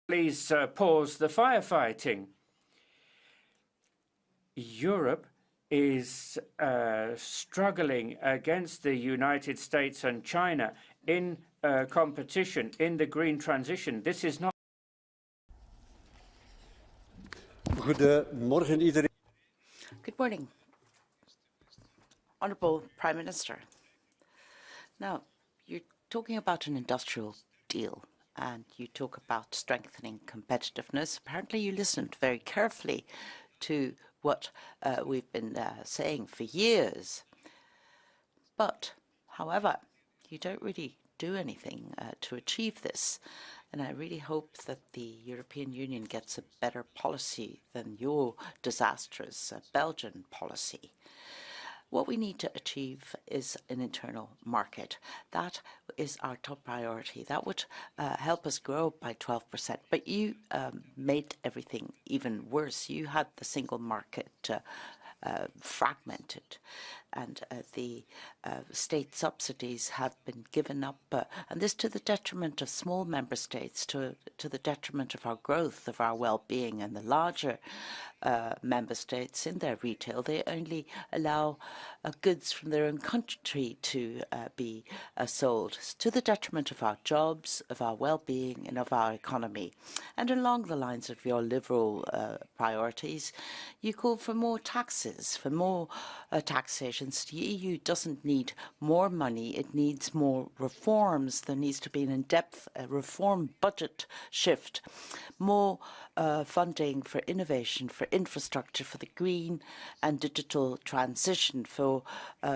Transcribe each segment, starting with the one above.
Please pause the firefighting. Europe is struggling against the United States and China in competition in the green transition. This is not. Goedemorgen iedereen. Good morning, Honourable Prime Minister. Now, you're talking about an industrial deal and you talk about strengthening competitiveness. Apparently you listened very carefully to what we've been saying for years. But, however, you don't really do anything to achieve this. And I really hope that the European Union gets a better policy than your disastrous Belgian policy. What we need to achieve is an internal market. That is our top priority. That would help us grow by 12%. But you made everything even worse. You had the single market fragmented, and the state subsidies have been given up, and this to the detriment of small member states, to the detriment of our growth, of our well-being. And the larger member states in their retail, they only allow goods from their own country to be sold, to the detriment of our jobs, of our well-being and of our economy. And along the lines of your liberal priorities, you call for more taxes, for more taxation. The EU doesn't need more money, it needs more reforms. There needs to be an in-depth reform budget shift, more funding for innovation, for infrastructure, for the green and digital transition, for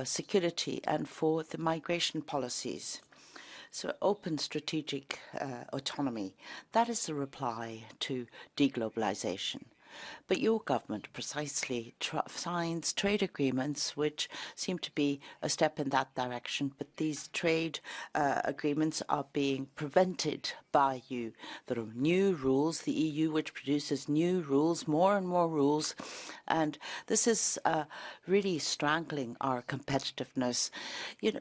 security and for the migration policies. So open strategic autonomy, that is the reply to deglobalization. But your government precisely signs trade agreements which seem to be a step in that direction, but these trade agreements are being prevented by you. There are new rules, the EU which produces new rules, more and more rules, and this is really strangling our competitiveness. You know,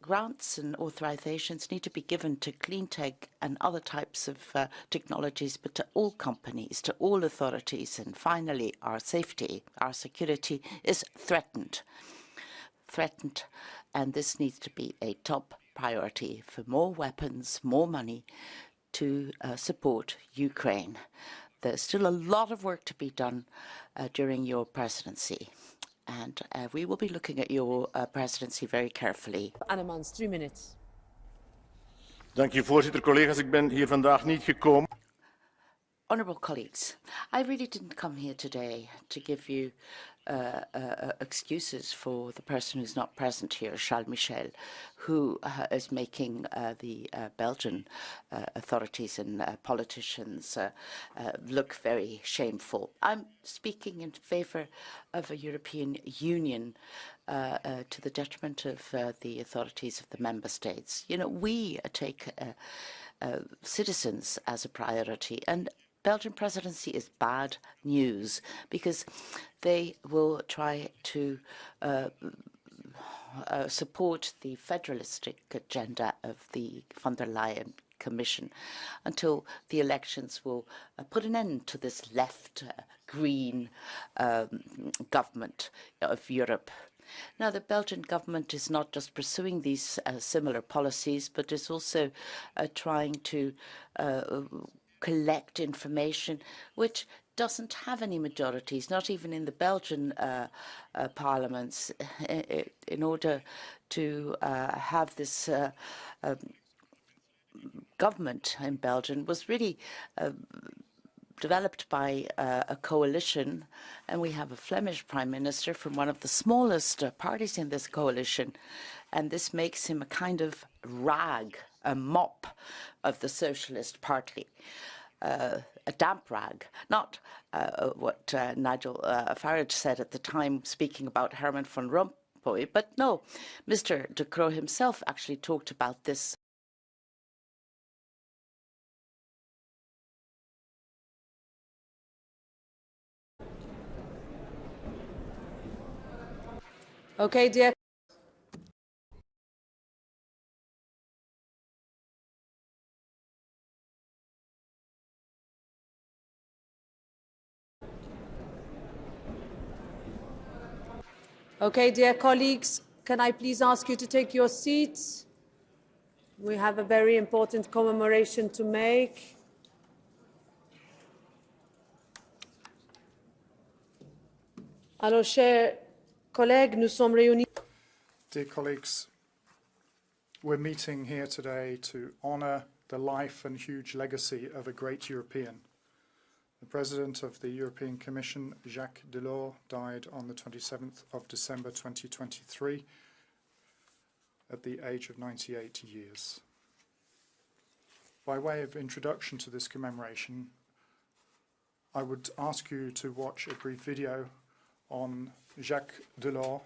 grants and authorizations need to be given to clean tech and other types of technologies, but to all companies, to all authorities. And finally, our safety, our security is threatened, and this needs to be a top priority for more weapons, more money to support Ukraine. There's still a lot of work to be done during your presidency. And we will be looking at your presidency very carefully. Annemans, 3 minutes. Dank u, voorzitter. Collega's, ik ben hier vandaag niet gekomen. Honourable colleagues, I really didn't come here today to give you excuses for the person who's not present here, Charles Michel, who is making the Belgian authorities and politicians look very shameful. I'm speaking in favour of a European Union to the detriment of the authorities of the member states. You know, we take citizens as a priority, and Belgian presidency is bad news because they will try to support the federalistic agenda of the von der Leyen Commission until the elections will put an end to this left green government of Europe. Now, the Belgian government is not just pursuing these similar policies, but is also trying to collect information which doesn't have any majorities, not even in the Belgian parliaments, in order to have this government in Belgium was really developed by a coalition, and we have a Flemish prime minister from one of the smallest parties in this coalition, and this makes him a kind of rag, a mop of the Socialist Party. A damp rag, not what Nigel Farage said at the time, speaking about Herman van Rompuy, but no, Mr. De Croo himself actually talked about this. Okay, dear Okay, dear colleagues, can I please ask you to take your seats? We have a very important commemoration to make. Alors, chers collègues, nous sommes réunis. Dear colleagues, we're meeting here today to honour the life and huge legacy of a great European. The President of the European Commission, Jacques Delors, died on the 27th of December 2023 at the age of 98 years. By way of introduction to this commemoration, I would ask you to watch a brief video on Jacques Delors,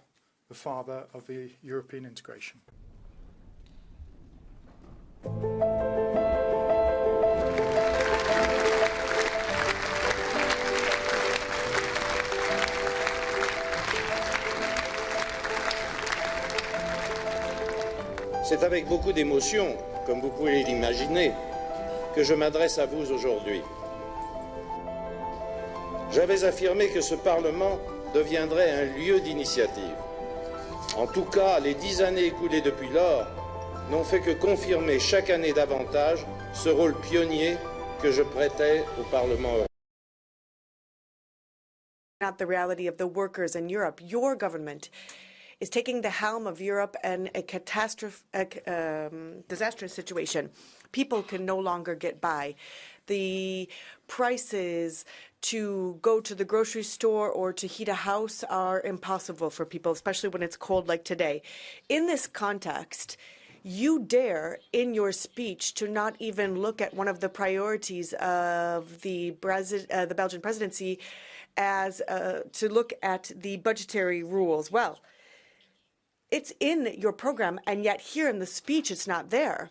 the father of the European integration. C'est avec beaucoup d'émotion, comme vous pouvez l'imaginer, que je m'adresse à vous aujourd'hui. J'avais affirmé que ce Parlement deviendrait un lieu d'initiative. En tout cas, les 10 années écoulées depuis lors n'ont fait que confirmer chaque année davantage ce rôle pionnier que je prêtais au Parlement européen. Not the reality of the workers in Europe. Your government is taking the helm of Europe in a disastrous situation. People can no longer get by. The prices to go to the grocery store or to heat a house are impossible for people, especially when it's cold like today. In this context, you dare, in your speech, to not even look at one of the priorities of the Belgian presidency as to look at the budgetary rules. Well, it's in your program, and yet here in the speech, it's not there.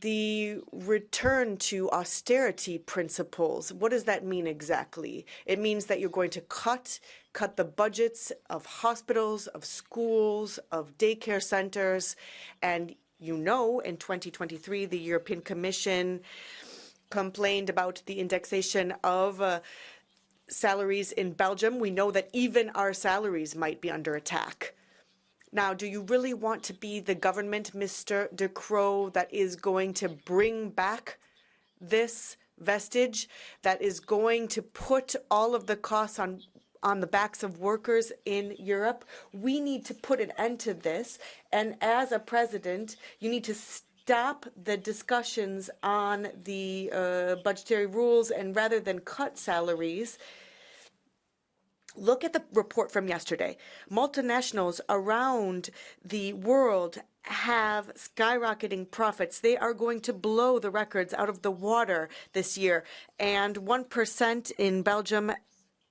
The return to austerity principles, what does that mean exactly? It means that you're going to cut the budgets of hospitals, of schools, of daycare centers, and you know, in 2023, the European Commission complained about the indexation of salaries in Belgium. We know that even our salaries might be under attack. Now, do you really want to be the government, Mr. De Croo, that is going to bring back this vestige, that is going to put all of the costs on the backs of workers in Europe? We need to put an end to this. And as a president, you need to stop the discussions on the budgetary rules, and rather than cut salaries, look at the report from yesterday. Multinationals around the world have skyrocketing profits. They are going to blow the records out of the water this year. And 1% in Belgium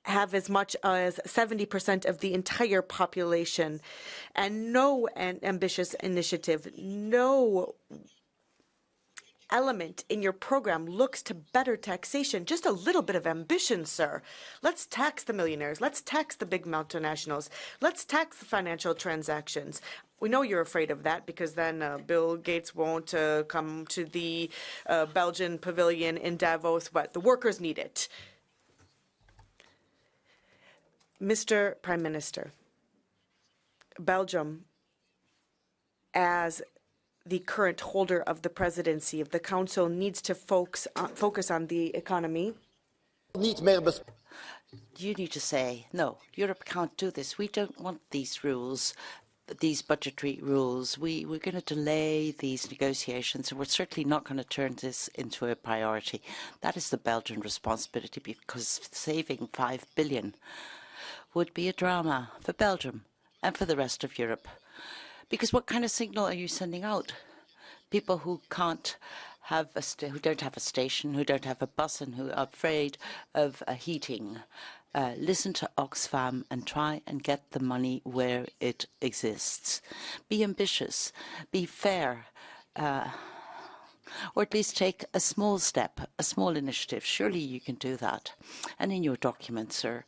have as much as 70% of the entire population. And no ambitious initiative, no element in your program looks to better taxation. Just a little bit of ambition, sir. Let's tax the millionaires. Let's tax the big multinationals. Let's tax the financial transactions. We know you're afraid of that because then Bill Gates won't come to the Belgian pavilion in Davos, but the workers need it. Mr. Prime Minister, Belgium, as the current holder of the presidency of the Council, needs to focus on the economy. You need to say, no, Europe can't do this. We don't want these rules, these budgetary rules. We're going to delay these negotiations, and we're certainly not going to turn this into a priority. That is the Belgian responsibility, because saving 5 billion would be a drama for Belgium and for the rest of Europe. Because what kind of signal are you sending out? People who can't have who don't have a station, who don't have a bus, and who are afraid of heating. Listen to Oxfam and try and get the money where it exists. Be ambitious, be fair, or at least take a small step, a small initiative. Surely you can do that. And in your document, sir,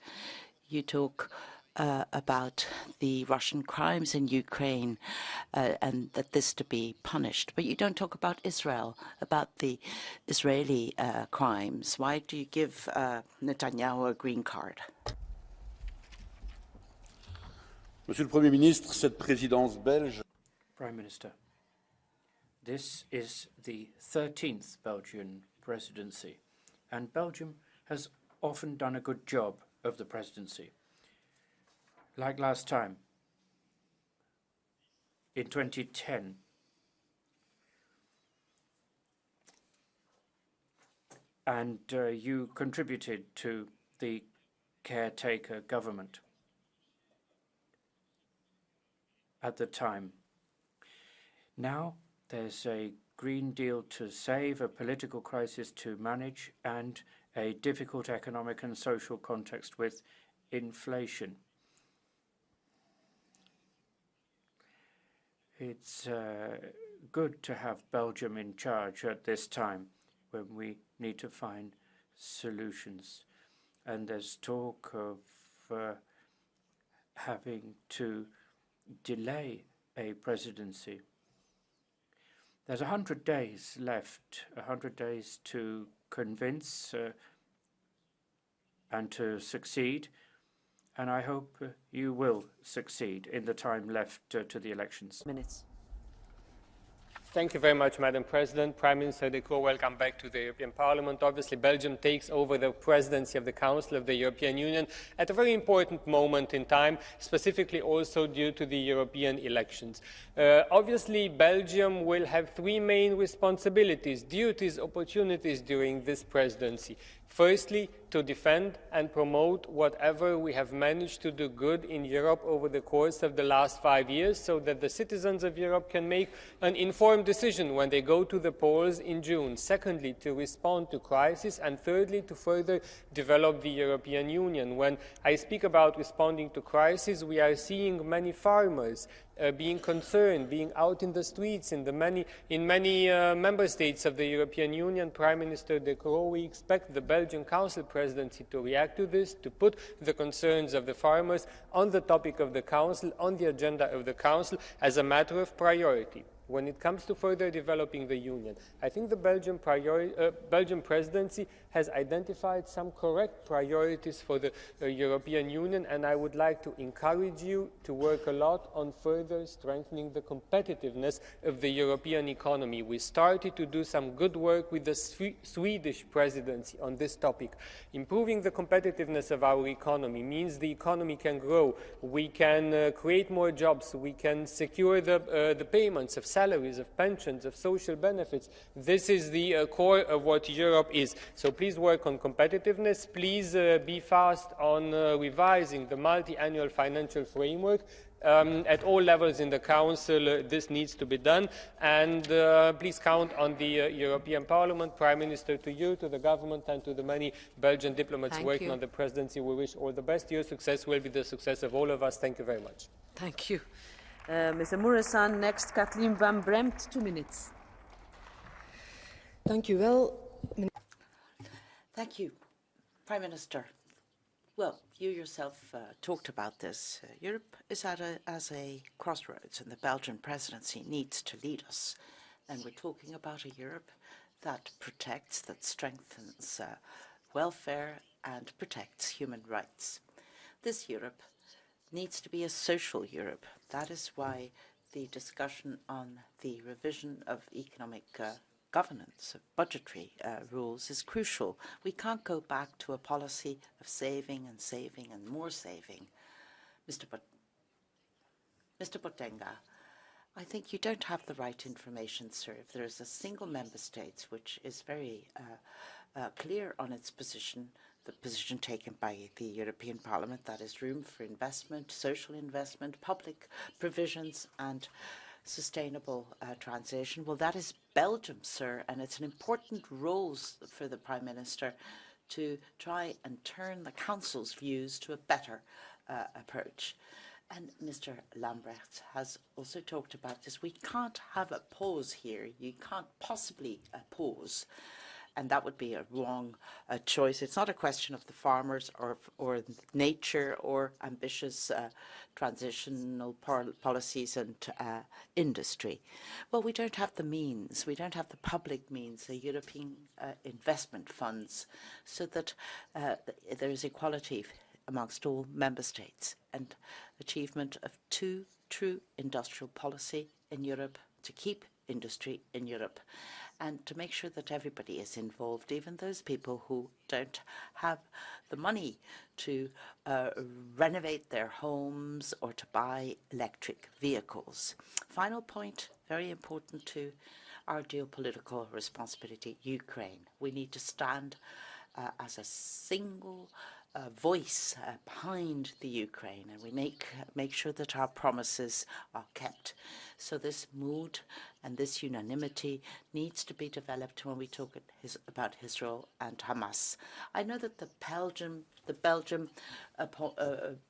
you talk about the Russian crimes in Ukraine and that this to be punished. But you don't talk about Israel, about the Israeli crimes. Why do you give Netanyahu a green card? Monsieur le Premier ministre, cette présidence belge. Prime Minister, this is the 13th Belgian presidency, and Belgium has often done a good job of the presidency. Like last time, in 2010, and you contributed to the caretaker government at the time. Now there's a Green Deal to save, a political crisis to manage, and a difficult economic and social context with inflation. It's good to have Belgium in charge at this time when we need to find solutions. And there's talk of having to delay a presidency. There's 100 days left, 100 days to convince and to succeed, and I hope you will succeed in the time left to the elections. Minutes. Thank you very much, Madam President. Prime Minister De Croo, welcome back to the European Parliament. Obviously, Belgium takes over the presidency of the Council of the European Union at a very important moment in time, specifically also due to the European elections. Obviously, Belgium will have three main responsibilities, duties, opportunities during this presidency. Firstly, to defend and promote whatever we have managed to do good in Europe over the course of the last 5 years, so that the citizens of Europe can make an informed decision when they go to the polls in June. Secondly, to respond to crisis. And thirdly, to further develop the European Union. When I speak about responding to crisis, we are seeing many farmers being concerned, being out in the streets in many member states of the European Union. Prime Minister De Croo, we expect the Belgian Council presidency to react to this, to put the concerns of the farmers on the topic of the Council, on the agenda of the Council, as a matter of priority. When it comes to further developing the Union, I think the Belgian presidency has identified some correct priorities for the European Union, and I would like to encourage you to work a lot on further strengthening the competitiveness of the European economy. We started to do some good work with the Swedish presidency on this topic. Improving the competitiveness of our economy means the economy can grow, we can create more jobs, we can secure the payments of salaries, of pensions, of social benefits. This is the core of what Europe is. So please work on competitiveness. Please be fast on revising the multi-annual financial framework. At all levels in the Council, this needs to be done. And please count on the European Parliament. Prime Minister, to you, to the government, and to the many Belgian diplomats working on the presidency, we wish all the best. Your success will be the success of all of us. Thank you very much. Thank you. Mr. Muresan, next Kathleen van Bremt, 2 minutes. Dank u wel. Thank you, Prime Minister. Well, you yourself talked about this. Europe is at a crossroads, and the Belgian presidency needs to lead us. And we're talking about a Europe that protects, that strengthens welfare and protects human rights. This Europe needs to be a social Europe. That is why the discussion on the revision of economic governance, of budgetary rules, is crucial. We can't go back to a policy of saving and saving and more saving. Mr. Botenga, I think you don't have the right information, sir. If there is a single member state which is very clear on its position, the position taken by the European Parliament, that is room for investment, social investment, public provisions and sustainable transition. Well, that is Belgium, sir, and it's an important role for the Prime Minister to try and turn the Council's views to a better approach. And Mr. Lambrecht has also talked about this. We can't have a pause here. You can't possibly pause. And that would be a wrong choice. It's not a question of the farmers or nature or ambitious transitional policies and industry. Well, we don't have the means. We don't have the public means, the European investment funds, so that there is equality amongst all member states and achievement of two true industrial policy in Europe to keep industry in Europe and to make sure that everybody is involved, even those people who don't have the money to renovate their homes or to buy electric vehicles. Final point, very important to our geopolitical responsibility, Ukraine. We need to stand as a single voice behind the Ukraine, and we make sure that our promises are kept. So this mood and this unanimity needs to be developed when we talk about Israel and Hamas. I know that the Belgium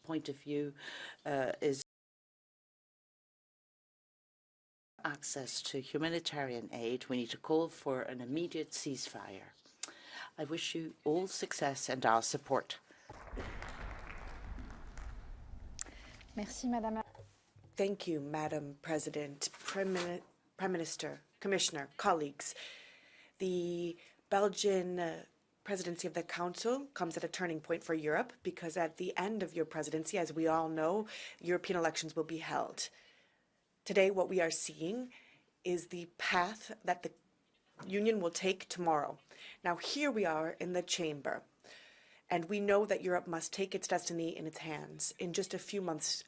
point of view is access to humanitarian aid. We need to call for an immediate ceasefire. I wish you all success and our support. Merci, Madame. Thank you, Madam President, Prime Minister, Commissioner, colleagues. The Belgian presidency of the Council comes at a turning point for Europe because at the end of your presidency, as we all know, European elections will be held. Today, what we are seeing is the path that the Union will take tomorrow. Now, here we are in the chamber, and we know that Europe must take its destiny in its hands in just a few months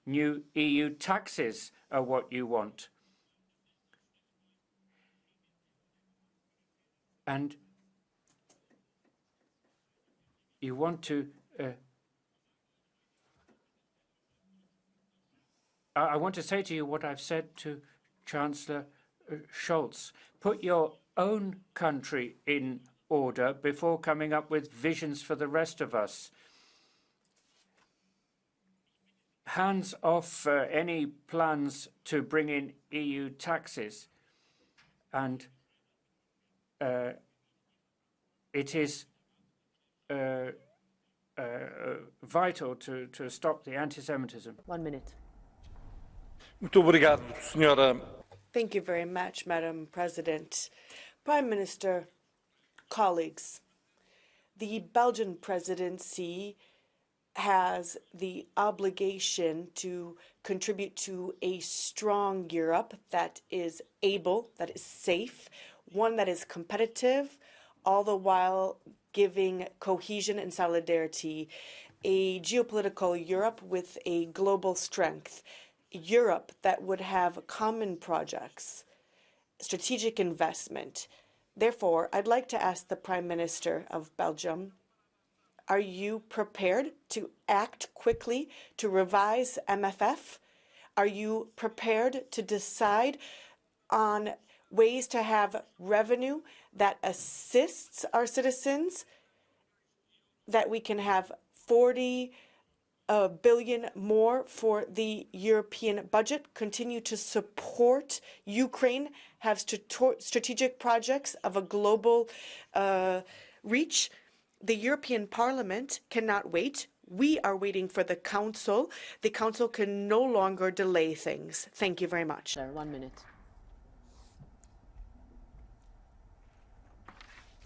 New EU taxes are what you want. And you want to I want to say to you what I've said to Chancellor Scholz. Put your own country in order before coming up with visions for the rest of us. Hands off any plans to bring in EU taxes. And it is vital to stop the anti-Semitism. 1 minute. Muito obrigado, Senhora. Thank you very much, Madam President. Prime Minister, colleagues, the Belgian presidency has the obligation to contribute to a strong Europe that is able, that is safe, one that is competitive, all the while giving cohesion and solidarity, a geopolitical Europe with a global strength, Europe that would have common projects, strategic investment. Therefore, I'd like to ask the Prime Minister of Belgium, are you prepared to act quickly to revise MFF? Are you prepared to decide on ways to have revenue that assists our citizens, that we can have 40 billion more for the European budget, continue to support Ukraine, have strategic projects of a global reach? The European Parliament cannot wait. We are waiting for the Council. The Council can no longer delay things. Thank you very much. Sir, 1 minute.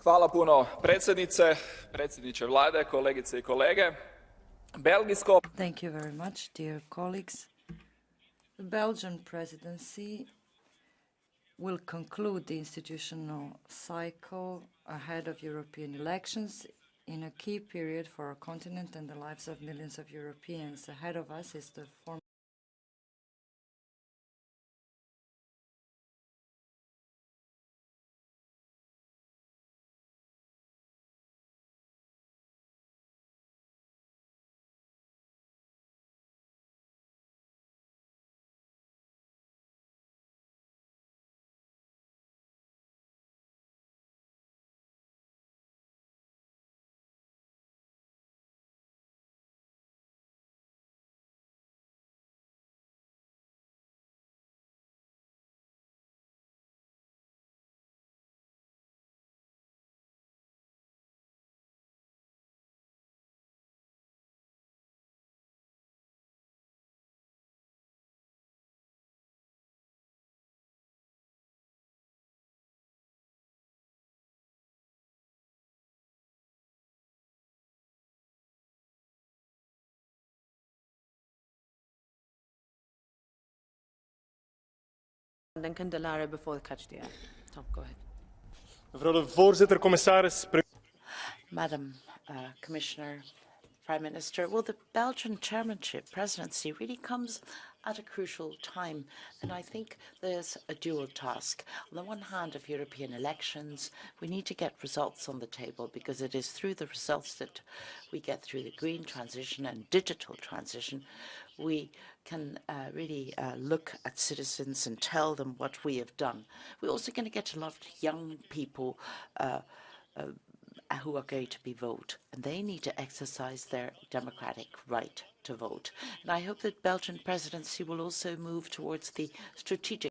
Hvala puno predsjednice, predsjedniče vlade, kolegice I kolege. Belgijsko. Thank you very much, dear colleagues. The Belgian presidency will conclude the institutional cycle ahead of European elections in a key period for our continent and the lives of millions of Europeans. Ahead of us is the form And then Candelare before the catch the eye. Tom, go ahead. Mevrouw de voorzitter, commissaris. Madam Commissioner, Prime Minister, well, the Belgian chairmanship presidency really comes at a crucial time, and I think there's a dual task. On the one hand, of European elections, we need to get results on the table, because it is through the results that we get through the green transition and digital transition. We can really look at citizens and tell them what we have done. We're also going to get a lot of young people who are going to be vote, and they need to exercise their democratic right to vote. And I hope that Belgian presidency will also move towards the strategic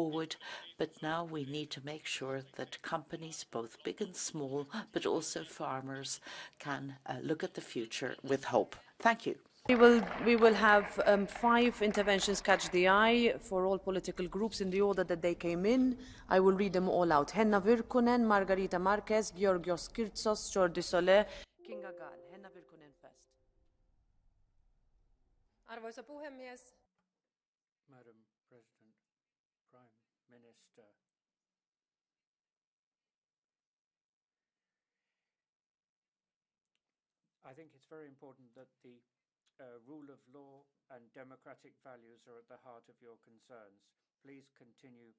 forward, but now we need to make sure that companies, both big and small, but also farmers, can look at the future with hope. Thank you. We will have 5 interventions catch the eye for all political groups in the order that they came in. I will read them all out. Henna Virkkunen, Margarita Marquez, Georgios Kyrtsos, Jordi Solé, Kinga Gal. Henna Virkkunen first. Arvoisa puhemies. Madam President, Prime Minister, I think it's very important that the rule of law and democratic values are at the heart of your concerns. Please continue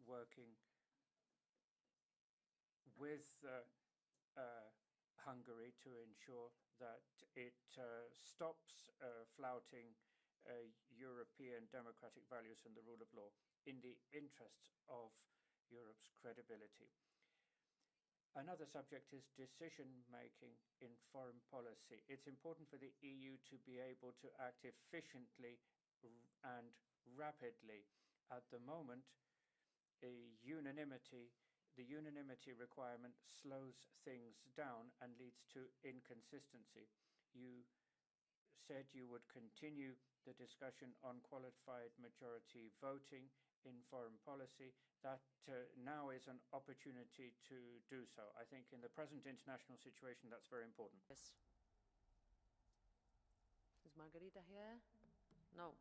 working with Hungary to ensure that it stops flouting European democratic values and the rule of law in the interests of Europe's credibility. Another subject is decision-making in foreign policy. It's important for the EU to be able to act efficiently and rapidly. At the moment, the unanimity requirement slows things down and leads to inconsistency. You said you would continue the discussion on qualified majority voting in foreign policy. That now is an opportunity to do so. I think in the present international situation, that's very important. Yes. Is Margarita here? No.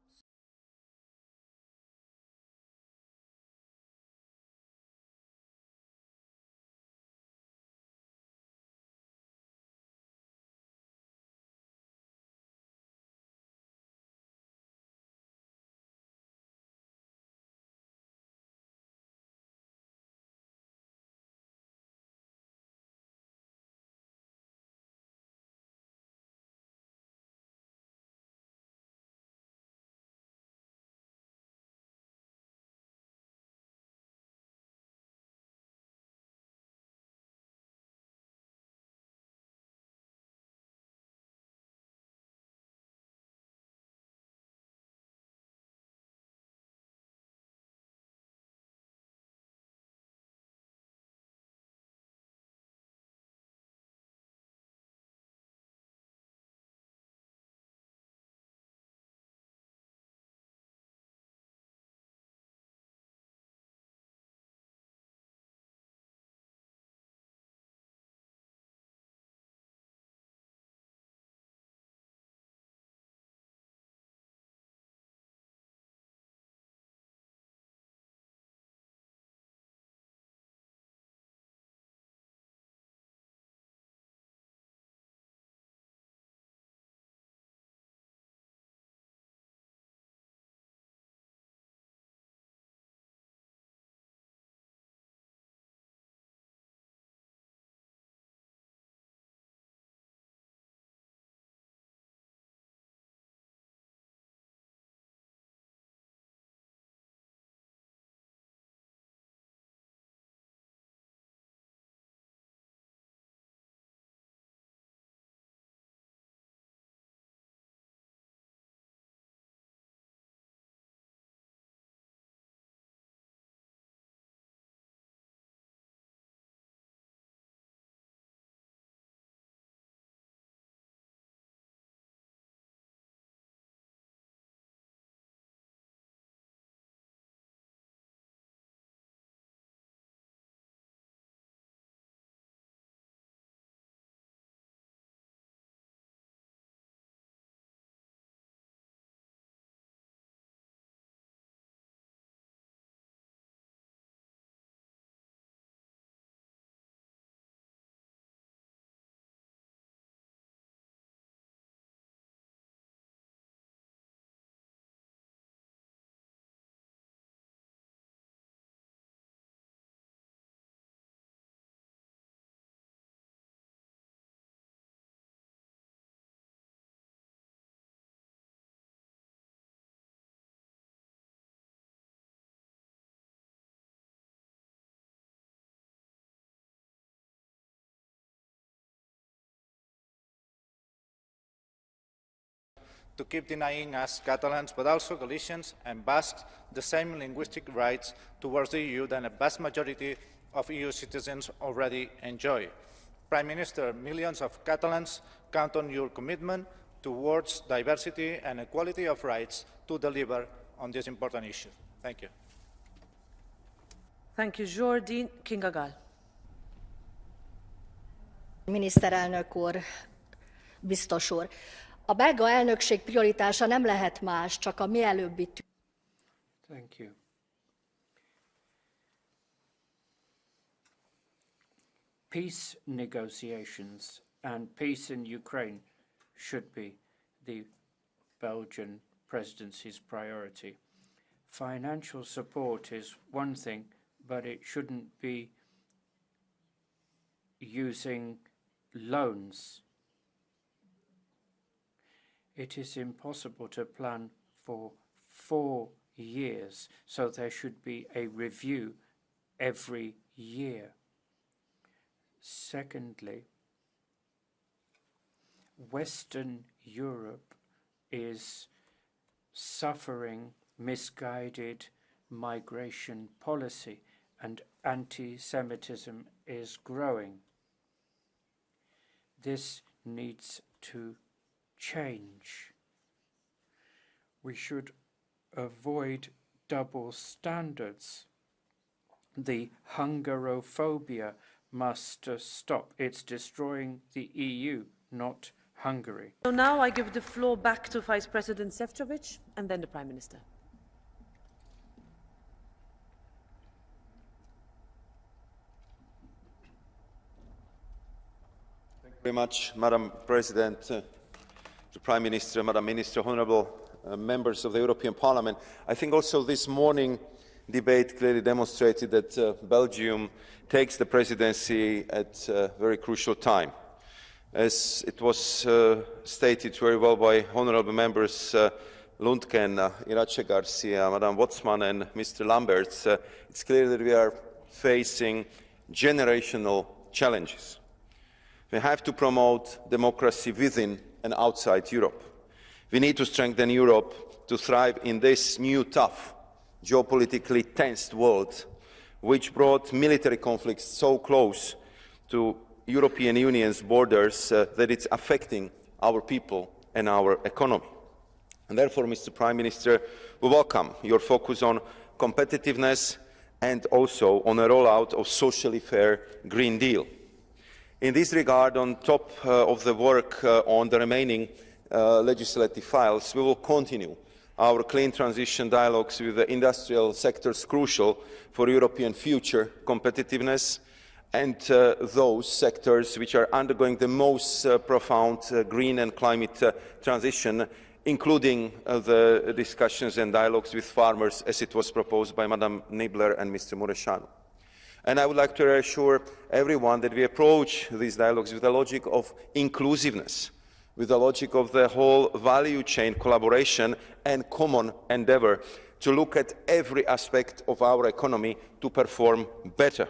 to keep denying us Catalans, but also Galicians and Basques, the same linguistic rights towards the EU than a vast majority of EU citizens already enjoy. Prime Minister, millions of Catalans count on your commitment towards diversity and equality of rights to deliver on this important issue. Thank you. Thank you, Jordi. Kinga Gál. Miniszterelnök úr, biztos úr, a belga elnökség prioritása nem lehet más, csak a mielőbbi. Thank you. Peace negotiations and peace in Ukraine should be the Belgian presidency's priority. Financial support is one thing, but it shouldn't be using loans. It is impossible to plan for 4 years, so there should be a review every year. Secondly, Western Europe is suffering misguided migration policy, and anti-Semitism is growing. This needs to change. We should avoid double standards. The Hungarophobia must stop. It's destroying the EU, not Hungary. So now I give the floor back to Vice President Šefčovič and then the Prime Minister. Thank you very much, Madam President, the Prime Minister, Madam Minister, honourable members of the European Parliament. I think also this morning debate clearly demonstrated that Belgium takes the presidency at a very crucial time. As it was stated very well by honourable members Lundken, Irache Garcia, Madam Watzmann and Mr. Lamberts, it's clear that we are facing generational challenges. We have to promote democracy within and outside Europe. We need to strengthen Europe to thrive in this new, tough, geopolitically tensed world, which brought military conflicts so close to European Union's borders that it's affecting our people and our economy. And therefore, Mr. Prime Minister, we welcome your focus on competitiveness and also on a rollout of socially fair Green Deal. In this regard, on top of the work on the remaining legislative files, we will continue our clean transition dialogues with the industrial sectors crucial for European future competitiveness and those sectors which are undergoing the most profound green and climate transition, including the discussions and dialogues with farmers as it was proposed by Madam Niebler and Mr. Mureșanu. And I would like to reassure everyone that we approach these dialogues with the logic of inclusiveness, with the logic of the whole value chain collaboration and common endeavour to look at every aspect of our economy to perform better.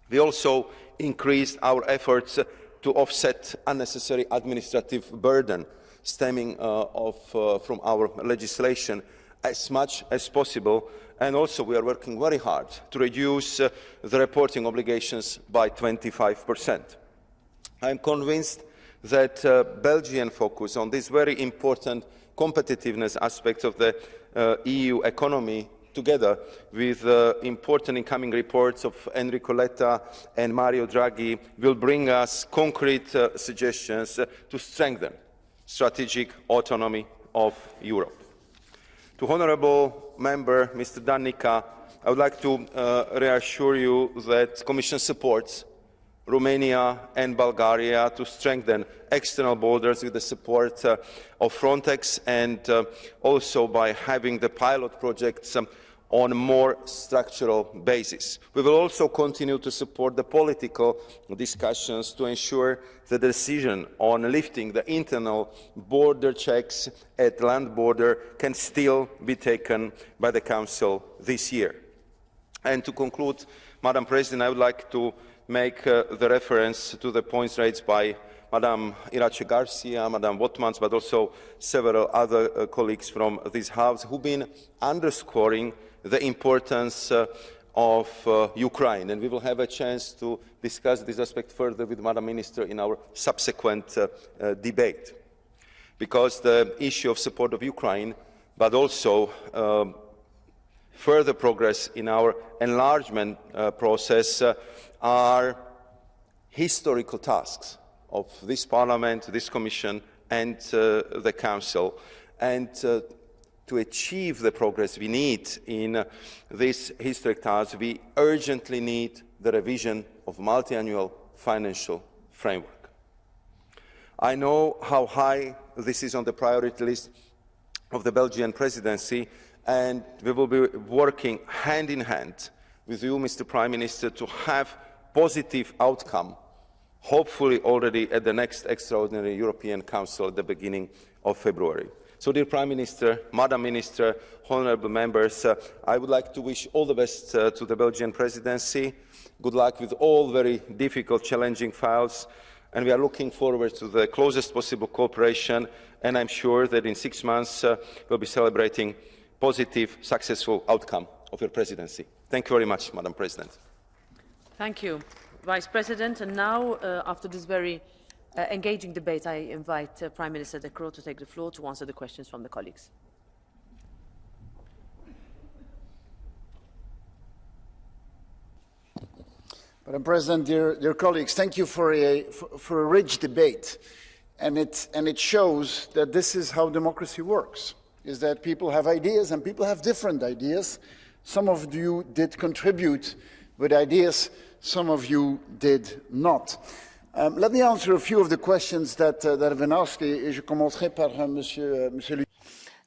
We also increased our efforts to offset unnecessary administrative burden stemming from our legislation as much as possible, and also we are working very hard to reduce the reporting obligations by 25%. I am convinced that Belgian focus on this very important competitiveness aspect of the EU economy, together with important incoming reports of Enrico Letta and Mario Draghi, will bring us concrete suggestions to strengthen strategic autonomy of Europe. To honourable member Mr. Danica, I would like to reassure you that the Commission supports Romania and Bulgaria to strengthen external borders with the support of Frontex and also by having the pilot projects on a more structural basis. We will also continue to support the political discussions to ensure that the decision on lifting the internal border checks at land border can still be taken by the Council this year. And to conclude, Madam President, I would like to make the reference to the points raised by Madam Irache Garcia, Madam Wotmans, but also several other colleagues from this House who've been underscoring the importance of Ukraine. And we will have a chance to discuss this aspect further with Madam Minister in our subsequent debate. Because the issue of support of Ukraine, but also further progress in our enlargement process are historical tasks of this Parliament, this Commission and the Council. And to achieve the progress we need in this historic task, we urgently need the revision of multi-annual financial framework. I know how high this is on the priority list of the Belgian presidency, and we will be working hand in hand with you, Mr. Prime Minister, to have positive outcome, hopefully already at the next extraordinary European Council at the beginning of February. So, dear Prime Minister, Madam Minister, honourable members, I would like to wish all the best to the Belgian presidency. Good luck with all very difficult, challenging files, and we are looking forward to the closest possible cooperation, and I'm sure that in 6 months we'll be celebrating positive, successful outcome of your presidency. Thank you very much, Madam President. Thank you, Vice President. And now, after this very engaging debate, I invite Prime Minister De Croo to take the floor to answer the questions from the colleagues. Madam President, dear colleagues, thank you for a rich debate. And it shows that this is how democracy works, is that people have ideas and people have different ideas. Some of you did contribute with ideas, some of you did not. Let me answer a few of the questions that have been asked. Et je commencerai par Monsieur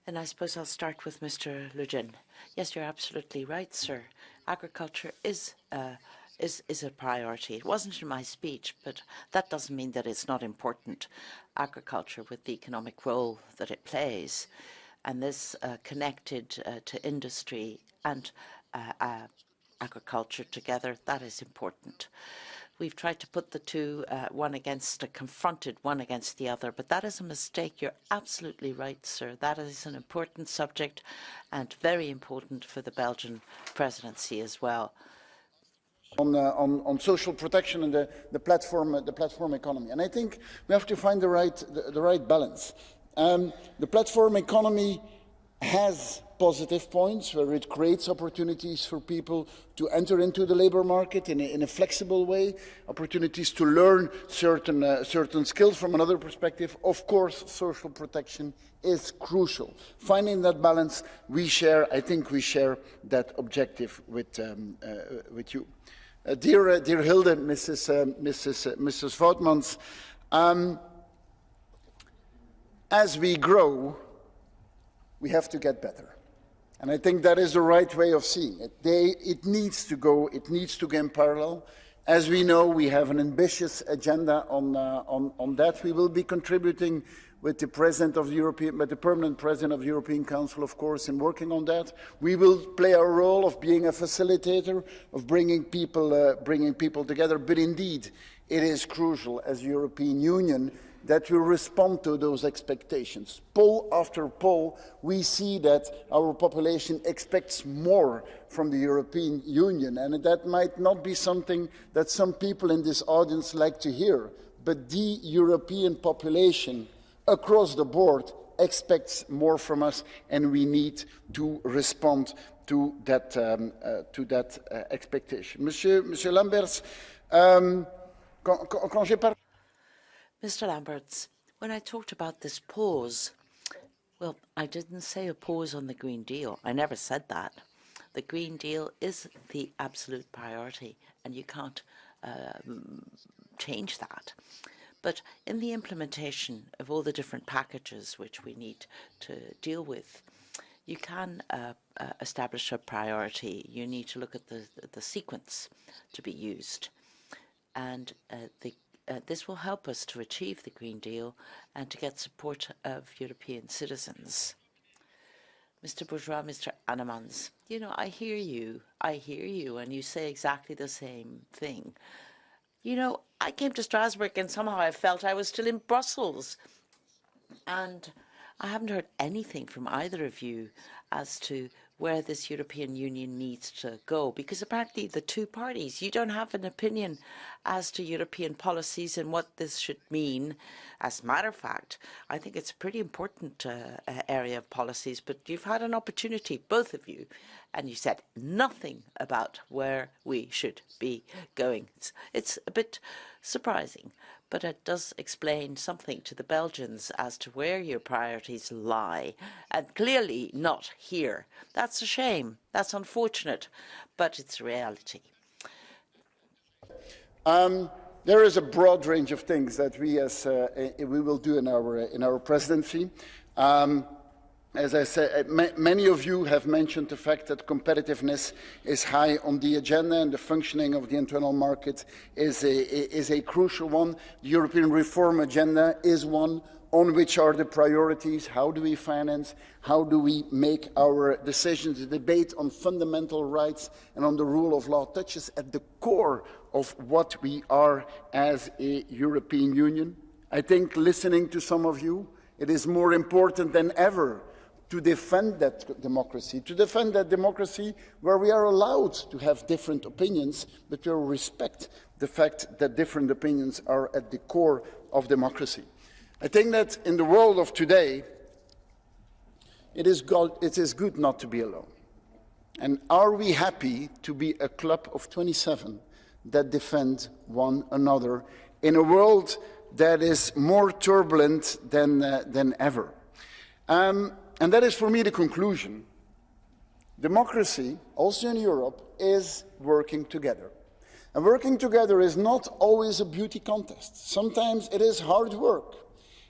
And I suppose I'll start with Mr. Lugin. Yes, you're absolutely right, sir. Agriculture is a priority. It wasn't in my speech, but that doesn't mean that it's not important. Agriculture, with the economic role that it plays, and this connected to industry and agriculture together, that is important. We've tried to put the two confronted one against the other, but that is a mistake. You're absolutely right, sir. That is an important subject and very important for the Belgian presidency as well. On social protection and the platform economy, and I think we have to find the right balance. The platform economy has positive points where it creates opportunities for people to enter into the labour market in a flexible way, opportunities to learn certain skills. From another perspective, of course, social protection is crucial. Finding that balance, I think we share that objective with you. Dear Hilde, Mrs. Voutmans, as we grow, we have to get better. And I think that is the right way of seeing it. It needs to go in parallel. As we know, we have an ambitious agenda on that. We will be contributing with the permanent president of the European Council, of course, in working on that. We will play our role of being a facilitator, of bringing people together. But indeed, it is crucial as the European Union that we respond to those expectations. Poll after poll, we see that our population expects more from the European Union, and that might not be something that some people in this audience like to hear, but the European population across the board expects more from us, and we need to respond to that expectation. Monsieur Lamberts, quand j'ai parlé Mr. Lamberts, when I talked about this pause, well, I didn't say a pause on the Green Deal. I never said that. The Green Deal is the absolute priority, and you can't change that. But in the implementation of all the different packages which we need to deal with, you can establish a priority. You need to look at the sequence to be used. And this will help us to achieve the Green Deal and to get support of European citizens. Mr. Bourgeois, Mr. Annemans, you know, I hear you, and you say exactly the same thing. You know, I came to Strasbourg and somehow I felt I was still in Brussels. And I haven't heard anything from either of you as to where this European Union needs to go, because apparently the two parties, you don't have an opinion as to European policies and what this should mean. As a matter of fact, I think it's a pretty important area of policies, but you've had an opportunity, both of you, and you said nothing about where we should be going. It's a bit surprising, but it does explain something to the Belgians as to where your priorities lie, and clearly not here. That's a shame. That's unfortunate, but it's reality. There is a broad range of things that we will do in our presidency. As I said, many of you have mentioned the fact that competitiveness is high on the agenda and the functioning of the internal market is a crucial one. The European reform agenda is one. On which are the priorities? How do we finance? How do we make our decisions? The debate on fundamental rights and on the rule of law touches at the core of what we are as a European Union. I think, listening to some of you, it is more important than ever to defend that democracy where we are allowed to have different opinions, but we respect the fact that different opinions are at the core of democracy. I think that in the world of today, it is good not to be alone. And are we happy to be a club of 27 that defend one another in a world that is more turbulent than ever? And that is, for me, the conclusion. Democracy, also in Europe, is working together. And working together is not always a beauty contest. Sometimes it is hard work.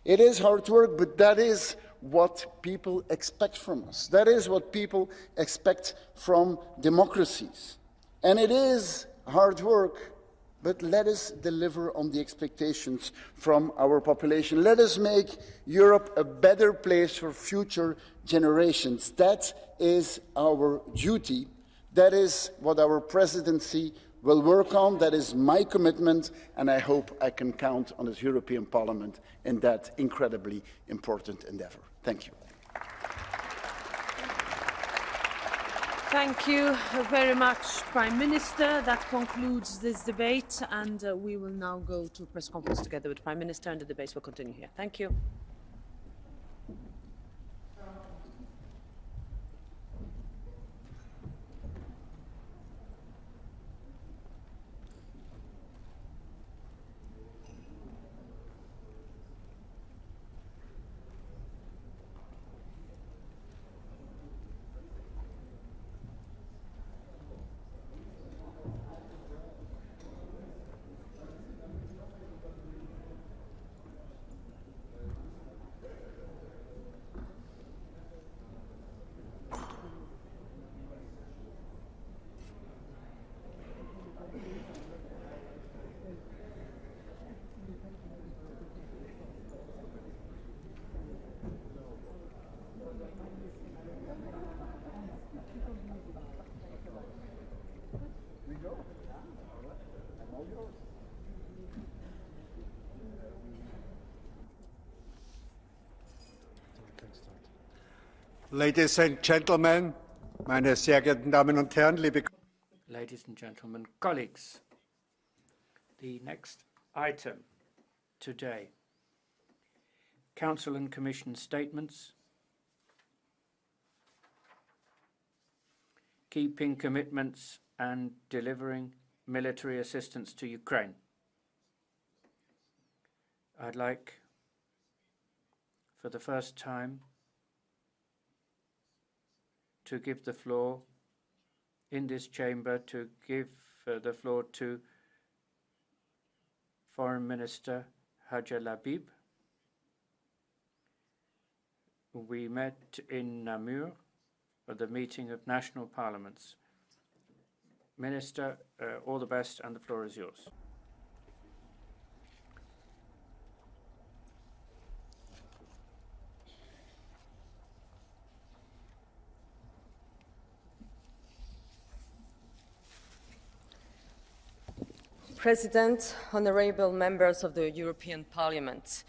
It is hard work, but that is what people expect from us. That is what people expect from democracies. And it is hard work, but let us deliver on the expectations from our population. Let us make Europe a better place for future generations. That is our duty. That is what our presidency will work on. That is my commitment, and I hope I can count on this European Parliament in that incredibly important endeavour. Thank you. Thank you very much, Prime Minister. That concludes this debate, and we will now go to a press conference together with Prime Minister, and the debate will continue here. Thank you. Ladies and gentlemen, meine sehr geehrten Damen und Herren, liebe Ladies and gentlemen, colleagues, the next item today, Council and Commission statements, keeping commitments and delivering military assistance to Ukraine. I'd like, for the first time, to give the floor in this chamber, to give the floor to Foreign Minister Haja Labib. We met in Namur at the meeting of national parliaments. Minister, all the best, and the floor is yours. President, honourable members of the European Parliament,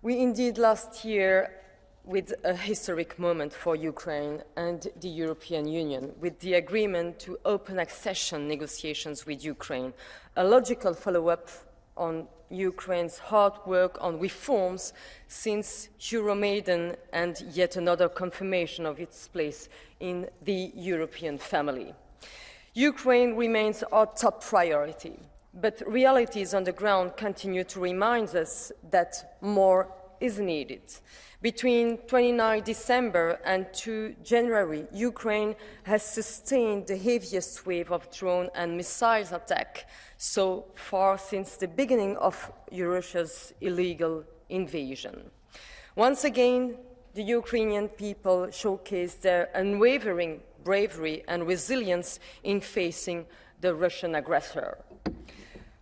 we indeed last year with a historic moment for Ukraine and the European Union, with the agreement to open accession negotiations with Ukraine, a logical follow-up on Ukraine's hard work on reforms since Euromaidan and yet another confirmation of its place in the European family. Ukraine remains our top priority, but realities on the ground continue to remind us that more is needed. Between 29 December and 2 January, Ukraine has sustained the heaviest wave of drone and missiles attack so far since the beginning of Russia's illegal invasion. Once again, the Ukrainian people showcased their unwavering bravery and resilience in facing the Russian aggressor.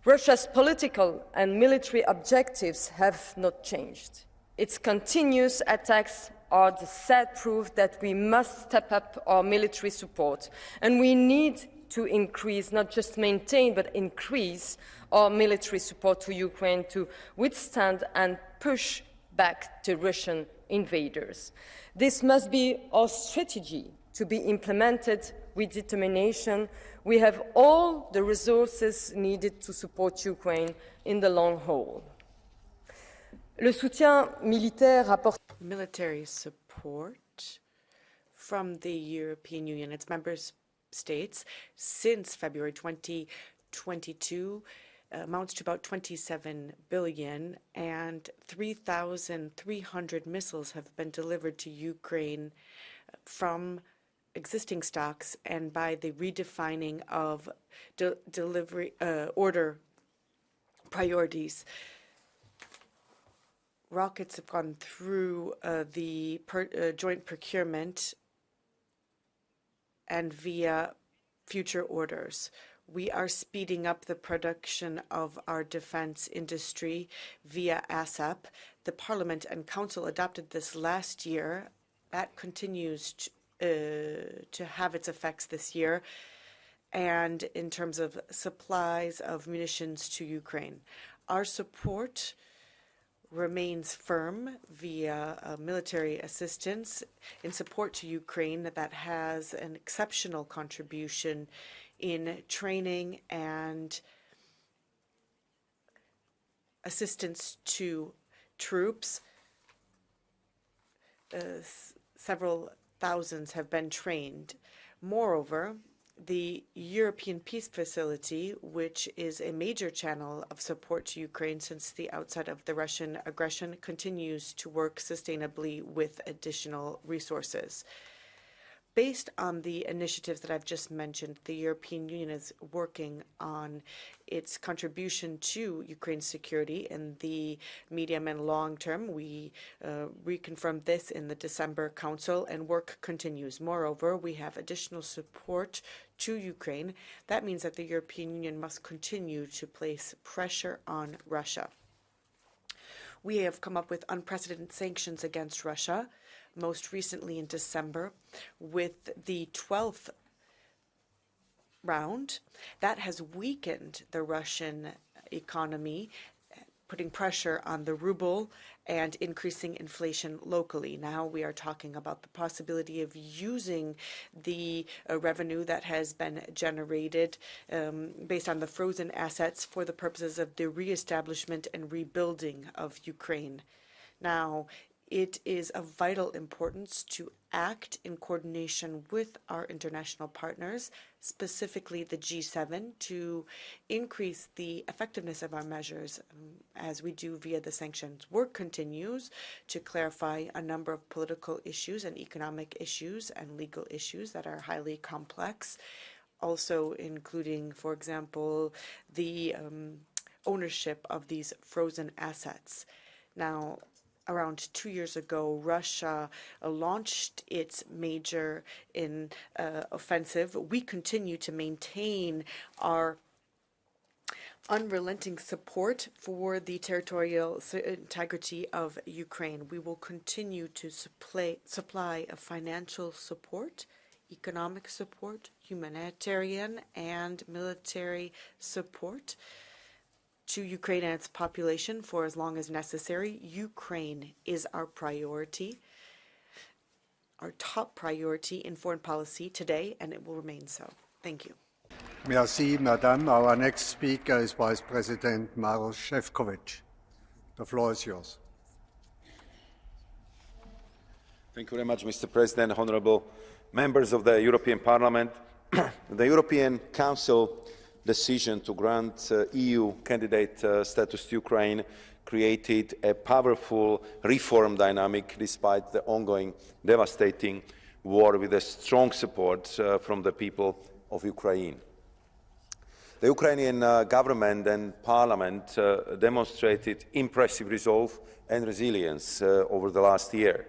Russia's political and military objectives have not changed. Its continuous attacks are the sad proof that we must step up our military support, and we need to increase, not just maintain, but increase our military support to Ukraine to withstand and push back the Russian invaders. This must be our strategy to be implemented with determination. We have all the resources needed to support Ukraine in the long haul. Le soutien militaire apporte military support from the European Union, its member states, since February 2022 amounts to about 27 billion, and 3,300 missiles have been delivered to Ukraine from existing stocks and by the redefining of delivery order priorities. Rockets have gone through the joint procurement and via future orders. We are speeding up the production of our defense industry via ASAP. The Parliament and Council adopted this last year. That continues to have its effects this year, and in terms of supplies of munitions to Ukraine. Our support remains firm via military assistance in support to Ukraine that has an exceptional contribution in training and assistance to troops. Several thousands have been trained. Moreover, the European Peace Facility, which is a major channel of support to Ukraine since the outset of the Russian aggression, continues to work sustainably with additional resources. Based on the initiatives that I've just mentioned, the European Union is working on its contribution to Ukraine's security in the medium and long term. We reconfirmed this in the December Council, and work continues. Moreover, we have additional support to Ukraine. That means that the European Union must continue to place pressure on Russia. We have come up with unprecedented sanctions against Russia, most recently in December, with the 12th round. That has weakened the Russian economy, putting pressure on the ruble and increasing inflation locally. Now we are talking about the possibility of using the revenue that has been generated based on the frozen assets for the purposes of the reestablishment and rebuilding of Ukraine. Now, it is of vital importance to act in coordination with our international partners, specifically the G7, to increase the effectiveness of our measures as we do via the sanctions. Work continues to clarify a number of political issues and economic issues and legal issues that are highly complex, also including, for example, the ownership of these frozen assets. Now, around 2 years ago, Russia launched its major offensive. We continue to maintain our unrelenting support for the territorial integrity of Ukraine. We will continue to supply a financial support, economic support, humanitarian and military support to Ukraine and its population for as long as necessary. Ukraine is our priority, our top priority in foreign policy today, and it will remain so. Thank you. Merci, Madame. Our next speaker is Vice President Maroš Šefčovič. The floor is yours. Thank you very much, Mr. President, honourable members of the European Parliament. The European Council decision to grant EU candidate status to Ukraine created a powerful reform dynamic despite the ongoing devastating war, with a strong support from the people of Ukraine. The Ukrainian government and parliament demonstrated impressive resolve and resilience over the last year.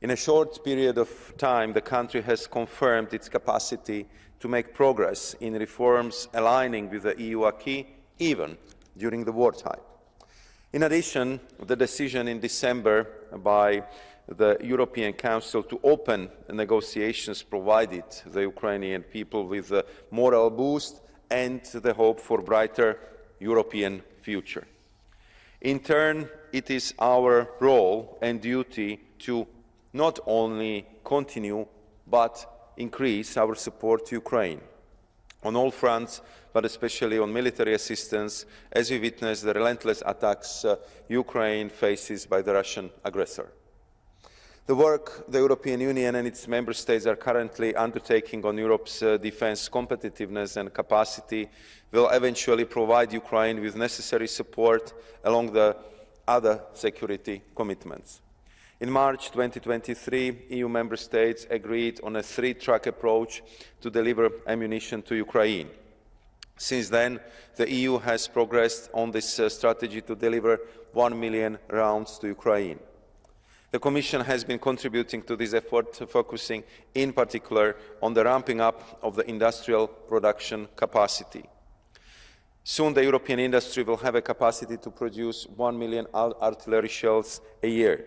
In a short period of time, the country has confirmed its capacity to make progress in reforms aligning with the EU acquis, even during the wartime. In addition, the decision in December by the European Council to open negotiations provided the Ukrainian people with a moral boost and the hope for a brighter European future. In turn, it is our role and duty to not only continue but increase our support to Ukraine on all fronts, but especially on military assistance, as we witness the relentless attacks Ukraine faces by the Russian aggressor. The work the European Union and its member states are currently undertaking on Europe's defence competitiveness and capacity will eventually provide Ukraine with necessary support along the other security commitments. In March 2023, EU member states agreed on a three-track approach to deliver ammunition to Ukraine. Since then, the EU has progressed on this strategy to deliver 1 million rounds to Ukraine. The Commission has been contributing to this effort, focusing in particular on the ramping up of the industrial production capacity. Soon the European industry will have a capacity to produce 1 million artillery shells a year.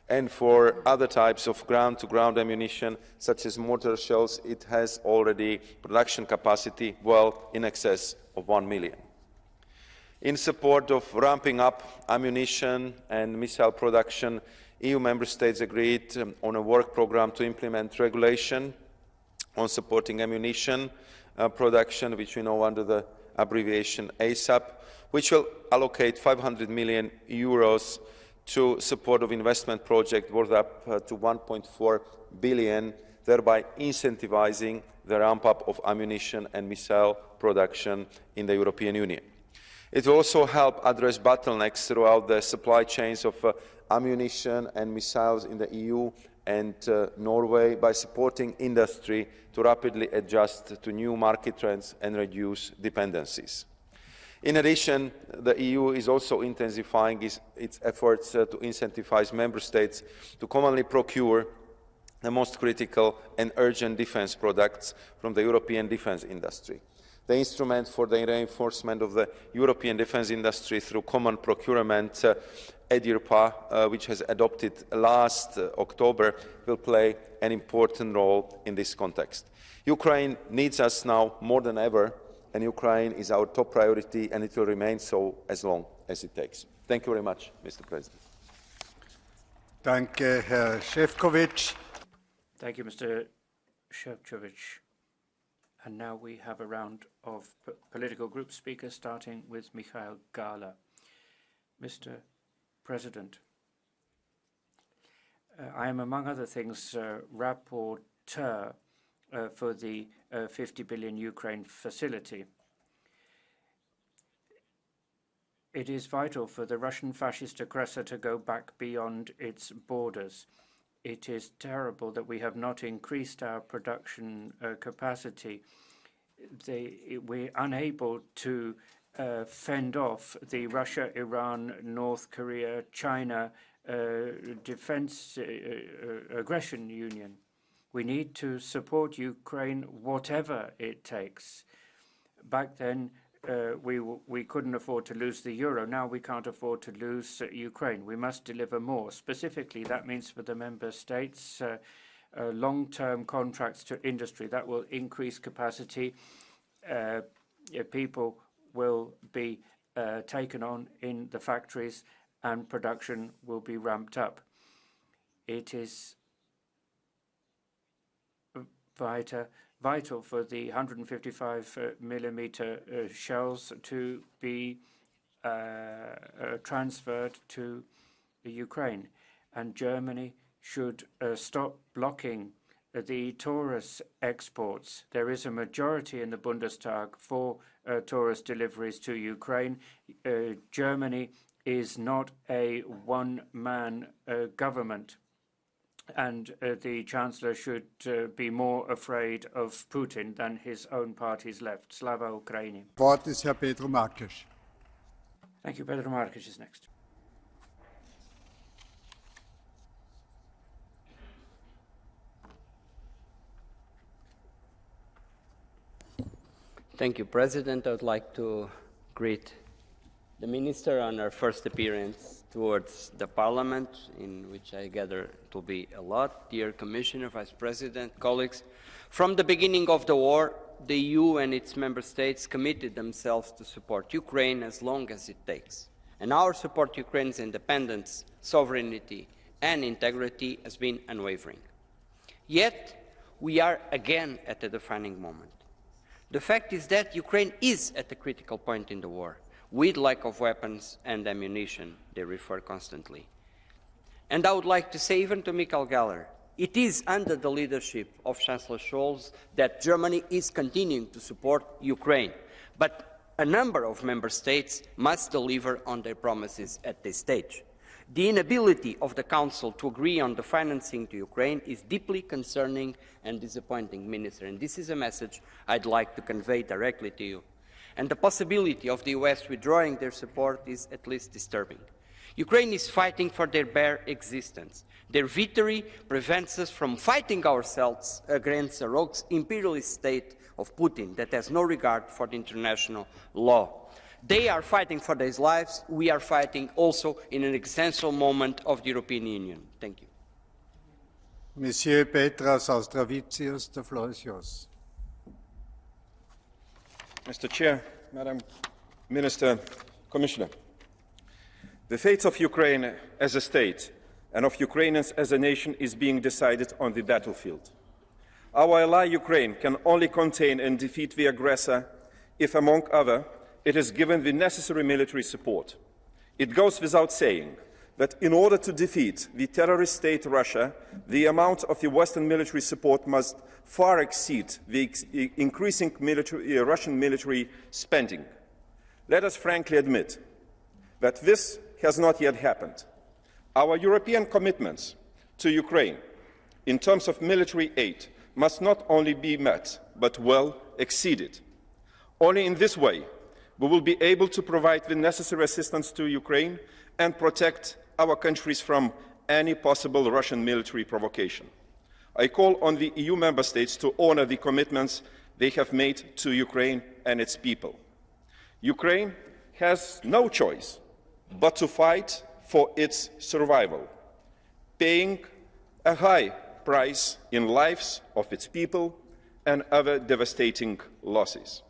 And for other types of ground-to-ground ammunition, such as mortar shells, it has already production capacity well in excess of 1 million. In support of ramping up ammunition and missile production, EU member states agreed on a work programme to implement regulation on supporting ammunition production, which we know under the abbreviation ASAP, which will allocate 500 million euros to support of investment project worth up to 1.4 billion, thereby incentivising the ramp-up of ammunition and missile production in the European Union. It will also help address bottlenecks throughout the supply chains of ammunition and missiles in the EU and Norway by supporting industry to rapidly adjust to new market trends and reduce dependencies. In addition, the EU is also intensifying its efforts to incentivise member states to commonly procure the most critical and urgent defence products from the European defence industry. The instrument for the reinforcement of the European defence industry through common procurement, EDIRPA, which was adopted last October, will play an important role in this context. Ukraine needs us now more than ever, and Ukraine is our top priority, and it will remain so as long as it takes. Thank you very much, Mr. President. Danke, Herr Šefčovič. Thank you, Mr. Šefčovič. And now we have a round of political group speakers, starting with Michael Gahler. Mr. President, I am, among other things, rapporteur for the 50 billion Ukraine facility. It is vital for the Russian fascist aggressor to go back beyond its borders. It is terrible that we have not increased our production capacity. We're unable to fend off the Russia, Iran, North Korea, China defense aggression union. We need to support Ukraine whatever it takes. Back then, we couldn't afford to lose the euro. Now we can't afford to lose Ukraine. We must deliver more. Specifically, that means for the member states, long-term contracts to industry. That will increase capacity. People will be taken on in the factories and production will be ramped up. It is vital for the 155 millimeter shells to be transferred to Ukraine, and Germany should stop blocking the Taurus exports. There is a majority in the Bundestag for Taurus deliveries to Ukraine. Germany is not a one-man government, and the Chancellor should be more afraid of Putin than his own party's left. Slava Ukraini. Wort ist Herr Pedro Marques. Thank you. Pedro Marques is next. Thank you, President. I would like to greet the Minister on our first appearance towards the Parliament, in which I gather it will be a lot. Dear Commissioner, Vice President, colleagues, from the beginning of the war, the EU and its member states committed themselves to support Ukraine as long as it takes. And our support to Ukraine's independence, sovereignty and integrity has been unwavering. Yet, we are again at a defining moment. The fact is that Ukraine is at a critical point in the war, with lack of weapons and ammunition, they refer constantly. And I would like to say, even to Michael Galler, it is under the leadership of Chancellor Scholz that Germany is continuing to support Ukraine. But a number of member states must deliver on their promises at this stage. The inability of the Council to agree on the financing to Ukraine is deeply concerning and disappointing, Minister, and this is a message I'd like to convey directly to you. And the possibility of the US withdrawing their support is at least disturbing. Ukraine is fighting for their bare existence. Their victory prevents us from fighting ourselves against a rogue imperialist state of Putin that has no regard for the international law. They are fighting for their lives. We are fighting also in an existential moment of the European Union. Thank you. Monsieur Petras Austravicius, the floor is yours. Mr. Chair, Madam Minister, Commissioner, the fate of Ukraine as a state and of Ukrainians as a nation is being decided on the battlefield. Our ally Ukraine can only contain and defeat the aggressor if, among others, it is given the necessary military support. It goes without saying that in order to defeat the terrorist state Russia, the amount of the Western military support must far exceed the increasing Russian military spending. Let us frankly admit that this has not yet happened. Our European commitments to Ukraine in terms of military aid must not only be met, but well exceeded. Only in this way we will be able to provide the necessary assistance to Ukraine and protect our countries from any possible Russian military provocation. I call on the EU member states to honor the commitments they have made to Ukraine and its people. Ukraine has no choice but to fight for its survival, paying a high price in lives of its people and other devastating losses.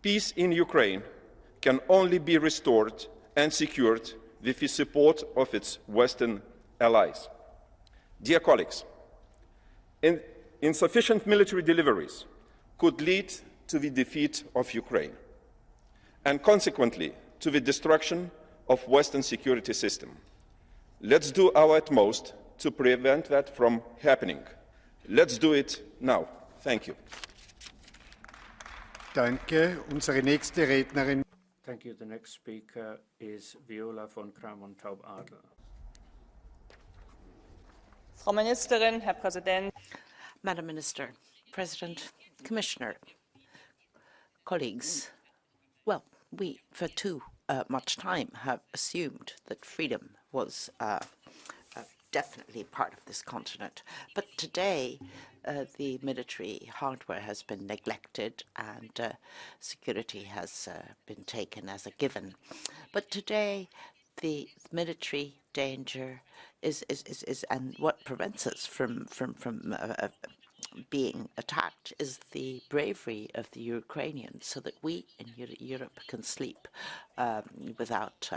Peace in Ukraine can only be restored and secured with the support of its Western allies. Dear colleagues, insufficient military deliveries could lead to the defeat of Ukraine and consequently to the destruction of Western security system. Let's do our utmost to prevent that from happening. Let's do it now. Thank you. Danke. Unsere nächste Rednerin. Thank you. The next speaker is Viola von Kramon-Taub-Adler. Frau Ministerin, Herr Präsident. Madam Minister, President, Commissioner, colleagues, well, we for too much time have assumed that freedom was definitely part of this continent. But today, the military hardware has been neglected and security has been taken as a given. But today, the military danger is and what prevents us from being attacked is the bravery of the Ukrainians, so that we in Europe can sleep without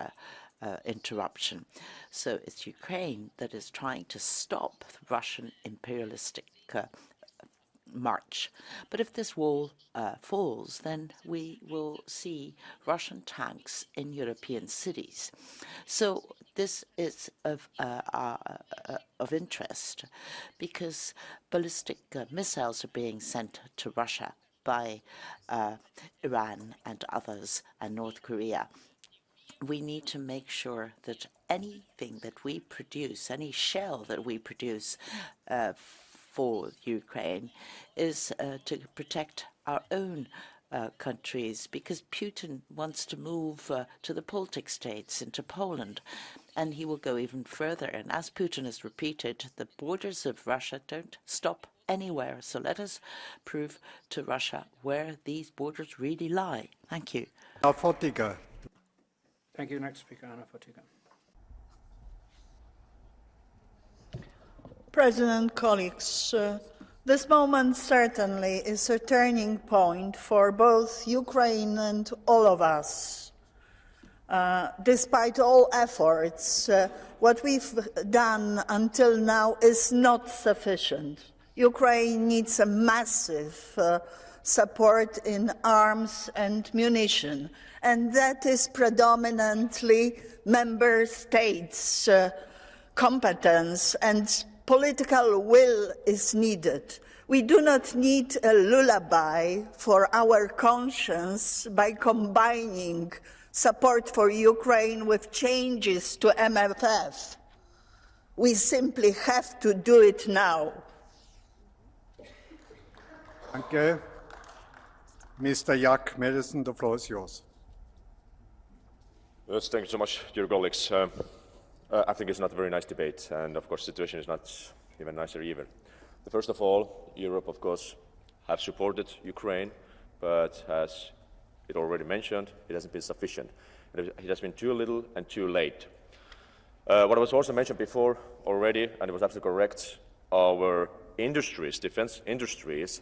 interruption. So it's Ukraine that is trying to stop the Russian imperialistic march. But if this wall falls, then we will see Russian tanks in European cities. So this is of interest because ballistic missiles are being sent to Russia by Iran and others and North Korea. We need to make sure that anything that we produce, any shell that we produce for Ukraine is to protect our own countries, because Putin wants to move to the Baltic states, into Poland, and he will go even further. And as Putin has repeated, the borders of Russia don't stop anywhere. So let us prove to Russia where these borders really lie. Thank you. Fotiga. Thank you. Next speaker, Anna Fotiga. President, colleagues, this moment certainly is a turning point for both Ukraine and all of us. Despite all efforts, what we've done until now is not sufficient. Ukraine needs a massive support in arms and munition, and that is predominantly member states' competence, and political will is needed. We do not need a lullaby for our conscience by combining support for Ukraine with changes to MFF. We simply have to do it now. Danke. Mr. Jack Madison, the floor is yours. Yes, thank you so much, dear colleagues. I think it's not a very nice debate, and of course the situation is not even nicer either. First of all, Europe, of course, have supported Ukraine, but as it already mentioned, it hasn't been sufficient. It has been too little and too late. What was also mentioned before already, and it was absolutely correct, our industries, defense industries,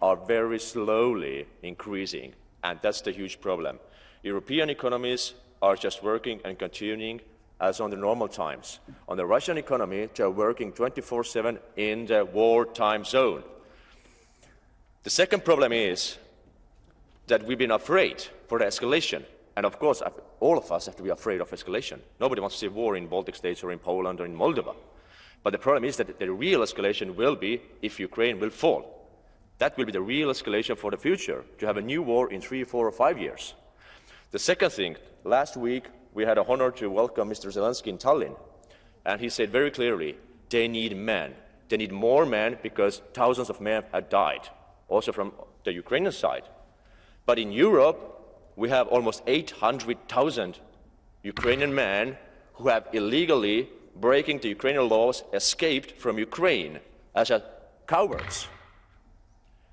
are very slowly increasing, and that's the huge problem. European economies are just working and continuing as on the normal times. On the Russian economy, they are working 24/7 in the wartime zone. The second problem is that we've been afraid for the escalation. And of course, all of us have to be afraid of escalation. Nobody wants to see war in Baltic states or in Poland or in Moldova. But the problem is that the real escalation will be if Ukraine will fall. That will be the real escalation for the future, to have a new war in 3, 4, or 5 years. The second thing, last week we had the honor to welcome Mr. Zelensky in Tallinn, and he said very clearly, they need men. They need more men because thousands of men have died, also from the Ukrainian side. But in Europe, we have almost 800,000 Ukrainian men who have illegally, breaking the Ukrainian laws, escaped from Ukraine as cowards.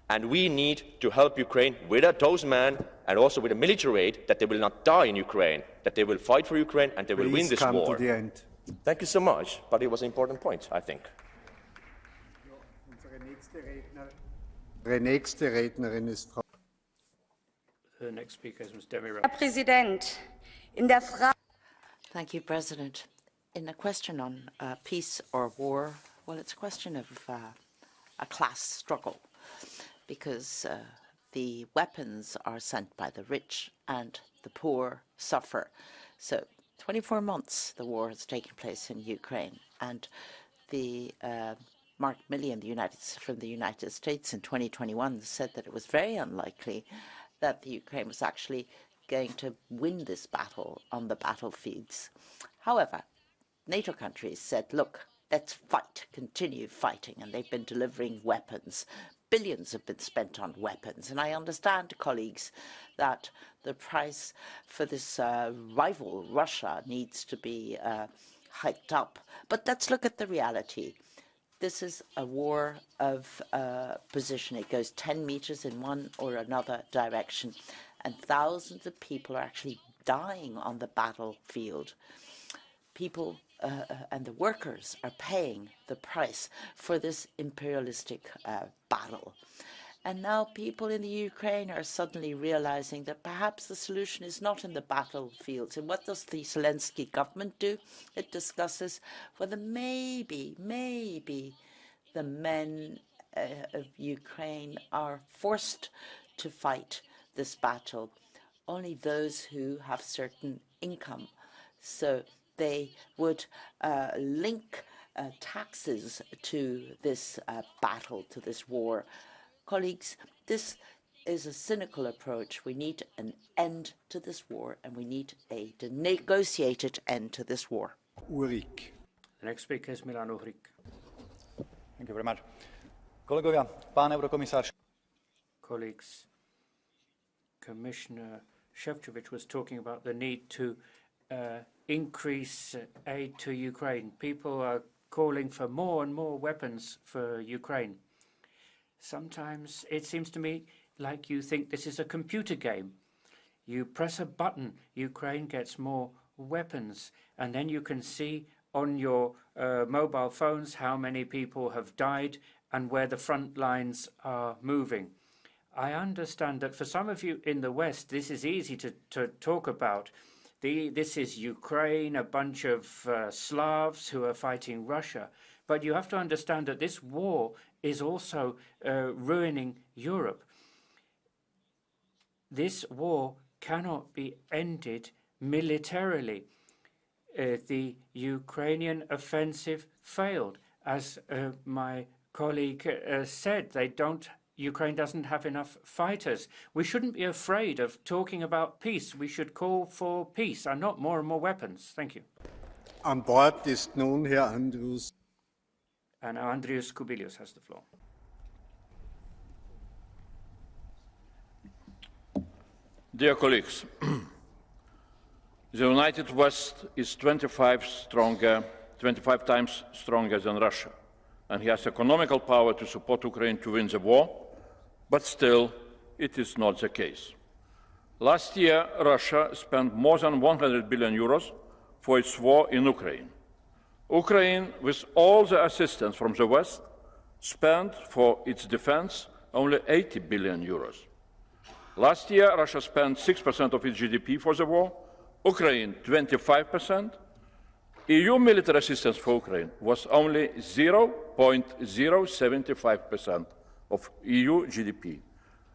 And we need to help Ukraine with those men and also with a military aid, that they will not die in Ukraine, that they will fight for Ukraine and they will win this war. To the end. Thank you so much, but it was an important point, I think. The next speaker is Ms. Demirel. Thank you, President. In a question on peace or war, well, it's a question of a class struggle, because the weapons are sent by the rich and the poor suffer. So 24 months the war has taken place in Ukraine, and the Mark Milley from the United States in 2021 said that it was very unlikely that the Ukraine was actually going to win this battle on the battlefields. However, NATO countries said, look, let's fight, continue fighting, and they've been delivering weapons. Billions have been spent on weapons, and I understand, colleagues, that the price for this rival, Russia, needs to be hiked up. But let's look at the reality. This is a war of position. It goes 10 meters in one or another direction, and thousands of people are actually dying on the battlefield. people and the workers are paying the price for this imperialistic battle. And now people in the Ukraine are suddenly realizing that perhaps the solution is not in the battlefields. And what does the Zelensky government do? It discusses whether maybe the men of Ukraine are forced to fight this battle. Only those who have certain income. So they would link taxes to this battle, to this war. Colleagues, this is a cynical approach. We need an end to this war, and we need a negotiated end to this war. Ulrich. The next speaker is Milan Uhrik. Thank you very much. Kolegovia, pán eurokomisár. Colleagues, Commissioner Šefčovič was talking about the need to increase aid to Ukraine. People are calling for more and more weapons for Ukraine. Sometimes it seems to me like you think this is a computer game. You press a button, Ukraine gets more weapons, and then you can see on your mobile phones how many people have died and where the front lines are moving. I understand that for some of you in the West, this is easy to talk about. This is Ukraine, a bunch of Slavs who are fighting Russia. But you have to understand that this war is also ruining Europe. This war cannot be ended militarily. The Ukrainian offensive failed. As my colleague said, Ukraine doesn't have enough fighters. We shouldn't be afraid of talking about peace. We should call for peace and not more and more weapons. Thank you. An Wort ist nun Herr Andrius. And Andrius Kubilius has the floor. Dear colleagues, the United West is 25 times stronger than Russia, and has economical power to support Ukraine to win the war, but still it is not the case. Last year, Russia spent more than 100 billion euros for its war in Ukraine. Ukraine, with all the assistance from the West, spent for its defense only 80 billion euros. Last year, Russia spent 6% of its GDP for the war, Ukraine 25%. EU military assistance for Ukraine was only 0.075% of EU GDP.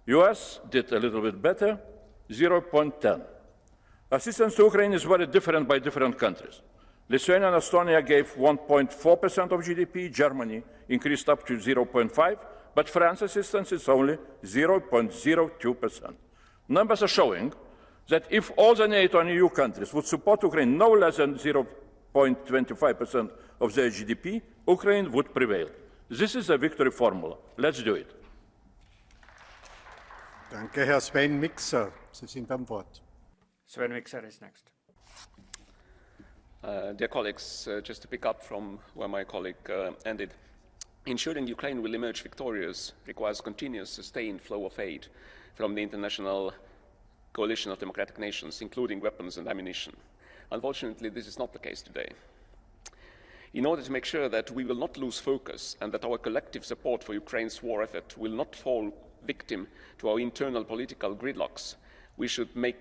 US did a little bit better, 0.10. Assistance to Ukraine is very different by different countries. Lithuania and Estonia gave 1.4% of GDP, Germany increased up to 0.5%, but France's assistance is only 0.02%. Numbers are showing that if all the NATO and EU countries would support Ukraine no less than 0.25% of their GDP, Ukraine would prevail. This is a victory formula. Let's do it. Danke, Herr Sven Mikser. Sie sind am Wort. Sven Mikser is next. Dear colleagues, just to pick up from where my colleague ended, ensuring Ukraine will emerge victorious requires continuous, sustained flow of aid from the international coalition of democratic nations, including weapons and ammunition. Unfortunately, this is not the case today. In order to make sure that we will not lose focus and that our collective support for Ukraine's war effort will not fall victim to our internal political gridlocks, we should make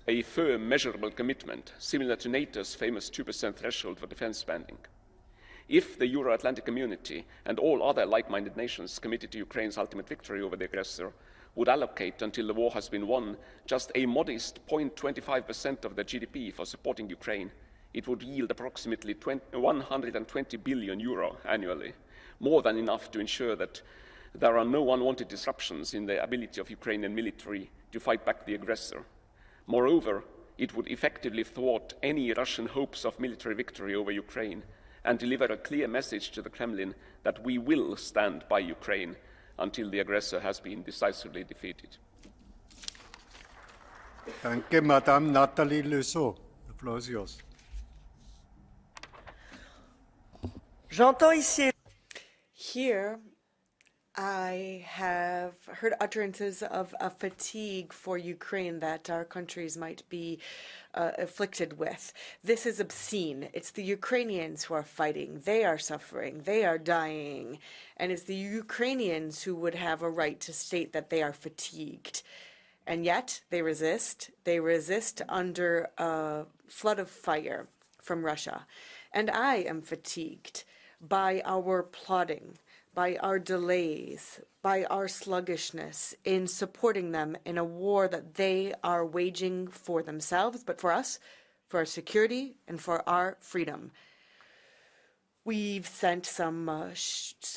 a firm, measurable commitment, similar to NATO's famous 2% threshold for defense spending. If the Euro-Atlantic community and all other like-minded nations committed to Ukraine's ultimate victory over the aggressor would allocate until the war has been won just a modest 0.25% of their GDP for supporting Ukraine, it would yield approximately 120 billion euro annually, more than enough to ensure that there are no unwanted disruptions in the ability of Ukrainian military to fight back the aggressor. Moreover, it would effectively thwart any Russian hopes of military victory over Ukraine and deliver a clear message to the Kremlin that we will stand by Ukraine until the aggressor has been decisively defeated. Danke, Madame Nathalie Leusseau. The floor is yours. Here, I have heard utterances of a fatigue for Ukraine that our countries might be afflicted with. This is obscene. It's the Ukrainians who are fighting. They are suffering. They are dying. And it's the Ukrainians who would have a right to state that they are fatigued. And yet they resist. They resist under a flood of fire from Russia. And I am fatigued by our plotting, by our delays, by our sluggishness in supporting them in a war that they are waging for themselves, but for us, for our security, and for our freedom. We've sent some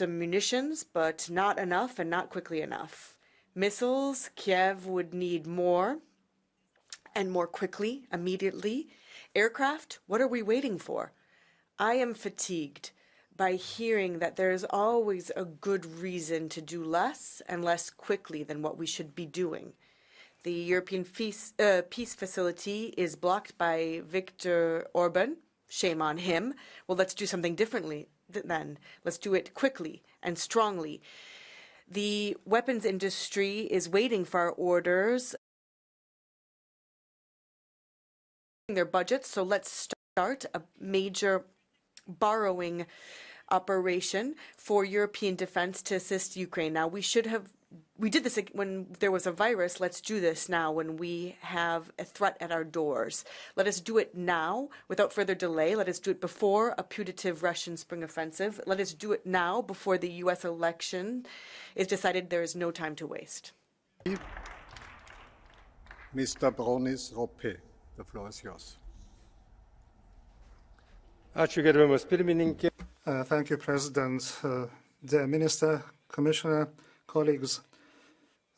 munitions, but not enough and not quickly enough. Missiles, Kiev would need more, and more quickly, immediately. Aircraft, what are we waiting for? I am fatigued by hearing that there is always a good reason to do less and less quickly than what we should be doing. The European peace facility is blocked by Viktor Orban. Shame on him. Well, let's do something differently then. Let's do it quickly and strongly. The weapons industry is waiting for our orders, their budgets, so let's start a major borrowing operation for European defense to assist Ukraine. Now, we did this when there was a virus. Let's do this now when we have a threat at our doors. Let us do it now without further delay. Let us do it before a putative Russian spring offensive. Let us do it now before the U.S. election is decided. There is no time to waste. Mr. Bronis Rope, the floor is yours. Ačiū, gerbiamas pirmininkė. Thank you, President. Dear Minister, Commissioner, colleagues.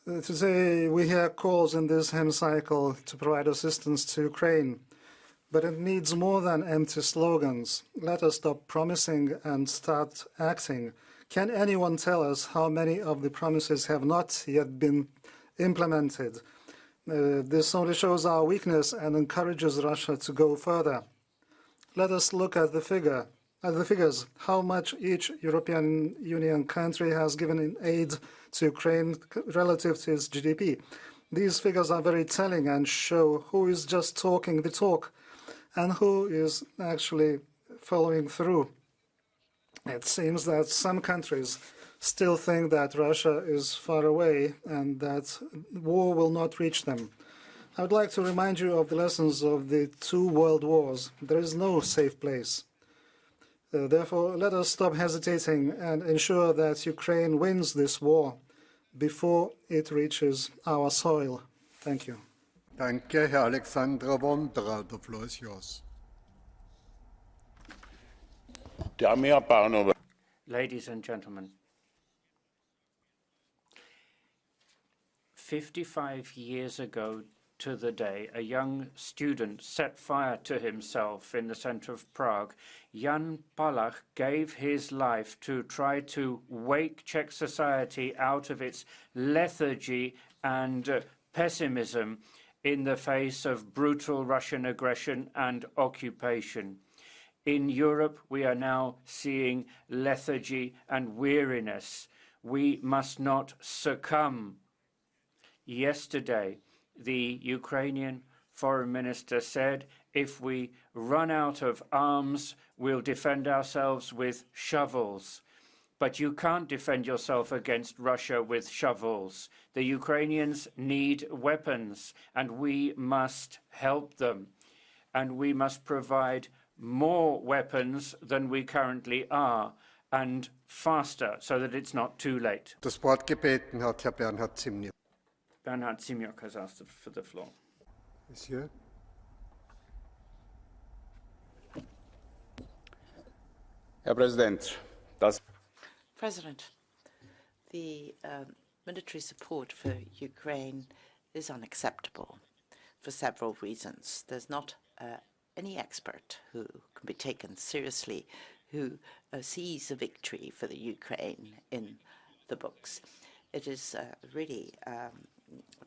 Today we hear calls in this Hemicycle to provide assistance to Ukraine, but it needs more than empty slogans. Let us stop promising and start acting. Can anyone tell us how many of the promises have not yet been implemented? This only shows our weakness and encourages Russia to go further. Let us look at the figures, how much each European Union country has given in aid to Ukraine relative to its GDP. These figures are very telling and show who is just talking the talk and who is actually following through. It seems that some countries still think that Russia is far away and that war will not reach them. I would like to remind you of the lessons of the 2 world wars. There is no safe place. Therefore, let us stop hesitating and ensure that Ukraine wins this war before it reaches our soil. Thank you. Danke, Herr Alexandra Vondra. The floor is yours. Ladies and gentlemen, 55 years ago to the day, a young student set fire to himself in the center of Prague. Jan Palach gave his life to try to wake Czech society out of its lethargy and pessimism in the face of brutal Russian aggression and occupation. In Europe, we are now seeing lethargy and weariness. We must not succumb. Yesterday, the Ukrainian foreign minister said, if we run out of arms, we'll defend ourselves with shovels. But you can't defend yourself against Russia with shovels. The Ukrainians need weapons, and we must help them. And we must provide more weapons than we currently are, and faster, so that it's not too late. Das Wort gebeten hat Herr Bernhard Zimniok. Bernhard Zimniok has asked for the floor. Monsieur. Herr Präsident, President, the military support for Ukraine is unacceptable for several reasons. There's not any expert who can be taken seriously who sees a victory for the Ukraine in the books. It is really a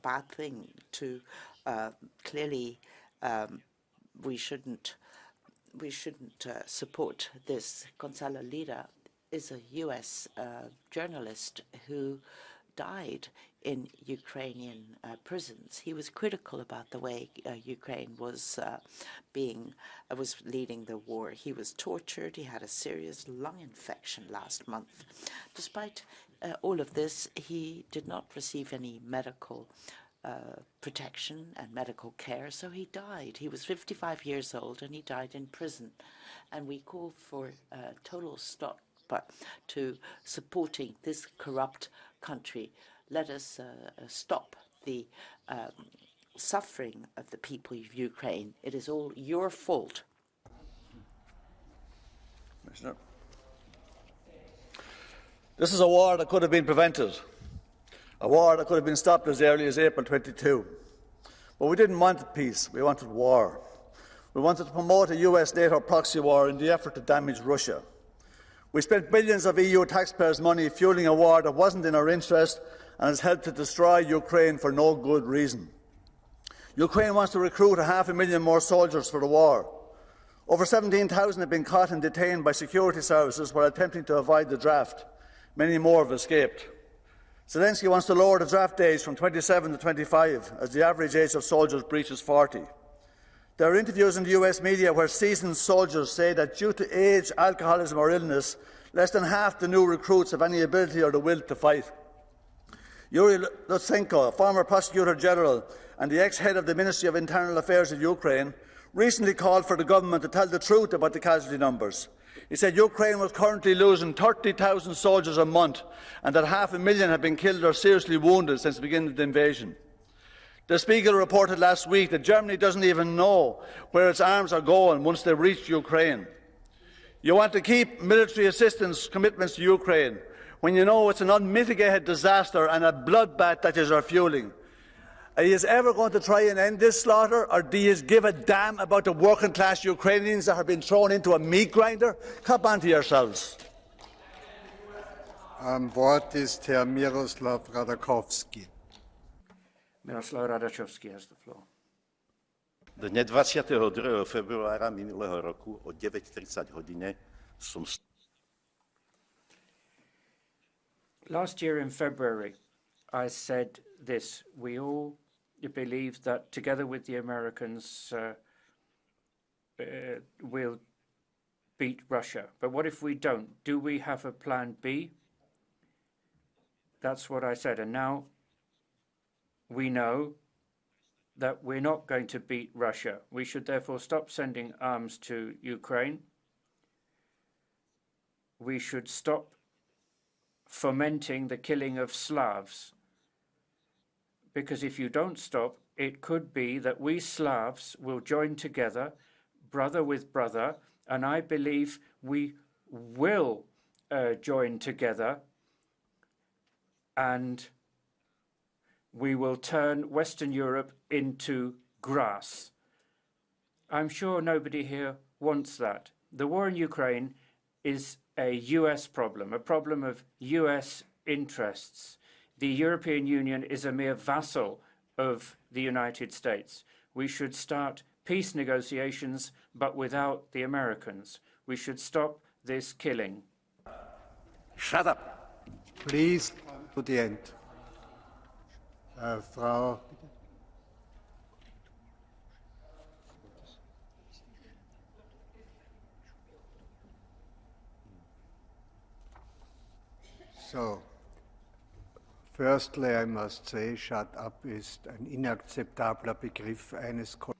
bad thing to clearly we shouldn't support this Gonzalo Lira is a US journalist who died in Ukrainian prisons. He was critical about the way Ukraine was leading the war. He was tortured. He had a serious lung infection last month. Despite all of this, he did not receive any medical protection and medical care, so he died. He was 55 years old and he died in prison. And we call for a total stop to supporting this corrupt country. Let us stop the suffering of the people of Ukraine. It is all your fault. Commissioner. This is a war that could have been prevented, a war that could have been stopped as early as April 22. But we didn't want peace, we wanted war. We wanted to promote a US-NATO proxy war in the effort to damage Russia. We spent billions of EU taxpayers' money fueling a war that wasn't in our interest and has helped to destroy Ukraine for no good reason. Ukraine wants to recruit 500,000 more soldiers for the war. Over 17,000 have been caught and detained by security services while attempting to avoid the draft. Many more have escaped. Zelensky wants to lower the draft age from 27 to 25, as the average age of soldiers breaches 40. There are interviews in the US media where seasoned soldiers say that due to age, alcoholism or illness, less than half the new recruits have any ability or the will to fight. Yuri Lutsenko, a former prosecutor general and the ex-head of the Ministry of Internal Affairs of Ukraine, recently called for the government to tell the truth about the casualty numbers. He said Ukraine was currently losing 30,000 soldiers a month and that 500,000 have been killed or seriously wounded since the beginning of the invasion. The Spiegel reported last week that Germany doesn't even know where its arms are going once they reach Ukraine. You want to keep military assistance commitments to Ukraine when you know it's an unmitigated disaster and a bloodbath that is our fueling. Are you ever going to try and end this slaughter, or do you give a damn about the working class Ukrainians that have been thrown into a meat grinder? Come on to yourselves. Am Wort ist Herr Miroslav Radakowski. Miroslav Radakowski has the floor. Dne 22. februára minulého roku o 9:30 hodine som... Last year in February, I said this. We all believe that together with the Americans, we'll beat Russia. But what if we don't? Do we have a plan B? That's what I said. And now we know that we're not going to beat Russia. We should therefore stop sending arms to Ukraine. We should stop fomenting the killing of Slavs. Because if you don't stop, it could be that we Slavs will join together, brother with brother, and I believe we will join together, and we will turn Western Europe into grass. I'm sure nobody here wants that. The war in Ukraine is a US problem, a problem of US interests. The European Union is a mere vassal of the United States. We should start peace negotiations, but without the Americans. We should stop this killing. Shut up. Please come to the end. Frau. So, firstly, I must say, shut up ist ein inakzeptabler Begriff eines Kollegen.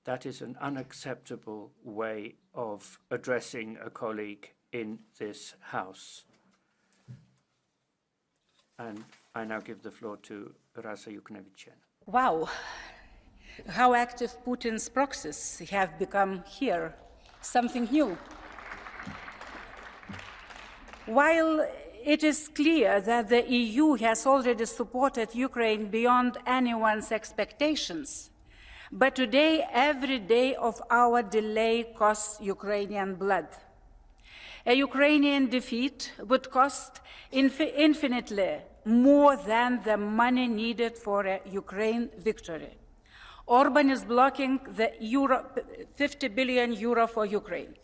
That is an unacceptable way of addressing a colleague in this House. And I now give the floor to Rasa Yuknevichen. Wow, how active Putin's proxies have become here. Something new. While it is clear that the EU has already supported Ukraine beyond anyone's expectations, but today, every day of our delay costs Ukrainian blood. A Ukrainian defeat would cost infinitely more than the money needed for a Ukraine victory. Orban is blocking the €50 billion for Ukraine.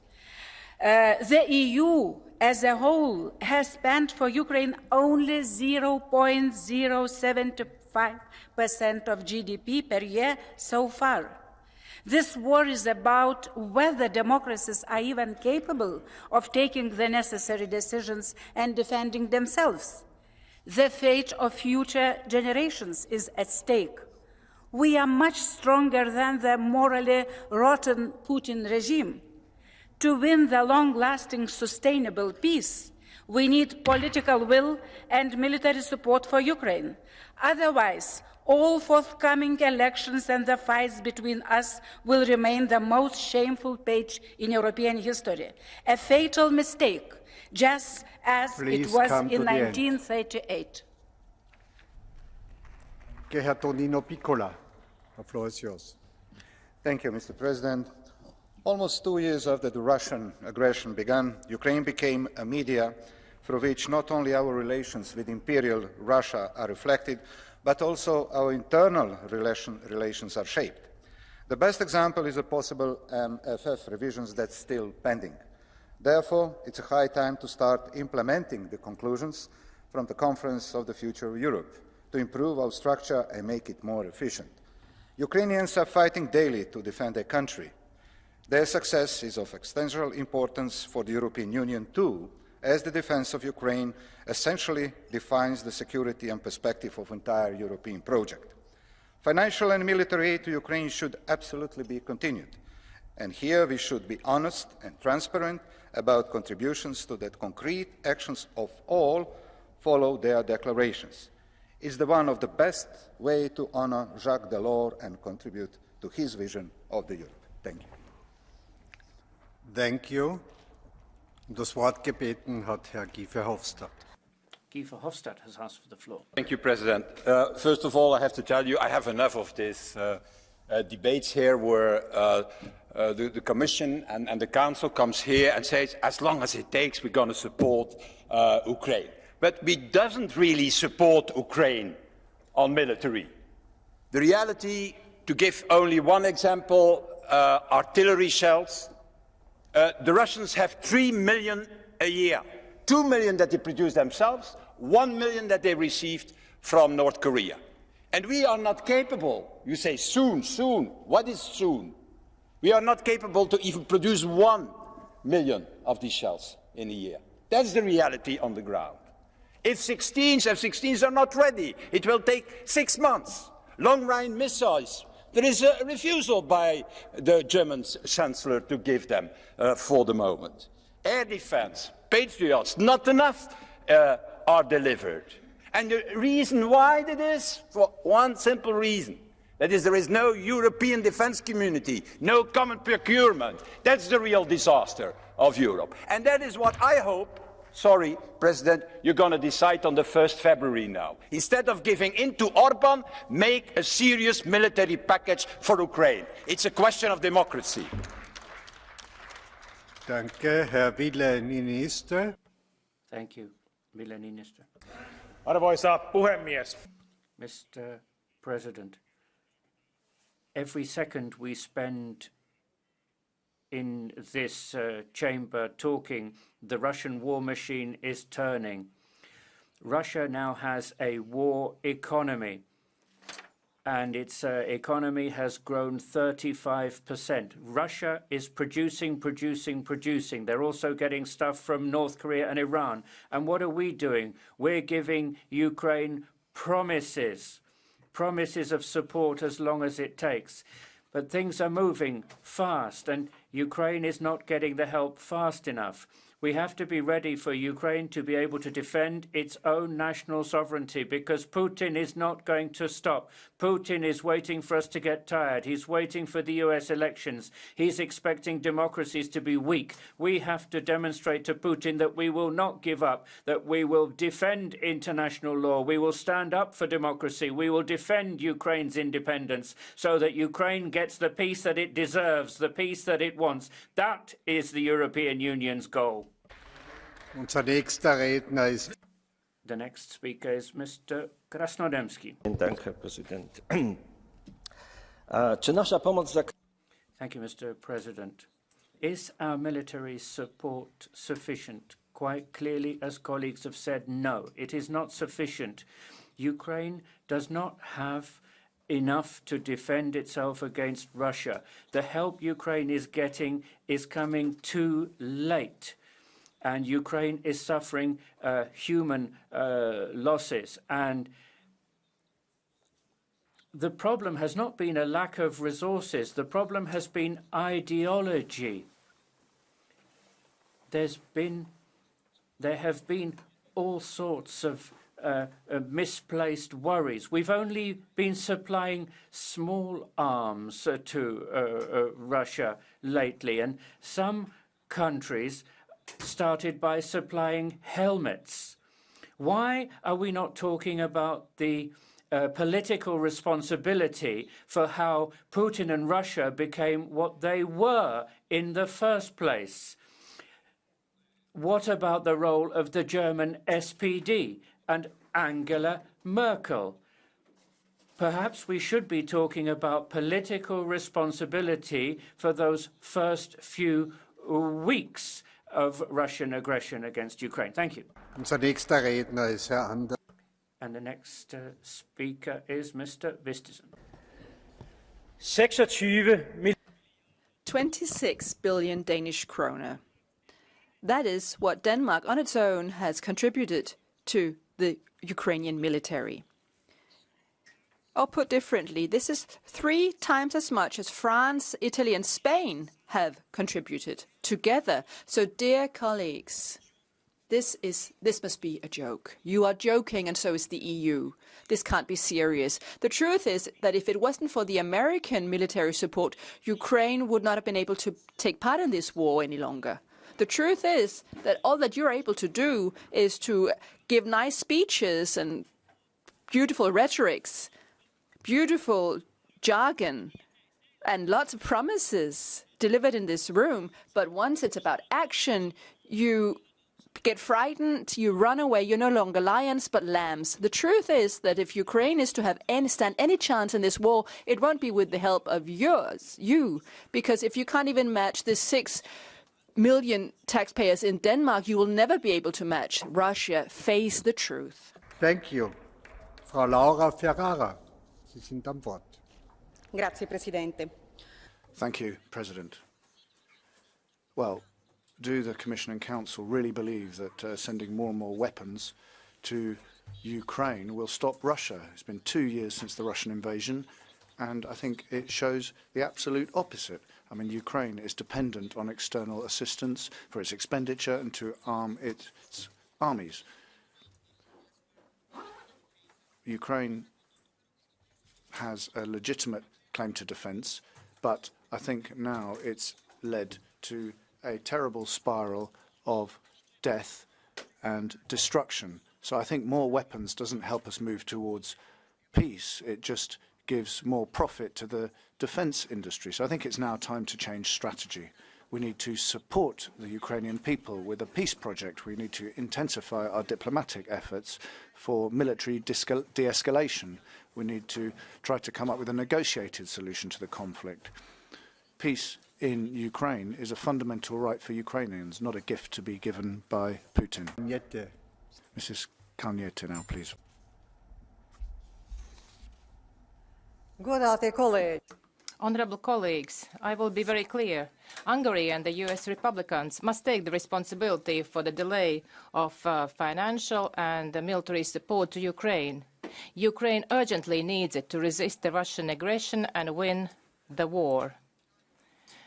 The EU as a whole has spent for Ukraine only 0.075% of GDP per year so far. This war is about whether democracies are even capable of taking the necessary decisions and defending themselves. The fate of future generations is at stake. We are much stronger than the morally rotten Putin regime. To win the long-lasting, sustainable peace, we need political will and military support for Ukraine. Otherwise, all forthcoming elections and the fights between us will remain the most shameful page in European history. A fatal mistake, just as it was in 1938. Herr Tonino Piccola, the floor is yours. Thank you, Mr. President. Almost 2 years after the Russian aggression began, Ukraine became a media through which not only our relations with Imperial Russia are reflected, but also our internal relations are shaped. The best example is the possible MFF revisions that's still pending. Therefore, it's a high time to start implementing the conclusions from the Conference of the Future of Europe to improve our structure and make it more efficient. Ukrainians are fighting daily to defend their country. Their success is of existential importance for the European Union too, as the defence of Ukraine essentially defines the security and perspective of the entire European project. Financial and military aid to Ukraine should absolutely be continued, and here we should be honest and transparent about contributions to that concrete actions of all follow their declarations. It's one of the best ways to honour Jacques Delors and contribute to his vision of the Europe. Thank you. Thank you. Das Wort gebeten hat Herr Guy Verhofstadt. Guy Verhofstadt has asked for the floor. Thank you, President. First of all, I have to tell you I have enough of this debates here where the Commission and the Council comes here and says, as long as it takes, we're going to support Ukraine. But we doesn't really support Ukraine on military. The reality, to give only one example, artillery shells. The Russians have 3 million a year, 2 million that they produce themselves, 1 million that they received from North Korea. And we are not capable, you say soon, soon, what is soon? We are not capable to even produce 1 million of these shells in a year. That's the reality on the ground. If F-16s are not ready, it will take 6 months. Long-range missiles, there is a refusal by the German Chancellor to give them for the moment. Air defense, Patriots, not enough are delivered. And the reason why that is, for one simple reason. That is, there is no European defense community, no common procurement. That's the real disaster of Europe. And that is what I hope, sorry, President, you're going to decide on the 1st February now. Instead of giving in to Orban, make a serious military package for Ukraine. It's a question of democracy. Danke, Herr Ville-Niinistö. Thank you, Ville-Niinistö. Arvoisa puhemies. Mr. President, every second we spend in this chamber talking, the Russian war machine is turning. Russia now has a war economy, and its economy has grown 35%. Russia is producing. They're also getting stuff from North Korea and Iran. And what are we doing? We're giving Ukraine promises of support as long as it takes. But things are moving fast, and Ukraine is not getting the help fast enough. We have to be ready for Ukraine to be able to defend its own national sovereignty, because Putin is not going to stop. Putin is waiting for us to get tired. He's waiting for the US elections. He's expecting democracies to be weak. We have to demonstrate to Putin that we will not give up, that we will defend international law. We will stand up for democracy. We will defend Ukraine's independence so that Ukraine gets the peace that it deserves, the peace that it wants. That is the European Union's goal. Unser nächster Redner ist The next speaker is Mr. Krasnodębski. Danke, Herr Präsident. Czy nasza pomoc Thank you, Mr. President. Is our military support sufficient? Quite clearly, as colleagues have said, no, it is not sufficient. Ukraine does not have enough to defend itself against Russia. The help Ukraine is getting is coming too late. And Ukraine is suffering human losses. And the problem has not been a lack of resources. The problem has been ideology. There have been all sorts of misplaced worries. We've only been supplying small arms to Russia lately, and some countries started by supplying helmets. Why are we not talking about the political responsibility for how Putin and Russia became what they were in the first place? What about the role of the German SPD and Angela Merkel? Perhaps we should be talking about political responsibility for those first few weeks of Russian aggression against Ukraine. Thank you. Unser nächster Redner ist Herr Anders. And the next speaker is Mr. Vistisen. 26 billion Danish kroner. That is what Denmark on its own has contributed to the Ukrainian military. Or put differently, this is 3 times as much as France, Italy and Spain have contributed together. So, dear colleagues, this must be a joke. You are joking and so is the EU. This can't be serious. The truth is that if it wasn't for the American military support, Ukraine would not have been able to take part in this war any longer. The truth is that all that you're able to do is to give nice speeches and beautiful rhetorics, beautiful jargon, and lots of promises delivered in this room. But once it's about action, you get frightened, you run away, you're no longer lions but lambs. The truth is that if Ukraine is to have stand any chance in this war, it won't be with the help of you, because if you can't even match the 6 million taxpayers in Denmark, you will never be able to match Russia. Face the truth. Thank you. Frau Laura Ferrara, Sie sind am Wort. Grazie, Presidente. Thank you, President. Well, do the Commission and Council really believe that sending more and more weapons to Ukraine will stop Russia? It's been 2 years since the Russian invasion, and I think it shows the absolute opposite. I mean, Ukraine is dependent on external assistance for its expenditure and to arm its armies. Ukraine has a legitimate claim to defence, but I think now it's led to a terrible spiral of death and destruction. So I think more weapons doesn't help us move towards peace. It just gives more profit to the defence industry. So I think it's now time to change strategy. We need to support the Ukrainian people with a peace project. We need to intensify our diplomatic efforts for military de-escalation. We need to try to come up with a negotiated solution to the conflict. Peace in Ukraine is a fundamental right for Ukrainians, not a gift to be given by Putin. Mrs. Kalniete now, please. Honourable colleagues, I will be very clear. Hungary and the US Republicans must take the responsibility for the delay of financial and military support to Ukraine. Ukraine urgently needs it to resist the Russian aggression and win the war.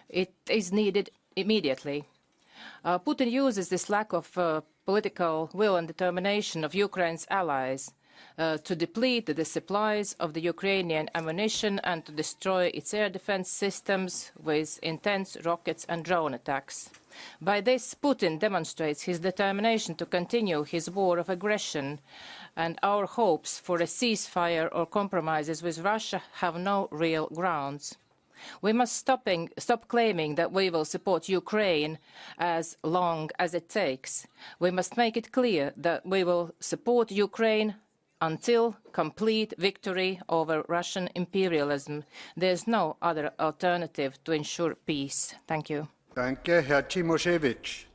It is needed immediately. Putin uses this lack of political will and determination of Ukraine's allies to deplete the supplies of the Ukrainian ammunition and to destroy its air defense systems with intense rockets and drone attacks. By this, Putin demonstrates his determination to continue his war of aggression, and our hopes for a ceasefire or compromises with Russia have no real grounds. We must stop claiming that we will support Ukraine as long as it takes. We must make it clear that we will support Ukraine until complete victory over Russian imperialism. There is no other alternative to ensure peace. Thank you. Danke, Herr Cimošević.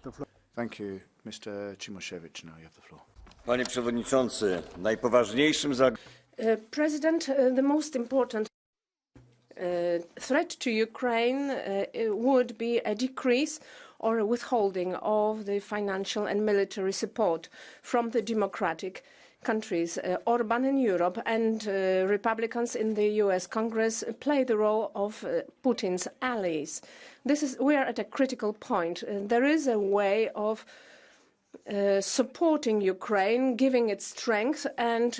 Thank you, Mr. Cimošević. Now you have the floor. Panie Przewodniczący, najpoważniejszym President, the most important threat to Ukraine would be a decrease or a withholding of the financial and military support from the democratic countries. Orban in Europe and Republicans in the US Congress play the role of Putin's allies. We are at a critical point. There is a way of supporting Ukraine, giving it strength, and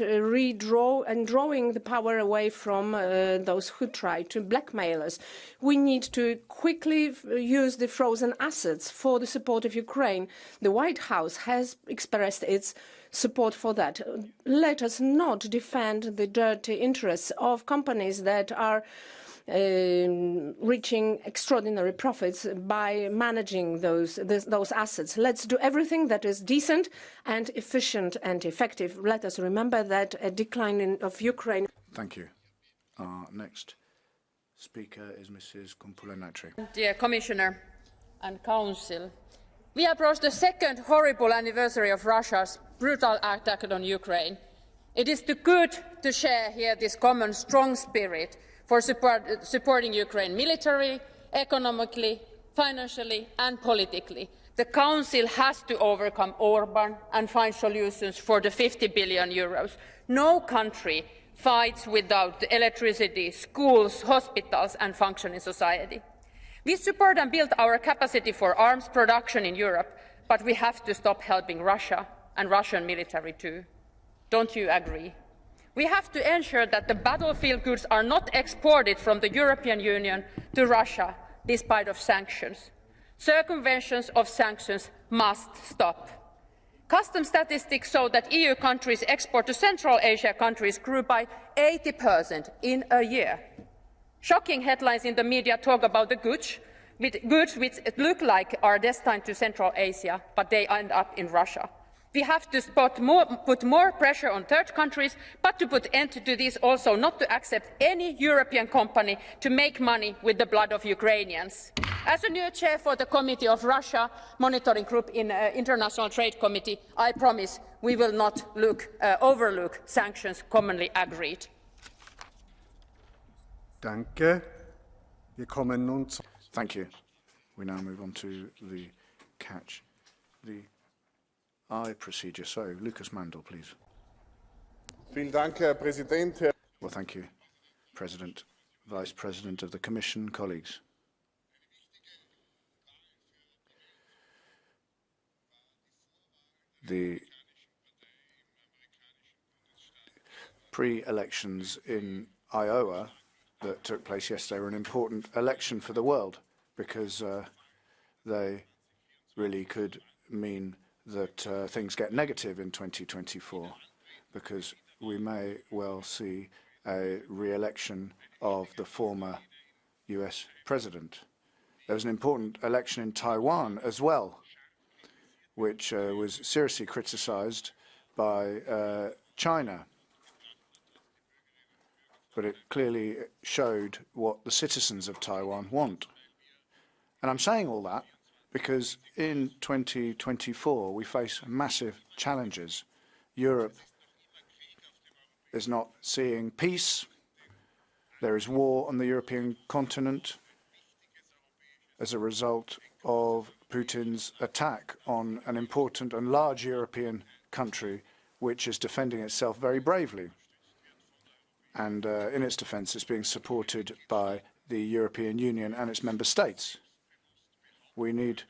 drawing the power away from those who try to blackmail us. We need to quickly use the frozen assets for the support of Ukraine. The White House has expressed its support for that. Let us not defend the dirty interests of companies that are reaching extraordinary profits by managing those assets. Let's do everything that is decent and efficient and effective. Let us remember that a decline of Ukraine. Thank you. Our next speaker is Mrs. Kumpula-Natri. Dear Commissioner and Council, we approach the second horrible anniversary of Russia's brutal attack on Ukraine. It is too good to share here this common strong spirit for supporting Ukraine militarily, economically, financially and politically. The Council has to overcome Orban and find solutions for the 50 billion euros. No country fights without electricity, schools, hospitals and functioning society. We support and build our capacity for arms production in Europe, but we have to stop helping Russia and Russian military too. Don't you agree? We have to ensure that the battlefield goods are not exported from the European Union to Russia despite of sanctions. Circumventions of sanctions must stop. Customs statistics show that EU countries' export to Central Asia countries grew by 80% in a year. Shocking headlines in the media talk about the goods which look like are destined to Central Asia, but they end up in Russia. We have to put more pressure on third countries, but to put end to this also not to accept any European company to make money with the blood of Ukrainians. As a new chair for the Committee of Russia Monitoring Group in International Trade Committee, I promise we will not overlook sanctions commonly agreed. Danke. Wir kommen nun zu Thank you. We now move on to the catch the eye procedure. So, Lucas Mandel, please. Vielen Dank, Herr Präsident. Well, thank you, President, Vice President of the Commission, colleagues. The pre-elections in Iowa that took place yesterday were an important election for the world because they really could mean that things get negative in 2024 because we may well see a re-election of the former US president. There was an important election in Taiwan as well, which was seriously criticized by China. But it clearly showed what the citizens of Taiwan want. And I'm saying all that because in 2024 we face massive challenges. Europe is not seeing peace. There is war on the European continent as a result of Putin's attack on an important and large European country which is defending itself very bravely. And in its defense, it's being supported by the European Union and its member states. We need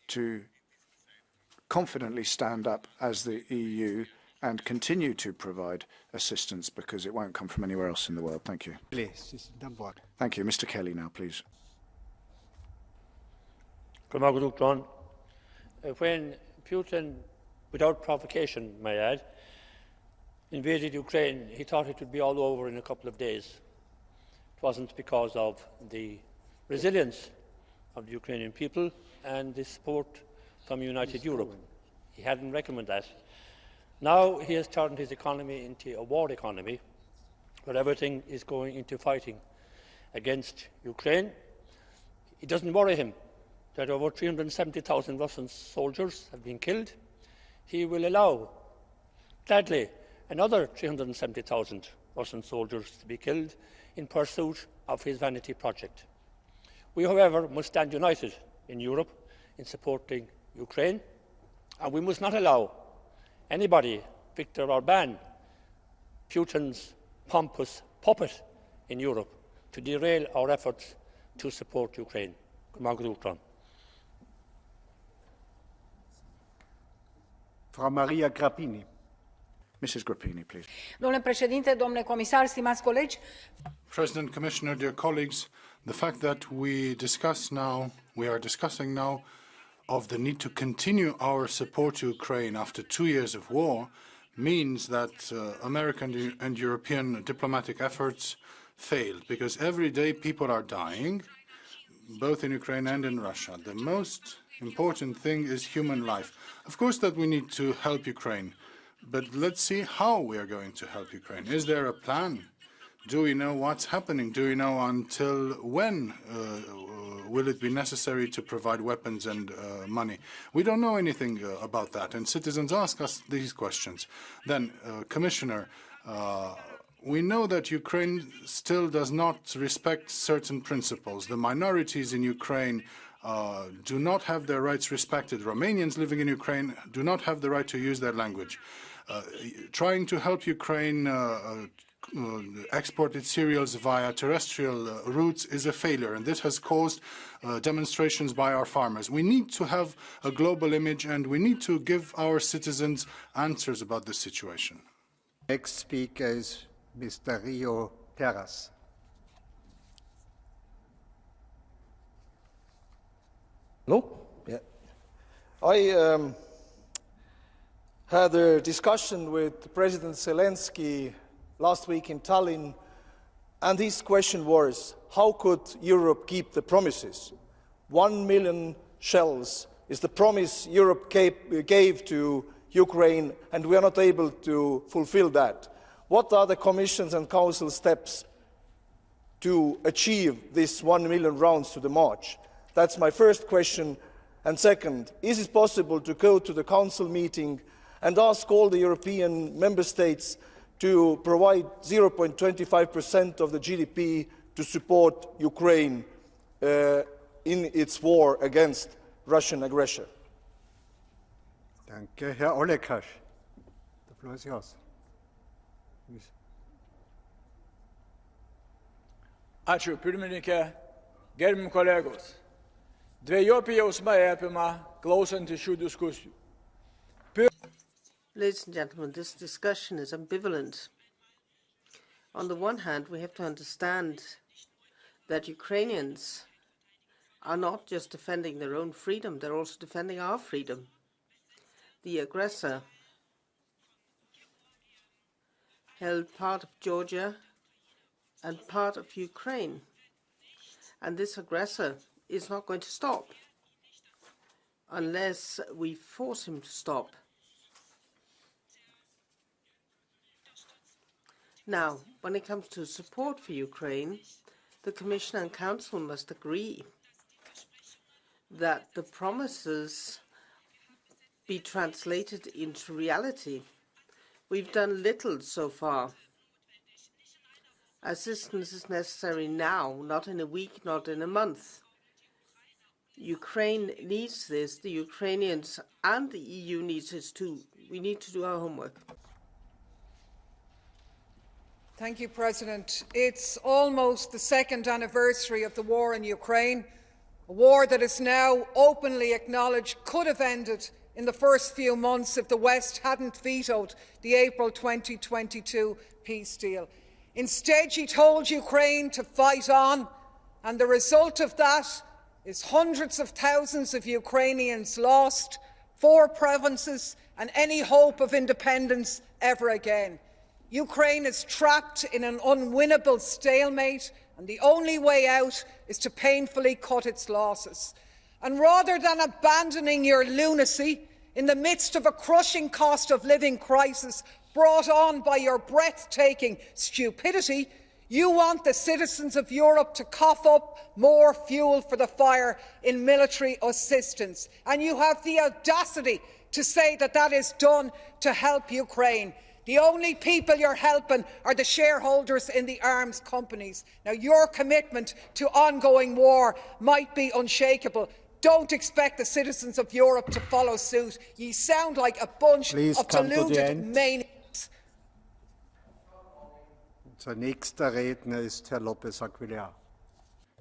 to confidently stand up as the EU and continue to provide assistance because it won't come from anywhere else in the world. Thank you. Thank you. Mr. Kelly now, please. When Putin, without provocation, may I add, invaded Ukraine, he thought it would be all over in a couple of days. It wasn't because of the resilience of the Ukrainian people and the support from United Europe. He hadn't reckoned that. Now he has turned his economy into a war economy, where everything is going into fighting against Ukraine. It doesn't worry him that over 370,000 Russian soldiers have been killed, he will allow, gladly, another 370,000 Russian soldiers to be killed in pursuit of his vanity project. We, however, must stand united in Europe in supporting Ukraine, and we must not allow anybody, victor or ban, Putin's pompous puppet in Europe to derail our efforts to support Ukraine. Frau Maria Grappini. Mrs. Grappini, please. Domnule președinte, domnule comisar, stimați colegi. President, Commissioner, dear colleagues, the fact that we are discussing now of the need to continue our support to Ukraine after 2 years of war means that American and European diplomatic efforts failed, because every day people are dying, both in Ukraine and in Russia. The most important thing is human life. Of course that we need to help Ukraine, but let's see how we are going to help Ukraine. Is there a plan? Do we know what's happening? Do we know until when will it be necessary to provide weapons and money? We don't know anything about that, and citizens ask us these questions. Then, Commissioner, we know that Ukraine still does not respect certain principles. The minorities in Ukraine do not have their rights respected. Romanians living in Ukraine do not have the right to use their language. Trying to help Ukraine export its cereals via terrestrial routes is a failure, and this has caused demonstrations by our farmers. We need to have a global image, and we need to give our citizens answers about the situation. Next speaker is Mr. Rio Terras. No? Yeah. I had a discussion with President Zelensky last week in Tallinn, and his question was, how could Europe keep the promises? 1 million shells is the promise Europe gave to Ukraine, and we are not able to fulfill that. What are the Commission's and Council steps to achieve this 1 million rounds to the march? That's my first question. And second, is it possible to go to the Council meeting and ask all the European member states to provide 0.25% of the GDP to support Ukraine in its war against Russian aggression? Danke, Herr Olekas. The floor is yours. Ačiū pirmininkė, gerbiami kolegos. Dvejopi jausmai apima klausantis šių diskusijų. Ladies and gentlemen, this discussion is ambivalent. On the one hand, we have to understand that Ukrainians are not just defending their own freedom, they're also defending our freedom. The aggressor held part of Georgia and part of Ukraine, and this aggressor is not going to stop unless we force him to stop. Now, when it comes to support for Ukraine, the Commission and Council must agree that the promises be translated into reality. We've done little so far. Assistance is necessary now, not in a week, not in a month. Ukraine needs this. The Ukrainians and the EU needs this too. We need to do our homework. Thank you, President. It's almost the second anniversary of the war in Ukraine, a war that is now openly acknowledged could have ended in the first few months if the West hadn't vetoed the April 2022 peace deal. Instead, she told Ukraine to fight on, and the result of that is hundreds of thousands of Ukrainians lost, 4 provinces, and any hope of independence ever again. Ukraine is trapped in an unwinnable stalemate, and the only way out is to painfully cut its losses. And rather than abandoning your lunacy in the midst of a crushing cost of living crisis brought on by your breathtaking stupidity, You want the citizens of Europe to cough up more fuel for the fire in military assistance, and you have the audacity to say that that is done to help Ukraine. The only people you're helping are the shareholders in the arms companies. Now, your commitment to ongoing war might be unshakable. Don't expect the citizens of Europe to follow suit. You sound like a bunch of deluded maniacs. Unser nächster Redner ist Herr López Aguilar.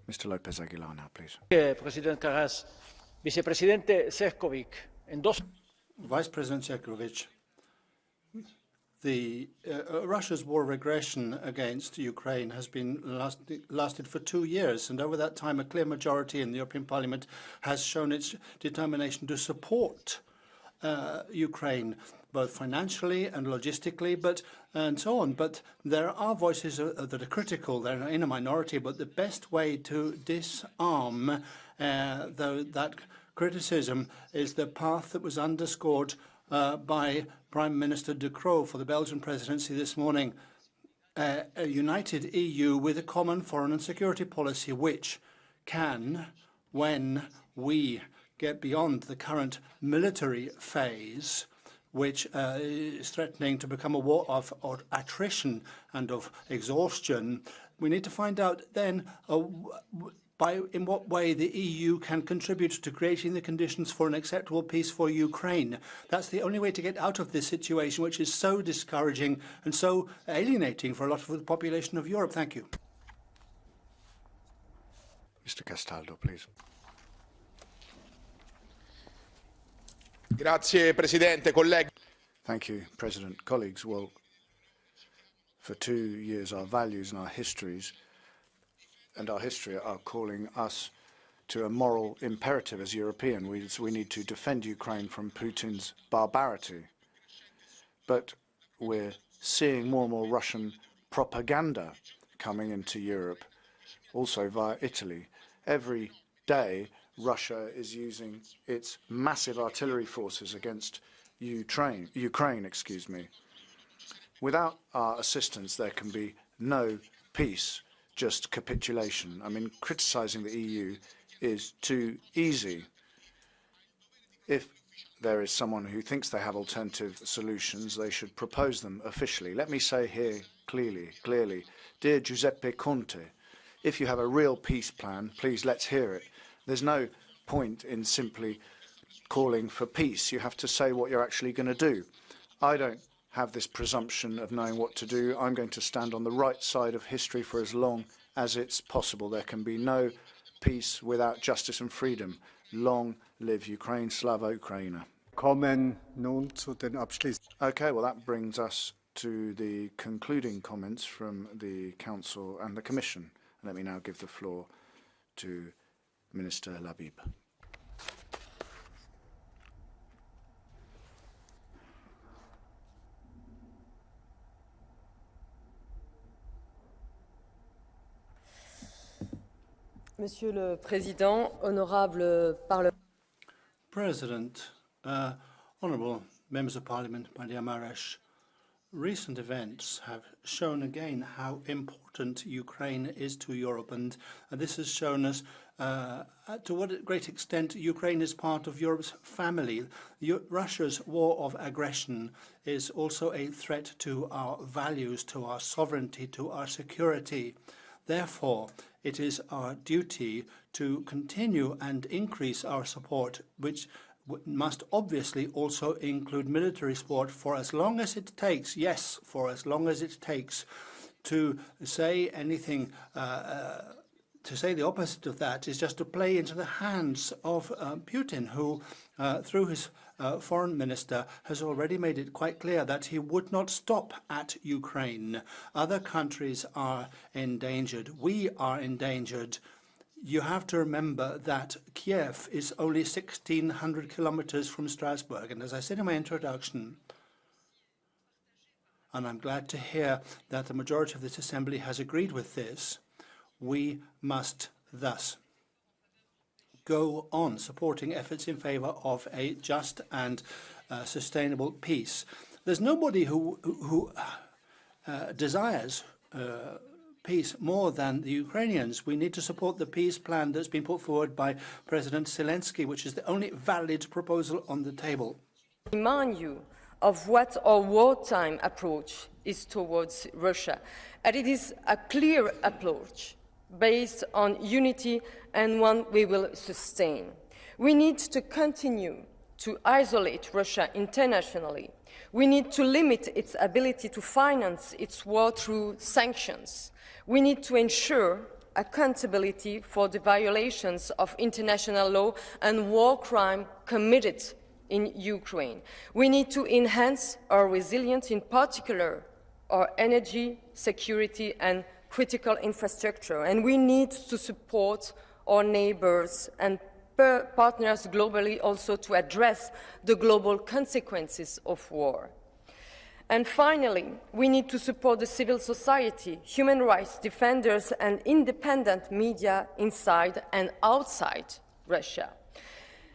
Mr. López Aguilar now, please. President Karas, Vicepresidente Šefčovič, in dos... Vice President Šefčovič, Russia's war of aggression against Ukraine has been lasted for 2 years, and over that time a clear majority in the European Parliament has shown its determination to support Ukraine, both financially and logistically, and so on. But there are voices that are critical. They're in a minority, but the best way to disarm that criticism is the path that was underscored by Prime Minister De Croo for the Belgian presidency this morning. A united EU with a common foreign and security policy, which can, when we get beyond the current military phase, which is threatening to become a war of attrition and of exhaustion, we need to find out then in what way the EU can contribute to creating the conditions for an acceptable peace for Ukraine. That's the only way to get out of this situation, which is so discouraging and so alienating for a lot of the population of Europe. Thank you. Mr. Castaldo, please. Grazie, Presidente, colleghi. Thank you, President. Colleagues, well, for 2 years our values and our histories and our history are calling us to a moral imperative as Europeans. We need to defend Ukraine from Putin's barbarity. But we're seeing more and more Russian propaganda coming into Europe, also via Italy. Every day, Russia is using its massive artillery forces against Ukraine. Without our assistance, there can be no peace, just capitulation. I mean, criticizing the EU is too easy. If there is someone who thinks they have alternative solutions, they should propose them officially. Let me say here clearly, dear Giuseppe Conte, if you have a real peace plan, please let's hear it. There's no point in simply calling for peace. You have to say what you're actually going to do. I don't have this presumption of knowing what to do. I'm going to stand on the right side of history for as long as it's possible. There can be no peace without justice and freedom. Long live Ukraine, Slava Ukraina. Okay, well that brings us to the concluding comments from the Council and the Commission. Let me now give the floor to Minister Labib. Monsieur le Président, honorable Parlement. President, honourable members of Parliament, my dear Maresh, recent events have shown again how important Ukraine is to Europe, and this has shown us to what great extent Ukraine is part of Europe's family. Russia's war of aggression is also a threat to our values, to our sovereignty, to our security. Therefore, it is our duty to continue and increase our support, which must obviously also include military support for as long as it takes, yes, for as long as it takes. To say anything, to say the opposite of that is just to play into the hands of Putin, who, through his foreign minister, has already made it quite clear that he would not stop at Ukraine. Other countries are endangered. We are endangered. You have to remember that Kiev is only 1,600 kilometers from Strasbourg. And as I said in my introduction, and I'm glad to hear that the majority of this assembly has agreed with this, we must thus go on supporting efforts in favor of a just and sustainable peace. There's nobody who desires peace more than the Ukrainians. We need to support the peace plan that's been put forward by President Zelensky, which is the only valid proposal on the table. Remind you of what our wartime approach is towards Russia, and it is a clear approach based on unity and one we will sustain. We need to continue to isolate Russia internationally. We need to limit its ability to finance its war through sanctions. We need to ensure accountability for the violations of international law and war crime committed in Ukraine. We need to enhance our resilience, in particular our energy, security and critical infrastructure. And we need to support our neighbours and partners globally also to address the global consequences of war. And finally, we need to support the civil society, human rights defenders and independent media inside and outside Russia.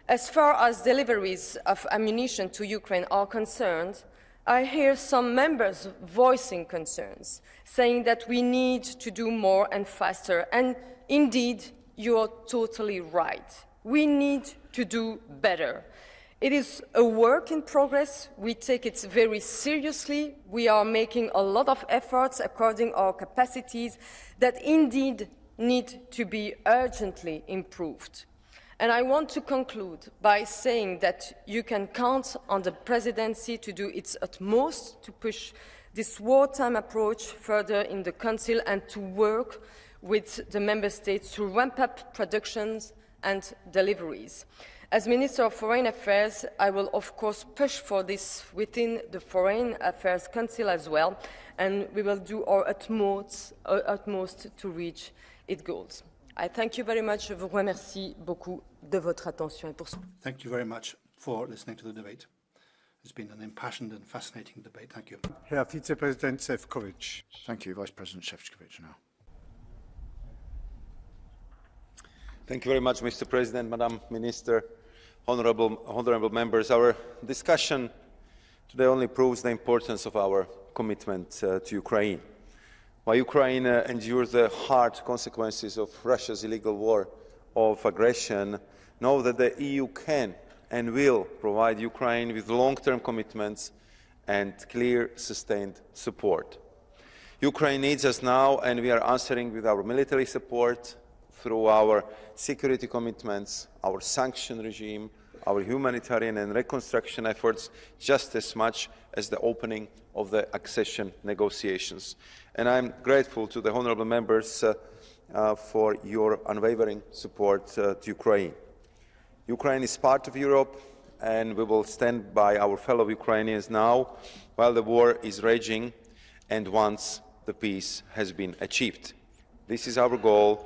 As far as deliveries of ammunition to Ukraine are concerned, I hear some members voicing concerns, saying that we need to do more and faster, and indeed, you are totally right. We need to do better. It is a work in progress. We take it very seriously. We are making a lot of efforts according to our capacities that indeed need to be urgently improved. And I want to conclude by saying that you can count on the presidency to do its utmost to push this wartime approach further in the Council and to work with the Member States to ramp up productions and deliveries. As Minister of Foreign Affairs, I will of course push for this within the Foreign Affairs Council as well, and we will do our utmost to reach its goals. I thank you very much. Je vous remercie beaucoup de votre attention. Thank you very much for listening to the debate. It's been an impassioned and fascinating debate. Thank you. Herr Vizepräsident Šefčovič. Thank you, Vice President Šefčovič now. Thank you very much, Mr. President, Madam Minister, honourable members. Our discussion today only proves the importance of our commitment to Ukraine. While Ukraine endures the hard consequences of Russia's illegal war of aggression, know that the EU can and will provide Ukraine with long-term commitments and clear, sustained support. Ukraine needs us now, and we are answering with our military support, through our security commitments, our sanction regime, our humanitarian and reconstruction efforts, just as much as the opening of the accession negotiations. And I'm grateful to the honourable members for your unwavering support to Ukraine. Ukraine is part of Europe, and we will stand by our fellow Ukrainians now while the war is raging and once the peace has been achieved. This is our goal,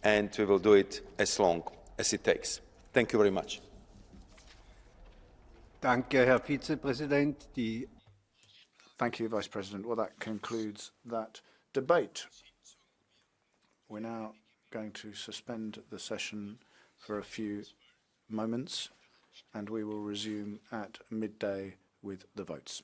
and we will do it as long as it takes. Thank you very much. Danke, Herr Vizepräsident. Thank you, Vice President. Well, that concludes that debate. We're now going to suspend the session for a few moments, and we will resume at midday with the votes.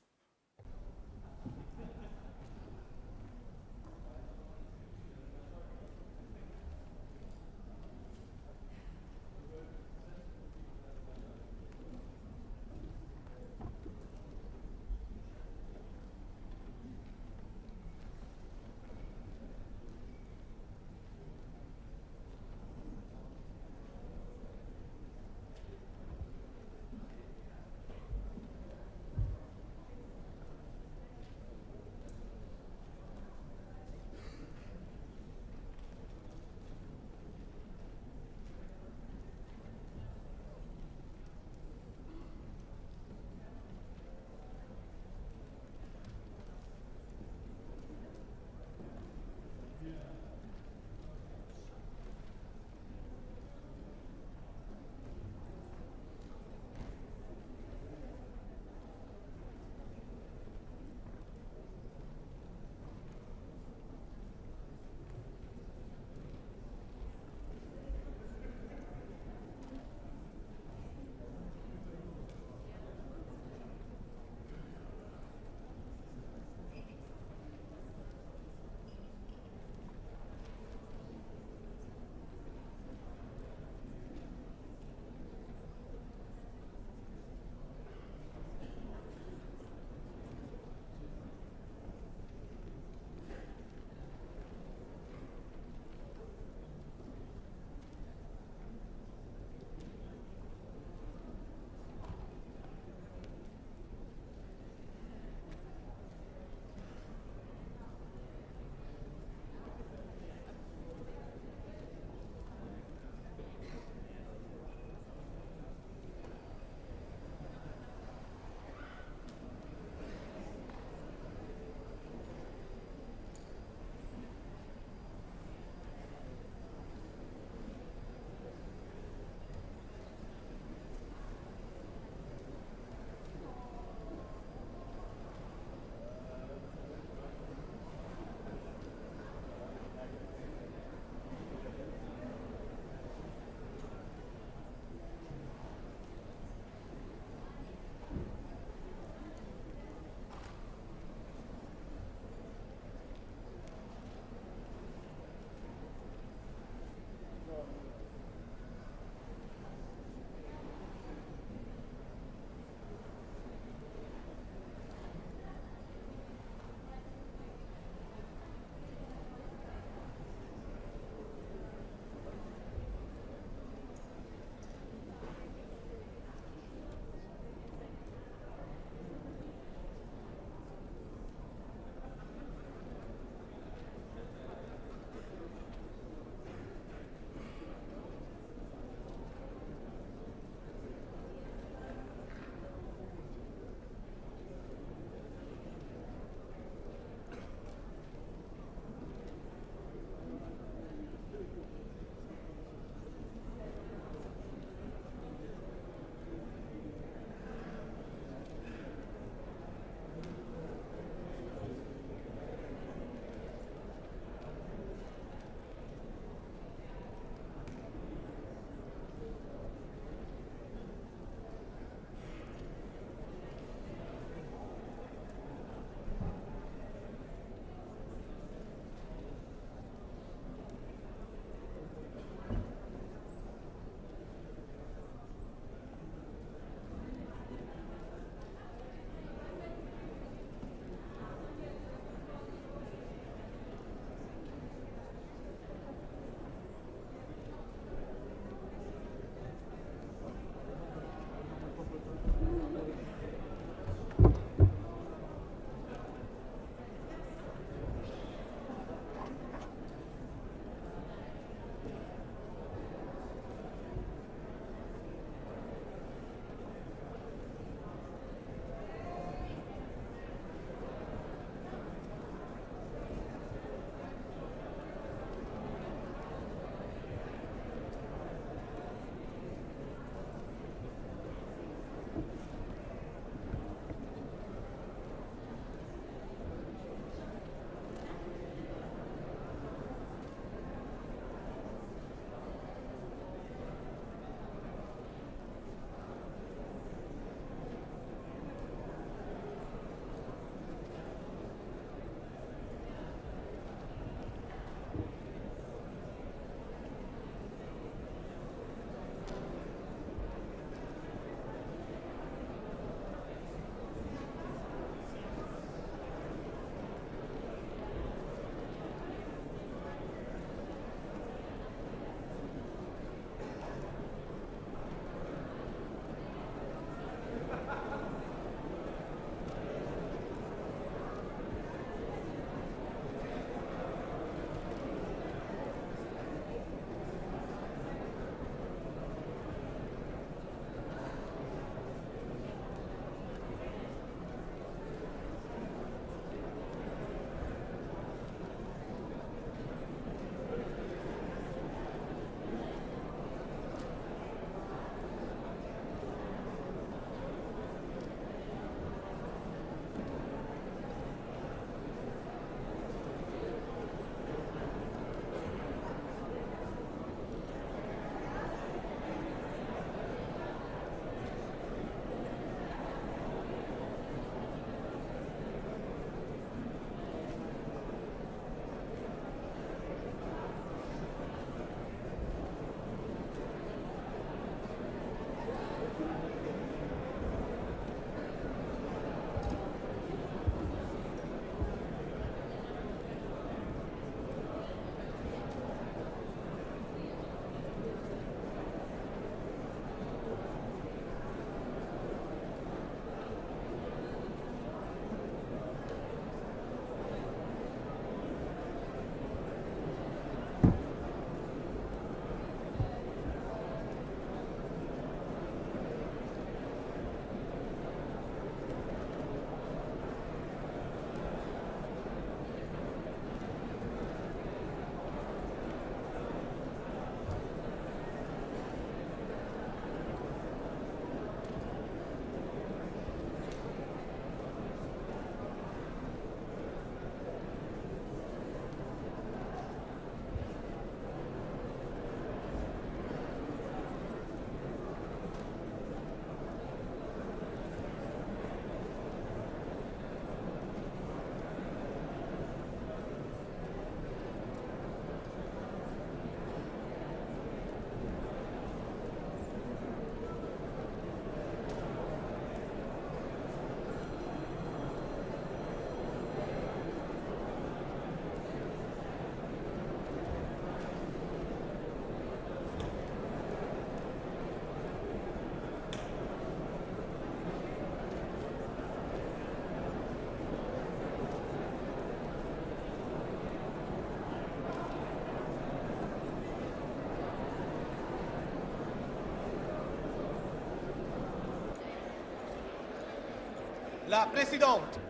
La Présidente.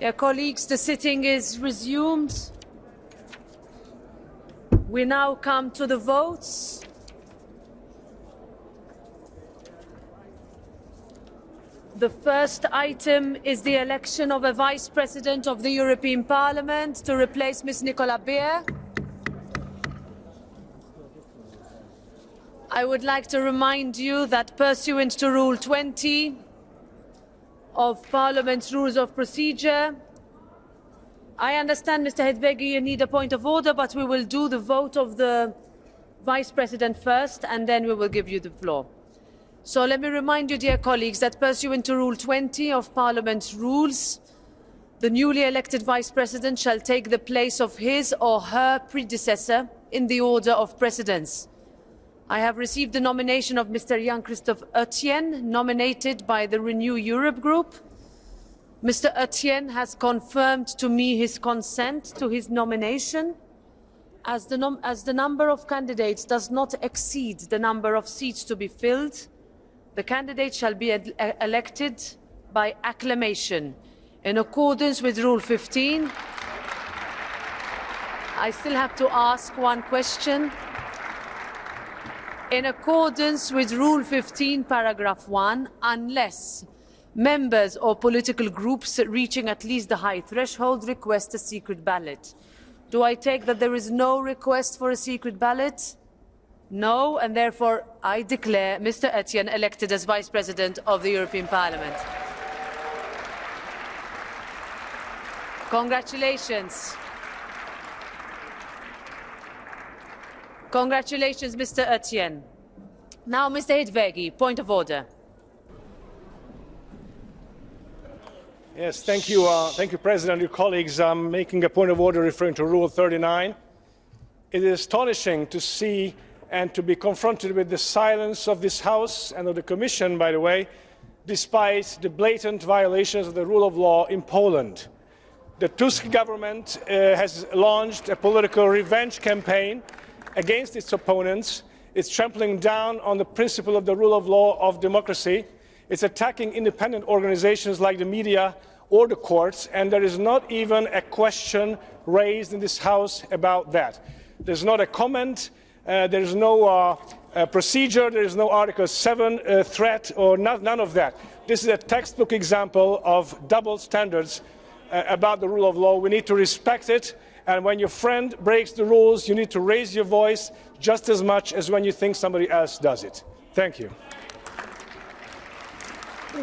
Dear colleagues, the sitting is resumed. We now come to the votes. The first item is the election of a Vice President of the European Parliament to replace Ms. Nicola Beer. I would like to remind you that pursuant to Rule 20 of Parliament's Rules of Procedure, I understand, Mr. Hedvegi, you need a point of order, but we will do the vote of the Vice President first, and then we will give you the floor. So let me remind you, dear colleagues, that pursuant to Rule 20 of Parliament's rules, the newly elected Vice President shall take the place of his or her predecessor in the order of precedence. I have received the nomination of Mr. Jan-Christophe Etienne, nominated by the Renew Europe Group. Mr. Etienne has confirmed to me his consent to his nomination. As the number of candidates does not exceed the number of seats to be filled, the candidate shall be elected by acclamation. In accordance with Rule 15, I still have to ask one question. In accordance with Rule 15, paragraph 1, unless members or political groups reaching at least the high threshold request a secret ballot. Do I take that there is no request for a secret ballot? No, and therefore I declare Mr. Etienne elected as Vice President of the European Parliament. Congratulations. Congratulations, Mr. Etienne. Now, Mr. Hedvegi, point of order. Yes, thank you, President. Your colleagues, I'm making a point of order referring to Rule 39. It is astonishing to see and to be confronted with the silence of this House and of the Commission, by the way, despite the blatant violations of the rule of law in Poland. The Tusk government has launched a political revenge campaign against its opponents. It's trampling down on the principle of the rule of law of democracy. It's attacking independent organizations like the media or the courts, and there is not even a question raised in this House about that. There's not a comment, there is no procedure, there is no Article 7 threat, or none of that. This is a textbook example of double standards about the rule of law. We need to respect it, and when your friend breaks the rules, you need to raise your voice just as much as when you think somebody else does it. Thank you.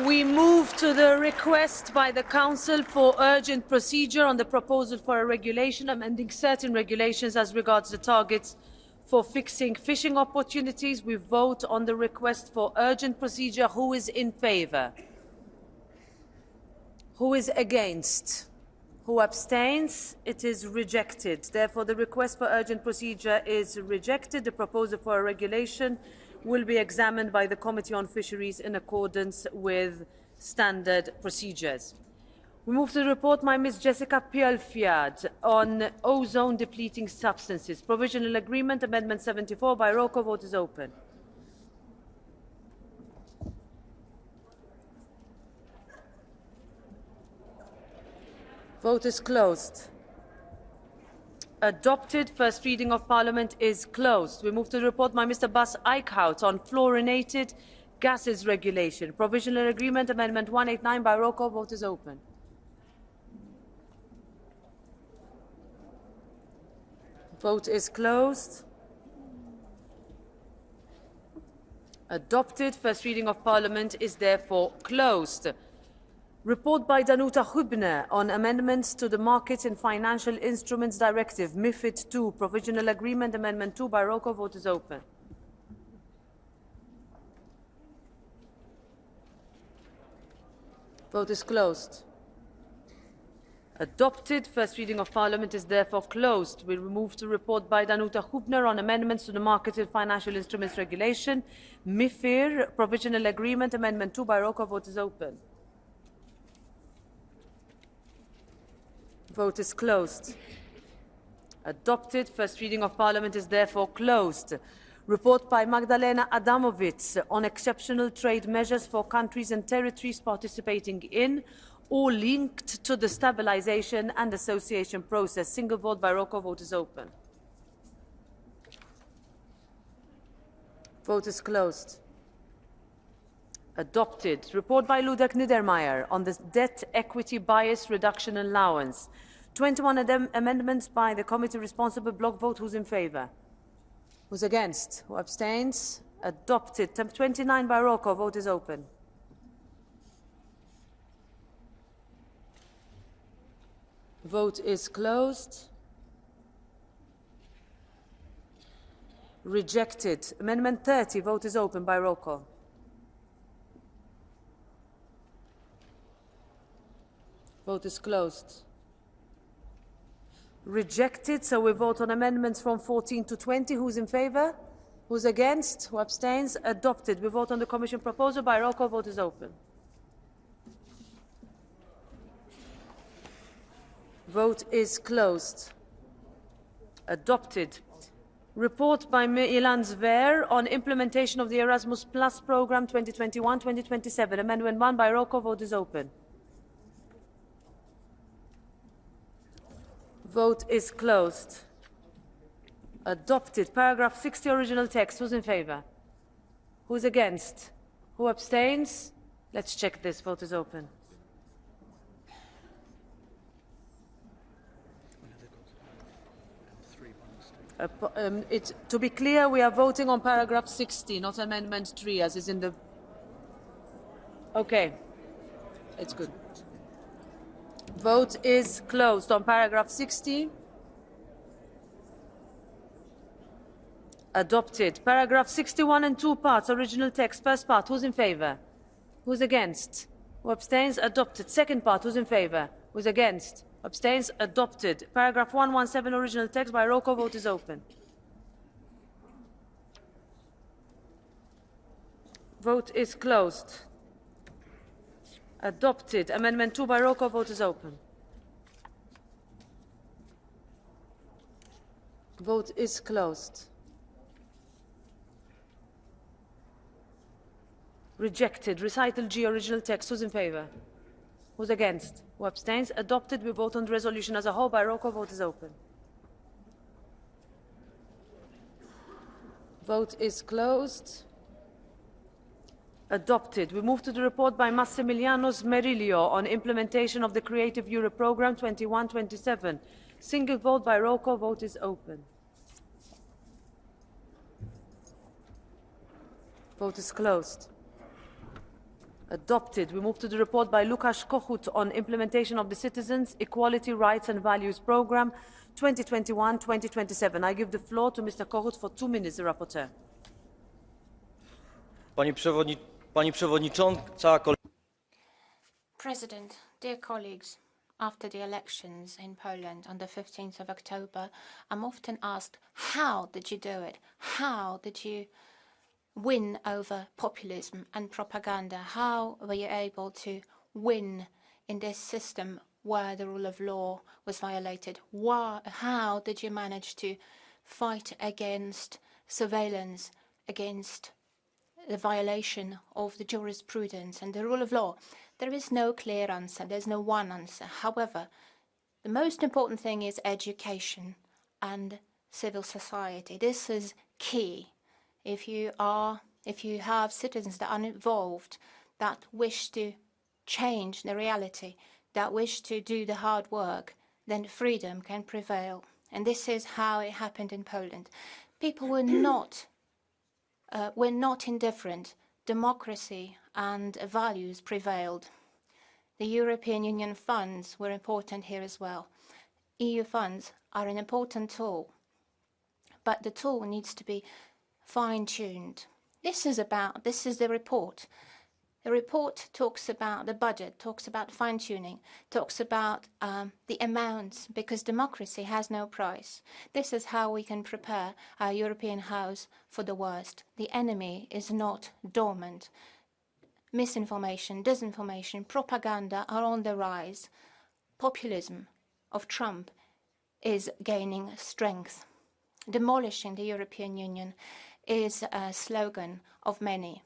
We move to the request by the Council for urgent procedure on the proposal for a regulation amending certain regulations as regards the targets for fixing fishing opportunities. We vote on the request for urgent procedure. Who is in favour? Who is against? Who abstains? It is rejected. Therefore, the request for urgent procedure is rejected. The proposal for a regulation will be examined by the Committee on Fisheries in accordance with standard procedures. We move to the report by Ms. Jessica Pielfiad on ozone-depleting substances. Provisional Agreement, Amendment 74 by roll call. Vote is open. Vote is closed. Adopted. First reading of Parliament is closed. We move to the report by Mr. Bas Eickhout on fluorinated gases regulation. Provisional Agreement, Amendment 189 by roll call. Vote is open. Vote is closed. Adopted. First reading of Parliament is therefore closed. Report by Danuta Hübner on amendments to the Markets in Financial Instruments Directive, MiFID II, Provisional Agreement, Amendment 2 by roll call. Vote is open. Vote is closed. Adopted. First reading of Parliament is therefore closed. We move to report by Danuta Hübner on amendments to the Markets in Financial Instruments Regulation, MiFIR, Provisional Agreement, Amendment 2 by roll call. Vote is open. Vote is closed. Adopted. First reading of Parliament is therefore closed. Report by Magdalena Adamovic on exceptional trade measures for countries and territories participating in or linked to the stabilisation and association process. Single vote by roll call. Vote is open. Vote is closed. Adopted. Report by Ludek Niedermayer on the debt equity bias reduction allowance. 21 amendments by the committee responsible. Block vote. Who's in favour? Who's against? Who abstains? Adopted. 29 by roll call. Vote is open. Vote is closed. Rejected. Amendment 30. Vote is open by roll call. Vote is closed. Rejected. So we vote on amendments from 14 to 20. Who's in favour? Who's against? Who abstains? Adopted. We vote on the Commission proposal by roll call. Vote is open. Vote is closed. Adopted. Report by Milan Zver on implementation of the Erasmus Plus programme 2021-2027. Amendment 1 by roll call. Vote is open. Vote is closed. Adopted. Paragraph 60, original text. Who's in favour? Who's against? Who abstains? Let's check this. Vote is open. To be clear, we are voting on paragraph 60, not amendment 3, as is in the... Okay. It's good. Vote is closed on paragraph 60. Adopted. Paragraph 61 in 2 parts. Original text. First part. Who's in favour? Who's against? Who abstains? Adopted. Second part. Who's in favour? Who's against? Abstains? Adopted. Paragraph 117. Original text. By roll call. Vote is open. Vote is closed. Adopted. Amendment 2 by roll call. Vote is open. Vote is closed. Rejected. Recital G, original text. Who's in favour? Who's against? Who abstains? Adopted. We vote on the resolution as a whole by roll call. Vote is open. Vote is closed. Adopted. We move to the report by Massimiliano Smerilio on implementation of the Creative Europe Programme 21-27. Single vote by roll call. Vote is open. Vote is closed. Adopted. We move to the report by Lukasz Kochut on implementation of the Citizens, Equality, Rights and Values Programme 2021-2027. I give the floor to Mr. Kochut for 2 minutes, the rapporteur. Pani Przewodnicząca, President, dear colleagues, after the elections in Poland on the 15th of October, I'm often asked, how did you do it? How did you win over populism and propaganda? How were you able to win in this system where the rule of law was violated? How did you manage to fight against surveillance, against the violation of the jurisprudence and the rule of law? There is no clear answer. There's no one answer. However, the most important thing is education and civil society. This is key. If you have citizens that are involved, that wish to change the reality, that wish to do the hard work, then freedom can prevail. And this is how it happened in Poland. People were not indifferent. Democracy and values prevailed. The European Union funds were important here as well. EU funds are an important tool, but the tool needs to be fine-tuned. This is the report. The report talks about the budget, talks about fine-tuning, talks about the amounts, because democracy has no price. This is how we can prepare our European house for the worst. The enemy is not dormant. Misinformation, disinformation, propaganda are on the rise. Populism of Trump is gaining strength. Demolishing the European Union is a slogan of many.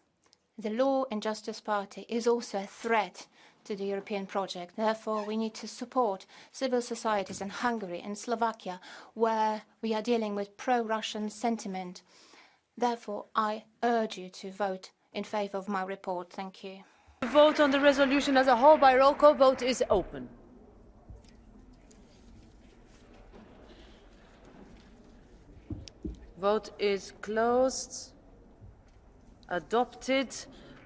The Law and Justice Party is also a threat to the European project. Therefore, we need to support civil societies in Hungary and Slovakia, where we are dealing with pro-Russian sentiment. Therefore, I urge you to vote in favour of my report. Thank you. The vote on the resolution as a whole by roll call vote is open. Vote is closed. Adopted.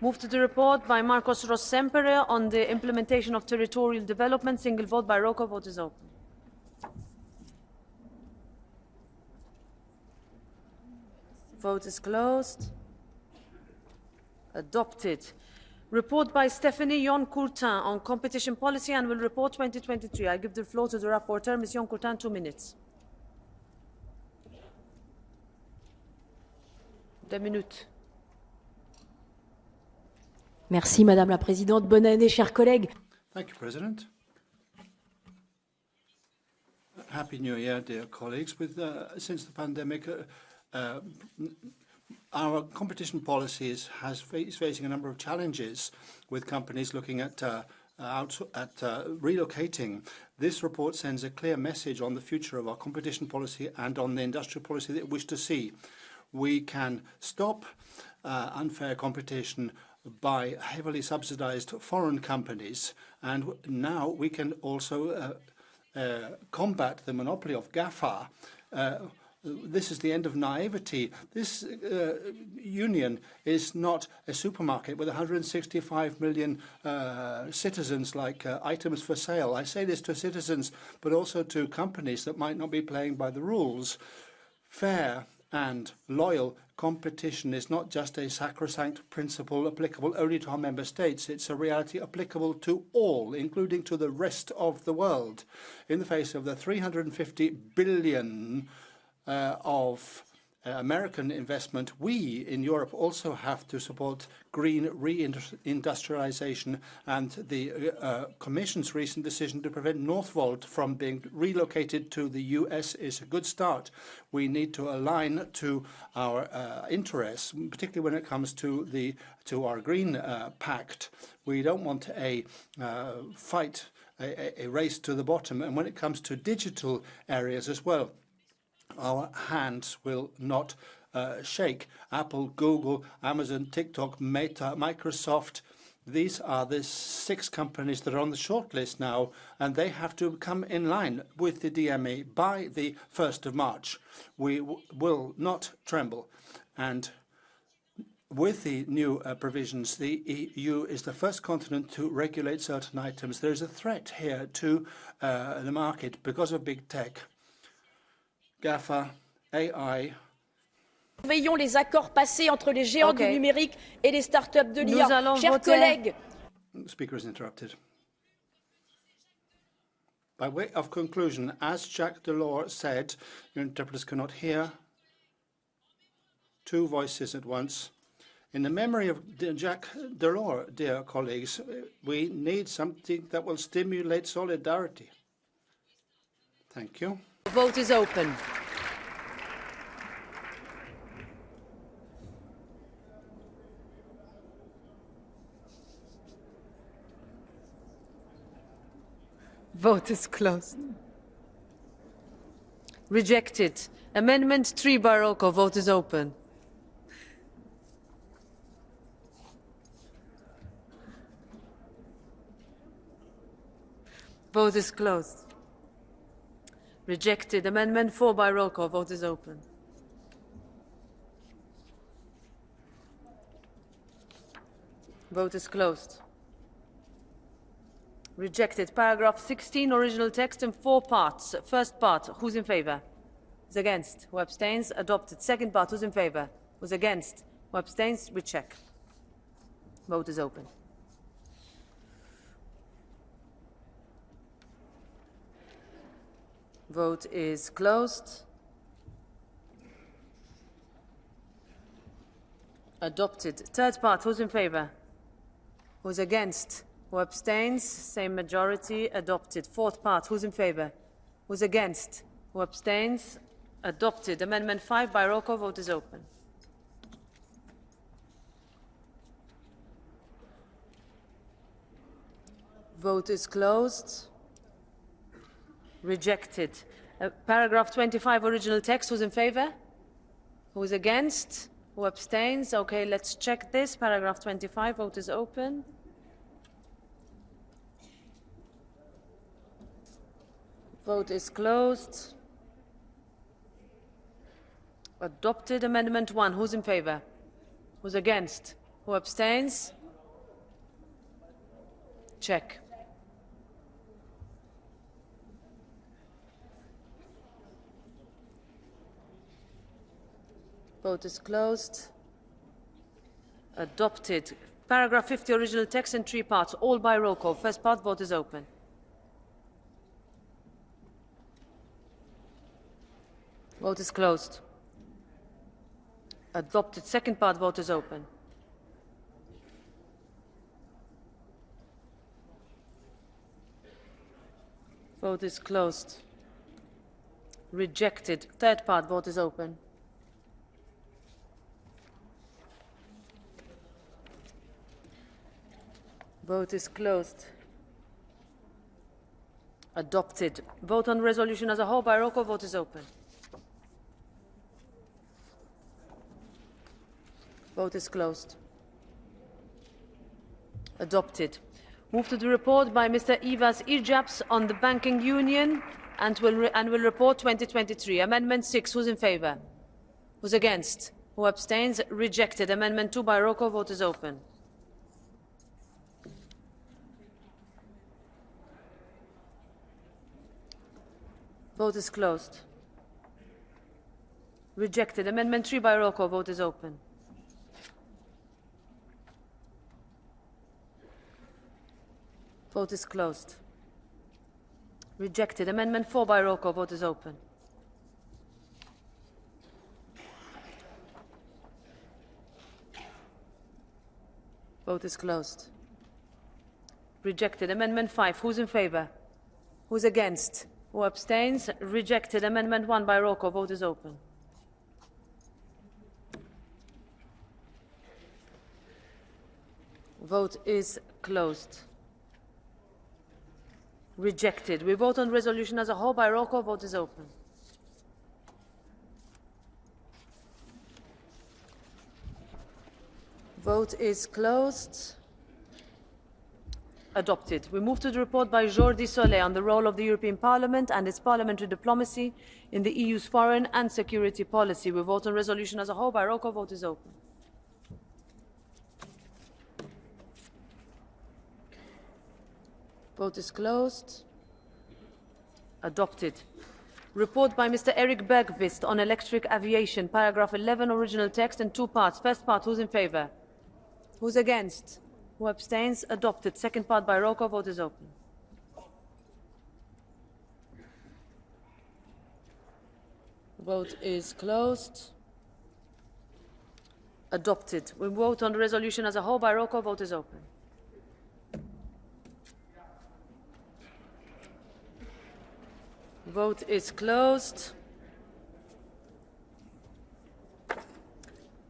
Move to the report by Marcos Rossempere on the implementation of territorial development. Single vote by roll call vote is open. Vote is closed. Adopted. Report by Stephanie Yon-Courtin on competition policy annual report 2023. I give the floor to the rapporteur, Ms. Yon-Courtin, 2 minutes. 2 minutes. Merci, Madame la Présidente. Bonne année, chers collègues. Thank you, President. Happy New Year, dear colleagues. Since the pandemic, our competition policy is facing a number of challenges, with companies looking at relocating. This report sends a clear message on the future of our competition policy and on the industrial policy that we wish to see. We can stop unfair competition by heavily subsidized foreign companies, and now we can also combat the monopoly of GAFA. This is the end of naivety. This union is not a supermarket with 165 million citizens like items for sale. I say this to citizens, but also to companies that might not be playing by the rules. Fair and loyal competition is not just a sacrosanct principle applicable only to our member states. It's a reality applicable to all, including to the rest of the world. In the face of the 350 billion of American investment, we in Europe also have to support green reindustrialization, and the Commission's recent decision to prevent Northvolt from being relocated to the US is a good start. We need to align to our interests, particularly when it comes to our Green Pact. We don't want a fight, a race to the bottom, and when it comes to digital areas as well, our hands will not shake. Apple, Google, Amazon, TikTok, Meta, Microsoft, these are the 6 companies that are on the shortlist now, and they have to come in line with the DMA by the 1st of March. We will not tremble. And with the new provisions, the EU is the first continent to regulate certain items. There is a threat here to the market because of big tech. GAFA, AI. Surveillons les accords passés entre les géants du numérique et les startups de l'IA. Chers collègues. The speaker is interrupted. By way of conclusion, as Jacques Delors said, your interpreters cannot hear 2 voices at once. In the memory of Jacques Delors, dear colleagues, we need something that will stimulate solidarity. Thank you. The vote is open. Vote is closed. Rejected. Amendment 3 by roll call. Vote is open. Vote is closed. Rejected. Amendment 4 by roll call. Vote is open. Vote is closed. Rejected. Paragraph 16, original text in 4 parts. First part, who's in favour? Who's against? Who abstains? Adopted. Second part, who's in favour? Who's against? Who abstains? We check. Vote is open. Vote is closed. Adopted. Third part, who's in favour? Who's against? Who abstains? Same majority. Adopted. Fourth part, who's in favour? Who's against? Who abstains? Adopted. Amendment 5 by roll call. Vote is open. Vote is closed. Rejected. Paragraph 25, original text. Who's in favour? Who is against? Who abstains? Okay, let's check this. Paragraph 25, vote is open. Vote is closed. Adopted. Amendment 1. Who's in favour? Who's against? Who abstains? Check. Vote is closed. Adopted. Paragraph 50, original text in 3 parts, all by roll call. First part, vote is open. Vote is closed. Adopted. Second part, vote is open. Vote is closed. Rejected. Third part, vote is open. Vote is closed. Adopted. Vote on resolution as a whole by roll call. Vote is open. Vote is closed. Adopted. Move to the report by Mr. Ivas Irjaps on the banking union and will report 2023. Amendment 6. Who's in favour? Who's against? Who abstains? Rejected. Amendment 2 by roll call. Vote is open. Vote is closed. Rejected. Amendment 3 by roll call. Vote is open. Vote is closed. Rejected. Amendment 4 by roll call. Vote is open. Vote is closed. Rejected. Amendment 5. Who's in favour? Who's against? Who abstains? Rejected. Amendment 1 by roll call. Vote is open. Vote is closed. Rejected. We vote on resolution as a whole by roll call. Vote is open. Vote is closed. Adopted. We move to the report by Jordi Solé on the role of the European Parliament and its parliamentary diplomacy in the EU's foreign and security policy. We vote on resolution as a whole by roll call. Vote is open. Vote is closed. Adopted. Report by Mr. Eric Bergqvist on electric aviation, paragraph 11, original text in 2 parts. First part, who's in favour? Who's against? Who abstains? Adopted. Second part by roll call. Vote is open. Vote is closed. Adopted. We vote on the resolution as a whole by roll call. Vote is open. Vote is closed.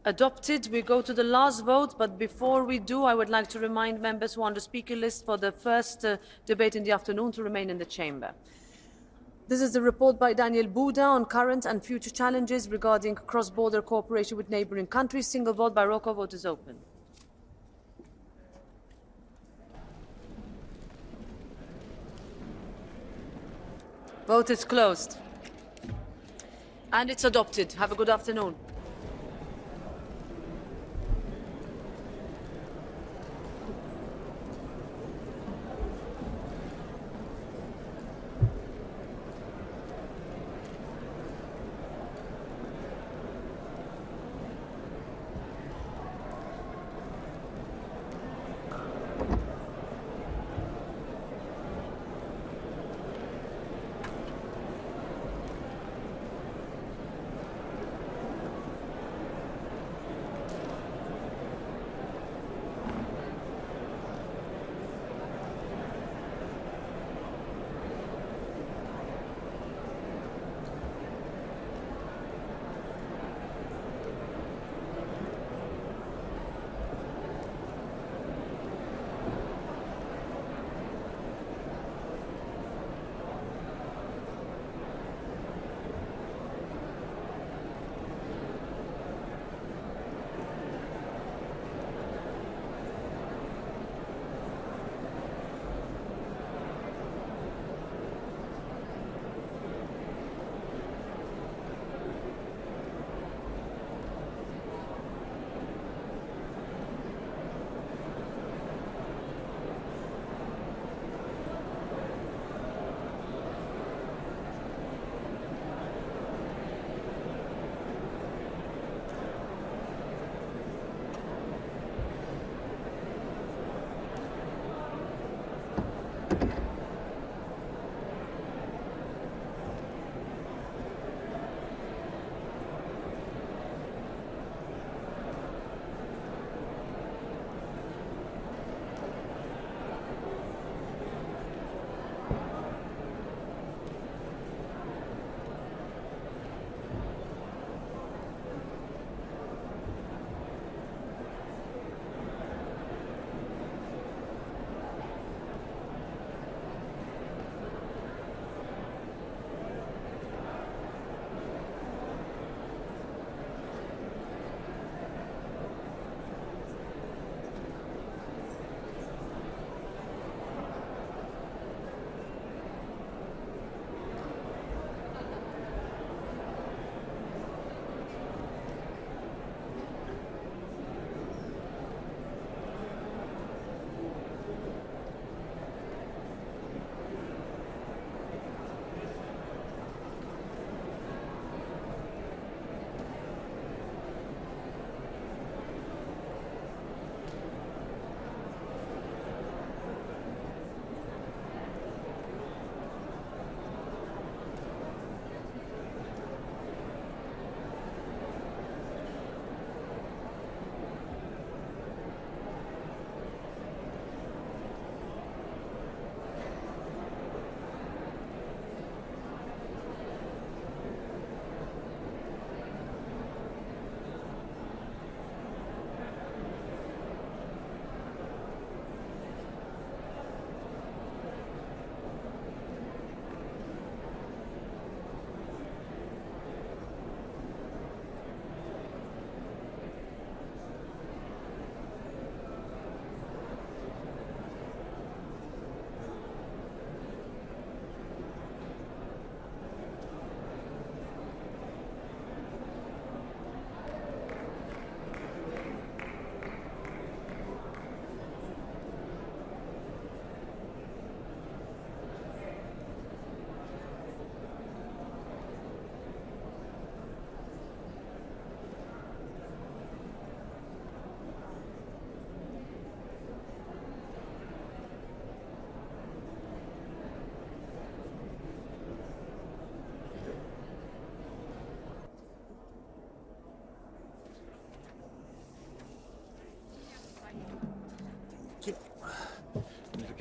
Adopted. We go to the last vote, but before we do, I would like to remind members who are on the speaker list for the first debate in the afternoon to remain in the chamber. This is the report by Daniel Buda on current and future challenges regarding cross-border cooperation with neighbouring countries. Single vote by roll call. Vote is open. Vote is closed. And it's adopted. Have a good afternoon.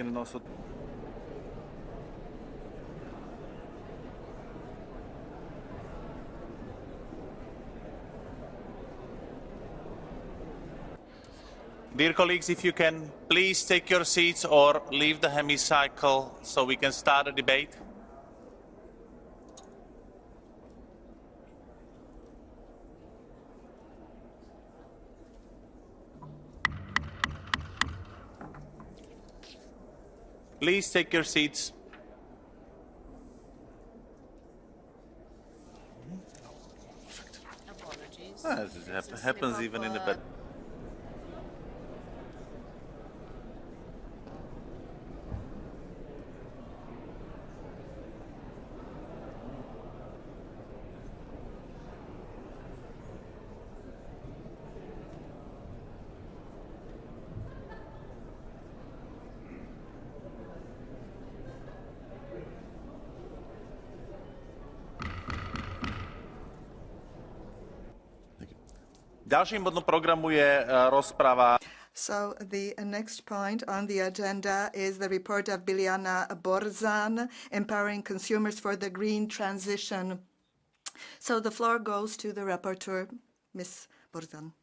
can also. Dear colleagues, if you can please take your seats or leave the hemicycle so we can start the debate. Please take your seats. This happens even in the bed. Ďalším bodom programu je rozprava. So the next point on the agenda is the report of Biljana Borzan, Empowering Consumers for the Green Transition. So the floor goes to the rapporteur, Ms. Borzan.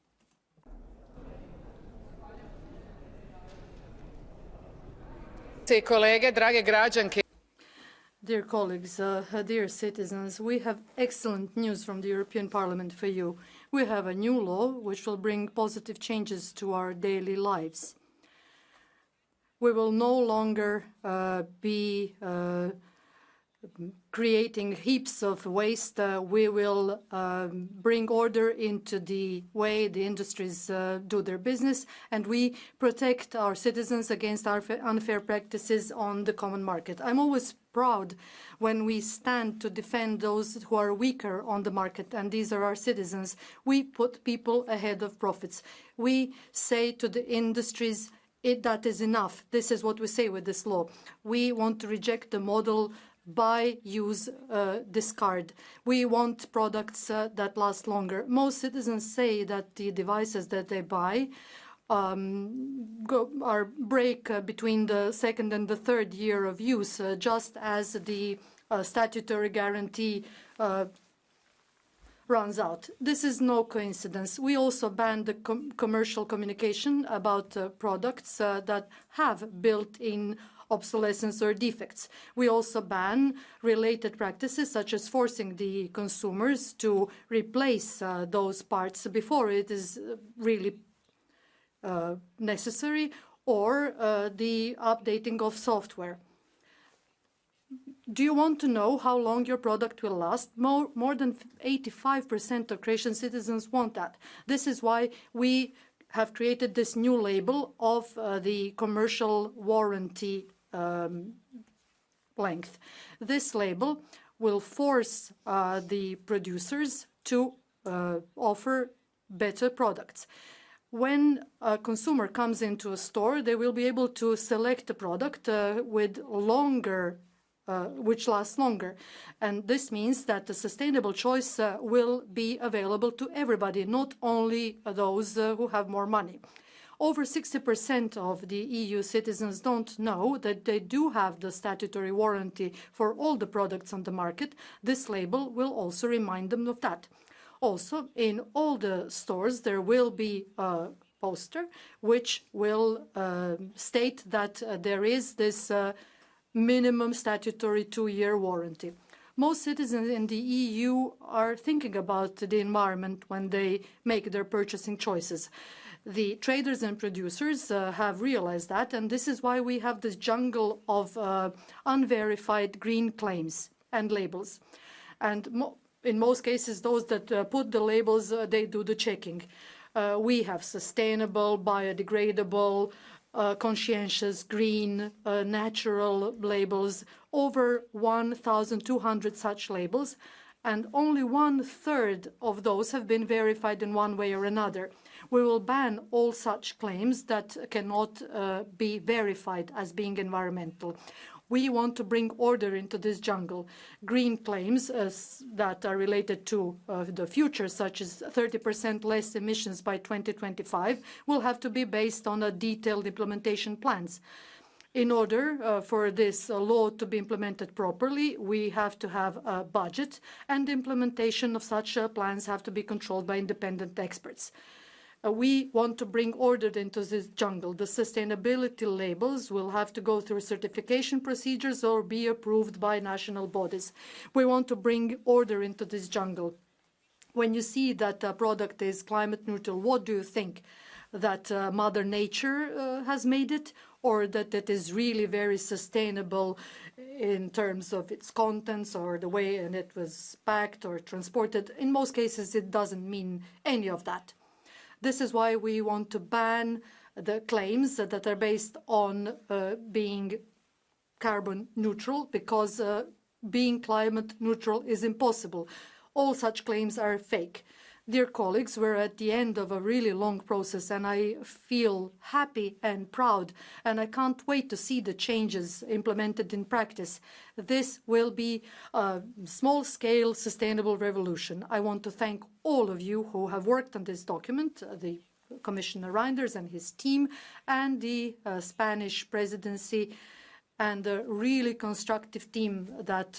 Kolege, drage građanke. Dear colleagues, dear citizens, we have excellent news from the European Parliament for you. We have a new law which will bring positive changes to our daily lives. We will no longer be creating heaps of waste. We will bring order into the way the industries do their business, and we protect our citizens against unfair practices on the common market. I'm always proud when we stand to defend those who are weaker on the market, and these are our citizens. We put people ahead of profits. We say to the industries, that is enough. This is what we say with this law. We want to reject the model buy, use, discard. We want products that last longer. Most citizens say that the devices that they buy break between the second and the third year of use, just as the statutory guarantee runs out. This is no coincidence. We also banned the commercial communication about products that have built-in obsolescence or defects. We also ban related practices such as forcing the consumers to replace those parts before it is really necessary, or the updating of software. Do you want to know how long your product will last? More than 85% of Croatian citizens want that. This is why we have created this new label of the commercial warranty length. This label will force the producers to offer better products. When a consumer comes into a store, they will be able to select a product with longer, which lasts longer. And this means that the sustainable choice will be available to everybody, not only those who have more money. Over 60% of the EU citizens don't know that they do have the statutory warranty for all the products on the market. This label will also remind them of that. Also, in all the stores, there will be a poster which will state that there is this minimum statutory 2-year warranty. Most citizens in the EU are thinking about the environment when they make their purchasing choices. The traders and producers have realized that, and this is why we have this jungle of unverified green claims and labels. And in most cases, those that put the labels, they do the checking. We have sustainable, biodegradable, conscientious, green, natural labels, over 1,200 such labels, and only 1/3 of those have been verified in one way or another. We will ban all such claims that cannot be verified as being environmental. We want to bring order into this jungle. Green claims that are related to the future, such as 30% less emissions by 2025, will have to be based on a detailed implementation plans. In order for this law to be implemented properly, we have to have a budget, and the implementation of such plans have to be controlled by independent experts. We want to bring order into this jungle. The sustainability labels will have to go through certification procedures or be approved by national bodies. We want to bring order into this jungle. When you see that a product is climate neutral, what do you think? That Mother Nature has made it, or that it is really very sustainable in terms of its contents or the way and it was packed or transported? In most cases, it doesn't mean any of that. This is why we want to ban the claims that are based on being carbon neutral, because being climate neutral is impossible. All such claims are fake. Dear colleagues, we're at the end of a really long process, and I feel happy and proud, and I can't wait to see the changes implemented in practice. This will be a small-scale sustainable revolution. I want to thank all of you who have worked on this document, the Commissioner Reinders and his team, and the Spanish presidency, and a really constructive team that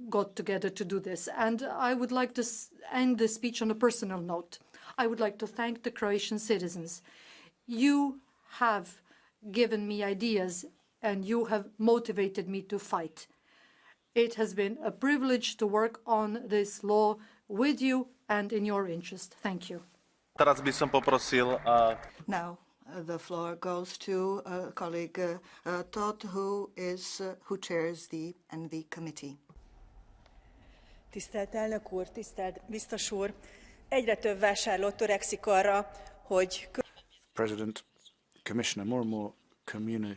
got together to do this. And I would like to end this speech on a personal note. I would like to thank the Croatian citizens. You have given me ideas, and you have motivated me to fight. It has been a privilege to work on this law with you and in your interest. Thank you. Teraz by som poprosil... Now, the floor goes to colleague Todd, who chairs the Envy Committee. Tisztelt elnök úr, tisztelt biztos úr! Egyre több vásárló törekszik arra, hogy... President, Commissioner, more and more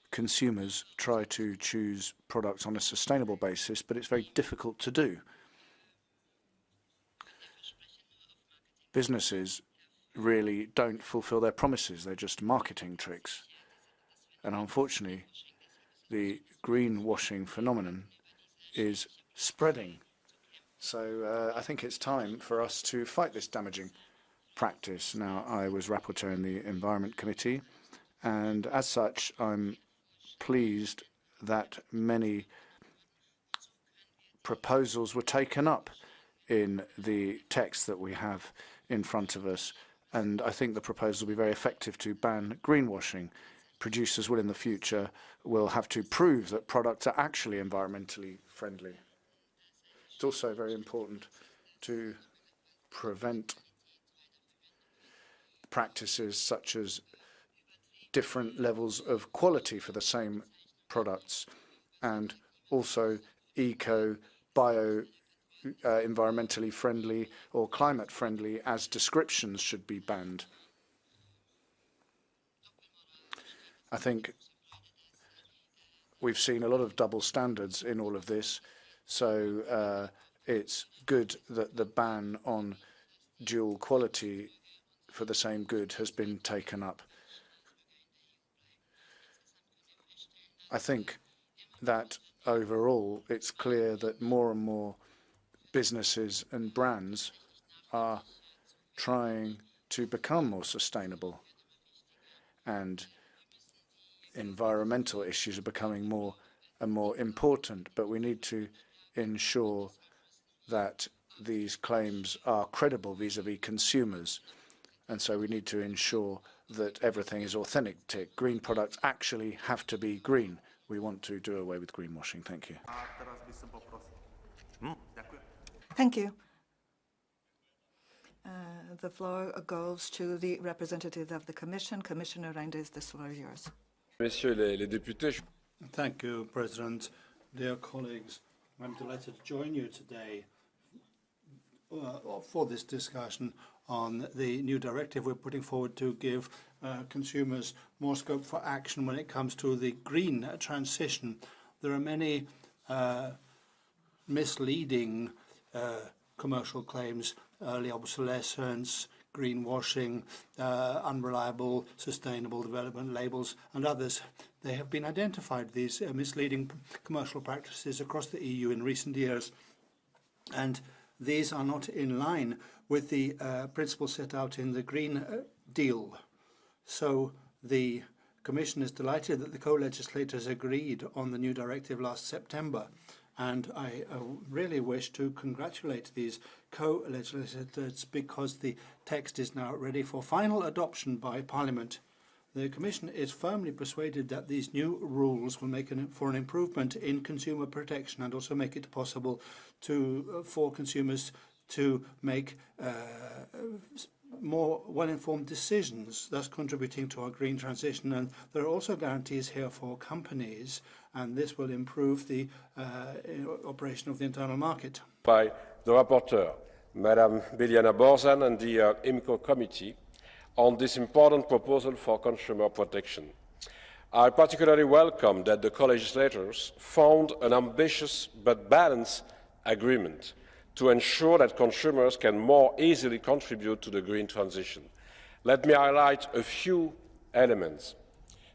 consumers try to choose products on a sustainable basis, but it's very difficult to do. Businesses really don't fulfill their promises. They're just marketing tricks. And unfortunately, the greenwashing phenomenon is spreading. So I think it's time for us to fight this damaging practice. Now, I was rapporteur in the Environment Committee, and as such, I'm pleased that many proposals were taken up in the text that we have in front of us. And I think the proposal will be very effective to ban greenwashing. Producers will, in the future, will have to prove that products are actually environmentally friendly. It's also very important to prevent practices such as different levels of quality for the same products, and also eco, bio, environmentally friendly or climate friendly as descriptions should be banned. I think we've seen a lot of double standards in all of this, so it's good that the ban on dual quality for the same good has been taken up. I think that overall it's clear that more and more businesses and brands are trying to become more sustainable, and environmental issues are becoming more and more important, but we need to ensure that these claims are credible vis-à-vis consumers, and so we need to ensure that everything is authentic. Green products actually have to be green. We want to do away with greenwashing. Thank you. Thank you. The floor goes to the representative of the Commission. Commissioner Reinders, the floor is yours. Thank you, President. Dear colleagues, I'm delighted to join you today for this discussion on the new directive we're putting forward to give consumers more scope for action when it comes to the green transition. There are many misleading commercial claims, early obsolescence, greenwashing, unreliable sustainable development labels, and others. They have been identified, these misleading commercial practices across the EU in recent years, and these are not in line with the principles set out in the Green Deal. So the Commission is delighted that the co-legislators agreed on the new directive last September, and I really wish to congratulate these co-legislators because the text is now ready for final adoption by Parliament. The Commission is firmly persuaded that these new rules will make for an improvement in consumer protection and also make it possible for consumers to make more well-informed decisions, thus contributing to our green transition. And there are also guarantees here for companies, and this will improve the operation of the internal market. By the rapporteur, Madam Biljana Borzan, and the IMCO committee on this important proposal for consumer protection. I particularly welcome that the co-legislators found an ambitious but balanced agreement to ensure that consumers can more easily contribute to the green transition. Let me highlight a few elements.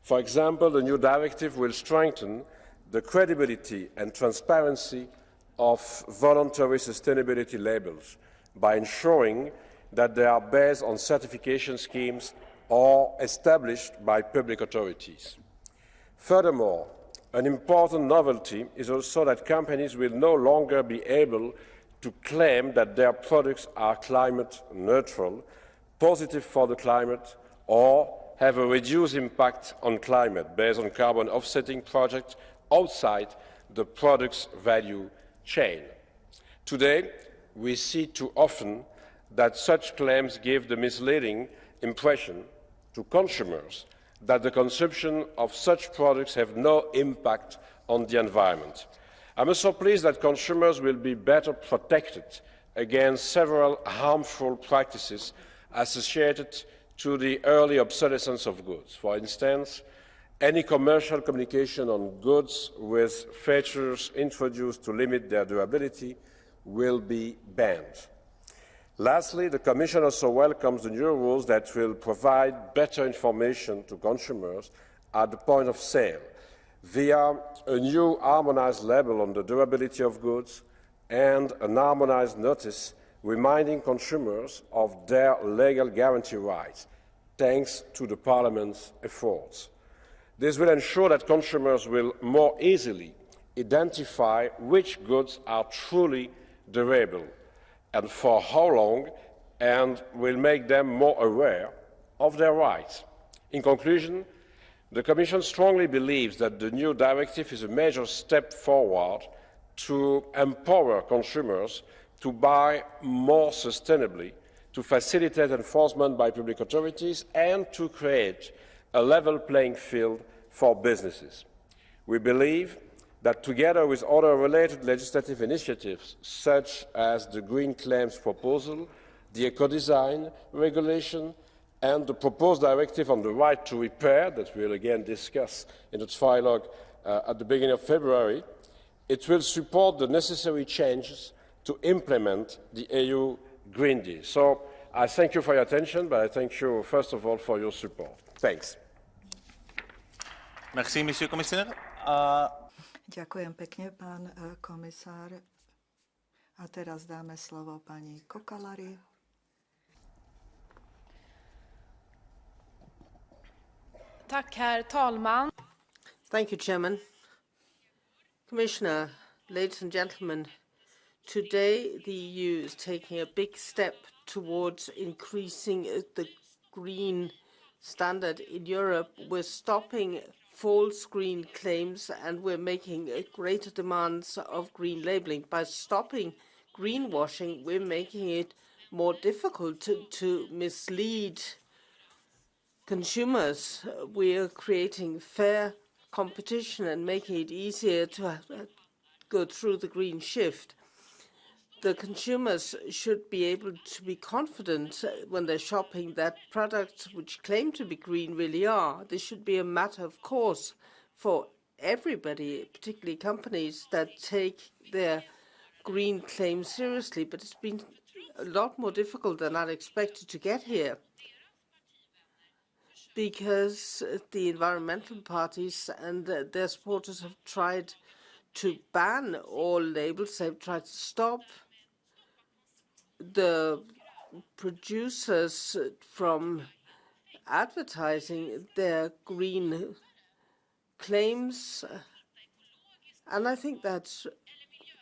For example, the new directive will strengthen the credibility and transparency of voluntary sustainability labels by ensuring that they are based on certification schemes or established by public authorities. Furthermore, an important novelty is also that companies will no longer be able to claim that their products are climate neutral, positive for the climate, or have a reduced impact on climate based on carbon offsetting projects outside the product's value chain. Today, we see too often that such claims give the misleading impression to consumers that the consumption of such products have no impact on the environment. I'm also pleased that consumers will be better protected against several harmful practices associated to the early obsolescence of goods. For instance, any commercial communication on goods with features introduced to limit their durability will be banned. Lastly, the Commission also welcomes the new rules that will provide better information to consumers at the point of sale via a new harmonised label on the durability of goods and an harmonised notice reminding consumers of their legal guarantee rights, thanks to the Parliament's efforts. This will ensure that consumers will more easily identify which goods are truly durable and for how long, and will make them more aware of their rights. In conclusion, the Commission strongly believes that the new directive is a major step forward to empower consumers to buy more sustainably, to facilitate enforcement by public authorities, and to create a level playing field for businesses. We believe that together with other related legislative initiatives, such as the Green Claims proposal, the Eco-Design regulation, and the proposed directive on the right to repair, that we will again discuss in the trilogue at the beginning of February, it will support the necessary changes to implement the EU Green Deal. So I thank you for your attention, but I thank you first of all for your support. Thanks. Merci, Monsieur le Commissaire. Ďakujem pekne, pán komisár. A teraz dáme slovo pani Kokalari. Tack, herr talman. Thank you, Chairman. Commissioner, ladies and gentlemen, today the EU is taking a big step towards increasing the green standard in Europe. We're stopping false green claims and we're making greater demands of green labelling. By stopping greenwashing, we're making it more difficult to mislead consumers. We are creating fair competition and making it easier to go through the green shift. The consumers should be able to be confident when they're shopping that products which claim to be green really are. This should be a matter of course for everybody, particularly companies that take their green claims seriously. But it's been a lot more difficult than I'd expected to get here, because the environmental parties and their supporters have tried to ban all labels. They've tried to stop the producers from advertising their green claims. And I think that's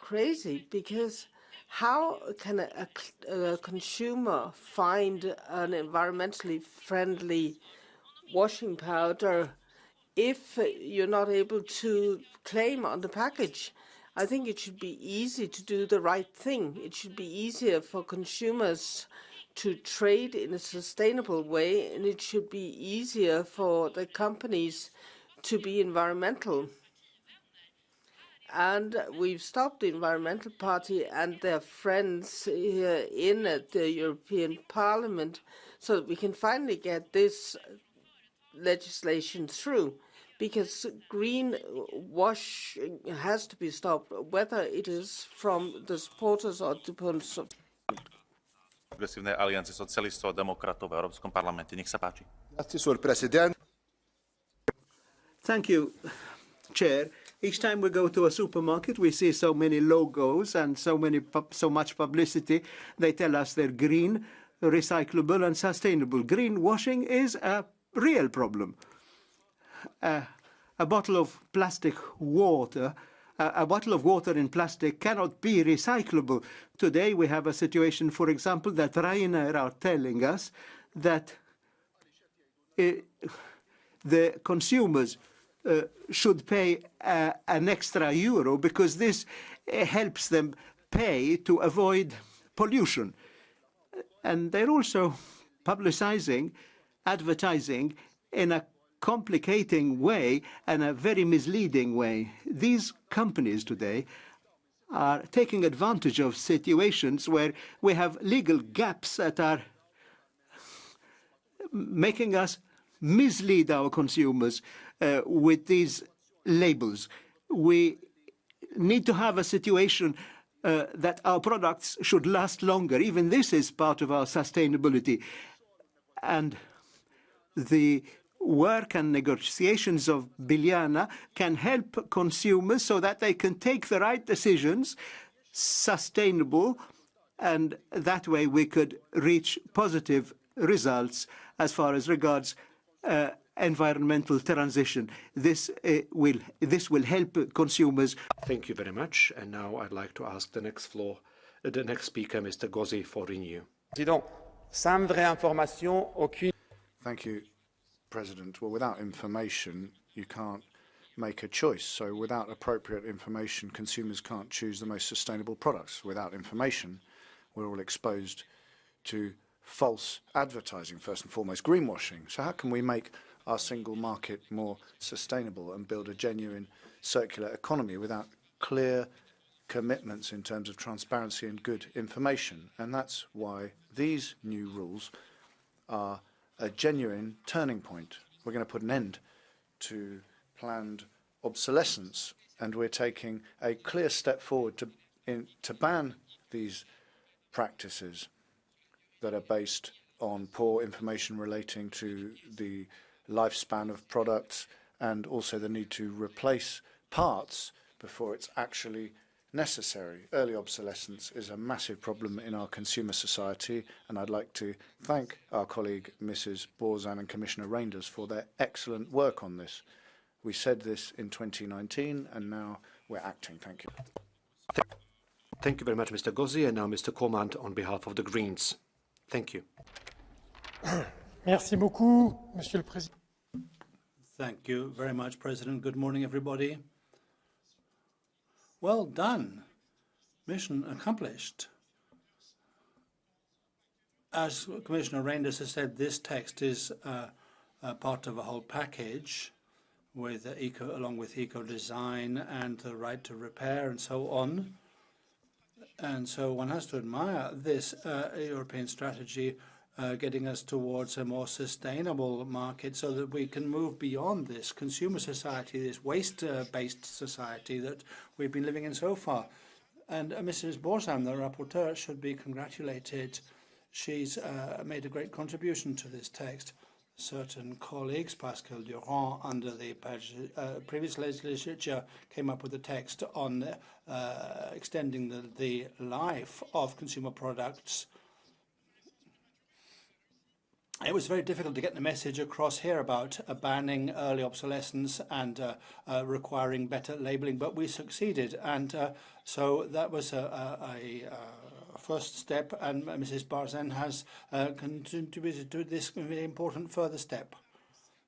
crazy, because how can a consumer find an environmentally friendly washing powder if you're not able to claim on the package? I think it should be easy to do the right thing. It should be easier for consumers to trade in a sustainable way, and it should be easier for the companies to be environmental. And we've stopped the Environmental Party and their friends here in the European Parliament so that we can finally get this legislation through, because greenwashing has to be stopped, whether it is from the supporters or the opponents of Progresívnej aliancie socialistov a demokratov v Európskom parlamente. Nech sa páči. Thank you, Chair. Each time we go to a supermarket, we see so many logos and so much publicity. They tell us they're green, recyclable, and sustainable. Greenwashing is a real problem. A bottle of plastic water, a bottle of water in plastic cannot be recyclable. Today we have a situation, for example, that Ryanair are telling us that the consumers should pay an extra euro because this helps them pay to avoid pollution. And they're also publicizing, advertising in a complicating way and a very misleading way. These companies today are taking advantage of situations where we have legal gaps that are making us mislead our consumers with these labels. We need to have a situation that our products should last longer. Even this is part of our sustainability. And the work and negotiations of Biljana can help consumers so that they can take the right decisions, sustainable, and that way we could reach positive results as far as regards environmental transition. This will help consumers. Thank you very much. And now I'd like to ask the next speaker, Mr. Gozzi, for Renew. Thank you, President. Well, without information, you can't make a choice. So without appropriate information, consumers can't choose the most sustainable products. Without information, we're all exposed to false advertising, first and foremost, greenwashing. So how can we make our single market more sustainable and build a genuine circular economy without clear commitments in terms of transparency and good information? And that's why these new rules are a genuine turning point. We're going to put an end to planned obsolescence, and we're taking a clear step forward to ban these practices that are based on poor information relating to the lifespan of products and also the need to replace parts before it's actually necessary. Early obsolescence is a massive problem in our consumer society, and I'd like to thank our colleague Mrs. Borzan and Commissioner Reinders for their excellent work on this. We said this in 2019, and now we're acting. Thank you. Thank you very much, Mr. Gozzi, and now Mr. Cormand on behalf of the Greens. Thank you. Merci beaucoup, Monsieur le Président. Thank you very much, President. Good morning, everybody. Well done. Mission accomplished. As Commissioner Reinders has said, this text is part of a whole package with along with eco-design and the right to repair and so on. And so one has to admire this European strategy getting us towards a more sustainable market so that we can move beyond this consumer society, this waste-based society that we've been living in so far. And Mrs. Borzan, the rapporteur, should be congratulated. She's made a great contribution to this text. Certain colleagues, Pascal Durand, under the previous legislature, came up with a text on extending the life of consumer products. it was very difficult to get the message across here about banning early obsolescence and requiring better labelling, but we succeeded. And so that was a first step, and Mrs. Barzan has contributed to this very important further step.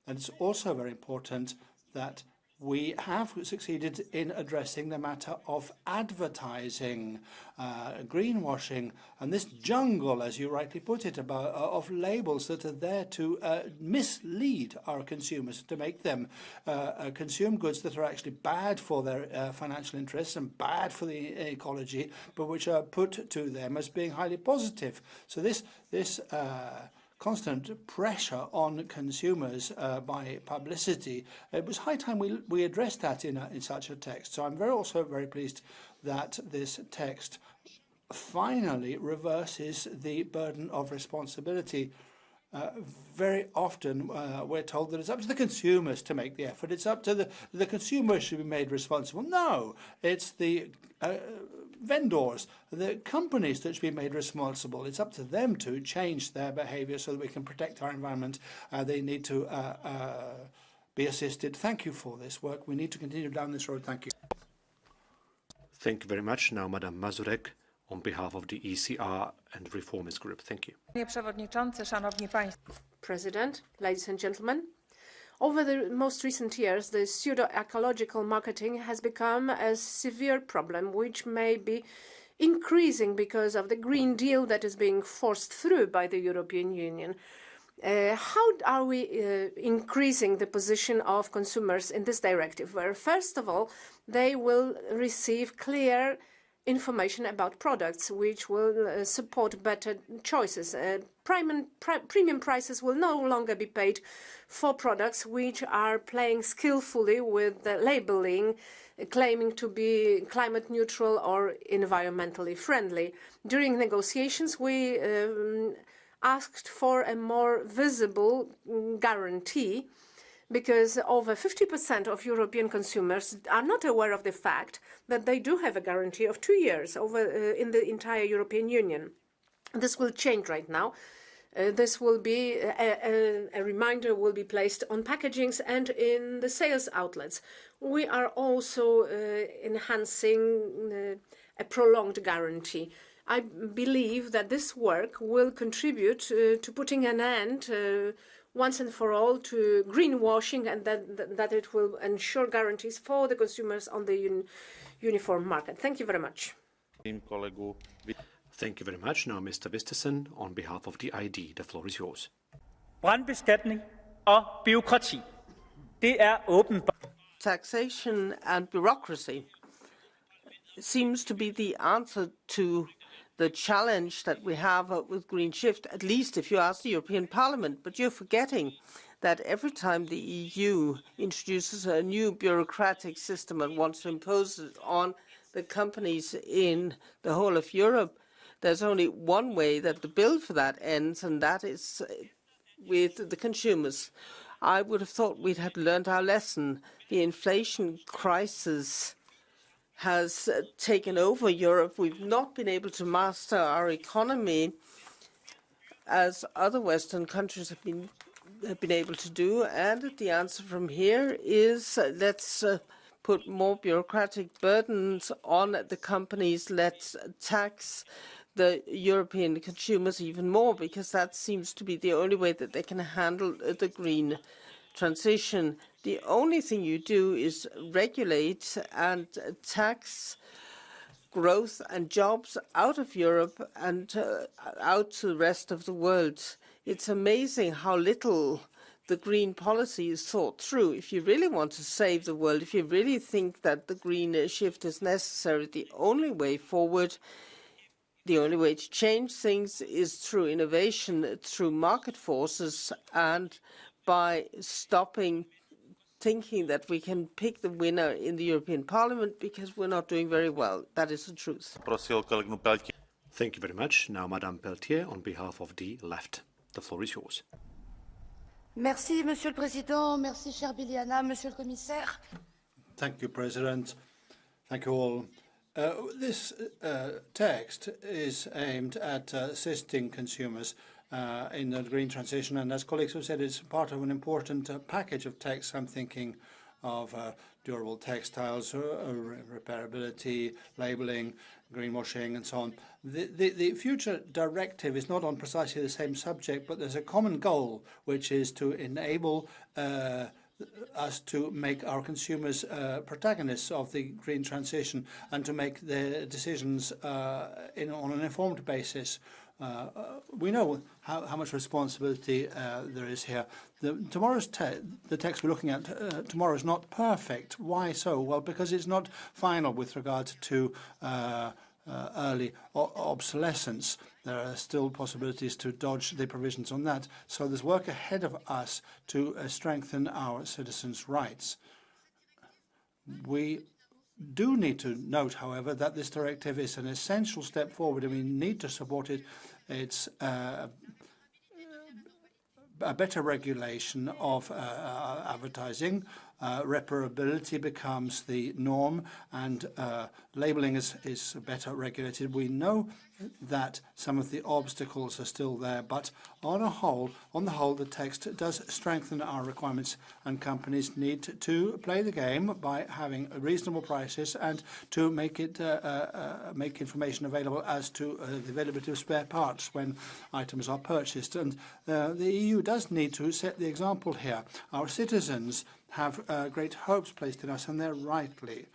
And it's also very important that we have succeeded in addressing the matter of advertising, greenwashing, and this jungle, as you rightly put it, of labels that are there to mislead our consumers, to make them consume goods that are actually bad for their financial interests and bad for the ecology, but which are put to them as being highly positive. So this constant pressure on consumers by publicity, it was high time we addressed that in such a text. So I'm also very pleased that this text finally reverses the burden of responsibility. Very often we're told that it's up to the consumers to make the effort. It's up to the consumers should be made responsible. No, it's the vendors, the companies that should be made responsible. It's up to them to change their behaviour so that we can protect our environment. They need to be assisted. Thank you for this work. We need to continue down this road. Thank you. Thank you very much. Now, Madam Mazurek, on behalf of the ECR and Reformist Group. Thank you. President, ladies and gentlemen, over the most recent years, the pseudo-ecological marketing has become a severe problem, which may be increasing because of the Green Deal that is being forced through by the European Union. How are we increasing the position of consumers in this directive? Where, first of all, they will receive clear information about products which will support better choices. Premium prices will no longer be paid for products which are playing skillfully with the labeling, claiming to be climate neutral or environmentally friendly. During negotiations, we asked for a more visible guarantee, because over 50% of European consumers are not aware of the fact that they do have a guarantee of 2 years in the entire European Union. This will change right now. This will be a reminder will be placed on packagings and in the sales outlets. We are also enhancing a prolonged guarantee. I believe that this work will contribute to putting an end once and for all to greenwashing, and that it will ensure guarantees for the consumers on the uniform market. Thank you very much. Thank you very much. Now, Mr. Vistesen, on behalf of the ID, the floor is yours. Brandbeskatning og bureaukrati. Det åbenbart. Taxation and bureaucracy seems to be the answer to the challenge that we have with Green Shift, at least if you ask the European Parliament. But you're forgetting that every time the EU introduces a new bureaucratic system and wants to impose it on the companies in the whole of Europe, there's only one way that the bill for that ends, and that is with the consumers. I would have thought we'd have learned our lesson. The inflation crisis has taken over Europe. We've not been able to master our economy as other Western countries have been able to do. And the answer from here is let's put more bureaucratic burdens on the companies. Let's tax the European consumers even more, because that seems to be the only way that they can handle the green transition. The only thing you do is regulate and tax growth and jobs out of Europe and out to the rest of the world. It's amazing how little the green policy is thought through. If you really want to save the world, if you really think that the green shift is necessary, the only way forward, the only way to change things is through innovation, through market forces, and by stopping thinking that we can pick the winner in the European Parliament, because we're not doing very well. That is the truth. Thank you very much. Now, Madame Pelletier, on behalf of the Left. The floor is yours. Merci, Monsieur le Président. Merci, cher Biliana, Monsieur le Commissaire. Thank you, President. Thank you all. This text is aimed at assisting consumers in the green transition. And as colleagues have said, it's part of an important package of texts. I'm thinking of durable textiles, repairability, labelling, greenwashing, and so on. The future directive is not on precisely the same subject, but there's a common goal, which is to enable us to make our consumers protagonists of the green transition and to make their decisions on an informed basis. We know how much responsibility there is here. The text we're looking at tomorrow is not perfect. Why so? Well, because it's not final with regard to early obsolescence. There are still possibilities to dodge the provisions on that. So there's work ahead of us to strengthen our citizens' rights. We do need to note, however, that this directive is an essential step forward, and we need to support it. It's a better regulation of advertising. Reparability becomes the norm, and labelling is better regulated. We know that some of the obstacles are still there, but on the whole, the text does strengthen our requirements, and companies need to play the game by having reasonable prices and to make it make information available as to the availability of spare parts when items are purchased. And the EU does need to set the example here. Our citizens have great hopes placed in us, and they're rightly.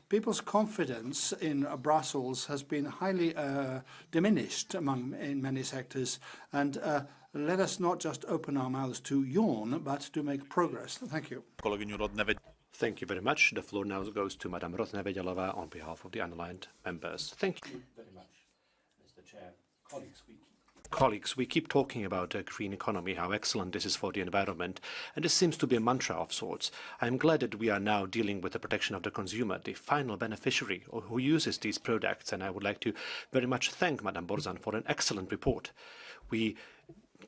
People's confidence in Brussels has been highly diminished in many sectors, and let us not just open our mouths to yawn, but to make progress. Thank you. Thank you very much. The floor now goes to Madam Rotneveďalová on behalf of the underlined members. Thank you very much, Mr. Chair. Colleagues, we keep talking about a green economy, how excellent this is for the environment, and this seems to be a mantra of sorts. I am glad that we are now dealing with the protection of the consumer, the final beneficiary who uses these products, and I would like to very much thank Madam Borzan for an excellent report. We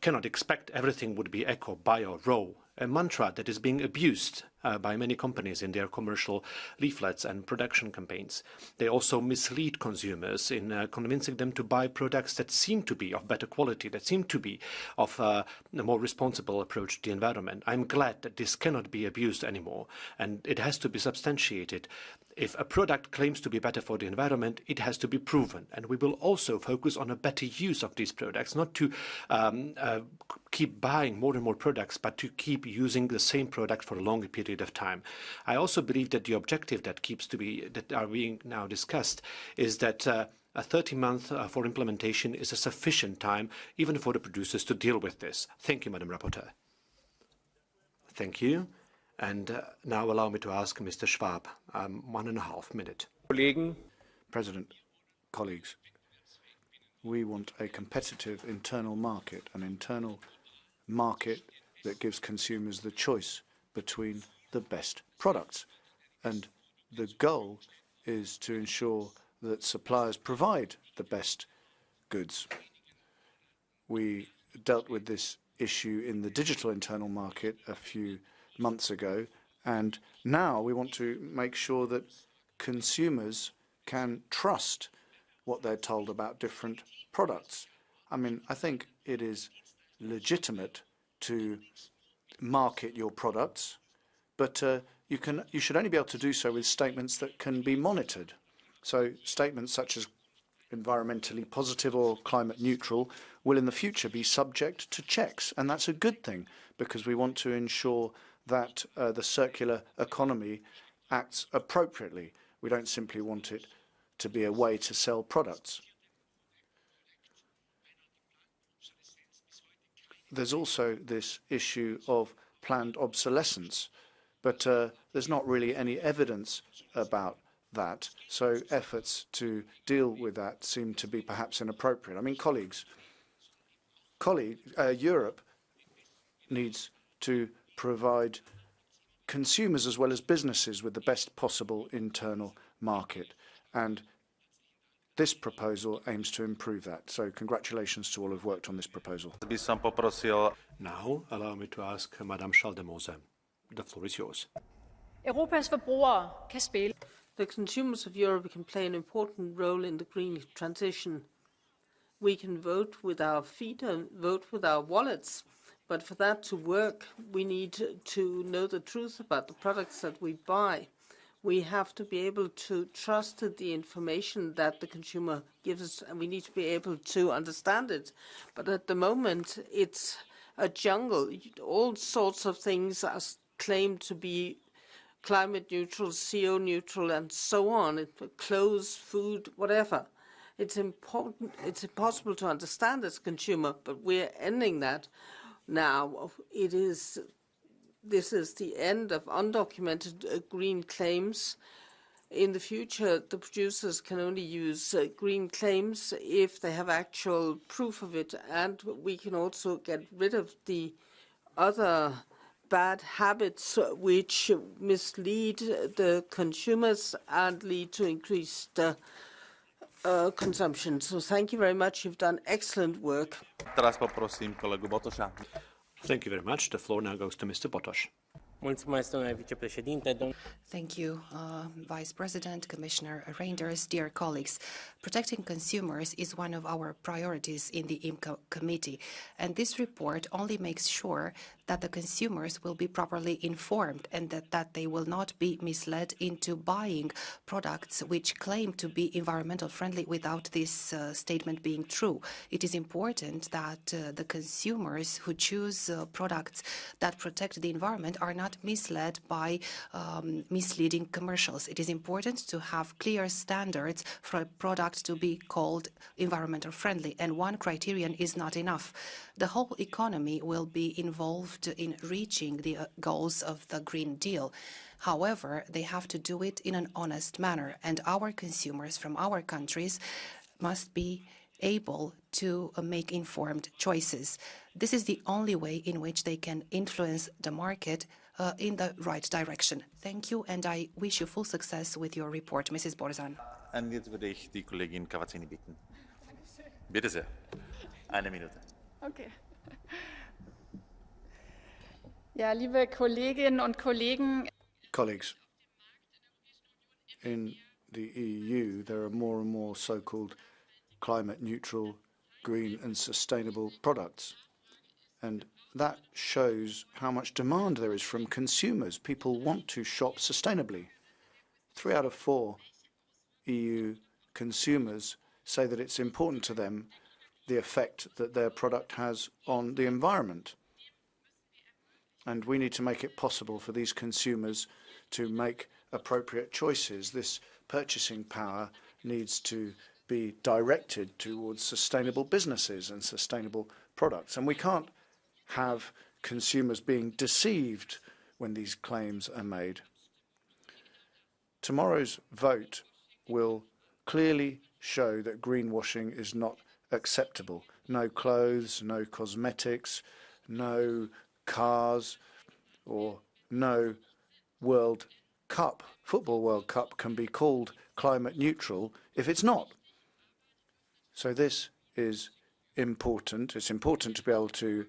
cannot expect everything would be eco, bio, raw, a mantra that is being abused by many companies in their commercial leaflets and production campaigns. They also mislead consumers in convincing them to buy products that seem to be of better quality, that seem to be of a more responsible approach to the environment. I'm glad that this cannot be abused anymore, and it has to be substantiated. If a product claims to be better for the environment, it has to be proven, and we will also focus on a better use of these products, not to keep buying more and more products, but to keep using the same product for a longer period of time. I also believe that the objective that are being now discussed is that a 30-month for implementation is a sufficient time even for the producers to deal with this. Thank you, Madam Rapporteur. Thank you. And now allow me to ask Mr. Schwab, 1.5 minutes. President, colleagues, we want a competitive internal market, an internal market that gives consumers the choice between the best products. And the goal is to ensure that suppliers provide the best goods. We dealt with this issue in the digital internal market a few months ago, and now we want to make sure that consumers can trust what they're told about different products. I mean, I think it is legitimate to market your products, but you should only be able to do so with statements that can be monitored. So statements such as environmentally positive or climate neutral will in the future be subject to checks, and that's a good thing because we want to ensure that the circular economy acts appropriately. We don't simply want it to be a way to sell products. There's also this issue of planned obsolescence, but there's not really any evidence about that, so efforts to deal with that seem to be perhaps inappropriate. I mean, Europe needs to provide consumers as well as businesses with the best possible internal market, and this proposal aims to improve that. So congratulations to all who have worked on this proposal. Now allow me to ask Madame Schaldemose. The floor is yours. The consumers of Europe can play an important role in the green transition. We can vote with our feet and vote with our wallets. But for that to work, we need to know the truth about the products that we buy. We have to be able to trust the information that the consumer gives us, and we need to be able to understand it. But at the moment, it's a jungle. All sorts of things are claimed to be climate neutral, CO neutral, and so on. Clothes, food, whatever. It's important. It's impossible to understand as a consumer, but we're ending that now. This is the end of undocumented green claims. In the future, the producers can only use green claims if they have actual proof of it, and we can also get rid of the other bad habits which mislead the consumers and lead to increased consumption. So thank you very much. You've done excellent work. Teraz poprosím kolegu Botoša. Thank you very much. The floor now goes to Mr. Botoș. Thank you, Vice President, Commissioner Reinders, dear colleagues. Protecting consumers is one of our priorities in the IMCO committee, and this report only makes sure that the consumers will be properly informed and that they will not be misled into buying products which claim to be environmental friendly without this statement being true. It is important that the consumers who choose products that protect the environment are not misled by misleading commercials. It is important to have clear standards for a product to be called environmental friendly, and one criterion is not enough. The whole economy will be involved in reaching the goals of the Green Deal. However, they have to do it in an honest manner, and our consumers from our countries must be able to make informed choices. This is the only way in which they can influence the market in the right direction. Thank you, and I wish you full success with your report, Mrs. Borzan. Und jetzt würde ich die Kollegin Cavazzini bitten. Bitte sehr. Eine Minute. Okay. Ja, liebe Kolleginnen und Kollegen. Colleagues, in the EU, there are more and more so-called climate neutral, green and sustainable products. And that shows how much demand there is from consumers. People want to shop sustainably. 3 out of 4 EU consumers say that it's important to them the effect that their product has on the environment. And we need to make it possible for these consumers to make appropriate choices. This purchasing power needs to be directed towards sustainable businesses and sustainable products. And we can't have consumers being deceived when these claims are made. Tomorrow's vote will clearly show that greenwashing is not acceptable. No clothes, no cosmetics, no cars, or no World Cup, Football World Cup can be called climate neutral if it's not. So this is important. It's important to be able to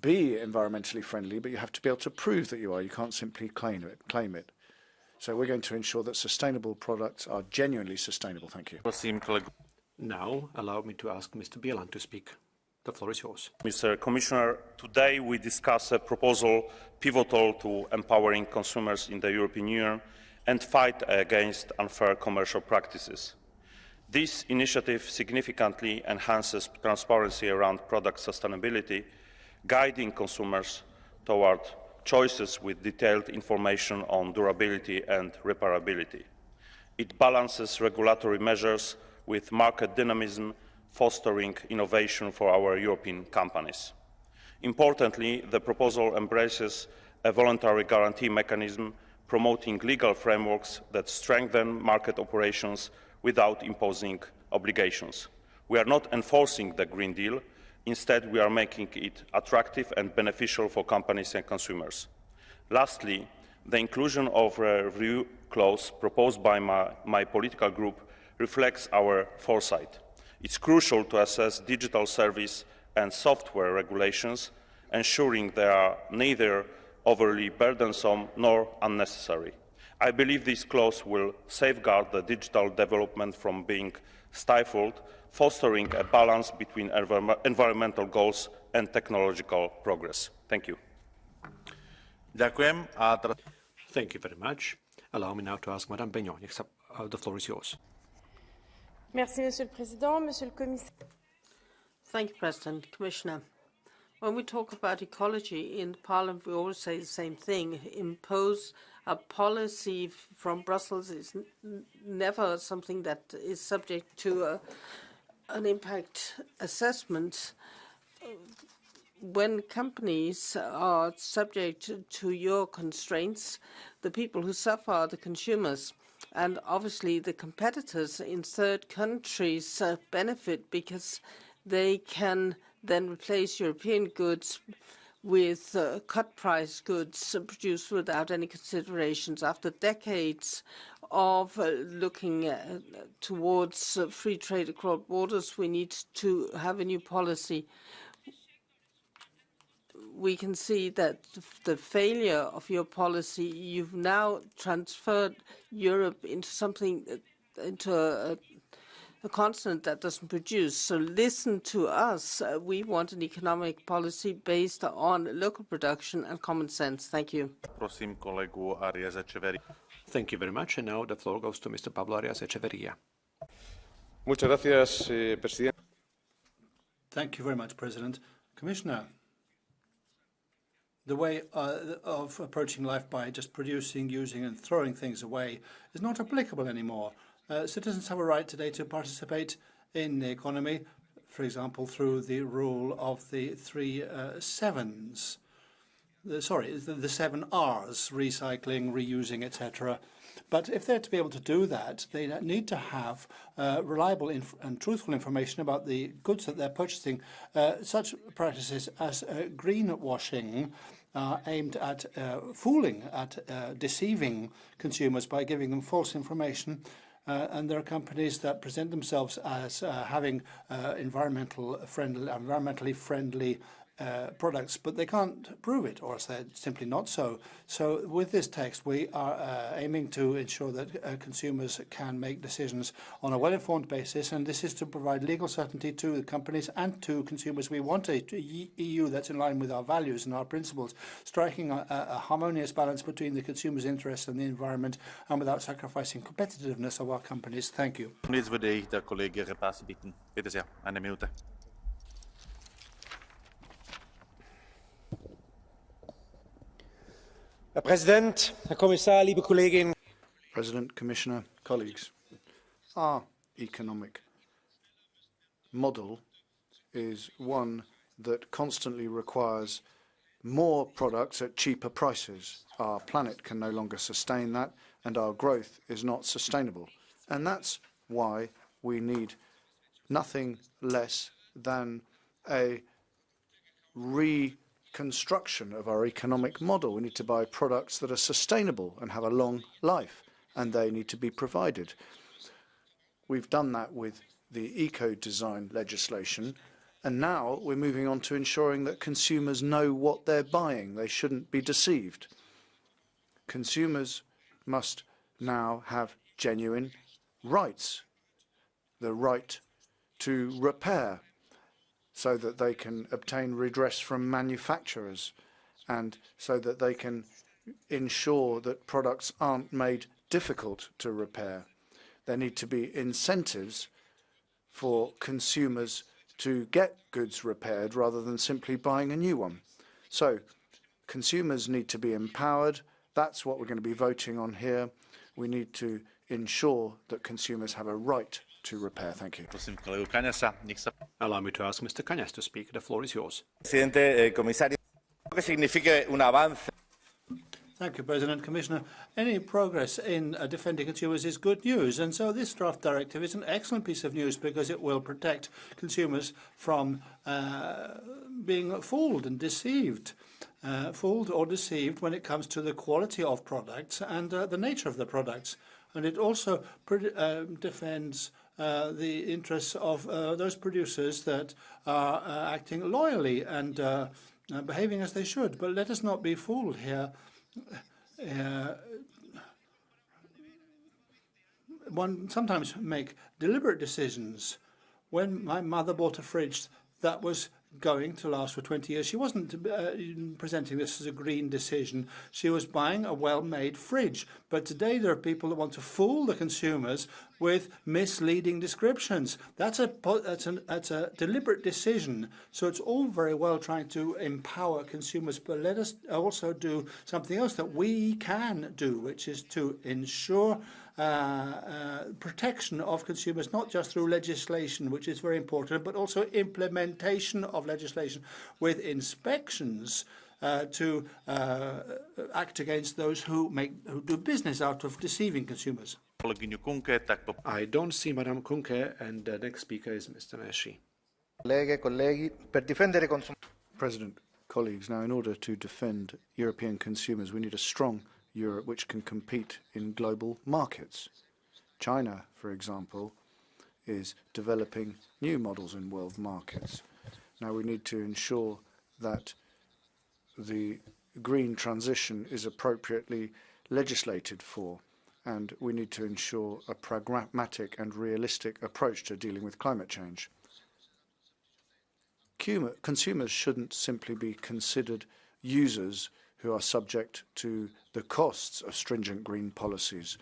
be environmentally friendly, but you have to be able to prove that you are. You can't simply claim it. So we're going to ensure that sustainable products are genuinely sustainable. Thank you. Now, allow me to ask Mr. Bielan to speak. The floor is yours. Mr. Commissioner, today we discuss a proposal pivotal to empowering consumers in the European Union and fight against unfair commercial practices. This initiative significantly enhances transparency around product sustainability, guiding consumers toward choices with detailed information on durability and repairability. It balances regulatory measures with market dynamism, fostering innovation for our European companies. Importantly, the proposal embraces a voluntary guarantee mechanism promoting legal frameworks that strengthen market operations without imposing obligations. We are not enforcing the Green Deal. Instead, we are making it attractive and beneficial for companies and consumers. Lastly, the inclusion of a review clause proposed by my political group reflects our foresight. It's crucial to assess digital service and software regulations, ensuring they are neither overly burdensome nor unnecessary. I believe this clause will safeguard the digital development from being stifled, fostering a balance between environmental goals and technological progress. Thank you. Thank you very much. Allow me now to ask Madame Beignon. The floor is yours. Merci, Monsieur le Président, Monsieur le Commissaire. Thank you, President. Commissioner, when we talk about ecology in Parliament, we always say the same thing. Impose a policy from Brussels is never something that is subject to an impact assessment. When companies are subject to your constraints, the people who suffer are the consumers. And obviously the competitors in third countries benefit because they can then replace European goods with cut-price goods produced without any considerations. After decades of looking towards free trade across borders, we need to have a new policy. We can see that the failure of your policy, you've now transferred Europe into something, into a continent that doesn't produce. So listen to us. We want an economic policy based on local production and common sense. Thank you. Thank you very much. And now the floor goes to Mr. Pablo Arias Echeverría. Muchas gracias, Presidente. Thank you very much, President. Commissioner, the way of approaching life by just producing, using and throwing things away is not applicable anymore. Citizens have a right today to participate in the economy, for example, through the rule of the three sevens. The 7 R's, recycling, reusing, etc. But if they're to be able to do that, they need to have reliable and truthful information about the goods that they're purchasing. Such practices as greenwashing are aimed at fooling, at deceiving consumers by giving them false information. And there are companies that present themselves as having environmentally friendly products, but they can't prove it, or else they're simply not so. So with this text, we are aiming to ensure that consumers can make decisions on a well-informed basis, and this is to provide legal certainty to the companies and to consumers. We want a EU that's in line with our values and our principles, striking a harmonious balance between the consumer's interests and the environment, and without sacrificing competitiveness of our companies. Thank you. Herr Präsident, Herr Kommissar, liebe Kolleginnen. President, Commissioner, colleagues, our economic model is one that constantly requires more products at cheaper prices. Our planet can no longer sustain that, and our growth is not sustainable. And that's why we need nothing less than a reconstruction of our economic model. We need to buy products that are sustainable and have a long life, and they need to be provided. We've done that with the eco-design legislation, and now we're moving on to ensuring that consumers know what they're buying. They shouldn't be deceived. Consumers must now have genuine rights, the right to repair, so that they can obtain redress from manufacturers and so that they can ensure that products aren't made difficult to repair. There need to be incentives for consumers to get goods repaired rather than simply buying a new one. So consumers need to be empowered. That's what we're going to be voting on here. We need to ensure that consumers have a right to repair. Thank you. Allow me to ask Mr. Cañas to speak. The floor is yours. Thank you, President. Commissioner, any progress in defending consumers is good news, and so this draft directive is an excellent piece of news because it will protect consumers from being fooled and deceived. Fooled or deceived when it comes to the quality of products and the nature of the products. And it also defends the interests of those producers that are acting loyally and behaving as they should. But let us not be fooled here. one sometimes make deliberate decisions. When my mother bought a fridge that was going to last for 20 years, she wasn't presenting this as a green decision. She was buying a well-made fridge. But today there are people that want to fool the consumers with misleading descriptions. That's a deliberate decision. So it's all very well trying to empower consumers, but let us also do something else that we can do, which is to ensure protection of consumers, not just through legislation, which is very important, but also implementation of legislation with inspections to act against those who do business out of deceiving consumers. I don't see Madame Kunke, and the next speaker is Mr. Meshi. President, colleagues, now in order to defend European consumers, we need a strong Europe which can compete in global markets. China, for example, is developing new models in world markets. Now we need to ensure that the green transition is appropriately legislated for, and we need to ensure a pragmatic and realistic approach to dealing with climate change. Consumers shouldn't simply be considered users who are subject to the costs of stringent green policies.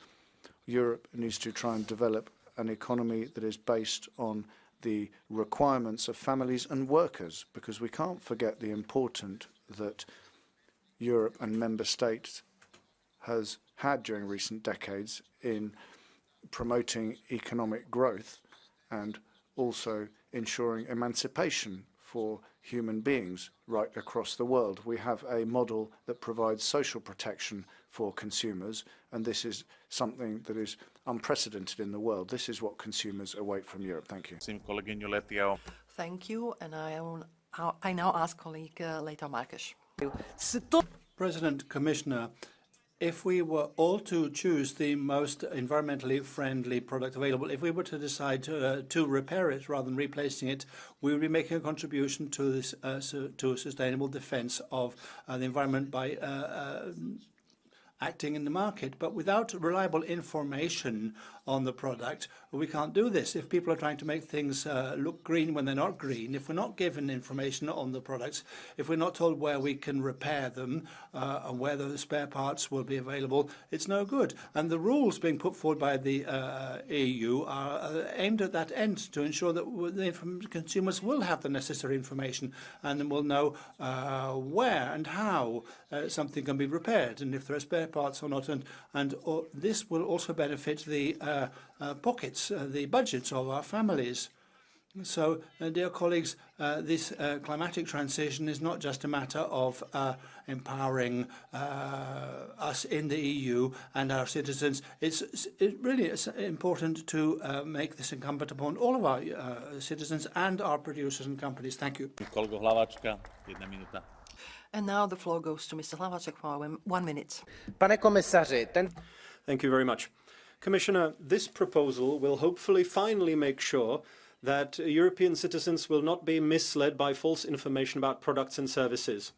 Europe needs to try and develop an economy that is based on the requirements of families and workers, because we can't forget the importance that Europe and member states has had during recent decades in promoting economic growth and also ensuring emancipation for human beings right across the world. We have a model that provides social protection for consumers, and this is something that is unprecedented in the world. This is what consumers await from Europe. Thank you. Thank you, and I now ask colleague Leita Marques. President, Commissioner, if we were all to choose the most environmentally friendly product available, if we were to decide to repair it rather than replacing it, we would be making a contribution to this to a sustainable defence of the environment by acting in the market. But without reliable information on the product, we can't do this. If people are trying to make things look green when they're not green, if we're not given information on the products, if we're not told where we can repair them and where the spare parts will be available, it's no good. And the rules being put forward by the EU are aimed at that end, to ensure that the consumers will have the necessary information and will know where and how something can be repaired, and if there are spare parts or not. And this will also benefit the pockets, the budgets of our families. So, dear colleagues, this climatic transition is not just a matter of empowering us in the EU and our citizens. It really is important to make this incumbent upon all of our citizens and our producers and companies. Thank you. And now the floor goes to Mr. Hlavaček for 1 minute. Thank you very much. Commissioner, this proposal will hopefully finally make sure that European citizens will not be misled by false information about products and services.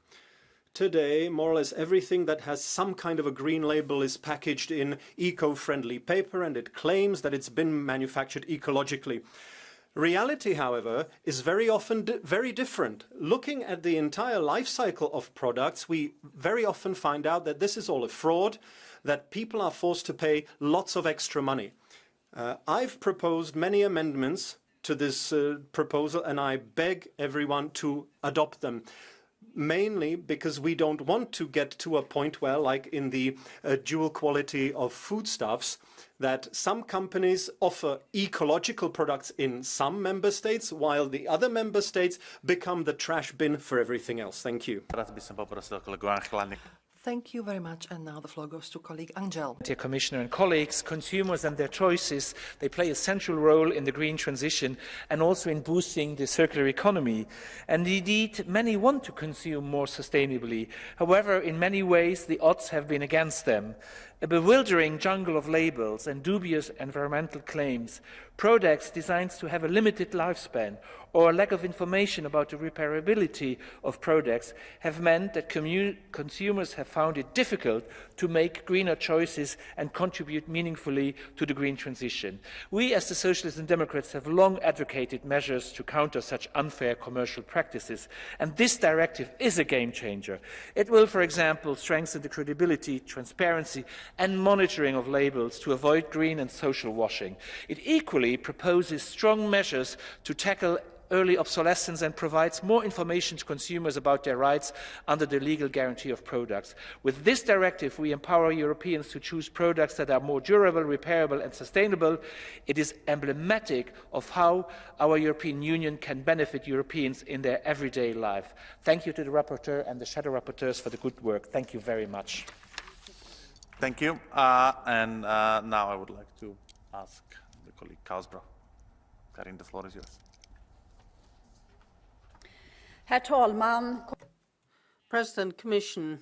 Today, more or less everything that has some kind of a green label is packaged in eco-friendly paper, and it claims that it's been manufactured ecologically. Reality, however, is very often very different. Looking at the entire life cycle of products, we very often find out that this is all a fraud, that people are forced to pay lots of extra money. I've proposed many amendments to this proposal, and I beg everyone to adopt them. Mainly because we don't want to get to a point where, like in the dual quality of foodstuffs, that some companies offer ecological products in some member states, while the other member states become the trash bin for everything else. Thank you. Thank you very much. And now the floor goes to colleague Angel. Dear Commissioner and colleagues, consumers and their choices, they play a central role in the green transition and also in boosting the circular economy. And indeed, many want to consume more sustainably. However, in many ways, the odds have been against them. A bewildering jungle of labels and dubious environmental claims, products designed to have a limited lifespan, or a lack of information about the repairability of products have meant that consumers have found it difficult to make greener choices and contribute meaningfully to the green transition. We, as the Socialists and Democrats, have long advocated measures to counter such unfair commercial practices, and this directive is a game changer. It will, for example, strengthen the credibility, transparency and monitoring of labels to avoid green and social washing. It equally proposes strong measures to tackle early obsolescence and provides more information to consumers about their rights under the legal guarantee of products. With this directive, we empower Europeans to choose products that are more durable, repairable and sustainable. It is emblematic of how our European Union can benefit Europeans in their everyday life. Thank you to the rapporteur and the shadow rapporteurs for the good work. Thank you very much. Thank you. Now I would like to ask the colleague Kausbro. Karin, the floor is yours. Herr talman! President, Commission,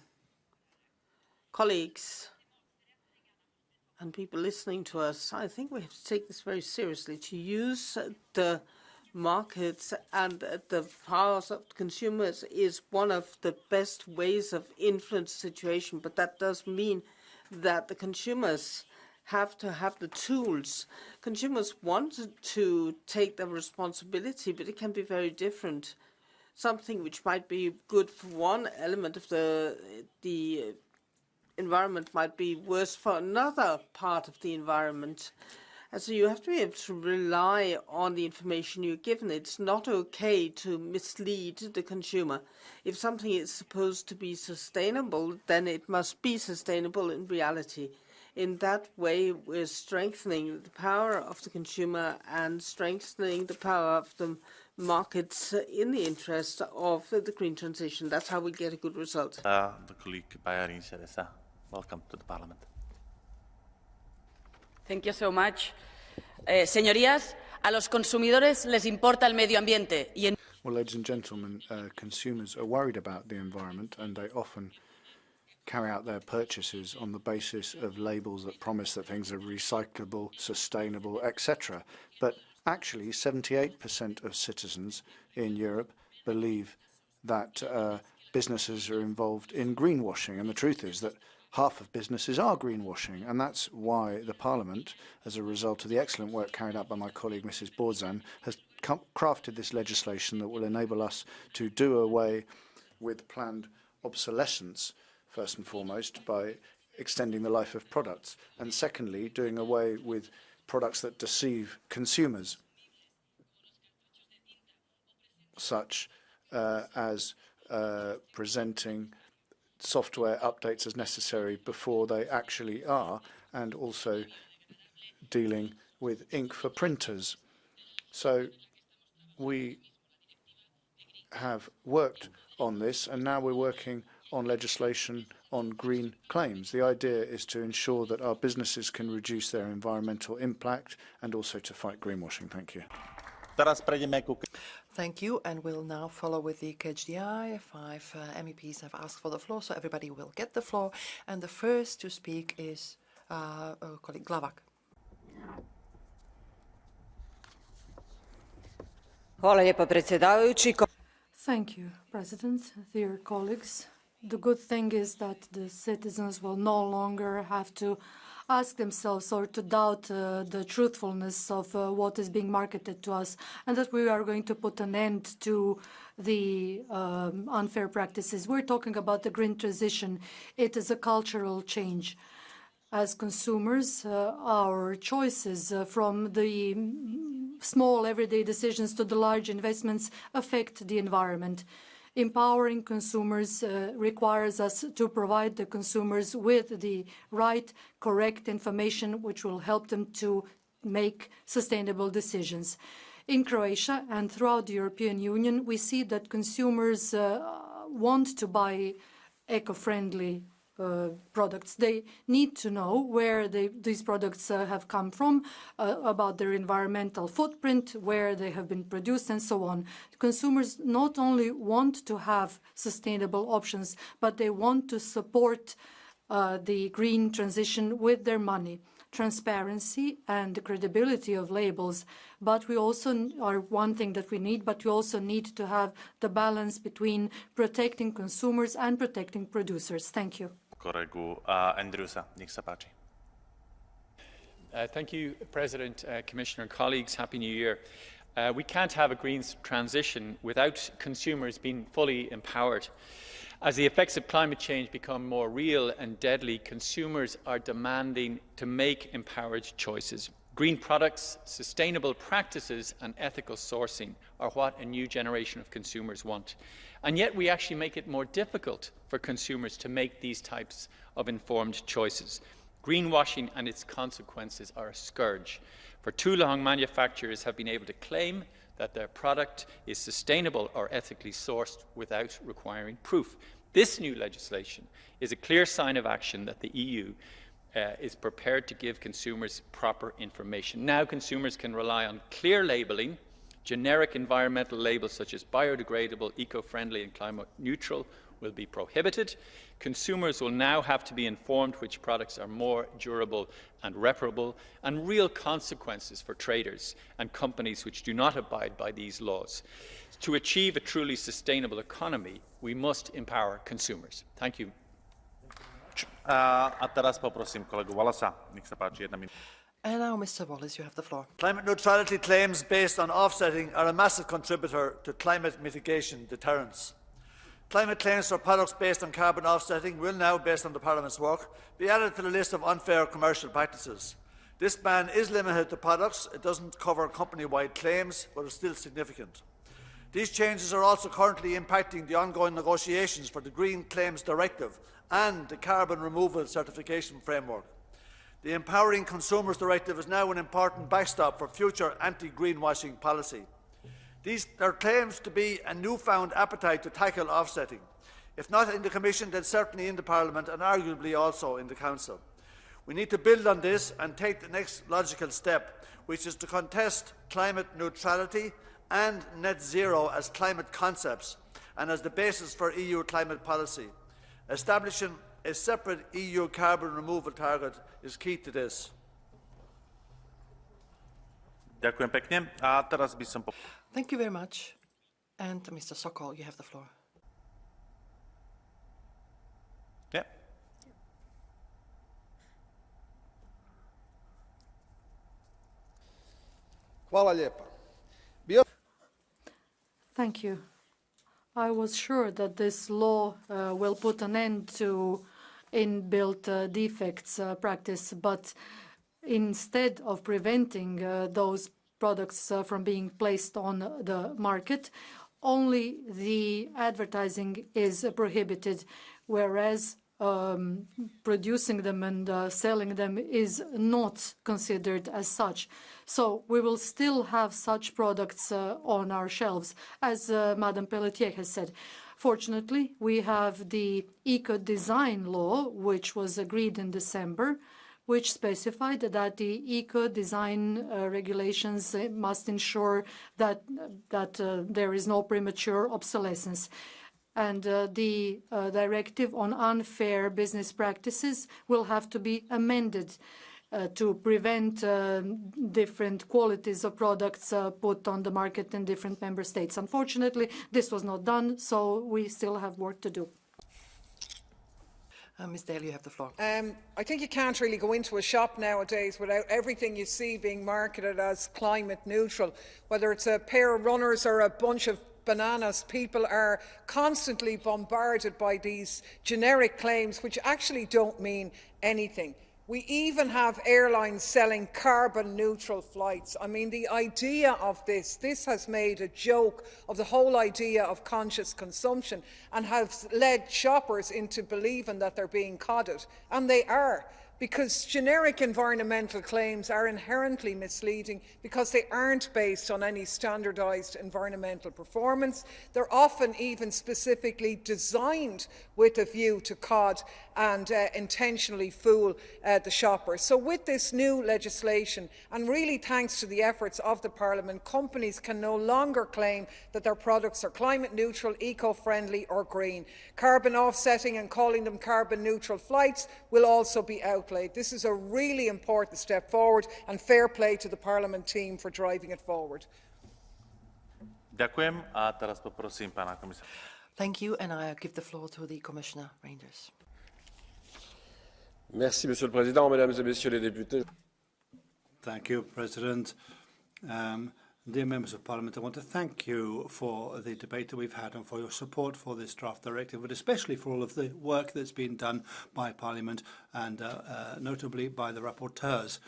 colleagues, and people listening to us, I think we have to take this very seriously. To use the markets and the powers of consumers is one of the best ways of influence the situation, but that does mean that the consumers have to have the tools. Consumers want to take their responsibility, but it can be very different. Something which might be good for one element of the environment might be worse for another part of the environment. And so you have to be able to rely on the information you're given. It's not okay to mislead the consumer. If something is supposed to be sustainable, then it must be sustainable in reality. In that way, we're strengthening the power of the consumer and strengthening the power of the markets in the interest of the green transition. That's how we get a good result. The colleague Bayarin Ceresa, welcome to the Parliament. Thank you so much. Señorías, a los consumidores les importa el medio ambiente. Well, ladies and gentlemen, consumers are worried about the environment, and they often carry out their purchases on the basis of labels that promise that things are recyclable, sustainable, etc. But actually, 78% of citizens in Europe believe that businesses are involved in greenwashing, and the truth is that half of businesses are greenwashing, and that's why the Parliament, as a result of the excellent work carried out by my colleague Mrs. Borzan, has crafted this legislation that will enable us to do away with planned obsolescence, first and foremost, by extending the life of products, and secondly, doing away with products that deceive consumers, such as presenting software updates as necessary before they actually are, and also dealing with ink for printers. So we have worked on this, and now we're working on legislation on green claims. The idea is to ensure that our businesses can reduce their environmental impact and also to fight greenwashing. Thank you. Thank you, and we'll now follow with the KHDI. 5 MEPs have asked for the floor, so everybody will get the floor. And the first to speak is colleague Glavak. Thank you, President. Dear colleagues, the good thing is that the citizens will no longer have to ask themselves or to doubt the truthfulness of what is being marketed to us, and that we are going to put an end to the unfair practices. We're talking about the green transition. It is a cultural change. As consumers, our choices from the small everyday decisions to the large investments affect the environment. Empowering consumers requires us to provide the consumers with the right, correct information which will help them to make sustainable decisions. In Croatia and throughout the European Union, we see that consumers want to buy eco-friendly products. They need to know where these products have come from, about their environmental footprint, where they have been produced, and so on. Consumers not only want to have sustainable options, but they want to support the green transition with their money. Transparency and the credibility of labels, but we also are one thing that we need, but we also need to have the balance between protecting consumers and protecting producers. Thank you. Kolegu Andrewsa, nech sa páči. Thank you, President, Commissioner, and colleagues. Happy New Year. We can't have a green transition without consumers being fully empowered. As the effects of climate change become more real and deadly, consumers are demanding to make empowered choices. Green products, sustainable practices and ethical sourcing are what a new generation of consumers want. And yet we actually make it more difficult for consumers to make these types of informed choices. Greenwashing and its consequences are a scourge. For too long, manufacturers have been able to claim that their product is sustainable or ethically sourced without requiring proof. This new legislation is a clear sign of action that the EU is prepared to give consumers proper information. Now consumers can rely on clear labelling. Generic environmental labels such as biodegradable, eco-friendly and climate neutral will be prohibited. Consumers will now have to be informed which products are more durable and reparable, and real consequences for traders and companies which do not abide by these laws. To achieve a truly sustainable economy, we must empower consumers. Thank you. A teraz poprosím kolegu Wallasa, nech sa páči, 1 minúta. And now, Mr. Wallace, you have the floor. Climate neutrality claims based on offsetting are a massive contributor to climate mitigation deterrence. Climate claims for products based on carbon offsetting will now, based on the Parliament's work, be added to the list of unfair commercial practices. This ban is limited to products. It doesn't cover company-wide claims, but is still significant. These changes are also currently impacting the ongoing negotiations for the Green Claims Directive and the Carbon Removal Certification Framework. The Empowering Consumers Directive is now an important backstop for future anti-greenwashing policy. There claims to be a newfound appetite to tackle offsetting, if not in the Commission, then certainly in the Parliament and arguably also in the Council. We need to build on this and take the next logical step, which is to contest climate neutrality and net zero as climate concepts and as the basis for EU climate policy. Establishing a separate EU carbon removal target is key to this. Ďakujem pekne. A teraz by som Thank you very much. And Mr. Sokol, you have the floor. Yeah. Hvala lijepa. Thank you. I was sure that this law will put an end to inbuilt defects practice, but instead of preventing those products from being placed on the market, only the advertising is prohibited, whereas producing them and selling them is not considered as such. So we will still have such products on our shelves, as Madame Pelletier has said. Fortunately, we have the eco-design law, which was agreed in December, which specified that the eco-design regulations must ensure that there is no premature obsolescence. And the directive on unfair business practices will have to be amended to prevent different qualities of products put on the market in different member states. Unfortunately, this was not done, so we still have work to do. Ms. Daly, you have the floor. I think you can't really go into a shop nowadays without everything you see being marketed as climate neutral. Whether it's a pair of runners or a bunch of bananas, people are constantly bombarded by these generic claims which actually don't mean anything. We even have airlines selling carbon neutral flights. I mean, the idea of this has made a joke of the whole idea of conscious consumption and has led shoppers into believing that they're being codded, and they are. because generic environmental claims are inherently misleading because they aren't based on any standardised environmental performance. They're often even specifically designed with a view to cod and intentionally fool the shopper. So with this new legislation, and really thanks to the efforts of the Parliament, companies can no longer claim that their products are climate neutral, eco-friendly or green. Carbon offsetting and calling them carbon neutral flights will also be outlawed. This is a really important step forward, and fair play to the Parliament team for driving it forward. Ďakujem a teraz poprosím pána komisára. Thank you, and I give the floor to the Commissioner Reinders. Merci, Monsieur le Président, Mesdames et Messieurs les députés. Thank you, President. Dear Members of Parliament, I want to thank you for the debate that we've had and for your support for this draft directive, but especially for all of the work that's been done by Parliament and notably by the rapporteurs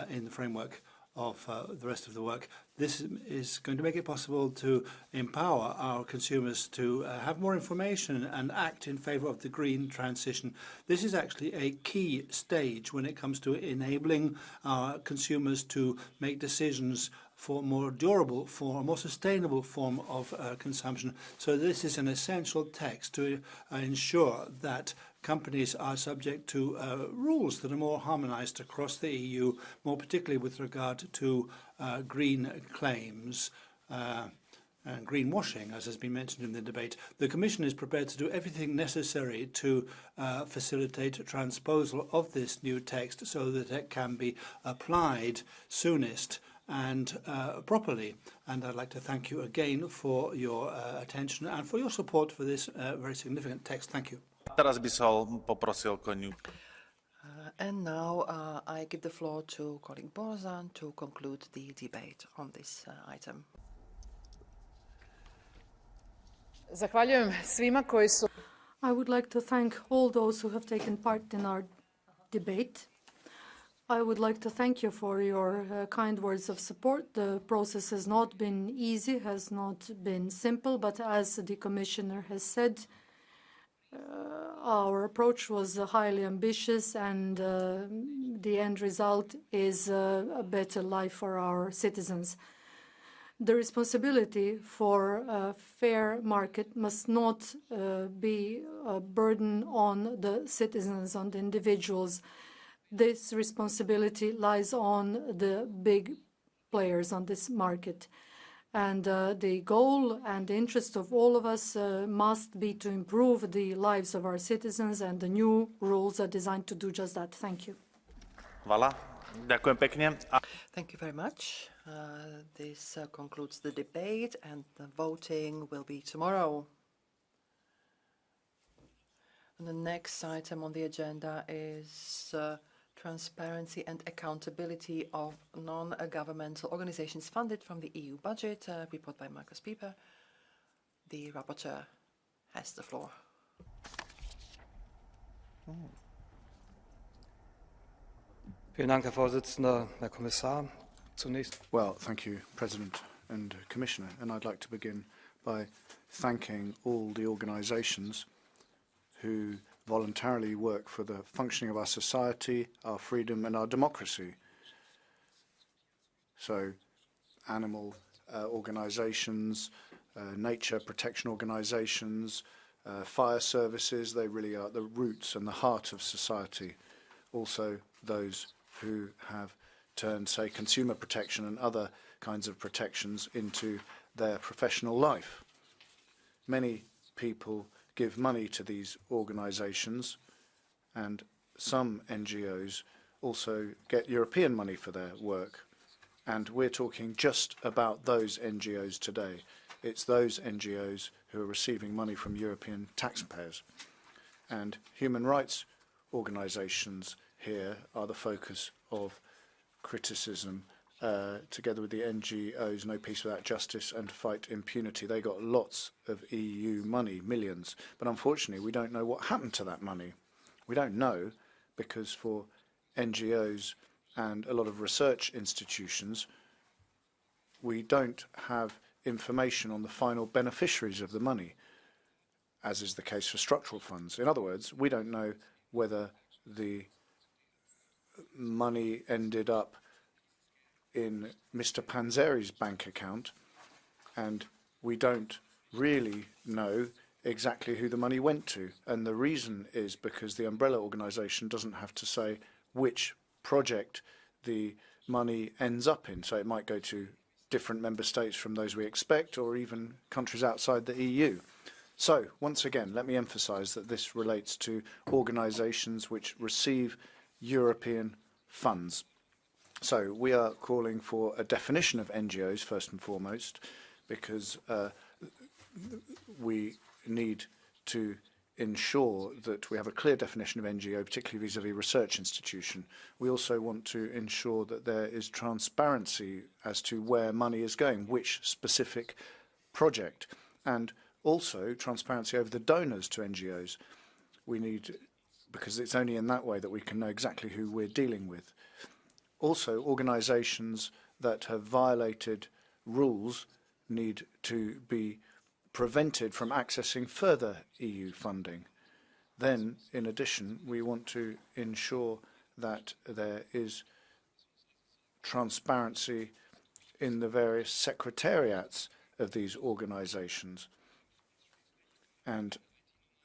in the framework of the rest of the work. This is going to make it possible to empower our consumers to have more information and act in favour of the green transition. This is actually a key stage when it comes to enabling our consumers to make decisions for a more durable, for a more sustainable form of consumption. So this is an essential text to ensure that companies are subject to rules that are more harmonised across the EU, more particularly with regard to green claims and greenwashing, as has been mentioned in the debate. The Commission is prepared to do everything necessary to facilitate transposal of this new text so that it can be applied soonest and properly. And I'd like to thank you again for your attention and for your support for this very significant text. Thank you. Teraz by som poprosil Koniu. And now I give the floor to colleague Borzan to conclude the debate on this item. Zahvaljujem svima koji su. I would like to thank all those who have taken part in our debate. I would like to thank you for your kind words of support. The process has not been easy, has not been simple, but as the Commissioner has said, our approach was highly ambitious, and the end result is a better life for our citizens. The responsibility for a fair market must not be a burden on the citizens, on the individuals. This responsibility lies on the big players on this market. And the goal and the interest of all of us must be to improve the lives of our citizens, and the new rules are designed to do just that. Thank you. Voilà. Ďakujem pekne. Thank you very much. This concludes the debate, and the voting will be tomorrow. And the next item on the agenda is transparency and accountability of non-governmental organizations funded from the EU budget. Report by Markus Pieper. The rapporteur has the floor. Vielen Dank, Herr Vorsitzender, Herr Kommissar. Zunächst. Well, thank you, President and Commissioner. And I'd like to begin by thanking all the organizations who voluntarily work for the functioning of our society, our freedom and our democracy. So animal organizations, nature protection organizations, fire services, they really are the roots and the heart of society. Also those who have turned, say, consumer protection and other kinds of protections into their professional life. Many people give money to these organizations, and some NGOs also get European money for their work. And we're talking just about those NGOs today. It's those NGOs who are receiving money from European taxpayers. And human rights organizations here are the focus of criticism, together with the NGOs No Peace Without Justice and Fight Impunity. They got lots of EU money, millions. But unfortunately, we don't know what happened to that money. We don't know because for NGOs and a lot of research institutions, we don't have information on the final beneficiaries of the money, as is the case for structural funds. In other words, we don't know whether the money ended up in Mr. Panzeri's bank account, and we don't really know exactly who the money went to. And the reason is because the umbrella organisation doesn't have to say which project the money ends up in. So it might go to different member states from those we expect, or even countries outside the EU. So, once again, let me emphasise that this relates to organisations which receive European funds. So, we are calling for a definition of NGOs, first and foremost, because we need to ensure that we have a clear definition of NGO, particularly vis-à-vis research institution. We also want to ensure that there is transparency as to where money is going, which specific project, and also transparency over the donors to NGOs. We need, because it's only in that way that we can know exactly who we're dealing with. Also, organisations that have violated rules need to be prevented from accessing further EU funding. Then, in addition, we want to ensure that there is transparency in the various secretariats of these organisations. And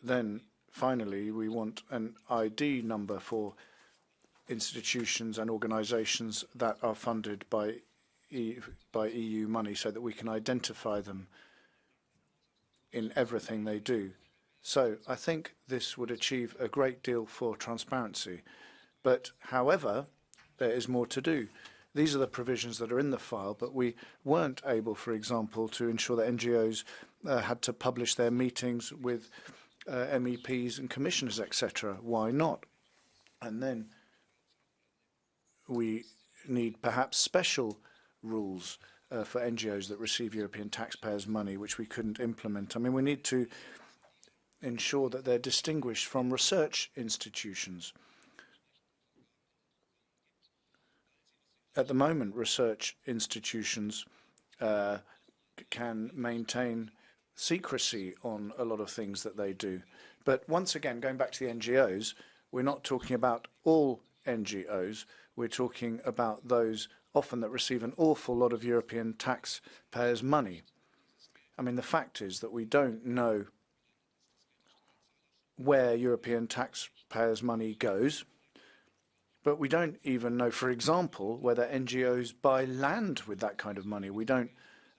then, finally, we want an ID number for institutions and organisations that are funded by EU money, so that we can identify them in everything they do. So I think this would achieve a great deal for transparency. But however, there is more to do. These are the provisions that are in the file, but we weren't able, for example, to ensure that NGOs had to publish their meetings with MEPs and commissioners, etc. Why not? And then we need perhaps special rules for NGOs that receive European taxpayers' money, which we couldn't implement. I mean, we need to ensure that they're distinguished from research institutions. At the moment, research institutions can maintain secrecy on a lot of things that they do. But once again, going back to the NGOs, we're not talking about all NGOs. We're talking about those often that receive an awful lot of European taxpayers' money. I mean, the fact is that we don't know where European taxpayers' money goes, but we don't even know, for example, whether NGOs buy land with that kind of money. We don't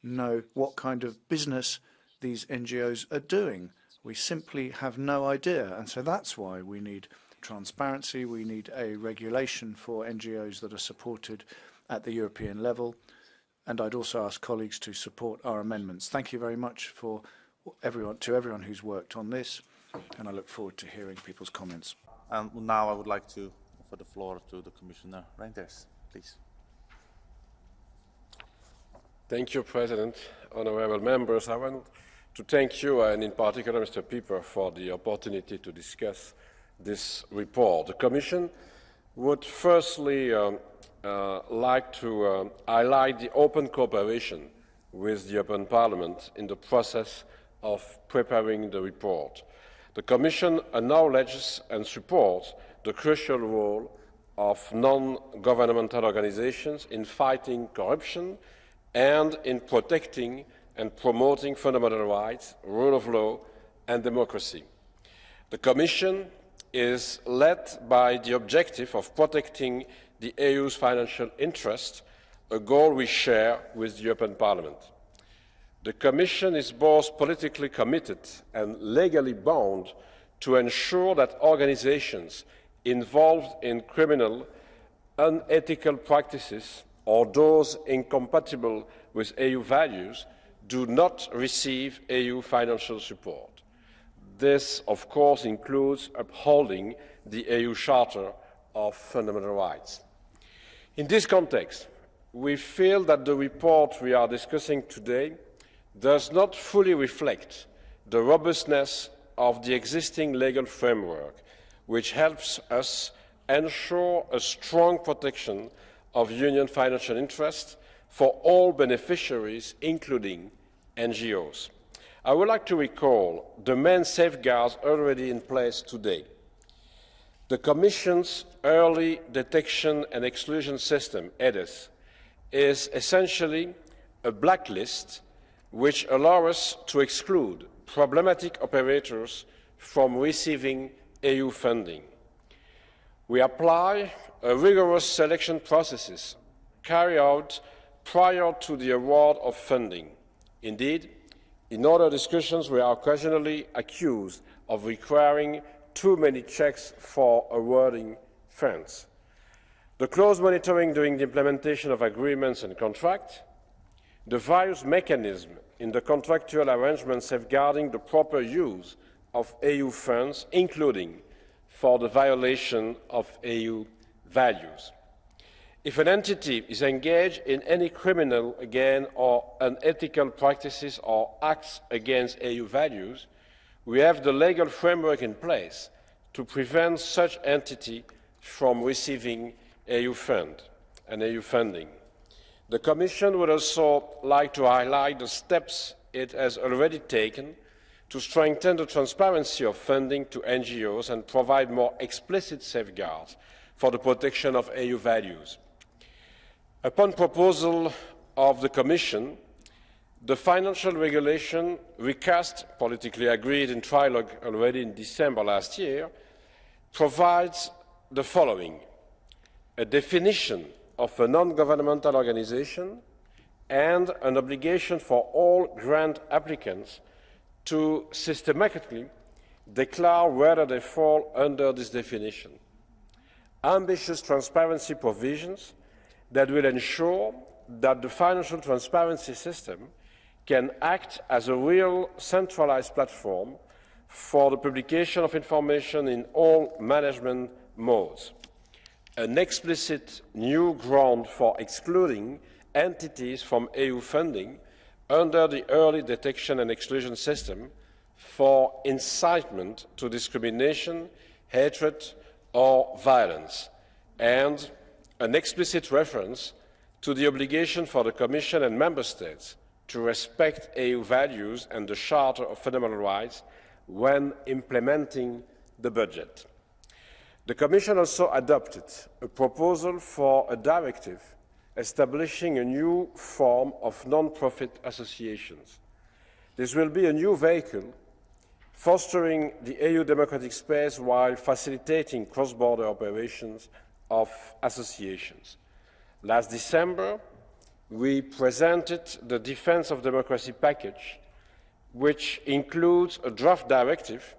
know what kind of business these NGOs are doing. We simply have no idea, and so that's why we need transparency. We need a regulation for NGOs that are supported at the European level, and I'd also ask colleagues to support our amendments. Thank you very much for everyone who's worked on this, and I look forward to hearing people's comments. And now I would like to offer the floor to the Commissioner Reinders, please. Thank you, President. Honourable members, I want to thank you, and in particular Mr. Pieper, for the opportunity to discuss this report. The Commission would firstly like to highlight the open cooperation with the European Parliament in the process of preparing the report. The Commission acknowledges and supports the crucial role of non-governmental organisations in fighting corruption and in protecting and promoting fundamental rights, rule of law and democracy. The Commission is led by the objective of protecting the EU's financial interest, a goal we share with the European Parliament. The Commission is both politically committed and legally bound to ensure that organisations involved in criminal, unethical practices or those incompatible with EU values do not receive EU financial support. This, of course, includes upholding the EU Charter of Fundamental Rights. In this context, we feel that the report we are discussing today does not fully reflect the robustness of the existing legal framework, which helps us ensure a strong protection of Union financial interests for all beneficiaries, including NGOs. I would like to recall the main safeguards already in place today. The Commission's Early Detection and Exclusion System, EDIS, is essentially a blacklist which allows us to exclude problematic operators from receiving EU funding. We apply a rigorous selection processes carried out prior to the award of funding. Indeed, in other discussions, we are occasionally accused of requiring too many checks for awarding funds. The close monitoring during the implementation of agreements and contracts, the various mechanisms in the contractual arrangements safeguarding the proper use of EU funds, including for the violation of EU values. If an entity is engaged in any criminal, again, or unethical practices or acts against EU values, we have the legal framework in place to prevent such entity from receiving EU fund and EU funding. The Commission would also like to highlight the steps it has already taken to strengthen the transparency of funding to NGOs and provide more explicit safeguards for the protection of EU values. Upon proposal of the Commission, the financial regulation recast, politically agreed in trilogue already in December last year, provides the following: a definition of a non-governmental organization and an obligation for all grant applicants to systematically declare whether they fall under this definition. Ambitious transparency provisions that will ensure that the financial transparency system can act as a real centralized platform for the publication of information in all management modes. An explicit new ground for excluding entities from EU funding under the early detection and exclusion system for incitement to discrimination, hatred, or violence, and an explicit reference to the obligation for the Commission and Member States to respect EU values and the Charter of Fundamental Rights when implementing the budget. The Commission also adopted a proposal for a directive establishing a new form of non-profit associations. This will be a new vehicle fostering the EU democratic space while facilitating cross-border operations of associations. Last December, we presented the Defence of Democracy package, which includes a draft directive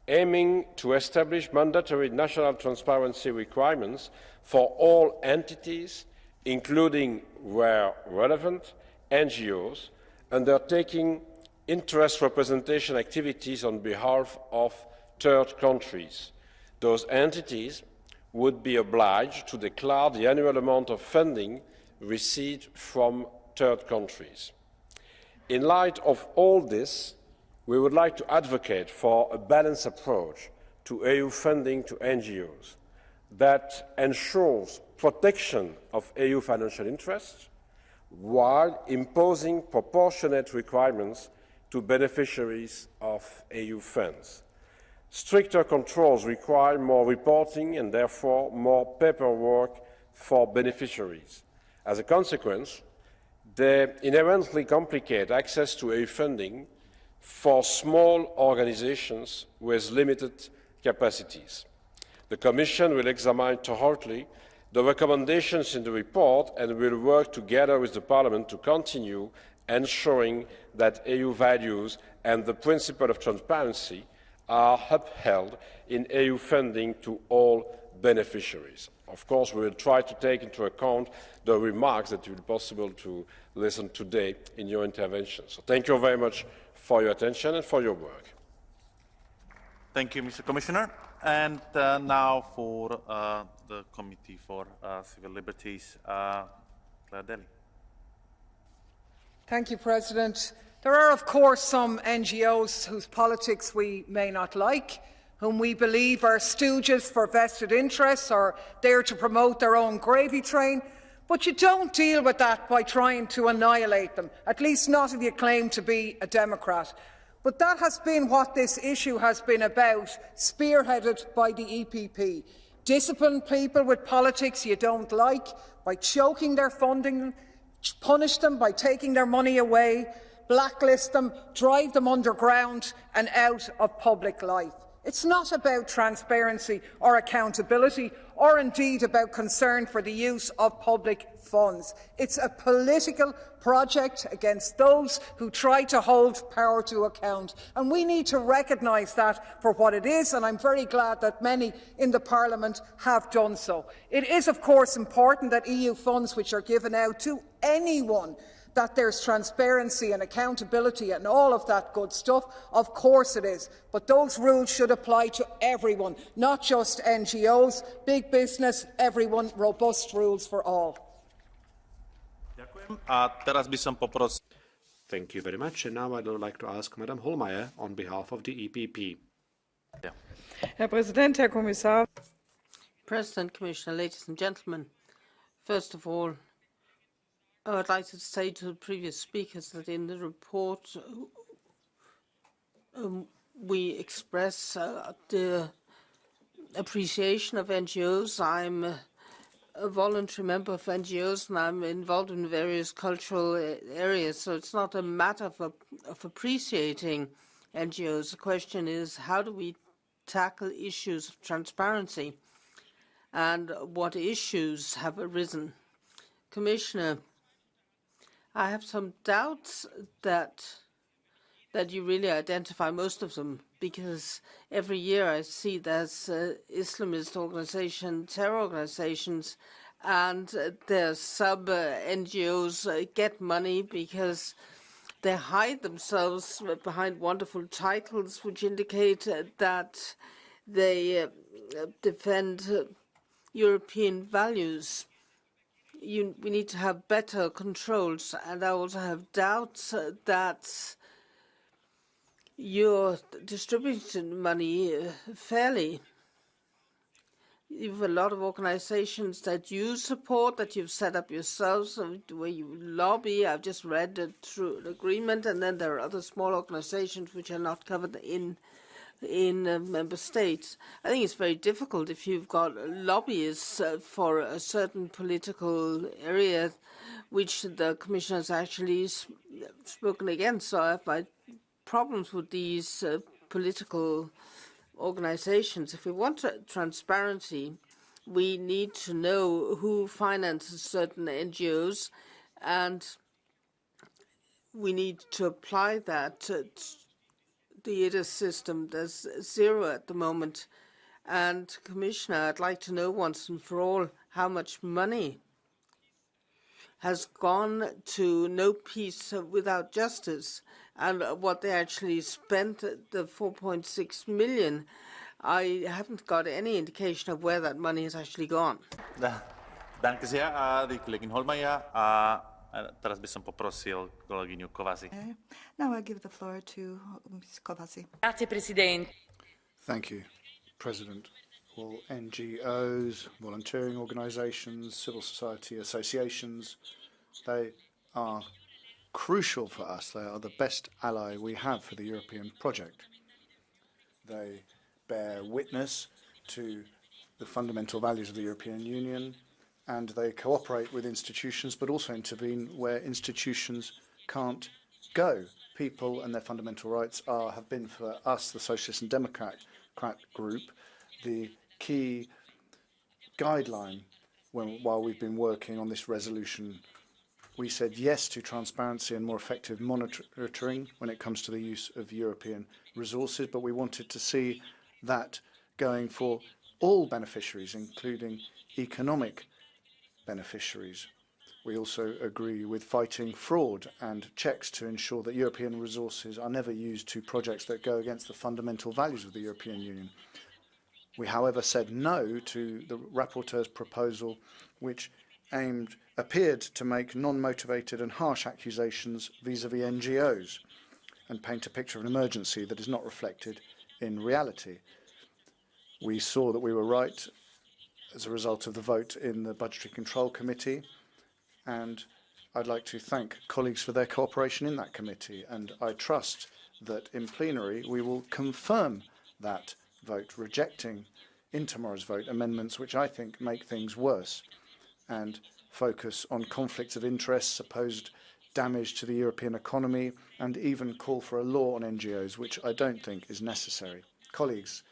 aiming to establish mandatory national transparency requirements for all entities, including, where relevant, NGOs, undertaking interest representation activities on behalf of third countries. Those entities would be obliged to declare the annual amount of funding received from third countries. In light of all this, we would like to advocate for a balanced approach to EU funding to NGOs that ensures protection of EU financial interests while imposing proportionate requirements to beneficiaries of EU funds. Stricter controls require more reporting and therefore more paperwork for beneficiaries. As a consequence, they inherently complicate access to EU funding for small organizations with limited capacities. The Commission will examine thoroughly the recommendations in the report and will work together with the Parliament to continue ensuring that EU values and the principle of transparency are upheld in EU funding to all beneficiaries. Of course, we will try to take into account the remarks that it will be possible to listen today in your intervention. So thank you very much for your attention and for your work. Thank you, Mr. Commissioner. And now for the Committee for Civil Liberties, Claire Daly. Thank you, President. There are, of course, some NGOs whose politics we may not like, whom we believe are stooges for vested interests or there to promote their own gravy train. But you don't deal with that by trying to annihilate them, at least not if you claim to be a democrat. But that has been what this issue has been about, spearheaded by the EPP. Discipline people with politics you don't like by choking their funding, punish them by taking their money away, blacklist them, drive them underground and out of public life. It's not about transparency or accountability, or indeed about concern for the use of public funds. It's a political project against those who try to hold power to account. And we need to recognise that for what it is, and I'm very glad that many in the Parliament have done so. It is, of course, important that EU funds which are given out to anyone, that there's transparency and accountability and all of that good stuff. Of course it is. But those rules should apply to everyone, not just NGOs, big business, everyone, robust rules for all. Thank you very much. And now I'd like to ask Madam Hohlmeier on behalf of the EPP. Herr Präsident, Herr Kommissar. President, Commissioner, ladies and gentlemen, first of all, I would like to say to the previous speakers that in the report we express the appreciation of NGOs. I'm a voluntary member of NGOs and I'm involved in various cultural areas, so it's not a matter of appreciating NGOs. The question is, how do we tackle issues of transparency and what issues have arisen? Commissioner, I have some doubts that you really identify most of them, because every year I see there's Islamist organizations, terror organizations, and their sub-NGOs get money because they hide themselves behind wonderful titles which indicate that they defend European values. We need to have better controls, and I also have doubts that you're distributing money fairly. You have a lot of organizations that you support, that you've set up yourselves, where you lobby. I've just read through an agreement, and then there are other small organizations which are not covered in member states. I think it's very difficult if you've got lobbyists for a certain political area which the Commission has actually spoken against. So I have my problems with these political organizations. If we want transparency, we need to know who finances certain NGOs, and we need to apply that to the IDA system. There's zero at the moment. And Commissioner, I'd like to know once and for all how much money has gone to No Peace Without Justice and what they actually spent, the 4.6 million. I haven't got any indication of where that money has actually gone. Danke sehr, die Kollegin Hohlmeier. Teraz by som poprosil kolegyňu Kovasi. Now I give the floor to Ms. Kovasi. Grazie, Presidente. Thank you, President. Well, NGOs, volunteering organisations, civil society associations, they are crucial for us. They are the best ally we have for the European project. They bear witness to the fundamental values of the European Union, and they cooperate with institutions, but also intervene where institutions can't go. People and their fundamental rights have been for us, the Socialist and Democrat group, the key guideline while we've been working on this resolution. We said yes to transparency and more effective monitoring when it comes to the use of European resources, but we wanted to see that going for all beneficiaries, including economic beneficiaries. We also agree with fighting fraud and checks to ensure that European resources are never used to projects that go against the fundamental values of the European Union. We, however, said no to the rapporteur's proposal, which appeared to make non-motivated and harsh accusations vis-à-vis NGOs and paint a picture of an emergency that is not reflected in reality. We saw that we were right as a result of the vote in the Budgetary Control Committee, and I'd like to thank colleagues for their cooperation in that committee, and I trust that in plenary we will confirm that vote, rejecting in tomorrow's vote amendments which I think make things worse and focus on conflicts of interest, supposed damage to the European economy, and even call for a law on NGOs, which I don't think is necessary. Colleagues,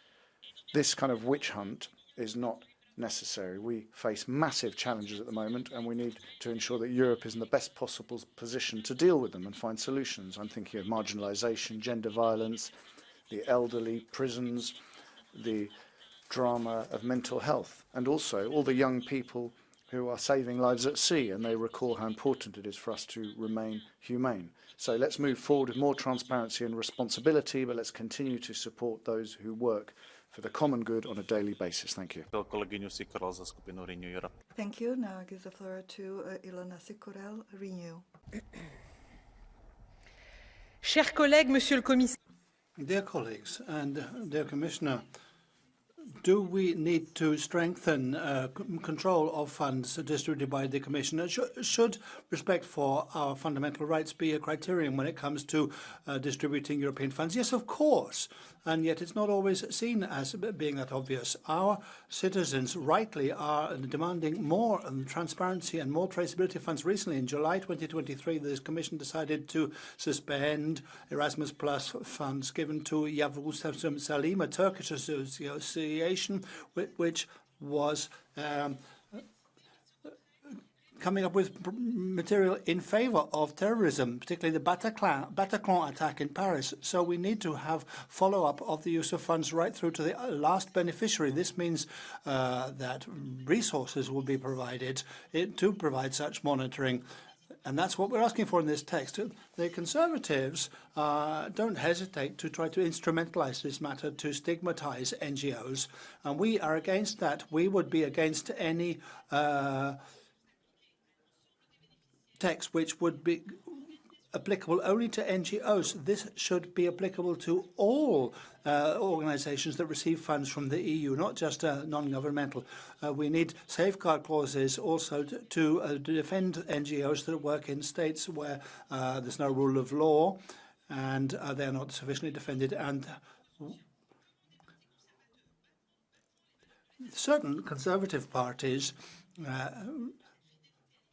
this kind of witch hunt is not necessary. We face massive challenges at the moment, and we need to ensure that Europe is in the best possible position to deal with them and find solutions. I'm thinking of marginalisation, gender violence, the elderly, prisons, the drama of mental health, and also all the young people who are saving lives at sea, and they recall how important it is for us to remain humane. So let's move forward with more transparency and responsibility, but let's continue to support those who work for the common good on a daily basis. Thank you. Thank you. Now I give the floor to Ilona Sikorel, Renew. Chers collègues, Monsieur le Commissaire. Dear colleagues and dear Commissioner, do we need to strengthen control of funds distributed by the Commission? Should respect for our fundamental rights be a criterion when it comes to distributing European funds? Yes, of course. And yet it's not always seen as being that obvious. Our citizens rightly are demanding more transparency and more traceability of funds. Recently, in July 2023, the Commission decided to suspend Erasmus Plus funds given to Yavuz Salim, a Turkish association which was coming up with material in favor of terrorism, particularly the Bataclan attack in Paris. So we need to have follow-up of the use of funds right through to the last beneficiary. This means that resources will be provided to provide such monitoring. And that's what we're asking for in this text. The Conservatives don't hesitate to try to instrumentalize this matter to stigmatize NGOs. And we are against that. We would be against any text which would be applicable only to NGOs. This should be applicable to all organizations that receive funds from the EU, not just non-governmental. We need safeguard clauses also to defend NGOs that work in states where there's no rule of law and they're not sufficiently defended. And certain conservative parties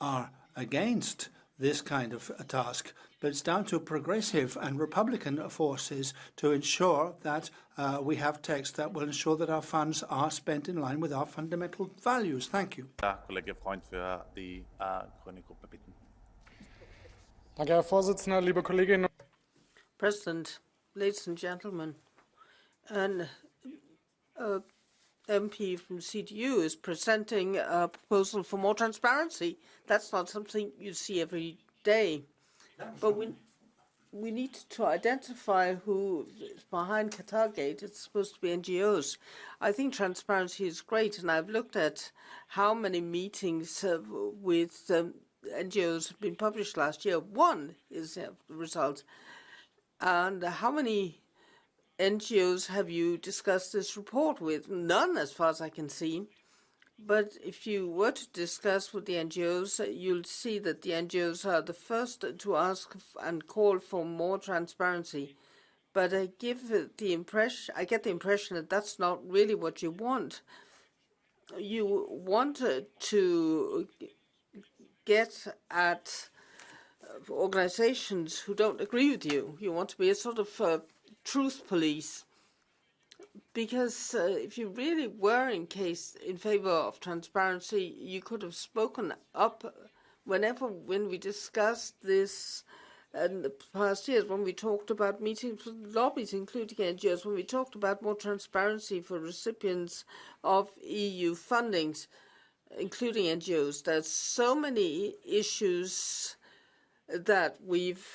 are against this kind of a task, but it's down to progressive and Republican forces to ensure that we have text that will ensure that our funds are spent in line with our fundamental values. Thank you. President, ladies and gentlemen, an MP from CDU is presenting a proposal for more transparency. That's not something you see every day. But we need to identify who is behind Qatargate. It's supposed to be NGOs. I think transparency is great, and I've looked at how many meetings with NGOs have been published last year. One is the result. And how many NGOs have you discussed this report with? None, as far as I can see. But if you were to discuss with the NGOs, you'll see that the NGOs are the first to ask and call for more transparency. But I get the impression that that's not really what you want. You want to get at organizations who don't agree with you. You want to be a sort of truth police, because if you really were in favor of transparency, you could have spoken up when we discussed this in the past years, when we talked about meetings with lobbies, including NGOs, when we talked about more transparency for recipients of EU fundings, including NGOs. There's so many issues that we've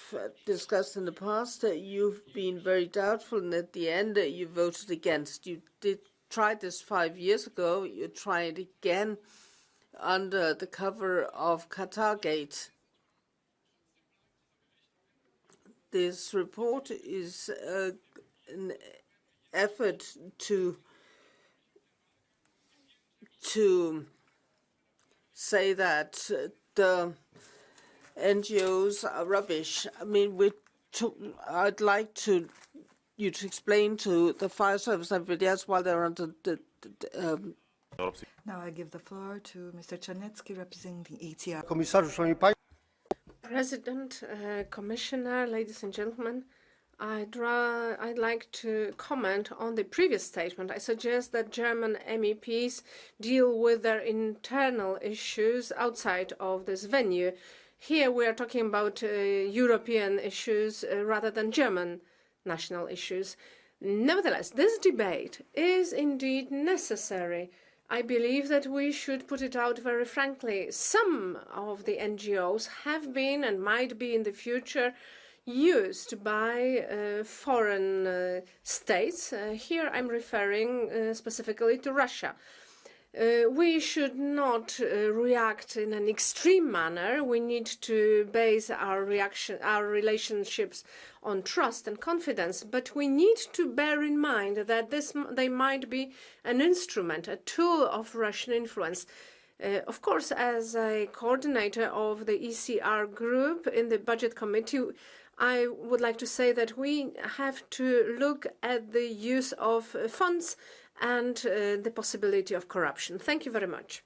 discussed in the past that you've been very doubtful, and at the end you voted against. You tried this 5 years ago. You tried again under the cover of Qatargate. This report is an effort to say that the NGOs are rubbish. I mean, we're I'd like you to explain to the fire service and everybody else while they're under Now I give the floor to Mr. Czarnecki, representing ECR. President, Commissioner, ladies and gentlemen, I'd like to comment on the previous statement. I suggest that German MEPs deal with their internal issues outside of this venue. Here we are talking about European issues rather than German national issues. Nevertheless, this debate is indeed necessary. I believe that we should put it out very frankly. Some of the NGOs have been and might be in the future used by foreign states. Here I'm referring specifically to Russia. We should not react in an extreme manner. We need to base our relationships on trust and confidence, but we need to bear in mind that they might be an instrument, a tool of Russian influence. Of course, as a coordinator of the ECR group in the Budget Committee, I would like to say that we have to look at the use of funds and the possibility of corruption. Thank you very much.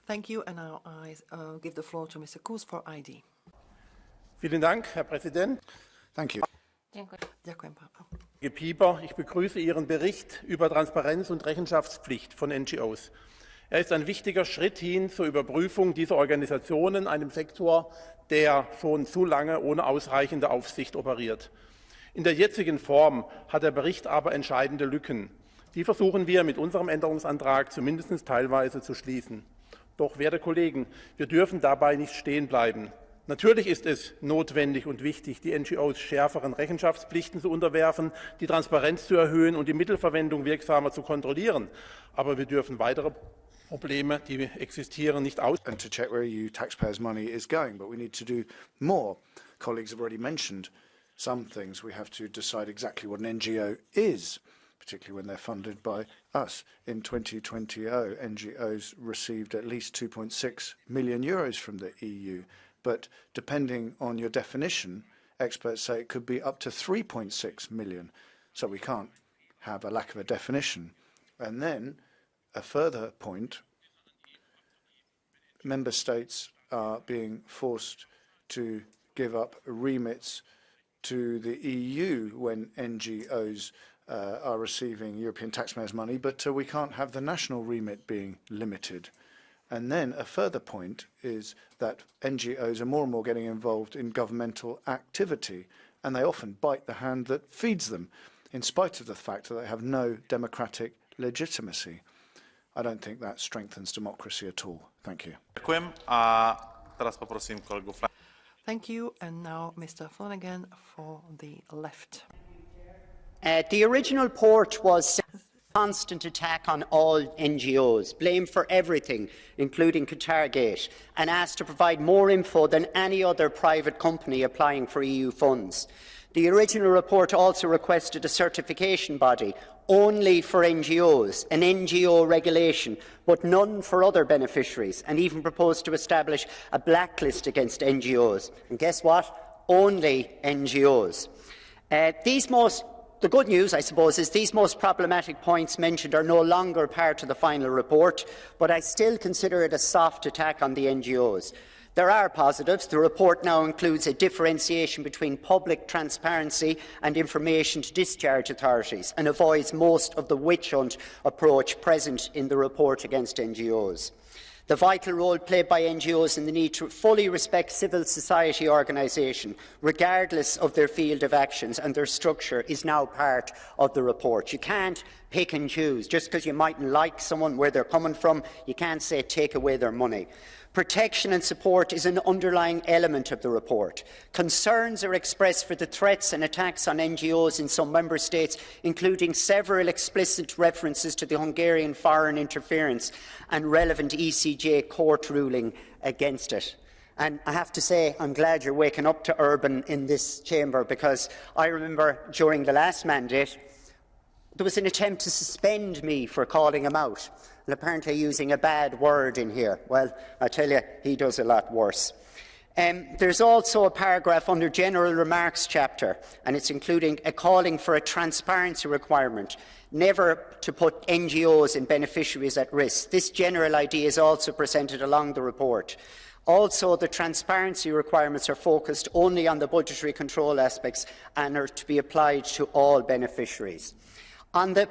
Thank you, and now I give the floor to Mr. Kuz for ID. Vielen Dank, Herr Präsident. Thank you. Herr Pieper, ich begrüße Ihren Bericht über Transparenz und Rechenschaftspflicht von NGOs. Er ist ein wichtiger Schritt hin zur Überprüfung dieser Organisationen, einem Sektor, der schon zu lange ohne ausreichende Aufsicht operiert. In der jetzigen Form hat der Bericht aber entscheidende Lücken. Die versuchen wir mit unserem Änderungsantrag zumindest teilweise zu schließen. Doch, werte Kollegen, wir dürfen dabei nicht stehen bleiben. Natürlich ist es notwendig und wichtig, die NGOs schärferen Rechenschaftspflichten zu unterwerfen, die Transparenz zu erhöhen und die Mittelverwendung wirksamer zu kontrollieren. Aber wir dürfen weitere Probleme, die existieren, nicht aus. And to check where EU taxpayers' money is going, but we need to do more. Colleagues have already mentioned some things. We have to decide exactly what an NGO is, particularly when they're funded by us. In 2020, NGOs received at least 2.6 million euros from the EU. But depending on your definition, experts say it could be up to 3.6 million. So we can't have a lack of a definition. And then a further point, member states are being forced to give up remits to the EU when NGOs are receiving European taxpayers' money, but we can't have the national remit being limited. And then a further point is that NGOs are more and more getting involved in governmental activity, and they often bite the hand that feeds them, in spite of the fact that they have no democratic legitimacy. I don't think that strengthens democracy at all. Thank you. Thank you, and now Mr. Flanagan for the left. The original report was a constant attack on all NGOs, blamed for everything, including Qatargate, and asked to provide more info than any other private company applying for EU funds. The original report also requested a certification body only for NGOs, an NGO regulation, but none for other beneficiaries, and even proposed to establish a blacklist against NGOs. And guess what? Only NGOs. The good news, I suppose, is these most problematic points mentioned are no longer part of the final report, but I still consider it a soft attack on the NGOs. There are positives. The report now includes a differentiation between public transparency and information to discharge authorities and avoids most of the witch hunt approach present in the report against NGOs. The vital role played by NGOs in the need to fully respect civil society organisation, regardless of their field of actions and their structure, is now part of the report. You can't pick and choose. Just because you mightn't like someone where they're coming from, you can't say take away their money. Protection and support is an underlying element of the report. Concerns are expressed for the threats and attacks on NGOs in some member states, including several explicit references to the Hungarian foreign interference and relevant ECJ court ruling against it. And I have to say, I'm glad you're waking up to urban in this chamber, because I remember during the last mandate, there was an attempt to suspend me for calling him out, and apparently using a bad word in here. Well, I tell you, he does a lot worse. There's also a paragraph under General Remarks chapter, and it's including a calling for a transparency requirement, never to put NGOs and beneficiaries at risk. This general idea is also presented along the report. Also, the transparency requirements are focused only on the budgetary control aspects and are to be applied to all beneficiaries. On the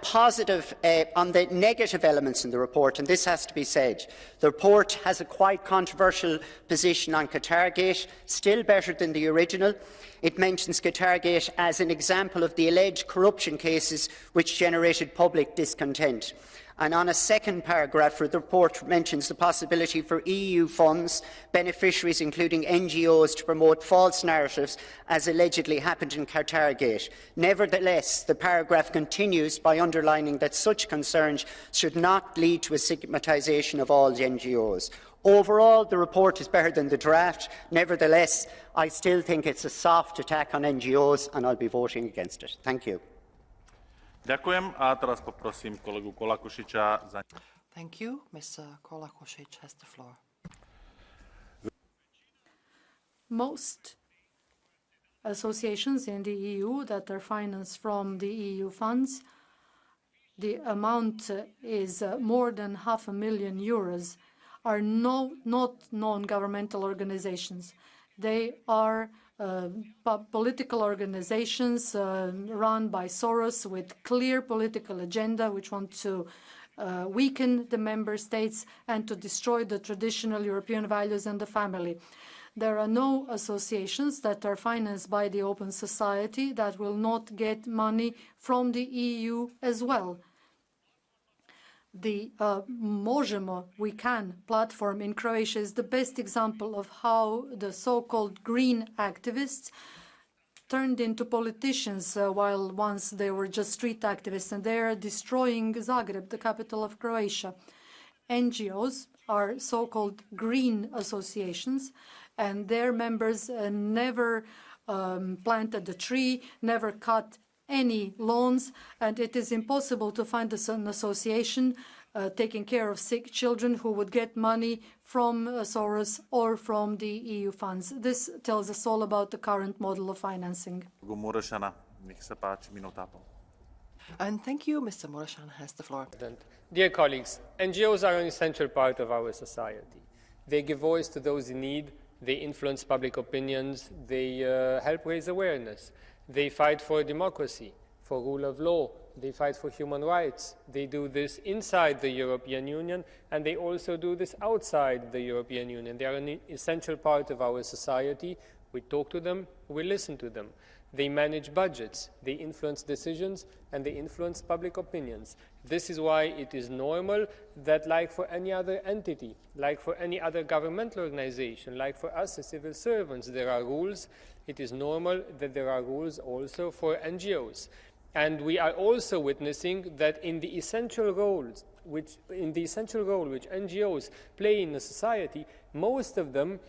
negative elements in the report, and this has to be said, the report has a quite controversial position on Qatargate, still better than the original. It mentions Qatargate as an example of the alleged corruption cases which generated public discontent. And on a second paragraph, the report mentions the possibility for EU funds, beneficiaries including NGOs, to promote false narratives, as allegedly happened in Qatargate. Nevertheless, the paragraph continues by underlining that such concerns should not lead to a stigmatisation of all NGOs. Overall, the report is better than the draft. Nevertheless, I still think it's a soft attack on NGOs, and I'll be voting against it. Thank you. Ďakujem a teraz poprosím kolegu Kolakušiča za... Thank you. Mr. Kolakušič has the floor. Most associations in the EU that are financed from the EU funds, the amount is more than €500,000, are not non-governmental organizations. They are political organizations run by Soros with clear political agenda, which want to weaken the member states and to destroy the traditional European values and the family. There are no associations that are financed by the open society that will not get money from the EU as well. The Možemo, We Can platform in Croatia is the best example of how the so-called green activists turned into politicians while once they were just street activists, and they are destroying Zagreb, the capital of Croatia. NGOs are so-called green associations, and their members never planted a tree, never cut any lawns, and it is impossible to find an association taking care of sick children who would get money from Soros or from the EU funds. This tells us all about the current model of financing. And thank you. Mr. Mureșan has the floor. Dear colleagues, NGOs are an essential part of our society. They give voice to those in need, they influence public opinions, they help raise awareness. They fight for democracy, for rule of law, they fight for human rights. They do this inside the European Union, and they also do this outside the European Union. They are an essential part of our society. We talk to them, we listen to them. They manage budgets, they influence decisions, and they influence public opinions. This is why it is normal that, like for any other entity, like for any other governmental organization, like for us as civil servants, there are rules. It is normal that there are rules also for NGOs. And we are also witnessing that in the essential role which NGOs play in a society, most of them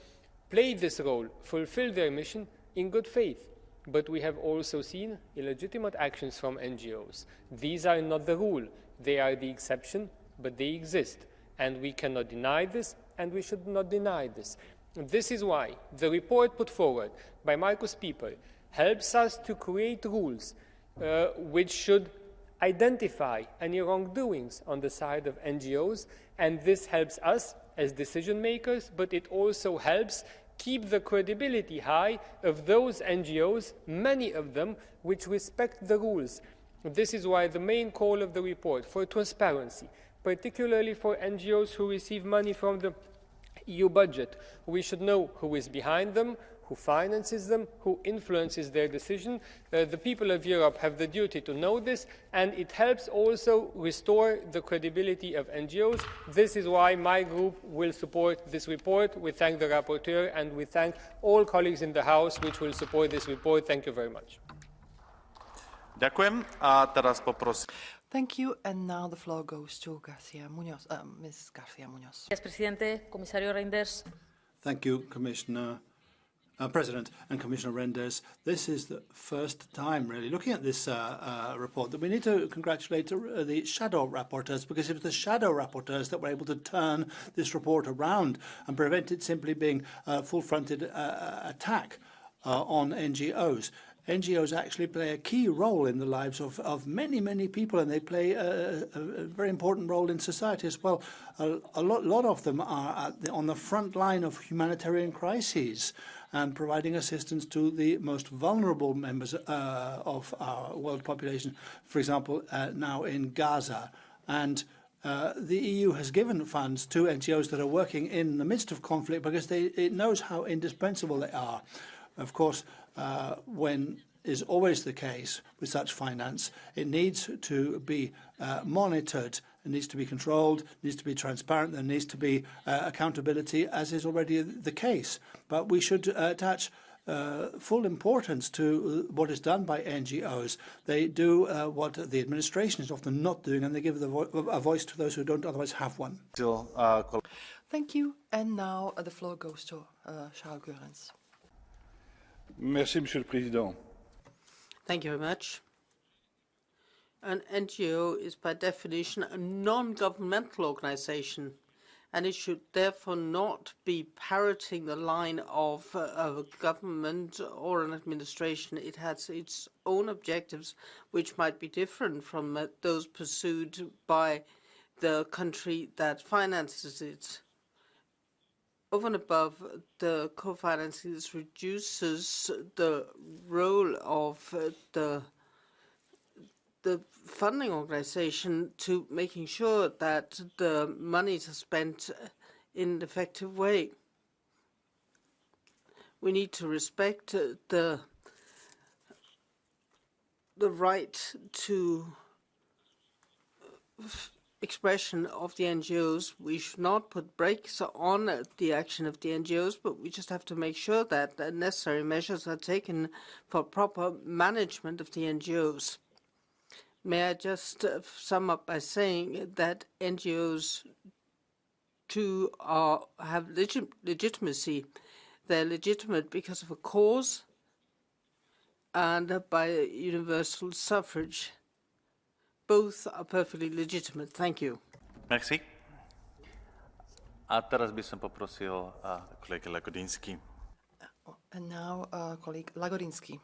play this role, fulfill their mission in good faith. But we have also seen illegitimate actions from NGOs. These are not the rule. They are the exception, but they exist. And we cannot deny this, and we should not deny this. This is why the report put forward by Markus Pieper helps us to create rules which should identify any wrongdoings on the side of NGOs, and this helps us as decision makers, but it also helps keep the credibility high of those NGOs, many of them, which respect the rules. This is why the main call of the report for transparency, particularly for NGOs who receive money from the EU budget, we should know who is behind them, who finances them, who influences their decision. The people of Europe have the duty to know this, and it helps also restore the credibility of NGOs. This is why my group will support this report. We thank the rapporteur, and we thank all colleagues in the House which will support this report. Thank you very much. Ďakujem. A teraz poprosím. Thank you, and now the floor goes to Ms. García Muñoz. Gracias, presidente. Comisario Reinders. Thank you, Commissioner. President and Commissioner Renders, this is the first time, really, looking at this report, that we need to congratulate the shadow rapporteurs, because it was the shadow rapporteurs that were able to turn this report around and prevent it simply being a full-fronted attack on NGOs. NGOs actually play a key role in the lives of many, many people, and they play a very important role in society as well. A lot of them are on the front line of humanitarian crises and providing assistance to the most vulnerable members of our world population, for example, now in Gaza. And the EU has given funds to NGOs that are working in the midst of conflict because it knows how indispensable they are. Of course, when is always the case with such finance, it needs to be monitored, it needs to be controlled, it needs to be transparent, there needs to be accountability, as is already the case. But we should attach full importance to what is done by NGOs. They do what the administration is often not doing, and they give a voice to those who don't otherwise have one. Thank you. And now the floor goes to Charles Goerens. Merci, Monsieur le Président. Thank you very much. An NGO is by definition a non-governmental organization, and it should therefore not be parroting the line of a government or an administration. It has its own objectives, which might be different from those pursued by the country that finances it. Over and above, the co-financing reduces the role of the funding organization to making sure that the monies are spent in an effective way. We need to respect the right to expression of the NGOs. We should not put brakes on the action of the NGOs, but we just have to make sure that the necessary measures are taken for proper management of the NGOs. May I just sum up by saying that NGOs too have legitimacy. They're legitimate because of a cause and by universal suffrage. Both are perfectly legitimate. Thank you. Merci. A teraz by som poprosil kolega Lagodinsky. And now colleague Lagodinsky.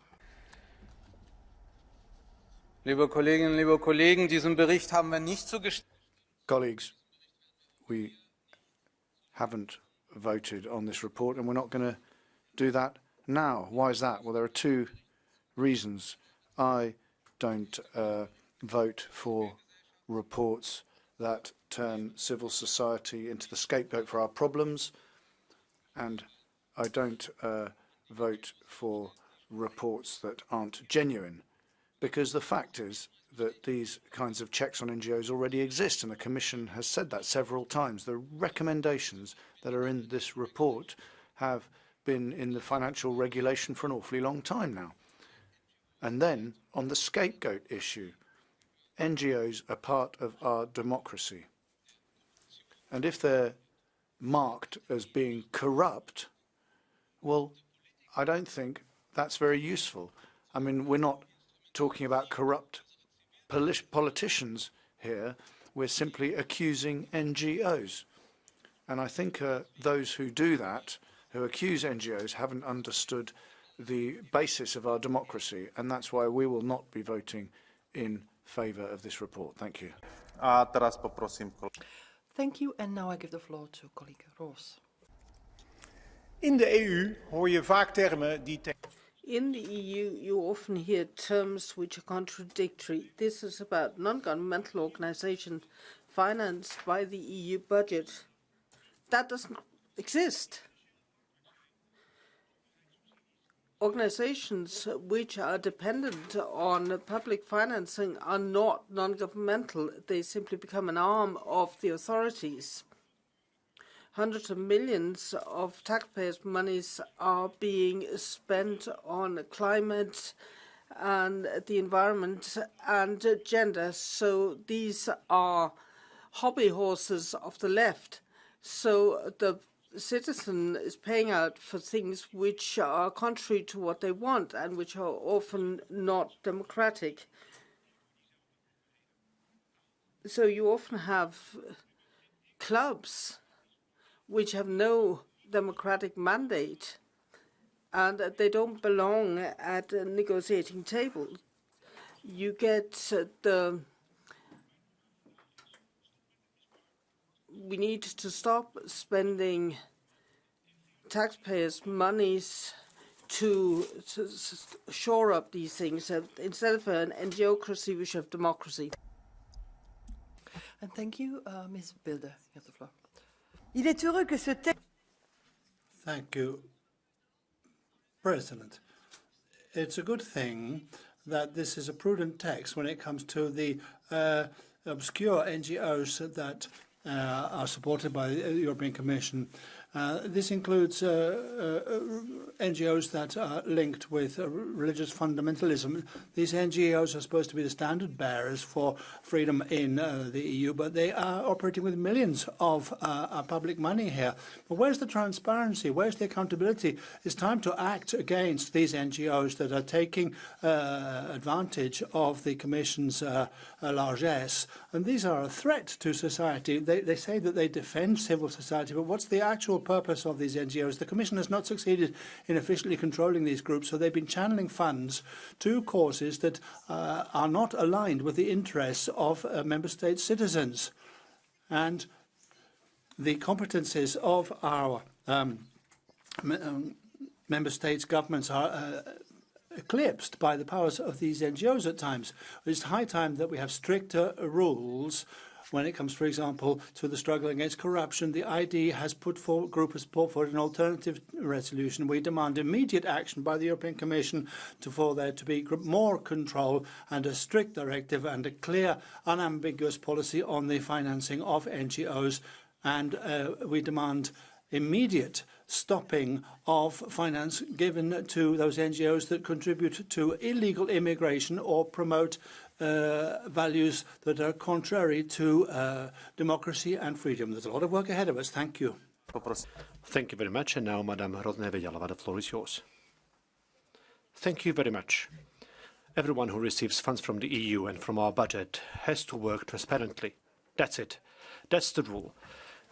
Liebe Kolleginnen, liebe Kollegen, diesem Bericht haben wir nicht zugestimmt. Colleagues, we haven't voted on this report, and we're not going to do that now. Why is that? Well, there are two reasons. I don't vote for reports that turn civil society into the scapegoat for our problems, and I don't vote for reports that aren't genuine, because the fact is that these kinds of checks on NGOs already exist, and the Commission has said that several times. The recommendations that are in this report have been in the financial regulation for an awfully long time now. And then, on the scapegoat issue, NGOs are part of our democracy. And if they're marked as being corrupt, well, I don't think that's very useful. I mean, we're not talking about corrupt politicians here. We're simply accusing NGOs. And I think those who do that, who accuse NGOs, haven't understood the basis of our democracy, and that's why we will not be voting in favour of this report. Thank you. Thank you, and now I give the floor to colleague Roos. In de EU hoor je vaak termen die... In the EU, you often hear terms which are contradictory. This is about non-governmental organizations financed by the EU budget. That doesn't exist. Organizations which are dependent on public financing are not non-governmental. They simply become an arm of the authorities. Hundreds of millions of taxpayers' monies are being spent on climate and the environment and gender. So these are hobby horses of the left. So the citizen is paying out for things which are contrary to what they want and which are often not democratic. So you often have clubs which have no democratic mandate and they don't belong at a negotiating table. You get we need to stop spending taxpayers' monies to shore up these things. Instead of an NGOcracy, we should have democracy. And thank you, Ms. Bilder. You have the floor. Il est heureux que ce texte. Thank you, President. It's a good thing that this is a prudent text when it comes to the obscure NGOs that are supported by the European Commission. This includes NGOs that are linked with religious fundamentalism. These NGOs are supposed to be the standard bearers for freedom in the EU, but they are operating with millions of public money here. But where's the transparency? Where's the accountability? It's time to act against these NGOs that are taking advantage of the Commission's largesse. And these are a threat to society. They say that they defend civil society, but what's the actual purpose of these NGOs? The Commission has not succeeded in efficiently controlling these groups, so they've been channeling funds to causes that are not aligned with the interests of member state citizens. And the competences of our member states' governments are eclipsed by the powers of these NGOs at times. It's high time that we have stricter rules when it comes, for example, to the struggle against corruption. The ID group has put forward an alternative resolution. We demand immediate action by the European Commission for there to be more control and a strict directive and a clear, unambiguous policy on the financing of NGOs. And we demand immediate stopping of finance given to those NGOs that contribute to illegal immigration or promote values that are contrary to democracy and freedom. There's a lot of work ahead of us. Thank you. Thank you very much. And now, Madam Rodneve-Jalova, the floor is yours. Thank you very much. Everyone who receives funds from the EU and from our budget has to work transparently. That's it. That's the rule.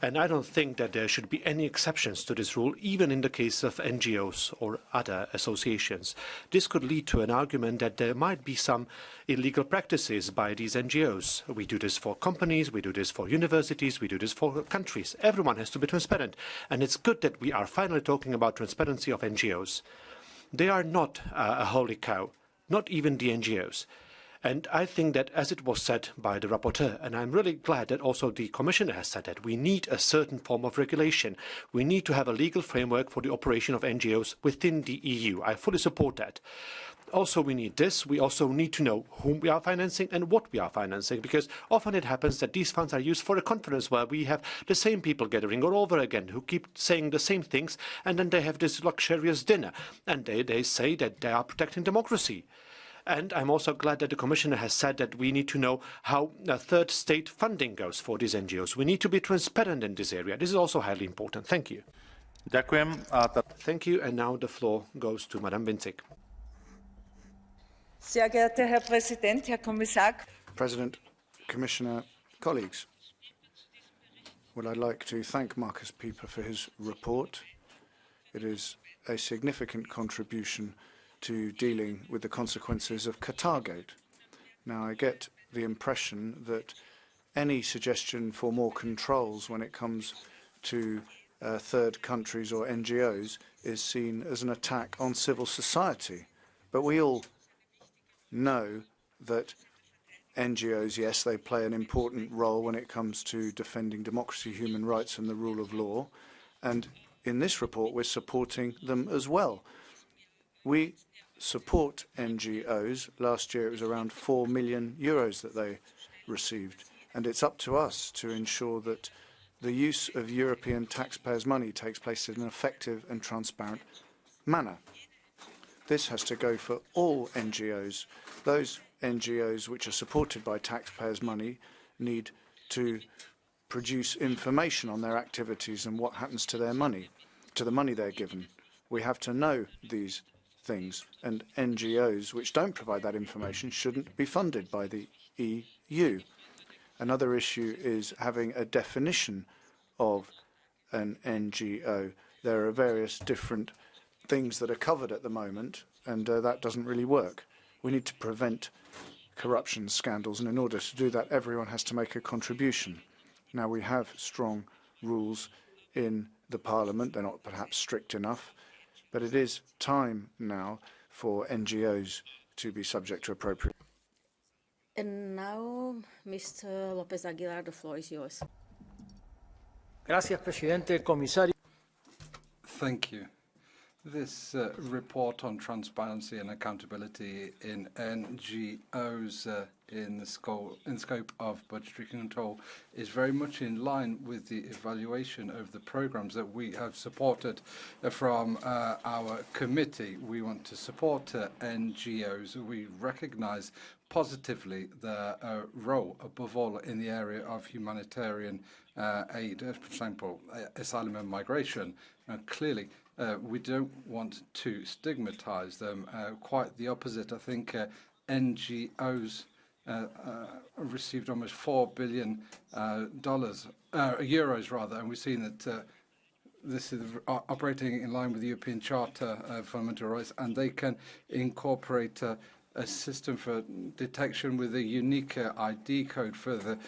And I don't think that there should be any exceptions to this rule, even in the case of NGOs or other associations. This could lead to an argument that there might be some illegal practices by these NGOs. We do this for companies, we do this for universities, we do this for countries. Everyone has to be transparent. And it's good that we are finally talking about transparency of NGOs. They are not a holy cow, not even the NGOs. And I think that, as it was said by the rapporteur, and I'm really glad that also the Commissioner has said that, we need a certain form of regulation. We need to have a legal framework for the operation of NGOs within the EU. I fully support that. Also, we need this. We also need to know whom we are financing and what we are financing, because often it happens that these funds are used for a conference where we have the same people gathering all over again who keep saying the same things, and then they have this luxurious dinner, and they say that they are protecting democracy. And I'm also glad that the Commissioner has said that we need to know how third state funding goes for these NGOs. We need to be transparent in this area. This is also highly important. Thank you. Thank you. And now the floor goes to Madam Winzig. Sehr geehrter Herr Präsident, Herr Kommissar. President, Commissioner, colleagues, well, I'd like to thank Markus Pieper for his report. It is a significant contribution to dealing with the consequences of Qatargate. Now, I get the impression that any suggestion for more controls when it comes to third countries or NGOs is seen as an attack on civil society. But we all know that NGOs, yes, they play an important role when it comes to defending democracy, human rights and the rule of law. And in this report, we're supporting them as well. We support NGOs. Last year, it was around 4 million euros that they received. And it's up to us to ensure that the use of European taxpayers' money takes place in an effective and transparent manner. This has to go for all NGOs. Those NGOs which are supported by taxpayers' money need to produce information on their activities and what happens to their money, to the money they're given. We have to know these things, and NGOs which don't provide that information shouldn't be funded by the EU. Another issue is having a definition of an NGO. There are various different things that are covered at the moment, and that doesn't really work. We need to prevent corruption scandals, and in order to do that, everyone has to make a contribution. Now, we have strong rules in the Parliament. They're not perhaps strict enough, but it is time now for NGOs to be subject to appropriate. And now, Mr. Lopez Aguilar, the floor is yours. Gracias, presidente, comisario. Thank you. This report on transparency and accountability in NGOs in the scope of budgetary control is very much in line with the evaluation of the programs that we have supported from our committee. We want to support NGOs. We recognize positively their role, above all in the area of humanitarian aid, for example, asylum and migration. Clearly, we don't want to stigmatize them. Quite the opposite. I think NGOs received almost $4 billion, euros rather, and we've seen that this is operating in line with the European Charter of Fundamental Rights, and they can incorporate a system for detection with a unique ID code for the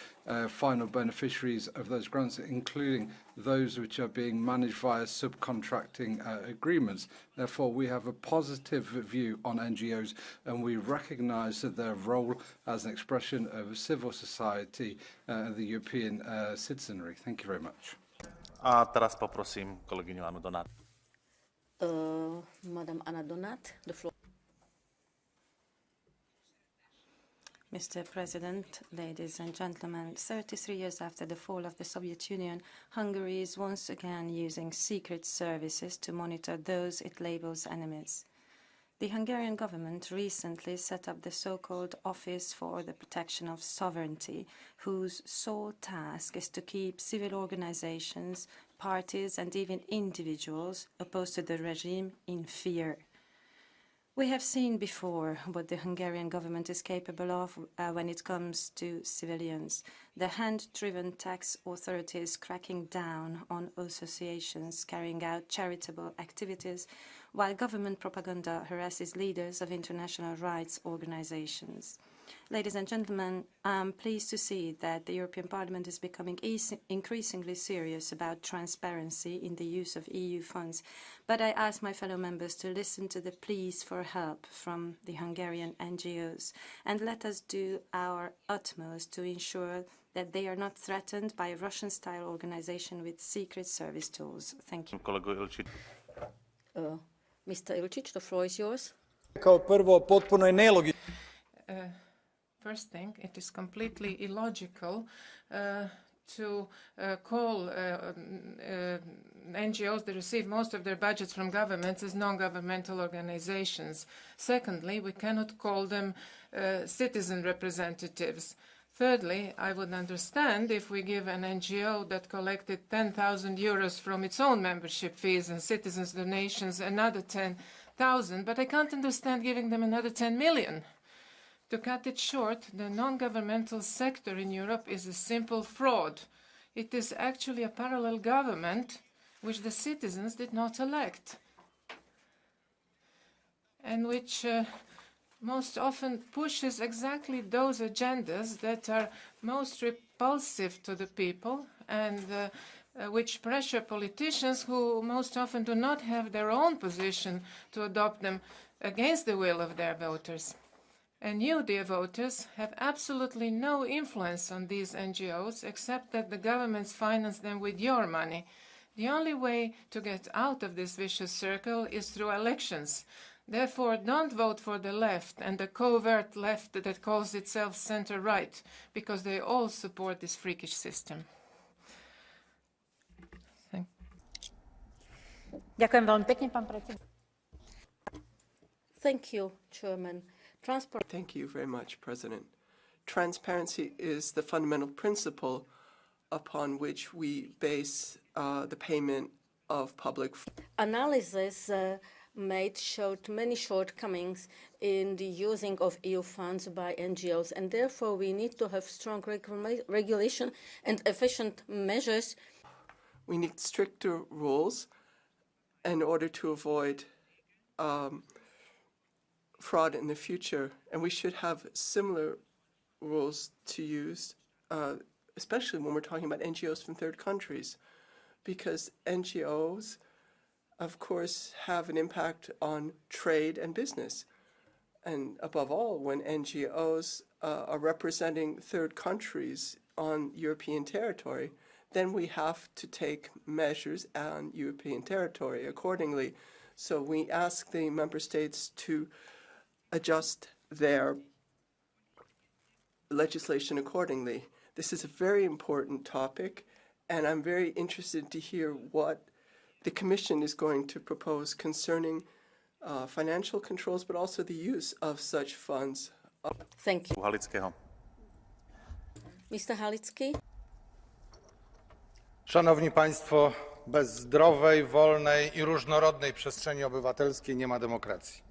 final beneficiaries of those grants, including those which are being managed via subcontracting agreements. Therefore, we have a positive view on NGOs, and we recognize that their role as an expression of civil society, the European citizenry. Thank you very much. A teraz poprosím kolegyňu Anu Donat. Madam Anna Donat, the floor. Mr. President, ladies and gentlemen, 33 years after the fall of the Soviet Union, Hungary is once again using secret services to monitor those it labels enemies. The Hungarian government recently set up the so-called Office for the Protection of Sovereignty, whose sole task is to keep civil organizations, parties, and even individuals opposed to the regime in fear. We have seen before what the Hungarian government is capable of when it comes to civilians. The hand-driven tax authorities cracking down on associations carrying out charitable activities, while government propaganda harasses leaders of international rights organizations. Ladies and gentlemen, I'm pleased to see that the European Parliament is becoming increasingly serious about transparency in the use of EU funds. But I ask my fellow members to listen to the pleas for help from the Hungarian NGOs, and let us do our utmost to ensure that they are not threatened by a Russian-style organization with secret service tools. Thank you. Mr. Ilčić, the floor is yours. First thing, it is completely illogical to call NGOs that receive most of their budgets from governments as non-governmental organizations. Secondly, we cannot call them citizen representatives. Thirdly, I would understand if we give an NGO that collected 10,000 euros from its own membership fees and citizens' donations another 10,000, but I can't understand giving them another 10 million. To cut it short, the non-governmental sector in Europe is a simple fraud. It is actually a parallel government which the citizens did not elect, and which most often pushes exactly those agendas that are most repulsive to the people, and which pressure politicians who most often do not have their own position to adopt them against the will of their voters. And you, dear voters, have absolutely no influence on these NGOs except that the governments finance them with your money. The only way to get out of this vicious circle is through elections. Therefore, don't vote for the left and the covert left that calls itself center-right, because they all support this freakish system. Thank you, Chairman. Thank you very much, President. Transparency is the fundamental principle upon which we base the payment of public. Analysis showed many shortcomings in the using of EU funds by NGOs, and therefore we need to have strong regulation and efficient measures. We need stricter rules in order to avoid fraud in the future, and we should have similar rules to use, especially when we're talking about NGOs from third countries, because NGOs, of course, have an impact on trade and business. And above all, when NGOs are representing third countries on European territory, then we have to take measures on European territory accordingly. So we ask the member states to adjust their legislation accordingly. This is a very important topic, and I'm very interested to hear what the Commission is going to propose concerning financial controls, but also the use of such funds. Thank you. Mr. Halicki. Szanowni Państwo, bez zdrowej, wolnej i różnorodnej przestrzeni obywatelskiej nie ma demokracji.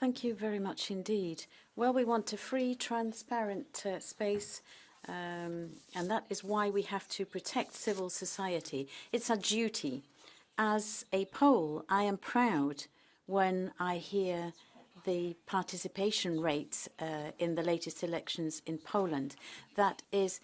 Thank you very much indeed. Well, we want a free, transparent space, and that is why we have to protect civil society. It's our duty. As a Pole, I am proud when I hear the participation rates in the latest elections in Poland. That is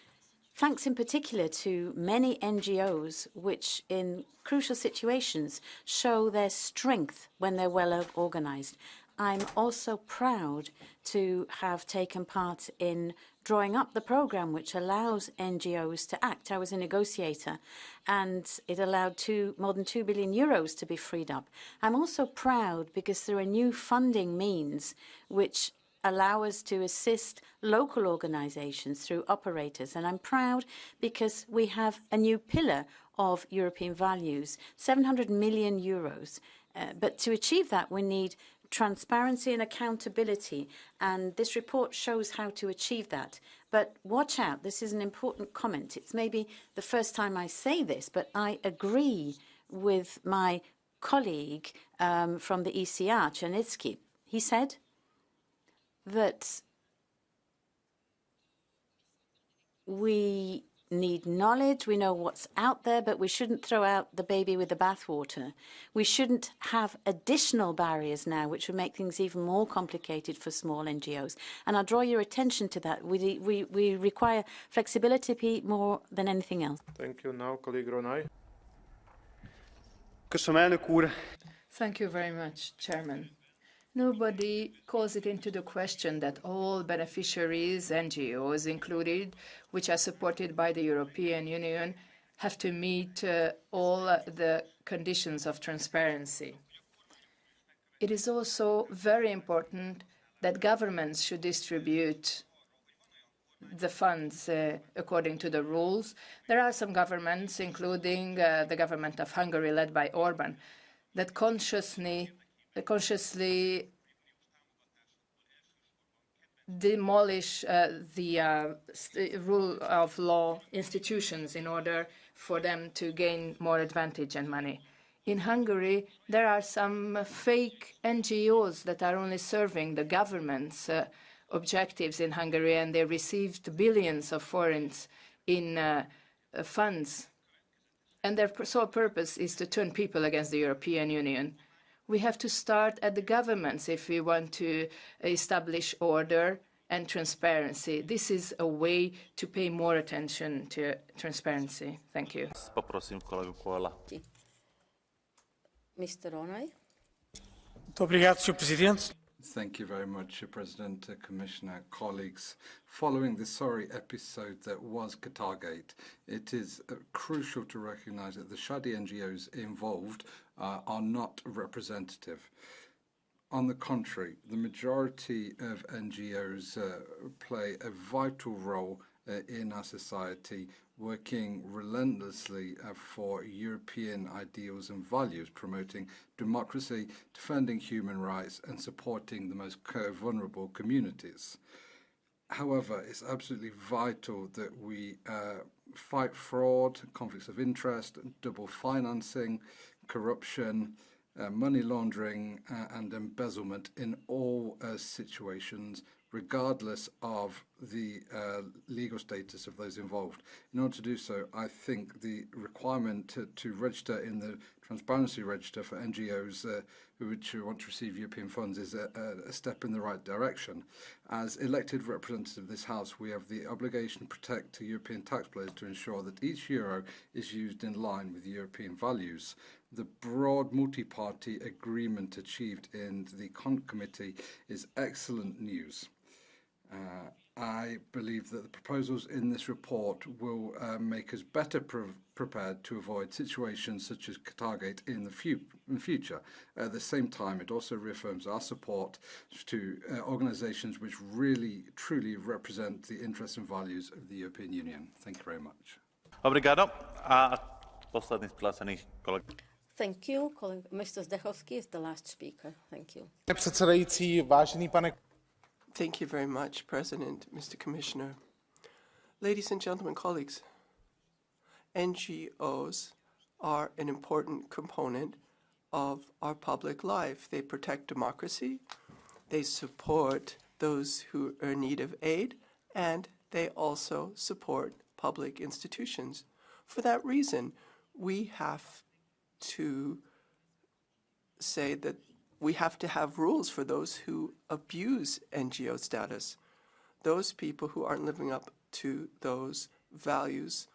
thanks in particular to many NGOs which in crucial situations show their strength when they're well organized. I'm also proud to have taken part in drawing up the program which allows NGOs to act. I was a negotiator, and it allowed more than 2 billion euros to be freed up. I'm also proud because there are new funding means which allow us to assist local organizations through operators. And I'm proud because we have a new pillar of European values, 700 million euros. But to achieve that, we need transparency and accountability, and this report shows how to achieve that. But watch out, this is an important comment. It's maybe the first time I say this, but I agree with my colleague from the ECR, Czarnecki. He said that we need knowledge, we know what's out there, but we shouldn't throw out the baby with the bathwater. We shouldn't have additional barriers now, which would make things even more complicated for small NGOs. And I'll draw your attention to that. We require flexibility more than anything else. Thank you. Now, colleague Ronay. Thank you very much, Chairman. Nobody calls it into the question that all beneficiaries, NGOs included, which are supported by the European Union, have to meet all the conditions of transparency. It is also very important that governments should distribute the funds according to the rules. There are some governments, including the government of Hungary led by Orban, that consciously demolish the rule of law institutions in order for them to gain more advantage and money. In Hungary, there are some fake NGOs that are only serving the government's objectives in Hungary, and they received billions of forints in funds. And their sole purpose is to turn people against the European Union. We have to start at the governments if we want to establish order and transparency. This is a way to pay more attention to transparency. Thank you. Mr. Ronay. Thank you very much, President, Commissioner, colleagues. Following the sorry episode that was Qatargate, it is crucial to recognise that the shoddy NGOs involved are not representative. On the contrary, the majority of NGOs play a vital role in our society, working relentlessly for European ideals and values, promoting democracy, defending human rights, and supporting the most vulnerable communities. However, it's absolutely vital that we fight fraud, conflicts of interest, double financing, corruption, money laundering and embezzlement in all situations, regardless of the legal status of those involved. In order to do so, I think the requirement to register in the transparency register for NGOs which want to receive European funds is a step in the right direction. As elected representatives of this House, we have the obligation to protect European taxpayers to ensure that each euro is used in line with European values. The broad multi-party agreement achieved in the Cont Committee is excellent news. I believe that the proposals in this report will make us better prepared to avoid situations such as Qatargate in the future. At the same time, it also reaffirms our support to organisations which really, truly represent the interests and values of the European Union. Thank you very much. Obrigado. Thank you. Mr. Zdechovský is the last speaker. Thank you. Thank you very much, President, Mr. Commissioner. Ladies and gentlemen, colleagues, NGOs are an important component of our public life. They protect democracy, they support those who are in need of aid, and they also support public institutions. For that reason, we have to say that we have to have rules for those who abuse NGO status. Those people who aren't living up to those values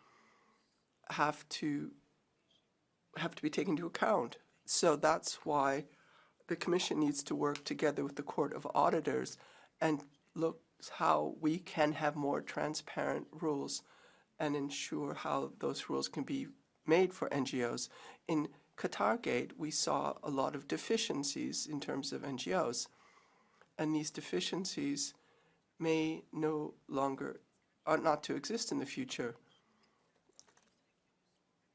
have to be taken into account. So that's why the Commission needs to work together with the Court of Auditors and look how we can have more transparent rules and ensure how those rules can be made for NGOs. In Qatargate, we saw a lot of deficiencies in terms of NGOs, and these deficiencies may no longer, are not to exist in the future.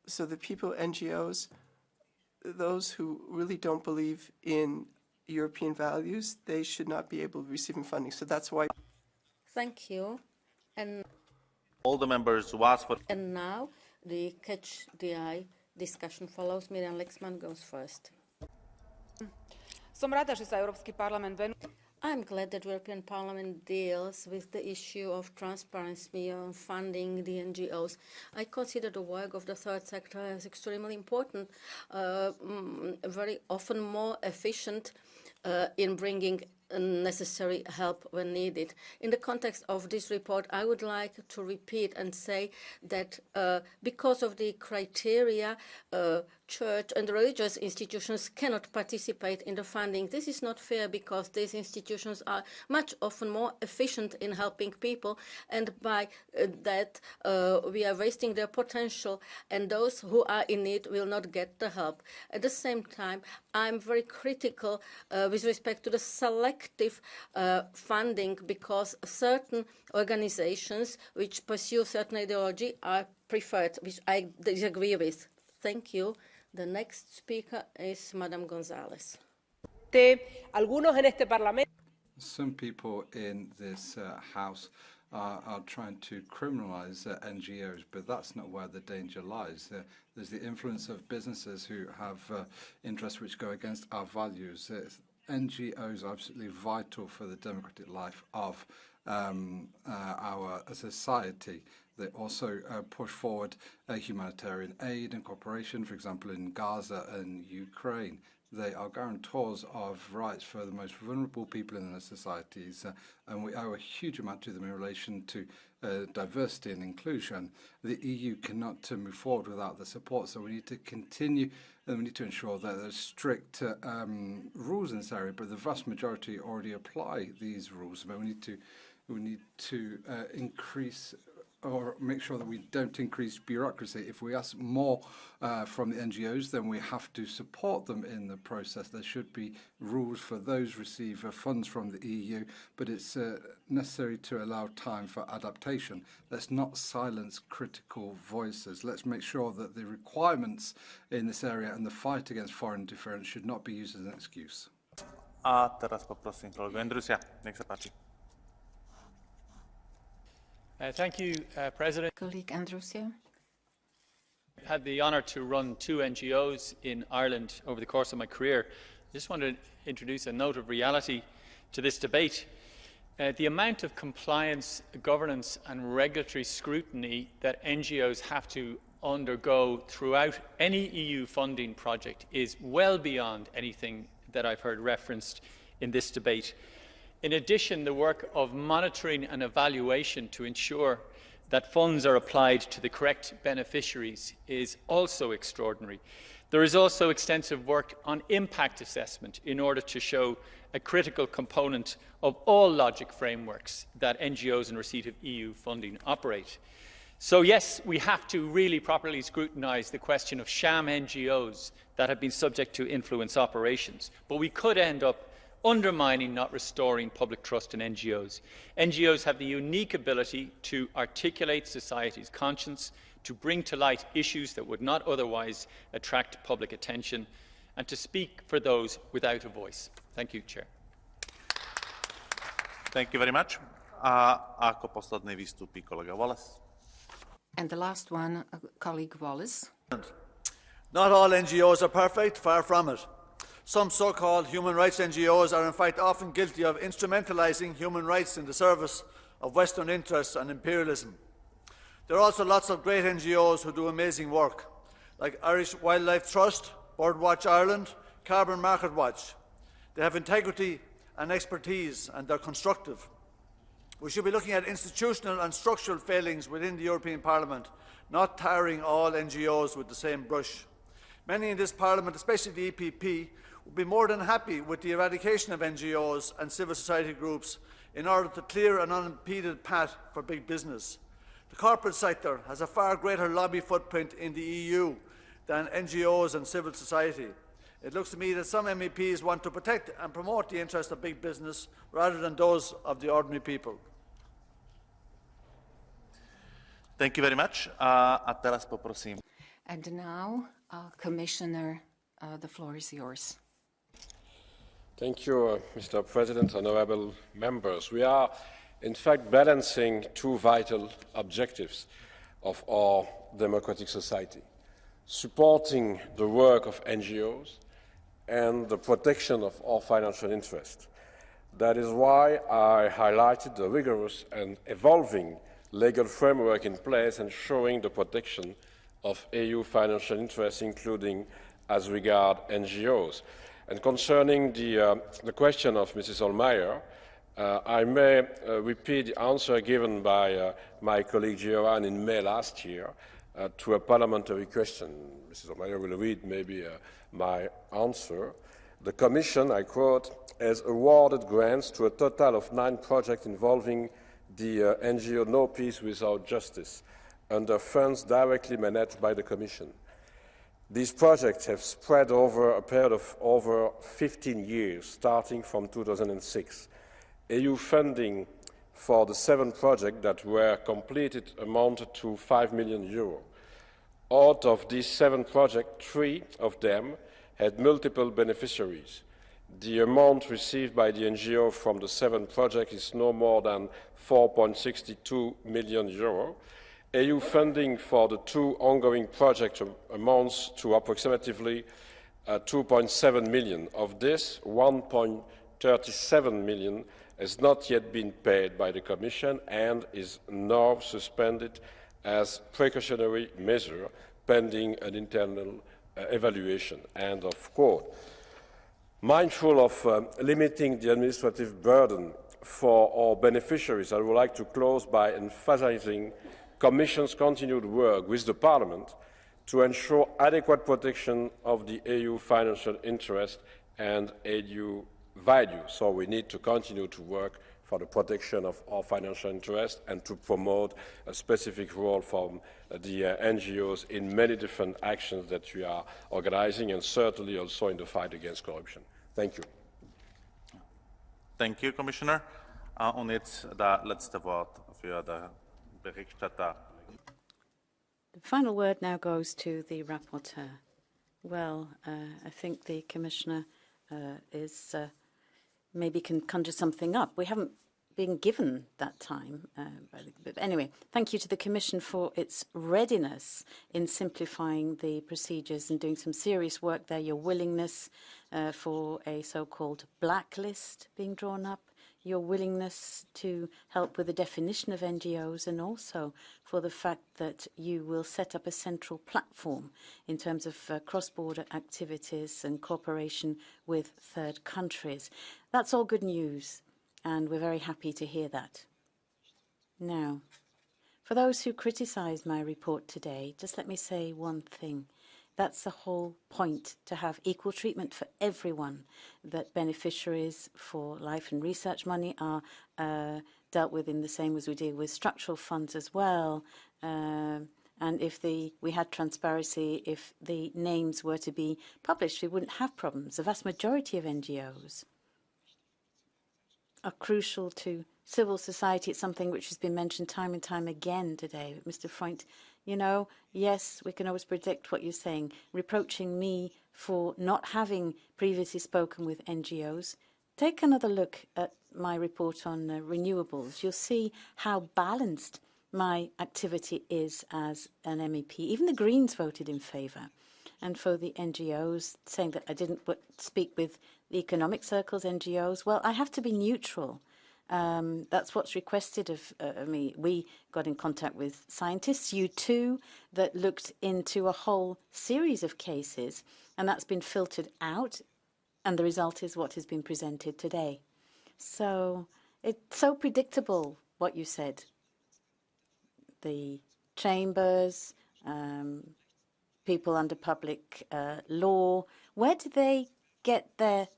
So the people, NGOs, those who really don't believe in European values, they should not be able to receive funding. So that's why. Thank you. And all the members who asked for. And now the Catch the Eye discussion follows. Miriam Lexman goes first. I'm glad that the European Parliament deals with the issue of transparency on funding the NGOs. I consider the work of the third sector as extremely important, very often more efficient in bringing necessary help when needed. In the context of this report, I would like to repeat and say that because of the criteria, church and religious institutions cannot participate in the funding. This is not fair because these institutions are much often more efficient in helping people, and by that we are wasting their potential, and those who are in need will not get the help. At the same time, I'm very critical with respect to the selective funding, because certain organizations which pursue certain ideology are preferred, which I disagree with. Thank you. The next speaker is Madame González. Some people in this House are trying to criminalize NGOs, but that's not where the danger lies. There's the influence of businesses who have interests which go against our values. NGOs are absolutely vital for the democratic life of our society. They also push forward humanitarian aid and cooperation, for example, in Gaza and Ukraine. They are guarantors of rights for the most vulnerable people in their societies, and we owe a huge amount to them in relation to diversity and inclusion. The EU cannot move forward without the support, so we need to continue, and we need to ensure that there's strict rules in this area, but the vast majority already apply these rules. But we need to increase or make sure that we don't increase bureaucracy. If we ask more from the NGOs, then we have to support them in the process. There should be rules for those who receive funds from the EU, but it's necessary to allow time for adaptation. Let's not silence critical voices. Let's make sure that the requirements in this area and the fight against foreign interference should not be used as an excuse. A teraz poprosím kolegu Andrewsa. Nech sa páči. Thank you, President. Colleague Andrusio. I've had the honour to run 2 NGOs in Ireland over the course of my career. I just want to introduce a note of reality to this debate. The amount of compliance, governance and regulatory scrutiny that NGOs have to undergo throughout any EU funding project is well beyond anything that I've heard referenced in this debate. In addition, the work of monitoring and evaluation to ensure that funds are applied to the correct beneficiaries is also extraordinary. There is also extensive work on impact assessment in order to show a critical component of all logic frameworks that NGOs in receipt of EU funding operate. So yes, we have to really properly scrutinise the question of sham NGOs that have been subject to influence operations, but we could end up undermining, not restoring, public trust in NGOs. NGOs have the unique ability to articulate society's conscience, to bring to light issues that would not otherwise attract public attention, and to speak for those without a voice. Thank you, Chair. Thank you very much. Ako posledný vystúpi kolega Wallace. And the last one, colleague Wallace. Not all NGOs are perfect, far from it. Some so-called human rights NGOs are in fact often guilty of instrumentalising human rights in the service of Western interests and imperialism. There are also lots of great NGOs who do amazing work, like Irish Wildlife Trust, Birdwatch Ireland, Carbon Market Watch. They have integrity and expertise, and they're constructive. We should be looking at institutional and structural failings within the European Parliament, not tarring all NGOs with the same brush. Many in this Parliament, especially the EPP, would be more than happy with the eradication of NGOs and civil society groups in order to clear an unimpeded path for big business. The corporate sector has a far greater lobby footprint in the EU than NGOs and civil society. It looks to me that some MEPs want to protect and promote the interests of big business rather than those of the ordinary people. Thank you very much. A teraz poprosím. And now, Commissioner, the floor is yours. Thank you, Mr. President, honourable members. We are, in fact, balancing 2 vital objectives of our democratic society: supporting the work of NGOs and the protection of our financial interests. That is why I highlighted the rigorous and evolving legal framework in place ensuring the protection of EU financial interests, including as regards NGOs. And concerning the question of Mrs. Olmeyer, I may repeat the answer given by my colleague Giovan in May last year to a parliamentary question. Mrs. Olmeyer will read maybe my answer. The Commission, I quote, has awarded grants to a total of 9 projects involving the NGO No Peace Without Justice under funds directly managed by the Commission. These projects have spread over a period of over 15 years, starting from 2006. EU funding for the 7 projects that were completed amounted to €5 million. Out of these 7 projects, 3 of them had multiple beneficiaries. The amount received by the NGO from the 7 projects is no more than €4.62 million. EU funding for the 2 ongoing projects amounts to approximately 2.7 million. Of this, 1.37 million has not yet been paid by the Commission and is now suspended as precautionary measure pending an internal evaluation. End of quote. Mindful of limiting the administrative burden for our beneficiaries, I would like to close by emphasising Commission's continued work with the Parliament to ensure adequate protection of the EU financial interest and EU value. So we need to continue to work for the protection of our financial interest and to promote a specific role from the NGOs in many different actions that we are organising, and certainly also in the fight against corruption. Thank you. Thank you, Commissioner. Und jetzt das letzte Wort für den Berichterstatter. The final word now goes to the rapporteur. Well, I think the Commissioner maybe can conjure something up. We haven't being given that time. But anyway, thank you to the Commission for its readiness in simplifying the procedures and doing some serious work there, your willingness for a so-called blacklist being drawn up, your willingness to help with the definition of NGOs, and also for the fact that you will set up a central platform in terms of cross-border activities and cooperation with third countries. That's all good news, and we're very happy to hear that. Now, for those who criticised my report today, just let me say one thing. That's the whole point, to have equal treatment for everyone, that beneficiaries for life and research money are dealt with in the same as we deal with structural funds as well. And if we had transparency, if the names were to be published, we wouldn't have problems. The vast majority of NGOs are crucial to civil society. It's something which has been mentioned time and time again today. Mr. Freund, you know, yes, we can always predict what you're saying. Reproaching me for not having previously spoken with NGOs. Take another look at my report on renewables. You'll see how balanced my activity is as an MEP. Even the Greens voted in favour. And for the NGOs, saying that I didn't speak with the economic circles, NGOs, well, I have to be neutral. That's what's requested of me. We got in contact with scientists, you too, that looked into a whole series of cases, and that's been filtered out, and the result is what has been presented today. So it's so predictable what you said. The chambers, people under public law, where do they get their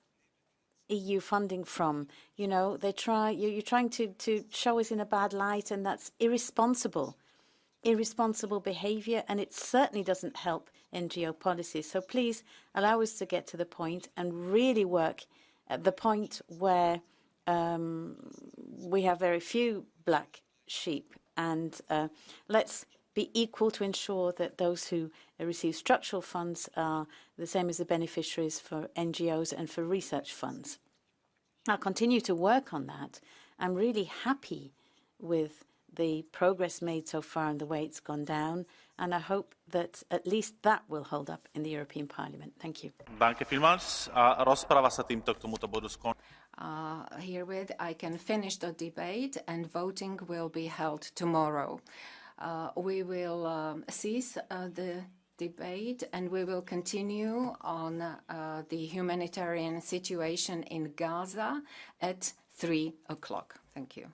EU funding from? You know, you're trying to show us in a bad light, and that's irresponsible behaviour, and it certainly doesn't help NGO policies. So please allow us to get to the point and really work at the point where we have very few black sheep, and let's be equal to ensure that those who receive structural funds are the same as the beneficiaries for NGOs and for research funds. I'll continue to work on that. I'm really happy with the progress made so far and the way it's gone down, and I hope that at least that will hold up in the European Parliament. Thank you. Danke vielmals. Rozprava sa týmto k tomuto bodu skončí. Herewith, I can finish the debate, and voting will be held tomorrow. We will cease the debate, and we will continue on the humanitarian situation in Gaza at 3 o'clock. Thank you.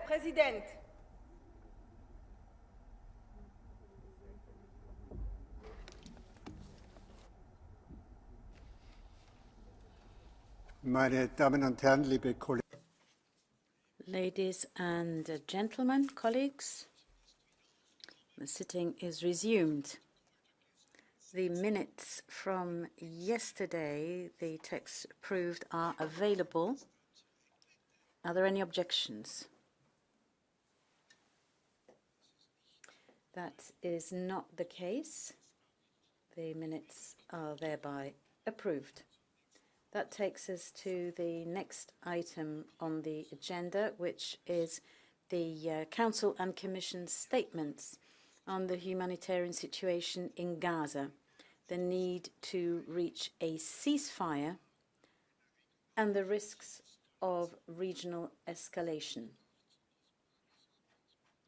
Präsident! Meine Damen und Herren, liebe Kollegen. Ladies and gentlemen, colleagues, the sitting is resumed. The minutes from yesterday, the texts approved, are available. Are there any objections? That is not the case. The minutes are thereby approved. That takes us to the next item on the agenda, which is the Council and Commission statements on the humanitarian situation in Gaza, the need to reach a ceasefire, and the risks of regional escalation.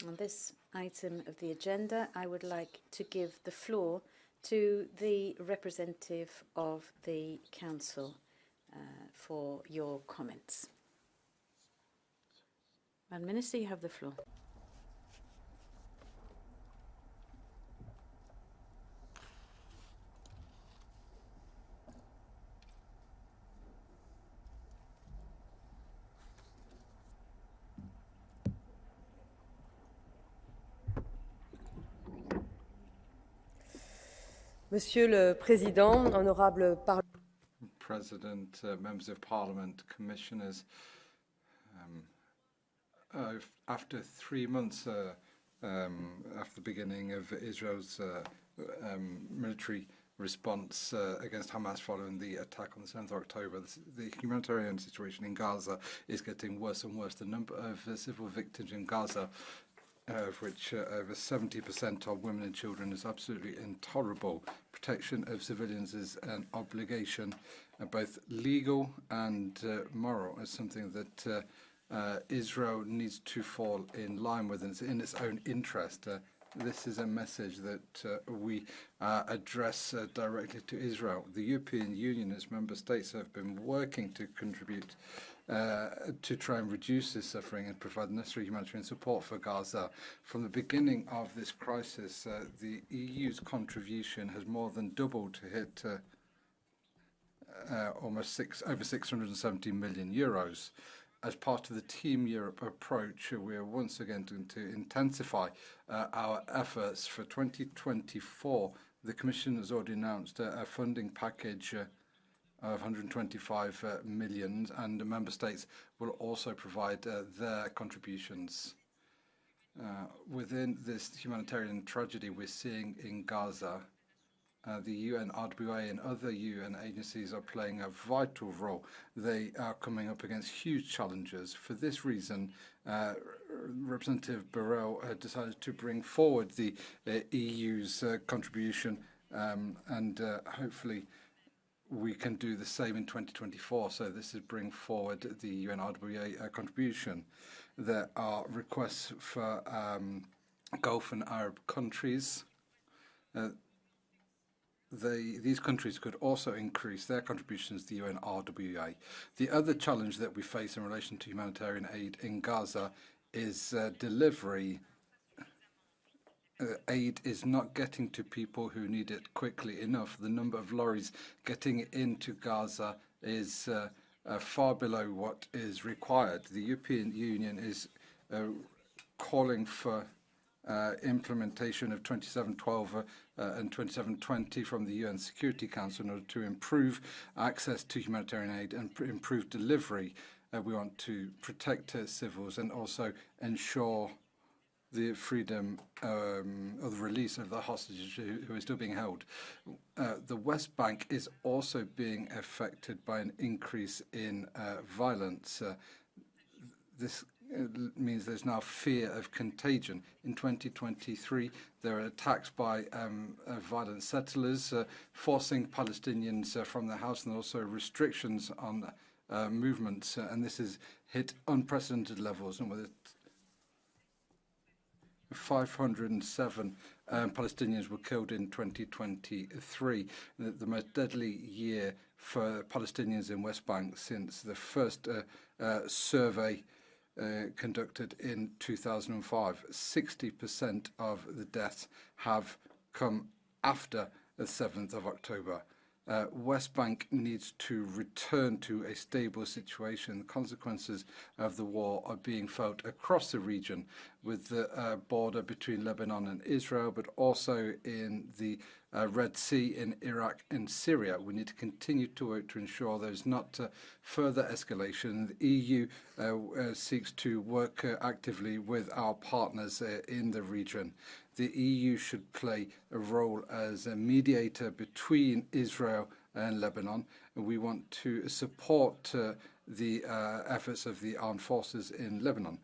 On this item of the agenda, I would like to give the floor to the representative of the Council for your comments. Madam Minister, you have the floor. Monsieur le Président, honorable President, members of Parliament, commissioners, after 3 months after the beginning of Israel's military response against Hamas following the attack on the 7th of October, the humanitarian situation in Gaza is getting worse and worse. The number of civil victims in Gaza, of which over 70% are women and children, is absolutely intolerable. Protection of civilians is an obligation, both legal and moral, is something that Israel needs to fall in line with, and it's in its own interest. This is a message that we address directly to Israel. The European Union, its member states, have been working to contribute to try and reduce this suffering and provide necessary humanitarian support for Gaza. From the beginning of this crisis, the EU's contribution has more than doubled to hit over 670 million euros. As part of the Team Europe approach, we are once again going to intensify our efforts for 2024. The Commission has already announced a funding package of 125 million, and the member states will also provide their contributions. Within this humanitarian tragedy we're seeing in Gaza, the UNRWA and other UN agencies are playing a vital role. They are coming up against huge challenges. For this reason, Representative Borrell decided to bring forward the EU's contribution, and hopefully we can do the same in 2024. So this is bring forward the UNRWA contribution. There are requests for Gulf and Arab countries. These countries could also increase their contributions to the UNRWA. The other challenge that we face in relation to humanitarian aid in Gaza is delivery. Aid is not getting to people who need it quickly enough. The number of lorries getting into Gaza is far below what is required. The European Union is calling for implementation of 2712 and 2720 from the UN Security Council in order to improve access to humanitarian aid and improve delivery. We want to protect civils and also ensure the freedom or the release of the hostages who are still being held. The West Bank is also being affected by an increase in violence. This means there's now fear of contagion. In 2023, there are attacks by violent settlers, forcing Palestinians from their house, and also restrictions on movements. And this has hit unprecedented levels, and with 507 Palestinians were killed in 2023, the most deadly year for Palestinians in West Bank since the first survey conducted in 2005. 60% of the deaths have come after the 7th of October. West Bank needs to return to a stable situation. The consequences of the war are being felt across the region, with the border between Lebanon and Israel, but also in the Red Sea, in Iraq and Syria. We need to continue to work to ensure there's not further escalation. The EU seeks to work actively with our partners in the region. The EU should play a role as a mediator between Israel and Lebanon. And we want to support the efforts of the armed forces in Lebanon.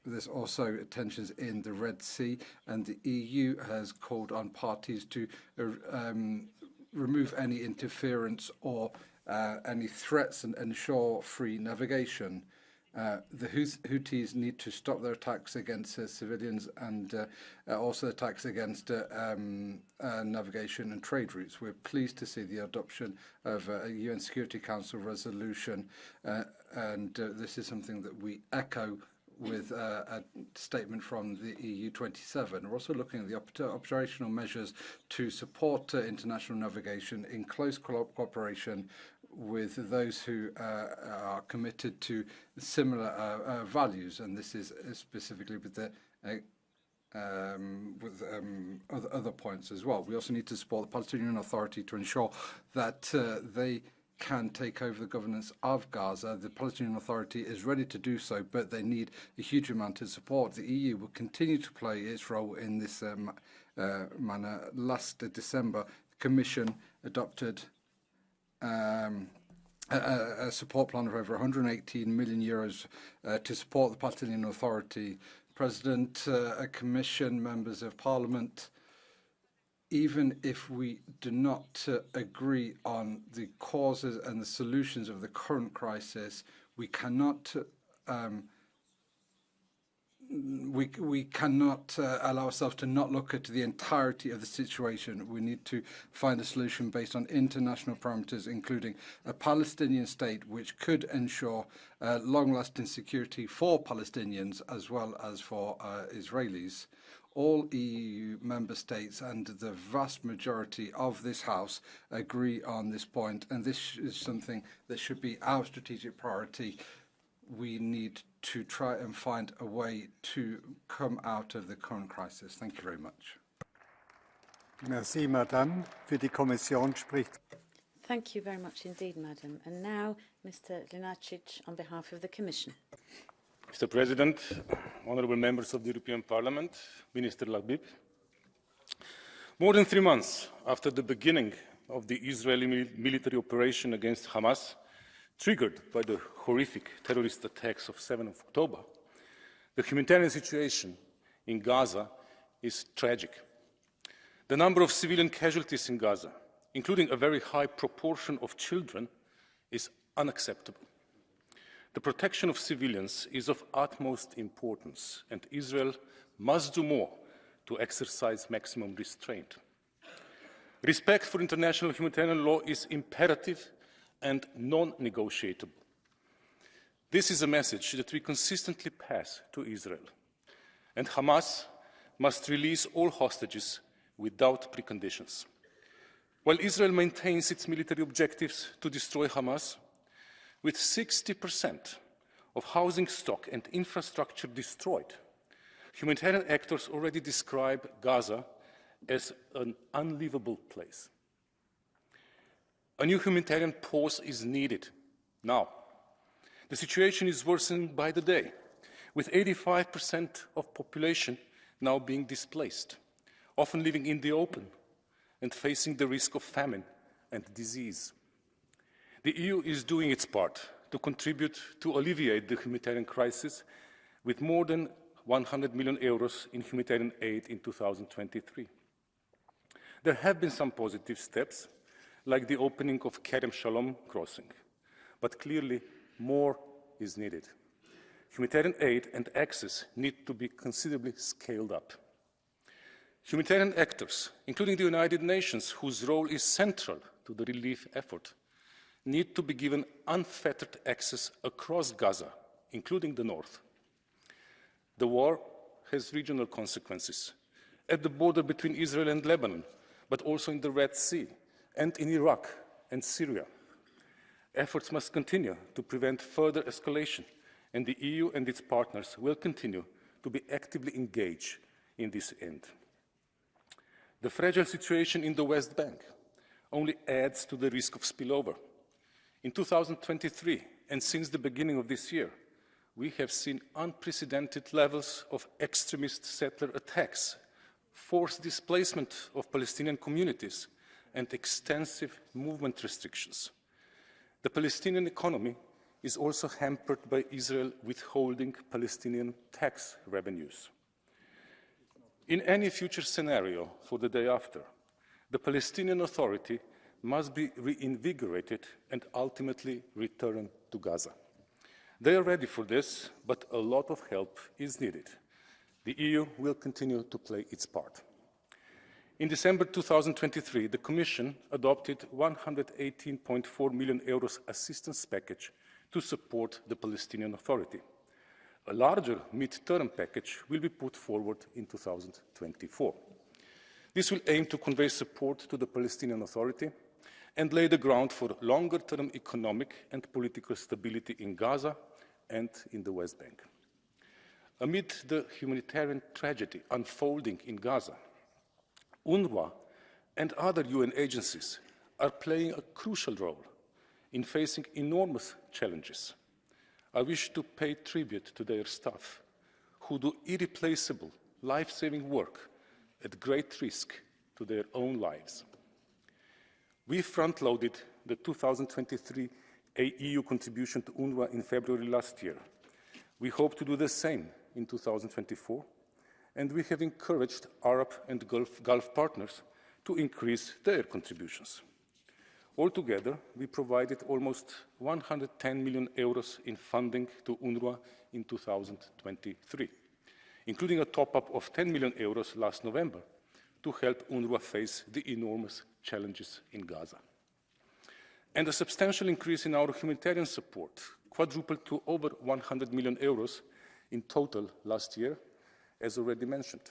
There's also tensions in the Red Sea, and the EU has called on parties to remove any interference or any threats and ensure free navigation. The Houthis need to stop their attacks against civilians and also attacks against navigation and trade routes. We're pleased to see the adoption of a UN Security Council resolution, and this is something that we echo with a statement from the EU27. We're also looking at the operational measures to support international navigation in close cooperation with those who are committed to similar values, and this is specifically with the other points as well. We also need to support the Palestinian Authority to ensure that they can take over the governance of Gaza. The Palestinian Authority is ready to do so, but they need a huge amount of support. The EU will continue to play its role in this manner. Last December, the Commission adopted a support plan of over 118 million euros to support the Palestinian Authority. President, Commission, members of Parliament, even if we do not agree on the causes and the solutions of the current crisis, we cannot allow ourselves to not look at the entirety of the situation. We need to find a solution based on international parameters, including a Palestinian state which could ensure long-lasting security for Palestinians as well as for Israelis. All EU member states and the vast majority of this House agree on this point, and this is something that should be our strategic priority. We need to try and find a way to come out of the current crisis. Thank you very much. Merci, Madame. Für die Kommission spricht. Thank you very much indeed, Madam. And now, Mr. Linacic on behalf of the Commission. Mr. President, honourable members of the European Parliament, Minister Labib, more than 3 months after the beginning of the Israeli military operation against Hamas, triggered by the horrific terrorist attacks of 7th of October, the humanitarian situation in Gaza is tragic. The number of civilian casualties in Gaza, including a very high proportion of children, is unacceptable. The protection of civilians is of utmost importance, and Israel must do more to exercise maximum restraint. Respect for international humanitarian law is imperative and non-negotiable. This is a message that we consistently pass to Israel, and Hamas must release all hostages without preconditions. While Israel maintains its military objectives to destroy Hamas, with 60% of housing stock and infrastructure destroyed, humanitarian actors already describe Gaza as an unlivable place. A new humanitarian pause is needed now. The situation is worsening by the day, with 85% of population now being displaced, often living in the open and facing the risk of famine and disease. The EU is doing its part to contribute to alleviate the humanitarian crisis with more than 100 million euros in humanitarian aid in 2023. There have been some positive steps, like the opening of Kerem Shalom crossing, but clearly more is needed. Humanitarian aid and access need to be considerably scaled up. Humanitarian actors, including the United Nations, whose role is central to the relief effort, need to be given unfettered access across Gaza, including the north. The war has regional consequences at the border between Israel and Lebanon, but also in the Red Sea and in Iraq and Syria. Efforts must continue to prevent further escalation, and the EU and its partners will continue to be actively engaged in this end. The fragile situation in the West Bank only adds to the risk of spillover. In 2023, and since the beginning of this year, we have seen unprecedented levels of extremist settler attacks, forced displacement of Palestinian communities, and extensive movement restrictions. The Palestinian economy is also hampered by Israel withholding Palestinian tax revenues. In any future scenario for the day after, the Palestinian Authority must be reinvigorated and ultimately returned to Gaza. They are ready for this, but a lot of help is needed. The EU will continue to play its part. In December 2023, the Commission adopted a €118.4 million assistance package to support the Palestinian Authority. A larger mid-term package will be put forward in 2024. This will aim to convey support to the Palestinian Authority and lay the ground for longer-term economic and political stability in Gaza and in the West Bank. Amid the humanitarian tragedy unfolding in Gaza, UNRWA and other UN agencies are playing a crucial role in facing enormous challenges. I wish to pay tribute to their staff, who do irreplaceable, life-saving work at great risk to their own lives. We front-loaded the 2023 EU contribution to UNRWA in February last year. We hope to do the same in 2024, and we have encouraged Arab and Gulf partners to increase their contributions. Altogether, we provided almost €110 million in funding to UNRWA in 2023, including a top-up of €10 million last November to help UNRWA face the enormous challenges in Gaza. And a substantial increase in our humanitarian support, quadrupled to over €100 million in total last year, as already mentioned.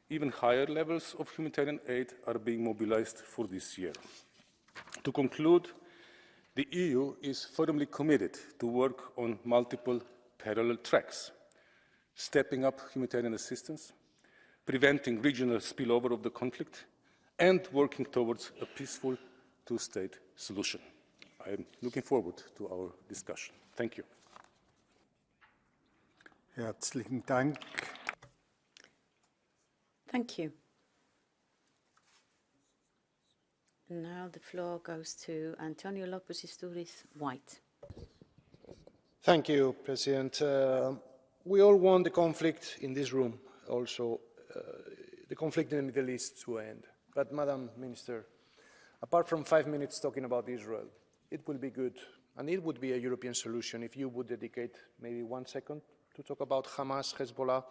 Even higher levels of humanitarian aid are being mobilized for this year. To conclude, the EU is firmly committed to work on multiple parallel tracks: stepping up humanitarian assistance, preventing regional spillover of the conflict, and working towards a peaceful two-state solution. I am looking forward to our discussion. Thank you. Herzlichen Dank. Thank you. Now the floor goes to Antonio Lopez Istúriz White. Thank you, President. We all want the conflict in this room, also the conflict in the Middle East to end. But, Madam Minister, apart from 5 minutes talking about Israel, it will be good, and it would be a European solution if you would dedicate maybe 1 second to talk about Hamas, Hezbollah,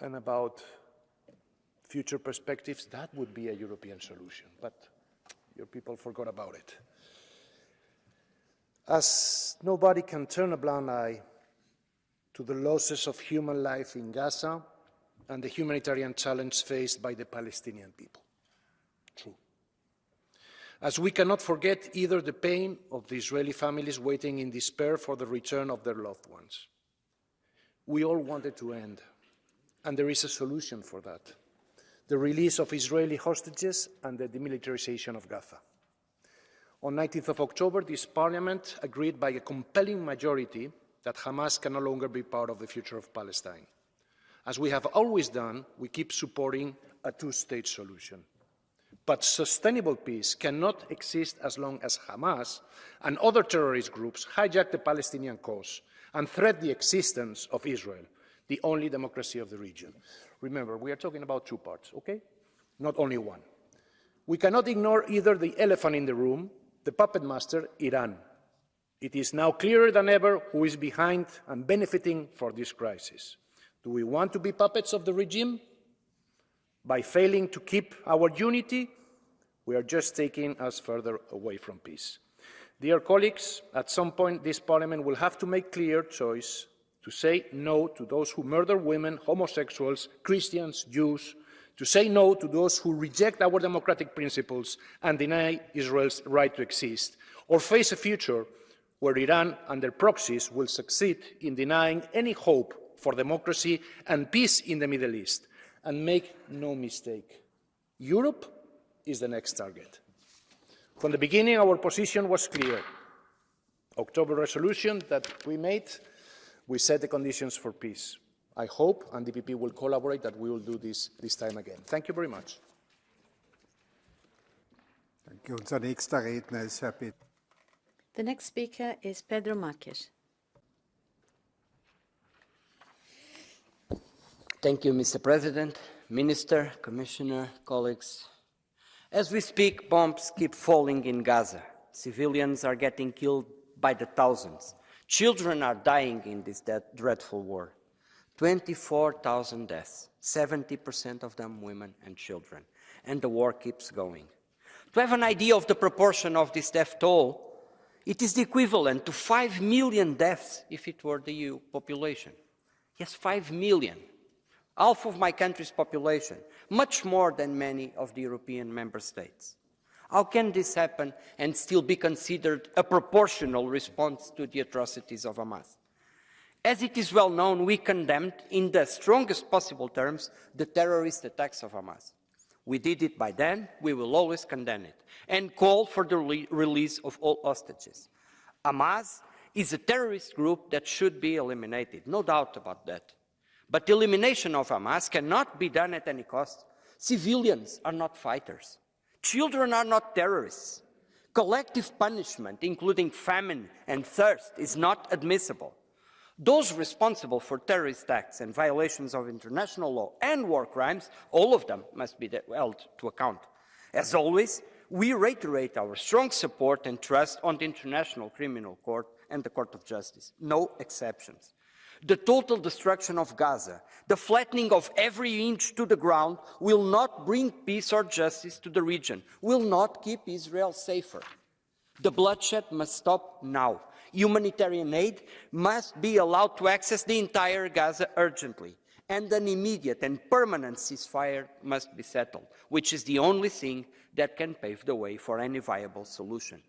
and about future perspectives. That would be a European solution, but your people forgot about it. As nobody can turn a blind eye to the losses of human life in Gaza and the humanitarian challenge faced by the Palestinian people. True. As we cannot forget either the pain of the Israeli families waiting in despair for the return of their loved ones. We all want it to end, and there is a solution for that: the release of Israeli hostages and the demilitarization of Gaza. On 19th of October, this Parliament agreed by a compelling majority that Hamas can no longer be part of the future of Palestine. As we have always done, we keep supporting a two-state solution. But sustainable peace cannot exist as long as Hamas and other terrorist groups hijack the Palestinian cause and threat the existence of Israel, the only democracy of the region. Remember, we are talking about two parts, okay? Not only one. We cannot ignore either the elephant in the room, the puppet master, Iran. It is now clearer than ever who is behind and benefiting from this crisis. Do we want to be puppets of the regime? By failing to keep our unity, we are just taking us further away from peace. Dear colleagues, at some point this Parliament will have to make clear choice to say no to those who murder women, homosexuals, Christians, Jews, to say no to those who reject our democratic principles and deny Israel's right to exist, or face a future where Iran and their proxies will succeed in denying any hope for democracy and peace in the Middle East. And make no mistake, Europe is the next target. From the beginning, our position was clear. October resolution that we made, we set the conditions for peace. I hope, and the DPP will collaborate, that we will do this time again. Thank you very much. Danke. Unser nächster Redner ist Herr Peter. The next speaker is Pedro Marques. Thank you, Mr. President, Minister, Commissioner, colleagues. As we speak, bombs keep falling in Gaza. Civilians are getting killed by the thousands. Children are dying in this dreadful war. 24,000 deaths, 70% of them women and children. And the war keeps going. To have an idea of the proportion of this death toll, it is the equivalent to 5 million deaths if it were the EU population. Yes, 5 million. Half of my country's population, much more than many of the European member states. How can this happen and still be considered a proportional response to the atrocities of Hamas? As it is well known, we condemned in the strongest possible terms the terrorist attacks of Hamas. We did it by then, we will always condemn it, and call for the release of all hostages. Hamas is a terrorist group that should be eliminated, no doubt about that. But the elimination of Hamas cannot be done at any cost. Civilians are not fighters. Children are not terrorists. Collective punishment, including famine and thirst, is not admissible. Those responsible for terrorist acts and violations of international law and war crimes, all of them must be held to account. As always, we reiterate our strong support and trust on the International Criminal Court and the Court of Justice. No exceptions. The total destruction of Gaza, the flattening of every inch to the ground, will not bring peace or justice to the region, will not keep Israel safer. The bloodshed must stop now. Humanitarian aid must be allowed to access the entire Gaza urgently, and an immediate and permanent ceasefire must be settled, which is the only thing that can pave the way for any viable solution.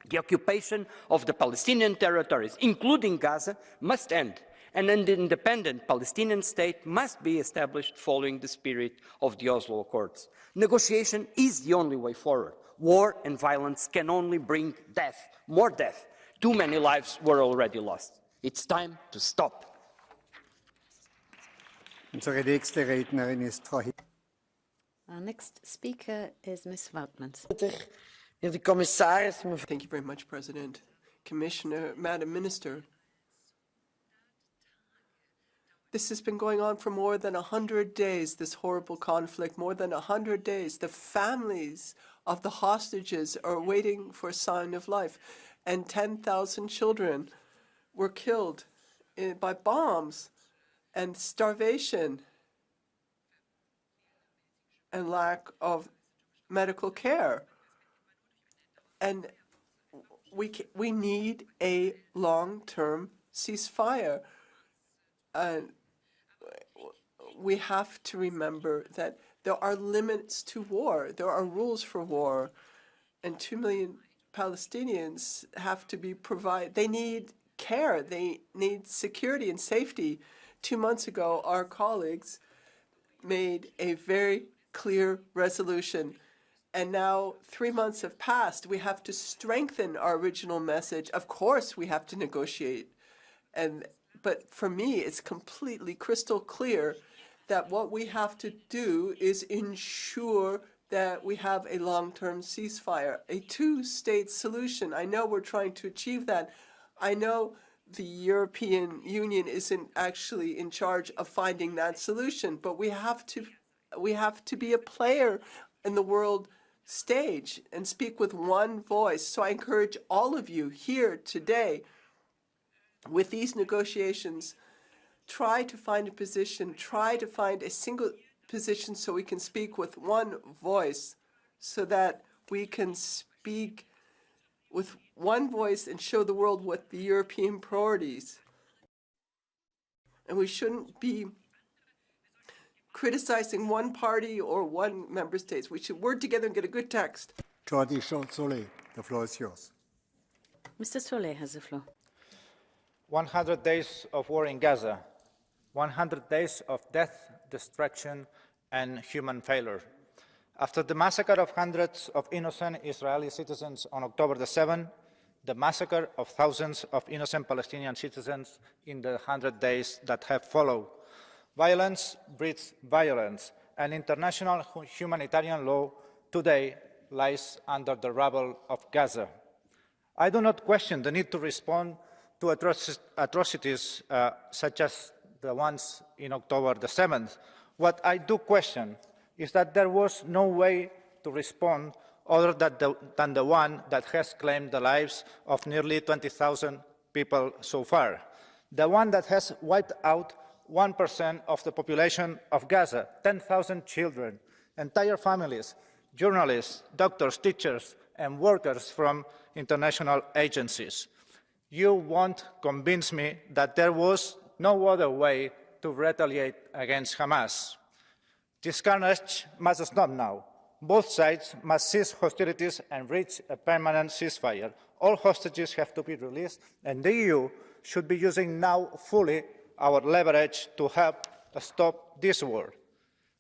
The occupation of the Palestinian territories, including Gaza, must end, and an independent Palestinian state must be established following the spirit of the Oslo Accords. Negotiation is the only way forward. War and violence can only bring death, more death. Too many lives were already lost. It's time to stop. Unsere nächste Rednerin ist Frau Our next speaker is Ms. Woutmans. Thank you very much, President. Commissioner, Madam Minister. This has been going on for more than 100 days, this horrible conflict, more than 100 days. The families of the hostages are waiting for a sign of life. And 10,000 children were killed by bombs and starvation and lack of medical care. And we need a long-term ceasefire. And we have to remember that there are limits to war. There are rules for war. And 2 million Palestinians have to be provided. They need care. They need security and safety. 2 months ago, our colleagues made a very clear resolution. And now 3 months have passed. We have to strengthen our original message. Of course, we have to negotiate. But for me, it's completely crystal clear that what we have to do is ensure that we have a long-term ceasefire, a two-state solution. I know we're trying to achieve that. I know the European Union isn't actually in charge of finding that solution, but we have to be a player in the world stage and speak with one voice. So I encourage all of you here today, with these negotiations, try to find a position, try to find a single position so we can speak with one voice, so that we can speak with one voice and show the world what the European priorities And we shouldn't be criticizing one party or one member state. We should work together and get a good text. Jordi Solé, the floor is yours. Mr. Solé has the floor. 100 days of war in Gaza, 100 days of death, destruction, and human failure. After the massacre of hundreds of innocent Israeli citizens on October the 7th, the massacre of thousands of innocent Palestinian citizens in the 100 days that have followed. Violence breeds violence, and international humanitarian law today lies under the rubble of Gaza. I do not question the need to respond to atrocities such as the ones in October the 7th. What I do question is that there was no way to respond other than the one that has claimed the lives of nearly 20,000 people so far, the one that has wiped out 1% of the population of Gaza, 10,000 children, entire families, journalists, doctors, teachers, and workers from international agencies. You won't convince me that there was no other way to retaliate against Hamas. This carnage must stop now. Both sides must cease hostilities and reach a permanent ceasefire. All hostages have to be released, and the EU should be using now fully our leverage to help stop this war.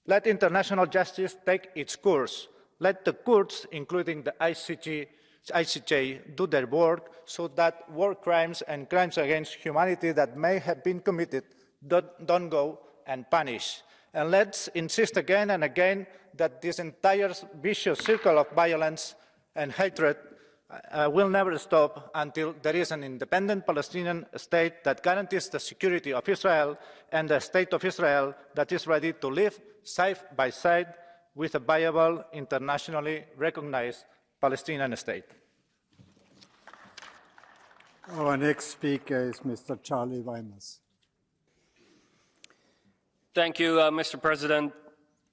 Let international justice take its course. Let the courts, including the ICJ, do their work so that war crimes and crimes against humanity that may have been committed don't go unpunished. And let's insist again and again that this entire vicious circle of violence and hatred will never stop until there is an independent Palestinian state that guarantees the security of Israel and a state of Israel that is ready to live side by side with a viable, internationally recognized Palestinian state. Our next speaker is Mr. Charlie Weimers. Thank you, Mr. President.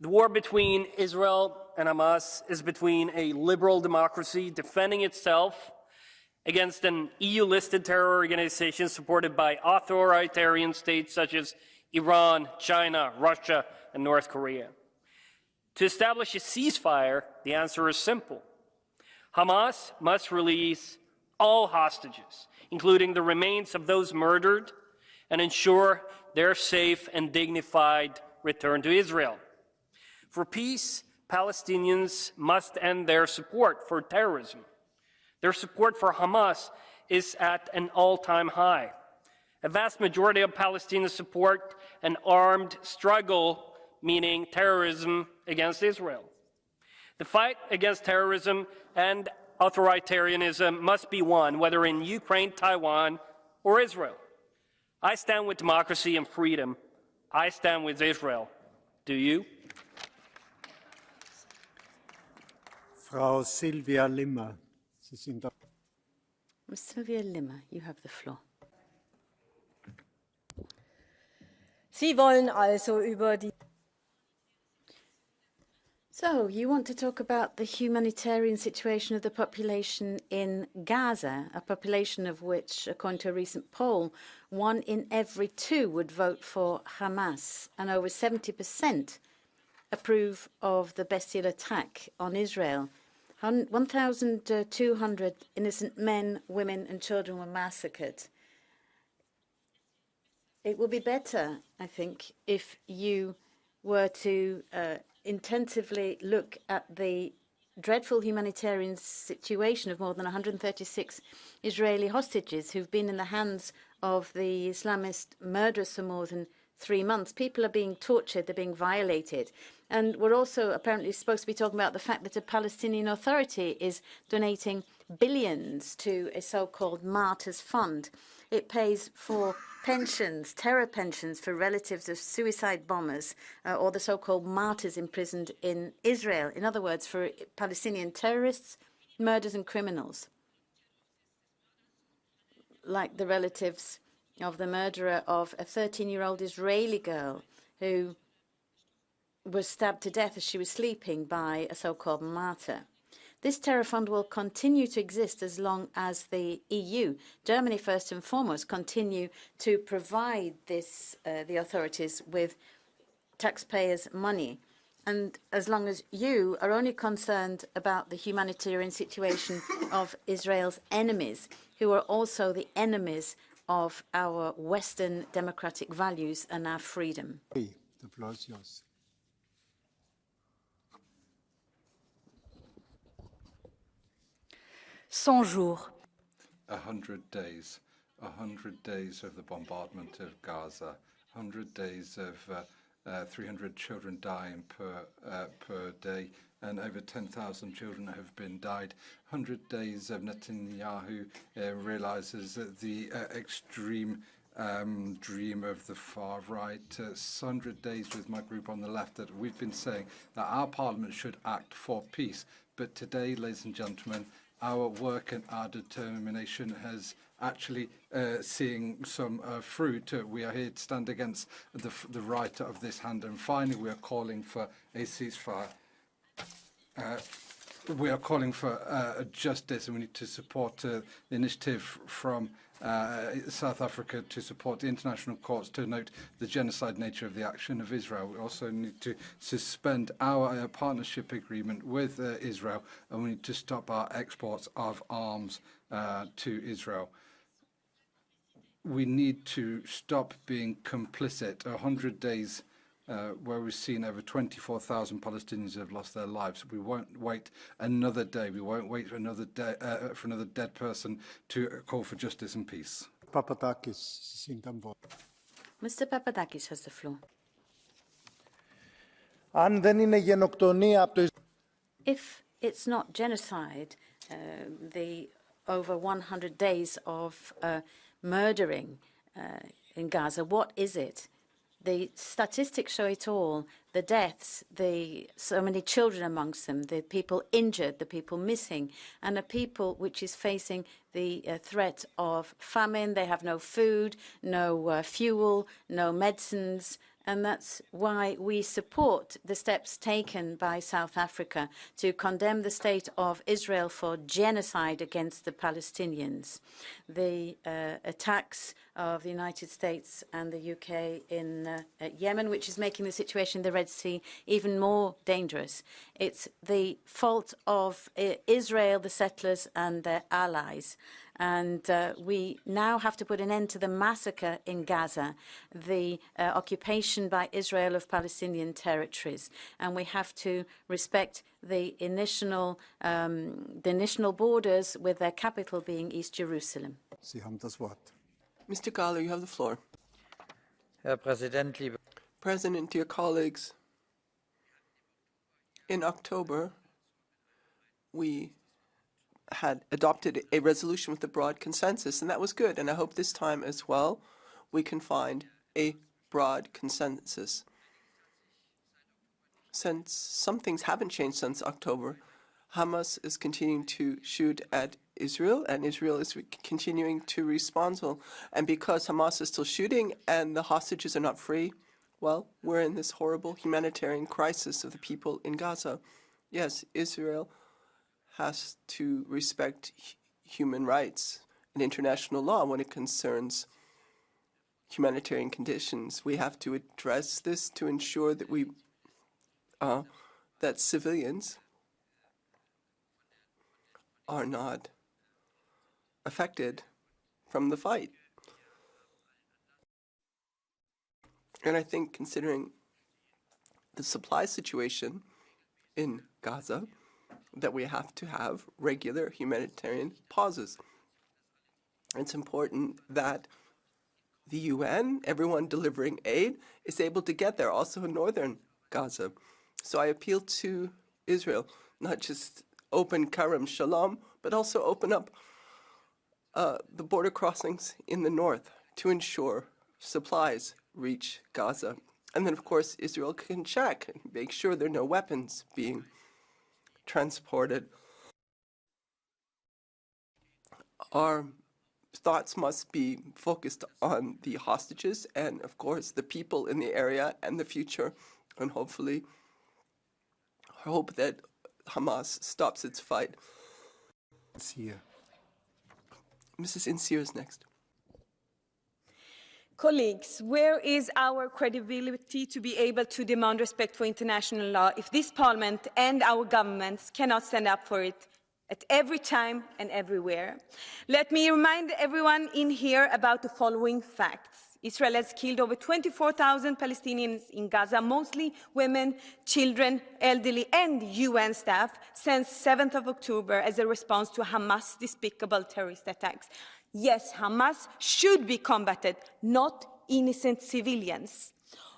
The war between Israel and Hamas is between a liberal democracy defending itself against an EU-listed terror organization supported by authoritarian states such as Iran, China, Russia, and North Korea. To establish a ceasefire, the answer is simple. Hamas must release all hostages, including the remains of those murdered, and ensure their safe and dignified return to Israel. For peace, Palestinians must end their support for terrorism. Their support for Hamas is at an all-time high. A vast majority of Palestinians support an armed struggle, meaning terrorism against Israel. The fight against terrorism and authoritarianism must be won, whether in Ukraine, Taiwan, or Israel. I stand with democracy and freedom. I stand with Israel. Do you? Frau Silvia Limmer, Sie sind da. Ms. Sylvia Limmer, you have the floor. Sie wollen also über die So, you want to talk about the humanitarian situation of the population in Gaza, a population of which, according to a recent poll, 1 in every 2 would vote for Hamas, and over 70% approve of the bestial attack on Israel. 1,200 innocent men, women, and children were massacred. It would be better, I think, if you were to intensively look at the dreadful humanitarian situation of more than 136 Israeli hostages who've been in the hands of the Islamist murderers for more than 3 months. People are being tortured, they're being violated. And we're also apparently supposed to be talking about the fact that the Palestinian Authority is donating billions to a so-called martyrs fund. It pays for pensions, terror pensions for relatives of suicide bombers or the so-called martyrs imprisoned in Israel. In other words, for Palestinian terrorists, murderers and criminals, like the relatives of the murderer of a 13-year-old Israeli girl who was stabbed to death as she was sleeping by a so-called martyr. This terror fund will continue to exist as long as the EU, Germany first and foremost, continue to provide the authorities with taxpayers' money. And as long as you are only concerned about the humanitarian situation of Israel's enemies, who are also the enemies of our Western democratic values and our freedom. The floor is yours. Jours. 100 days. 100 days of the bombardment of Gaza. 100 days of 300 children dying per day, and over 10,000 children have been died. 100 days of Netanyahu realizes that the extreme dream of the far right. 100 days with my group on the left that we've been saying that our parliament should act for peace. But today, ladies and gentlemen, our work and our determination has actually seeing some fruit. We are here to stand against the right of this hand. And finally, we are calling for a ceasefire. We are calling for justice, and we need to support the initiative from South Africa to support the international courts to note the genocide nature of the action of Israel. We also need to suspend our partnership agreement with Israel, and we need to stop our exports of arms to Israel. We need to stop being complicit. 100 days where we've seen over 24,000 Palestinians have lost their lives. We won't wait another day. We won't wait for another day for another dead person to call for justice and peace. Papadakis, Mr. Papadakis has the floor. If it's not genocide, the over 100 days of murdering in Gaza, what is it? The statistics show it all, the deaths, so many children amongst them, the people injured, the people missing, and a people which is facing the threat of famine. They have no food, no fuel, no medicines, and that's why we support the steps taken by South Africa to condemn the state of Israel for genocide against the Palestinians. The attacks of the United States and the UK in Yemen, which is making the situation in the Red Sea even more dangerous. It's the fault of Israel, the settlers, and their allies. And we now have to put an end to the massacre in Gaza, the occupation by Israel of Palestinian territories. And we have to respect the initial borders, with their capital being East Jerusalem. Sie haben das Wort. Mr. Gahler, you have the floor. Herr Präsident, liebe President, dear colleagues, in October, we had adopted a resolution with a broad consensus, and that was good. And I hope this time as well we can find a broad consensus. Since some things haven't changed since October, Hamas is continuing to shoot at Israel, and Israel is continuing to respond. And because Hamas is still shooting and the hostages are not free, well, we're in this horrible humanitarian crisis of the people in Gaza. Yes, Israel has to respect human rights and international law when it concerns humanitarian conditions. We have to address this to ensure that that civilians are not affected from the fight. And I think, considering the supply situation in Gaza, that we have to have regular humanitarian pauses. It's important that the UN, everyone delivering aid, is able to get there, also in northern Gaza. So I appeal to Israel, not just open Kerem Shalom, but also open up the border crossings in the north to ensure supplies reach Gaza. And then, of course, Israel can check and make sure there are no weapons being transported. Our thoughts must be focused on the hostages and, of course, the people in the area and the future, and hopefully hope that Hamas stops its fight. Mrs. Insir is next. Colleagues, where is our credibility to be able to demand respect for international law if this Parliament and our governments cannot stand up for it at every time and everywhere? Let me remind everyone in here about the following facts. Israel has killed over 24,000 Palestinians in Gaza, mostly women, children, elderly, and UN staff, since 7th of October as a response to Hamas' despicable terrorist attacks. Yes, Hamas should be combated, not innocent civilians.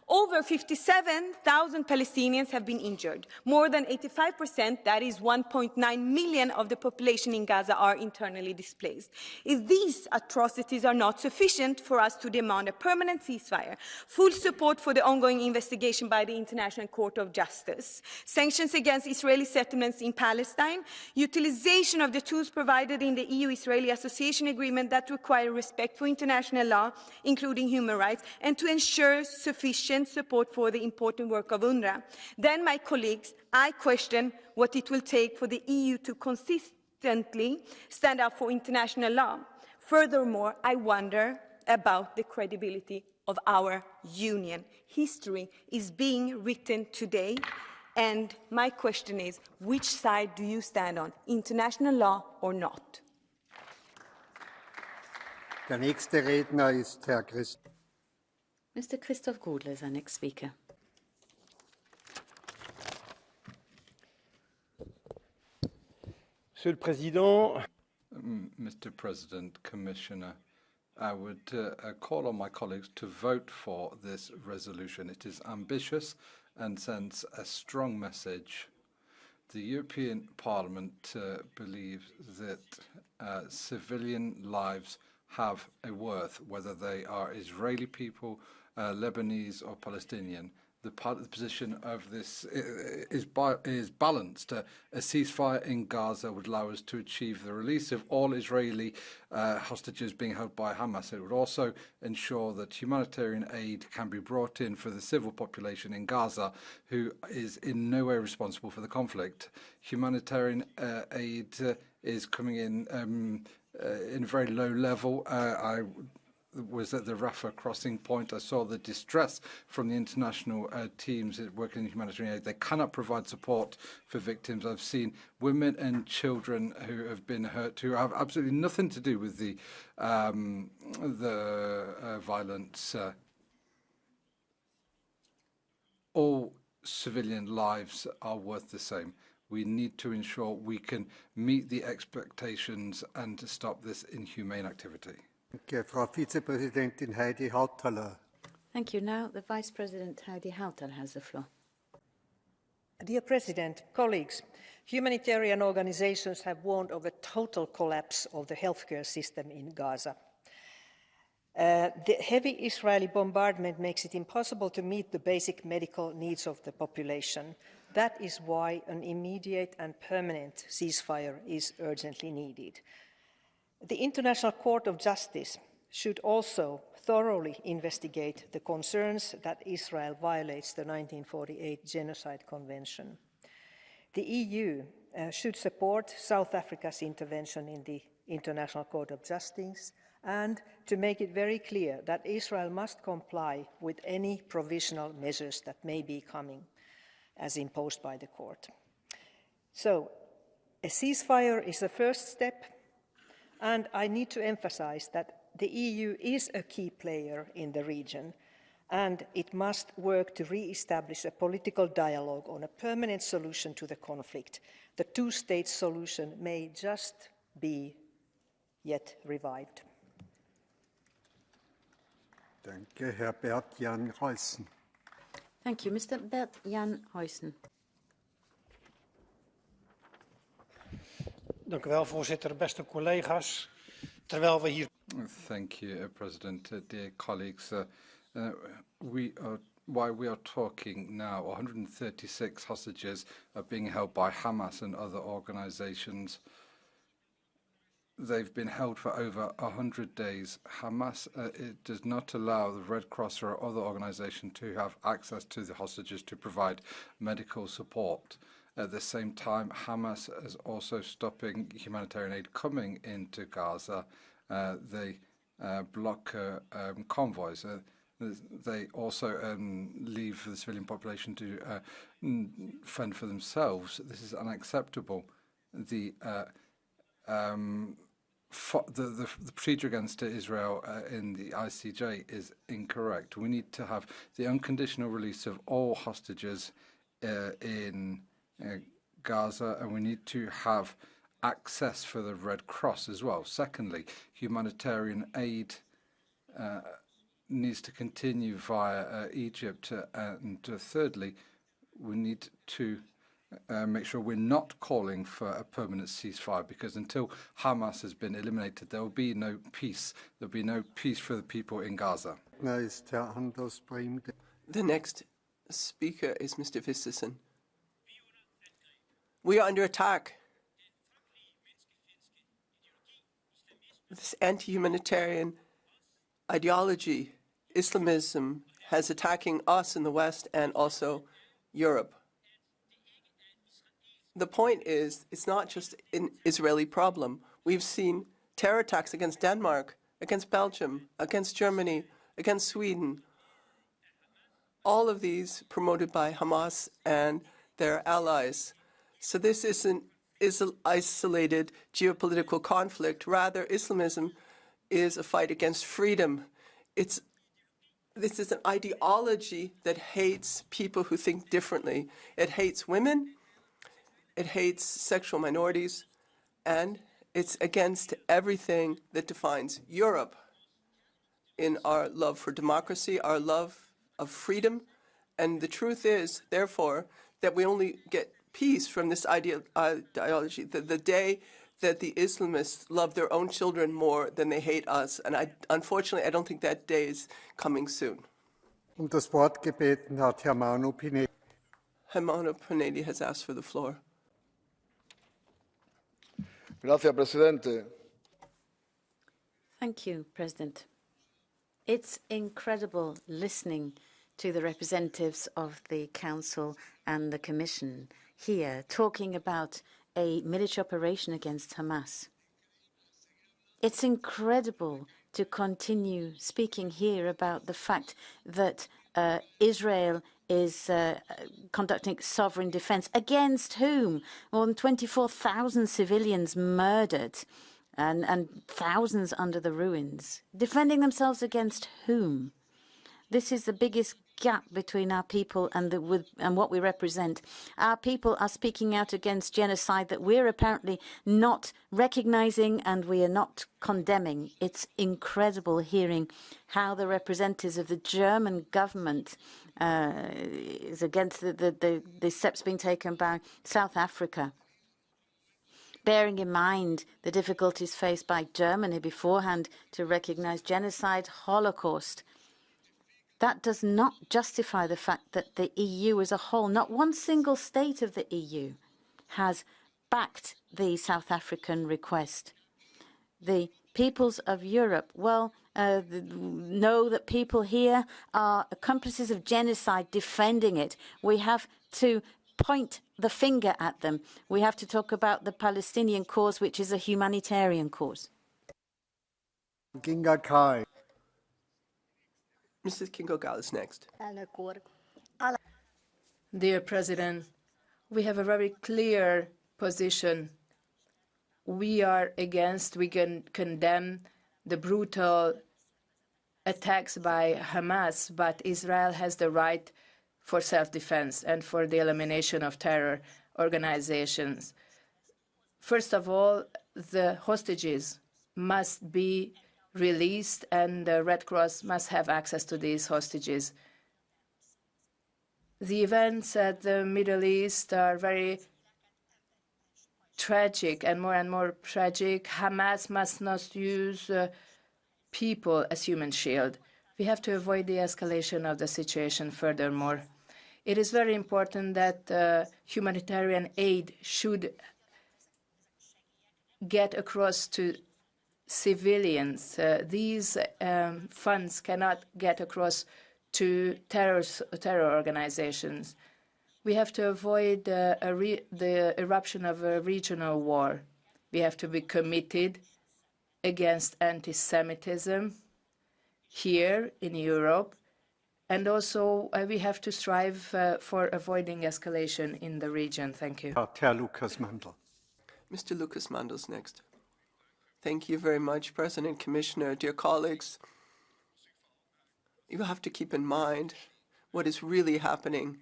Over 57,000 Palestinians have been injured. More than 85%, that is 1.9 million of the population in Gaza, are internally displaced. If these atrocities are not sufficient for us to demand a permanent ceasefire, full support for the ongoing investigation by the International Court of Justice, sanctions against Israeli settlements in Palestine, utilization of the tools provided in the EU-Israeli Association Agreement that require respect for international law, including human rights, and to ensure sufficient support for the important work of UNRWA. Then, my colleagues, I question what it will take for the EU to consistently stand up for international law. Furthermore, I wonder about the credibility of our union. History is being written today, and my question is, which side do you stand on, international law or not? Der nächste Redner ist Herr Christ. Mr. Christoph Godler is our next speaker. Monsieur le Président, Mr. President, Commissioner, I would call on my colleagues to vote for this resolution. It is ambitious and sends a strong message. The European Parliament believes that civilian lives have a worth, whether they are Israeli people, Lebanese or Palestinian. The position of this is balanced. A ceasefire in Gaza would allow us to achieve the release of all Israeli hostages being held by Hamas. It would also ensure that humanitarian aid can be brought in for the civil population in Gaza, who is in no way responsible for the conflict. Humanitarian aid is coming in a very low level. I was at the Rafah crossing point. I saw the distress from the international teams working in humanitarian aid. They cannot provide support for victims. I've seen women and children who have been hurt, who have absolutely nothing to do with the violence. All civilian lives are worth the same. We need to ensure we can meet the expectations and to stop this inhumane activity. Frau Vizepräsidentin Heidi Hautala. Thank you. Now the Vice President Heidi Hautala has the floor. Dear President, colleagues, humanitarian organizations have warned of a total collapse of the healthcare system in Gaza. The heavy Israeli bombardment makes it impossible to meet the basic medical needs of the population. That is why an immediate and permanent ceasefire is urgently needed. The International Court of Justice should also thoroughly investigate the concerns that Israel violates the 1948 Genocide Convention. The EU should support South Africa's intervention in the International Court of Justice and to make it very clear that Israel must comply with any provisional measures that may be coming as imposed by the court. So, a ceasefire is the first step, and I need to emphasize that the EU is a key player in the region, and it must work to re-establish a political dialogue on a permanent solution to the conflict. The two-state solution may just be yet revived. Danke, Herr Bert-Jan Heusen. Thank you. Mr. Bert-Jan Heusen. Dank u wel, voorzitter. Beste collega's, terwijl we hier... Thank you, President. Dear colleagues, while we are talking now, 136 hostages are being held by Hamas and other organizations. They've been held for over 100 days. Hamas it does not allow the Red Cross or other organizations to have access to the hostages to provide medical support. At the same time, Hamas is also stopping humanitarian aid coming into Gaza. They block convoys. They also leave the civilian population to fend for themselves. This is unacceptable. The procedure against Israel in the ICJ is incorrect. We need to have the unconditional release of all hostages in Gaza, and we need to have access for the Red Cross as well. Secondly, humanitarian aid needs to continue via Egypt. And thirdly, we need to make sure we're not calling for a permanent ceasefire, because until Hamas has been eliminated, there will be no peace. There will be no peace for the people in Gaza. The next speaker is Mr. Vistisen. We are under attack. This anti-humanitarian ideology, Islamism, has attacking us in the West and also Europe. The point is, it's not just an Israeli problem. We've seen terror attacks against Denmark, against Belgium, against Germany, against Sweden. All of these promoted by Hamas and their allies. So this isn't an isolated geopolitical conflict. Rather, Islamism is a fight against freedom. This is an ideology that hates people who think differently. It hates women, it hates sexual minorities, and it's against everything that defines Europe in our love for democracy, our love of freedom. And the truth is, therefore, that we only get peace from this ideology. The day that the Islamists love their own children more than they hate us. And unfortunately, I don't think that day is coming soon. Das Wort gebeten hat Hermano Pinelli. Hermano Pinelli has asked for the floor. Gracias, Presidente. Thank you, President. It's incredible listening to the representatives of the Council and the Commission here talking about a military operation against Hamas. It's incredible to continue speaking here about the fact that Israel is conducting sovereign defense. Against whom? More than 24,000 civilians murdered and thousands under the ruins. Defending themselves against whom? This is the biggest gap between our people and what we represent. Our people are speaking out against genocide that we're apparently not recognizing and we are not condemning. It's incredible hearing how the representatives of the German government is against the steps being taken by South Africa. Bearing in mind the difficulties faced by Germany beforehand to recognize genocide, Holocaust. That does not justify the fact that the EU as a whole, not one single state of the EU, has backed the South African request. The peoples of Europe, know that people here are accomplices of genocide defending it. We have to point the finger at them. We have to talk about the Palestinian cause, which is a humanitarian cause. Ginga Kai. Mrs. Kingo-Gal is next. Dear President, we have a very clear position. We can condemn the brutal attacks by Hamas, but Israel has the right for self-defense and for the elimination of terror organizations. First of all, the hostages must be released, and the Red Cross must have access to these hostages. The events at the Middle East are very tragic and more tragic. Hamas must not use people as human shield. We have to avoid the escalation of the situation furthermore. It is very important that humanitarian aid should get across to civilians. These funds cannot get across to terror organizations. We have to avoid the eruption of a regional war. We have to be committed against anti-Semitism here in Europe, and also we have to strive for avoiding escalation in the region. Thank you. Herr Lukas Mandl. Mr. Lucas Mandels next. Thank you very much, President, Commissioner, dear colleagues. You have to keep in mind what is really happening.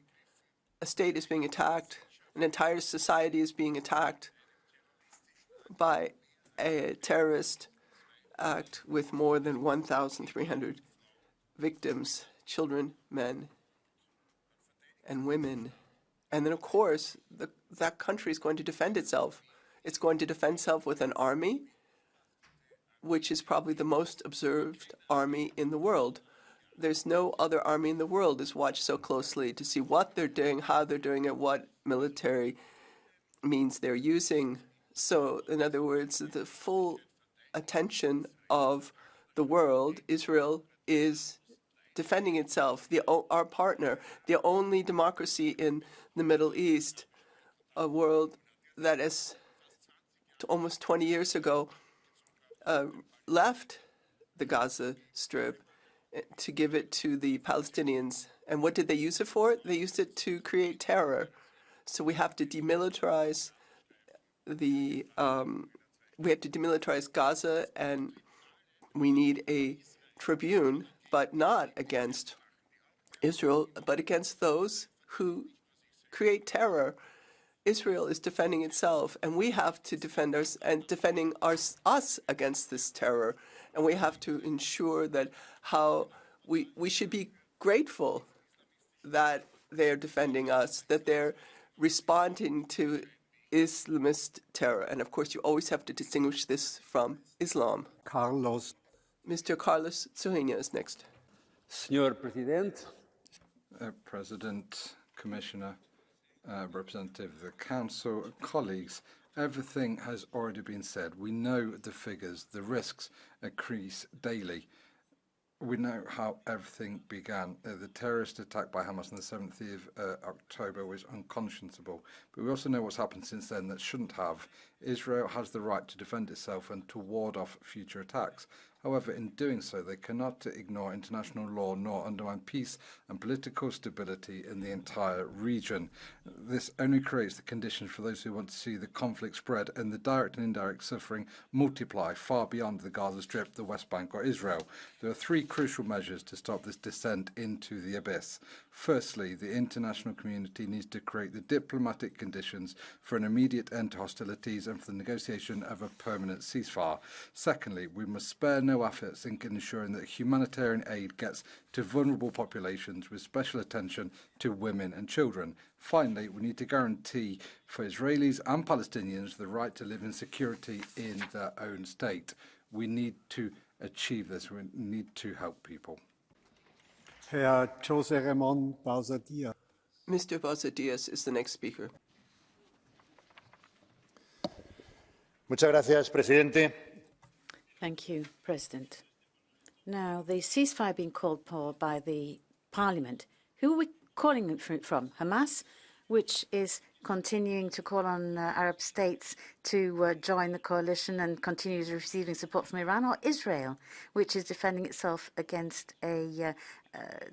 A state is being attacked, an entire society is being attacked by a terrorist act with more than 1,300 victims, children, men, and women. And then, of course, that country is going to defend itself. It's going to defend itself with an army, which is probably the most observed army in the world. There's no other army in the world that's watched so closely to see what they're doing, how they're doing it, what military means they're using. So, in other words, the full attention of the world, Israel is defending itself, our partner, the only democracy in the Middle East, a world that is almost 20 years ago left the Gaza Strip to give it to the Palestinians. And what did they use it for? They used it to create terror. So we have to demilitarize Gaza, and we need a tribune, but not against Israel, but against those who create terror. Israel is defending itself, and we have to defend us and defending us against this terror. And we have to ensure that we should be grateful that they're defending us, that they're responding to Islamist terror. And of course, you always have to distinguish this from Islam. Carlos. Mr. Carlos Zuhina is next. Senor President. President, Commissioner, representative of the Council, colleagues, everything has already been said. We know the figures, the risks increase daily. We know how everything began. The terrorist attack by Hamas on the 7th of October was unconscionable. But we also know what's happened since then that shouldn't have. Israel has the right to defend itself and to ward off future attacks. However, in doing so, they cannot ignore international law nor undermine peace and political stability in the entire region. This only creates the conditions for those who want to see the conflict spread and the direct and indirect suffering multiply far beyond the Gaza Strip, the West Bank or Israel. There are three crucial measures to stop this descent into the abyss. Firstly, the international community needs to create the diplomatic conditions for an immediate end to hostilities and for the negotiation of a permanent ceasefire. Secondly, we must spare no efforts in ensuring that humanitarian aid gets to vulnerable populations with special attention to women and children. Finally, we need to guarantee for Israelis and Palestinians the right to live in security in their own state. We need to achieve this. We need to help people. Herr José Ramón Bauza Díaz. Mr. Bauza Díaz is the next speaker. Muchas gracias, presidente. Thank you, President. Now, the ceasefire being called for by the Parliament, who are we calling it from? Hamas, which is continuing to call on Arab states to join the coalition and continues receiving support from Iran, or Israel, which is defending itself against a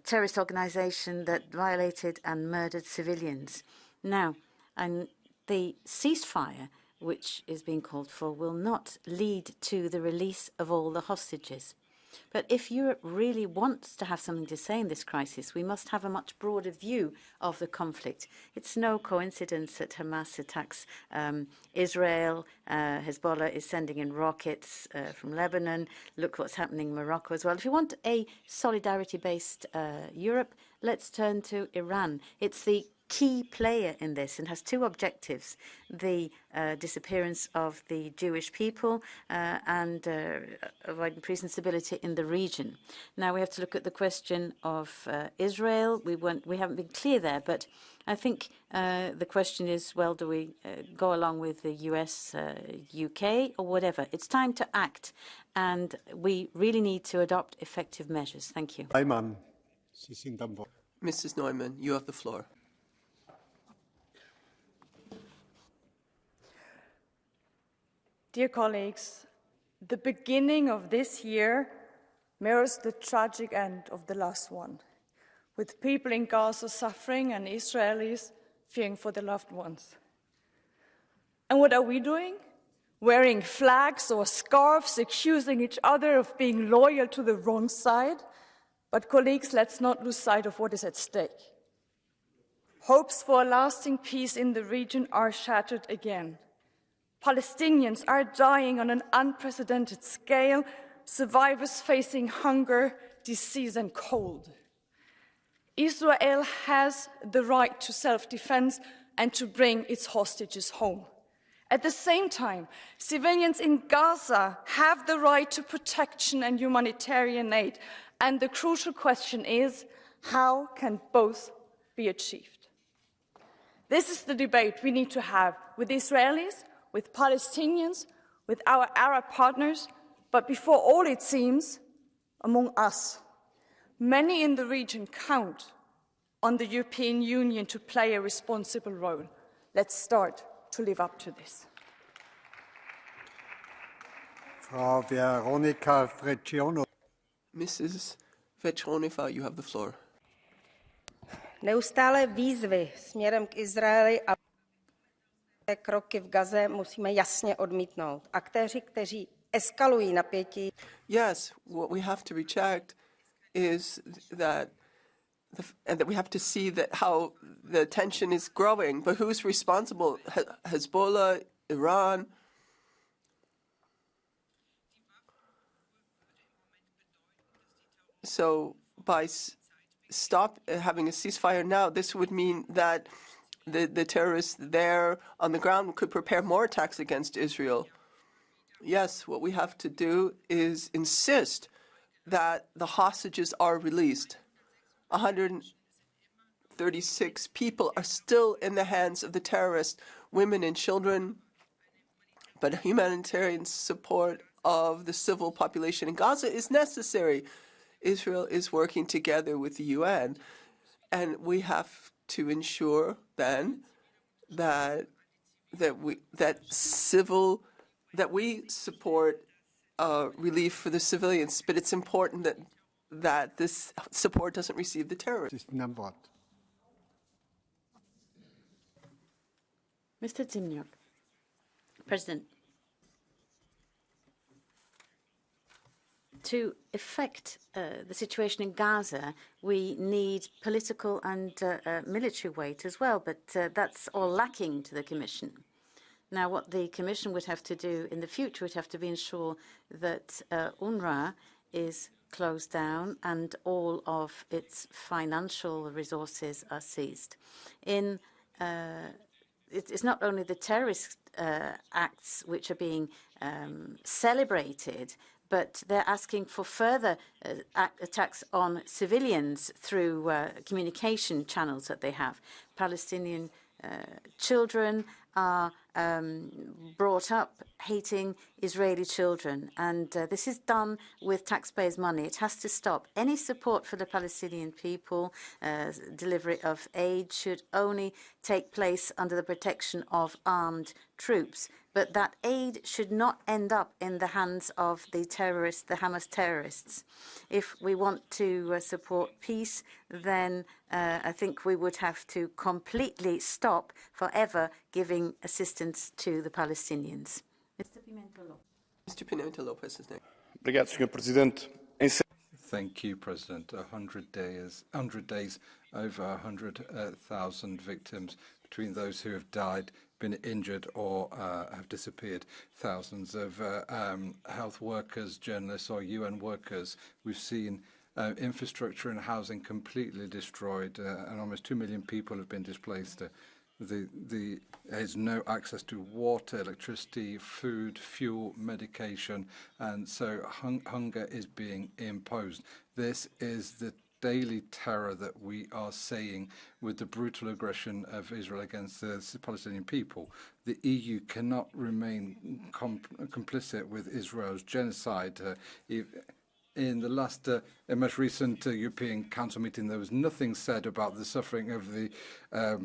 terrorist organization that violated and murdered civilians. Now, and the ceasefire which is being called for will not lead to the release of all the hostages. But if Europe really wants to have something to say in this crisis, we must have a much broader view of the conflict. It's no coincidence that Hamas attacks Israel. Hezbollah is sending in rockets from Lebanon. Look what's happening in Morocco as well. If you want a solidarity-based Europe, let's turn to Iran. It's the key player in this and has two objectives: the disappearance of the Jewish people and avoiding peace and stability in the region. Now we have to look at the question of Israel. We haven't been clear there, but I think the question is, well, do we go along with the US, UK, or whatever? It's time to act, and we really need to adopt effective measures. Thank you. Mrs. Neumann, you have the floor. Dear colleagues, the beginning of this year mirrors the tragic end of the last one, with people in Gaza suffering and Israelis fearing for their loved ones. And what are we doing? Wearing flags or scarves, accusing each other of being loyal to the wrong side. But colleagues, let's not lose sight of what is at stake. Hopes for a lasting peace in the region are shattered again. Palestinians are dying on an unprecedented scale, survivors facing hunger, disease, and cold. Israel has the right to self-defense and to bring its hostages home. At the same time, civilians in Gaza have the right to protection and humanitarian aid. And the crucial question is, how can both be achieved? This is the debate we need to have with Israelis, with Palestinians, with our Arab partners, but before all, it seems, among us. Many in the region count on the European Union to play a responsible role. Let's start to live up to this. Frau Veronika Frecciano. Mrs. Vetronova, you have the floor. Neustále výzvy směrem k Izraeli a kroky v Gaze musíme jasně odmítnout. Aktéři, kteří eskalují napětí. Yes, what we have to reject is that we have to see that how the tension is growing. But who's responsible? Hezbollah, Iran. So by stop having a ceasefire now, this would mean that the terrorists there on the ground could prepare more attacks against Israel. Yes, what we have to do is insist that the hostages are released. 136 people are still in the hands of the terrorists, women and children, but humanitarian support of the civil population in Gaza is necessary. Israel is working together with the UN, and we have to ensure then that we support relief for the civilians. But it's important that this support doesn't receive the terrorists. Mr. Zimniok. President, to effect the situation in Gaza, we need political and military weight as well, but that's all lacking to the Commission. Now, what the Commission would have to do in the future would have to be ensure that UNRWA is closed down and all of its financial resources are seized. It's not only the terrorist acts which are being celebrated, but they're asking for further attacks on civilians through communication channels that they have. Palestinian children are brought up hating Israeli children, and this is done with taxpayers' money. It has to stop. Any support for the Palestinian people, delivery of aid, should only take place under the protection of armed troops. But that aid should not end up in the hands of the terrorists, the Hamas terrorists. If we want to support peace, then I think we would have to completely stop forever giving assistance to the Palestinians. Mr. Pimenta Lopez is next. Thank you, President. 100 days, over 100,000 victims between those who have died, been injured or have disappeared. Thousands of health workers, journalists or UN workers. We've seen infrastructure and housing completely destroyed, and almost 2 million people have been displaced. There's no access to water, electricity, food, fuel, medication, and so hunger is being imposed. This is the daily terror that we are seeing with the brutal aggression of Israel against the Palestinian people. The EU cannot remain complicit with Israel's genocide. in the most recent European Council meeting, there was nothing said about the suffering of the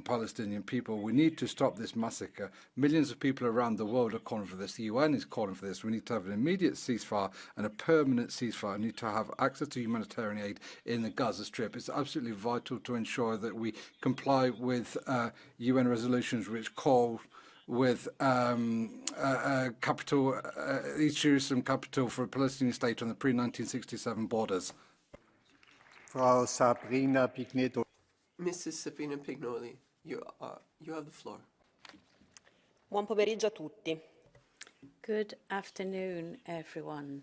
Palestinian people. We need to stop this massacre. Millions of people around the world are calling for this. The UN is calling for this. We need to have an immediate ceasefire and a permanent ceasefire. We need to have access to humanitarian aid in the Gaza Strip. It's absolutely vital to ensure that we comply with UN resolutions which call with capital, East Jerusalem capital for a Palestinian state on the pre-1967 borders. Frau Sabrina Pignedoli. Mrs. Sabrina Pignoli, you have the floor. Buon pomeriggio a tutti. Good afternoon, everyone.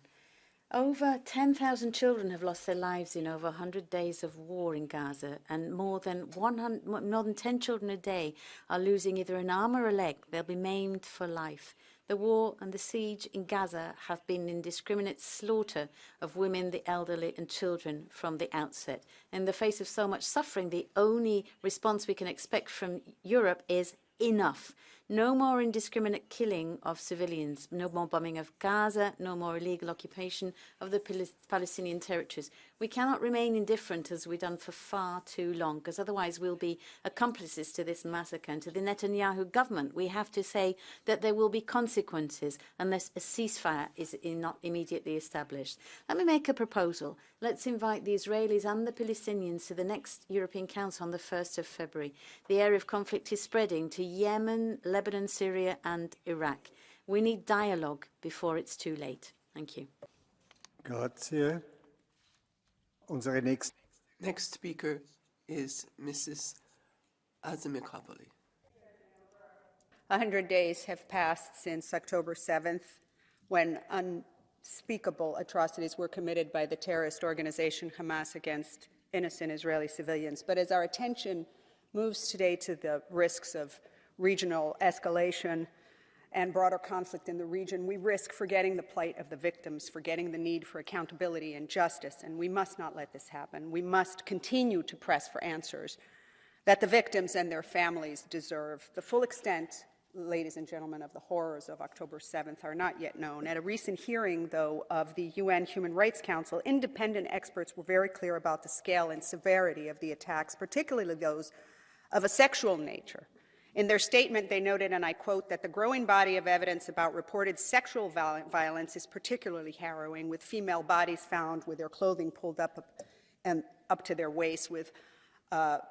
Over 10,000 children have lost their lives in over 100 days of war in Gaza, and more than 10 children a day are losing either an arm or a leg. They'll be maimed for life. The war and the siege in Gaza have been indiscriminate slaughter of women, the elderly and children from the outset. In the face of so much suffering, the only response we can expect from Europe is enough. No more indiscriminate killing of civilians, no more bombing of Gaza, no more illegal occupation of the Palestinian territories. We cannot remain indifferent as we've done for far too long, because otherwise we'll be accomplices to this massacre. And to the Netanyahu government, we have to say that there will be consequences unless a ceasefire is not immediately established. Let me make a proposal. Let's invite the Israelis and the Palestinians to the next European Council on the 1st of February. The area of conflict is spreading to Yemen, Lebanon, Syria and Iraq. We need dialogue before it's too late. Thank you. Grazie. Unsere Next speaker is Mrs. Azimikapoli. 100 days have passed since October 7th, when unspeakable atrocities were committed by the terrorist organization Hamas against innocent Israeli civilians. But as our attention moves today to the risks of regional escalation and broader conflict in the region, we risk forgetting the plight of the victims, forgetting the need for accountability and justice, and we must not let this happen. We must continue to press for answers that the victims and their families deserve. The full extent, ladies and gentlemen, of the horrors of October 7th are not yet known. At a recent hearing, though, of the UN Human Rights Council, independent experts were very clear about the scale and severity of the attacks, particularly those of a sexual nature. In their statement, they noted, and I quote, that the growing body of evidence about reported sexual violence is particularly harrowing, with female bodies found with their clothing pulled up to their waists, with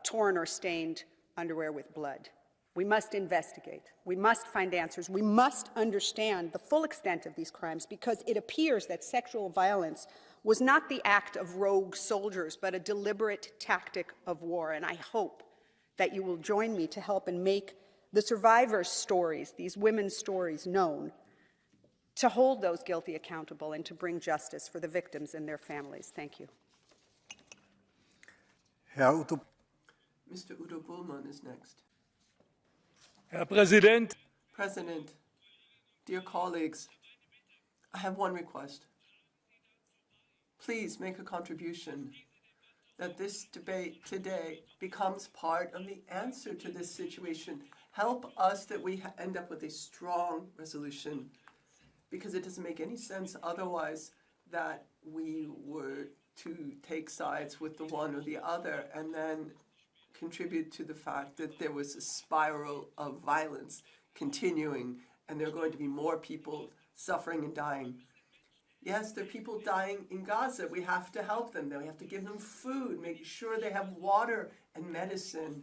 torn or stained underwear with blood. We must investigate. We must find answers. We must understand the full extent of these crimes, because it appears that sexual violence was not the act of rogue soldiers, but a deliberate tactic of war. And I hope that you will join me to help and make the survivors' stories, these women's stories, known, to hold those guilty accountable and to bring justice for the victims and their families. Thank you. Mr. Udo Bullmann is next. Herr Präsident! President, dear colleagues, I have one request. Please make a contribution that this debate today becomes part of the answer to this situation. Help us that we end up with a strong resolution, because it doesn't make any sense otherwise that we were to take sides with the one or the other and then contribute to the fact that there was a spiral of violence continuing and there are going to be more people suffering and dying. Yes, there are people dying in Gaza. We have to help them. We have to give them food, make sure they have water and medicine.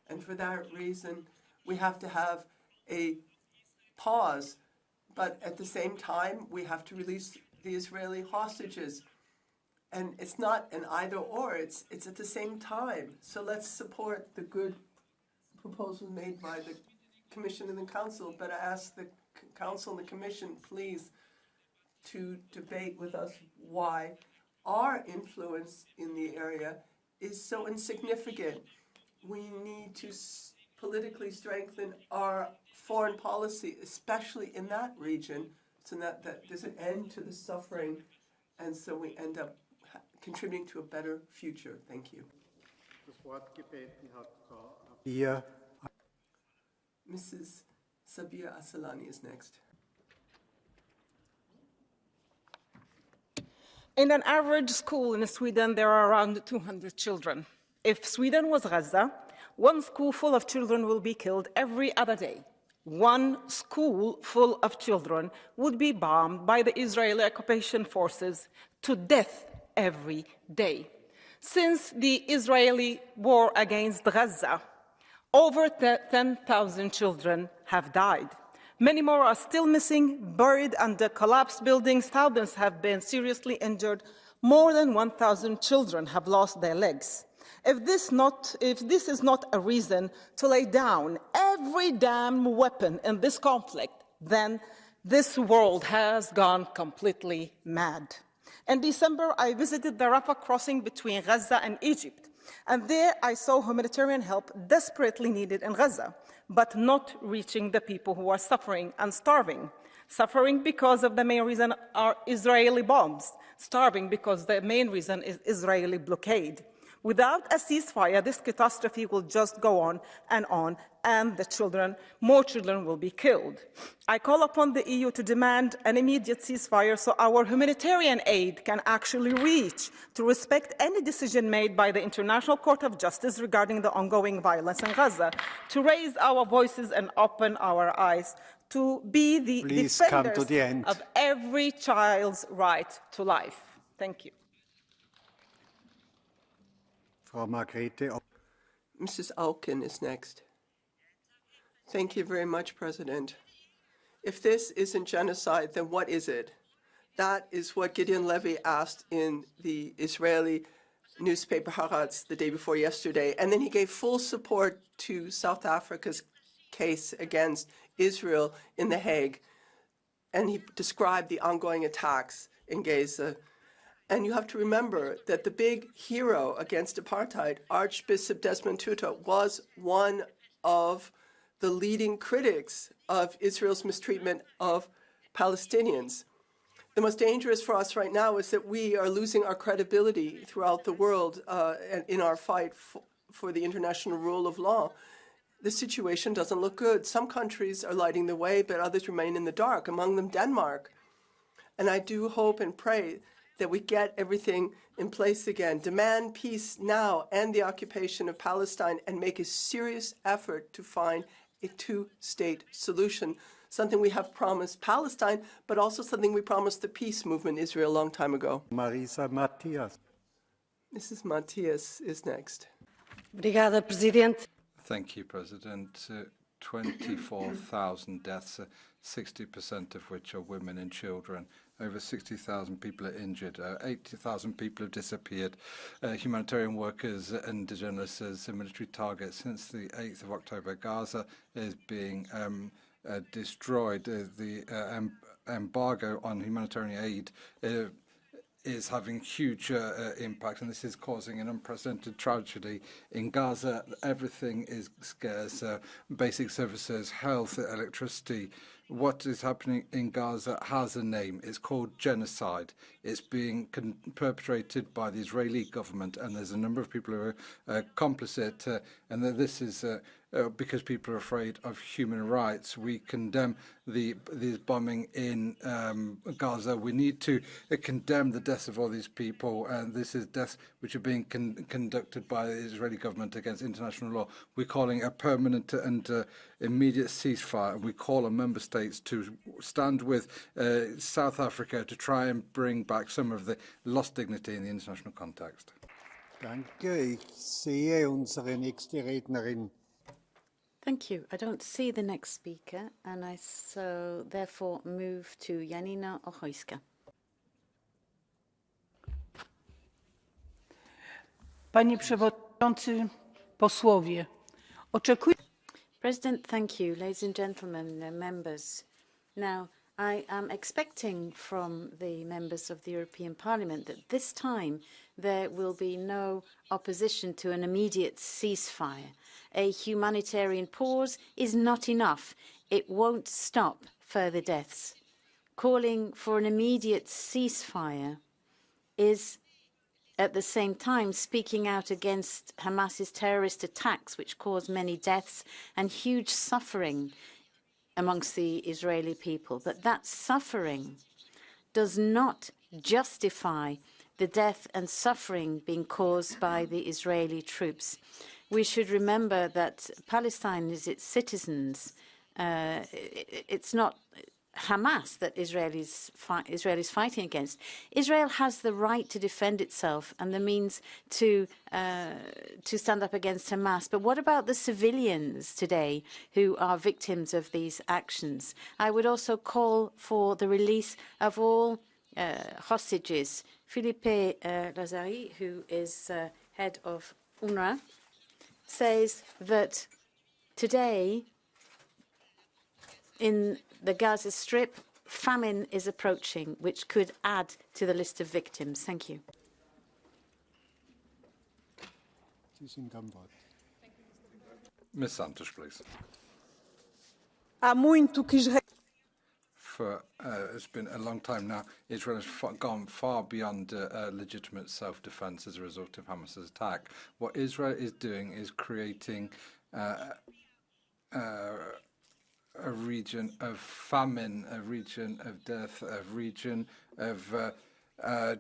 And for that reason, we have to have a pause. But at the same time, we have to release the Israeli hostages. And it's not an either or, it's at the same time. So let's support the good proposal made by the Commission and the Council. But I ask the Council and the Commission, please, to debate with us why our influence in the area is so insignificant. We need to politically strengthen our foreign policy, especially in that region, so that there's an end to the suffering, and so we end up contributing to a better future. Thank you. Mrs. Sabir Asalani is next. In an average school in Sweden, there are around 200 children. If Sweden was Gaza, one school full of children will be killed every other day. One school full of children would be bombed by the Israeli occupation forces to death every day. Since the Israeli war against Gaza, over 10,000 children have died. Many more are still missing, buried under collapsed buildings. Thousands have been seriously injured. More than 1,000 children have lost their legs. If this is not a reason to lay down every damn weapon in this conflict, then this world has gone completely mad. In December, I visited the Rafah crossing between Gaza and Egypt, and there I saw humanitarian help desperately needed in Gaza, but not reaching the people who are suffering and starving. Suffering because of the main reason are Israeli bombs, starving because the main reason is Israeli blockade. Without a ceasefire, this catastrophe will just go on, and more children will be killed. I call upon the EU to demand an immediate ceasefire so our humanitarian aid can actually reach, to respect any decision made by the International Court of Justice regarding the ongoing violence in Gaza, to raise our voices and open our eyes, to be the defenders of every child's right to life. Thank you. Mrs. Auken is next. Thank you very much, President. If this isn't genocide, then what is it? That is what Gideon Levy asked in the Israeli newspaper Haaretz the day before yesterday. And then he gave full support to South Africa's case against Israel in The Hague. And he described the ongoing attacks in Gaza. And you have to remember that the big hero against apartheid, Archbishop Desmond Tutu, was one of the leading critics of Israel's mistreatment of Palestinians. The most dangerous for us right now is that we are losing our credibility throughout the world in our fight for the international rule of law. The situation doesn't look good. Some countries are lighting the way, but others remain in the dark, among them Denmark. And I do hope and pray that we get everything in place again. Demand peace now and the occupation of Palestine, and make a serious effort to find a two-state solution, something we have promised Palestine, but also something we promised the peace movement in Israel a long time ago. Marisa Matias. Mrs. Matias is next. Obrigada, Presidente. Thank you, President. 24,000 deaths, 60% of which are women and children. Over 60,000 people are injured. 80,000 people have disappeared. Humanitarian workers and journalists are military targets. Since the 8th of October, Gaza is being destroyed. The embargo on humanitarian aid is having huge impact, and this is causing an unprecedented tragedy. In Gaza, everything is scarce, basic services, health, electricity. What is happening in Gaza has a name. It's called genocide. It's being perpetrated by the Israeli government, and there's a number of people who are complicit, and this is because people are afraid of human rights. We condemn this bombing in Gaza. We need to condemn the deaths of all these people, and this is deaths which are being conducted by the Israeli government against international law. We're calling a permanent and immediate ceasefire, and we call on member states to stand with South Africa to try and bring back some of the lost dignity in the international context. Danke. Ich sehe unsere nächste Rednerin. Thank you. I don't see the next speaker, and I so therefore move to Janina Ochojska. Panie Przewodniczący, posłowie, oczekuję. President, thank you. Ladies and gentlemen, members. Now, I am expecting from the members of the European Parliament that this time there will be no opposition to an immediate ceasefire. A humanitarian pause is not enough. It won't stop further deaths. Calling for an immediate ceasefire is at the same time speaking out against Hamas's terrorist attacks, which cause many deaths and huge suffering amongst the Israeli people. But that suffering does not justify the death and suffering being caused by the Israeli troops. We should remember that Palestine is its citizens. It's not Hamas that Israel is fighting against. Israel has the right to defend itself and the means to stand up against Hamas. But what about the civilians today who are victims of these actions? I would also call for the release of all hostages. Philippe Lazari, who is head of UNRWA, says that today in the Gaza Strip, famine is approaching, which could add to the list of victims. Thank you. Ms. Santos, please. It's been a long time now. Israel has gone far beyond legitimate self-defense as a result of Hamas's attack. What Israel is doing is creating a region of famine, a region of death, a region of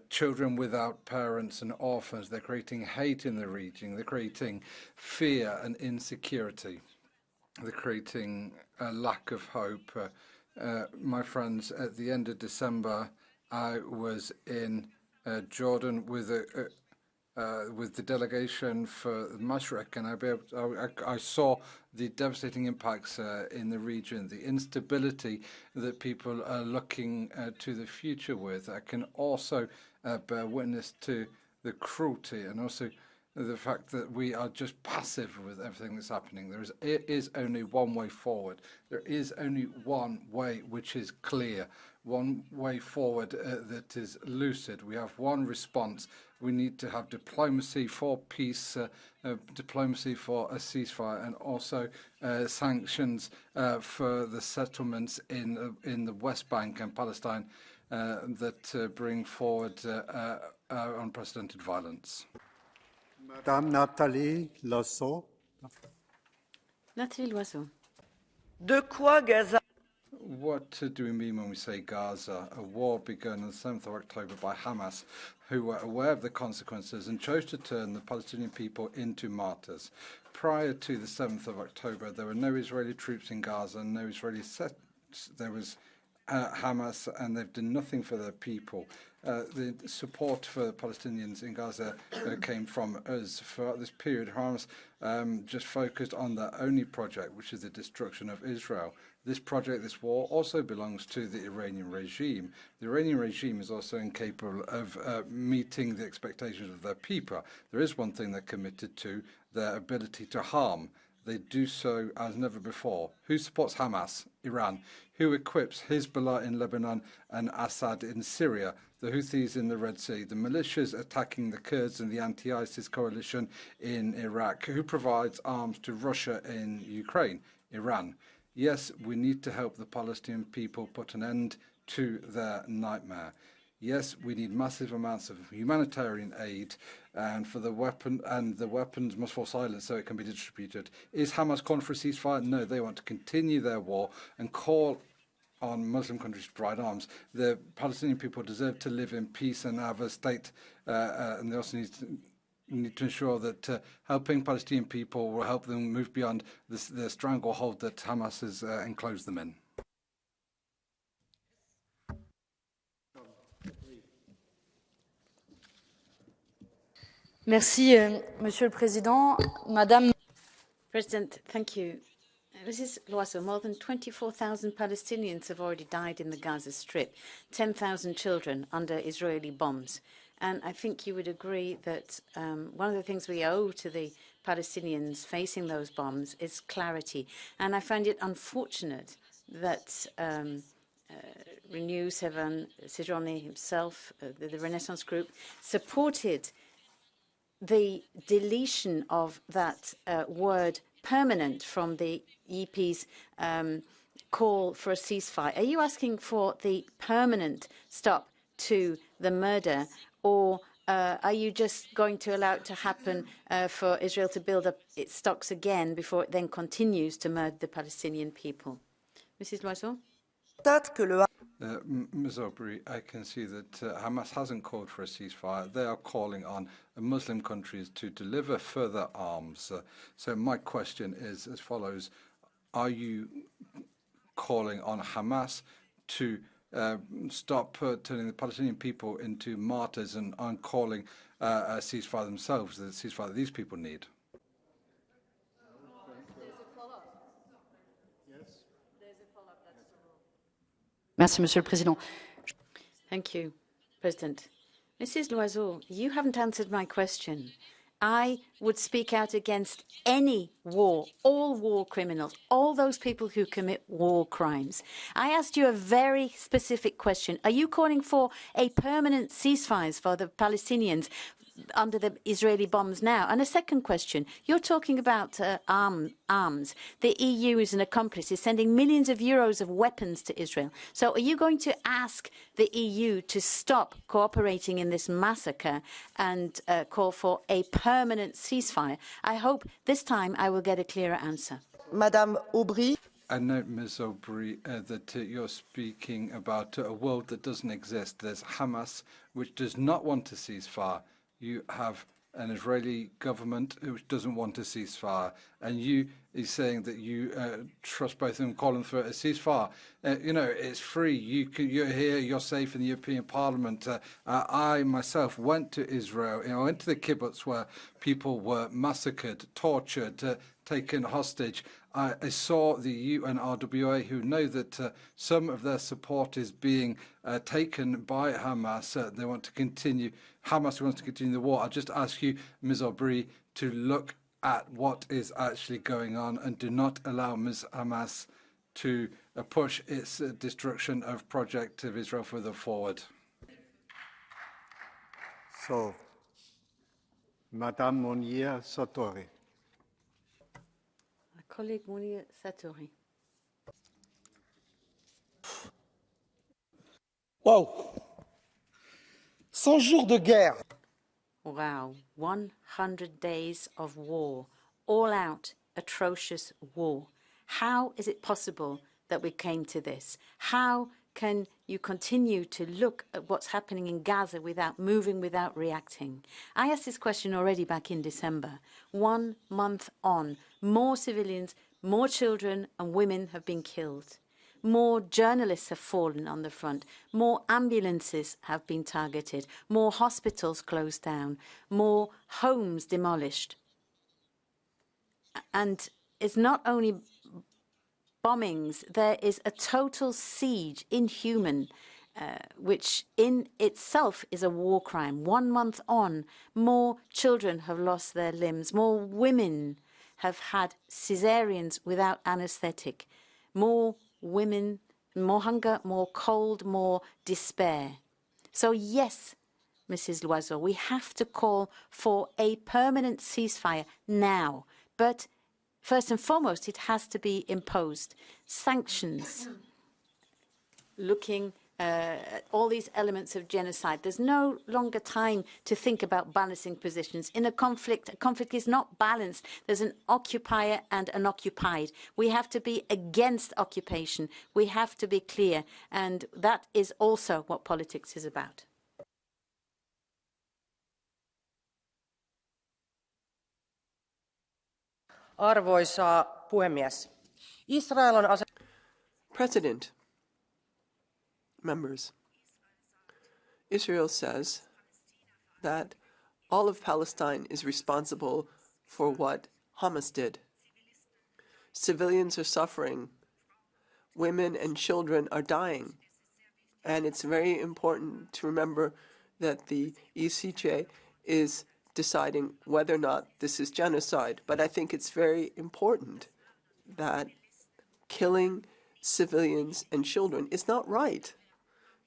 children without parents and orphans. They're creating hate in the region. They're creating fear and insecurity. They're creating a lack of hope. My friends, at the end of December, I was in Jordan with the delegation for Mashrek, and I saw the devastating impacts in the region, the instability that people are looking to the future with. I can also bear witness to the cruelty and also the fact that we are just passive with everything that's happening. There is only one way forward. There is only one way which is clear, one way forward that is lucid. We have one response. We need to have diplomacy for peace, diplomacy for a ceasefire, and also sanctions for the settlements in the West Bank and Palestine that bring forward unprecedented violence. Madame Nathalie Loiseau. Nathalie Loiseau. De quoi Gaza? What do we mean when we say Gaza? A war begun on the 7th of October by Hamas, who were aware of the consequences and chose to turn the Palestinian people into martyrs. Prior to the 7th of October, there were no Israeli troops in Gaza, no Israeli there was Hamas, and they've done nothing for their people. The support for the Palestinians in Gaza came from us. Throughout this period, Hamas just focused on their only project, which is the destruction of Israel. This project, this war, also belongs to the Iranian regime. The Iranian regime is also incapable of meeting the expectations of their people. There is one thing they're committed to, their ability to harm. They do so as never before. Who supports Hamas? Iran. Who equips Hezbollah in Lebanon and Assad in Syria? The Houthis in the Red Sea. The militias attacking the Kurds and the anti-ISIS coalition in Iraq. Who provides arms to Russia in Ukraine? Iran. Yes, we need to help the Palestinian people put an end to their nightmare. Yes, we need massive amounts of humanitarian aid, and the weapons must fall silent so it can be distributed. Is Hamas calling for a ceasefire? No, they want to continue their war and call on Muslim countries to provide arms. The Palestinian people deserve to live in peace and have a state, and they also need to ensure that helping Palestinian people will help them move beyond the stranglehold that Hamas has enclosed them in. Merci, Monsieur le Président. Madame. President, thank you. Mrs. Loiseau, more than 24,000 Palestinians have already died in the Gaza Strip, 10,000 children under Israeli bombs. And I think you would agree that one of the things we owe to the Palestinians facing those bombs is clarity. And I find it unfortunate that Renew, Sejourné himself, the Renaissance Group, supported the deletion of that word permanent from the EP's call for a ceasefire. Are you asking for the permanent stop to the murder, or are you just going to allow it to happen for Israel to build up its stocks again before it then continues to murder the Palestinian people? Mrs. Loiseau? Ms. Aubry, I can see that Hamas hasn't called for a ceasefire. They are calling on Muslim countries to deliver further arms. So my question is as follows. Are you calling on Hamas to stop turning the Palestinian people into martyrs and on calling a ceasefire themselves, the ceasefire that these people need? Merci, Monsieur le Président. Thank you, President. Mrs. Loiseau, you haven't answered my question. I would speak out against any war, all war criminals, all those people who commit war crimes. I asked you a very specific question. Are you calling for a permanent ceasefire for the Palestinians under the Israeli bombs now? And a second question, you're talking about arms. The EU is an accomplice, is sending millions of euros of weapons to Israel. So are you going to ask the EU to stop cooperating in this massacre and call for a permanent ceasefire? I hope this time I will get a clearer answer. Madame Aubry. I note, Ms. Aubry, that you're speaking about a world that doesn't exist. There's Hamas, which does not want a ceasefire. You have an Israeli government which doesn't want a ceasefire, and you is saying that you trust both of them, calling for a ceasefire. You know, it's free. You're here. You're safe in the European Parliament. I myself went to Israel. I went to the kibbutz where people were massacred, tortured, taken hostage. I saw the UNRWA, who know that some of their support is being taken by Hamas. They want to continue. Hamas wants to continue the war. I'll just ask you, Ms. Aubry, to look at what is actually going on and do not allow Ms. Hamas to push its destruction of Project of Israel further forward. So, Madame Monnier Sartori. Colleague Monnier Sartori. Wow. 100 jours de guerre. Wow, 100 days of war, all-out, atrocious war. How is it possible that we came to this? How can you continue to look at what's happening in Gaza without moving, without reacting? I asked this question already back in December. 1 month on, more civilians, more children and women have been killed. More journalists have fallen on the front. More ambulances have been targeted. More hospitals closed down. More homes demolished. And it's not only bombings, there is a total siege, inhuman, which in itself is a war crime. 1 month on, more children have lost their limbs. More women have had cesareans without anesthetic. More women, more hunger, more cold, more despair. So yes, Mrs. Loiseau, we have to call for a permanent ceasefire now. But first and foremost, it has to be imposed. Sanctions, looking at all these elements of genocide. There's no longer time to think about balancing positions. In a conflict is not balanced. There's an occupier and an occupied. We have to be against occupation. We have to be clear. And that is also what politics is about. Arvoisa puhemies. Israel on President, members, Israel says that all of Palestine is responsible for what Hamas did. Civilians are suffering. Women and children are dying. And it's very important to remember that the ECJ is deciding whether or not this is genocide. But I think it's very important that killing civilians and children is not right.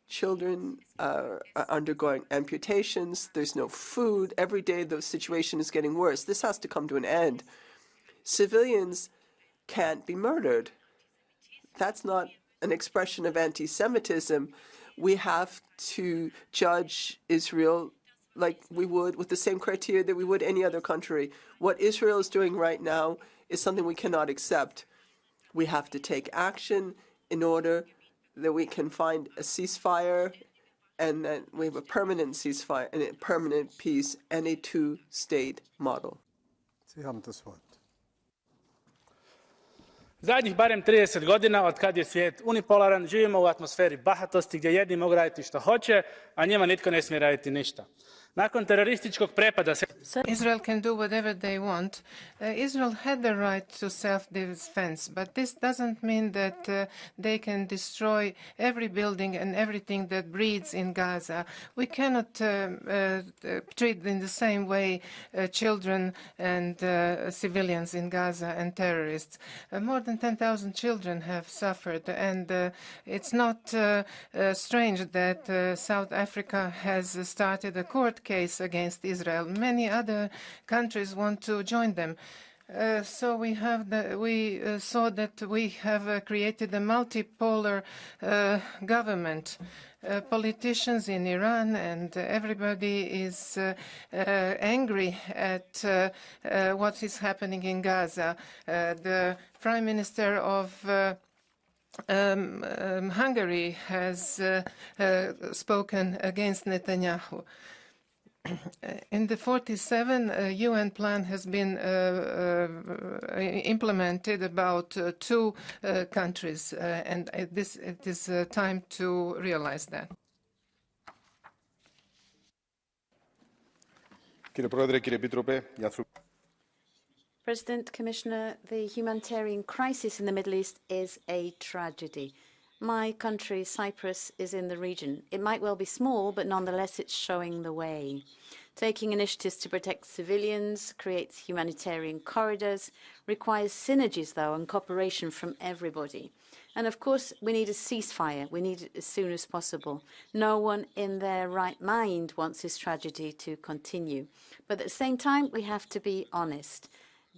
Children are undergoing amputations. There's no food. Every day the situation is getting worse. This has to come to an end. Civilians can't be murdered. That's not an expression of anti-Semitism. We have to judge Israel like we would, with the same criteria that we would any other country. What Israel is doing right now is something we cannot accept. We have to take action in order that we can find a ceasefire and that we have a permanent ceasefire and a permanent peace and a two-state model. Sie haben das Wort. Zadnjih barem 30 godina, od kad je svijet unipolaran, živimo u atmosferi bahatosti gdje jedni mogu raditi što hoće, a njima nitko ne smije raditi ništa. Nakon terorističkog prepada Israel can do whatever they want. Israel had the right to self-defense, but this doesn't mean that they can destroy every building and everything that breathes in Gaza. We cannot treat in the same way children and civilians in Gaza and terrorists. More than 10,000 children have suffered, and it's not strange that South Africa has started a court case against Israel. Many other countries want to join them. So we saw that we have created a multipolar government. Politicians in Iran and everybody is angry at what is happening in Gaza. The Prime Minister of Hungary has spoken against Netanyahu. In the 47 UN plan has been implemented about 2 countries, and it is time to realize that. President, Commissioner, the humanitarian crisis in the Middle East is a tragedy. My country, Cyprus, is in the region. It might well be small, but nonetheless it's showing the way. Taking initiatives to protect civilians, creates humanitarian corridors, requires synergies, though, and cooperation from everybody. And of course, we need a ceasefire. We need it as soon as possible. No one in their right mind wants this tragedy to continue. But at the same time, we have to be honest.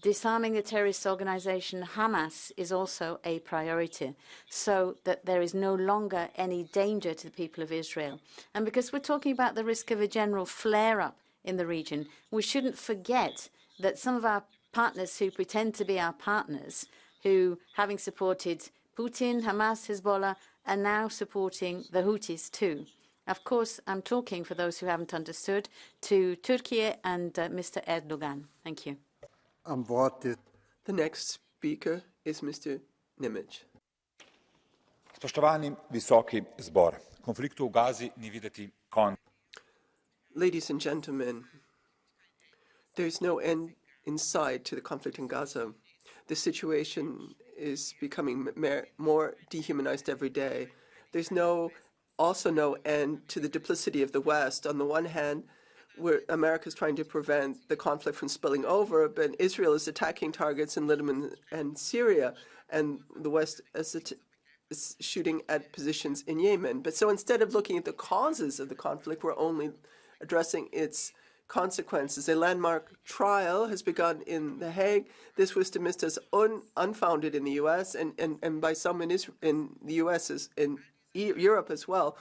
Disarming the terrorist organization Hamas is also a priority, so that there is no longer any danger to the people of Israel. And because we're talking about the risk of a general flare-up in the region, we shouldn't forget that some of our partners who pretend to be our partners, who, having supported Putin, Hamas, Hezbollah, are now supporting the Houthis too. Of course, I'm talking, for those who haven't understood, to Turkey and Mr. Erdogan. Thank you. The next speaker is Mr. Nemec. Spoštovani visoki zbor, konfliktu v Gazi ni videti konca. Ladies and gentlemen, there is no end in sight to the conflict in Gaza. The situation is becoming more dehumanized every day. There's also no end to the duplicity of the West. On the one hand, where America is trying to prevent the conflict from spilling over, but Israel is attacking targets in Lebanon and Syria, and the West is shooting at positions in Yemen. But so instead of looking at the causes of the conflict, we're only addressing its consequences. A landmark trial has begun in The Hague. This was dismissed as unfounded in the U.S. and by some in the U.S. in Europe as well.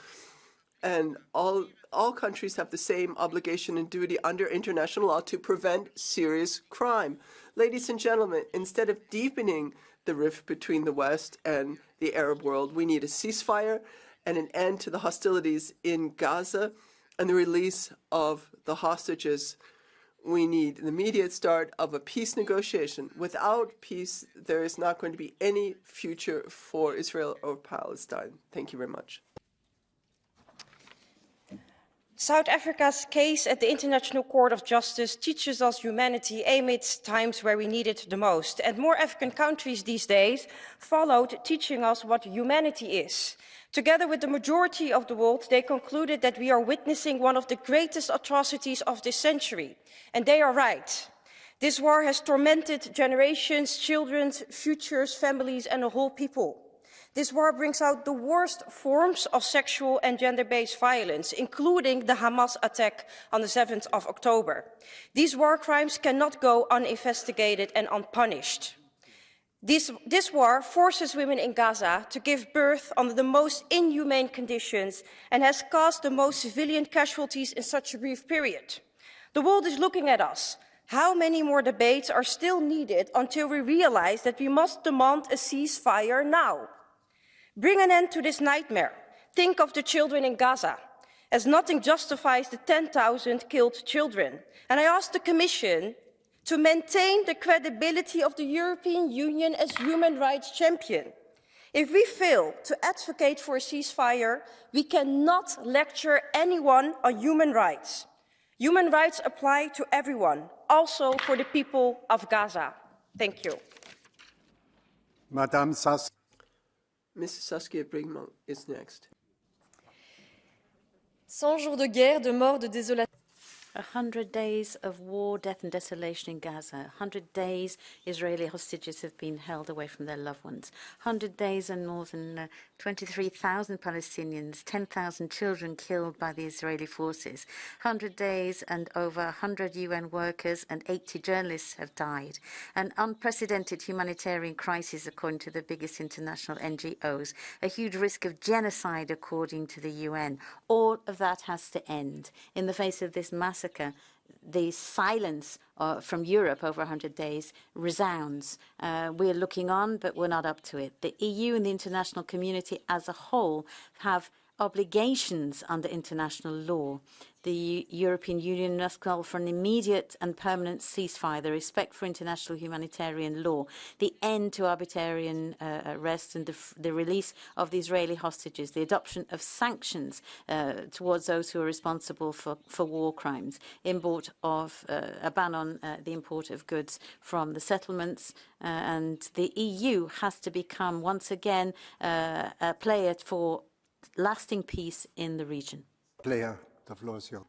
And all countries have the same obligation and duty under international law to prevent serious crime. Ladies and gentlemen, instead of deepening the rift between the West and the Arab world, we need a ceasefire and an end to the hostilities in Gaza and the release of the hostages. We need an immediate start of a peace negotiation. Without peace, there is not going to be any future for Israel or Palestine. Thank you very much. South Africa's case at the International Court of Justice teaches us humanity amidst times where we need it the most. And more African countries these days followed, teaching us what humanity is. Together with the majority of the world, they concluded that we are witnessing one of the greatest atrocities of this century. And they are right. This war has tormented generations, children's futures, families, and a whole people. This war brings out the worst forms of sexual and gender-based violence, including the Hamas attack on the 7th of October. These war crimes cannot go uninvestigated and unpunished. This war forces women in Gaza to give birth under the most inhumane conditions and has caused the most civilian casualties in such a brief period. The world is looking at us. How many more debates are still needed until we realize that we must demand a ceasefire now? Bring an end to this nightmare. Think of the children in Gaza, as nothing justifies the 10,000 killed children. And I ask the Commission to maintain the credibility of the European Union as human rights champion. If we fail to advocate for a ceasefire, we cannot lecture anyone on human rights. Human rights apply to everyone, also for the people of Gaza. Thank you. Madame Sass. Mrs. Saskia Brigman is next. 100 jours de guerre, de mort, de désolation. 100 days of war, death and desolation in Gaza. 100 days Israeli hostages have been held away from their loved ones. 100 days and more than 23,000 Palestinians, 10,000 children killed by the Israeli forces. 100 days and over 100 UN workers and 80 journalists have died. An unprecedented humanitarian crisis according to the biggest international NGOs. A huge risk of genocide according to the UN. All of that has to end. In the face of this massacre, the silence from Europe over 100 days resounds. We're looking on, but we're not up to it. The EU and the international community as a whole have obligations under international law. The European Union must call for an immediate and permanent ceasefire, the respect for international humanitarian law, the end to arbitrary arrests and the release of the Israeli hostages, the adoption of sanctions towards those who are responsible for war crimes, a ban on the import of goods from the settlements, and the EU has to become once again a player for lasting peace in the region. Player, the floor is yours.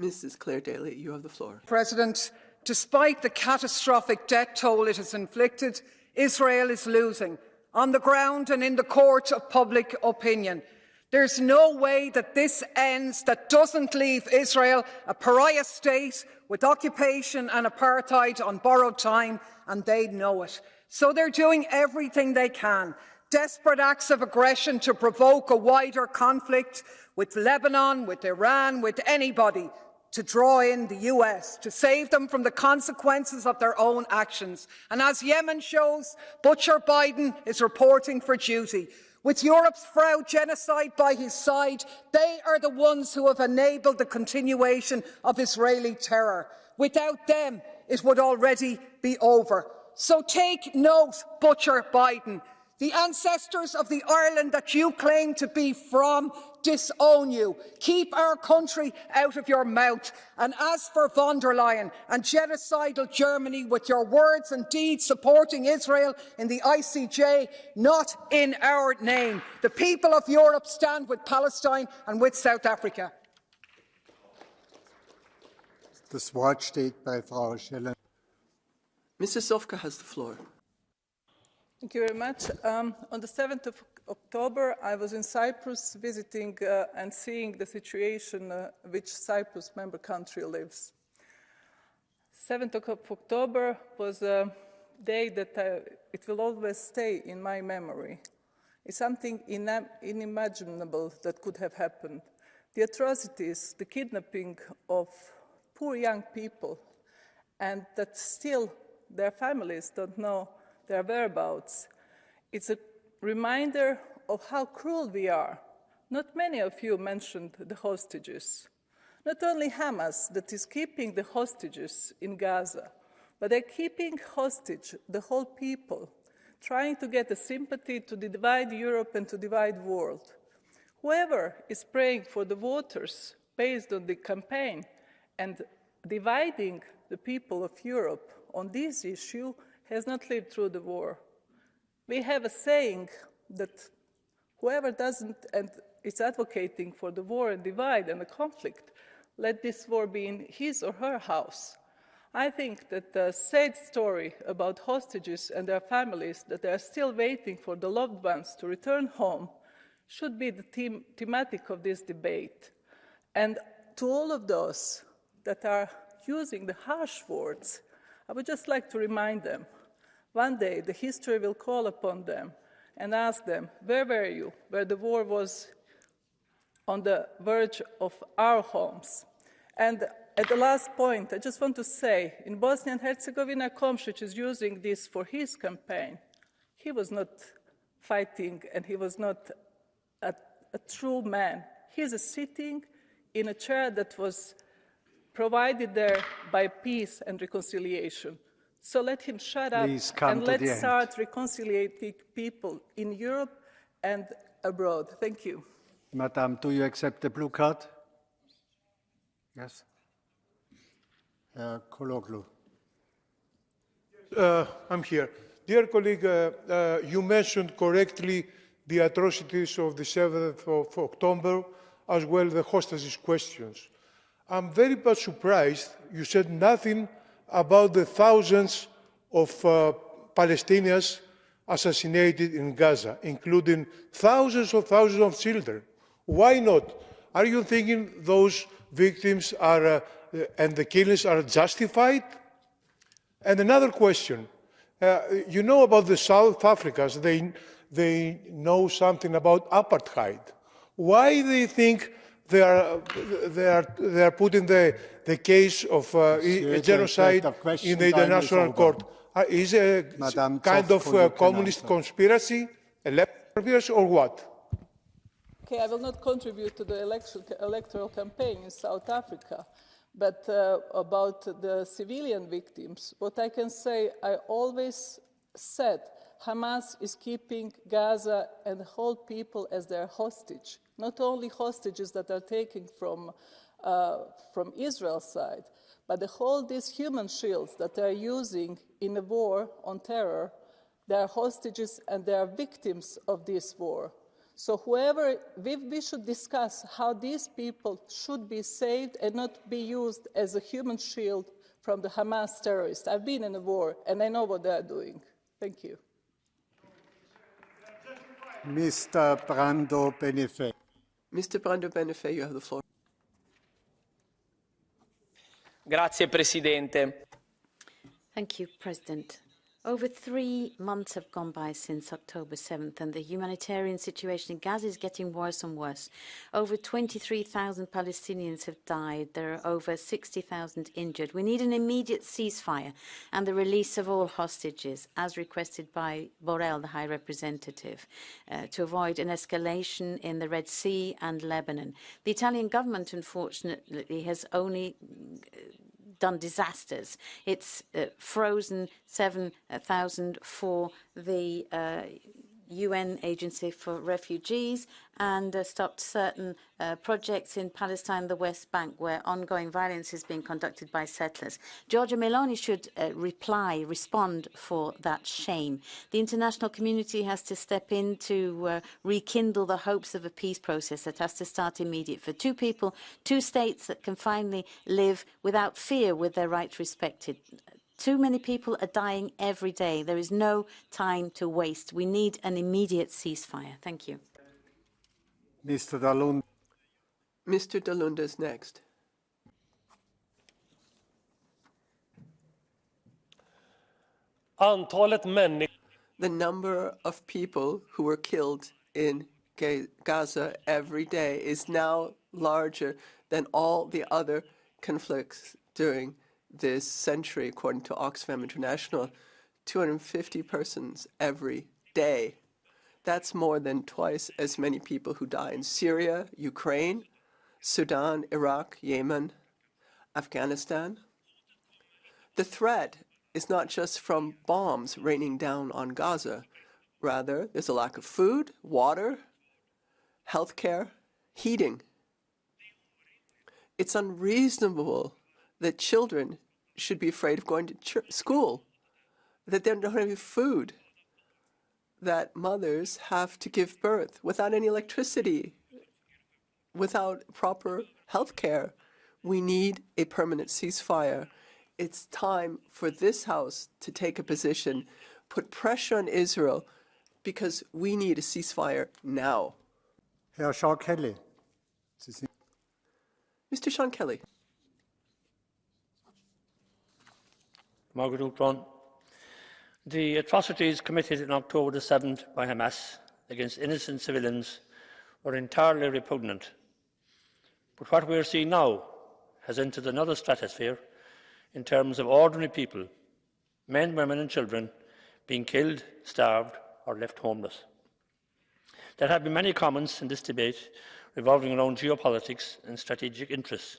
Mrs. Claire Daly, you have the floor. President, despite the catastrophic death toll it has inflicted, Israel is losing on the ground and in the court of public opinion. There's no way that this ends that doesn't leave Israel a pariah state with occupation and apartheid on borrowed time, and they know it. So they're doing everything they can. Desperate acts of aggression to provoke a wider conflict with Lebanon, with Iran, with anybody, to draw in the US, to save them from the consequences of their own actions. And as Yemen shows, Butcher Biden is reporting for duty. With Europe's proud genocide by his side, they are the ones who have enabled the continuation of Israeli terror. Without them, it would already be over. So take note, Butcher Biden. The ancestors of the Ireland that you claim to be from disown you. Keep our country out of your mouth. And as for von der Leyen and genocidal Germany, with your words and deeds supporting Israel in the ICJ, not in our name. The people of Europe stand with Palestine and with South Africa. Das Wort steht bei Frau Schiller. Mrs. Zofka has the floor. Thank you very much. On the 7th of October, I was in Cyprus visiting and seeing the situation which Cyprus member country lives. 7th of October was a day that it will always stay in my memory. It's something unimaginable that could have happened. The atrocities, the kidnapping of poor young people, and that still their families don't know their whereabouts. It's a reminder of how cruel we are. Not many of you mentioned the hostages. Not only Hamas that is keeping the hostages in Gaza, but they're keeping hostage the whole people, trying to get a sympathy to divide Europe and to divide the world. Whoever is praying for the voters based on the campaign and dividing the people of Europe on this issue has not lived through the war. We have a saying that whoever doesn't and is advocating for the war and divide and the conflict, let this war be in his or her house. I think that the sad story about hostages and their families that they are still waiting for the loved ones to return home should be the thematic of this debate. And to all of those that are using the harsh words, I would just like to remind them, one day the history will call upon them and ask them, where were you, where the war was on the verge of our homes? And at the last point, I just want to say, in Bosnia and Herzegovina, Komšić is using this for his campaign. He was not fighting, and he was not a true man. He is sitting in a chair that was provided there by peace and reconciliation. So let him shut up and let's start reconciliating people in Europe and abroad. Thank you. Madam, do you accept the blue card? Yes. Kologlu. I'm here. Dear colleague, you mentioned correctly the atrocities of the 7th of October, as well the hostages questions. I'm very much surprised you said nothing about the thousands of Palestinians assassinated in Gaza, including thousands of children. Why not? Are you thinking those victims are, and the killings are justified? And another question. You know about the South Africans, they know something about apartheid. Why do you think they are putting the case of genocide in the International Court? Is it a kind of communist conspiracy, or what? Okay, I will not contribute to the electoral campaign in South Africa, but about the civilian victims, what I can say, I always said Hamas is keeping Gaza and the whole people as their hostage. Not only hostages that are taken from Israel's side, but these human shields that they are using in the war on terror, they are hostages and they are victims of this war. So we should discuss how these people should be saved and not be used as a human shield from the Hamas terrorists. I've been in a war and I know what they are doing. Thank you. Mr. Brando Benefei. Mr. Brando Benefei, you have the floor. Grazie, Presidente. Thank you, President. Over 3 months have gone by since October 7th, and the humanitarian situation in Gaza is getting worse and worse. Over 23,000 Palestinians have died. There are over 60,000 injured. We need an immediate ceasefire and the release of all hostages, as requested by Borrell, the High Representative, to avoid an escalation in the Red Sea and Lebanon. The Italian government, unfortunately, has only done disasters. It's frozen 7,000 for the UN Agency for Refugees and stopped certain projects in Palestine, the West Bank, where ongoing violence is being conducted by settlers. Giorgia Meloni should respond for that shame. The international community has to step in to rekindle the hopes of a peace process that has to start immediately for 2 people, 2 states that can finally live without fear with their rights respected. Too many people are dying every day. There is no time to waste. We need an immediate ceasefire. Thank you. Mr. Dalunde. Mr. Dalunde is next. The number of people who were killed in Gaza every day is now larger than all the other conflicts during this century, according to Oxfam International. 250 persons every day. That's more than twice as many people who die in Syria, Ukraine, Sudan, Iraq, Yemen, Afghanistan. The threat is not just from bombs raining down on Gaza. Rather, there's a lack of food, water, healthcare, heating. It's unreasonable that children should be afraid of going to school, that they don't have any food, that mothers have to give birth without any electricity, without proper health care. We need a permanent ceasefire. It's time for this House to take a position, put pressure on Israel, because we need a ceasefire now. Herr Sean Kelly. Mr. Sean Kelly. The atrocities committed on October the 7th by Hamas against innocent civilians were entirely repugnant. But what we are seeing now has entered another stratosphere in terms of ordinary people, men, women and children, being killed, starved or left homeless. There have been many comments in this debate revolving around geopolitics and strategic interests.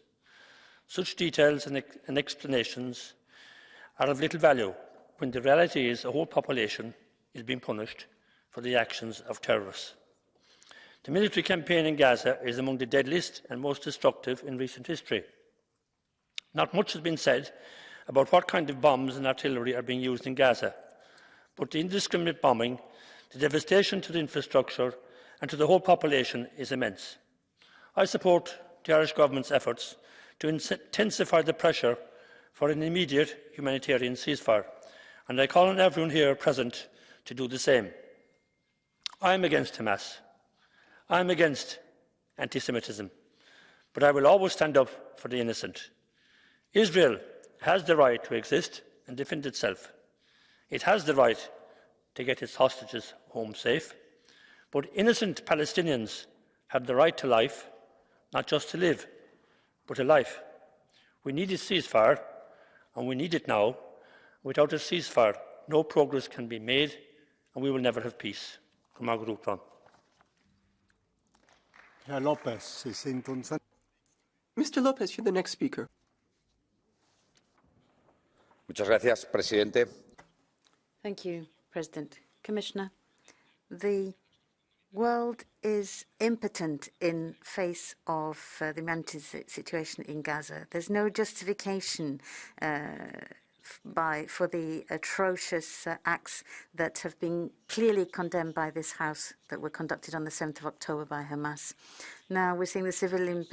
Such details and explanations are of little value when the reality is a whole population is being punished for the actions of terrorists. The military campaign in Gaza is among the deadliest and most destructive in recent history. Not much has been said about what kind of bombs and artillery are being used in Gaza, but the indiscriminate bombing, the devastation to the infrastructure and to the whole population is immense. I support the Irish Government's efforts to intensify the pressure for an immediate humanitarian ceasefire, and I call on everyone here present to do the same. I am against Hamas. I am against anti-Semitism, but I will always stand up for the innocent. Israel has the right to exist and defend itself. It has the right to get its hostages home safe, but innocent Palestinians have the right to life, not just to live, but a life. We need a ceasefire, and we need it now. Without a ceasefire, no progress can be made, and we will never have peace. From our group on. Herr Lopez, Sie sind unser... Mr. Lopez, you're the next speaker. Muchas gracias, presidente. Thank you, President. Commissioner, the world is impotent in face of the humanitarian situation in Gaza. There's no justification for the atrocious acts that have been clearly condemned by this House that were conducted on the 7th of October by Hamas. Now we're seeing the civilian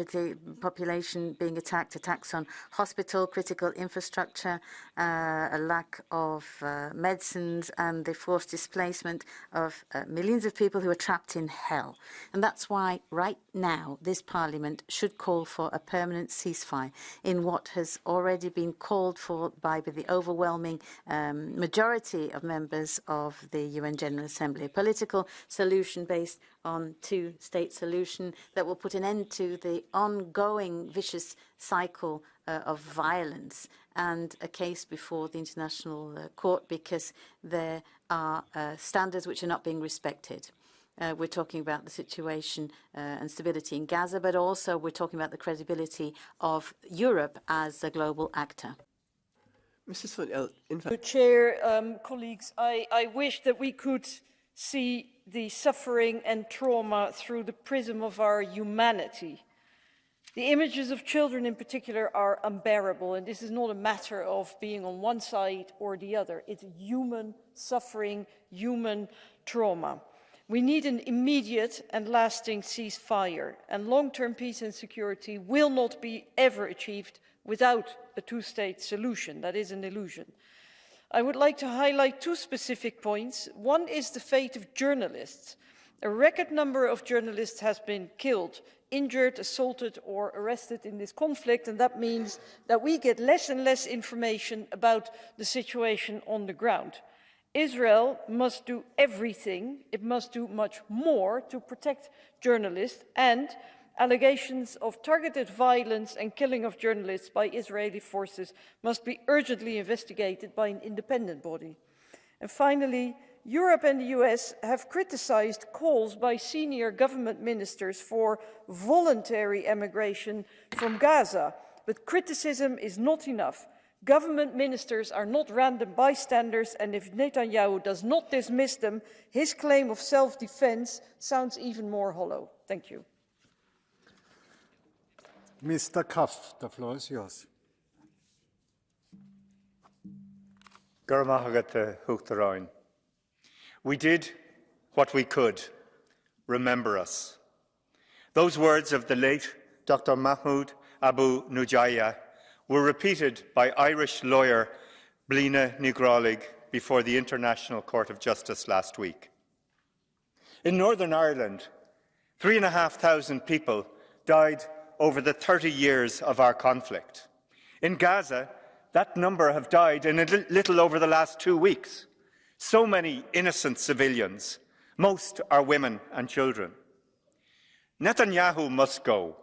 population being attacked, attacks on hospital, critical infrastructure, a lack of medicines, and the forced displacement of millions of people who are trapped in hell. And that's why right now this Parliament should call for a permanent ceasefire in what has already been called for by the overwhelming majority of members of the UN General Assembly, a political solution based on two-state solution that will put an end to the ongoing vicious cycle of violence, and a case before the International Court because there are standards which are not being respected. We're talking about the situation and stability in Gaza, but also we're talking about the credibility of Europe as a global actor. Mrs. Van Chair, colleagues, I wish that we could see the suffering and trauma through the prism of our humanity. The images of children in particular are unbearable, and this is not a matter of being on one side or the other. It's human suffering, human trauma. We need an immediate and lasting ceasefire, and long-term peace and security will not be ever achieved without a two-state solution. That is an illusion. I would like to highlight two specific points. One is the fate of journalists. A record number of journalists has been killed, injured, assaulted, or arrested in this conflict, and that means that we get less and less information about the situation on the ground. Israel must do everything, it must do much more to protect journalists, and allegations of targeted violence and killing of journalists by Israeli forces must be urgently investigated by an independent body. And finally, Europe and the US have criticized calls by senior government ministers for voluntary emigration from Gaza, but criticism is not enough. Government ministers are not random bystanders, and if Netanyahu does not dismiss them, his claim of self-defense sounds even more hollow. Thank you. Mr. Cuff, the floor is yours. We did what we could. Remember us. Those words of the late Dr. Mahmoud Abu Nujaya were repeated by Irish lawyer Blina Nigrolig before the International Court of Justice last week. In Northern Ireland, 3,500 people died over the 30 years of our conflict. In Gaza, that number have died in a little over the last 2 weeks. So many innocent civilians. Most are women and children. Netanyahu must go.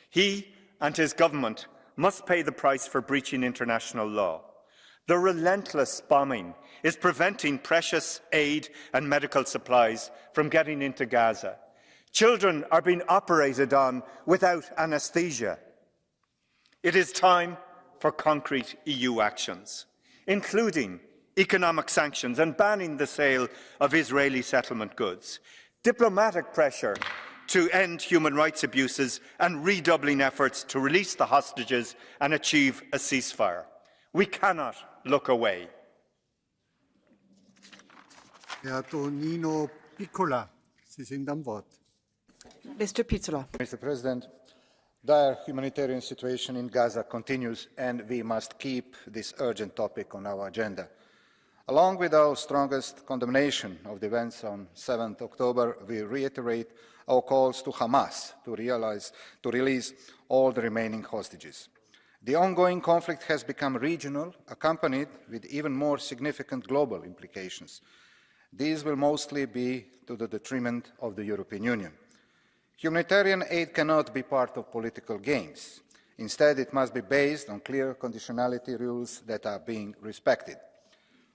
He and his government must pay the price for breaching international law. The relentless bombing is preventing precious aid and medical supplies from getting into Gaza. Children are being operated on without anaesthesia. It is time for concrete EU actions, including economic sanctions and banning the sale of Israeli settlement goods, diplomatic pressure to end human rights abuses and redoubling efforts to release the hostages and achieve a ceasefire. We cannot look away. Herr Tonino Piccola, Sie sind am Wort. Mr. Pizzula. Mr. President, dire humanitarian situation in Gaza continues, and we must keep this urgent topic on our agenda. Along with our strongest condemnation of the events on 7 October, we reiterate our calls to Hamas to release all the remaining hostages. The ongoing conflict has become regional, accompanied with even more significant global implications. These will mostly be to the detriment of the European Union. Humanitarian aid cannot be part of political games. Instead, it must be based on clear conditionality rules that are being respected.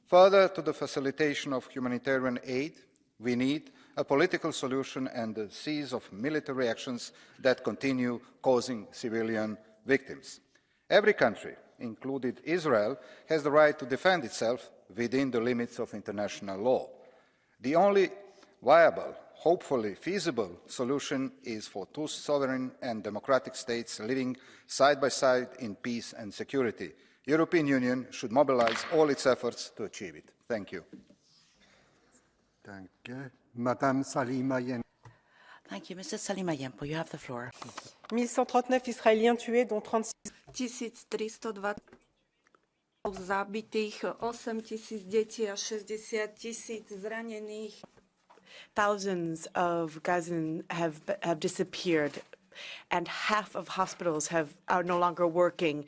Further to the facilitation of humanitarian aid, we need a political solution and the cease of military actions that continue causing civilian victims. Every country, including Israel, has the right to defend itself within the limits of international law. The only viable, hopefully feasible solution is for two sovereign and democratic states living side by side in peace and security. The European Union should mobilise all its efforts to achieve it. Thank you. Danke. Madame Salima Yen. Thank you. Mrs. Salima Yenpo, you have the floor. 1139 Israéliens tués, dont 36 1320 zabitých, 8 000 detí a 60 000 zranených. Thousands of Gazans have disappeared, and half of hospitals are no longer working.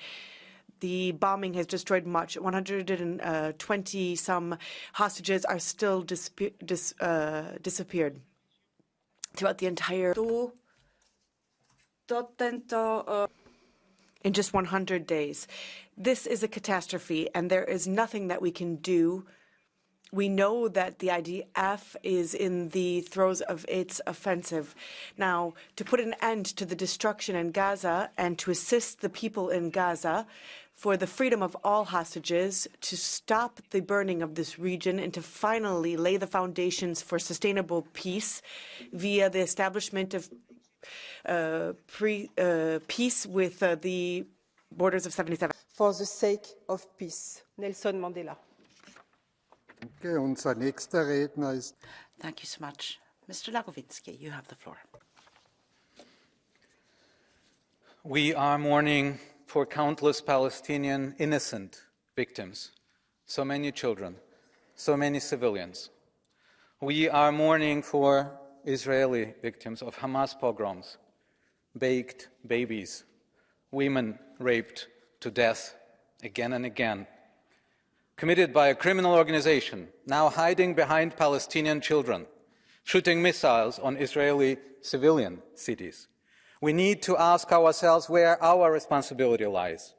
The bombing has destroyed much. 120 some hostages are still disappeared throughout the entire. In just 100 days. This is a catastrophe, and there is nothing that we can do. We know that the IDF is in the throes of its offensive. Now, to put an end to the destruction in Gaza and to assist the people in Gaza for the freedom of all hostages, to stop the burning of this region, and to finally lay the foundations for sustainable peace via the establishment of peace with the borders of 77. For the sake of peace. Nelson Mandela. Okay, unser nächster Redner ist. Thank you so much. Mr. Lagowinsky, you have the floor. We are mourning for countless Palestinian innocent victims, so many children, so many civilians. We are mourning for Israeli victims of Hamas pogroms, baked babies, women raped to death again and again, committed by a criminal organization now hiding behind Palestinian children, shooting missiles on Israeli civilian cities. We need to ask ourselves where our responsibility lies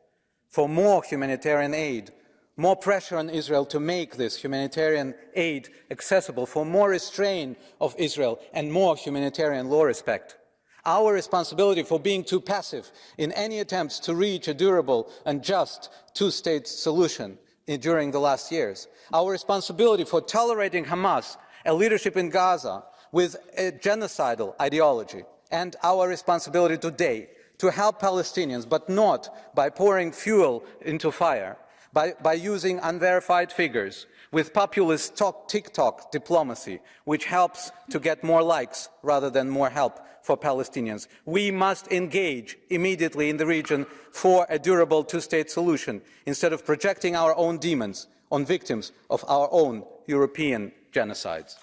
for more humanitarian aid, more pressure on Israel to make this humanitarian aid accessible, for more restraint of Israel and more humanitarian law respect. Our responsibility for being too passive in any attempts to reach a durable and just two-state solution during the last years. Our responsibility for tolerating Hamas, a leadership in Gaza with a genocidal ideology, and our responsibility today to help Palestinians, but not by pouring fuel into fire, by using unverified figures, with populist TikTok diplomacy, which helps to get more likes rather than more help for Palestinians. We must engage immediately in the region for a durable two-state solution, instead of projecting our own demons on victims of our own European genocides.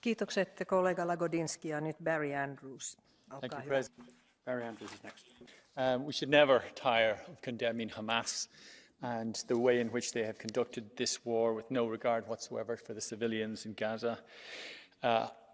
Kiitokset kollega Lagodinsky, ja nyt Barry Andrews. Thank you, President. Barry Andrews is next. We should never tire of condemning Hamas and the way in which they have conducted this war with no regard whatsoever for the civilians in Gaza.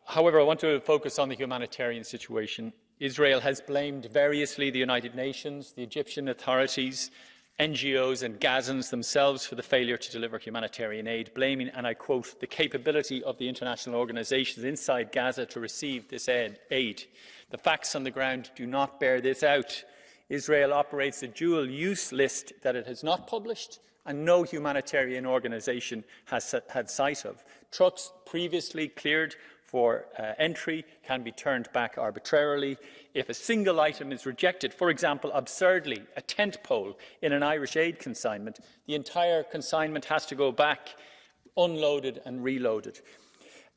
However, I want to focus on the humanitarian situation. Israel has blamed variously the United Nations, the Egyptian authorities, NGOs and Gazans themselves for the failure to deliver humanitarian aid, blaming, and I quote, the capability of the international organisations inside Gaza to receive this aid. The facts on the ground do not bear this out. Israel operates a dual-use list that it has not published and no humanitarian organisation has had sight of. Trucks previously cleared for entry can be turned back arbitrarily. If a single item is rejected, for example, absurdly, a tent pole in an Irish aid consignment, the entire consignment has to go back unloaded and reloaded.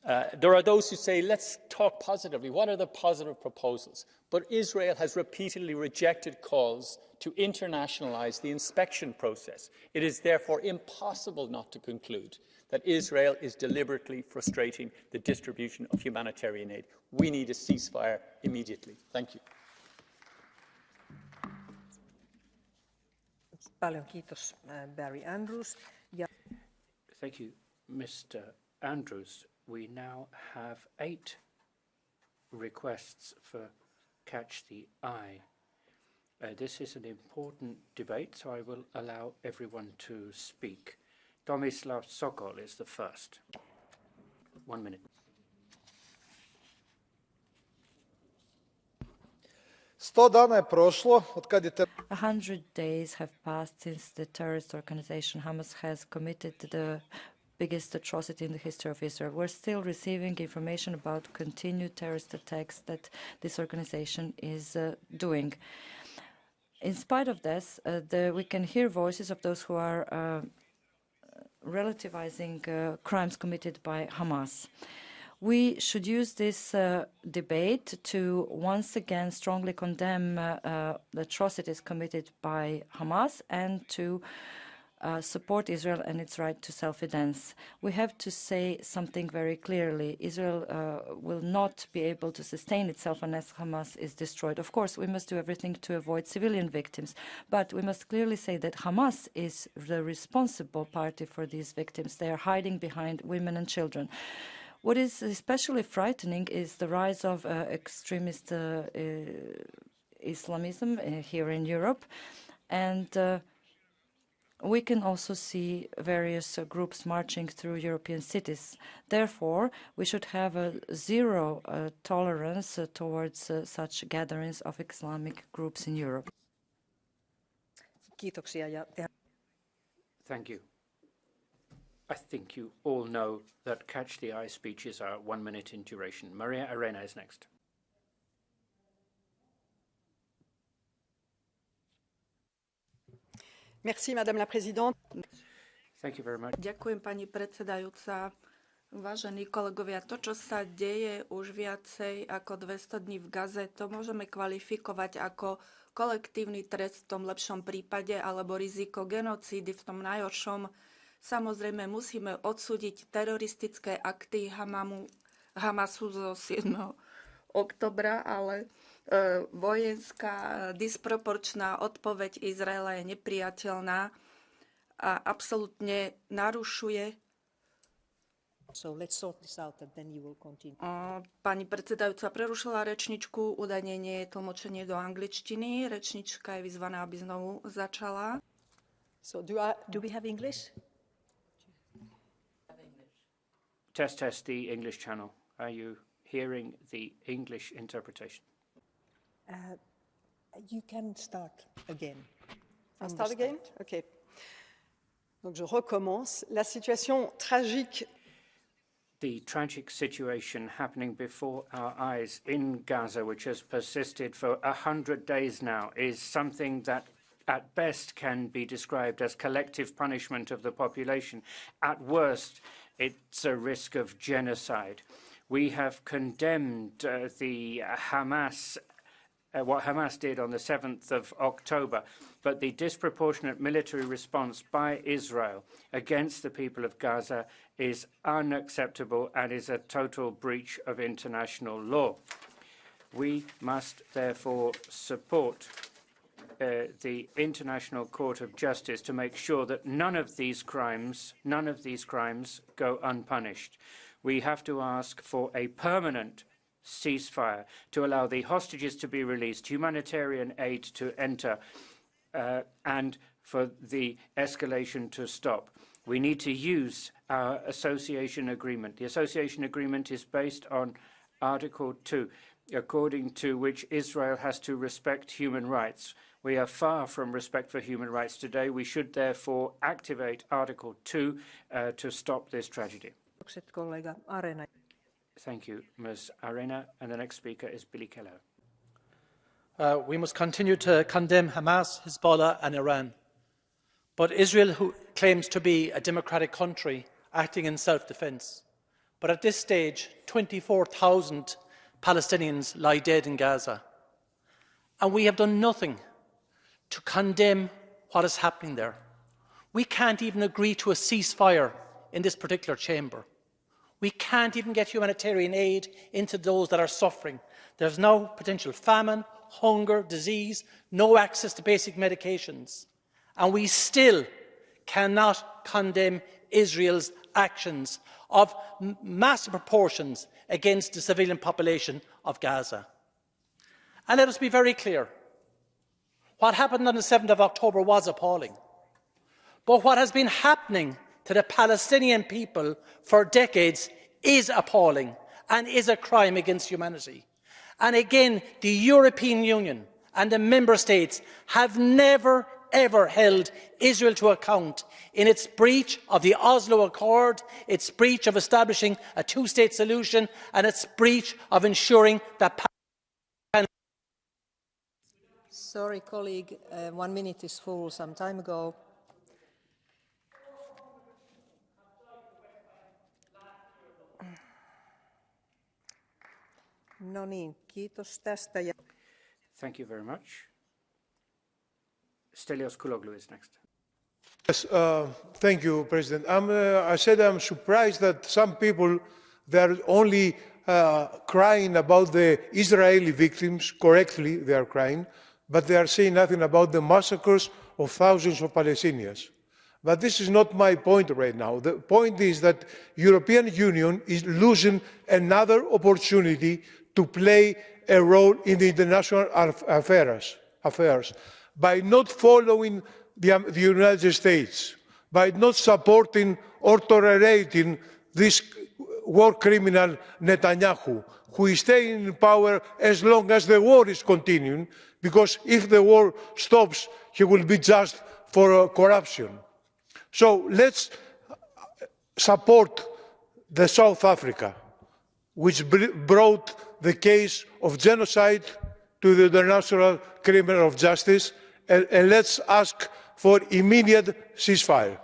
There are those who say, let's talk positively. What are the positive proposals? But Israel has repeatedly rejected calls to internationalise the inspection process. It is therefore impossible not to conclude that Israel is deliberately frustrating the distribution of humanitarian aid. We need a ceasefire immediately. Thank you. Paljon kiitos, Barry Andrews. Thank you, Mr. Andrews. We now have 8 requests for Catch the Eye. This is an important debate, so I will allow everyone to speak. Tomislav Sokol is the first. 1 minute. 100 days have passed since the terrorist organization Hamas has committed the biggest atrocity in the history of Israel. We're still receiving information about continued terrorist attacks that this organization is doing. In spite of this, we can hear voices of those who are relativizing crimes committed by Hamas. We should use this debate to once again strongly condemn the atrocities committed by Hamas and to support Israel and its right to self-defense. We have to say something very clearly. Israel will not be able to sustain itself unless Hamas is destroyed. Of course, we must do everything to avoid civilian victims, but we must clearly say that Hamas is the responsible party for these victims. They are hiding behind women and children. What is especially frightening is the rise of extremist Islamism here in Europe, and we can also see various groups marching through European cities. Therefore, we should have a zero tolerance towards such gatherings of Islamic groups in Europe. Thank you. I think you all know that Catch the Eye speeches are 1 minute in duration. Maria Arena is next. Merci, Madame la Présidente. Thank you very much. Ďakujem, pani predsedajúca. Vážení kolegovia, to, čo sa deje už viacej ako 200 dní v Gaze, to môžeme kvalifikovať ako kolektívny trest v tom lepšom prípade alebo riziko genocídy v tom najhoršom. Samozrejme, musíme odsúdiť teroristické akty Hamasu zo 7. oktobra, ale vojenská disproporčná odpoveď Izraela je nepriateľná a absolútne narušuje. Pani predsedajúca prerušila rečničku, údajne nie je tlmočenie do angličtiny. Rečnička je vyzvaná, aby znovu začala. Do we have English? Test the English channel. Are you hearing the English interpretation? You can start again. I'll start again? OK. Donc je recommence. La situation tragique. The tragic situation happening before our eyes in Gaza, which has persisted for 100 days now, is something that at best can be described as collective punishment of the population. At worst, it's a risk of genocide. We have condemned what Hamas did on the 7th of October, but the disproportionate military response by Israel against the people of Gaza is unacceptable and is a total breach of international law. We must therefore support the International Court of Justice to make sure that none of these crimes go unpunished. We have to ask for a permanent ceasefire to allow the hostages to be released, humanitarian aid to enter, and for the escalation to stop. We need to use our association agreement. The association agreement is based on Article 2, according to which Israel has to respect human rights. We are far from respect for human rights today. We should therefore activate Article 2 to stop this tragedy. Thank you, Ms. Arena. And the next speaker is Billy Keller. We must continue to condemn Hamas, Hezbollah and Iran. But Israel, who claims to be a democratic country acting in self-defence. But at this stage, 24,000 Palestinians lie dead in Gaza. And we have done nothing to condemn what is happening there. We can't even agree to a ceasefire in this particular chamber. We can't even get humanitarian aid into those that are suffering. There's now potential famine, hunger, disease, no access to basic medications. And we still cannot condemn Israel's actions of massive proportions against the civilian population of Gaza. And let us be very clear. What happened on the 7th of October was appalling. But what has been happening to the Palestinian people for decades is appalling and is a crime against humanity. And again, the European Union and the Member States have never, ever held Israel to account in its breach of the Oslo Accord, its breach of establishing a two-state solution, and its breach of ensuring that Sorry, colleague, 1 minute is full some time ago. No niin, kiitos tästä. Thank you very much. Stelios Kouloglou is next. Yes, thank you, President. I said I'm surprised that some people, they're only crying about the Israeli victims. Correctly, they are crying, but they are saying nothing about the massacres of thousands of Palestinians. But this is not my point right now. The point is that European Union is losing another opportunity to play a role in the international affairs by not following the United States, by not supporting or tolerating this war criminal Netanyahu, who is staying in power as long as the war is continuing, because if the war stops, he will be judged for corruption. So let's support the South Africa, which brought the case of genocide to the International Criminal Justice, and let's ask for immediate ceasefire.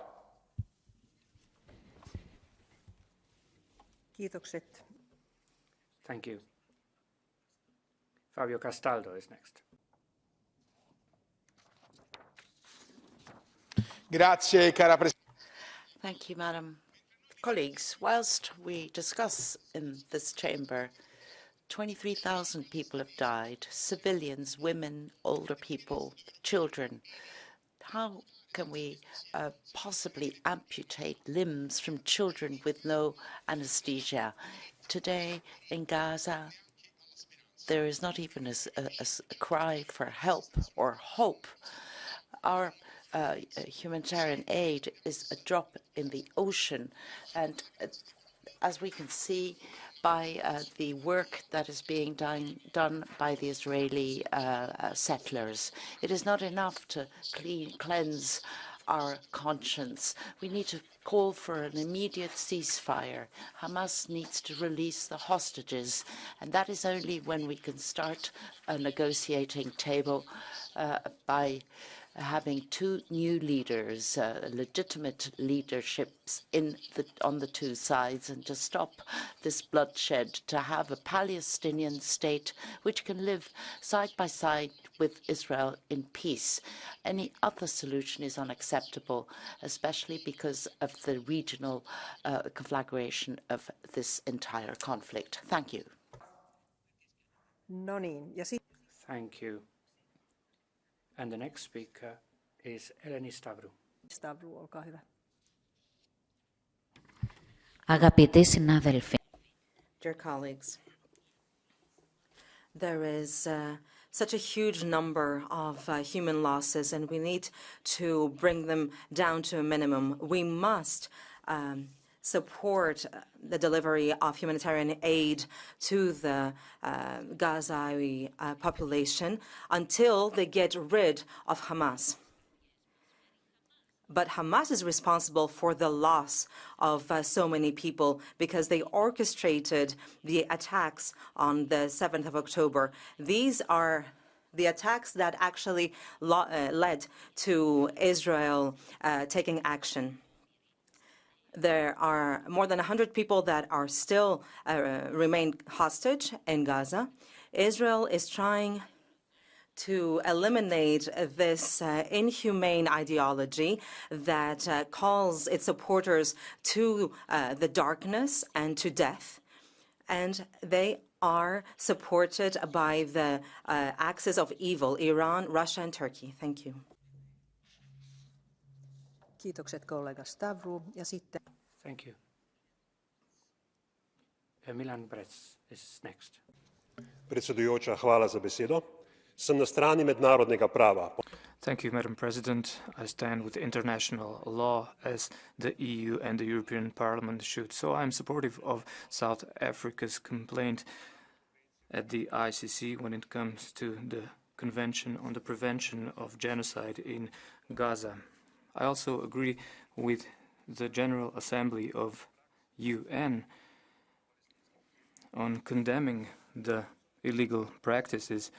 Kiitokset. Thank you. Fabio Castaldo is next. Grazie, cara Thank you, Madam. Colleagues, whilst we discuss in this chamber, 23,000 people have died, civilians, women, older people, children. How can we possibly amputate limbs from children with no anesthesia? Today in Gaza, there is not even a cry for help or hope. Our humanitarian aid is a drop in the ocean, and as we can see by the work that is being done by the Israeli settlers, it is not enough to cleanse our conscience. We need to call for an immediate ceasefire. Hamas needs to release the hostages, and that is only when we can start a negotiating table by having two new leaders, legitimate leaderships on the two sides, and to stop this bloodshed, to have a Palestinian state which can live side by side with Israel in peace. Any other solution is unacceptable, especially because of the regional conflagration of this entire conflict. Thank you. No niin. Thank you. And the next speaker is Eleni Stavru. Stavru, olkaa hyvä. Αγαπητοί συνάδελφοι. Dear colleagues, there is such a huge number of human losses, and we need to bring them down to a minimum. We must support the delivery of humanitarian aid to the Gazawi population until they get rid of Hamas. But Hamas is responsible for the loss of so many people because they orchestrated the attacks on the 7th of October. These are the attacks that actually led to Israel taking action. There are more than 100 people that are still remain hostage in Gaza. Israel is trying to eliminate this inhumane ideology that calls its supporters to the darkness and to death. And they are supported by the axis of evil, Iran, Russia, and Turkey. Thank you. Kiitokset kollega Stavru. Ja sitten... Thank you. Milan Brec is next. Predsedujoča, hvala za besedo. Sem na strani mednarodnega prava. Thank you, Madam President. I stand with international law as the EU and the European Parliament should. So I'm supportive of South Africa's complaint at the ICC when it comes to the Convention on the Prevention of Genocide in Gaza. I also agree with the General Assembly of UN on condemning the illegal practices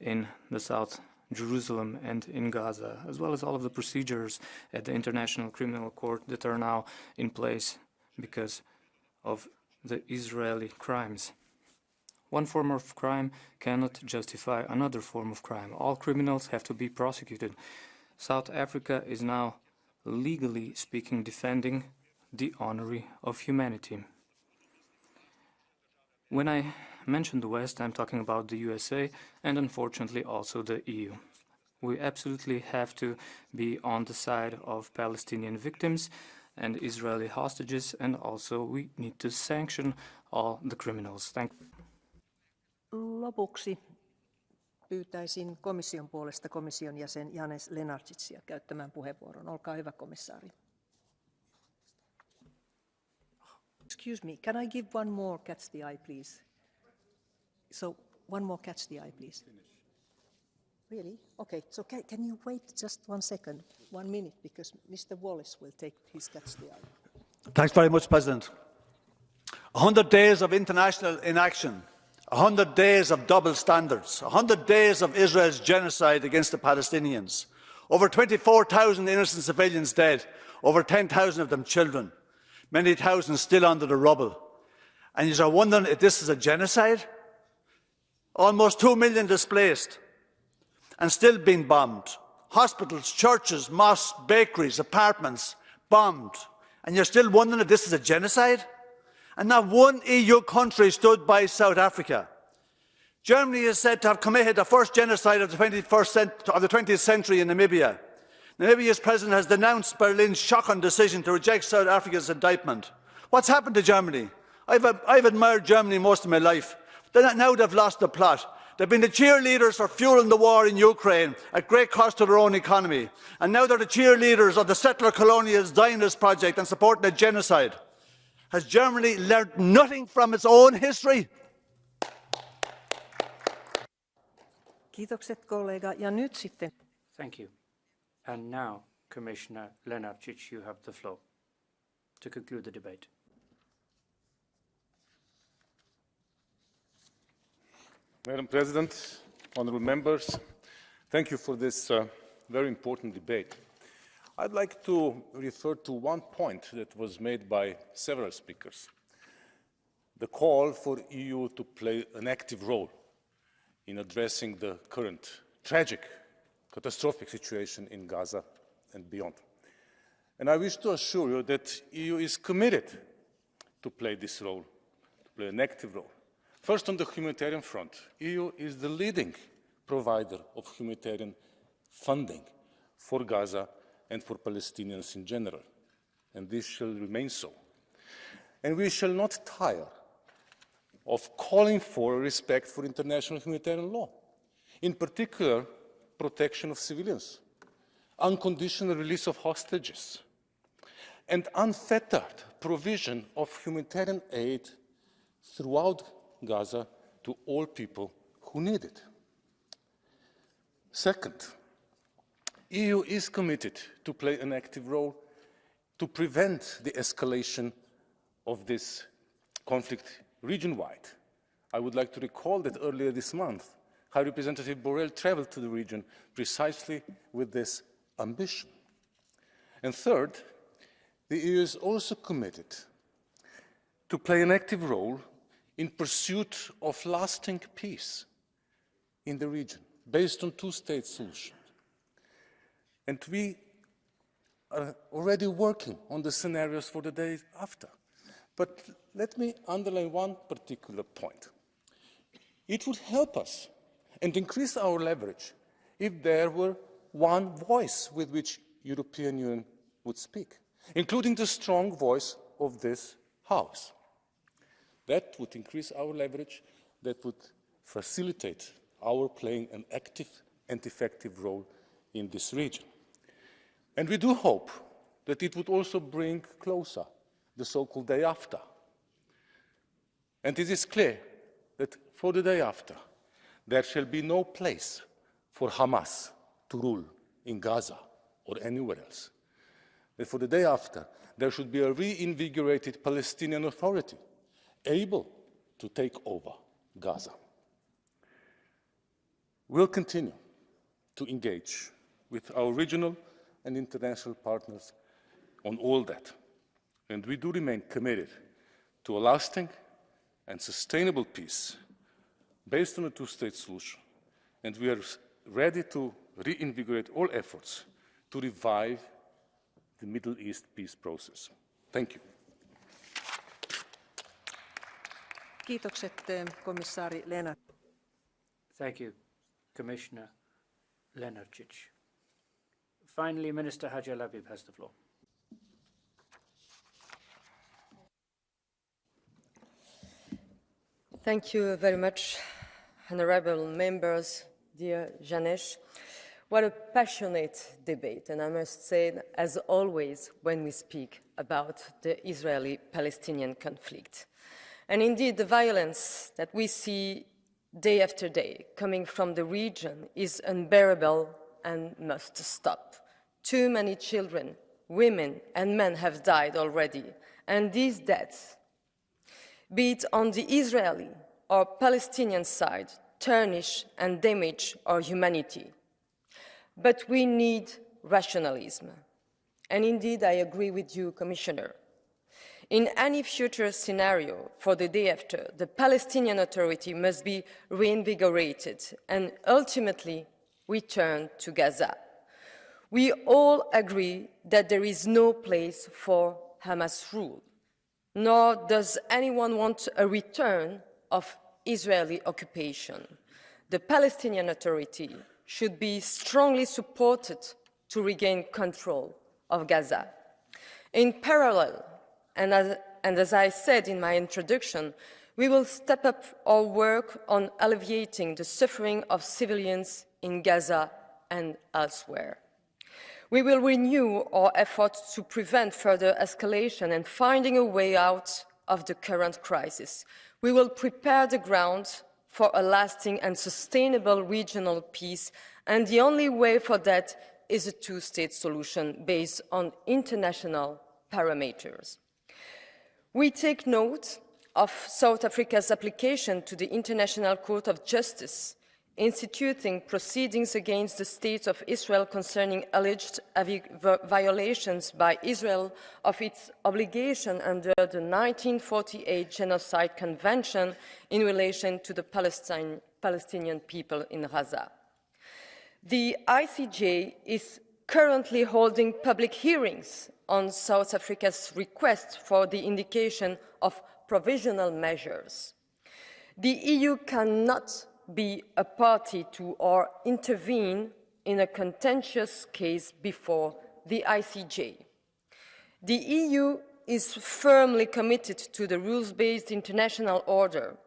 in the South Jerusalem and in Gaza, as well as all of the procedures at the International Criminal Court that are now in place because of the Israeli crimes. One form of crime cannot justify another form of crime. All criminals have to be prosecuted. South Africa is now, legally speaking, defending the honor of humanity. When I mention the West, I'm talking about the USA and unfortunately also the EU. We absolutely have to be on the side of Palestinian victims and Israeli hostages, and also we need to sanction all the criminals. Thank you. Lopuksi pyytäisin komission puolesta komission jäsen Janez Lenarčičia käyttämään puheenvuoron. Olkaa hyvä, komissaari. Excuse me, can I give one more catch the eye, please? So, one more catch the eye, please. Really? Okay, so can you wait just 1 second, 1 minute, because Mr. Wallace will take his catch the eye. Thanks very much, President. 100 days of international inaction, 100 days of double standards, 100 days of Israel's genocide against the Palestinians, over 24,000 innocent civilians dead, over 10,000 of them children, many thousands still under the rubble. And you're wondering if this is a genocide? Almost 2 million displaced and still being bombed. Hospitals, churches, mosques, bakeries, apartments bombed. And you're still wondering if this is a genocide? And not one EU country stood by South Africa. Germany is said to have committed the first genocide of the 20th century in Namibia. Namibia's president has denounced Berlin's shocking decision to reject South Africa's indictment. What's happened to Germany? I've admired Germany most of my life. Now they've lost the plot. They've been the cheerleaders for fueling the war in Ukraine at great cost to their own economy. And now they're the cheerleaders of the settler colonial Zionist project and supporting a genocide. Has Germany learnt nothing from its own history? Kiitokset kollega. Ja nyt sitten... Thank you. And now, Commissioner Lenarčič, you have the floor to conclude the debate. Madam President, honourable members, thank you for this very important debate. I'd like to refer to one point that was made by several speakers, the call for the EU to play an active role in addressing the current tragic, catastrophic situation in Gaza and beyond. And I wish to assure you that the EU is committed to play this role, to play an active role. First, on the humanitarian front, the EU is the leading provider of humanitarian funding for Gaza and for Palestinians in general, and this shall remain so. And we shall not tire of calling for respect for international humanitarian law, in particular, protection of civilians, unconditional release of hostages, and unfettered provision of humanitarian aid throughout Gaza to all people who need it. Second, the EU is committed to play an active role to prevent the escalation of this conflict region-wide. I would like to recall that earlier this month, High Representative Borrell traveled to the region precisely with this ambition. And third, the EU is also committed to play an active role in pursuit of lasting peace in the region, based on two-state solutions. And we are already working on the scenarios for the days after. But let me underline one particular point. It would help us and increase our leverage if there were one voice with which the European Union would speak, including the strong voice of this House. That would increase our leverage, that would facilitate our playing an active and effective role in this region. And we do hope that it would also bring closer the so-called day after. And it is clear that for the day after, there shall be no place for Hamas to rule in Gaza or anywhere else. That for the day after, there should be a reinvigorated Palestinian Authority able to take over Gaza. We'll continue to engage with our regional and international partners on all that. And we do remain committed to a lasting and sustainable peace based on a two-state solution. And we are ready to reinvigorate all efforts to revive the Middle East peace process. Thank you. Kiitokset, komissaari Lena. Thank you, Commissioner Lenarčič. Finally, Minister Haji Labib has the floor. Thank you very much, honourable members, dear Janesh. What a passionate debate, and I must say, as always, when we speak about the Israeli-Palestinian conflict. And indeed, the violence that we see day after day coming from the region is unbearable and must stop. Too many children, women and men have died already, and these deaths, be it on the Israeli or Palestinian side, tarnish and damage our humanity. But we need rationalism. And indeed, I agree with you, Commissioner. In any future scenario for the day after, the Palestinian Authority must be reinvigorated and ultimately return to Gaza. We all agree that there is no place for Hamas rule, nor does anyone want a return of Israeli occupation. The Palestinian Authority should be strongly supported to regain control of Gaza. In parallel, and as I said in my introduction, we will step up our work on alleviating the suffering of civilians in Gaza and elsewhere. We will renew our efforts to prevent further escalation and finding a way out of the current crisis. We will prepare the ground for a lasting and sustainable regional peace, and the only way for that is a two-state solution based on international parameters. We take note of South Africa's application to the International Court of Justice, instituting proceedings against the State of Israel concerning alleged violations by Israel of its obligation under the 1948 Genocide Convention in relation to the Palestinian people in Gaza. The ICJ is currently holding public hearings on South Africa's request for the indication of provisional measures. The EU cannot be a party to or intervene in a contentious case before the ICJ. The EU is firmly committed to the rules-based international order.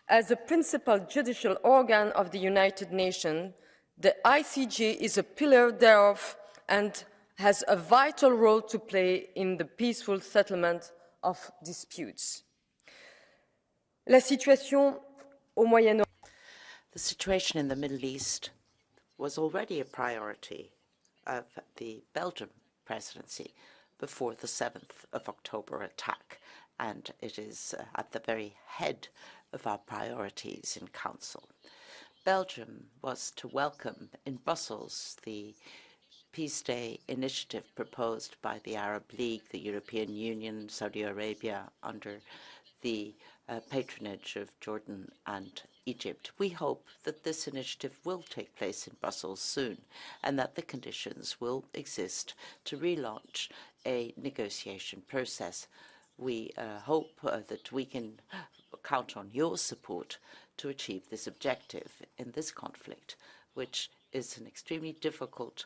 As the principal judicial organ of the United Nations, the ICJ is a pillar thereof and has a vital role to play in the peaceful settlement of disputes. La situation au Moyen-Orient. The situation in the Middle East was already a priority of the Belgian presidency before the 7th of October attack, and it is at the very head of our priorities in Council. Belgium was to welcome in Brussels the Peace Day initiative proposed by the Arab League, the European Union, Saudi Arabia, under the patronage of Jordan and Egypt. We hope that this initiative will take place in Brussels soon and that the conditions will exist to relaunch a negotiation process. We hope that we can count on your support to achieve this objective in this conflict, which is an extremely difficult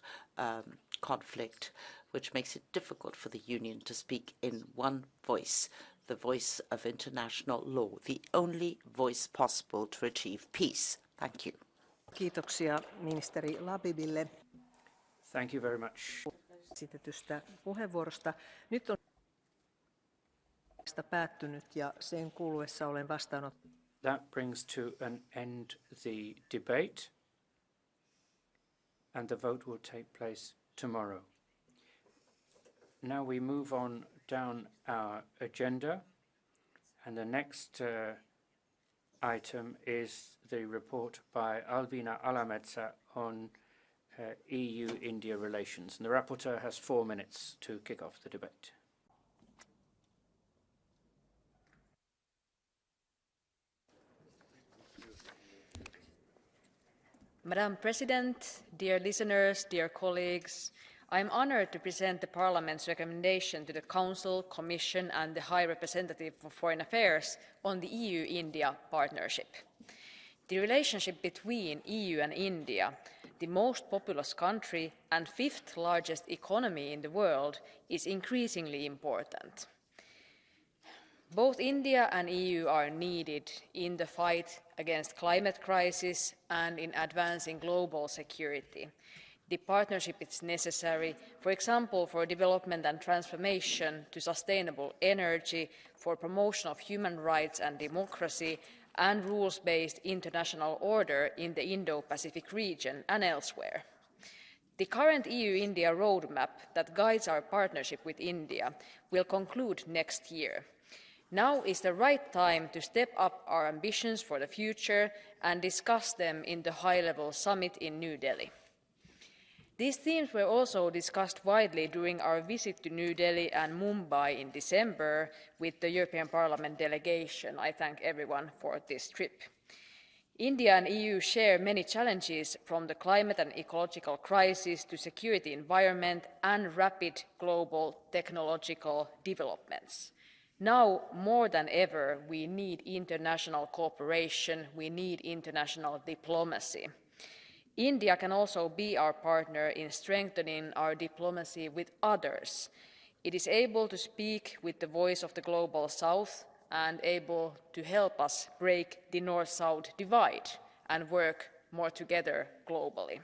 conflict, which makes it difficult for the Union to speak in one voice, the voice of international law, the only voice possible to achieve peace. Thank you. Kiitoksia ministeri Labibille. Thank you very much. Esitetystä puheenvuorosta. Nyt on päättynyt ja sen kuluessa olen vastaanottanut. That brings to an end the debate, and the vote will take place tomorrow. Now we move on down our agenda, and the next item is the report by Alvina Alametsa on EU-India relations. And the rapporteur has 4 minutes to kick off the debate. Madam President, dear listeners, dear colleagues, I am honoured to present the Parliament's recommendation to the Council, Commission and the High Representative for Foreign Affairs on the EU-India partnership. The relationship between EU and India, the most populous country and 5th largest economy in the world, is increasingly important. Both India and EU are needed in the fight against climate crisis and in advancing global security. The partnership is necessary, for example, for development and transformation to sustainable energy, for promotion of human rights and democracy, and rules-based international order in the Indo-Pacific region and elsewhere. The current EU-India roadmap that guides our partnership with India will conclude next year. Now is the right time to step up our ambitions for the future and discuss them in the high-level summit in New Delhi. These themes were also discussed widely during our visit to New Delhi and Mumbai in December with the European Parliament delegation. I thank everyone for this trip. India and EU share many challenges, from the climate and ecological crisis to security environment and rapid global technological developments. Now, more than ever, we need international cooperation, we need international diplomacy. India can also be our partner in strengthening our diplomacy with others. It is able to speak with the voice of the global south and able to help us break the north-south divide and work more together globally.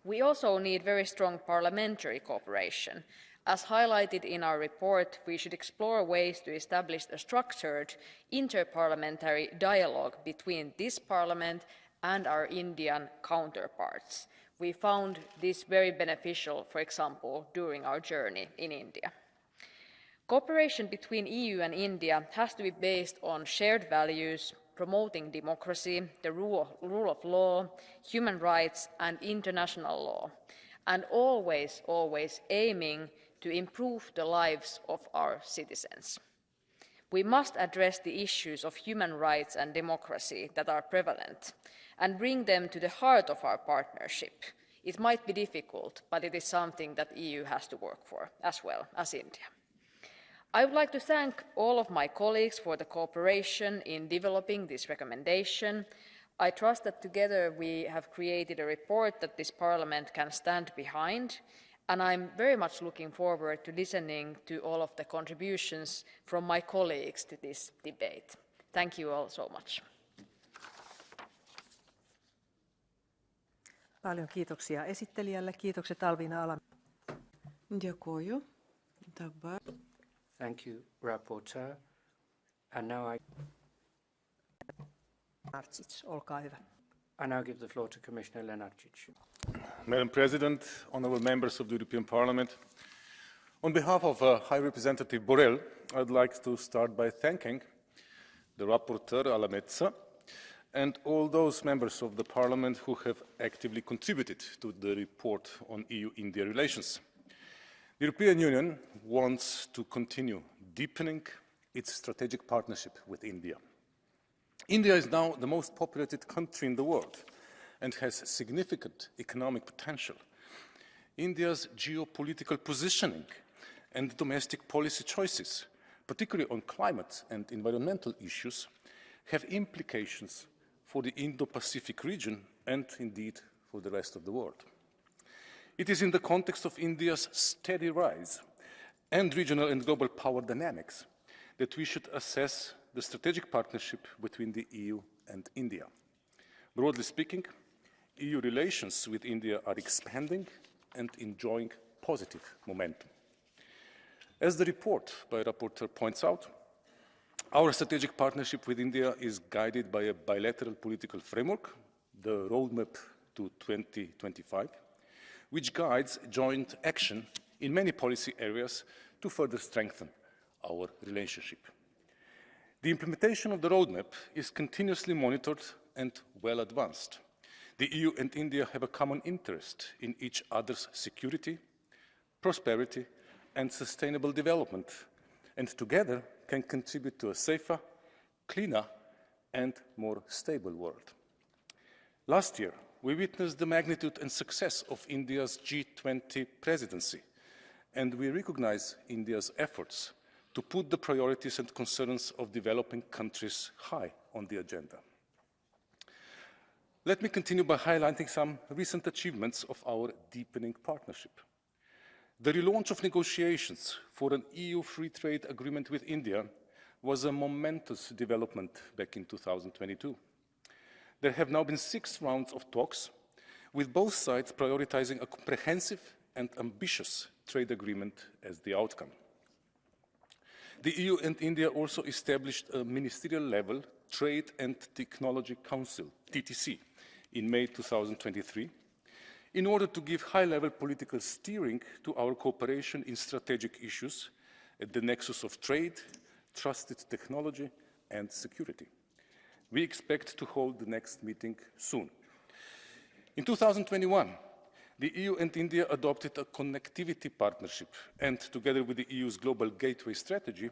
We also need very strong parliamentary cooperation. As highlighted in our report, we should explore ways to establish a structured inter-parliamentary dialogue between this Parliament and our Indian counterparts. We found this very beneficial, for example, during our journey in India. Cooperation between EU and India has to be based on shared values, promoting democracy, the rule of law, human rights and international law, and always aiming to improve the lives of our citizens. We must address the issues of human rights and democracy that are prevalent and bring them to the heart of our partnership. It might be difficult, but it is something that the EU has to work for, as well as India. I would like to thank all of my colleagues for the cooperation in developing this recommendation. I trust that together we have created a report that this Parliament can stand behind, And I'm very much looking forward to listening to all of the contributions from my colleagues to this debate. Thank you all so much. Paljon kiitoksia esittelijälle. Kiitokset Alvina Ala. Dėkoju. Dabar. Thank you, Rapporteur. And now olkaa hyvä. I now give the floor to Commissioner Lenarčič. Madam President, honourable members of the European Parliament, on behalf of High Representative Borrell, I'd like to start by thanking the rapporteur, Alamezza, and all those members of the Parliament who have actively contributed to the report on EU-India relations. The European Union wants to continue deepening its strategic partnership with India. India is now the most populated country in the world and has significant economic potential. India's geopolitical positioning and domestic policy choices, particularly on climate and environmental issues, have implications for the Indo-Pacific region and indeed for the rest of the world. It is in the context of India's steady rise and regional and global power dynamics that we should assess the strategic partnership between the EU and India. Broadly speaking, EU relations with India are expanding and enjoying positive momentum. As the report by Rapporteur points out, our strategic partnership with India is guided by a bilateral political framework, the roadmap to 2025, which guides joint action in many policy areas to further strengthen our relationship. The implementation of the roadmap is continuously monitored and well advanced. The EU and India have a common interest in each other's security, prosperity, and sustainable development, and together can contribute to a safer, cleaner, and more stable world. Last year, we witnessed the magnitude and success of India's G20 presidency, and we recognize India's efforts to put the priorities and concerns of developing countries high on the agenda. Let me continue by highlighting some recent achievements of our deepening partnership. The relaunch of negotiations for an EU free trade agreement with India was a momentous development back in 2022. There have now been 6 rounds of talks, with both sides prioritizing a comprehensive and ambitious trade agreement as the outcome. The EU and India also established a ministerial-level Trade and Technology Council, TTC, in May 2023, in order to give high-level political steering to our cooperation in strategic issues at the nexus of trade, trusted technology, and security. We expect to hold the next meeting soon. In 2021, the EU and India adopted a connectivity partnership, and together with the EU's Global Gateway Strategy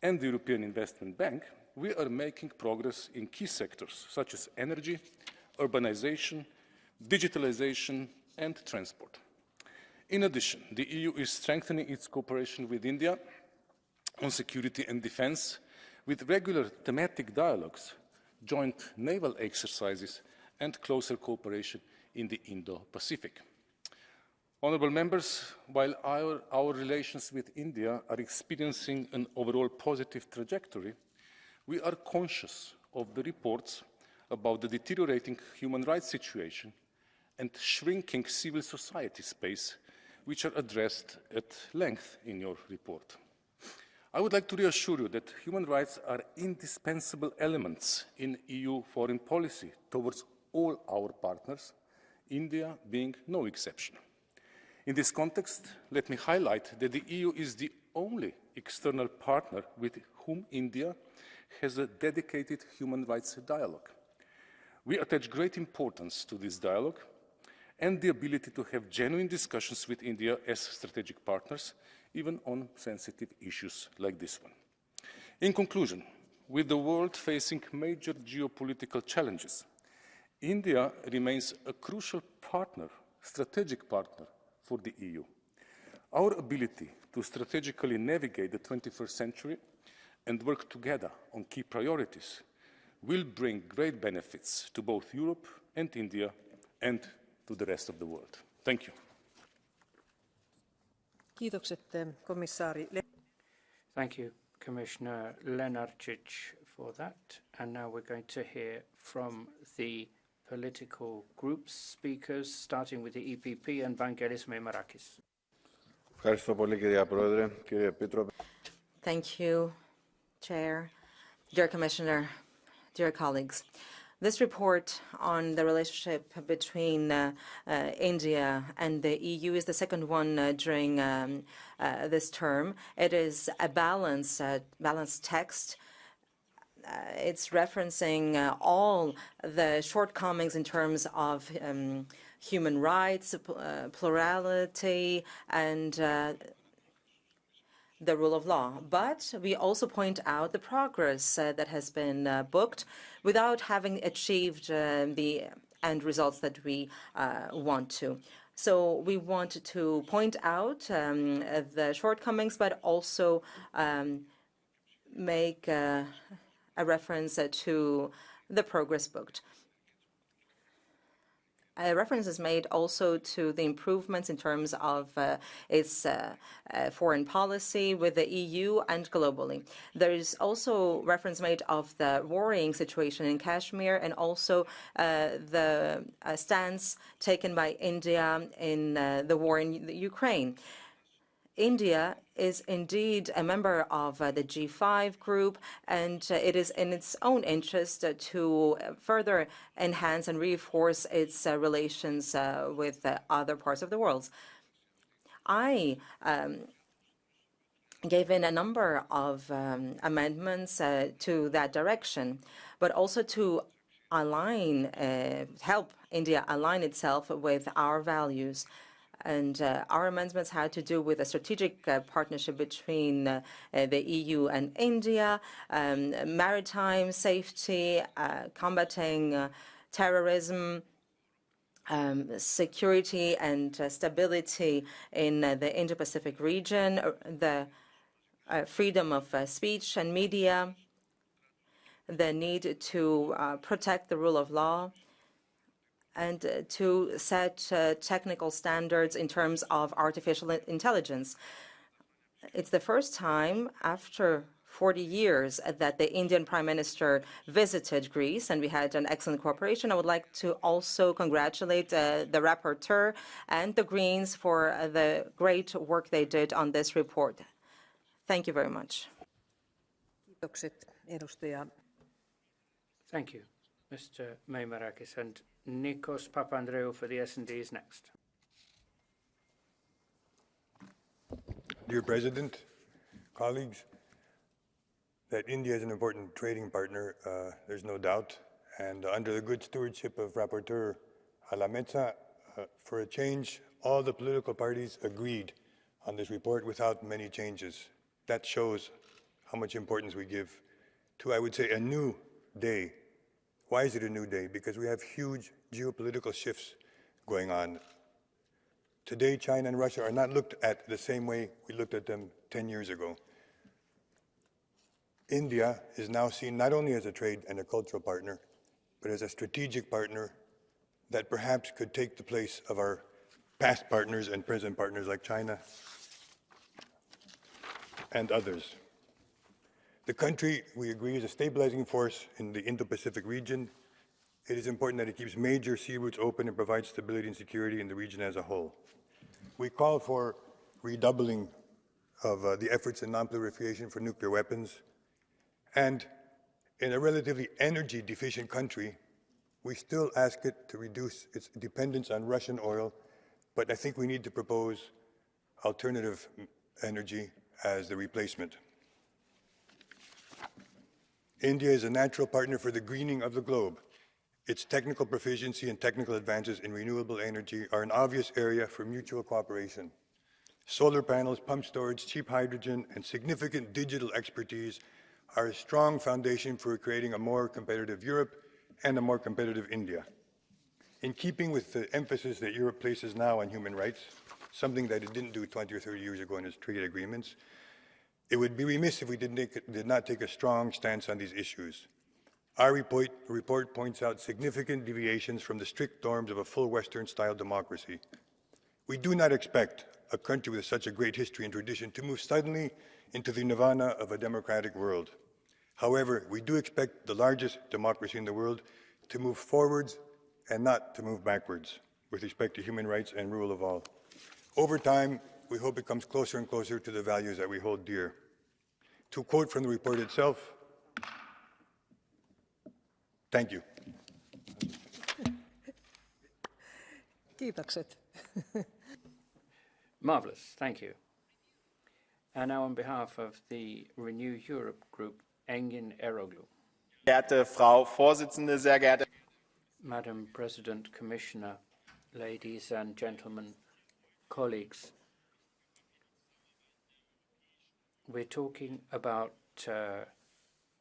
and the European Investment Bank, we are making progress in key sectors such as energy, urbanization, digitalization, and transport. In addition, the EU is strengthening its cooperation with India on security and defense, with regular thematic dialogues, joint naval exercises, and closer cooperation in the Indo-Pacific. Honourable members, while our relations with India are experiencing an overall positive trajectory, we are conscious of the reports about the deteriorating human rights situation and shrinking civil society space, which are addressed at length in your report. I would like to reassure you that human rights are indispensable elements in EU foreign policy towards all our partners, India being no exception. In this context, let me highlight that the EU is the only external partner with whom India has a dedicated human rights dialogue. We attach great importance to this dialogue and the ability to have genuine discussions with India as strategic partners, even on sensitive issues like this one. In conclusion, with the world facing major geopolitical challenges, India remains a crucial partner, strategic partner for the EU. Our ability to strategically navigate the 21st century and work together on key priorities will bring great benefits to both Europe and India and to the rest of the world. Thank you. Kiitokset, komissaari. Thank you, Commissioner Lenarčič, for that. And now we're going to hear from the political groups speakers, starting with the EPP and Vangelis Meimarakis. Thank you, Chair, dear Commissioner, dear colleagues. This report on the relationship between India and the EU is the second one during this term. It is a balanced text. It's referencing all the shortcomings in terms of human rights, plurality, and the rule of law. But we also point out the progress that has been booked without having achieved the end results that we want to. So we want to point out the shortcomings, but also make a reference to the progress booked. A reference is made also to the improvements in terms of its foreign policy with the EU and globally. There is also reference made of the worrying situation in Kashmir and also the stance taken by India in the war in Ukraine. India is indeed a member of the G5 group, and it is in its own interest to further enhance and reinforce its relations with other parts of the world. I gave in a number of amendments to that direction, but also to help India align itself with our values. And our amendments had to do with a strategic partnership between the EU and India, maritime safety, combating terrorism, security and stability in the Indo-Pacific region, the freedom of speech and media, the need to protect the rule of law, and to set technical standards in terms of artificial intelligence. It's the first time after 40 years that the Indian Prime Minister visited Greece, and we had an excellent cooperation. I would like to also congratulate the rapporteur and the Greens for the great work they did on this report. Thank you very much. Thank you, Mr. Meimarakis. And Nikos Papandreou for the S&D is next. Dear President, colleagues, that India is an important trading partner, there's no doubt. And under the good stewardship of Rapporteur Alametsa, for a change, all the political parties agreed on this report without many changes. That shows how much importance we give to, I would say, a new day. Why is it a new day? Because we have huge geopolitical shifts going on. Today, China and Russia are not looked at the same way we looked at them 10 years ago. India is now seen not only as a trade and a cultural partner, but as a strategic partner that perhaps could take the place of our past partners and present partners like China and others. The country, we agree, is a stabilizing force in the Indo-Pacific region. It is important that it keeps major sea routes open and provides stability and security in the region as a whole. We call for redoubling of the efforts in non-proliferation for nuclear weapons. And in a relatively energy-deficient country, we still ask it to reduce its dependence on Russian oil, but I think we need to propose alternative energy as the replacement. India is a natural partner for the greening of the globe. Its technical proficiency and technical advances in renewable energy are an obvious area for mutual cooperation. Solar panels, pump storage, cheap hydrogen, and significant digital expertise are a strong foundation for creating a more competitive Europe and a more competitive India. In keeping with the emphasis that Europe places now on human rights, something that it didn't do 20 or 30 years ago in its trade agreements, it would be remiss if we did not take a strong stance on these issues. Our report points out significant deviations from the strict norms of a full Western-style democracy. We do not expect a country with such a great history and tradition to move suddenly into the nirvana of a democratic world. However, we do expect the largest democracy in the world to move forwards and not to move backwards with respect to human rights and rule of law. Over time, we hope it comes closer and closer to the values that we hold dear. To quote from the report itself, thank you. Kiitokset. Marvellous, thank you. And now on behalf of the Renew Europe group, Engin Eroglu. Geehrte Frau Vorsitzende, sehr geehrte Madam President, Commissioner, ladies and gentlemen, colleagues, we're talking about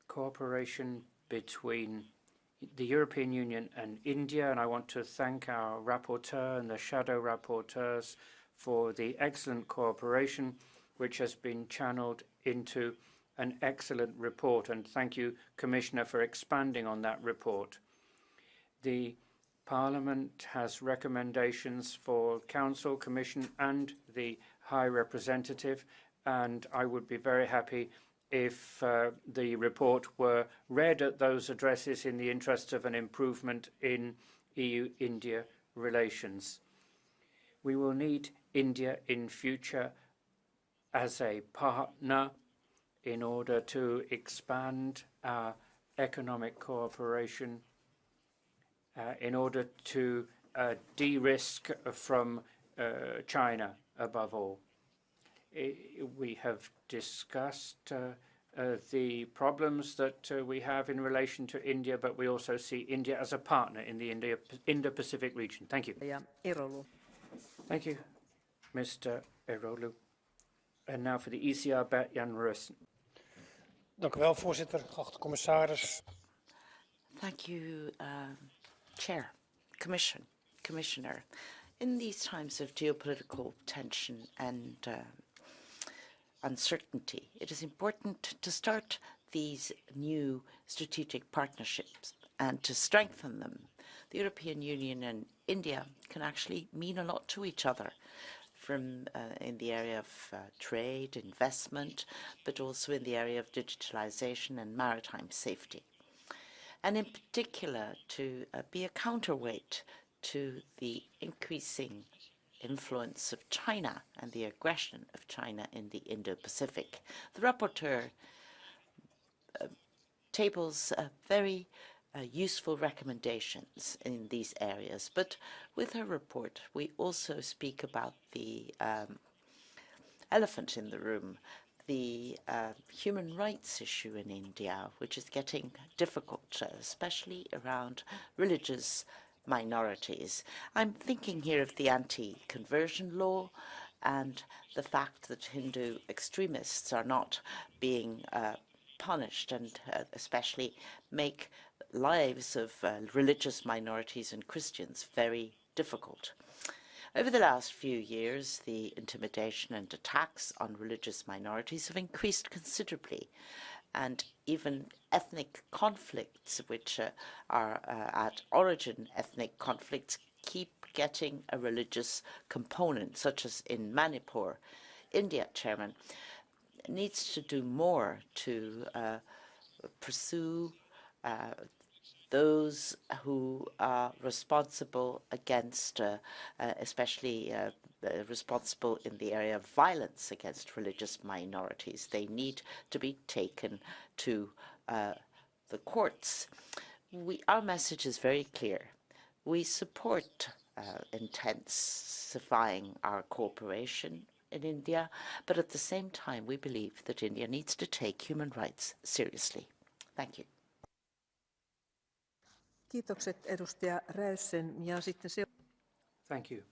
cooperation between the European Union and India, and I want to thank our rapporteur and the shadow rapporteurs for the excellent cooperation which has been channeled into an excellent report, and thank you, Commissioner, for expanding on that report. The Parliament has recommendations for Council, Commission and the High Representative, and I would be very happy if the report were read at those addresses in the interest of an improvement in EU-India relations. We will need India in future as a partner in order to expand our economic cooperation, in order to de-risk from China above all. We have discussed the problems that we have in relation to India, but we also see India as a partner in the Indo-Pacific region. Thank you. Thank you, Mr. Eroglu. And now for the ECR, Bert-Jan Russen. Dank u wel, voorzitter, geachte commissaris. Thank you, Chair, Commissioner. In these times of geopolitical tension and uncertainty, it is important to start these new strategic partnerships and to strengthen them. The European Union and India can actually mean a lot to each other, from in the area of trade, investment, but also in the area of digitalization and maritime safety. And in particular, to be a counterweight to the increasing influence of China and the aggression of China in the Indo-Pacific. The rapporteur tables very useful recommendations in these areas, but with her report we also speak about the elephant in the room, the human rights issue in India, which is getting difficult, especially around religious minorities. I'm thinking here of the anti-conversion law and the fact that Hindu extremists are not being punished, and especially make lives of religious minorities and Christians very difficult. Over the last few years, the intimidation and attacks on religious minorities have increased considerably, and even ethnic conflicts, which are at origin ethnic conflicts, keep getting a religious component, such as in Manipur. India, Chairman, needs to do more to pursue those who are responsible against, especially responsible in the area of violence against religious minorities. They need to be taken to the courts. Our message is very clear. We support intensifying our cooperation in India, but at the same time we believe that India needs to take human rights seriously. Thank you. Kiitokset, edustaja Räyssen. Ja sitten Thank you,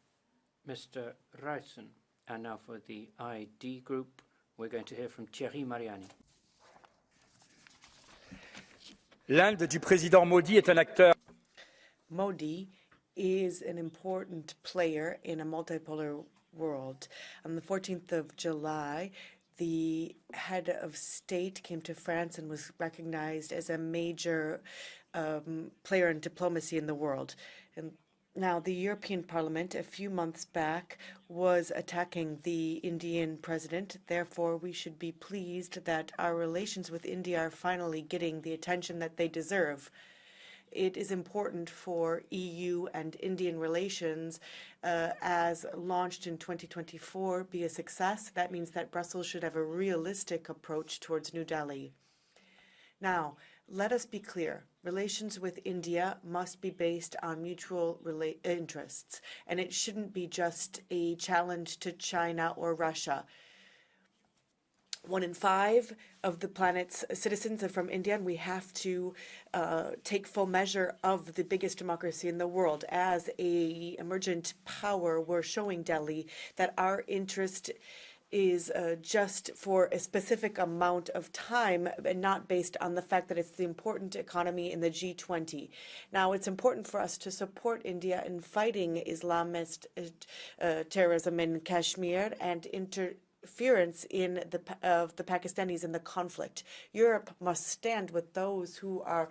Mr. Räyssen. And now for the ID group, we're going to hear from Thierry Mariani. L'Inde du président Modi est un acteur. Modi is an important player in a multipolar world. On the 14th of July, the head of state came to France and was recognized as a major player in diplomacy in the world. And Now, the European Parliament, a few months back, was attacking the Indian president. Therefore, we should be pleased that our relations with India are finally getting the attention that they deserve. It is important for EU and Indian relations, as launched in 2024, be a success. That means that Brussels should have a realistic approach towards New Delhi. Now, let us be clear. Relations with India must be based on mutual interests, and it shouldn't be just a challenge to China or Russia. 1 in 5 of the planet's citizens are from India, and we have to take full measure of the biggest democracy in the world. As an emergent power, we're showing Delhi that our interest is just for a specific amount of time and not based on the fact that it's the important economy in the G20. Now, it's important for us to support India in fighting Islamist terrorism in Kashmir and interference of the Pakistanis in the conflict. Europe must stand with those who are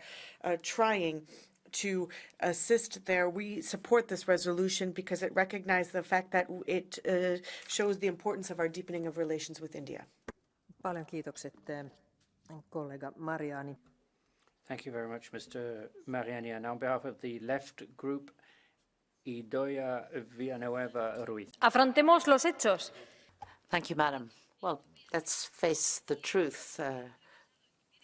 trying to assist there. We support this resolution because it recognizes the fact that it shows the importance of our deepening of relations with India. Paljon kiitokset, kollega Mariani. Thank you very much, Mr. Mariani. And on behalf of the Left Group, Idoia Villanueva Ruiz. Afrontemos los hechos. Thank you, Madam. Well, let's face the truth.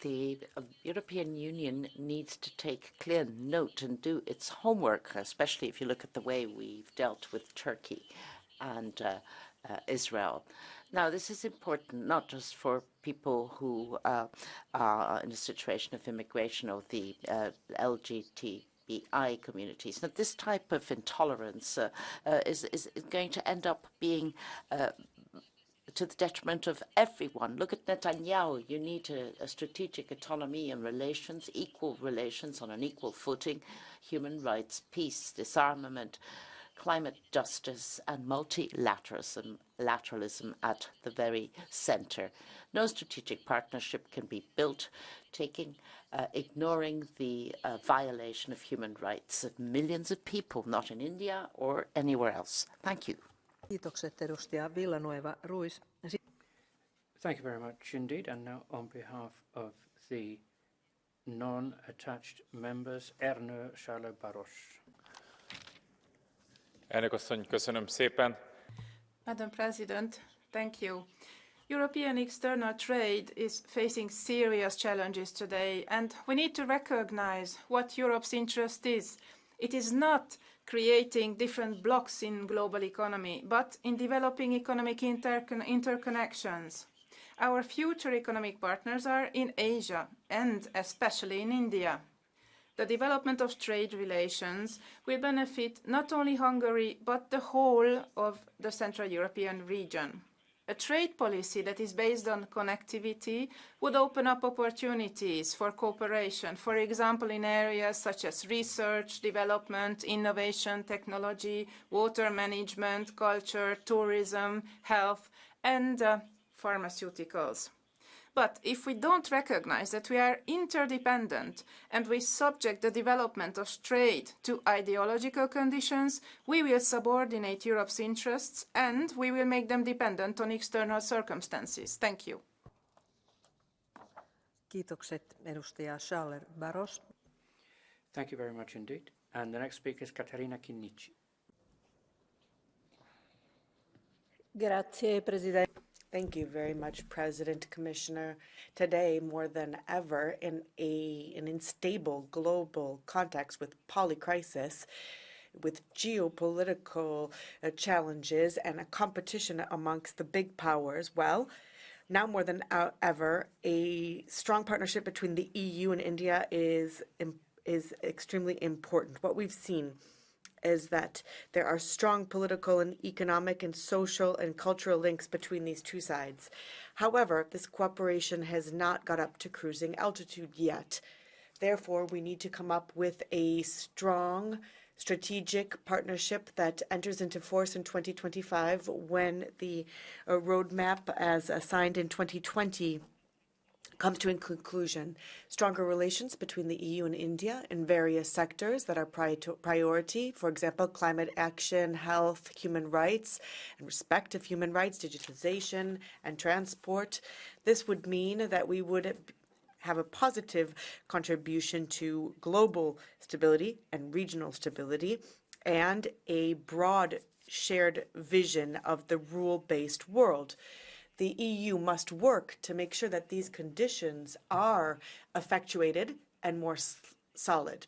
The European Union needs to take clear note and do its homework, especially if you look at the way we've dealt with Turkey and Israel. Now, this is important not just for people who are in a situation of immigration or the LGBTI communities. Now, this type of intolerance is going to end up being to the detriment of everyone. Look at Netanyahu. You need a strategic autonomy and relations, equal relations on an equal footing, human rights, peace, disarmament, climate justice, and multilateralism at the very center. No strategic partnership can be built ignoring the violation of human rights of millions of people, not in India or anywhere else. Thank you. Kiitokset, edustaja Villanueva Ruiz. Thank you very much indeed. And now on behalf of the non-attached members, Ernő Charles-Baros. Elnök asszony, köszönöm szépen. Madam President, thank you. European external trade is facing serious challenges today, and we need to recognize what Europe's interest is. It is not creating different blocks in global economy, but in developing economic interconnections. Our future economic partners are in Asia and especially in India. The development of trade relations will benefit not only Hungary, but the whole of the Central European region. A trade policy that is based on connectivity would open up opportunities for cooperation, for example, in areas such as research, development, innovation, technology, water management, culture, tourism, health, and pharmaceuticals. But if we don't recognize that we are interdependent and we subject the development of trade to ideological conditions, we will subordinate Europe's interests and we will make them dependent on external circumstances. Thank you. Kiitokset, edustaja Charles-Baros. Thank you very much indeed. And the next speaker is Caterina Chinnici. Grazie, Presidente. Thank you very much, President, Commissioner. Today, more than ever, in an unstable global context with polycrisis, with geopolitical challenges and a competition amongst the big powers, well, now more than ever, a strong partnership between the EU and India is extremely important. What we've seen is that there are strong political and economic and social and cultural links between these two sides. However, this cooperation has not got up to cruising altitude yet. Therefore, we need to come up with a strong strategic partnership that enters into force in 2025 when the roadmap as assigned in 2020 comes to a conclusion. Stronger relations between the EU and India in various sectors that are priority, for example, climate action, health, human rights, and respect of human rights, digitalization, and transport. This would mean that we would have a positive contribution to global stability and regional stability and a broad shared vision of the rule-based world. The EU must work to make sure that these conditions are effectuated and more solid.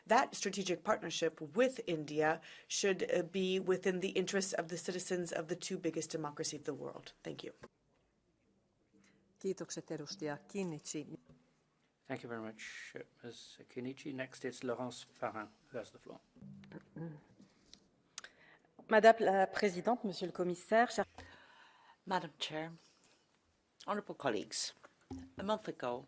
That strategic partnership with India should be within the interests of the citizens of the two biggest democracies of the world. Thank you. Kiitokset edustaja Kinnici. Thank you very much, Ms. Kinichi. Next is Laurence Parrin, who has the floor. Madame la Présidente, Monsieur le Commissaire, chers... Madam Chair, honourable colleagues, a month ago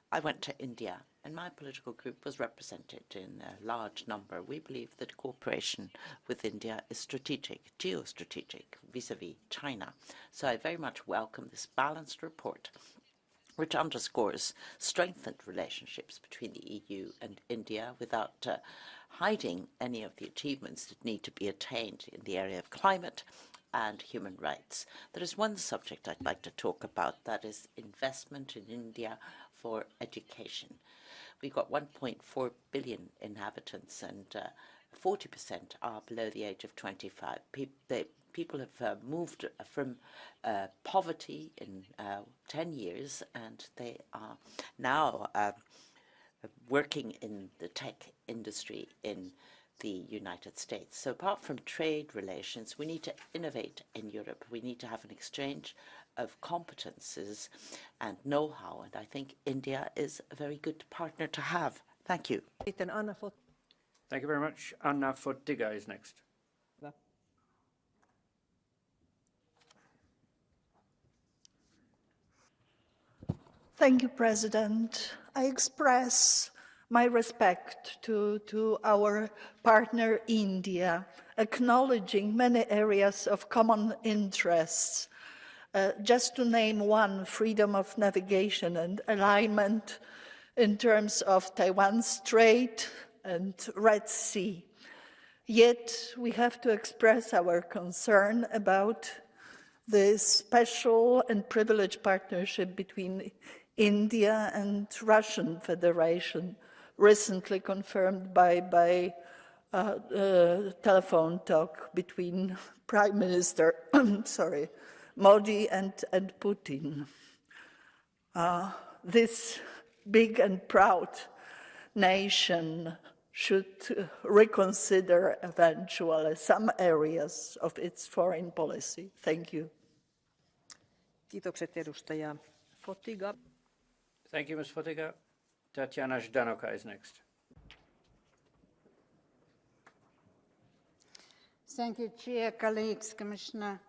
I went to India and my political group was represented in a large number. We believe that cooperation with India is strategic, geostrategic, vis-à-vis China. So I very much welcome this balanced report, which underscores strengthened relationships between the EU and India without hiding any of the achievements that need to be attained in the area of climate and human rights. There is one subject I'd like to talk about, that is investment in India for education. We've got 1.4 billion inhabitants and 40% are below the age of 25. People have moved from poverty in 10 years and they are now working in the tech industry in the United States. So apart from trade relations, we need to innovate in Europe. We need to have an exchange of competences and know-how, and I think India is a very good partner to have. Thank you. Thank you very much. Anna Fotyga is next. Thank you, President. I express my respect to our partner India, acknowledging many areas of common interests. Just to name one, freedom of navigation and alignment in terms of Taiwan Strait and Red Sea. Yet we have to express our concern about the special and privileged partnership between India and Russian Federation, recently confirmed by telephone talk between Prime Minister Modi and Putin. This big and proud nation should reconsider eventually some areas of its foreign policy. Thank you. Kiitokset edustaja Fotyga. Thank you, Ms. Fotyga. Tatiana Ždanoka is next. Thank you, Chair, colleagues, Commissioner.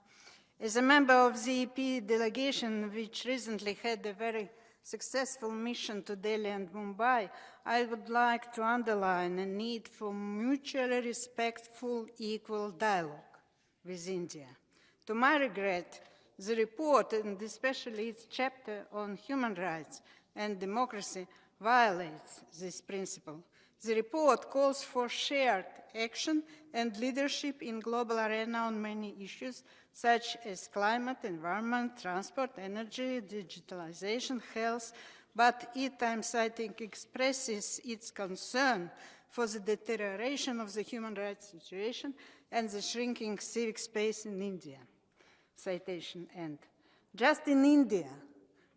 As a member of the EP delegation, which recently had a very successful mission to Delhi and Mumbai, I would like to underline a need for mutually respectful, equal dialogue with India. To my regret, the report, and especially its chapter on human rights and democracy, violates this principle. The report calls for shared action and leadership in global arena on many issues, such as climate, environment, transport, energy, digitalization, health, but it, I'm citing, expresses its concern for the deterioration of the human rights situation and the shrinking civic space in India. Citation end. Just in India,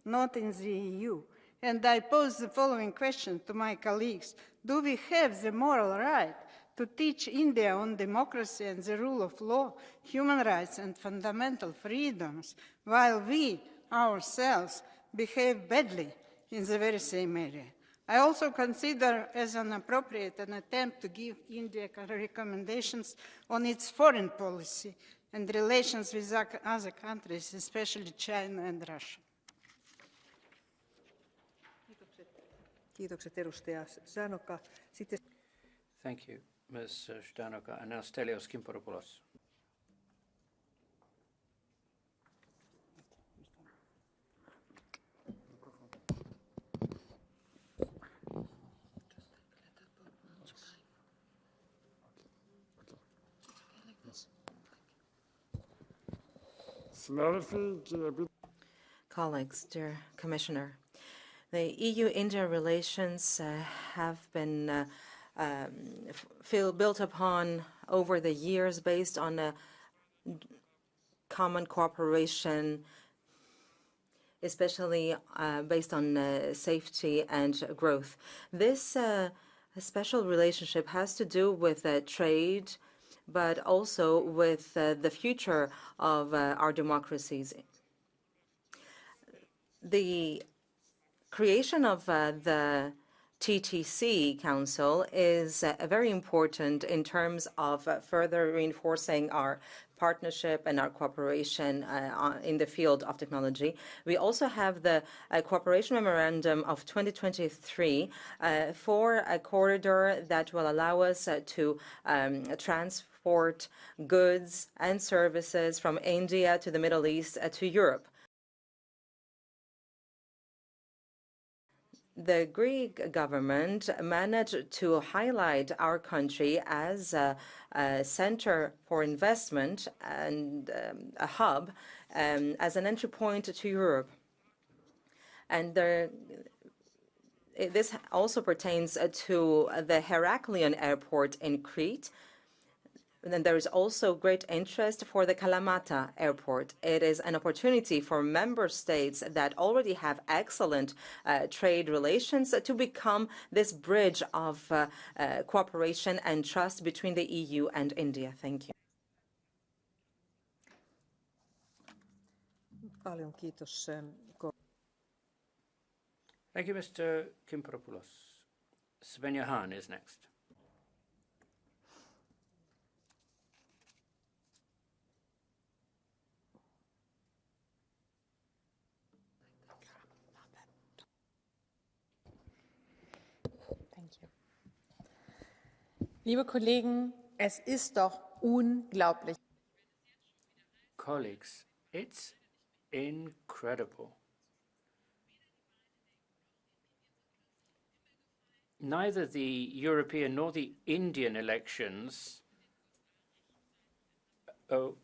not in the EU. And I pose the following question to my colleagues. Do we have the moral right to teach India on democracy and the rule of law, human rights and fundamental freedoms, while we ourselves behave badly in the very same area? I also consider as inappropriate an attempt to give India recommendations on its foreign policy and relations with other countries, especially China and Russia. Kiitokset edustaja Ždanoka. Sitten... Thank you, Ms. Ždanoka. And now Stelios Kimporopoulos. Colleagues, dear Commissioner, the EU-India relations have been built upon over the years based on a common cooperation, especially based on safety and growth. This special relationship has to do with trade, but also with the future of our democracies. The creation of the TTC Council is very important in terms of further reinforcing our partnership and our cooperation in the field of technology. We also have the Cooperation Memorandum of 2023 for a corridor that will allow us to transport goods and services from India to the Middle East to Europe. The Greek government managed to highlight our country as a center for investment and a hub as an entry point to Europe. And this also pertains to the Heraklion airport in Crete. And then there is also great interest for the Kalamata airport. It is an opportunity for member states that already have excellent trade relations to become this bridge of cooperation and trust between the EU and India. Thank you. Thank you, Mr. Kimpropoulos. Svenja Hahn is next. Liebe Kollegen, es ist doch unglaublich. Colleagues, it's incredible. Neither the European nor the Indian elections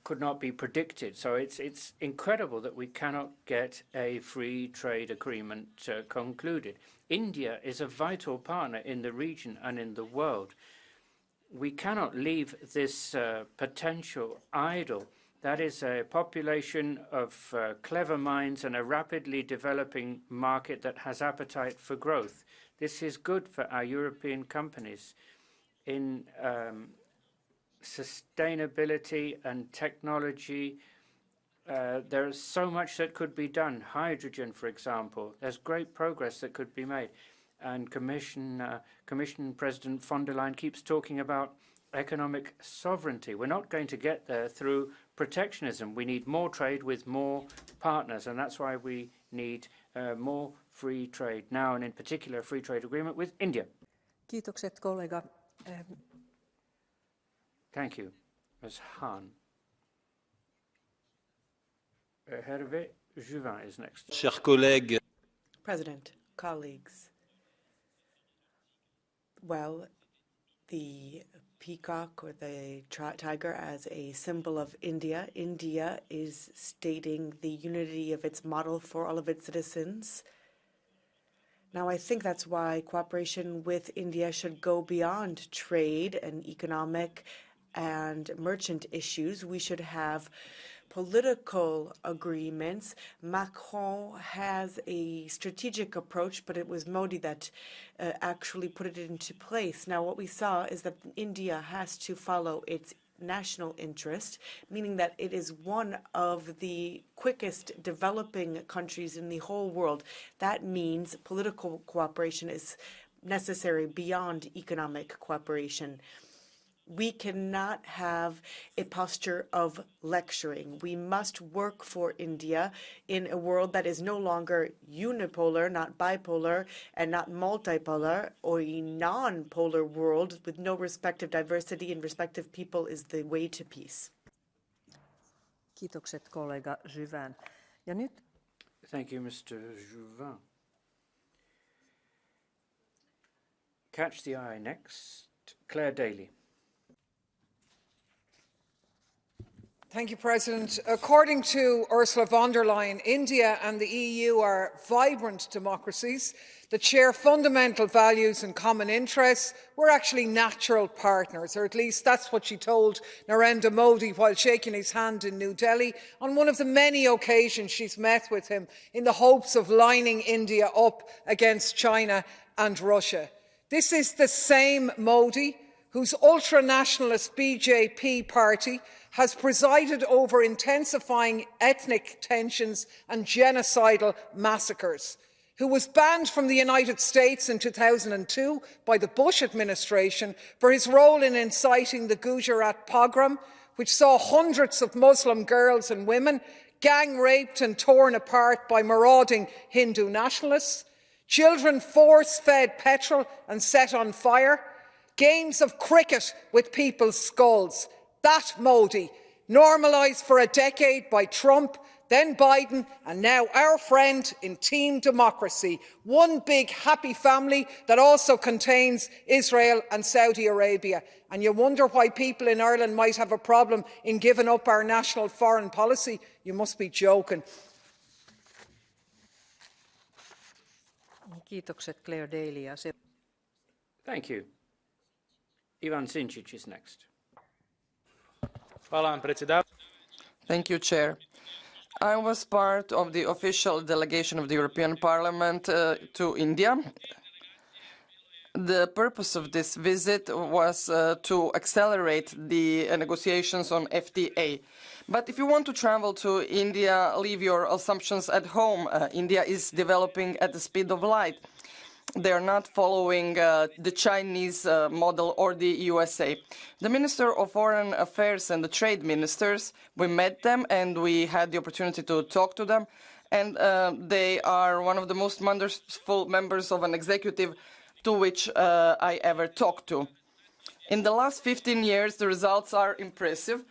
could not be predicted. So it's incredible that we cannot get a free trade agreement concluded. India is a vital partner in the region and in the world. We cannot leave this potential idle. That is a population of clever minds and a rapidly developing market that has appetite for growth. This is good for our European companies in sustainability and technology. There is so much that could be done. Hydrogen, for example. There's great progress that could be made. And Commission President von der Leyen keeps talking about economic sovereignty. We're not going to get there through protectionism. We need more trade with more partners, and that's why we need more free trade now, and in particular a free trade agreement with India. Kiitokset, kollega. Thank you, Ms. Hahn. Hervé Juvin is next. Chers collègues. President, colleagues. Well, the peacock or the tiger as a symbol of India. India is stating the unity of its model for all of its citizens. Now, I think that's why cooperation with India should go beyond trade and economic and merchant issues. We should have political agreements. Macron has a strategic approach, but it was Modi that actually put it into place. Now, what we saw is that India has to follow its national interest, meaning that it is one of the quickest developing countries in the whole world. That means political cooperation is necessary beyond economic cooperation. We cannot have a posture of lecturing. We must work for India in a world that is no longer unipolar, not bipolar, and not multipolar, or a non-polar world with no respect of diversity and respect of people is the way to peace. Kiitokset, kollega Juvin. Ja nyt... Thank you, Mr. Juvin. Catch the eye next. Claire Daly. Thank you, President. According to Ursula von der Leyen, India and the EU are vibrant democracies that share fundamental values and common interests. We're actually natural partners, or at least that's what she told Narendra Modi while shaking his hand in New Delhi on one of the many occasions she's met with him in the hopes of lining India up against China and Russia. This is the same Modi whose ultra-nationalist BJP party has presided over intensifying ethnic tensions and genocidal massacres, who was banned from the United States in 2002 by the Bush administration for his role in inciting the Gujarat pogrom, which saw hundreds of Muslim girls and women gang-raped and torn apart by marauding Hindu nationalists, children force-fed petrol and set on fire, games of cricket with people's skulls. That Modi, normalised for a decade by Trump, then Biden, and now our friend in Team Democracy. One big happy family that also contains Israel and Saudi Arabia. And you wonder why people in Ireland might have a problem in giving up our national foreign policy? You must be joking. Kiitokset Claire Daly. Thank you. Ivan Sinčić is next. Thank you, Chair. I was part of the official delegation of the European Parliament to India. The purpose of this visit was to accelerate the negotiations on FTA. But if you want to travel to India, leave your assumptions at home. India is developing at the speed of light. They are not following the Chinese model or the USA. The Minister of Foreign Affairs and the trade ministers, we met them and we had the opportunity to talk to them. And they are one of the most wonderful members of an executive to which I ever talked to. In the last 15 years, the results are impressive.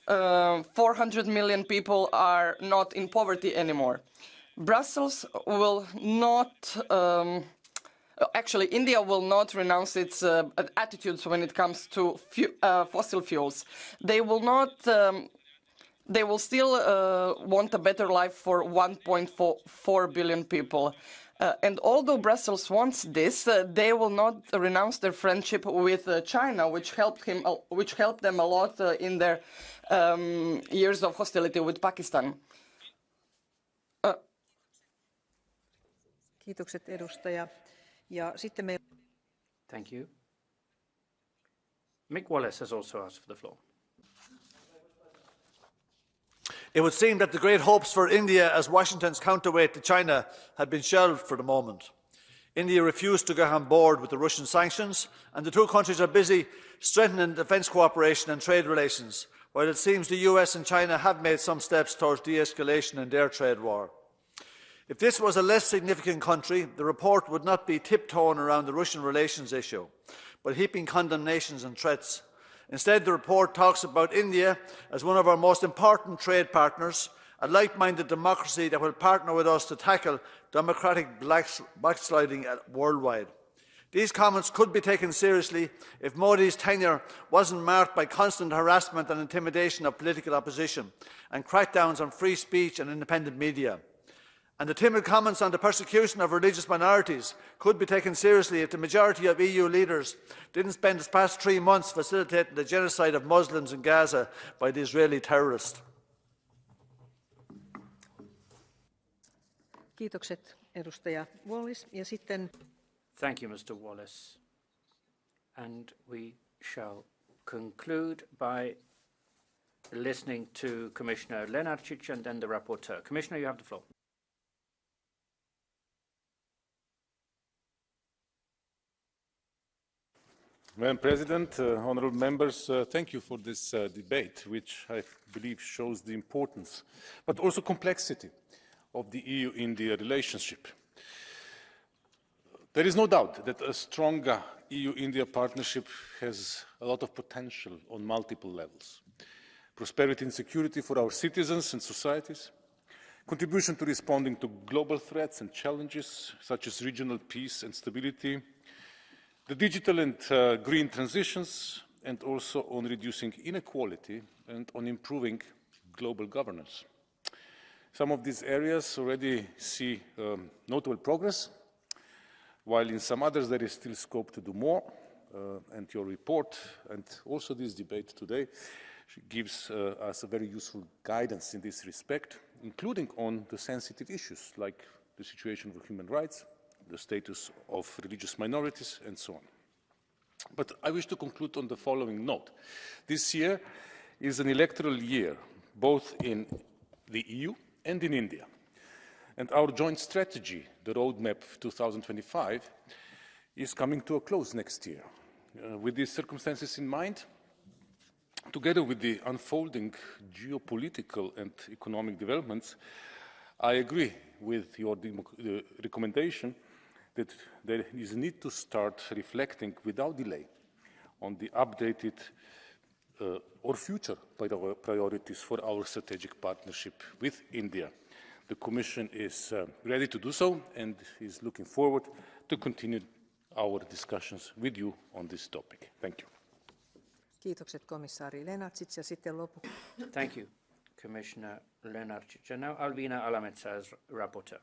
400 million people are not in poverty anymore. Brussels will not... Actually, India will not renounce its attitudes when it comes to fossil fuels. They will not. They will still want a better life for 1.4 billion people. And although Brussels wants this, they will not renounce their friendship with China, which helped them a lot in their years of hostility with Pakistan. Kiitokset edustaja. Ja sitten me... Thank you. Mick Wallace has also asked for the floor. It would seem that the great hopes for India as Washington's counterweight to China had been shelved for the moment. India refused to get on board with the Russian sanctions, and the two countries are busy strengthening defence cooperation and trade relations, while it seems the US and China have made some steps towards de-escalation in their trade war. If this was a less significant country, the report would not be tiptoeing around the Russian relations issue, but heaping condemnations and threats. Instead, the report talks about India as one of our most important trade partners, a like-minded democracy that will partner with us to tackle democratic backsliding worldwide. These comments could be taken seriously if Modi's tenure wasn't marked by constant harassment and intimidation of political opposition and crackdowns on free speech and independent media. And the timid comments on the persecution of religious minorities could be taken seriously if the majority of EU leaders didn't spend the past 3 months facilitating the genocide of Muslims in Gaza by the Israeli terrorists. Kiitokset edustaja Wallis. Ja sitten... Thank you, Mr. Wallace. And we shall conclude by listening to Commissioner Lenarčič and then the rapporteur. Commissioner, you have the floor. Madam President, honourable members, thank you for this debate, which I believe shows the importance, but also complexity of the EU-India relationship. There is no doubt that a stronger EU-India partnership has a lot of potential on multiple levels. Prosperity and security for our citizens and societies, contribution to responding to global threats and challenges, such as regional peace and stability, the digital and green transitions, and also on reducing inequality and on improving global governance. Some of these areas already see notable progress, while in some others there is still scope to do more. And your report and also this debate today gives us a very useful guidance in this respect, including on the sensitive issues like the situation of human rights, the status of religious minorities, and so on. But I wish to conclude on the following note. This year is an electoral year, both in the EU and in India. And our joint strategy, the Roadmap 2025, is coming to a close next year. With these circumstances in mind, together with the unfolding geopolitical and economic developments, I agree with your recommendation that there is a need to start reflecting without delay on the updated or future priorities for our strategic partnership with India. The Commission is ready to do so and is looking forward to continue our discussions with you on this topic. Thank you. Kiitokset komissaari Lenarčič ja sitten lopuksi. Thank you, Commissioner Lenarčič. And now Alvina Alametsa as rapporteur.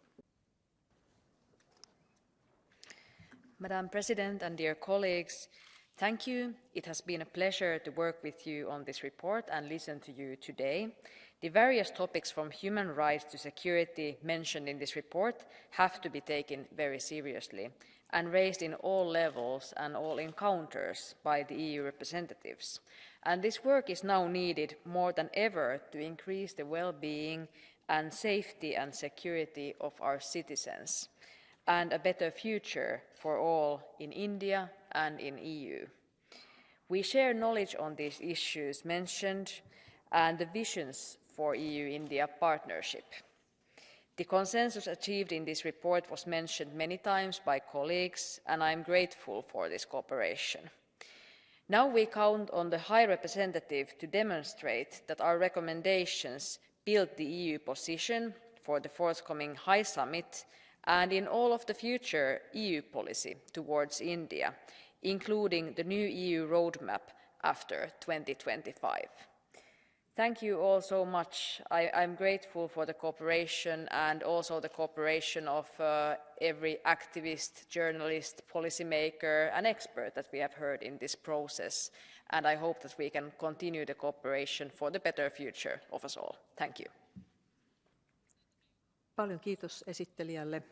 Madam President and dear colleagues, thank you. It has been a pleasure to work with you on this report and listen to you today. The various topics from human rights to security mentioned in this report have to be taken very seriously and raised in all levels and all encounters by the EU representatives. And this work is now needed more than ever to increase the well-being and safety and security of our citizens and a better future for all in India and in EU. We share knowledge on these issues mentioned and the visions for EU-India partnership. The consensus achieved in this report was mentioned many times by colleagues, and I am grateful for this cooperation. Now we count on the High Representative to demonstrate that our recommendations build the EU position for the forthcoming High Summit and in all of the future EU policy towards India, including the new EU roadmap after 2025. Thank you all so much. I'm grateful for the cooperation and also the cooperation of every activist, journalist, policymaker and expert that we have heard in this process. And I hope that we can continue the cooperation for the better future of us all. Thank you. Paljon kiitos esittelijälle.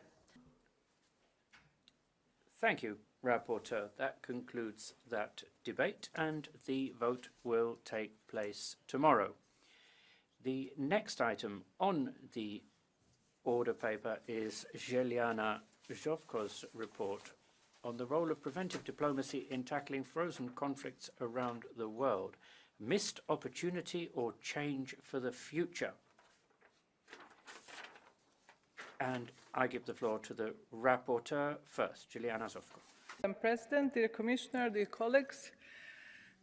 Thank you, Rapporteur. That concludes that debate, and the vote will take place tomorrow. The next item on the order paper is Zheliana Zhovko's report on the role of preventive diplomacy in tackling frozen conflicts around the world. Missed opportunity or change for the future? And I give the floor to the rapporteur first, Zheliana Zhovko. Madam President, dear Commissioner, dear colleagues,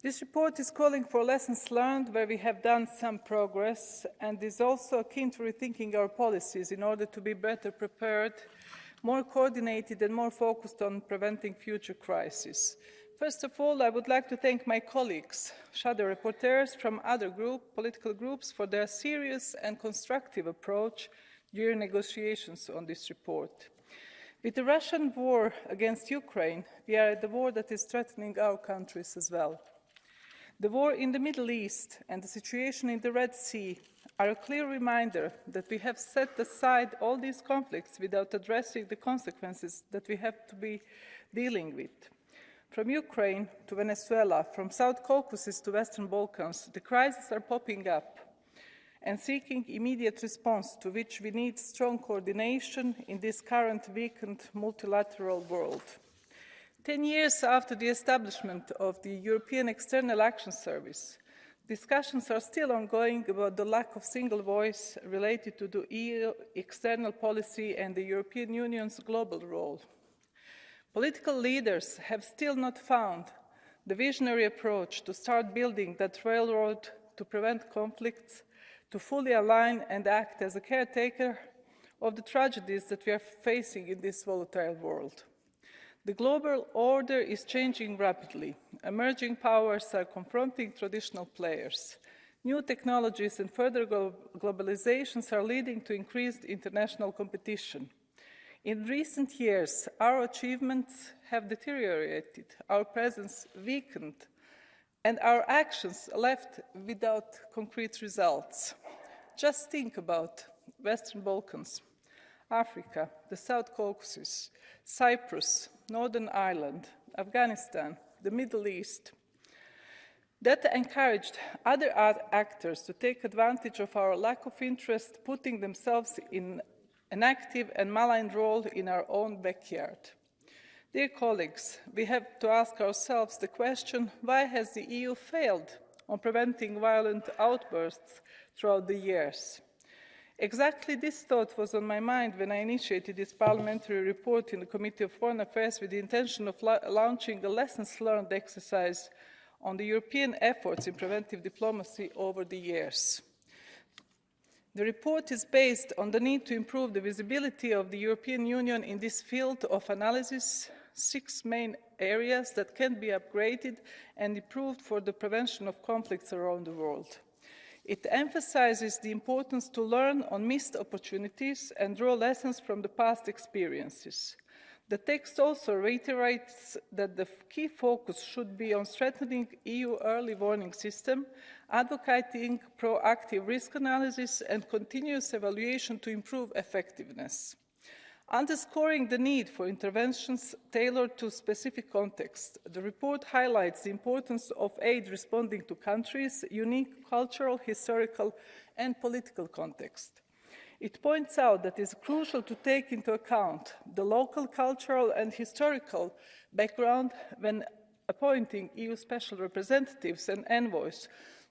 this report is calling for lessons learned where we have done some progress and is also keen to rethinking our policies in order to be better prepared, more coordinated and more focused on preventing future crises. First of all, I would like to thank my colleagues, shadow rapporteurs from other political groups for their serious and constructive approach during negotiations on this report. With the Russian war against Ukraine, we are at a war that is threatening our countries as well. The war in the Middle East and the situation in the Red Sea are a clear reminder that we have set aside all these conflicts without addressing the consequences that we have to be dealing with. From Ukraine to Venezuela, from South Caucasus to Western Balkans, the crises are popping up and seeking immediate response to which we need strong coordination in this current weakened multilateral world. 10 years after the establishment of the European External Action Service, discussions are still ongoing about the lack of single voice related to the EU external policy and the European Union's global role. Political leaders have still not found the visionary approach to start building that railroad to prevent conflicts, to fully align and act as a caretaker of the tragedies that we are facing in this volatile world. The global order is changing rapidly. Emerging powers are confronting traditional players. New technologies and further globalizations are leading to increased international competition. In recent years, our achievements have deteriorated, our presence weakened, and our actions left without concrete results. Just think about Western Balkans, Africa, the South Caucasus, Cyprus, Northern Ireland, Afghanistan, the Middle East. That encouraged other actors to take advantage of our lack of interest, putting themselves in an active and malign role in our own backyard. Dear colleagues, we have to ask ourselves the question, why has the EU failed on preventing violent outbursts throughout the years? Exactly this thought was on my mind when I initiated this parliamentary report in the Committee on Foreign Affairs with the intention of launching a lessons learned exercise on the European efforts in preventive diplomacy over the years. The report is based on the need to improve the visibility of the European Union in this field of analysis, 6 main areas that can be upgraded and improved for the prevention of conflicts around the world. It emphasizes the importance to learn on missed opportunities and draw lessons from the past experiences. The text also reiterates that the key focus should be on strengthening EU early warning system, advocating proactive risk analysis and continuous evaluation to improve effectiveness. Underscoring the need for interventions tailored to specific contexts, the report highlights the importance of aid responding to countries' unique cultural, historical and political context. It points out that it is crucial to take into account the local cultural and historical background when appointing EU special representatives and envoys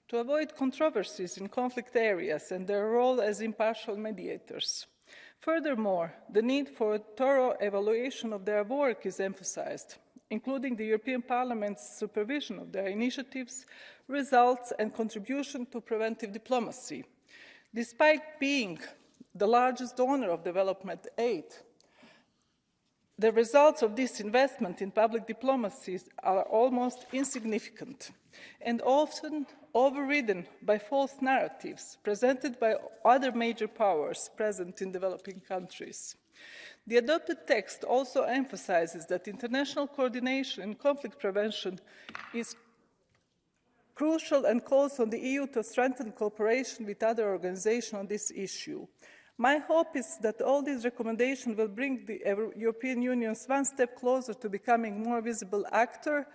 to avoid controversies in conflict areas and their role as impartial mediators. Furthermore, the need for a thorough evaluation of their work is emphasized, including the European Parliament's supervision of their initiatives, results and contribution to preventive diplomacy. Despite being the largest donor of development aid, the results of this investment in public diplomacy are almost insignificant and often overridden by false narratives presented by other major powers present in developing countries. The adopted text also emphasizes that international coordination in conflict prevention is crucial and calls on the EU to strengthen cooperation with other organizations on this issue. My hope is that all these recommendations will bring the European Union one step closer to becoming a more visible actor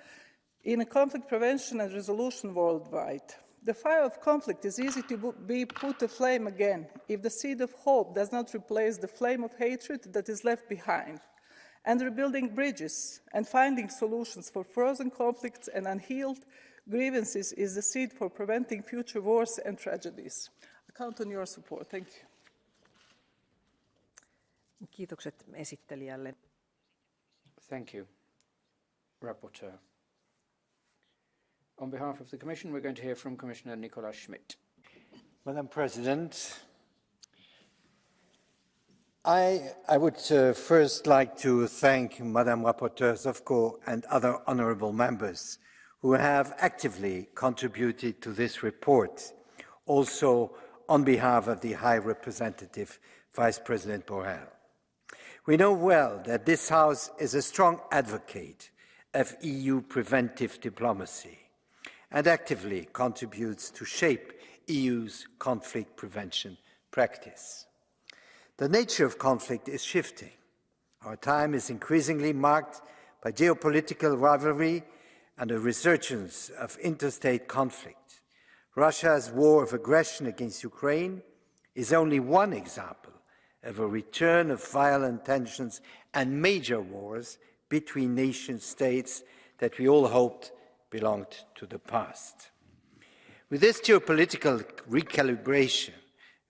in conflict prevention and resolution worldwide. The fire of conflict is easy to be put aflame again if the seed of hope does not replace the flame of hatred that is left behind. And rebuilding bridges and finding solutions for frozen conflicts and unhealed grievances is the seed for preventing future wars and tragedies. I count on your support. Thank you. Kiitokset esittelijälle. Thank you, Rapporteur. On behalf of the Commission, we're going to hear from Commissioner Nicolas Schmit. Madam President, I would first like to thank Madam Rapporteur Zovko and other honourable members who have actively contributed to this report, also on behalf of the High Representative Vice President Borrell. We know well that this House is a strong advocate of EU preventive diplomacy and actively contributes to shape EU's conflict prevention practice. The nature of conflict is shifting. Our time is increasingly marked by geopolitical rivalry and a resurgence of interstate conflict. Russia's war of aggression against Ukraine is only one example of a return of violent tensions and major wars between nation states that we all hoped belonged to the past. With this geopolitical recalibration,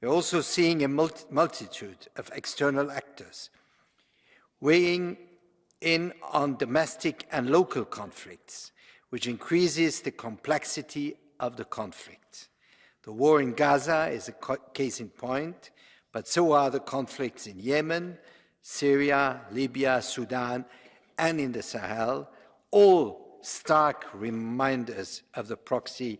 we're also seeing a multitude of external actors weighing in on domestic and local conflicts, which increases the complexity of the conflict. The war in Gaza is a case in point, but so are the conflicts in Yemen, Syria, Libya, Sudan, and in the Sahel, all stark reminders of the proxy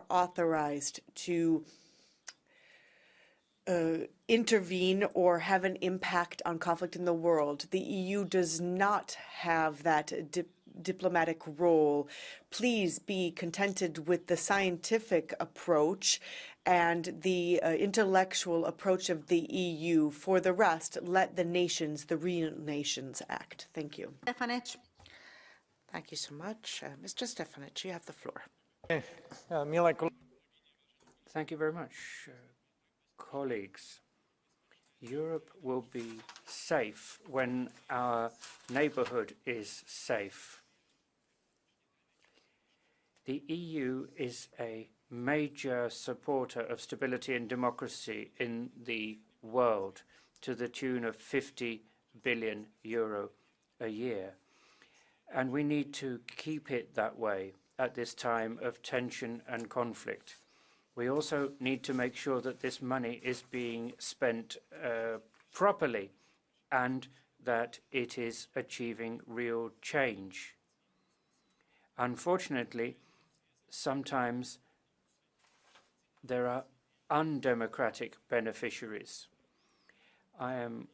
authorized to intervene or have an impact on conflict in the world. The EU does not have that diplomatic role. Please be contented with the scientific approach and the intellectual approach of the EU. For the rest, let the nations, the real nations, act. Thank you. Stefanich. Thank you so much. Mr. Stefanich, you have the floor. Thank you very much. Colleagues, Europe will be safe when our neighborhood is safe. The EU is a major supporter of stability and democracy in the world to the tune of 50 billion euro a year. And we need to keep it that way at this time of tension and conflict. We also need to make sure that this money is being spent properly and that it is achieving real change. Unfortunately, sometimes there are undemocratic beneficiaries. I am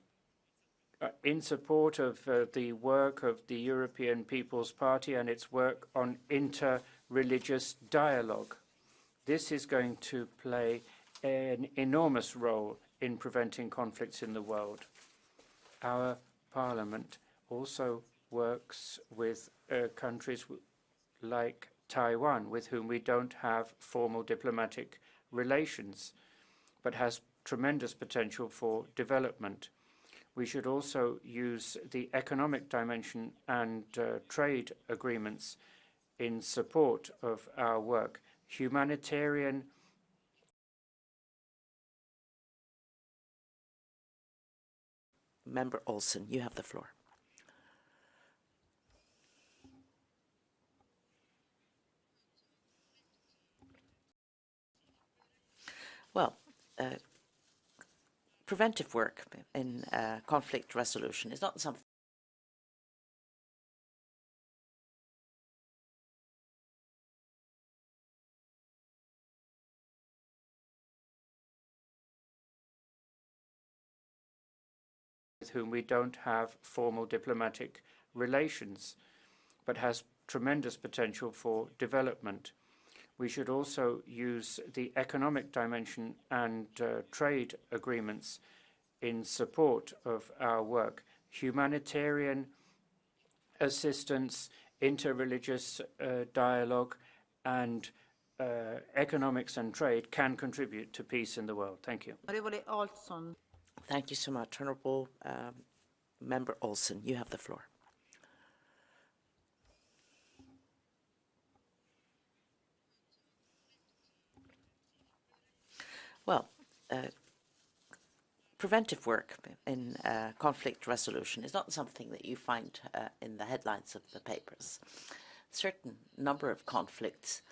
in support of the work of the European People's Party and its work on inter-religious dialogue. This is going to play an enormous role in preventing conflicts in the world. Our Parliament also works with countries like Taiwan, with whom we don't have formal diplomatic relations, but has tremendous potential for development. We should also use the economic dimension and trade agreements in support of our work. Humanitarian Member Olsen, you have the floor. Well, preventive work in conflict resolution is not something with whom we don't have formal diplomatic relations, but has tremendous potential for development. We should also use the economic dimension and trade agreements in support of our work. Humanitarian assistance, interreligious dialogue, and economics and trade can contribute to peace in the world. Thank you. Thank you so much, Honourable Member Olsen. You have the floor. Well, preventive work in conflict resolution is not something that you find in the headlines of the papers. Certain number of conflicts,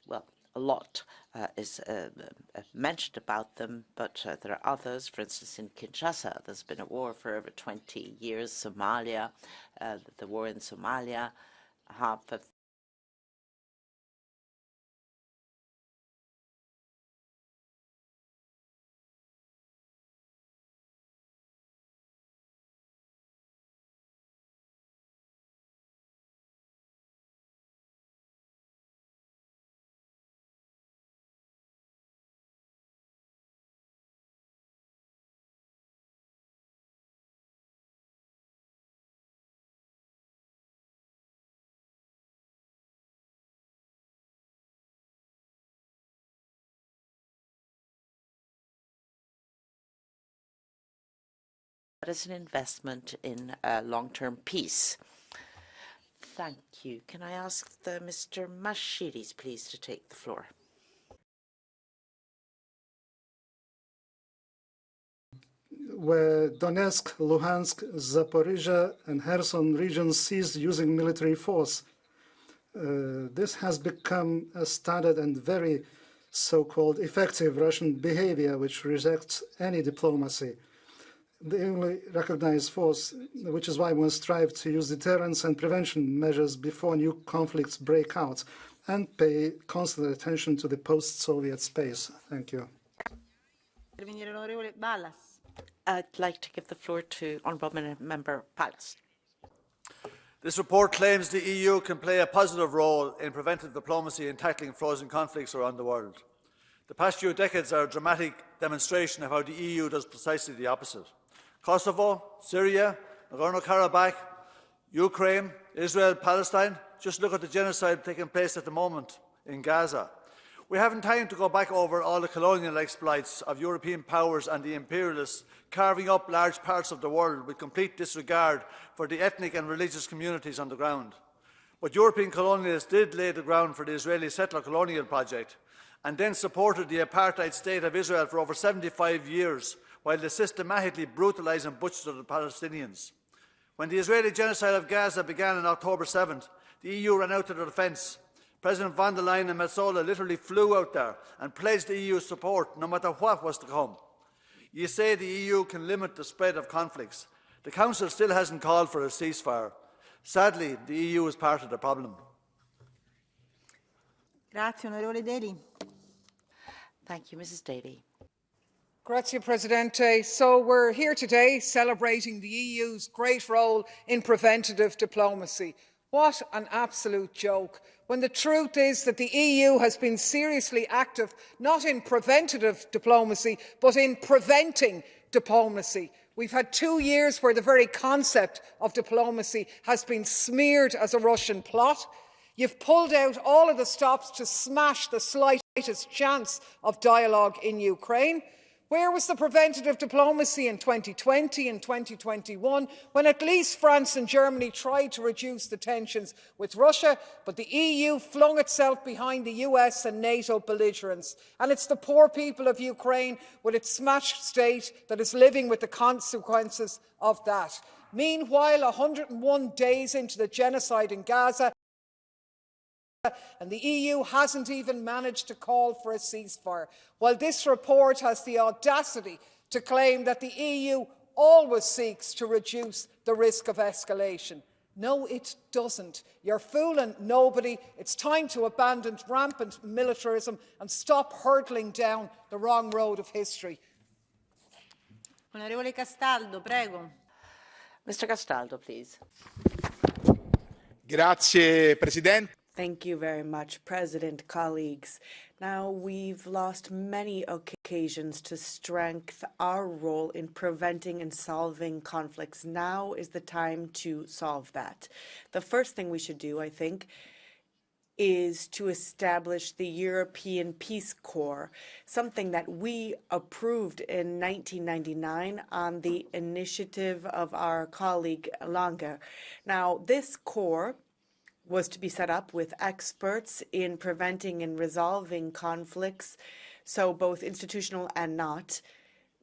well, a lot is mentioned about them, but there are others. For instance, in Kinshasa, there's been a war for over 20 years. Somalia, the war in Somalia, half of as an investment in long-term peace. Thank you. Can I ask Mr. Mashiris, please, to take the floor? Where Donetsk, Luhansk, Zaporizhia, and Kherson regions ceased using military force. This has become a standard and very so-called effective Russian behavior, which rejects any diplomacy. They only recognize force, which is why one strives to use deterrence and prevention measures before new conflicts break out. and pay constant attention to the post-Soviet space. Thank you. I'd like to give the floor to Honourable Member Pallas. This report claims the EU can play a positive role in preventive diplomacy and tackling frozen conflicts around the world. The past few decades are a dramatic demonstration of how the EU does precisely the opposite. Kosovo, Syria, Nagorno-Karabakh, Ukraine, Israel, Palestine. Just look at the genocide taking place at the moment in Gaza. We haven't time to go back over all the colonial exploits of European powers and the imperialists carving up large parts of the world with complete disregard for the ethnic and religious communities on the ground. But European colonialists did lay the ground for the Israeli settler colonial project and then supported the apartheid state of Israel for over 75 years while they systematically brutalised and butchered the Palestinians. When the Israeli genocide of Gaza began on October 7th, the EU ran out to the defence. President von der Leyen and Metsola literally flew out there and pledged the EU's support no matter what was to come. You say the EU can limit the spread of conflicts. The Council still hasn't called for a ceasefire. Sadly, the EU is part of the problem. Grazie, onorevole Daly. Thank you, Mrs. Daly. Grazie, Presidente. So we're here today celebrating the EU's great role in preventative diplomacy. What an absolute joke, when the truth is that the EU has been seriously active not in preventative diplomacy but in preventing diplomacy. We've had 2 years where the very concept of diplomacy has been smeared as a Russian plot. You've pulled out all of the stops to smash the slightest chance of dialogue in Ukraine. Where was the preventative diplomacy in 2020 and 2021 when at least France and Germany tried to reduce the tensions with Russia, but the EU flung itself behind the US and NATO belligerents? And it's the poor people of Ukraine with its smashed state that is living with the consequences of that. Meanwhile, 101 days into the genocide in Gaza, and the EU hasn't even managed to call for a ceasefire, while this report has the audacity to claim that the EU always seeks to reduce the risk of escalation. No, it doesn't. You're fooling nobody. It's time to abandon rampant militarism and stop hurtling down the wrong road of history. Onorevole Castaldo, prego. Mr. Castaldo, please. Grazie, Presidente. Thank you very much, President, colleagues. Now, we've lost many occasions to strengthen our role in preventing and solving conflicts. Now is the time to solve that. The first thing we should do, I think, is to establish the European Peace Corps, something that we approved in 1999 on the initiative of our colleague Lange. Now, this corps was to be set up with experts in preventing and resolving conflicts, so both institutional and not,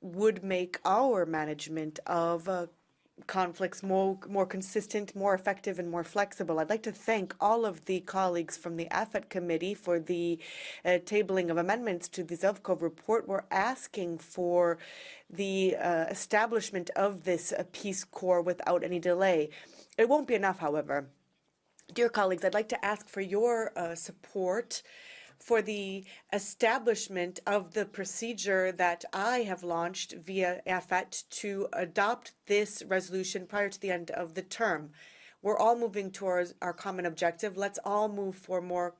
would make our management of conflicts more consistent, more effective, and more flexible. I'd like to thank all of the colleagues from the AFET committee for the tabling of amendments to the Zovkov report. We're asking for the establishment of this Peace Corps without any delay. It won't be enough, however. Dear colleagues, I'd like to ask for your support for the establishment of the procedure that I have launched via AFET to adopt this resolution prior to the end of the term. We're all moving towards our common objective. Let's all move for more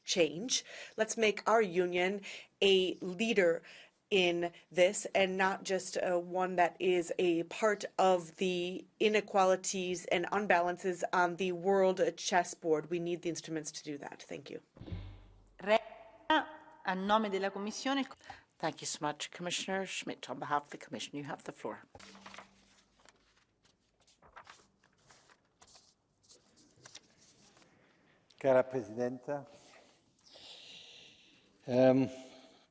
change. Let's make our union a leader in this and not just one that is a part of the inequalities and unbalances on the world chessboard. We need the instruments to do that. Thank you. A nome della Commissione. Thank you so much, Commissioner Schmidt. On behalf of the Commission, you have the floor. Cara Presidenta,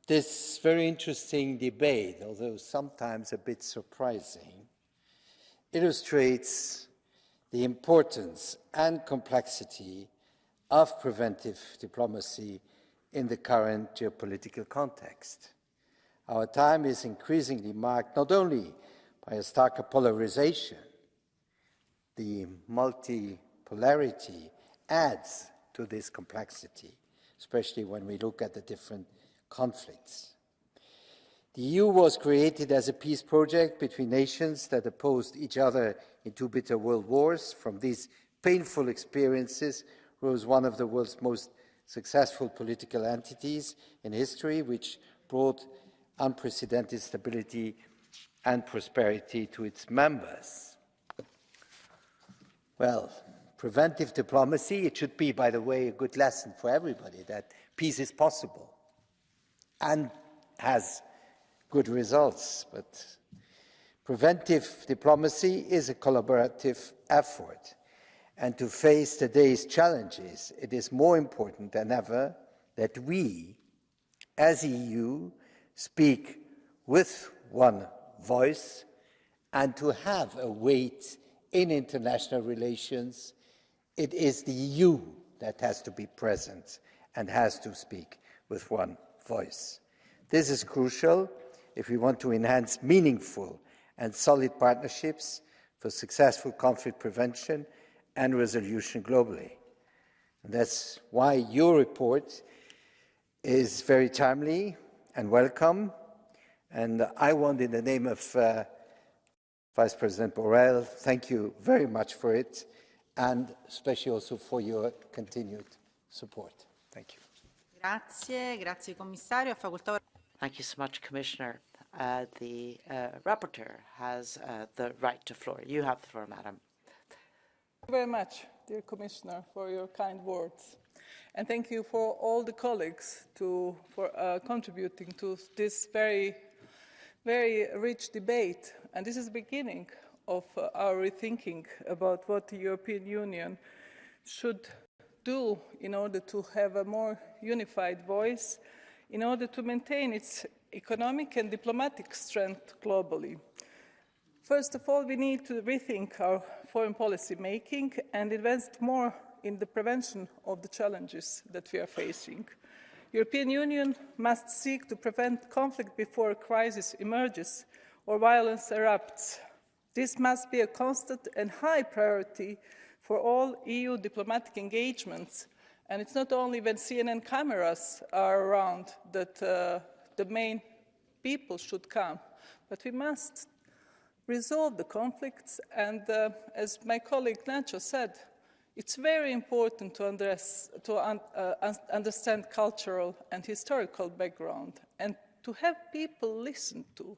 this very interesting debate, although sometimes a bit surprising, illustrates the importance and complexity of preventive diplomacy in the current geopolitical context. Our time is increasingly marked not only by a starker polarization, the multipolarity adds to this complexity, especially when we look at the different conflicts. The EU was created as a peace project between nations that opposed each other in two bitter world wars. From these painful experiences rose one of the world's most successful political entities in history, which brought unprecedented stability and prosperity to its members. Well, preventive diplomacy, it should be, by the way, a good lesson for everybody that peace is possible and has good results. But preventive diplomacy is a collaborative effort. And to face today's challenges, it is more important than ever that we, as EU, speak with one voice, and to have a weight in international relations. It is the EU that has to be present and has to speak with one voice. This is crucial if we want to enhance meaningful and solid partnerships for successful conflict prevention and resolution globally. And that's why your report is very timely and welcome. And I want, in the name of Vice President Borrell, thank you very much for it, and especially also for your continued support. Thank you. Grazie commissario. Thank you so much, Commissioner. The rapporteur has the right to floor. You have the floor, Madam. Thank you very much, dear Commissioner, for your kind words. And thank you for all the colleagues for contributing to this very rich debate. And this is the beginning of our rethinking about what the European Union should do in order to have a more unified voice, in order to maintain its economic and diplomatic strength globally. First of all, we need to rethink our foreign policy making and invest more in the prevention of the challenges that we are facing. The European Union must seek to prevent conflict before a crisis emerges or violence erupts. This must be a constant and high priority for all EU diplomatic engagements. And it's not only when CNN cameras are around that the main people should come, but we must resolve the conflicts. And as my colleague Nacho said, it's very important to understand cultural and historical background and to have people listen to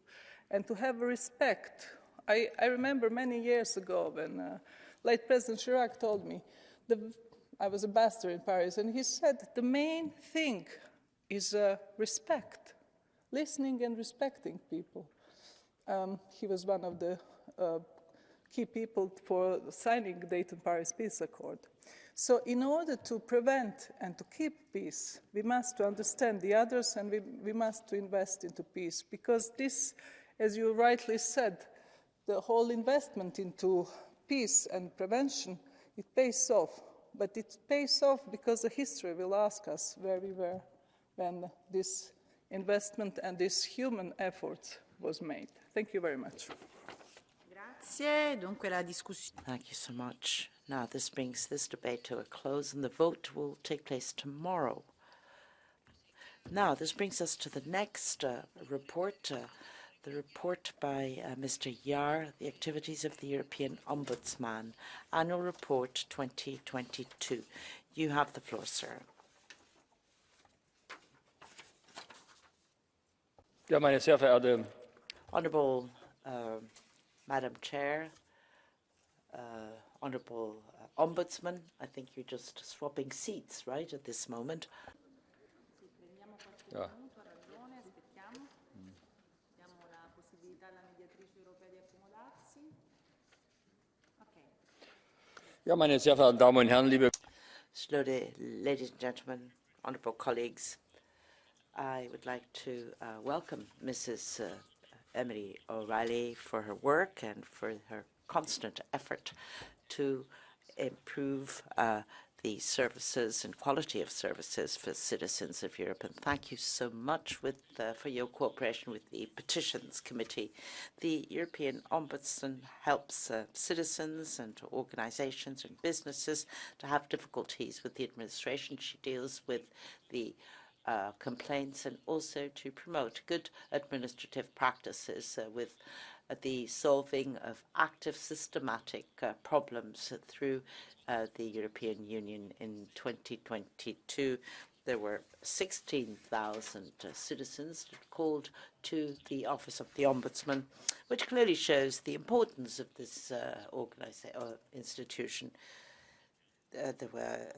and to have respect. I remember many years ago when late President Chirac told me, I was ambassador in Paris, and he said the main thing is respect, listening and respecting people. He was one of the key people for signing the Dayton-Paris Peace Accord. So in order to prevent and to keep peace, we must understand the others and we must invest into peace, because this, as you rightly said, the whole investment into peace and prevention, it pays off. But it pays off because the history will ask us where we were when this investment and this human effort was made. Thank you very much. Thank you so much. Now this brings this debate to a close, and the vote will take place tomorrow. Now this brings us to the next report, the report by Mr. Jahr, the activities of the European Ombudsman, Annual Report 2022. You have the floor, sir. Ja, meine sehr verehrte Honourable Madam Chair, Honourable Ombudsman, I think you're just swapping seats, right, at this moment. Ja. Ja, meine sehr verehrten Damen und Herren, liebe Slowly, ladies and gentlemen, honourable colleagues, I would like to welcome Mrs. Emily O'Reilly for her work and for her constant effort to improve the services and quality of services for citizens of Europe. And thank you so much for your cooperation with the Petitions Committee. The European Ombudsman helps citizens and organizations and businesses to have difficulties with the administration. She deals with the complaints and also to promote good administrative practices with the solving of active systematic problems through the European Union. In 2022, there were 16,000 citizens that called to the Office of the Ombudsman, which clearly shows the importance of this institution. There were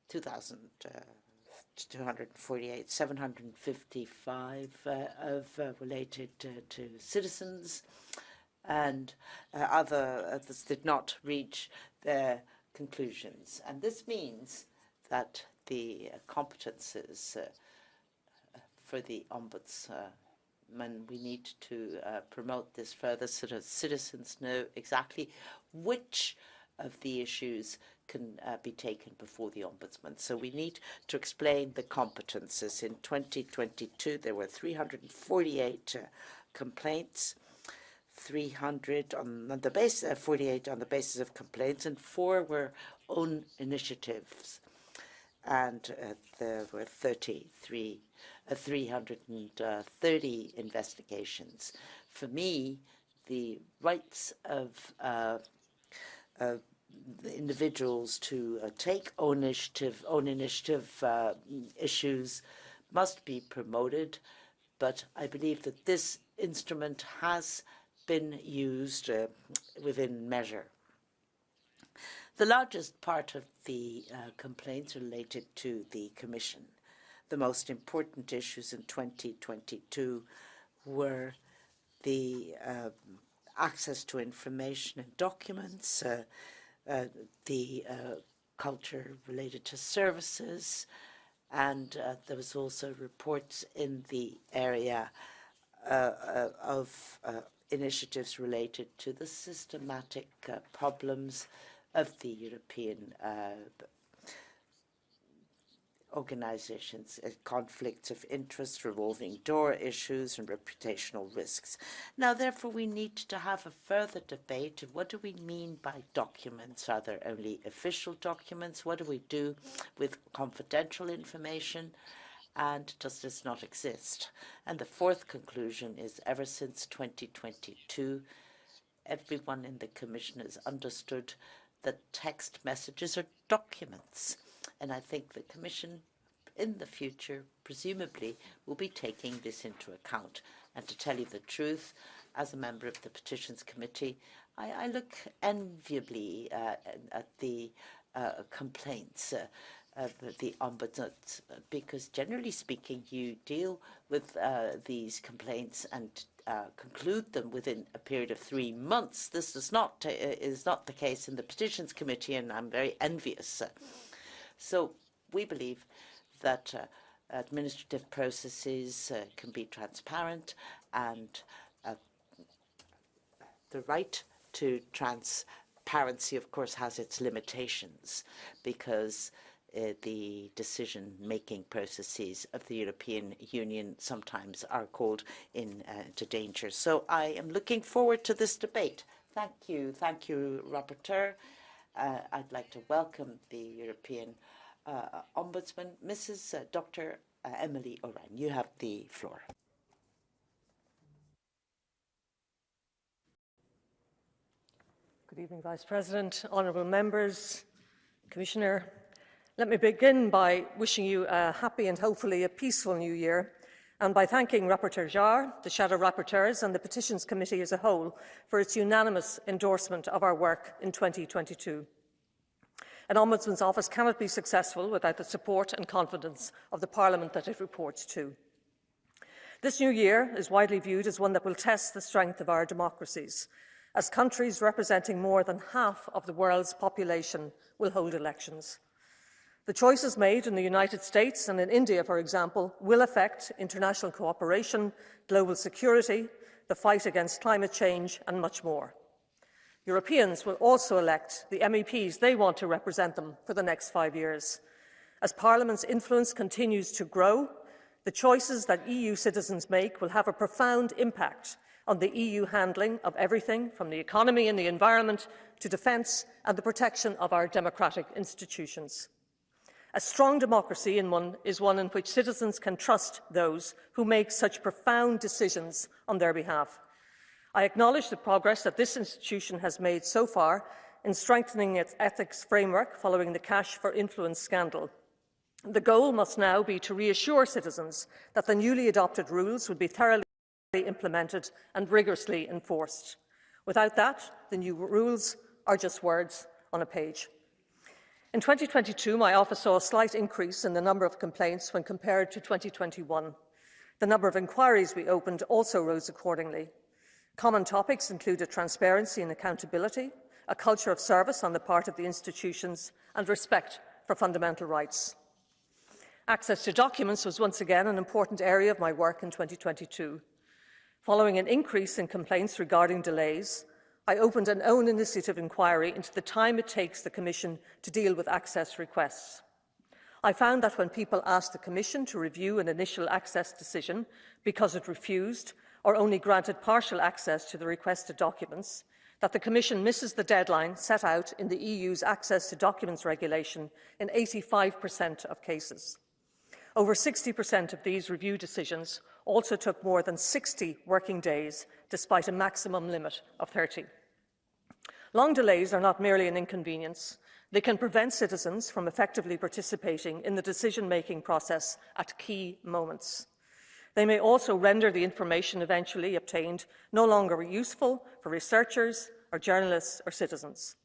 2,248, 755 related to citizens, and others did not reach their conclusions. And this means that the competences for the Ombudsman, we need to promote this further so that citizens know exactly which of the issues can be taken before the Ombudsman. So we need to explain the competences. In 2022, there were 348 complaints, 300 on the basis, 48 on the basis of complaints, and 4 were own initiatives. And there were 330 investigations. For me, the rights of the individuals to take own initiative issues must be promoted, but I believe that this instrument has been used within measure. The largest part of the complaints related to the Commission. The most important issues in 2022 were the access to information and documents, the culture related to services, and there was also reports in the area of initiatives related to the systematic problems of the European organizations, conflicts of interest, revolving door issues, and reputational risks. Now, therefore, we need to have a further debate of what do we mean by documents? Are there only official documents? What do we do with confidential information? And does this not exist? And the fourth conclusion is, ever since 2022, everyone in the Commission has understood that text messages are documents. And I think the Commission in the future, presumably, will be taking this into account. And to tell you the truth, as a member of the Petitions Committee, I look enviably at the complaints of the Ombudsman, because generally speaking, you deal with these complaints and conclude them within a period of 3 months. This is not the case in the Petitions Committee, and I'm very envious. So we believe that administrative processes can be transparent, and the right to transparency, of course, has its limitations, because the decision-making processes of the European Union sometimes are called into danger. So I am looking forward to this debate. Thank you, Rapporteur. I'd like to welcome the European Ombudsman, Mrs. Dr. Emily O'Ryan. You have the floor. Good evening, Vice President, honourable members, Commissioner. Let me begin by wishing you a happy and hopefully a peaceful new year, and by thanking Rapporteur Jarre, the Shadow Rapporteurs and the Petitions Committee as a whole for its unanimous endorsement of our work in 2022. An Ombudsman's Office cannot be successful without the support and confidence of the Parliament that it reports to. This new year is widely viewed as one that will test the strength of our democracies, as countries representing more than half of the world's population will hold elections. The choices made in the United States and in India, for example, will affect international cooperation, global security, the fight against climate change, and much more. Europeans will also elect the MEPs they want to represent them for the next 5 years. As Parliament's influence continues to grow, the choices that EU citizens make will have a profound impact on the EU handling of everything from the economy and the environment to defence and the protection of our democratic institutions. A strong democracy is one in which citizens can trust those who make such profound decisions on their behalf. I acknowledge the progress that this institution has made so far in strengthening its ethics framework following the Cash for Influence scandal. The goal must now be to reassure citizens that the newly adopted rules will be thoroughly implemented and rigorously enforced. Without that, the new rules are just words on a page. In 2022, my office saw a slight increase in the number of complaints when compared to 2021. The number of inquiries we opened also rose accordingly. Common topics included transparency and accountability, a culture of service on the part of the institutions, and respect for fundamental rights. Access to documents was once again an important area of my work in 2022. Following an increase in complaints regarding delays, I opened an own initiative inquiry into the time it takes the Commission to deal with access requests. I found that when people asked the Commission to review an initial access decision because it refused or only granted partial access to the requested documents, that the Commission misses the deadline set out in the EU's Access to Documents regulation in 85% of cases. Over 60% of these review decisions also took more than 60 working days, despite a maximum limit of 30. Long delays are not merely an inconvenience. They can prevent citizens from effectively participating in the decision-making process at key moments. They may also render the information eventually obtained no longer useful for researchers or journalists or citizens.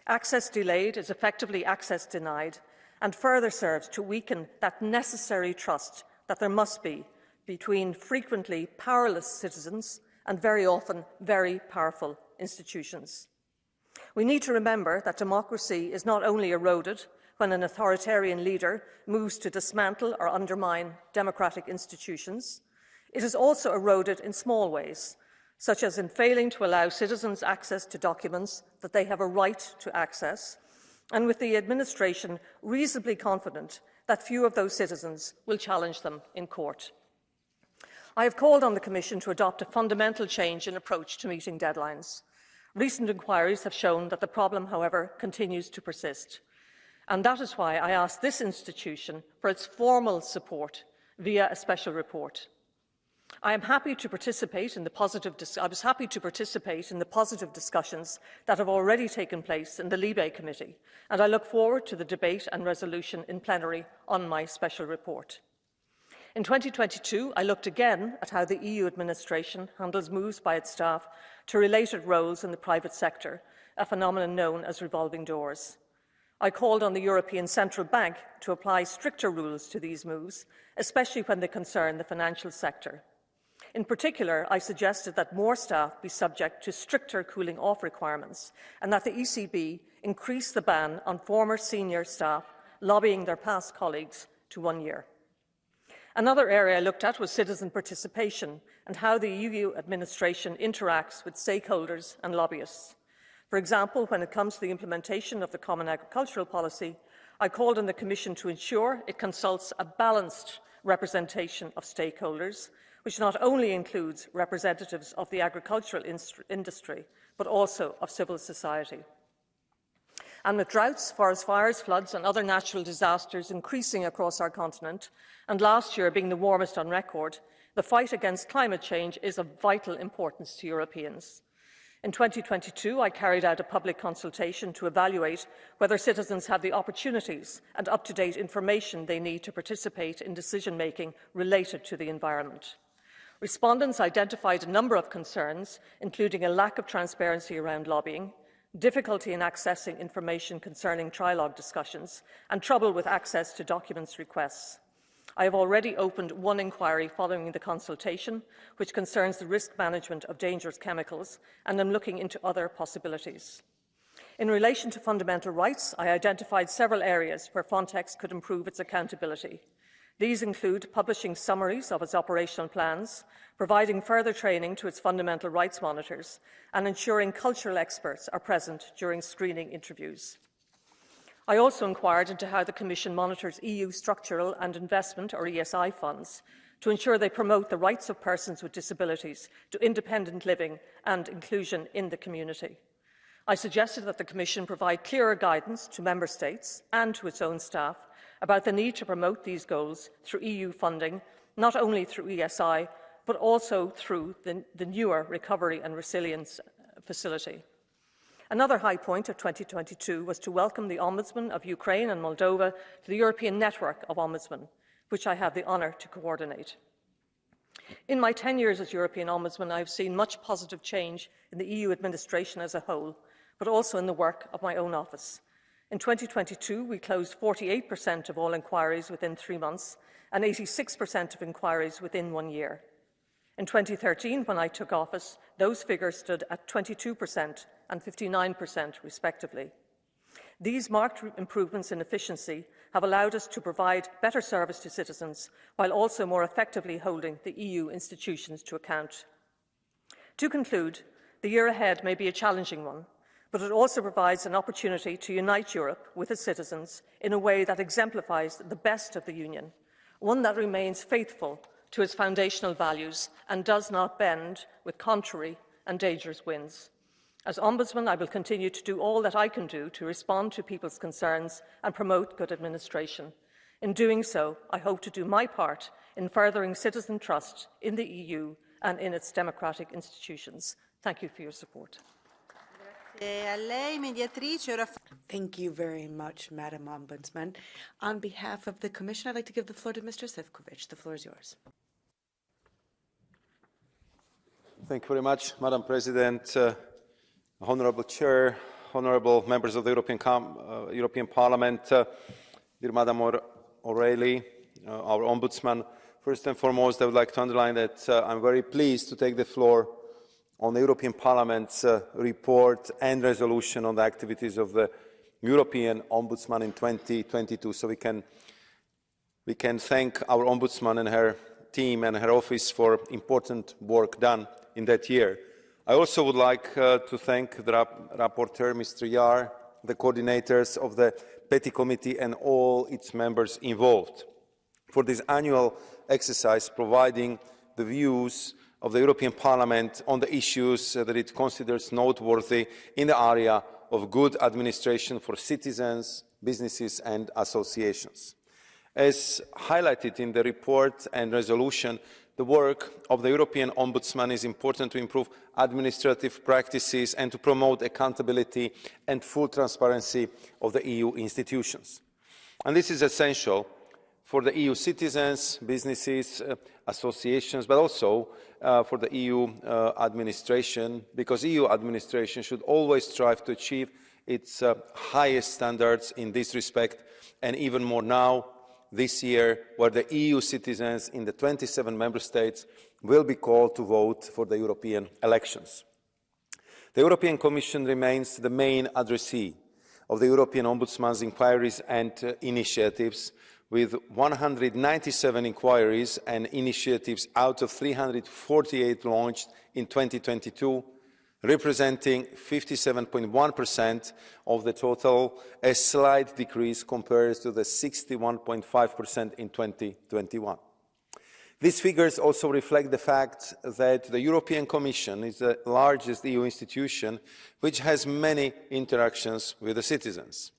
Access delayed is effectively access denied and further serves to weaken that necessary trust that there must be between frequently powerless citizens and very often very powerful institutions. We need to remember that democracy is not only eroded when an authoritarian leader moves to dismantle or undermine democratic institutions, it is also eroded in small ways, such as in failing to allow citizens access to documents that they have a right to access, and with the administration reasonably confident that few of those citizens will challenge them in court. I have called on the Commission to adopt a fundamental change in approach to meeting deadlines. Recent inquiries have shown that the problem, however, continues to persist. And that is why I asked this institution for its formal support via a special report. I was happy to participate in the positive discussions that have already taken place in the Libe Committee, and I look forward to the debate and resolution in plenary on my special report. In 2022, I looked again at how the EU administration handles moves by its staff to related roles in the private sector, a phenomenon known as revolving doors. I called on the European Central Bank to apply stricter rules to these moves, especially when they concern the financial sector. In particular, I suggested that more staff be subject to stricter cooling-off requirements and that the ECB increase the ban on former senior staff lobbying their past colleagues to 1 year. Another area I looked at was citizen participation and how the EU administration interacts with stakeholders and lobbyists. For example, when it comes to the implementation of the Common Agricultural Policy, I called on the Commission to ensure it consults a balanced representation of stakeholders, which not only includes representatives of the agricultural industry, but also of civil society. And with droughts, forest fires, floods and other natural disasters increasing across our continent, and last year being the warmest on record, the fight against climate change is of vital importance to Europeans. In 2022, I carried out a public consultation to evaluate whether citizens have the opportunities and up-to-date information they need to participate in decision-making related to the environment. Respondents identified a number of concerns, including a lack of transparency around lobbying, difficulty in accessing information concerning trilogue discussions, and trouble with access to documents requests. I have already opened one inquiry following the consultation, which concerns the risk management of dangerous chemicals, and am looking into other possibilities. In relation to fundamental rights, I identified several areas where Frontex could improve its accountability. These include publishing summaries of its operational plans, providing further training to its fundamental rights monitors, and ensuring cultural experts are present during screening interviews. I also inquired into how the Commission monitors EU structural and investment, or ESI, funds to ensure they promote the rights of persons with disabilities to independent living and inclusion in the community. I suggested that the Commission provide clearer guidance to Member States and to its own staff about the need to promote these goals through EU funding, not only through ESI, but also through the newer Recovery and Resilience Facility. Another high point of 2022 was to welcome the Ombudsman of Ukraine and Moldova to the European Network of Ombudsmen, which I have the honour to coordinate. In my 10 years as European Ombudsman, I have seen much positive change in the EU administration as a whole, but also in the work of my own office. In 2022, we closed 48% of all inquiries within 3 months and 86% of inquiries within 1 year. In 2013, when I took office, those figures stood at 22% and 59% respectively. These marked improvements in efficiency have allowed us to provide better service to citizens while also more effectively holding the EU institutions to account. To conclude, the year ahead may be a challenging one, but it also provides an opportunity to unite Europe with its citizens in a way that exemplifies the best of the Union, one that remains faithful to its foundational values and does not bend with contrary and dangerous winds. As Ombudsman, I will continue to do all that I can do to respond to people's concerns and promote good administration. In doing so, I hope to do my part in furthering citizen trust in the EU and in its democratic institutions. Thank you for your support. Thank you very much, Madam Ombudsman. On behalf of the Commission, I'd like to give the floor to Mr. Šefčovič. The floor is yours. Thank you very much, Madam President, Honourable Chair, Honourable Members of the European Parliament, dear Madam O'Reilly, our Ombudsman. First and foremost, I would like to underline that I'm very pleased to take the floor on the European Parliament's report and resolution on the activities of the European Ombudsman in 2022. So we can thank our Ombudsman and her team and her office for important work done in that year. I also would like to thank the rapporteur, Mr. Jahr, the coordinators of the Petty Committee and all its members involved for this annual exercise, providing the views of the European Parliament on the issues that it considers noteworthy in the area of good administration for citizens, businesses and associations. As highlighted in the report and resolution, the work of the European Ombudsman is important to improve administrative practices and to promote accountability and full transparency of the EU institutions. And this is essential for the EU citizens, businesses, associations, but also for the EU administration, because EU administration should always strive to achieve its highest standards in this respect, and even more now, this year, where the EU citizens in the 27 member states will be called to vote for the European elections. The European Commission remains the main addressee of the European Ombudsman's inquiries and initiatives, with 197 inquiries and initiatives out of 348 launched in 2022, representing 57.1% of the total, a slight decrease compared to the 61.5% in 2021. These figures also reflect the fact that the European Commission is the largest EU institution which has many interactions with the citizens.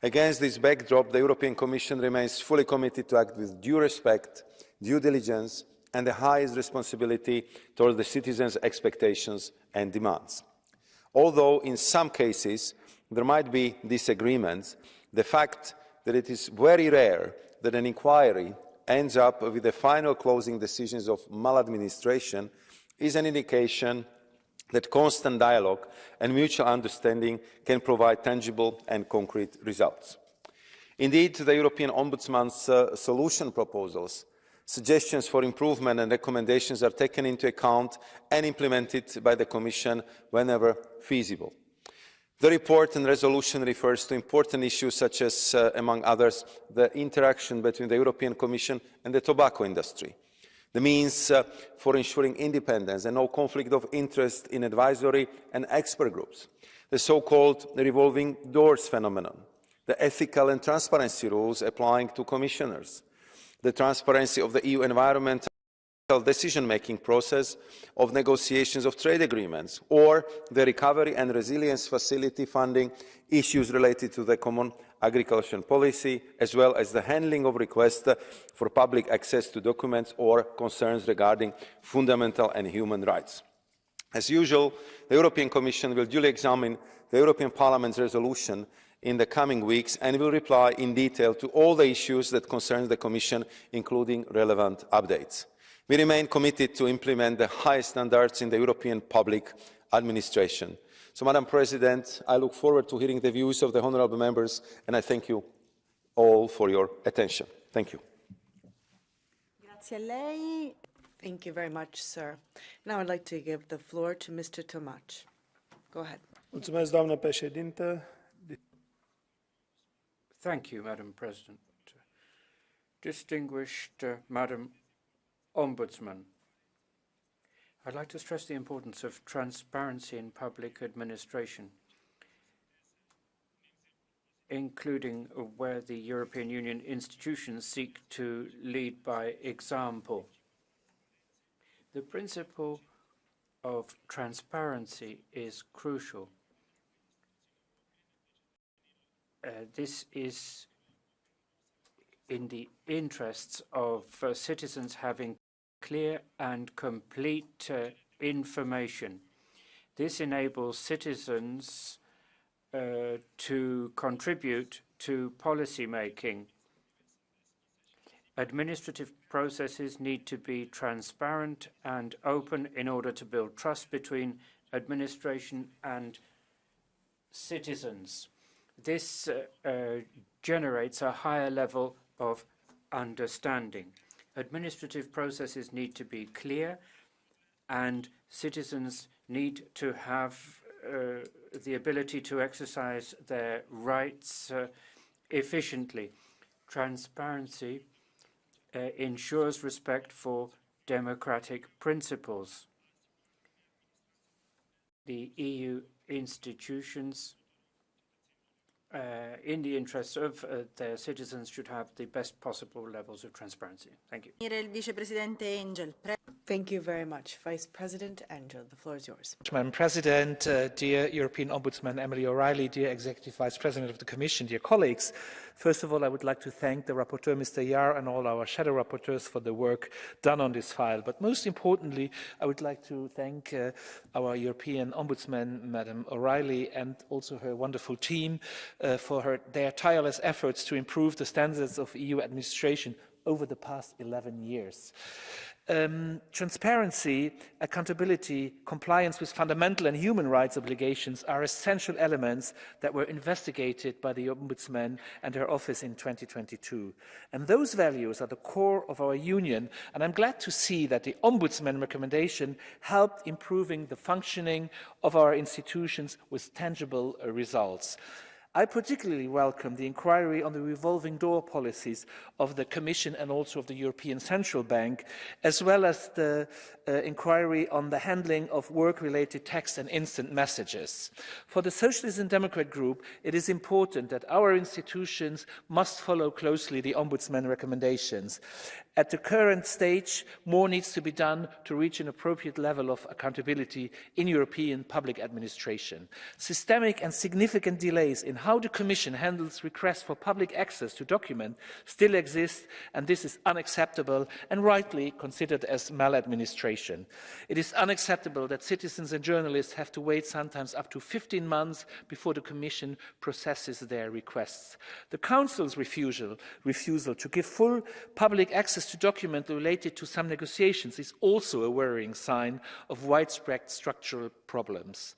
Against this backdrop, the European Commission remains fully committed to act with due respect, due diligence and the highest responsibility towards the citizens' expectations and demands. Although in some cases there might be disagreements, the fact that it is very rare that an inquiry ends up with the final closing decisions of maladministration is an indication that constant dialogue and mutual understanding can provide tangible and concrete results. Indeed, the European Ombudsman's solution proposals, suggestions for improvement and recommendations are taken into account and implemented by the Commission whenever feasible. The report and resolution refers to important issues such as, among others, the interaction between the European Commission and the tobacco industry, the means for ensuring independence and no conflict of interest in advisory and expert groups, the so-called revolving doors phenomenon, the ethical and transparency rules applying to commissioners, the transparency of the EU environmental decision-making process of negotiations of trade agreements, or the recovery and resilience facility funding issues related to the common agricultural policy, as well as the handling of requests for public access to documents or concerns regarding fundamental and human rights. As usual, the European Commission will duly examine the European Parliament's resolution in the coming weeks and will reply in detail to all the issues that concern the Commission, including relevant updates. We remain committed to implement the highest standards in the European public administration. So, Madam President, I look forward to hearing the views of the honourable members, and I thank you all for your attention. Thank you. Thank you very much, sir. Now I'd like to give the floor to Mr. Tomac. Go ahead. Mulțumesc, doamnă președintă. Thank you, Madam President. Distinguished Madam Ombudsman, I'd like to stress the importance of transparency in public administration, including where the European Union institutions seek to lead by example. The principle of transparency is crucial. This is in the interests of citizens having clear and complete information. This enables citizens to contribute to policy making. Administrative processes need to be transparent and open in order to build trust between administration and citizens. This generates a higher level of understanding. Administrative processes need to be clear, and citizens need to have the ability to exercise their rights efficiently. Transparency ensures respect for democratic principles. The EU institutions, in the interests of their citizens, should have the best possible levels of transparency. Thank you. Thank you very much. Vice President Angel, the floor is yours. Madam President, dear European Ombudsman Emily O'Reilly, dear Executive Vice President of the Commission, dear colleagues, first of all, I would like to thank the rapporteur, Mr. Jahr, and all our shadow rapporteurs for the work done on this file. But most importantly, I would like to thank our European Ombudsman, Madam O'Reilly, and also her wonderful team for their tireless efforts to improve the standards of EU administration over the past 11 years. Transparency, accountability, compliance with fundamental and human rights obligations are essential elements that were investigated by the Ombudsman and her office in 2022. And those values are the core of our union, and I'm glad to see that the Ombudsman recommendation helped improving the functioning of our institutions with tangible results. I particularly welcome the inquiry on the revolving door policies of the Commission and also of the European Central Bank, as well as the inquiry on the handling of work-related text and instant messages. For the Socialist and Democrat Group, it is important that our institutions must follow closely the Ombudsman recommendations. At the current stage, more needs to be done to reach an appropriate level of accountability in European public administration. Systemic and significant delays in how the Commission handles requests for public access to documents still exist, and this is unacceptable and rightly considered as maladministration. It is unacceptable that citizens and journalists have to wait sometimes up to 15 months before the Commission processes their requests. The Council's refusal to give full public access to documents related to some negotiations is also a worrying sign of widespread structural problems.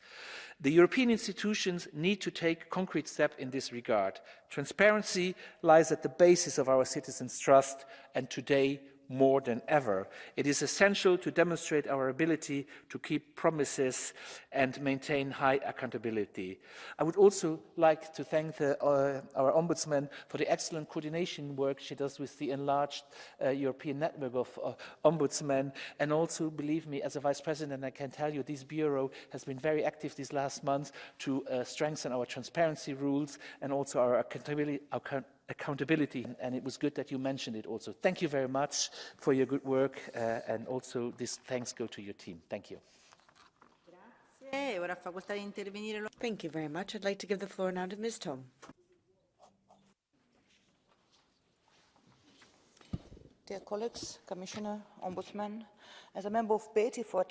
The European institutions need to take concrete steps in this regard. Transparency lies at the basis of our citizens' trust, and today more than ever. It is essential to demonstrate our ability to keep promises and maintain high accountability. I would also like to thank our Ombudsman for the excellent coordination work she does with the enlarged European network of Ombudsmen. And also, believe me, as a Vice President, I can tell you this Bureau has been very active these last months to strengthen our transparency rules and also our accountability, and it was good that you mentioned it also. Thank you very much for your good work, and also this thanks go to your team. Thank you. Thank you very much. I'd like to give the floor now to Ms. Tom. Dear colleagues, Commissioner, Ombudsman, as a member of PETI for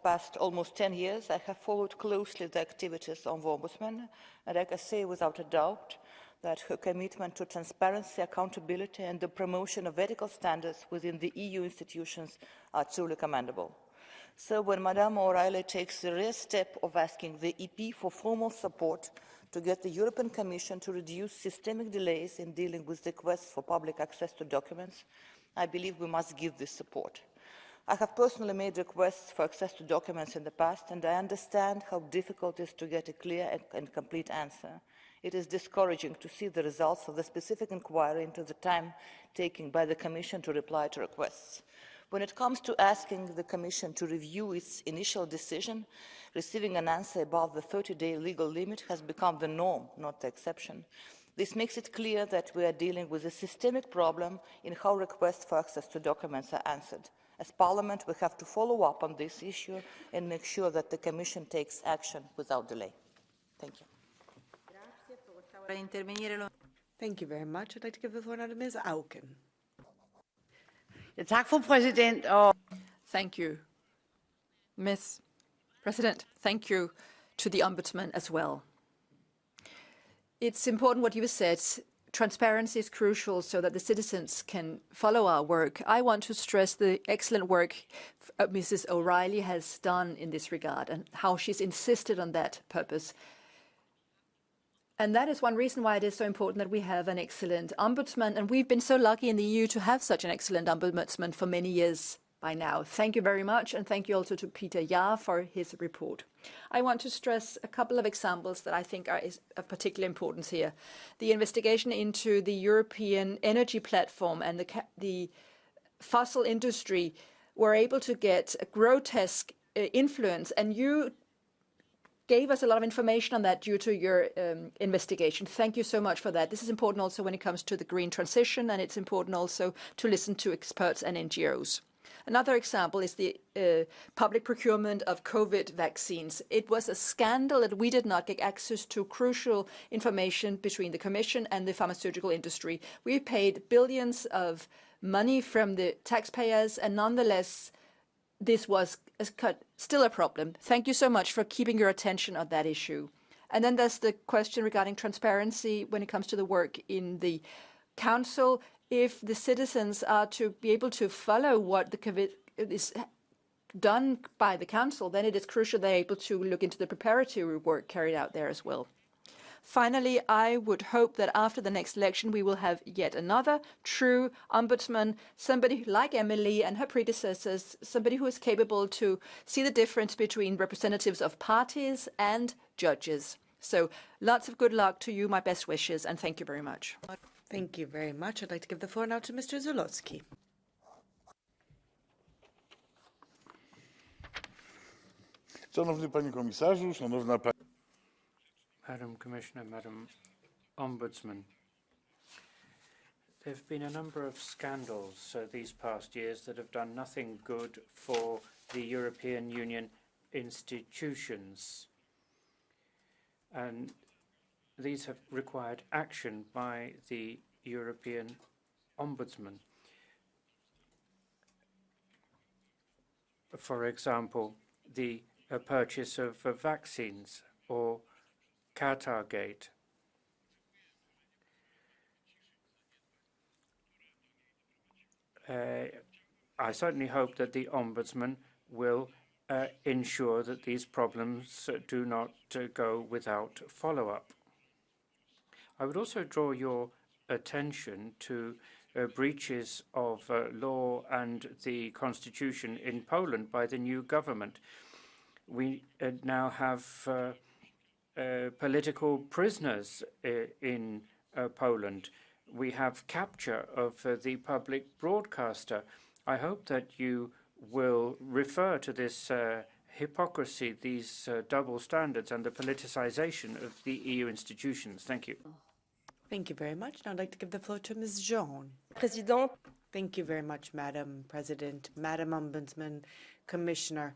past almost 10 years, I have followed closely the activities of the Ombudsman, and I can say without a doubt that her commitment to transparency, accountability, and the promotion of ethical standards within the EU institutions are truly commendable. So when Madame O'Reilly takes the rare step of asking the EP for formal support to get the European Commission to reduce systemic delays in dealing with requests for public access to documents, I believe we must give this support. I have personally made requests for access to documents in the past, and I understand how difficult it is to get a clear and complete answer. It is discouraging to see the results of the specific inquiry into the time taken by the Commission to reply to requests. When it comes to asking the Commission to review its initial decision, receiving an answer above the 30-day legal limit has become the norm, not the exception. This makes it clear that we are dealing with a systemic problem in how requests for access to documents are answered. As Parliament, we have to follow up on this issue and make sure that the Commission takes action without delay. Thank you. Thank you very much. I'd like to give the floor now to Ms. Auken. Thank you, Ms. President. Thank you to the Ombudsman as well. It's important what you said. Transparency is crucial so that the citizens can follow our work. I want to stress the excellent work Mrs. O'Reilly has done in this regard and how she's insisted on that purpose. And that is one reason why it is so important that we have an excellent ombudsman. And we've been so lucky in the EU to have such an excellent ombudsman for many years by now. Thank you very much. And thank you also to Peter Jahr for his report. I want to stress a couple of examples that I think are of particular importance here. The investigation into the European energy platform and the fossil industry were able to get a grotesque influence. And you gave us a lot of information on that due to your investigation. Thank you so much for that. This is important also when it comes to the green transition, and it's important also to listen to experts and NGOs. Another example is the public procurement of COVID vaccines. It was a scandal that we did not get access to crucial information between the Commission and the pharmaceutical industry. We paid billions of money from the taxpayers, and nonetheless, this was still a problem. Thank you so much for keeping your attention on that issue. And then there's the question regarding transparency when it comes to the work in the Council. If the citizens are to be able to follow what is done by the Council, then it is crucial they're able to look into the preparatory work carried out there as well. Finally, I would hope that after the next election, we will have yet another true ombudsman, somebody like Emily and her predecessors, somebody who is capable to see the difference between representatives of parties and judges. So lots of good luck to you, my best wishes, and thank you very much. Thank you very much. I'd like to give the floor now to Mr. Zulowski. Szanowny Panie Komisarzu, Szanowna Pani... Madam Commissioner, Madam Ombudsman, there have been a number of scandals these past years that have done nothing good for the European Union institutions. And these have required action by the European Ombudsman. For example, the purchase of vaccines or Qatargate. I certainly hope that the Ombudsman will ensure that these problems do not go without follow-up. I would also draw your attention to breaches of law and the constitution in Poland by the new government. We now have political prisoners in Poland. We have capture of the public broadcaster. I hope that you will refer to this hypocrisy, these double standards, and the politicization of the EU institutions. Thank you. Thank you very much. Now I'd like to give the floor to Ms. Jean. Thank you very much, Madam President, Madam Ombudsman, Commissioner.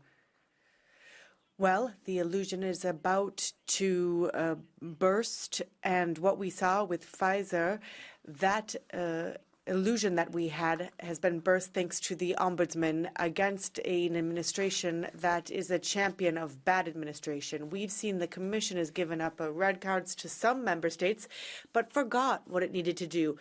Well, the illusion is about to burst, and what we saw with Pfizer, that illusion that we had has been burst thanks to the Ombudsman against an administration that is a champion of bad administration. We've seen the Commission has given up red cards to some member states, but forgot what it needed to do.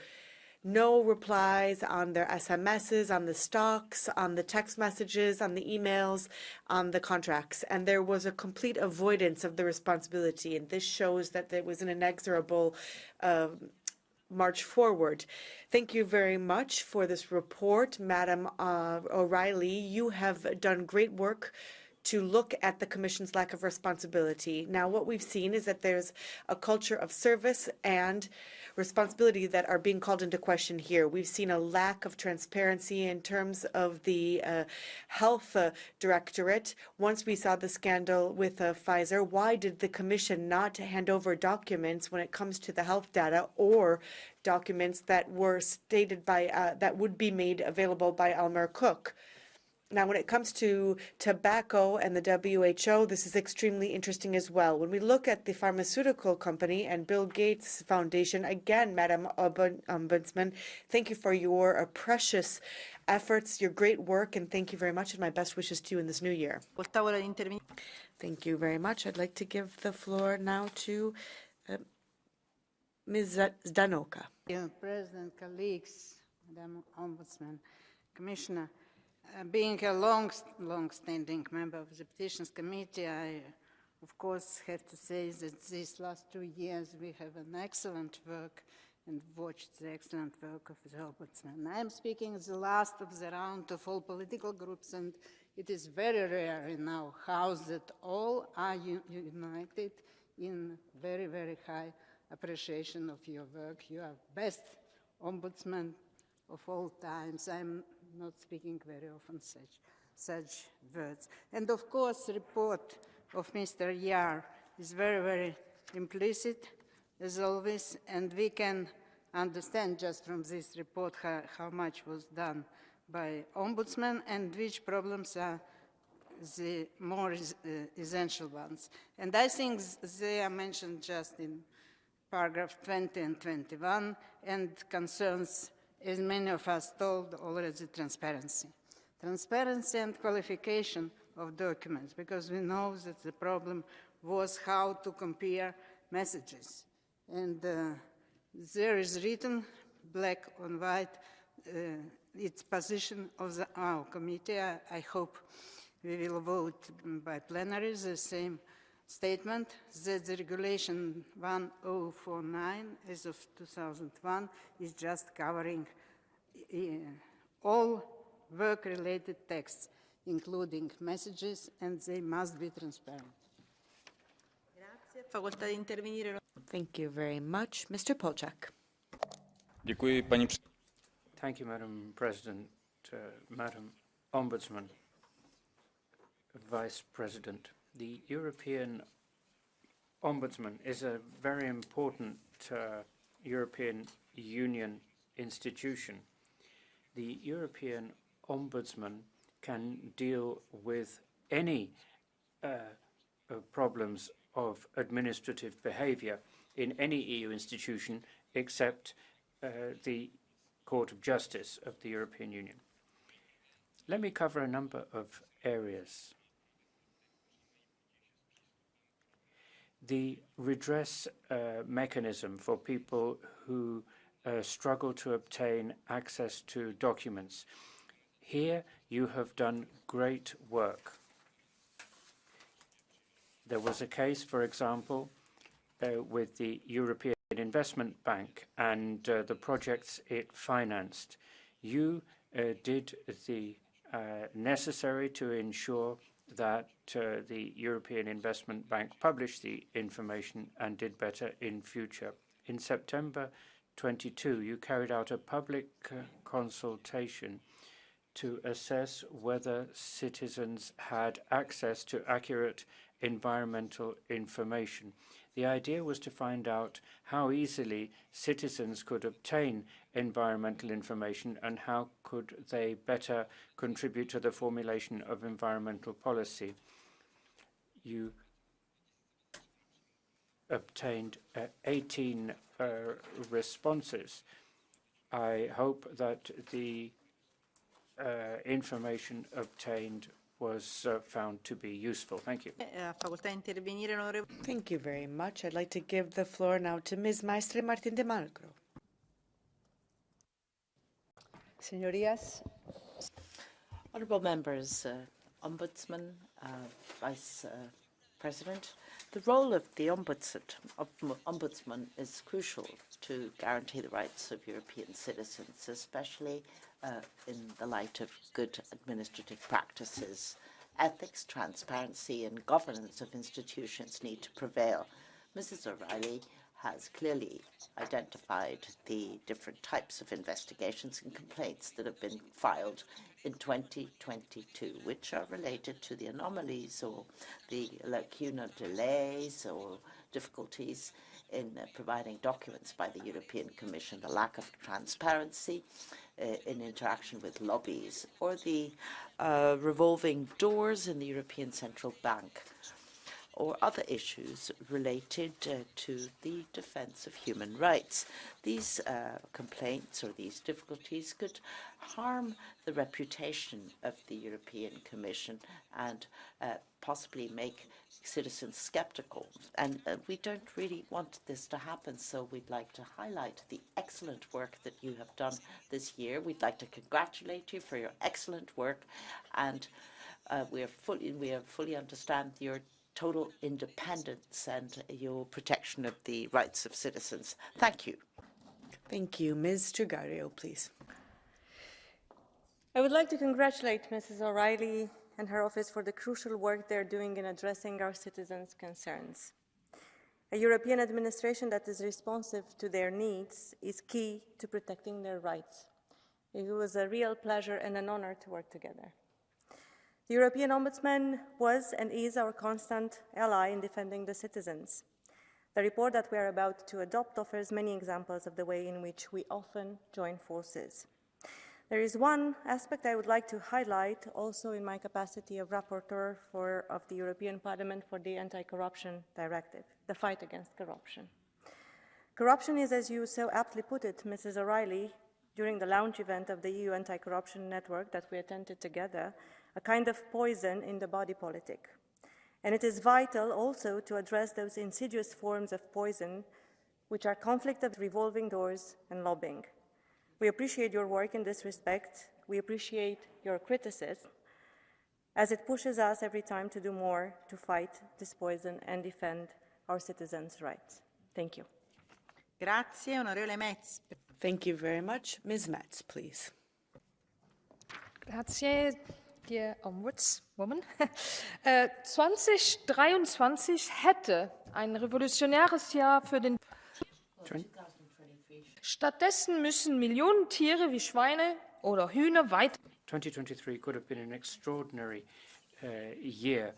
No replies on their SMSs, on the stocks, on the text messages, on the emails, on the contracts. And there was a complete avoidance of the responsibility. And this shows that there was an inexorable march forward. Thank you very much for this report, Madam O'Reilly. You have done great work to look at the Commission's lack of responsibility. Now, what we've seen is that there's a culture of service and responsibility that are being called into question here. We've seen a lack of transparency in terms of the health directorate. Once we saw the scandal with Pfizer, why did the Commission not hand over documents when it comes to the health data, or documents that were stated by that would be made available by Elmer Cook? Now, when it comes to tobacco and the WHO, this is extremely interesting as well. When we look at the pharmaceutical company and Bill Gates Foundation, again, Madam Ombudsman, thank you for your precious efforts, your great work, and thank you very much, and my best wishes to you in this new year. Thank you very much. I'd like to give the floor now to Ms. Zdanoka. President, colleagues, Madam Ombudsman, Commissioner. Being a long-standing member of the Petitions Committee, I, of course, have to say that these last 2 years we have an excellent work and watched the excellent work of the Ombudsman. I am speaking as the last of the round of all political groups, and it is very rare in our House that all are united in very, very high appreciation of your work. You are best Ombudsman of all times. I'm not speaking very often such words. And of course, the report of Mr. Yar is very, very implicit, as always, and we can understand just from this report how much was done by Ombudsman and which problems are the more essential ones. And I think they are mentioned just in paragraph 20 and 21 and concerns, as many of us told already, transparency. Transparency and qualification of documents, because we know that the problem was how to compare messages. And there is written, black on white, its position of our committee. I hope we will vote by plenary the same statement, that the regulation 1049 as of 2001 is just covering all work-related texts, including messages, and they must be transparent. Thank you very much. Mr. Polchak. Thank you, Madam President, Madam Ombudsman, Vice President. The European Ombudsman is a very important European Union institution. The European Ombudsman can deal with any problems of administrative behavior in any EU institution except the Court of Justice of the European Union. Let me cover a number of areas. The redress mechanism for people who struggle to obtain access to documents. Here you have done great work. There was a case, for example, with the European European Investment Bank and the projects it financed. You did the necessary to ensure that the European Investment Bank published the information and did better in future. In September 22, you carried out a public consultation to assess whether citizens had access to accurate environmental information. The idea was to find out how easily citizens could obtain environmental information and how could they better contribute to the formulation of environmental policy. You obtained 18 responses. I hope that the information obtained was found to be useful. Thank you. Thank you very much. I'd like to give the floor now to Ms. Maestre Martín de Malgro. Señorías. Honourable members, Ombudsman, Vice President, the role of the Ombudsman is crucial to guarantee the rights of European citizens, especially in the light of good administrative practices. Ethics, transparency, and governance of institutions need to prevail. Mrs. O'Reilly has clearly identified the different types of investigations and complaints that have been filed in 2022, which are related to the anomalies or the lacuna delays or difficulties in providing documents by the European Commission, the lack of transparency in interaction with lobbies, or the revolving doors in the European Central Bank, or other issues related to the defense of human rights. These complaints or these difficulties could harm the reputation of the European Commission and possibly make citizens skeptical. And we don't really want this to happen, so we'd like to highlight the excellent work that you have done this year. We'd like to congratulate you for your excellent work, and we fully understand your total independence and your protection of the rights of citizens. Thank you. Thank you. Ms. Trigario, please. I would like to congratulate Mrs. O'Reilly and her office for the crucial work they're doing in addressing our citizens' concerns. A European administration that is responsive to their needs is key to protecting their rights. It was a real pleasure and an honor to work together. The European Ombudsman was and is our constant ally in defending the citizens. The report that we are about to adopt offers many examples of the way in which we often join forces. There is one aspect I would like to highlight also in my capacity of rapporteur of the European Parliament for the Anti-Corruption Directive, the fight against corruption. Corruption is, as you so aptly put it, Mrs. O'Reilly, during the launch event of the EU Anti-Corruption Network that we attended together, a kind of poison in the body politic. And it is vital also to address those insidious forms of poison which are conflict of revolving doors and lobbying. We appreciate your work in this respect. We appreciate your criticism, as it pushes us every time to do more to fight this poison and defend our citizens' rights. Thank you. Grazie, onorevole Metz. Thank you very much. Ms. Metz, please. Grazie, dear Ombudswoman. 2023 hätte ein revolutionäres Jahr für den Stattdessen müssen Millionen Tiere wie Schweine oder Hühner weiter. 2023 could have been an extraordinary year.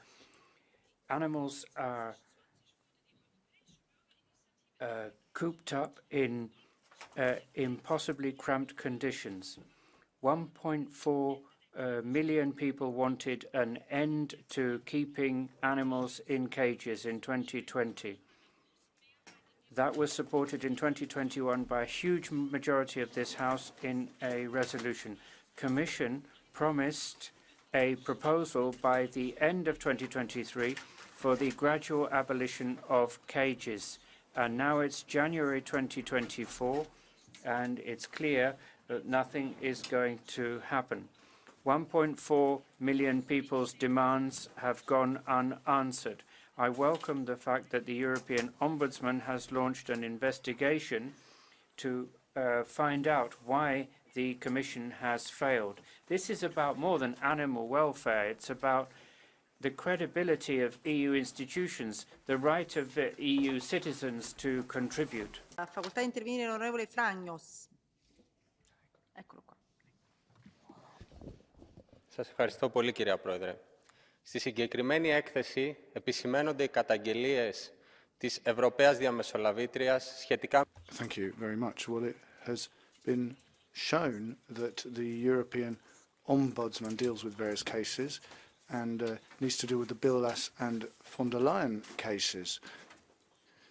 Animals are cooped up in impossibly cramped conditions. 1.4 million people wanted an end to keeping animals in cages in 2020. That was supported in 2021 by a huge majority of this House in a resolution. Commission promised a proposal by the end of 2023 for the gradual abolition of cages. And now it's January 2024, and it's clear that nothing is going to happen. 1.4 million people's demands have gone unanswered. I welcome the fact that the European Ombudsman has launched an investigation to find out why the Commission has failed. This is about more than animal welfare. It's about the credibility of EU institutions, the right of EU citizens to contribute. Facoltà di intervenire l'onorevole Fragnos. Eccolo qua. Σας ευχαριστώ πολύ, κυρία Πρόεδρε. Στη συγκεκριμένη έκθεση επισημαίνονται οι καταγγελίες της Ευρωπαίας Διαμεσολαβήτριας σχετικά... Thank you very much. Well, it has been shown that the European Ombudsman deals with various cases and needs to do with the Bildas and von der Leyen cases.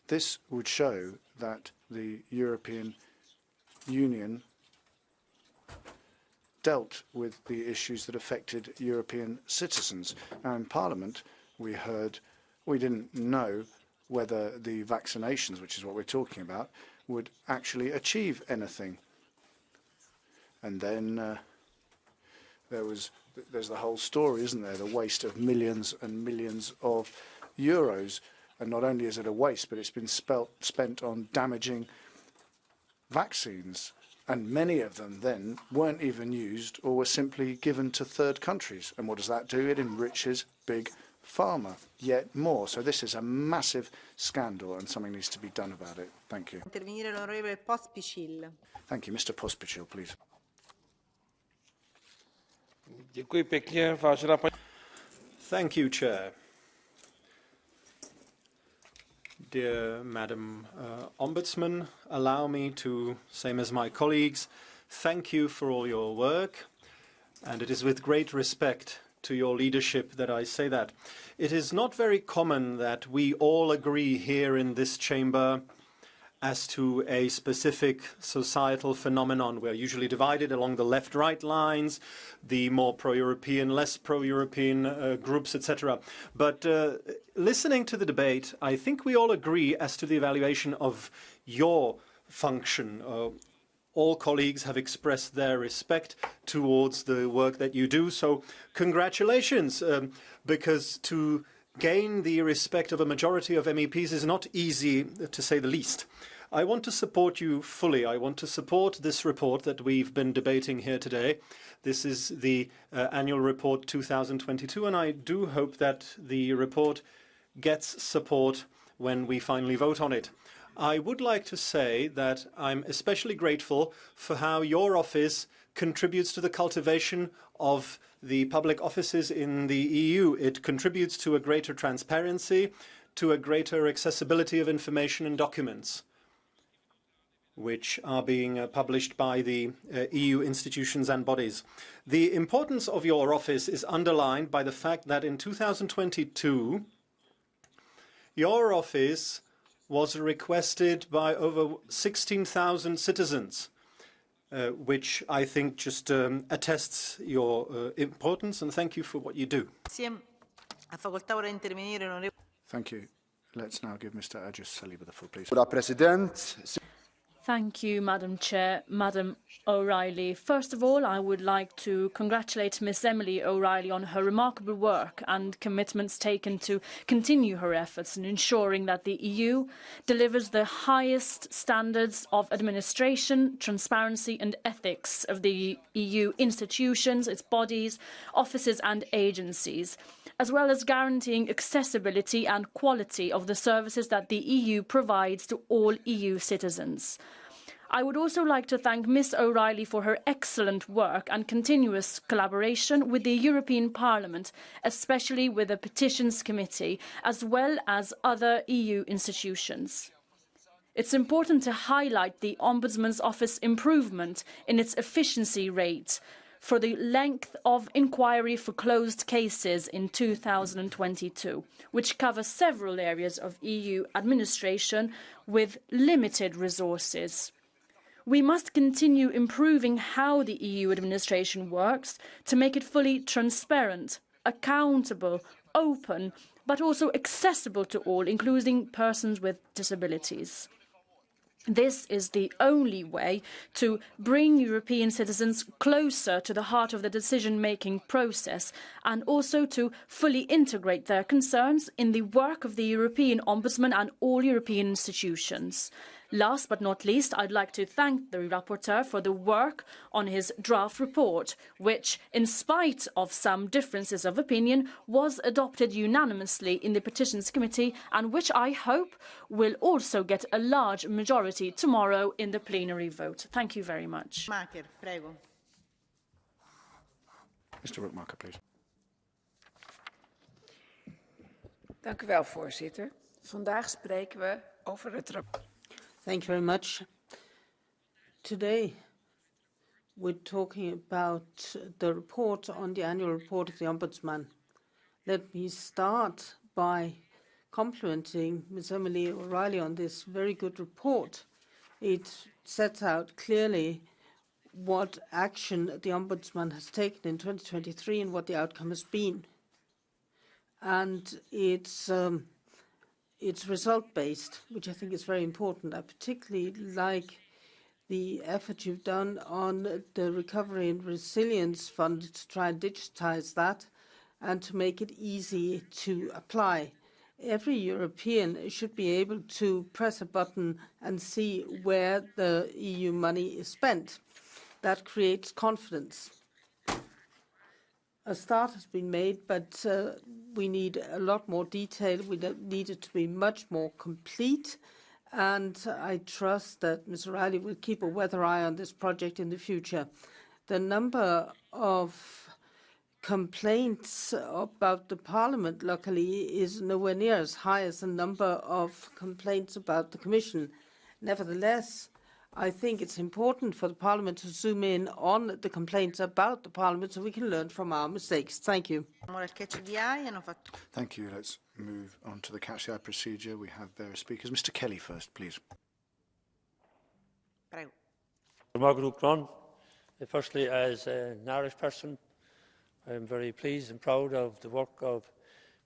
This would show that the European Union dealt with the issues that affected European citizens. Now, in Parliament, we heard, we didn't know whether the vaccinations, which is what we're talking about, would actually achieve anything. And then there's the whole story, isn't there? The waste of millions and millions of euros. And not only is it a waste, but it's been spent on damaging vaccines. And many of them then weren't even used or were simply given to third countries. And what does that do? It enriches big pharma yet more. So this is a massive scandal and something needs to be done about it. Thank you. Intervenire l'onorevole Pospišil. Thank you. Mr. Pospišil, please. Děkuji pěkně, vážená paní. Thank you, Chair. Dear Madam Ombudsman, allow me to, same as my colleagues, thank you for all your work, and it is with great respect to your leadership that I say that. It is not very common that we all agree here in this chamber as to a specific societal phenomenon. We're usually divided along the left-right lines, the more pro-European, less pro-European groups, etc. But listening to the debate, I think we all agree as to the evaluation of your function. All colleagues have expressed their respect towards the work that you do, so congratulations, because to gain the respect of a majority of MEPs is not easy, to say the least. I want to support you fully. I want to support this report that we've been debating here today. This is the annual report 2022, and I do hope that the report gets support when we finally vote on it. I would like to say that I'm especially grateful for how your office contributes to the cultivation of the public offices in the EU. It contributes to a greater transparency, to a greater accessibility of information and documents, which are being published by the EU institutions and bodies. The importance of your office is underlined by the fact that in 2022, your office was requested by over 16,000 citizens, which I think just attests your importance, and thank you for what you do. Thank you. Let's now give Mr. Ajus Saliba the floor, please. Thank you, Madam Chair. Madam O'Reilly, first of all, I would like to congratulate Miss Emily O'Reilly on her remarkable work and commitments taken to continue her efforts in ensuring that the EU delivers the highest standards of administration, transparency and ethics of the EU institutions, its bodies, offices and agencies, as well as guaranteeing accessibility and quality of the services that the EU provides to all EU citizens. I would also like to thank Ms O'Reilly for her excellent work and continuous collaboration with the European Parliament, especially with the Petitions Committee, as well as other EU institutions. It's important to highlight the Ombudsman's Office improvement in its efficiency rate for the length of inquiry for closed cases in 2022, which covers several areas of EU administration with limited resources. We must continue improving how the EU administration works to make it fully transparent, accountable, open, but also accessible to all, including persons with disabilities. This is the only way to bring European citizens closer to the heart of the decision-making process and also to fully integrate their concerns in the work of the European Ombudsman and all European institutions. Last but not least, I'd like to thank the rapporteur for the work on his draft report, which, in spite of some differences of opinion, was adopted unanimously in the Petitions Committee and which I hope will also get a large majority tomorrow in the plenary vote. Thank you very much. Mr. Rookmarker, please. Dank u wel, voorzitter. Vandaag spreken we over het rapport. Thank you very much. Today, we're talking about the report on the annual report of the Ombudsman. Let me start by complimenting Ms. Emily O'Reilly on this very good report. It sets out clearly what action the Ombudsman has taken in 2023 and what the outcome has been. And it's result-based, which I think is very important. I particularly like the effort you've done on the Recovery and Resilience Fund to try and digitize that and to make it easy to apply. Every European should be able to press a button and see where the EU money is spent. That creates confidence. A start has been made, but we need a lot more detail. We need it to be much more complete. And I trust that Ms. O'Reilly will keep a weather eye on this project in the future. The number of complaints about the Parliament, luckily, is nowhere near as high as the number of complaints about the Commission. Nevertheless, I think it's important for the Parliament to zoom in on the complaints about the Parliament so we can learn from our mistakes. Thank you. Thank you. Let's move on to the catch the eye procedure. We have various speakers. Mr. Kelly first, please. Firstly, as an Irish person, I am very pleased and proud of the work of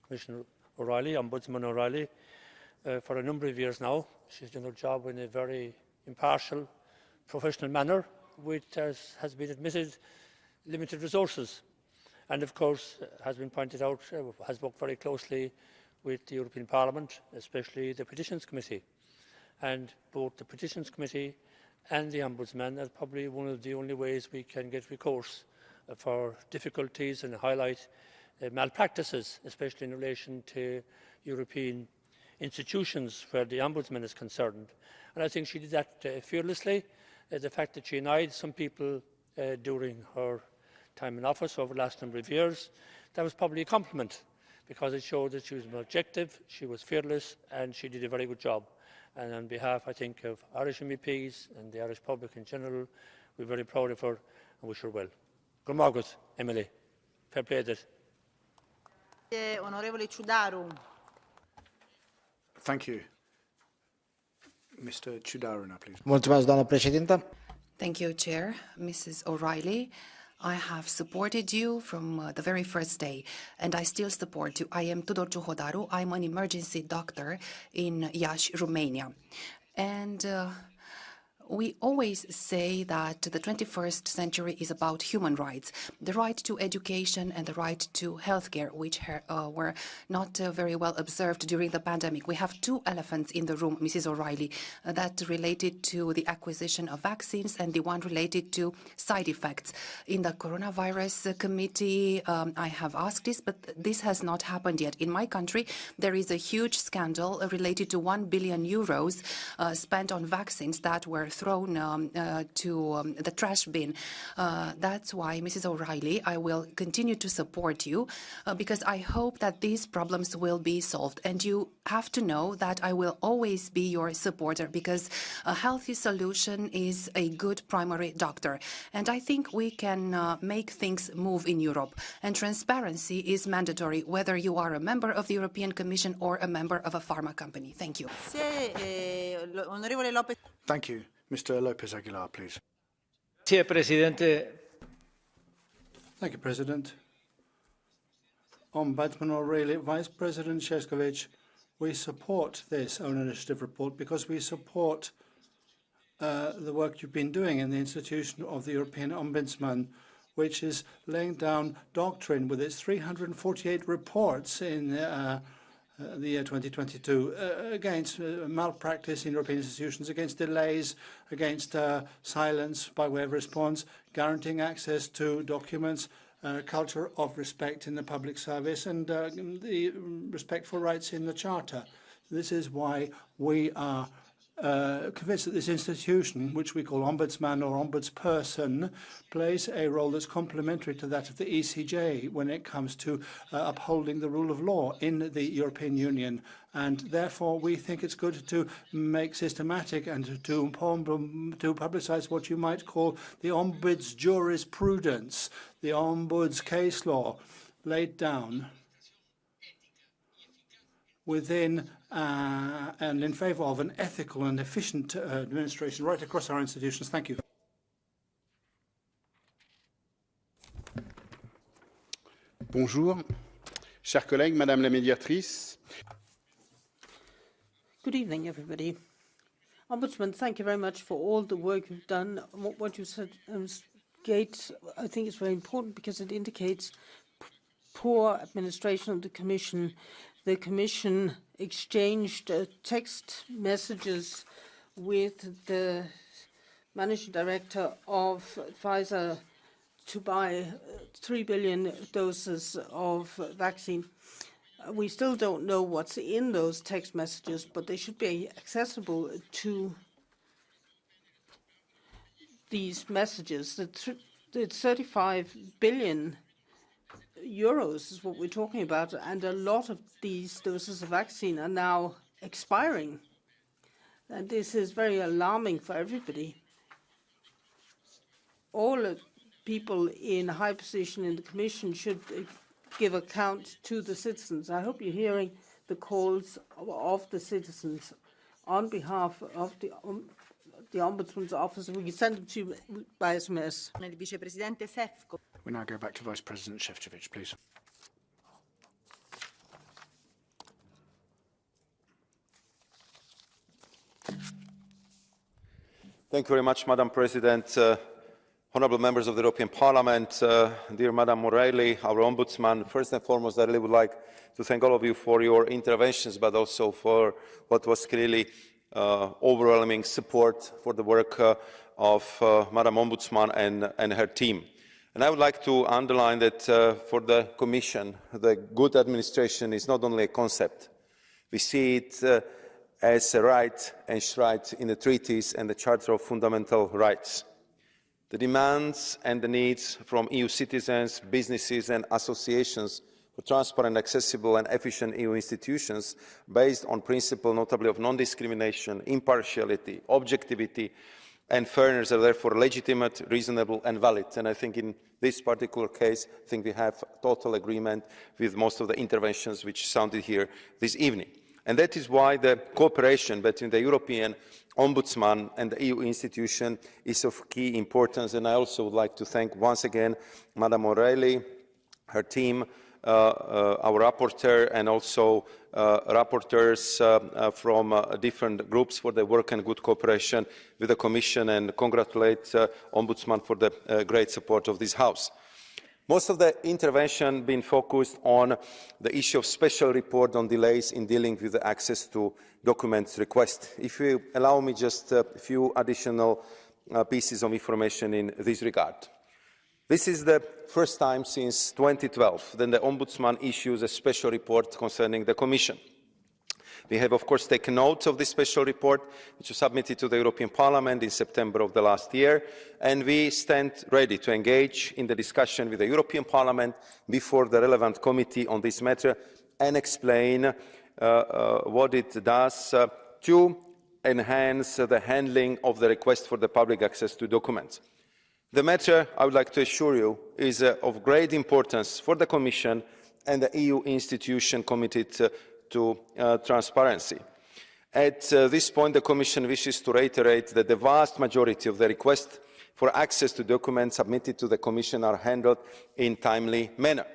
Commissioner O'Reilly, Ombudsman O'Reilly, for a number of years now. She's done her job in a very impartial, professional manner, which has been admitted limited resources. And of course, has been pointed out, has worked very closely with the European Parliament, especially the Petitions Committee. And both the Petitions Committee and the Ombudsman are probably one of the only ways we can get recourse for difficulties and highlight malpractices, especially in relation to European institutions where the Ombudsman is concerned. And I think she did that fearlessly. The fact that she denied some people during her time in office over the last number of years, that was probably a compliment, because it showed that she was objective, she was fearless, and she did a very good job. And on behalf, I think, of Irish MEPs and the Irish public in general, we're very proud of her and wish her well. Good morning, Emily. Fair play there. Thank you. Mr. Ciudaru, please. Mulțumesc, doamnă președintă. Thank you, Chair. Mrs. O'Reilly, I have supported you from the very first day, and I still support you. I am Tudor Ciuhodaru. I'm an emergency doctor in Iași, Romania. And we always say that the 21st century is about human rights, the right to education and the right to healthcare, which were not very well observed during the pandemic. We have two elephants in the room, Mrs. O'Reilly, that related to the acquisition of vaccines and the one related to side effects. In the coronavirus committee, I have asked this, but this has not happened yet. In my country, there is a huge scandal related to 1 billion euros spent on vaccines that were thrown to the trash bin. That's why, Mrs. O'Reilly, I will continue to support you because I hope that these problems will be solved. And you have to know that I will always be your supporter because a healthy solution is a good primary doctor. And I think we can make things move in Europe. And transparency is mandatory, whether you are a member of the European Commission or a member of a pharma company. Thank you. Thank you. Mr. Lopez Aguilar, please. Thank you, President. Ombudsman O'Reilly, Vice President Šefčovič, we support this own initiative report because we support the work you've been doing in the institution of the European Ombudsman, which is laying down doctrine with its 348 reports in the year 2022 against malpractice in European institutions, against delays, against silence by way of response, guaranteeing access to documents, culture of respect in the public service, and the respect for rights in the Charter. This is why we are convinced that this institution, which we call Ombudsman or Ombudsperson, plays a role that's complementary to that of the ECJ when it comes to upholding the rule of law in the European Union. And therefore, we think it's good to make systematic and to publicise what you might call the Ombuds jurisprudence, the Ombuds case law laid down within and in favour of an ethical and efficient administration right across our institutions. Thank you. Bonjour, chers collègues, Madame la médiatrice. Good evening, everybody. Ombudsman, thank you very much for all the work you've done. What you said, Gate, I think is very important because it indicates poor administration of the Commission. The Commission exchanged text messages with the managing director of Pfizer to buy 3 billion doses of vaccine. We still don't know what's in those text messages, but they should be accessible to these messages. The 35 billion euros is what we're talking about, and a lot of these doses of vaccine are now expiring. And this is very alarming for everybody. All people in high position in the Commission should give account to the citizens. I hope you're hearing the calls of the citizens on behalf of the Ombudsman's office. We can send them to you by SMS. We now go back to Vice President Šefčovič, please. Thank you very much, Madam President. Honourable members of the European Parliament, dear Madam O'Reilly, our Ombudsman, first and foremost, I really would like to thank all of you for your interventions, but also for what was clearly overwhelming support for the work of Madam Ombudsman and her team. And I would like to underline that for the Commission, the good administration is not only a concept. We see it as a right enshrined in the treaties and the Charter of Fundamental Rights. The demands and the needs from EU citizens, businesses and associations for transparent, accessible and efficient EU institutions based on principles notably of non-discrimination, impartiality, objectivity and fairness are therefore legitimate, reasonable and valid. And I think in this particular case, I think we have total agreement with most of the interventions which sounded here this evening. And that is why the cooperation between the European Ombudsman and the EU institution is of key importance. And I also would like to thank once again Madam O'Reilly, her team, our rapporteur and also rapporteurs from different groups for their work and good cooperation with the Commission, and congratulate Ombudsman for the great support of this House. Most of the intervention been focused on the issue of special report on delays in dealing with the access to documents request. If you allow me just a few additional pieces of information in this regard. This is the first time since 2012 that the Ombudsman issues a special report concerning the Commission. We have, of course, taken note of this special report, which was submitted to the European Parliament in September of the last year, and we stand ready to engage in the discussion with the European Parliament before the relevant committee on this matter and explain what it does to enhance the handling of the request for the public access to documents. The matter, I would like to assure you, is of great importance for the Commission and the EU institution committed to transparency. At this point, the Commission wishes to reiterate that the vast majority of the requests for access to documents submitted to the Commission are handled in a timely manner.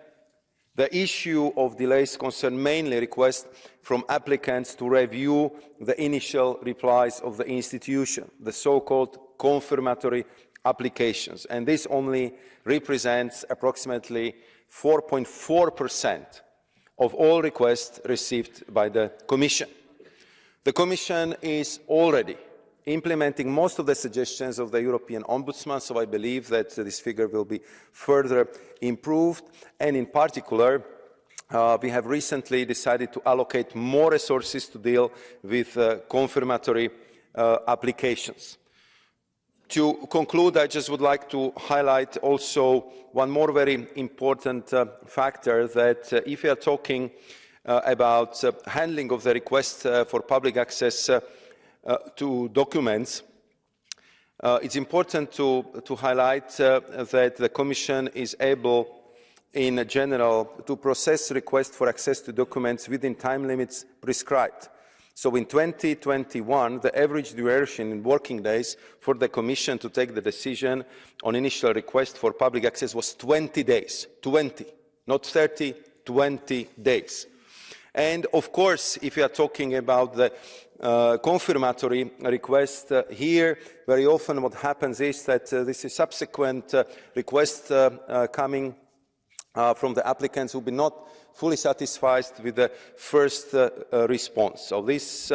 The issue of delays concerns mainly requests from applicants to review the initial replies of the institution, the so-called confirmatory applications, and this only represents approximately 4.4% of all requests received by the Commission. The Commission is already implementing most of the suggestions of the European Ombudsman, so I believe that this figure will be further improved. And in particular, we have recently decided to allocate more resources to deal with confirmatory applications. To conclude, I just would like to highlight also one more very important factor, that if we are talking about handling of the request for public access to documents, it's important to highlight that the Commission is able, in general, to process requests for access to documents within time limits prescribed. So in 2021, the average duration in working days for the Commission to take the decision on initial request for public access was 20 days. 20, not 30, 20 days. And of course, if you are talking about the confirmatory request, here very often what happens is that this is subsequent request coming from the applicants who will be not fully satisfied with the first response. So this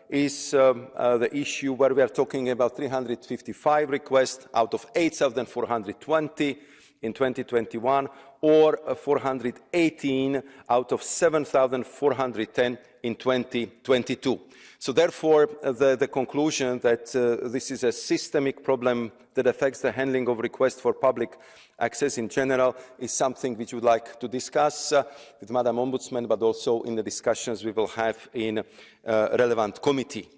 is the issue where we are talking about 355 requests out of 8,420 in 2021, or 418 out of 7,410 in 2022. So therefore, the conclusion that this is a systemic problem that affects the handling of requests for public access in general is something which we would like to discuss with Madam Ombudsman, but also in the discussions we will have in relevant committee.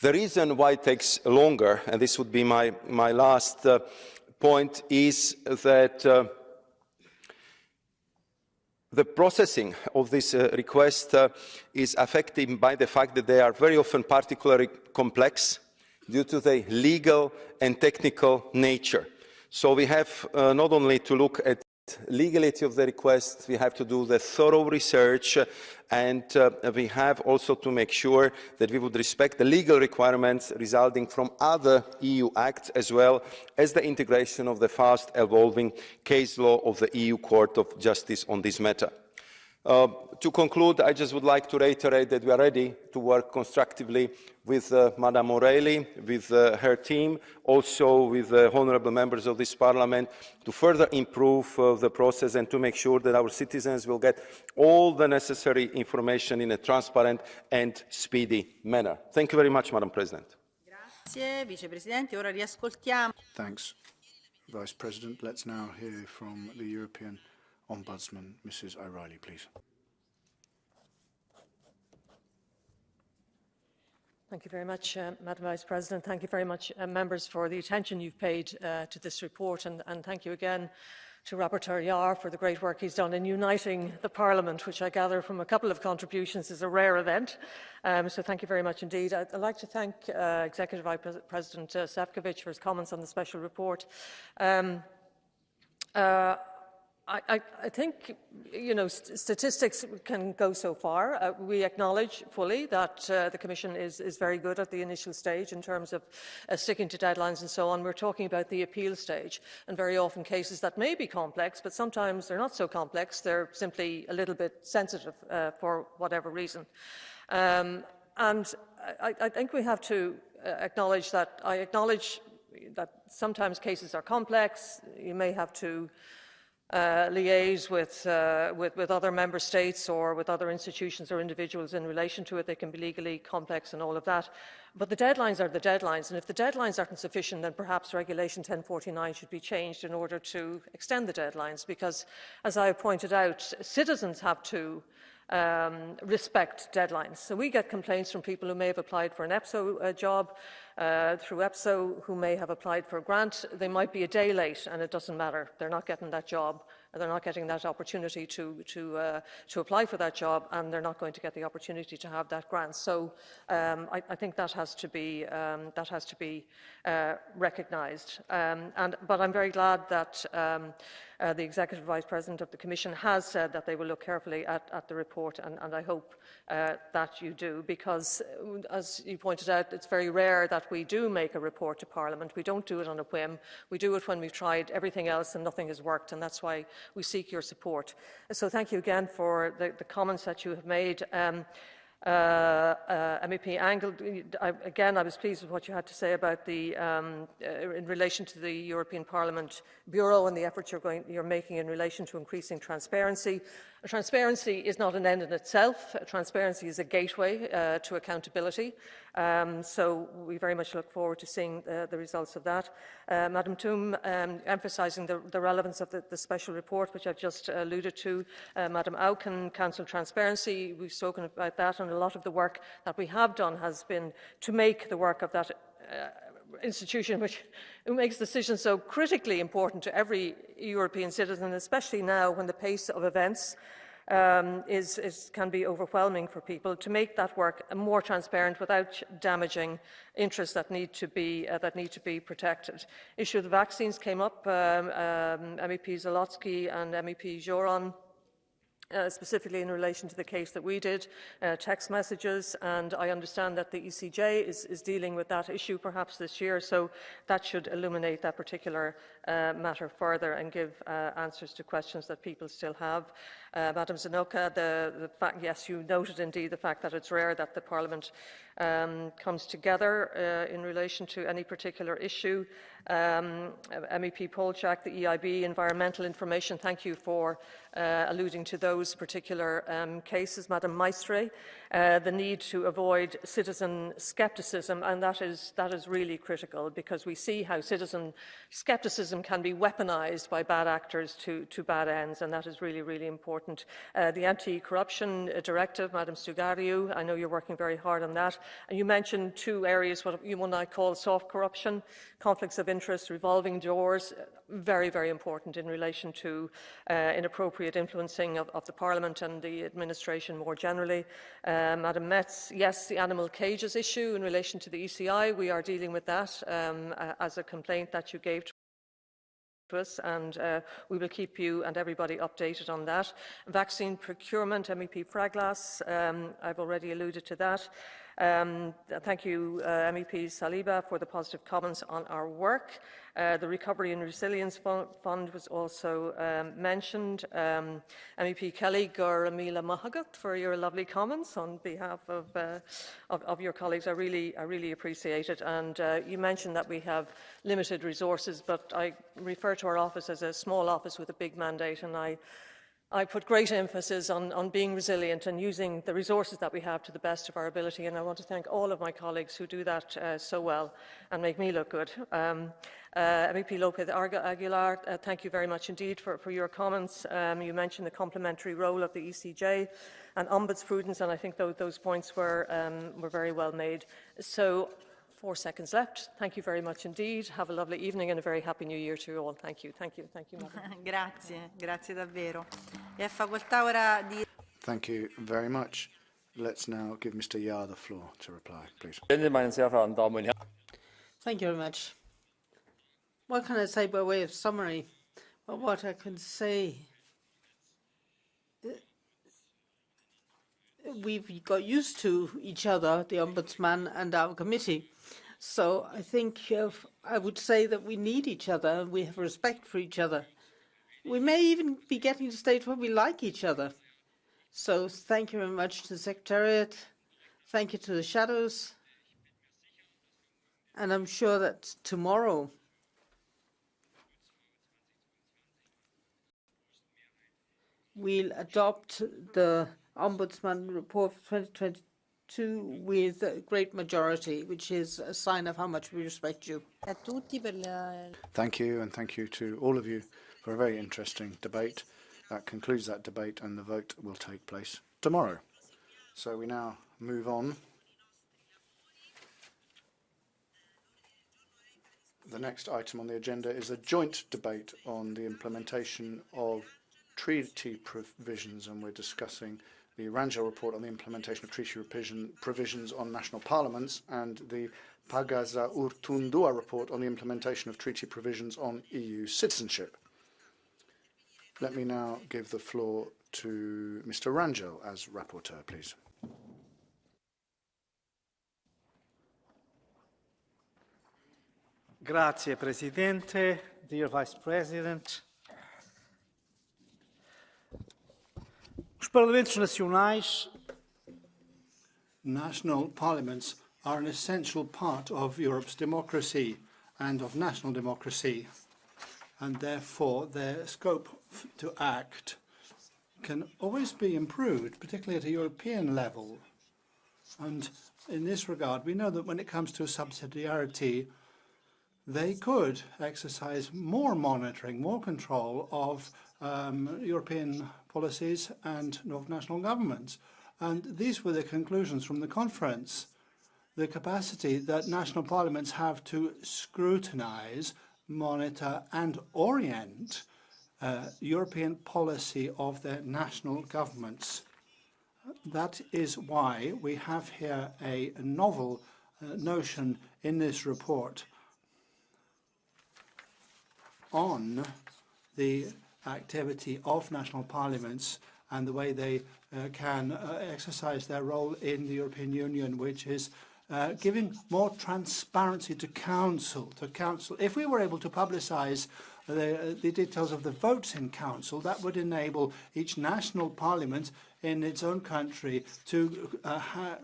The reason why it takes longer, and this would be my last point, is that the processing of this request is affected by the fact that they are very often particularly complex due to their legal and technical nature. So we have not only to look at legality of the request, we have to do the thorough research, and we have also to make sure that we would respect the legal requirements resulting from other EU acts, as well as the integration of the fast evolving case law of the EU Court of Justice on this matter. To conclude, I just would like to reiterate that we are ready to work constructively with Madam O'Reilly, with her team, also with the honourable members of this Parliament, to further improve the process and to make sure that our citizens will get all the necessary information in a transparent and speedy manner. Thank you very much, Madam President. Grazie, Vicepresidente. Ora riascoltiamo. Thanks, Vice President. Let's now hear from the European Ombudsman, Mrs. O'Reilly, please. Thank you very much, Madam Vice President. Thank you very much, members, for the attention you've paid to this report, and thank you again to Rapporteur Yar for the great work he's done in uniting the Parliament, which I gather from a couple of contributions is a rare event. So thank you very much indeed. I'd like to thank Executive Vice President Šefčovič for his comments on the special report. I think, you know, statistics can go so far. We acknowledge fully that the Commission is very good at the initial stage in terms of sticking to deadlines and so on. We're talking about the appeal stage, and very often cases that may be complex, but sometimes they're not so complex. They're simply a little bit sensitive for whatever reason. And I think we have to acknowledge that. I acknowledge that sometimes cases are complex. You may have to liaise with other member states or with other institutions or individuals in relation to it. They can be legally complex and all of that. But the deadlines are the deadlines, and if the deadlines aren't sufficient, then perhaps Regulation 1049 should be changed in order to extend the deadlines, because, as I have pointed out, citizens have to respect deadlines. So we get complaints from people who may have applied for an EPSO job through EPSO who may have applied for a grant. They might be a day late, and it doesn't matter. They're not getting that job. They're not getting that opportunity to apply for that job, and they're not going to get the opportunity to have that grant. So I think that has to be recognised. But I'm very glad that the Executive Vice President of the Commission has said that they will look carefully at the report, and I hope that you do, because, as you pointed out, it's very rare that we do make a report to Parliament. We don't do it on a whim. We do it when we've tried everything else and nothing has worked, and that's why we seek your support. So thank you again for the comments that you have made. MEP Angle, I was pleased with what you had to say about the in relation to the European Parliament Bureau and the efforts you're making in relation to increasing transparency. Transparency is not an end in itself. Transparency is a gateway to accountability. So we very much look forward to seeing the results of that. Madam Toom, emphasising the relevance of the special report, which I've just alluded to. Madam Auken, Council Transparency, we've spoken about that, and a lot of the work that we have done has been to make the work of that institution who makes decisions so critically important to every European citizen, especially now when the pace of events can be overwhelming for people, to make that work more transparent without damaging interests that need to be protected. Issue of the vaccines came up. MEP Zalotsky and MEP Joron, specifically in relation to the case that we did, text messages, and I understand that the ECJ is dealing with that issue perhaps this year, so that should illuminate that particular matter further and give answers to questions that people still have. Madam Zanoka, the fact, yes, you noted indeed the fact that it's rare that the Parliament comes together in relation to any particular issue. MEP Polchak, the EIB, environmental information, thank you for alluding to those particular cases. Madam Maestre, the need to avoid citizen scepticism, and that is really critical, because we see how citizen scepticism can be weaponised by bad actors to bad ends, and that is really, really important. The anti-corruption directive, Madam Stugariu, I know you're working very hard on that. And you mentioned two areas, what you and I call soft corruption, conflicts of interest, revolving doors, very, very important in relation to inappropriate influencing of the Parliament and the administration more generally. Madam Metz, yes, the animal cages issue in relation to the ECI, we are dealing with that as a complaint that you gave to us, and we will keep you and everybody updated on that. Vaccine procurement, MEP Fraglas, I've already alluded to that. Thank you, MEP Saliba, for the positive comments on our work. The Recovery and Resilience Fund was also mentioned. MEP Kelly, Gurramila Mahagat, for your lovely comments on behalf of your colleagues. I really appreciate it. And you mentioned that we have limited resources, but I refer to our office as a small office with a big mandate, and I put great emphasis on being resilient and using the resources that we have to the best of our ability, and I want to thank all of my colleagues who do that so well and make me look good. MEP Lopez Aguilar, thank you very much indeed for your comments. You mentioned the complementary role of the ECJ and ombudsprudence, and I think those points were very well made. So, 4 seconds left. Thank you very much indeed. Have a lovely evening and a very happy new year to you all. Thank you, Madam. Grazie davvero. È facoltà ora di... Thank you very much. Let's now give Mr. Yar the floor to reply, please. Thank you very much. What can I say by way of summary? Well, what I can say, we've got used to each other, the Ombudsman and our committee. So I think I would say that we need each other and we have respect for each other. We may even be getting to a stage where we like each other. So thank you very much to the Secretariat. Thank you to the shadows. And I'm sure that tomorrow we'll adopt the Ombudsman report for 2022 with a great majority, which is a sign of how much we respect you. Thank you, and thank you to all of you for a very interesting debate. That concludes that debate, and the vote will take place tomorrow. So we now move on The next item on the agenda is a joint debate on the implementation of treaty provisions, and we're discussing the Rangel report on the implementation of treaty provisions on national parliaments and the Pagaza Urtundua report on the implementation of treaty provisions on EU citizenship. Let me now give the floor to Mr. Rangel as rapporteur, please. Grazie, Presidente, dear Vice President. Os Parlamentos Nacionais, national parliaments are an essential part of Europe's democracy and of national democracy, and therefore their scope to act can always be improved, particularly at a European level. And in this regard, we know that when it comes to subsidiarity, they could exercise more monitoring, more control of European policies and of national governments. And these were the conclusions from the conference. The capacity that national parliaments have to scrutinize, monitor and orient European policy of their national governments. That is why we have here a novel notion in this report on the activity of national parliaments and the way they can exercise their role in the European Union, which is giving more transparency to Council. If we were able to publicise the details of the votes in Council, that would enable each national parliament in its own country to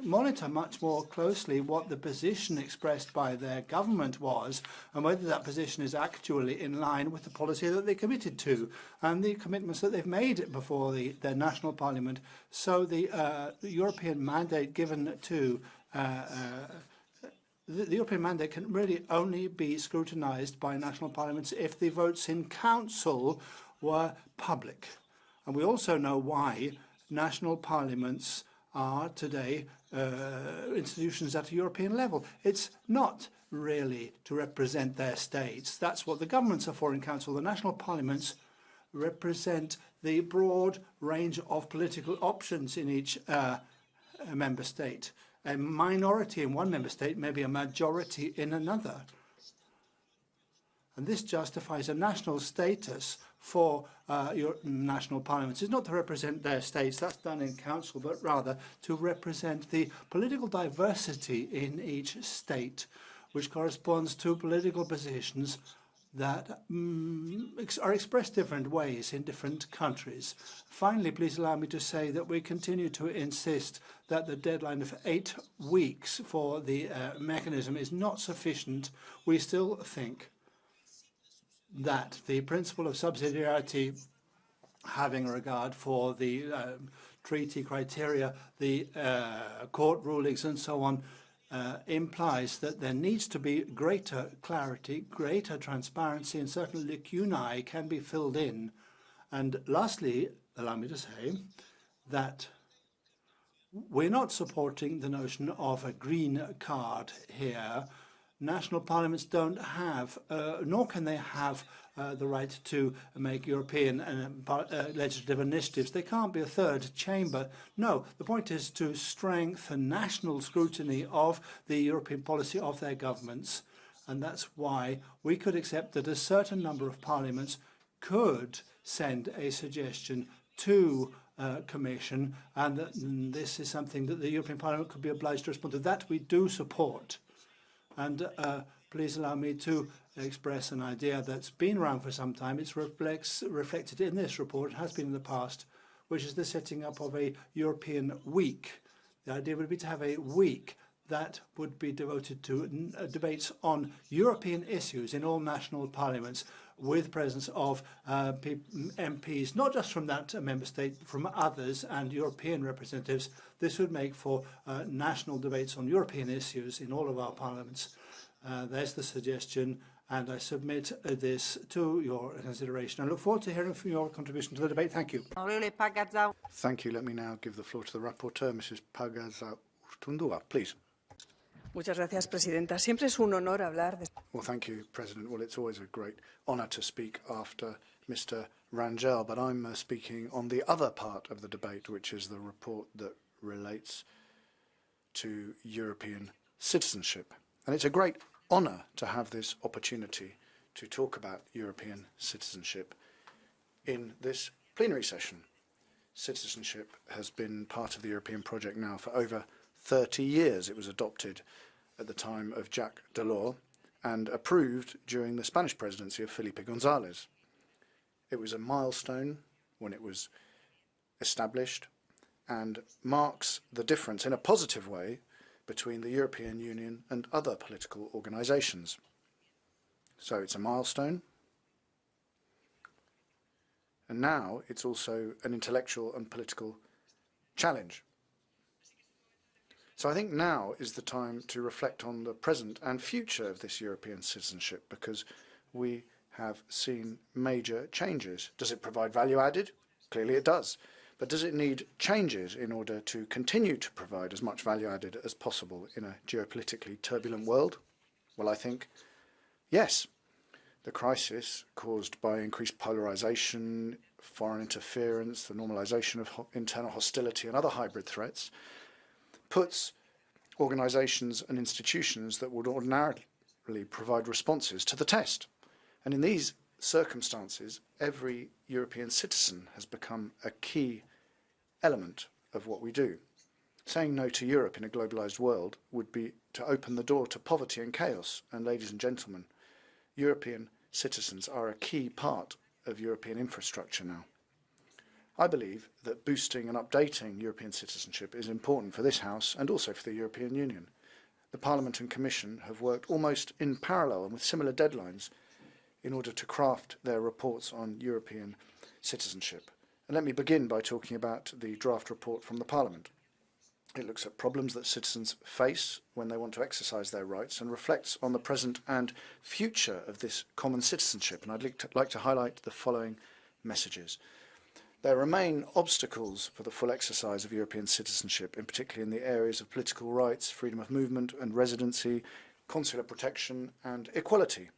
monitor much more closely what the position expressed by their government was and whether that position is actually in line with the policy that they committed to and the commitments that they've made before their national parliament. So the European mandate given to the European mandate can really only be scrutinised by national parliaments if the votes in Council were public. And we also know why national parliaments are today institutions at a European level. It's not really to represent their states. That's what the governments are for in Council. The national parliaments represent the broad range of political options in each member state. A minority in one member state may be a majority in another. And this justifies a national status for your national parliaments. It's not to represent their states, that's done in Council, but rather to represent the political diversity in each state, which corresponds to political positions that are expressed different ways in different countries. Finally, please allow me to say that we continue to insist that the deadline of 8 weeks for the mechanism is not sufficient. We still think that the principle of subsidiarity, having regard for the treaty criteria, the court rulings and so on, implies that there needs to be greater clarity, greater transparency, and certain lacunae can be filled in. And lastly, allow me to say that we're not supporting the notion of a green card here. National parliaments don't have, nor can they have the right to make European legislative initiatives. They can't be a third chamber. No, the point is to strengthen national scrutiny of the European policy of their governments. And that's why we could accept that a certain number of parliaments could send a suggestion to Commission, and that this is something that the European Parliament could be obliged to respond to. That we do support. And please allow me to express an idea that's been around for some time. It's reflected in this report, it has been in the past, which is the setting up of a European week. The idea would be to have a week that would be devoted to debates on European issues in all national parliaments, with presence of MPs, not just from that member state, but from others and European representatives. This would make for national debates on European issues in all of our parliaments. There's the suggestion, and I submit this to your consideration. I look forward to hearing from your contribution to the debate. Thank you. Thank you. Let me now give the floor to the rapporteur, Mrs. Pagaza Urtundua, please. Muchas gracias, Presidenta. Siempre es un honor hablar de... Well, thank you, President. Well, it's always a great honour to speak after Mr. Rangel, but I'm speaking on the other part of the debate, which is the report that relates to European citizenship. And it's a great honour to have this opportunity to talk about European citizenship in this plenary session. Citizenship has been part of the European project now for over 30 years. It was adopted at the time of Jacques Delors and approved during the Spanish presidency of Felipe González. It was a milestone when it was established and marks the difference in a positive way between the European Union and other political organisations. So it's a milestone, and now it's also an intellectual and political challenge. So I think now is the time to reflect on the present and future of this European citizenship, because we have seen major changes. Does it provide value added? Clearly it does. But does it need changes in order to continue to provide as much value added as possible in a geopolitically turbulent world? Well, I think yes. The crisis caused by increased polarization, foreign interference, the normalization of internal hostility and other hybrid threats puts organizations and institutions that would ordinarily provide responses to the test. And in these circumstances, every European citizen has become a key element of what we do. Saying no to Europe in a globalized world would be to open the door to poverty and chaos. And ladies and gentlemen, European citizens are a key part of European infrastructure now. I believe that boosting and updating European citizenship is important for this House and also for the European Union. The Parliament and Commission have worked almost in parallel and with similar deadlines in order to craft their reports on European citizenship. And let me begin by talking about the draft report from the Parliament. It looks at problems that citizens face when they want to exercise their rights and reflects on the present and future of this common citizenship. And I'd like to highlight the following messages. There remain obstacles for the full exercise of European citizenship, in particular in the areas of political rights, freedom of movement and residency, consular protection and equality.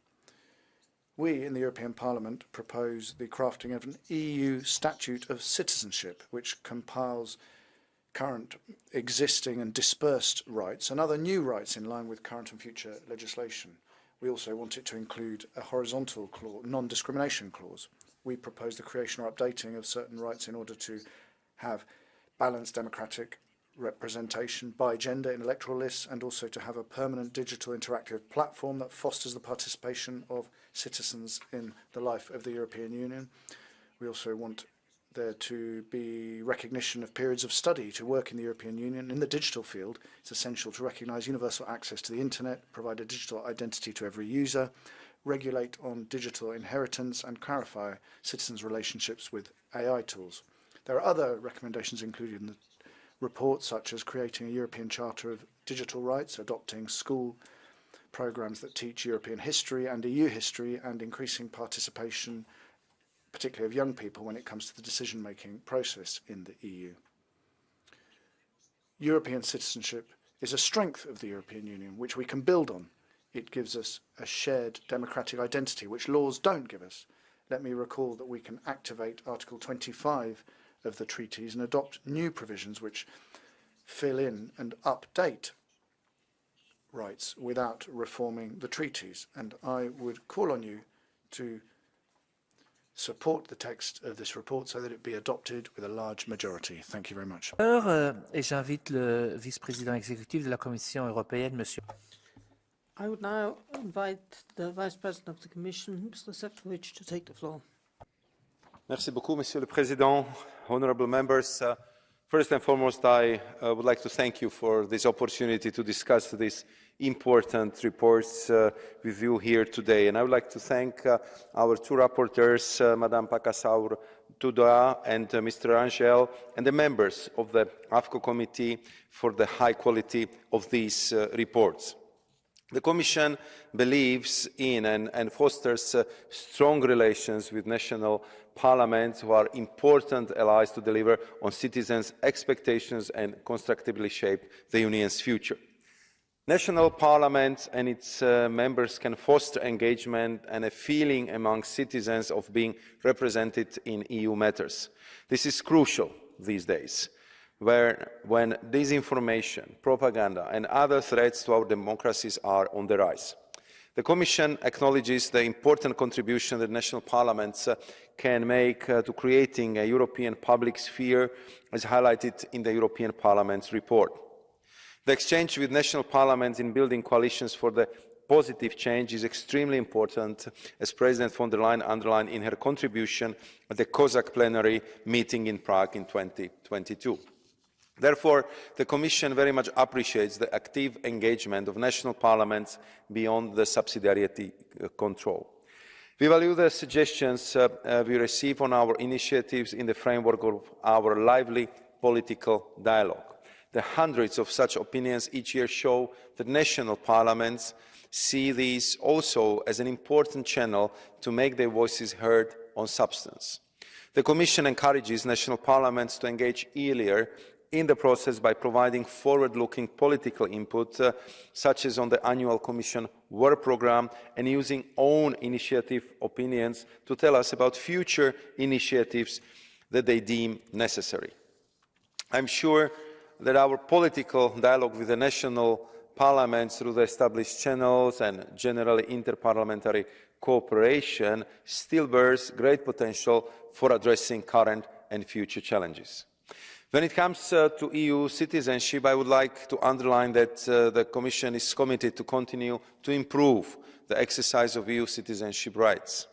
We in the European Parliament propose the crafting of an EU statute of citizenship, which compiles current, existing and dispersed rights and other new rights in line with current and future legislation. We also want it to include a horizontal clause, non-discrimination clause. We propose the creation or updating of certain rights in order to have balanced democratic representation by gender in electoral lists, and also to have a permanent digital interactive platform that fosters the participation of citizens in the life of the European Union. We also want there to be recognition of periods of study to work in the European Union. In the digital field, it's essential to recognise universal access to the internet, provide a digital identity to every user, regulate on digital inheritance and clarify citizens' relationships with AI tools. There are other recommendations included in the report, such as creating a European Charter of Digital Rights, adopting school programmes that teach European history and EU history, and increasing participation, particularly of young people, when it comes to the decision-making process in the EU. European citizenship is a strength of the European Union, which we can build on. It gives us a shared democratic identity, which laws don't give us. Let me recall that we can activate Article 25 of the treaties and adopt new provisions which fill in and update rights without reforming the treaties. And I would call on you to support the text of this report so that it be adopted with a large majority. Thank you very much. Et j'invite le vice-président exécutif de la Commission européenne, Monsieur. I would now invite the Vice President of the Commission, Mr. Šefčovič, to take the floor. Merci beaucoup, Monsieur le Président, honourable members. First and foremost, I would like to thank you for this opportunity to discuss these important reports with you here today. And I would like to thank our two rapporteurs, Madame Pagasaur-Tundua and Mr. Rangel, and the members of the AFCO committee for the high quality of these reports. The Commission believes in and fosters strong relations with national parliaments, who are important allies to deliver on citizens' expectations and constructively shape the Union's future. National parliaments and its members can foster engagement and a feeling among citizens of being represented in EU matters. This is crucial these days, when disinformation, propaganda and other threats to our democracies are on the rise. The Commission acknowledges the important contribution that national parliaments can make to creating a European public sphere, as highlighted in the European Parliament's report. The exchange with national parliaments in building coalitions for the positive change is extremely important, as President von der Leyen underlined in her contribution at the COSAC plenary meeting in Prague in 2022. Therefore, the Commission very much appreciates the active engagement of national parliaments beyond the subsidiarity control. We value the suggestions we receive on our initiatives in the framework of our lively political dialogue. The hundreds of such opinions each year show that national parliaments see these also as an important channel to make their voices heard on substance. The Commission encourages national parliaments to engage earlier in the process by providing forward-looking political input, such as on the annual Commission work programme, and using own initiative opinions to tell us about future initiatives that they deem necessary. I am sure that our political dialogue with the national parliaments through the established channels and generally interparliamentary cooperation still bears great potential for addressing current and future challenges. When it comes to EU citizenship, I would like to underline that the Commission is committed to continue to improve the exercise of EU citizenship rights.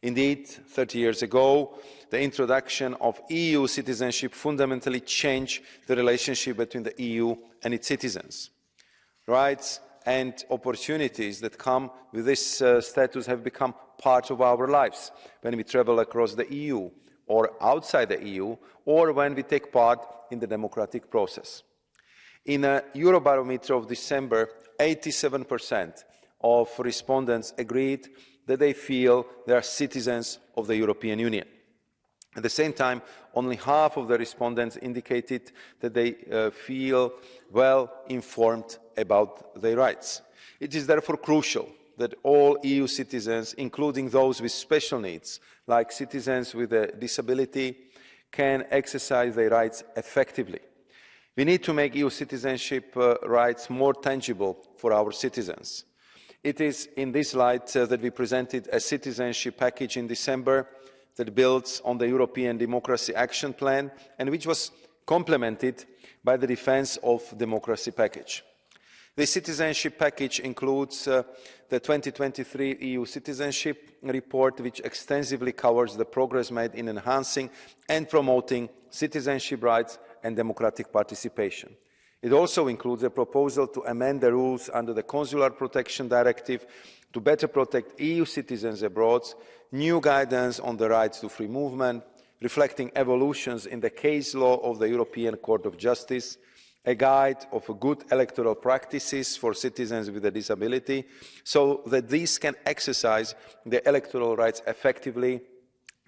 Indeed, 30 years ago, the introduction of EU citizenship fundamentally changed the relationship between the EU and its citizens. Rights and opportunities that come with this status have become part of our lives when we travel across the EU or outside the EU, or when we take part in the democratic process. In a Eurobarometer of December, 87% of respondents agreed that they feel they are citizens of the European Union. At the same time, only half of the respondents indicated that they feel well informed about their rights. It is therefore crucial that all EU citizens, including those with special needs, like citizens with a disability, can exercise their rights effectively. We need to make EU citizenship rights more tangible for our citizens. It is in this light that we presented a citizenship package in December that builds on the European Democracy Action Plan and which was complemented by the Defence of Democracy package. The citizenship package includes the 2023 EU citizenship report, which extensively covers the progress made in enhancing and promoting citizenship rights and democratic participation. It also includes a proposal to amend the rules under the Consular Protection Directive to better protect EU citizens abroad, new guidance on the rights to free movement, reflecting evolutions in the case law of the European Court of Justice, a guide of good electoral practices for citizens with a disability, so that these can exercise their electoral rights effectively,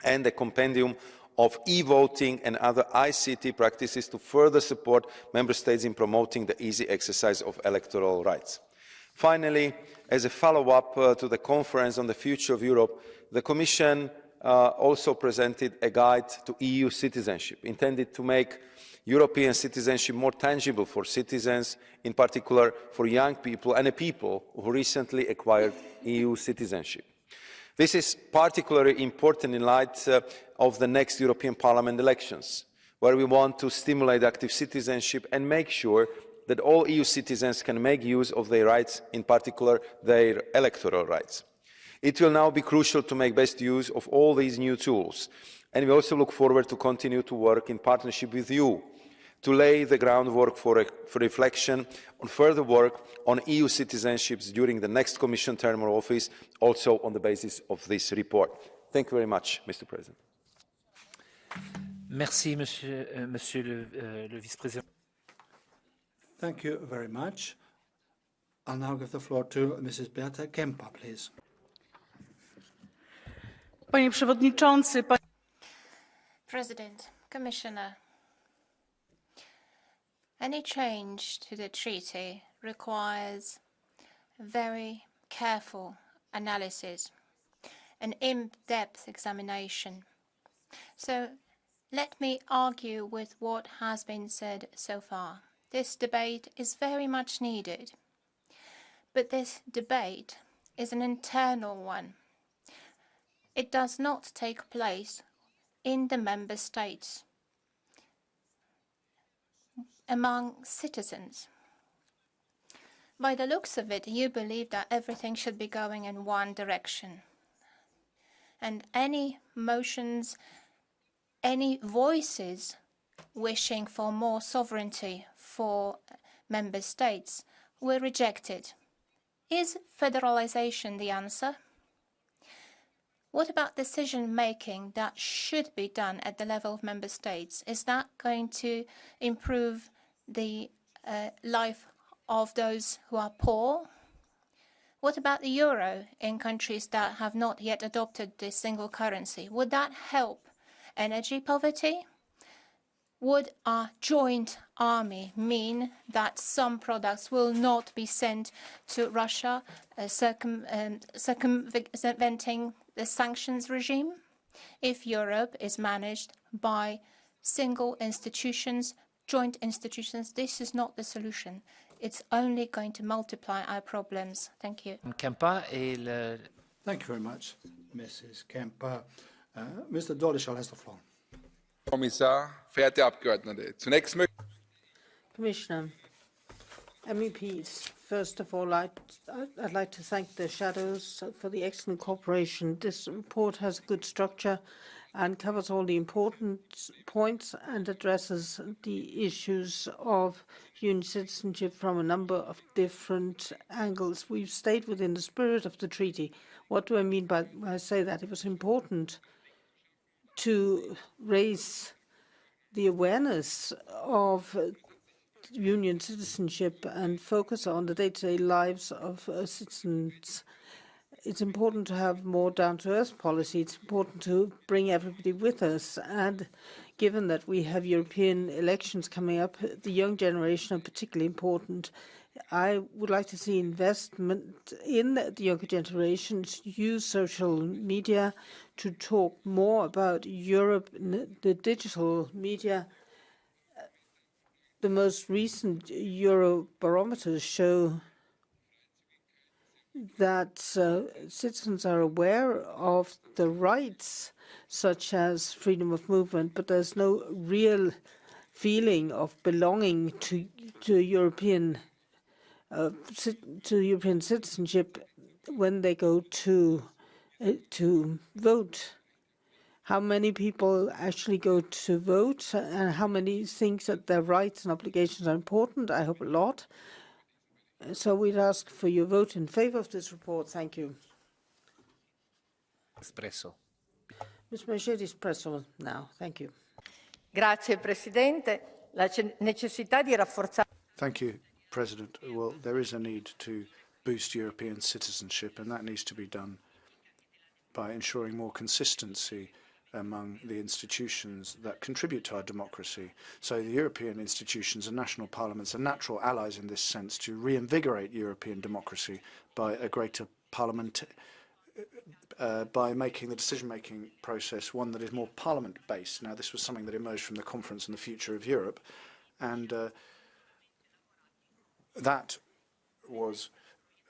and a compendium of e-voting and other ICT practices to further support Member States in promoting the easy exercise of electoral rights. Finally, as a follow-up to the Conference on the Future of Europe, the Commission also presented a guide to EU citizenship, intended to make European citizenship more tangible for citizens, in particular for young people and people who recently acquired EU citizenship. This is particularly important in light of the next European Parliament elections, where we want to stimulate active citizenship and make sure that all EU citizens can make use of their rights, in particular their electoral rights. It will now be crucial to make best use of all these new tools, and we also look forward to continue to work in partnership with you to lay the groundwork for reflection on further work on EU citizenships during the next Commission term of office, also on the basis of this report. Thank you very much, Mr. President. Merci, Monsieur le Vice-Président. Thank you very much. I'll now give the floor to Mrs. Beata Kempa, please. Panie Przewodniczący, President, Commissioner, any change to the treaty requires very careful analysis, an in-depth examination. So let me argue with what has been said so far. This debate is very much needed, but this debate is an internal one. It does not take place in the member states, among citizens. By the looks of it, you believe that everything should be going in one direction. And any motions, any voices wishing for more sovereignty for member states were rejected. Is federalization the answer? What about decision-making that should be done at the level of member states? Is that going to improve the life of those who are poor? What about the euro in countries that have not yet adopted this single currency? Would that help energy poverty? Would a joint army mean that some products will not be sent to Russia, circumventing the sanctions regime? If Europe is managed by single institutions, joint institutions, this is not the solution. It's only going to multiply our problems. Thank you. Thank you very much, Mrs. Kemper. Mr. Dolishal has the floor. Kommissar, verehrte Abgeordnete, zunächst möchte Commissioner, MEPs, first of all, I'd like to thank the shadows for the excellent cooperation. This report has a good structure and covers all the important points and addresses the issues of union citizenship from a number of different angles. We've stayed within the spirit of the treaty. What do I mean by when I say that? It was important to raise the awareness of union citizenship and focus on the day-to-day lives of citizens. It's important to have more down-to-earth policy. It's important to bring everybody with us. And given that we have European elections coming up, the young generation are particularly important. I would like to see investment in the younger generations, use social media to talk more about Europe, the digital media. The most recent Eurobarometers show that citizens are aware of the rights such as freedom of movement, but there's no real feeling of belonging to European citizenship when they go to vote. How many people actually go to vote, and how many think that their rights and obligations are important? I hope a lot. So we'd ask for your vote in favor of this report. Thank you. Espresso. Ms. Mercedes Presso now. Thank you. Grazie, Presidente. La necessità di rafforzare. Thank you, President. Well, there is a need to boost European citizenship, and that needs to be done by ensuring more consistency among the institutions that contribute to our democracy. So the European institutions and national parliaments are natural allies in this sense to reinvigorate European democracy by a greater parliament, by making the decision-making process one that is more parliament-based. Now, this was something that emerged from the Conference on the Future of Europe, and that was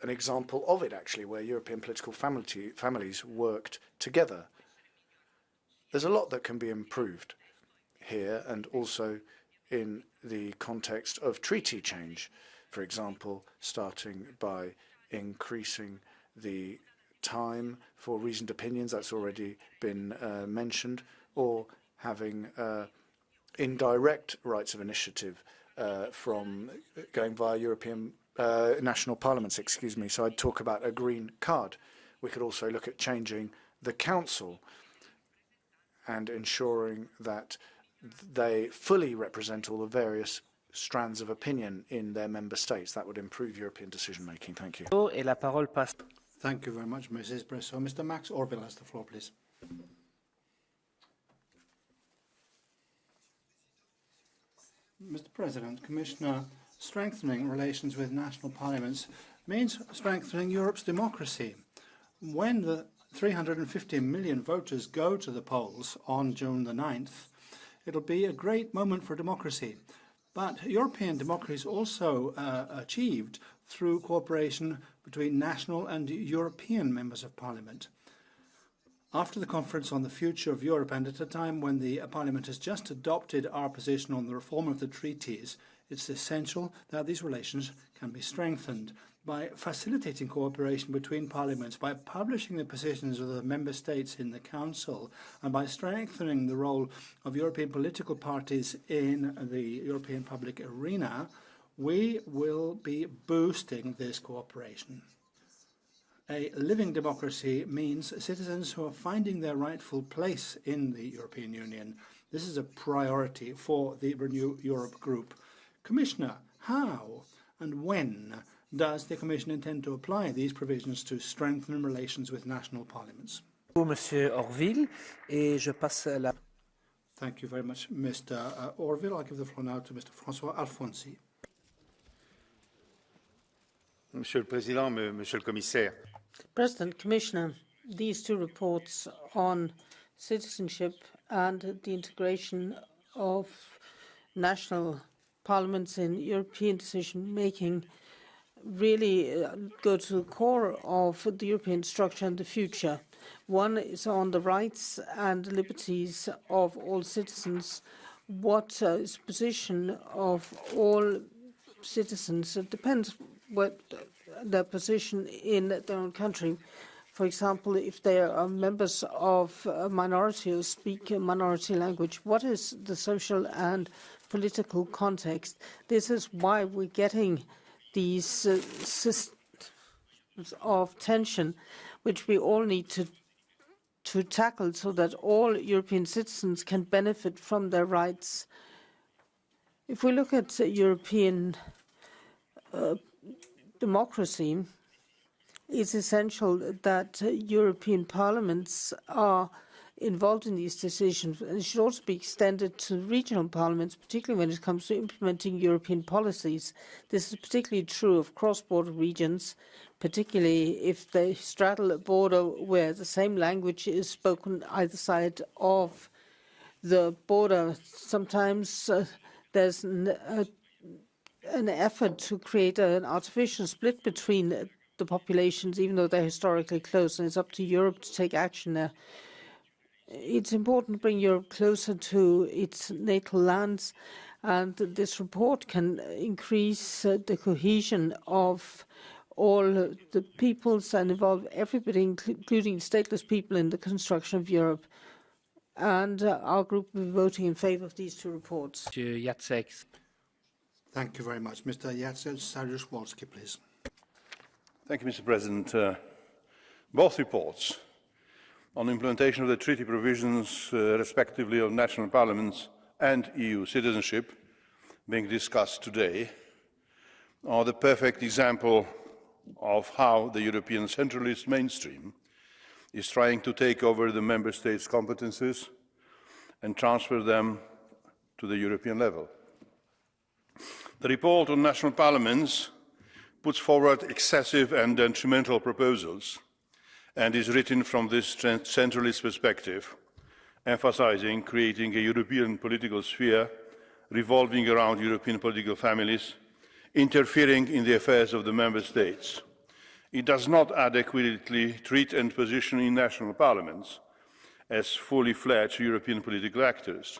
an example of it, actually, where European political families worked together. There's a lot that can be improved here and also in the context of treaty change, for example, starting by increasing the time for reasoned opinions, that's already been mentioned, or having indirect rights of initiative from going via European national parliaments, excuse me. So I'd talk about a green card. We could also look at changing the council and ensuring that they fully represent all the various strands of opinion in their member states. That would improve European decision-making. Thank you. Thank you very much, Mrs. Bresso. Mr. Max Orville has the floor, please. Mr. President, Commissioner, strengthening relations with national parliaments means strengthening Europe's democracy. When the 350 million voters go to the polls on June the 9th, it'll be a great moment for democracy. But European democracy is also achieved through cooperation between national and European members of parliament. After the conference on the future of Europe, and at a time when the Parliament has just adopted our position on the reform of the treaties, it's essential that these relations can be strengthened by facilitating cooperation between parliaments, by publishing the positions of the member states in the Council, and by strengthening the role of European political parties in the European public arena. We will be boosting this cooperation. A living democracy means citizens who are finding their rightful place in the European Union. This is a priority for the Renew Europe group. Commissioner, how and when does the Commission intend to apply these provisions to strengthen relations with national parliaments? Monsieur Orville, et je passe la... Thank you very much, Mr. Orville. I'll give the floor now to Mr. François Alfonsi. Monsieur le Président, Monsieur le Commissaire. President, Commissioner, these two reports on citizenship and the integration of national parliaments in European decision-making really go to the core of the European structure and the future. One is on the rights and liberties of all citizens. What is the position of all citizens? It depends what their position in their own country. For example, if they are members of a minority or speak a minority language, what is the social and political context? This is why we're getting these systems of tension, which we all need to tackle so that all European citizens can benefit from their rights. If we look at European democracy, it's essential that European parliaments are involved in these decisions, and it should also be extended to regional parliaments, particularly when it comes to implementing European policies. This is particularly true of cross-border regions, particularly if they straddle a border where the same language is spoken either side of the border. Sometimes there's an effort to create an artificial split between the populations, even though they're historically close, and it's up to Europe to take action there. It's important to bring Europe closer to its natal lands, and this report can increase the cohesion of all the peoples and involve everybody, including stateless people, in the construction of Europe. And our group will be voting in favor of these two reports. Thank you very much. Mr. Jacek Saryusz-Wolski, please. Thank you, Mr. President. Both reports on implementation of the treaty provisions, respectively, of national parliaments and EU citizenship being discussed today are the perfect example of how the European centralist mainstream is trying to take over the member states' competences and transfer them to the European level. The report on national parliaments puts forward excessive and detrimental proposals and is written from this centralist perspective, emphasizing creating a European political sphere revolving around European political families, interfering in the affairs of the member states. It does not adequately treat and position in national parliaments as fully fledged European political actors.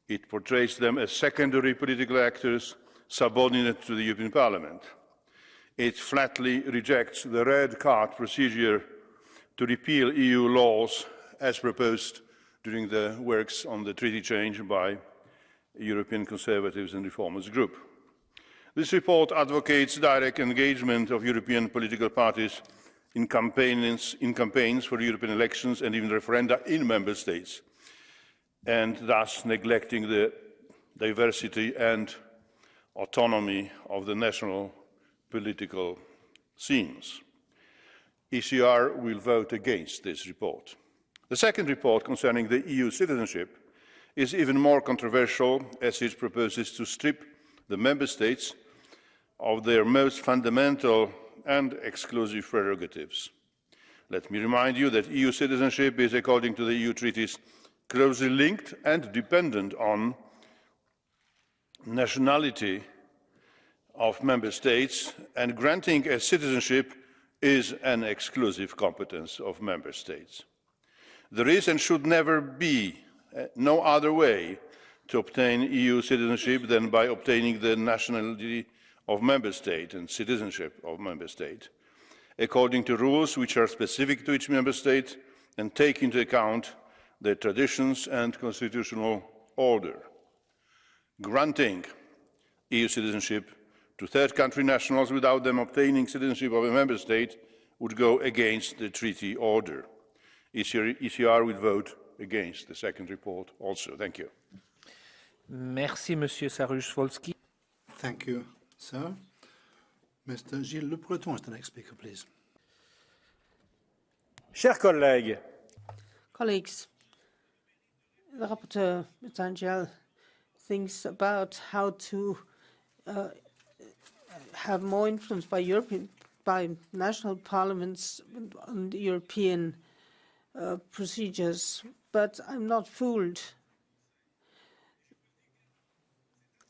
It portrays them as secondary political actors subordinate to the European Parliament. It flatly rejects the red card procedure to repeal EU laws as proposed during the works on the treaty change by European Conservatives and Reformers group. This report advocates direct engagement of European political parties in campaigns for European elections and even referenda in member states, and thus neglecting the diversity and autonomy of the national political scenes. ECR will vote against this report. The second report concerning the EU citizenship is even more controversial, as it proposes to strip the member states of their most fundamental and exclusive prerogatives. Let me remind you that EU citizenship is, according to the EU treaties, closely linked and dependent on nationality of member states, and granting a citizenship is an exclusive competence of member states. There is and should never be no other way to obtain EU citizenship than by obtaining the nationality of member state and citizenship of member state, according to rules which are specific to each member state and take into account their traditions and constitutional order. Granting EU citizenship to third country nationals without them obtaining citizenship of a member state would go against the treaty order. ECR will vote against the second report also. Thank you. Merci, Monsieur Saryusz-Wolski. Thank you, sir. Mr. Gilles Le Breton is the next speaker, please. Chers collègues, Colleagues, the rapporteur, Mr. Angel, thinks about how to have more influence by national parliaments on the European procedures, but I'm not fooled.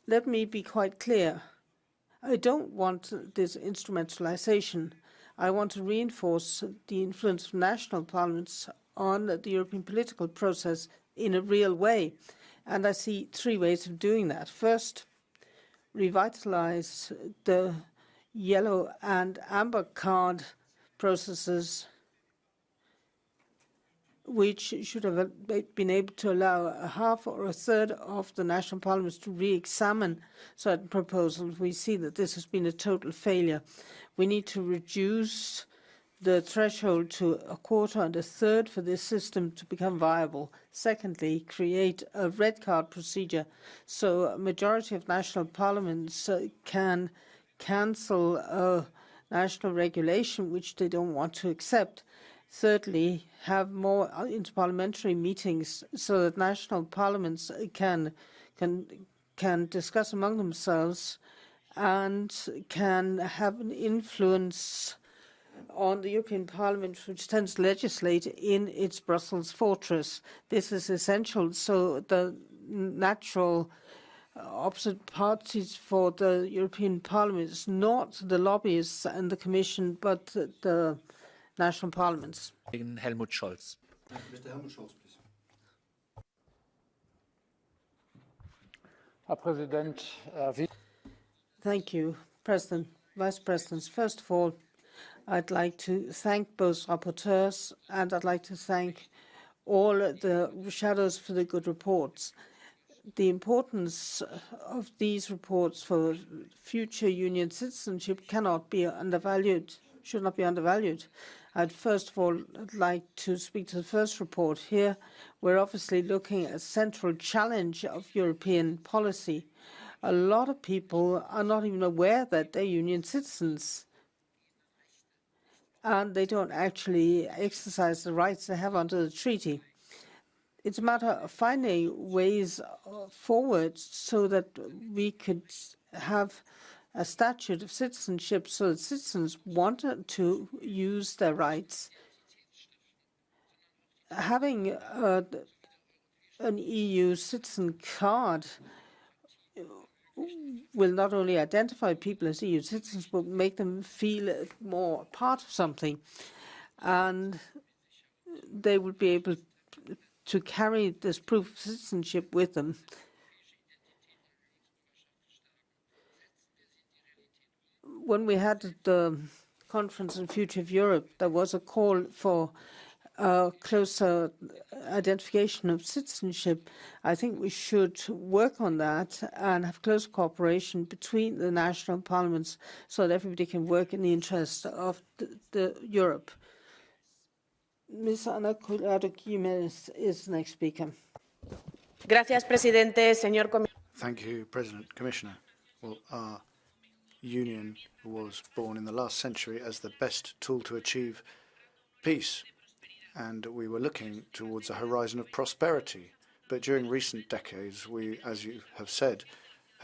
Let me be quite clear. I don't want this instrumentalization. I want to reinforce the influence of national parliaments on the European political process in a real way. And I see three ways of doing that. First, revitalize the yellow and amber card processes, which should have been able to allow a half or a third of the national parliaments to re-examine certain proposals. We see that this has been a total failure. We need to reduce the threshold to a quarter and a third for this system to become viable. Secondly, create a red card procedure so a majority of national parliaments can cancel a national regulation which they don't want to accept. Thirdly, have more interparliamentary meetings so that national parliaments can discuss among themselves and can have an influence on the European Parliament, which tends to legislate in its Brussels fortress. This is essential so the natural opposite parties for the European Parliament is not the lobbyists and the Commission, but the national parliaments. Helmut Scholz. Mr. Helmut Scholz, please. Herr Präsident, Thank you, President, Vice Presidents. First of all, I'd like to thank both rapporteurs, and I'd like to thank all the shadows for the good reports. The importance of these reports for future union citizenship cannot be undervalued, should not be undervalued. I'd first of all like to speak to the first report here. We're obviously looking at a central challenge of European policy. A lot of people are not even aware that they're union citizens, and they don't actually exercise the rights they have under the treaty. It's a matter of finding ways forward so that we could have a statute of citizenship so that citizens want to use their rights. Having an EU citizen card will not only identify people as EU citizens, but make them feel more part of something. And they will be able to carry this proof of citizenship with them. When we had the conference on the future of Europe, there was a call for closer identification of citizenship. I think we should work on that and have close cooperation between the national parliaments so that everybody can work in the interest of the Europe. Ms. Ana Colado Jimenez is the next speaker. Gracias, Presidente, señor Thank you, President, Commissioner. Well, our union was born in the last century as the best tool to achieve peace, and we were looking towards a horizon of prosperity. But during recent decades, we, as you have said,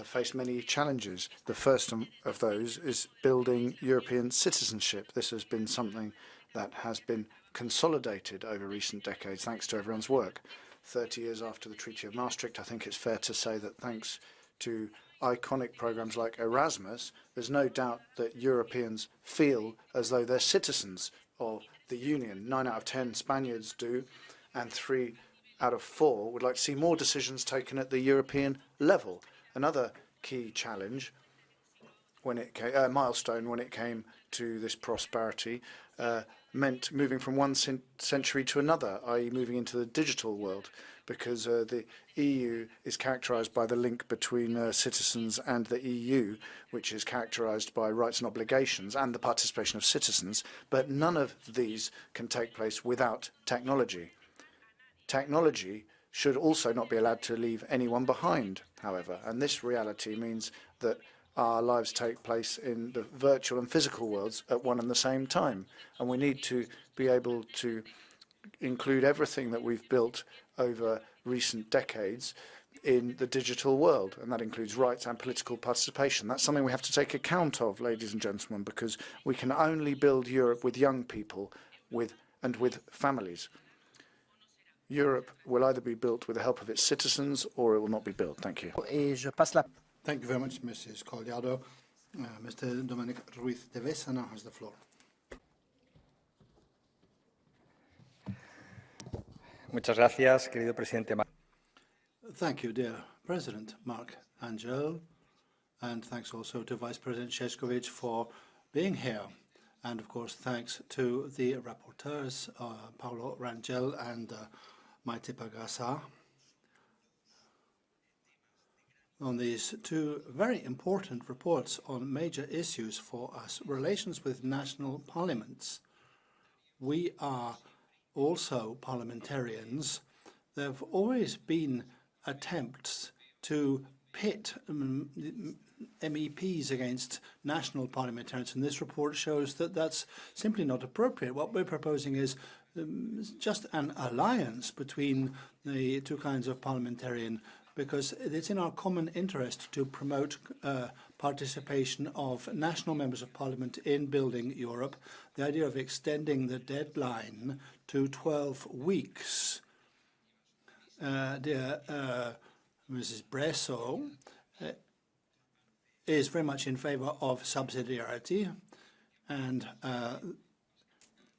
have faced many challenges. The first of those is building European citizenship. This has been something that has been consolidated over recent decades, thanks to everyone's work. 30 years after the Treaty of Maastricht, I think it's fair to say that thanks to iconic programs like Erasmus, there's no doubt that Europeans feel as though they're citizens of the Union. 9 out of 10 Spaniards do, and 3 out of 4 would like to see more decisions taken at the European level. Another key challenge, milestone when it came to this prosperity, meant moving from one century to another, i.e. moving into the digital world, because the EU is characterised by the link between citizens and the EU, which is characterised by rights and obligations and the participation of citizens, but none of these can take place without technology. Technology should also not be allowed to leave anyone behind, however, and this reality means that our lives take place in the virtual and physical worlds at one and the same time, and we need to be able to include everything that we've built over recent decades in the digital world, and that includes rights and political participation. That's something we have to take account of, ladies and gentlemen, because we can only build Europe with young people and with families. Europe will either be built with the help of its citizens or it will not be built. Thank you. Thank you very much, Mrs. Collado. Mr. Dominic Ruiz de Vesa now has the floor. Muchas gracias, querido presidente. Thank you, dear President Mark Angel, and thanks also to Vice President Šefčovič for being here. And of course, thanks to the rapporteurs, Paulo Rangel and Maite Pagasa, on these two very important reports on major issues for us, relations with national parliaments. We are also parliamentarians. There have always been attempts to pit MEPs against national parliamentarians, and this report shows that that's simply not appropriate. What we're proposing is just an alliance between the two kinds of parliamentarian, because it's in our common interest to promote participation of national members of parliament in building Europe. The idea of extending the deadline to 12 weeks, dear Mrs. Bresso, is very much in favour of subsidiarity, and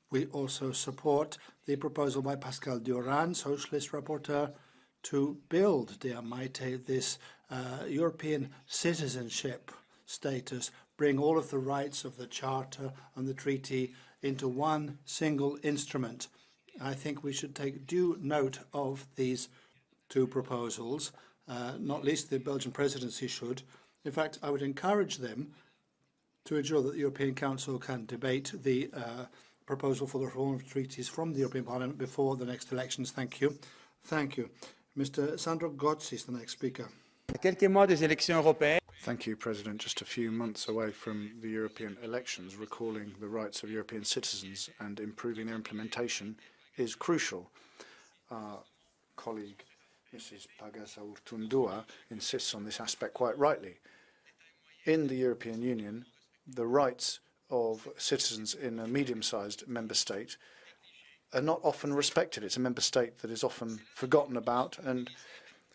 we also support the proposal by Pascal Durand, Socialist Rapporteur, to build, dear Maite, this European citizenship status, bring all of the rights of the Charter and the Treaty into one single instrument. I think we should take due note of these two proposals, not least the Belgian presidency should. In fact, I would encourage them to ensure that the European Council can debate the proposal for the reform of treaties from the European Parliament before the next elections. Thank you. Thank you. Mr. Sandro Gozzi is the next speaker. Thank you, President. Just a few months away from the European elections, recalling the rights of European citizens and improving their implementation is crucial. Our colleague, Mrs. Pagazaurtundua, insists on this aspect quite rightly. In the European Union, the rights of citizens in a medium-sized member state are not often respected. It's a member state that is often forgotten about and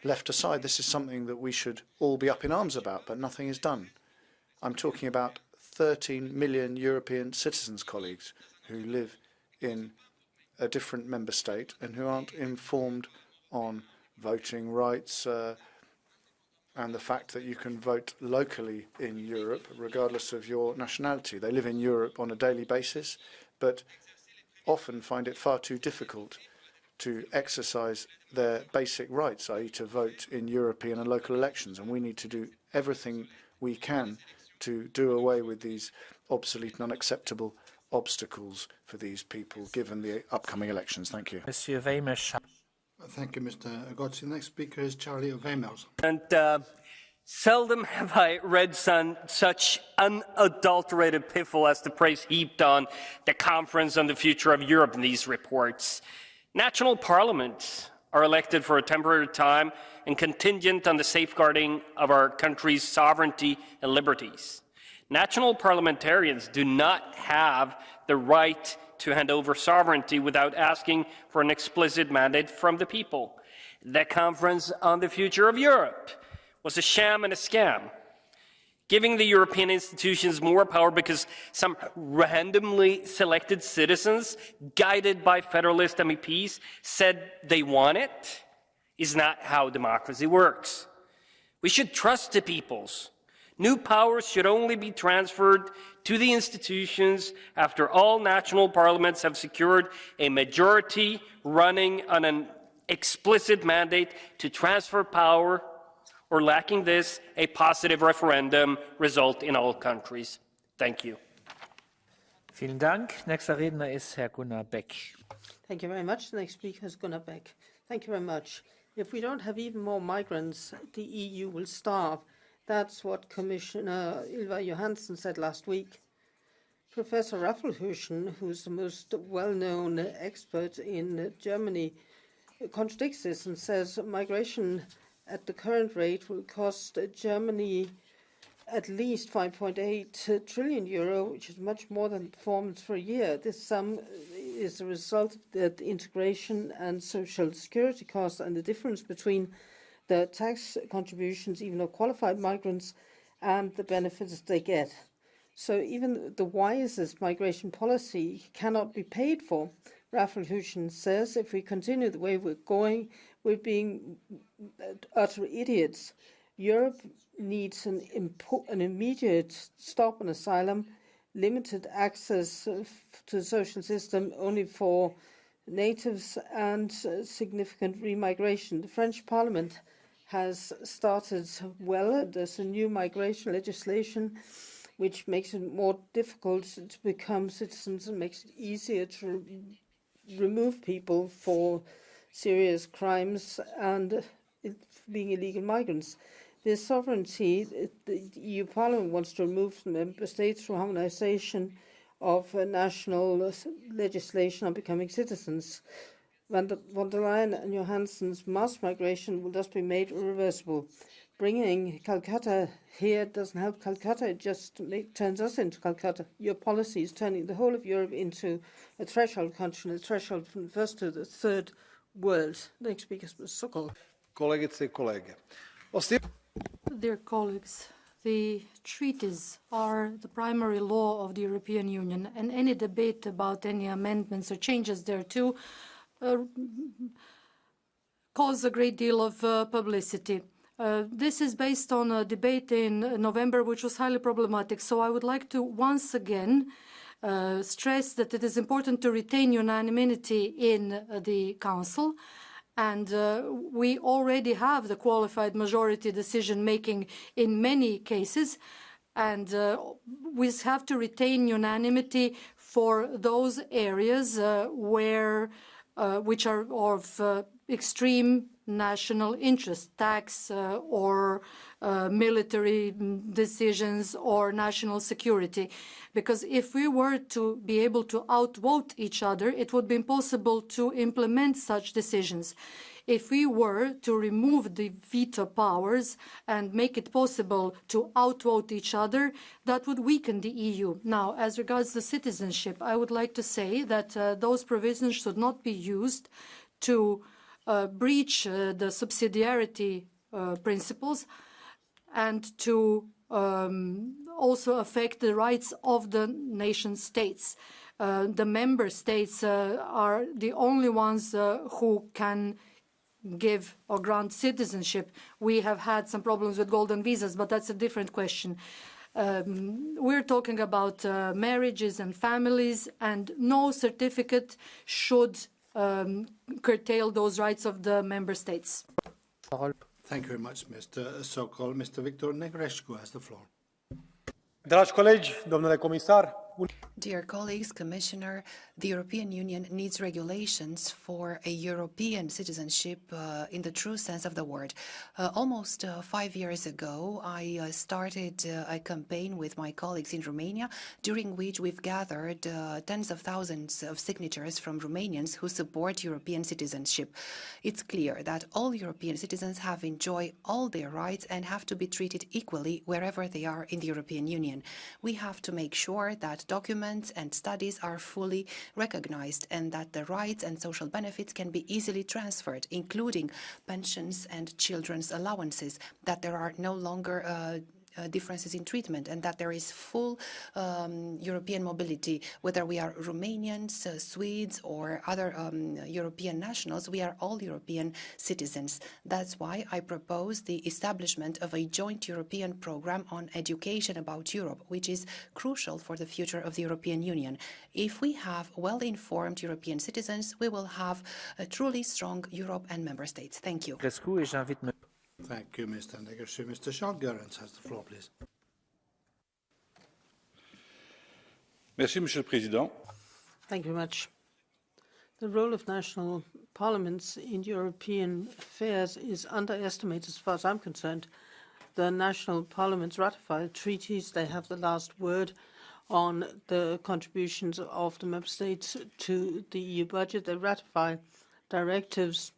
left aside. This is something that we should all be up in arms about, but nothing is done. I'm talking about 13 million European citizens, colleagues, who live in a different member state and who aren't informed on voting rights and the fact that you can vote locally in Europe, regardless of your nationality. They live in Europe on a daily basis, but often find it far too difficult to exercise their basic rights, i.e. to vote in European and local elections. And we need to do everything we can to do away with these obsolete and unacceptable obstacles for these people, given the upcoming elections. Thank you. Monsieur Weimers. Thank you, Mr. Gozzi. The next speaker is Charlie Weimers. And seldom have I read such unadulterated piffle as the praise heaped on the Conference on the Future of Europe in these reports. National parliaments are elected for a temporary time and contingent on the safeguarding of our country's sovereignty and liberties. National parliamentarians do not have the right to hand over sovereignty without asking for an explicit mandate from the people. The Conference on the Future of Europe was a sham and a scam, giving the European institutions more power because some randomly selected citizens, guided by federalist MEPs, said they want it, is not how democracy works. We should trust the peoples. New powers should only be transferred to the institutions after all national parliaments have secured a majority running on an explicit mandate to transfer power, or lacking this, a positive referendum result in all countries. Thank you. Vielen Dank. Nächster Redner ist Herr Gunnar Beck. Thank you very much. The next speaker is Gunnar Beck. Thank you very much. If we don't have even more migrants, the EU will starve. That's what Commissioner Ylva Johansson said last week. Professor Raffelhuschen, who's the most well-known expert in Germany, contradicts this and says migration at the current rate will cost Germany at least 5.8 trillion euro, which is much more than performance for a year. This sum is a result of the integration and social security costs and the difference between the tax contributions, even of qualified migrants, and the benefits they get. So even the wisest migration policy cannot be paid for. Raffelhuschen says if we continue the way we're going, we're being utter idiots. Europe needs an immediate stop on asylum, limited access to the social system only for natives, and significant remigration. The French Parliament has started well. There's a new migration legislation which makes it more difficult to become citizens and makes it easier to remove people for serious crimes and being illegal migrants. There's sovereignty. The EU Parliament wants to remove from member states through harmonization of national legislation on becoming citizens. Von der Leyen and Johansson's mass migration will thus be made irreversible. Bringing Calcutta here doesn't help Calcutta, it just turns us into Calcutta. Your policy is turning the whole of Europe into a threshold country, and a threshold from the first to the third world. The next speaker is Ms. Sokol. Dear colleagues, the treaties are the primary law of the European Union, and any debate about any amendments or changes thereto cause a great deal of publicity. This is based on a debate in November, which was highly problematic. So I would like to once again stress that it is important to retain unanimity in the Council. And we already have the qualified majority decision-making in many cases. And we have to retain unanimity for those areas which are of extreme national interest, tax or military decisions or national security. Because if we were to be able to outvote each other, it would be impossible to implement such decisions. If we were to remove the veto powers and make it possible to outvote each other, that would weaken the EU. Now, as regards the citizenship, I would like to say that those provisions should not be used to breach the subsidiarity principles and to also affect the rights of the nation states. The member states are the only ones who can give or grant citizenship. We have had some problems with golden visas, but that's a different question. We're talking about marriages and families, and no certificate should curtail those rights of the member states. Thank you very much, Mr. Sokol. Mr. Victor Negrescu has the floor. Dragi colegi, domnule comisar, Dear colleagues, Commissioner, the European Union needs regulations for a European citizenship in the true sense of the word. Almost 5 years ago, I started a campaign with my colleagues in Romania, during which we've gathered tens of thousands of signatures from Romanians who support European citizenship. It's clear that all European citizens have enjoyed all their rights and have to be treated equally wherever they are in the European Union. We have to make sure that documents and studies are fully recognized and that the rights and social benefits can be easily transferred, including pensions and children's allowances, that there are no longer differences in treatment, and that there is full European mobility. Whether we are Romanians, Swedes, or other European nationals, we are all European citizens. That's why I propose the establishment of a joint European program on education about Europe, which is crucial for the future of the European Union. If we have well-informed European citizens, we will have a truly strong Europe and member states. Thank you. Thank you, Mr. Negrescu. Mr. Charles Goerens has the floor, please. Merci, Monsieur le Président. Thank you very much. The role of national parliaments in European affairs is underestimated as far as I'm concerned. The national parliaments ratify treaties. They have the last word on the contributions of the member states to the EU budget. They ratify directives,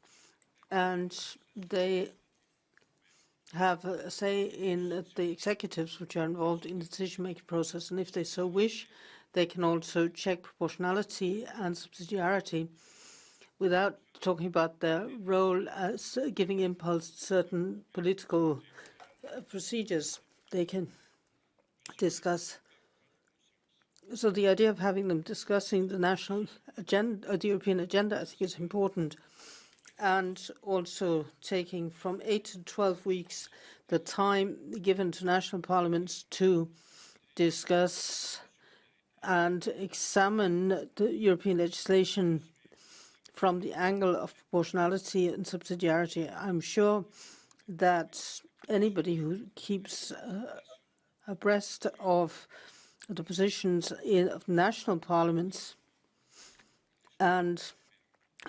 and they have a say in the executives which are involved in the decision-making process, and if they so wish, they can also check proportionality and subsidiarity without talking about their role as giving impulse to certain political procedures. They can discuss. So the idea of having them discussing the national agenda, the European agenda, I think is important. And also taking from 8 to 12 weeks the time given to national parliaments to discuss and examine the European legislation from the angle of proportionality and subsidiarity. I'm sure that anybody who keeps abreast of the positions of national parliaments and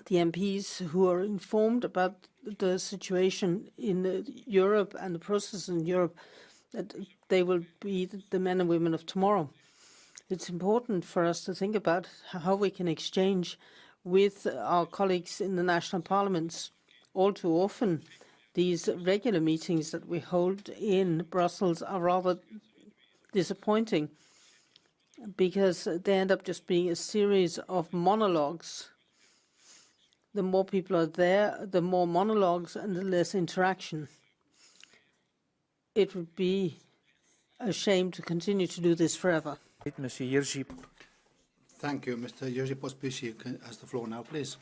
the MPs who are informed about the situation in Europe and the process in Europe, that they will be the men and women of tomorrow. It's important for us to think about how we can exchange with our colleagues in the national parliaments. All too often, these regular meetings that we hold in Brussels are rather disappointing because they end up just being a series of monologues. The more people are there, the more monologues and the less interaction. It would be a shame to continue to do this forever. Thank you. Mr. Jerzy Pospisil has the floor now, please.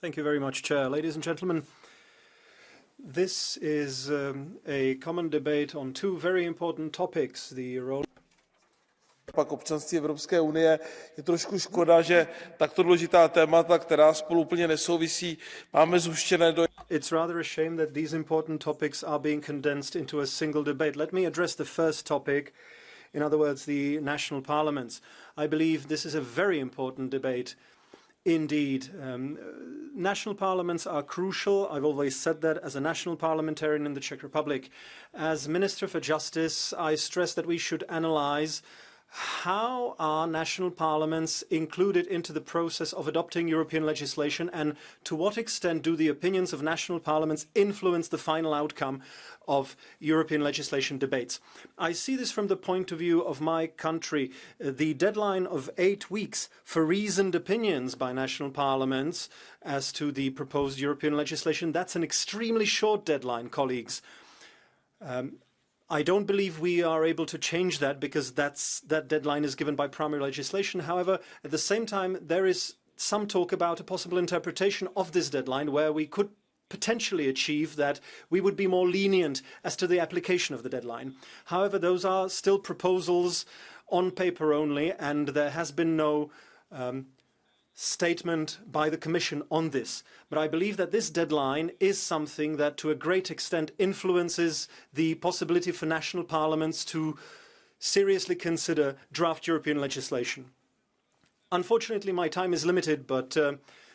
Thank you very much, Chair. Ladies and gentlemen, this is a common debate on two very important topics, the role Pak občanství Evropské unie. Je trošku škoda, že takto důležitá témata, která spolu úplně nesouvisí, máme zhuštěné do... It's rather a shame that these important topics are being condensed into a single debate. Let me address the first topic, in other words, the national parliaments. I believe this is a very important debate indeed. National parliaments are crucial. I've always said that as a national parliamentarian in the Czech Republic. As Minister for Justice, I stress that we should analyze how are national parliaments included into the process of adopting European legislation, and to what extent do the opinions of national parliaments influence the final outcome of European legislation debates? I see this from the point of view of my country. The deadline of 8 weeks for reasoned opinions by national parliaments as to the proposed European legislation, that's an extremely short deadline, colleagues. I don't believe we are able to change that because that deadline is given by primary legislation. However, at the same time, there is some talk about a possible interpretation of this deadline where we could potentially achieve that we would be more lenient as to the application of the deadline. However, those are still proposals on paper only, and there has been no statement by the Commission on this, but I believe that this deadline is something that to a great extent influences the possibility for national parliaments to seriously consider draft European legislation. Unfortunately, my time is limited, but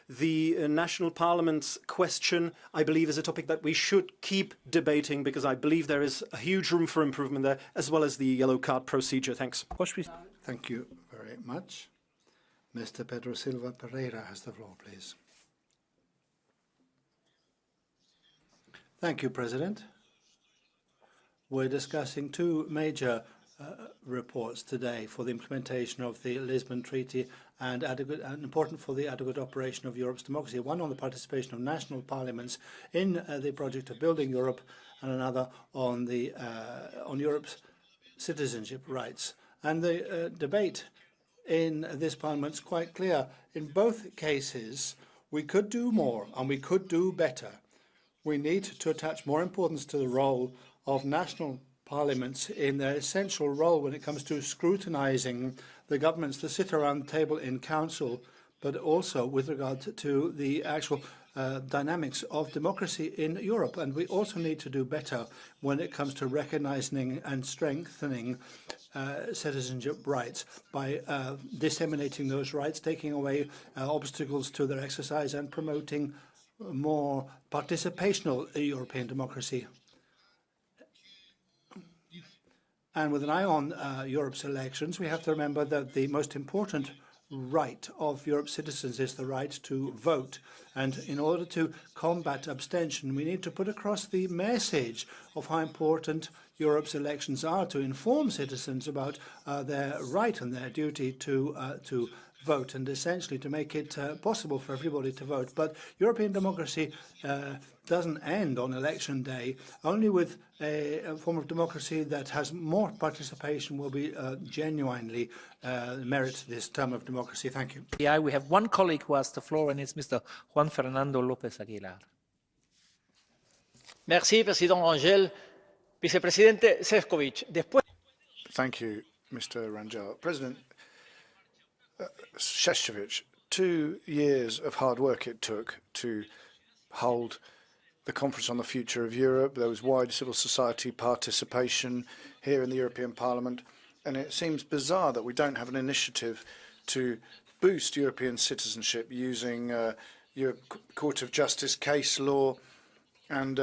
the national parliaments question, I believe, is a topic that we should keep debating because I believe there is a huge room for improvement there, as well as the yellow card procedure. Thanks. Thank you very much. Mr. Pedro Silva Pereira has the floor, please. Thank you, President. We're discussing two major reports today for the implementation of the Lisbon Treaty and important for the adequate operation of Europe's democracy. One on the participation of national parliaments in the project of building Europe, and another on Europe's citizenship rights. And the debate in this Parliament is quite clear. In both cases, we could do more and we could do better. We need to attach more importance to the role of national parliaments in their essential role when it comes to scrutinising the governments that sit around the table in council, but also with regard to the actual dynamics of democracy in Europe. And we also need to do better when it comes to recognising and strengthening citizenship rights by disseminating those rights, taking away obstacles to their exercise and promoting more participational European democracy. And with an eye on Europe's elections, we have to remember that the most important right of Europe's citizens is the right to vote. And in order to combat abstention, we need to put across the message of how important Europe's elections are to inform citizens about their right and their duty to vote, and essentially to make it possible for everybody to vote. But European democracy doesn't end on election day. Only with a form of democracy that has more participation will be genuinely merit this term of democracy. Thank you. Yeah, we have one colleague who has the floor, and it's Mr. Juan Fernando López Aguilar. Merci, President Rangel. Vicepresidente Šefčovič, después... Thank you, Mr. Rangel. President Šefčovič, 2 years of hard work it took to hold the Conference on the Future of Europe. There was wide civil society participation here in the European Parliament, and it seems bizarre that we don't have an initiative to boost European citizenship using Court of Justice case law and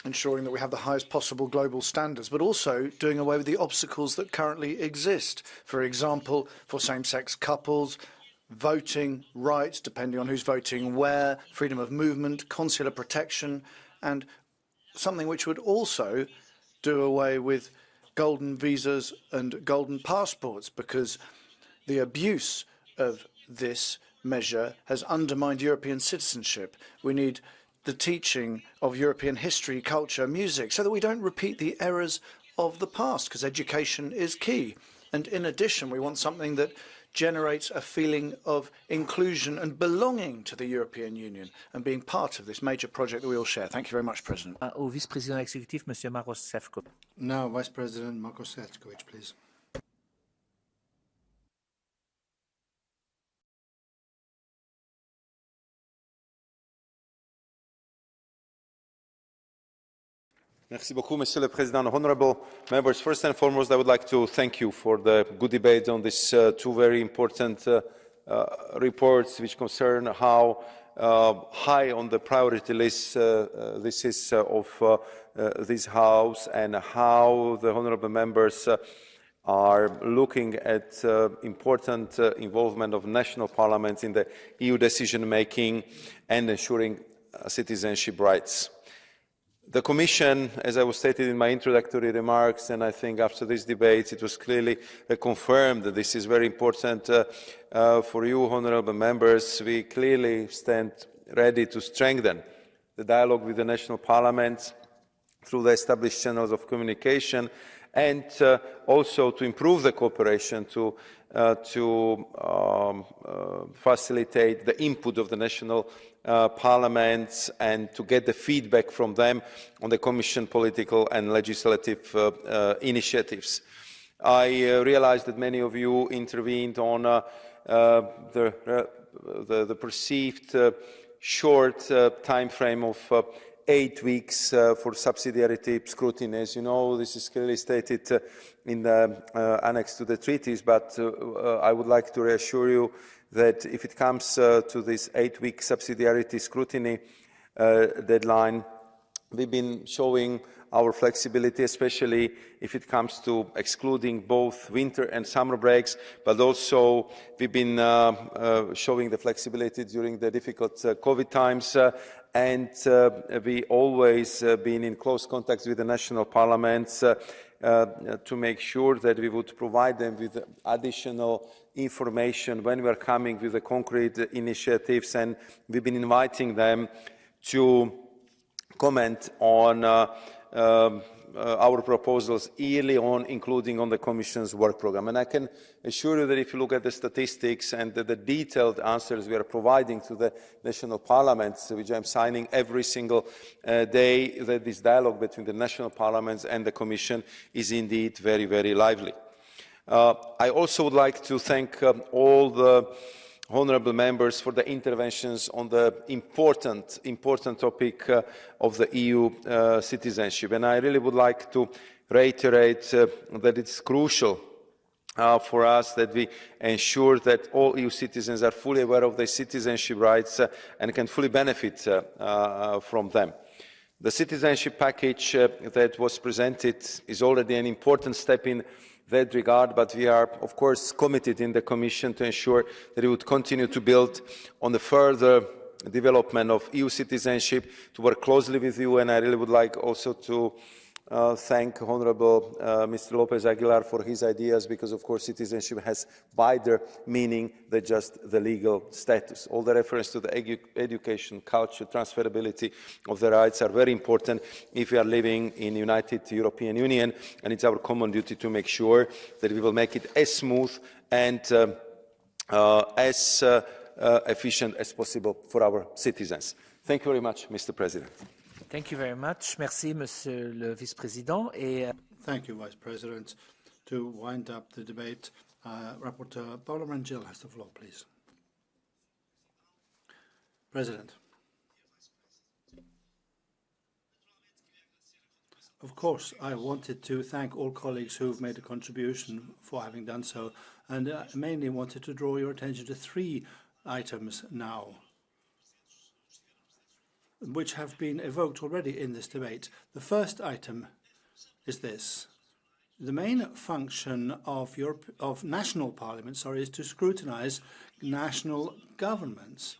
ensuring that we have the highest possible global standards, but also doing away with the obstacles that currently exist. For example, for same-sex couples, voting rights, depending on who's voting where, freedom of movement, consular protection, and something which would also do away with golden visas and golden passports, because the abuse of this measure has undermined European citizenship. We need the teaching of European history, culture, music, so that we don't repeat the errors of the past, because education is key. And in addition, we want something that generates a feeling of inclusion and belonging to the European Union and being part of this major project that we all share. Thank you very much, President. Au vice-président exécutif, Monsieur Maros Šefčovič. Now, Vice President Maros Šefčovič, please. Merci beaucoup, Monsieur le Président. Honourable members, first and foremost, I would like to thank you for the good debate on these two very important reports, which concern how high on the priority list this is of this House, and how the honourable members are looking at important involvement of national parliaments in the EU decision-making and ensuring citizenship rights. The Commission, as I was stated in my introductory remarks, and I think after this debate it was clearly confirmed that this is very important for you, honourable members. We clearly stand ready to strengthen the dialogue with the national parliaments through the established channels of communication, and also to improve the cooperation to facilitate the input of the national parliaments and to get the feedback from them on the Commission political and legislative initiatives. I realised that many of you intervened on the the perceived short time frame of 8 weeks for subsidiarity scrutiny. As you know, this is clearly stated in the annex to the treaties, but I would like to reassure you that if it comes to this 8-week subsidiarity scrutiny deadline, we've been showing our flexibility, especially if it comes to excluding both winter and summer breaks, but also we've been showing the flexibility during the difficult COVID times, and we always been in close contact with the national parliaments to make sure that we would provide them with additional information when we are coming with the concrete initiatives, and we've been inviting them to comment on our proposals early on, including on the Commission's work programme. And I can assure you that if you look at the statistics and the detailed answers we are providing to the national parliaments, which I'm signing every single day, that this dialogue between the national parliaments and the Commission is indeed very, very lively. I also would like to thank all the honourable members for the interventions on the important topic of the EU citizenship. And I really would like to reiterate that it's crucial for us that we ensure that all EU citizens are fully aware of their citizenship rights and can fully benefit from them. The citizenship package that was presented is already an important step in that regard, but we are, of course, committed in the Commission to ensure that we would continue to build on the further development of EU citizenship, to work closely with you, and I really would like also to thank Honourable Mr. Lopez Aguilar for his ideas, because of course citizenship has wider meaning than just the legal status. All the reference to the education, culture, transferability of the rights are very important if we are living in the United European Union, and it's our common duty to make sure that we will make it as smooth and as efficient as possible for our citizens. Thank you very much, Mr. President. Thank you very much. Merci, Monsieur le Vice-Président. Thank you, Vice President. To wind up the debate, Rapporteur Paolo Rangel has the floor, please. President. Of course, I wanted to thank all colleagues who have made a contribution for having done so, and mainly wanted to draw your attention to 3 items now, which have been evoked already in this debate. The first item is this. The main function of national parliaments, is to scrutinise national governments.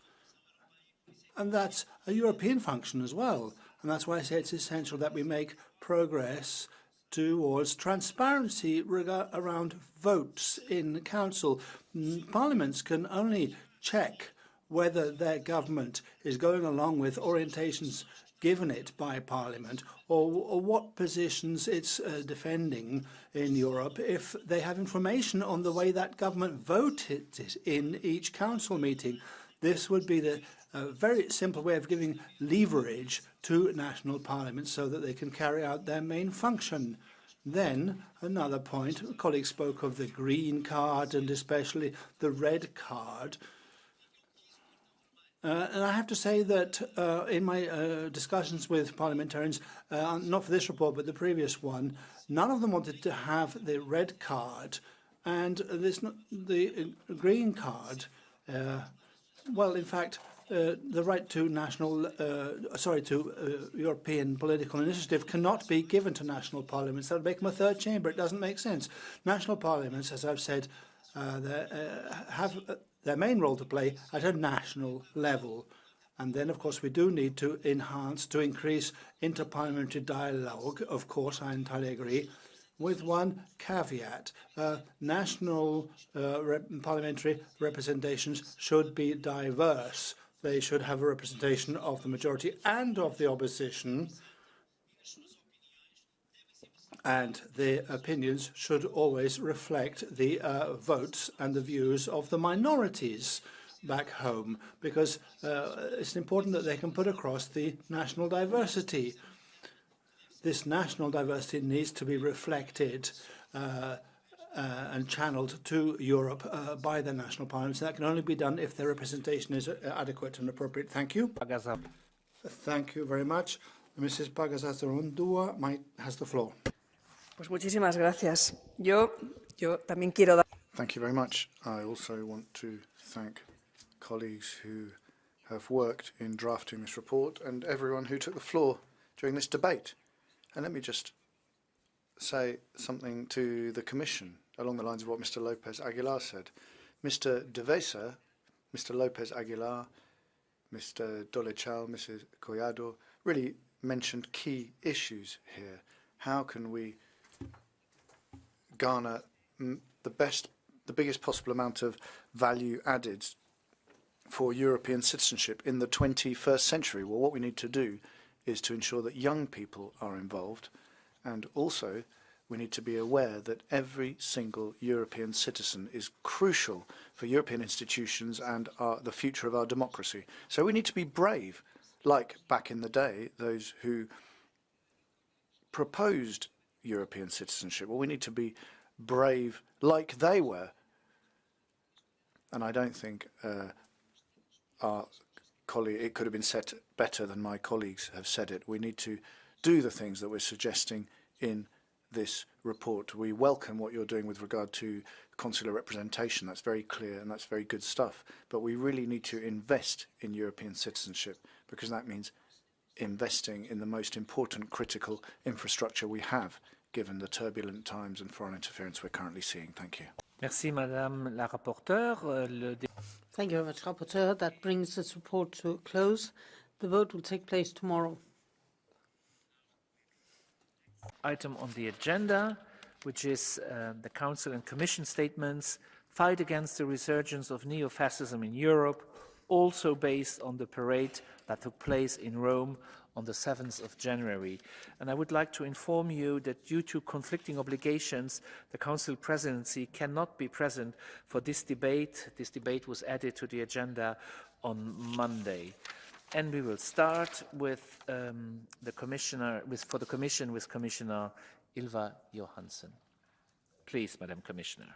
And that's a European function as well. And that's why I say it's essential that we make progress towards transparency around votes in the Council. Parliaments can only check whether their government is going along with orientations given it by Parliament, or what positions it's defending in Europe, if they have information on the way that government voted in each council meeting. This would be the very simple way of giving leverage to national parliaments so that they can carry out their main function. Then, another point, a colleague spoke of the green card and especially the red card. And I have to say that in my discussions with parliamentarians, not for this report but the previous one, none of them wanted to have the red card, and the green card. Well, in fact, the right to European political initiative cannot be given to national parliaments. That would make them a third chamber. It doesn't make sense. National parliaments, as I've said, have their main role to play at a national level. And then, of course, we do need to increase interparliamentary dialogue. Of course, I entirely agree, with one caveat. National parliamentary representations should be diverse. They should have a representation of the majority and of the opposition. And the opinions should always reflect the votes and the views of the minorities back home, because it's important that they can put across the national diversity. This national diversity needs to be reflected and channeled to Europe by the national parliaments. That can only be done if their representation is adequate and appropriate. Thank you. Thank you very much. Mrs. Pagazarrondúa has the floor. Pues muchísimas gracias. Yo también quiero dar. Thank you very much. I also want to thank colleagues who have worked in drafting this report and everyone who took the floor during this debate. And let me just say something to the Commission along the lines of what Mr. Lopez Aguilar said. Mr. De Vesa, Mr. Lopez Aguilar, Mr. Dolechal, Mrs. Collado really mentioned key issues here. How can we garner the biggest possible amount of value added for European citizenship in the 21st century? Well, what we need to do is to ensure that young people are involved, and also we need to be aware that every single European citizen is crucial for European institutions and the future of our democracy. So we need to be brave, like back in the day, those who proposed European citizenship. Well, we need to be brave like they were. And I don't think our colleague, it could have been said better than my colleagues have said it. We need to do the things that we're suggesting in this report. We welcome what you're doing with regard to consular representation. That's very clear and that's very good stuff. But we really need to invest in European citizenship, because that means investing in the most important critical infrastructure we have, given the turbulent times and foreign interference we're currently seeing. Thank you. Merci, Madame la rapporteure. Thank you very much, Rapporteur. That brings this report to a close. The vote will take place tomorrow. Item on the agenda, which is the Council and Commission statements, fight against the resurgence of neo-fascism in Europe, also based on the parade that took place in Rome on the 7th of January. And I would like to inform you that due to conflicting obligations, the Council Presidency cannot be present for this debate. This debate was added to the agenda on Monday. And we will start with the Commissioner, for the Commission, with Commissioner Ylva Johansson. Please, Madam Commissioner.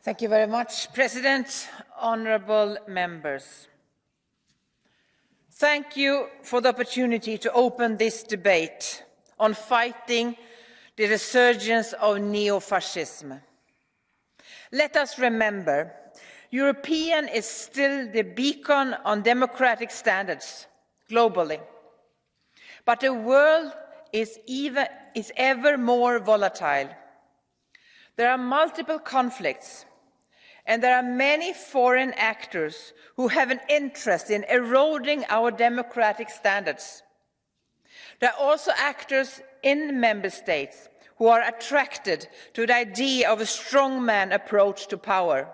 Thank you very much, President, honourable members. Thank you for the opportunity to open this debate on fighting the resurgence of neo-fascism. Let us remember, European is still the beacon on democratic standards globally. But the world is ever more volatile. There are multiple conflicts, and there are many foreign actors who have an interest in eroding our democratic standards. There are also actors in member states who are attracted to the idea of a strongman approach to power,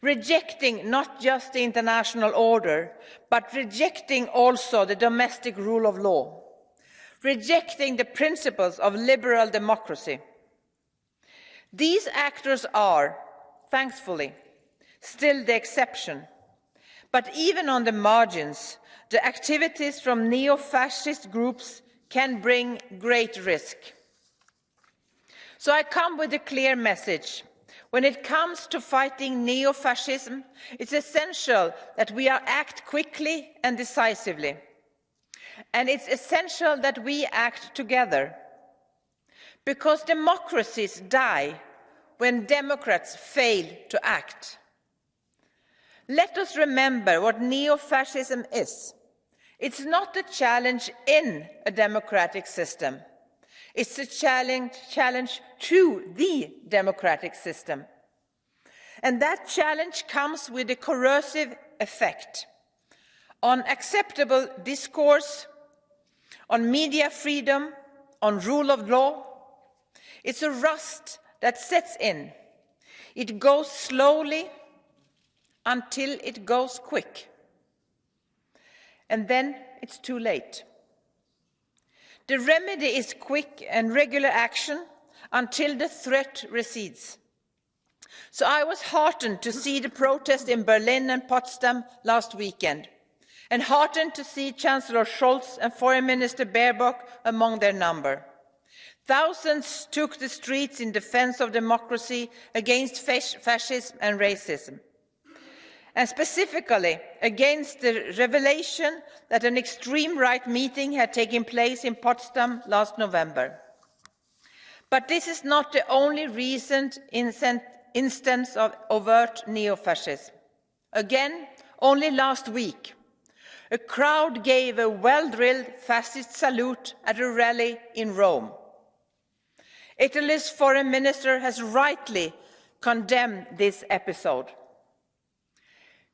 rejecting not just the international order, but rejecting also the domestic rule of law, rejecting the principles of liberal democracy. These actors are, thankfully, still the exception, but even on the margins, the activities from neo-fascist groups can bring great risk. So I come with a clear message. When it comes to fighting neo-fascism, it's essential that we act quickly and decisively. And it's essential that we act together. Because democracies die when democrats fail to act. Let us remember what neo-fascism is. It's not a challenge in a democratic system. It's a challenge to the democratic system. And that challenge comes with a corrosive effect on acceptable discourse, on media freedom, on rule of law. It's a rust that sets in. It goes slowly until it goes quick. And then it's too late. The remedy is quick and regular action until the threat recedes. So I was heartened to see the protest in Berlin and Potsdam last weekend. and heartened to see Chancellor Scholz and Foreign Minister Baerbock among their number. Thousands took the streets in defense of democracy against fascism and racism, and specifically against the revelation that an extreme right meeting had taken place in Potsdam last November. But this is not the only recent instance of overt neo-fascism. Again, only last week, a crowd gave a well-drilled fascist salute at a rally in Rome. Italy's foreign minister has rightly condemned this episode.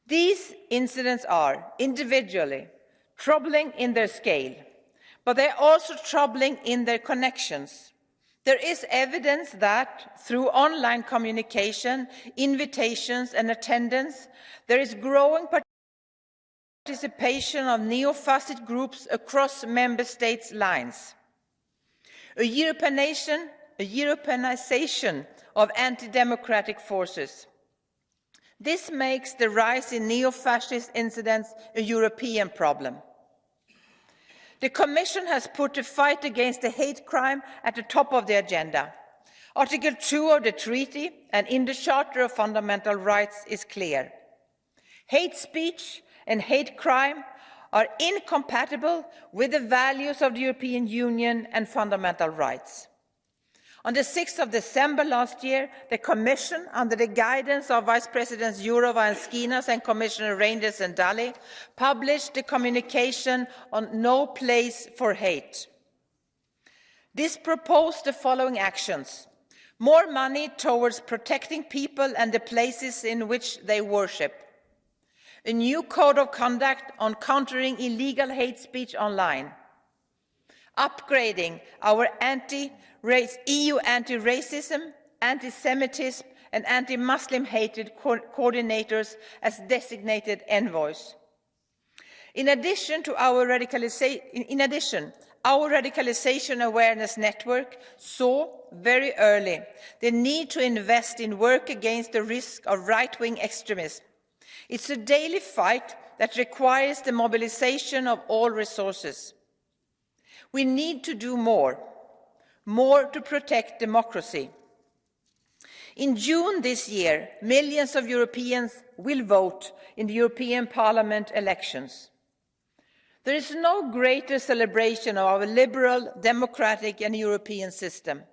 These incidents are individually troubling in their scale, but they are also troubling in their connections. There is evidence that through online communication, invitations and attendance, there is growing participation of neo-fascist groups across member states' lines. A Europeanization of anti-democratic forces. This makes the rise in neo-fascist incidents a European problem. The Commission has put the fight against the hate crime at the top of the agenda. Article 2 of the Treaty and in the Charter of Fundamental Rights is clear. Hate speech and hate crime are incompatible with the values of the European Union and fundamental rights. On the 6th of December last year, the Commission, under the guidance of Vice Presidents Jourova and Skinas and Commissioner Reynders and Dalli, published the communication on No Place for Hate. This proposed the following actions: more money towards protecting people and the places in which they worship, a new code of conduct on countering illegal hate speech online, upgrading our EU anti-racism, anti-Semitism and anti-Muslim hatred coordinators as designated envoys. In addition, our radicalisation awareness network saw very early the need to invest in work against the risk of right-wing extremism. It's a daily fight that requires the mobilization of all resources. We need to do more to protect democracy. In June this year, millions of Europeans will vote in the European Parliament elections. There is no greater celebration of our liberal, democratic and European system.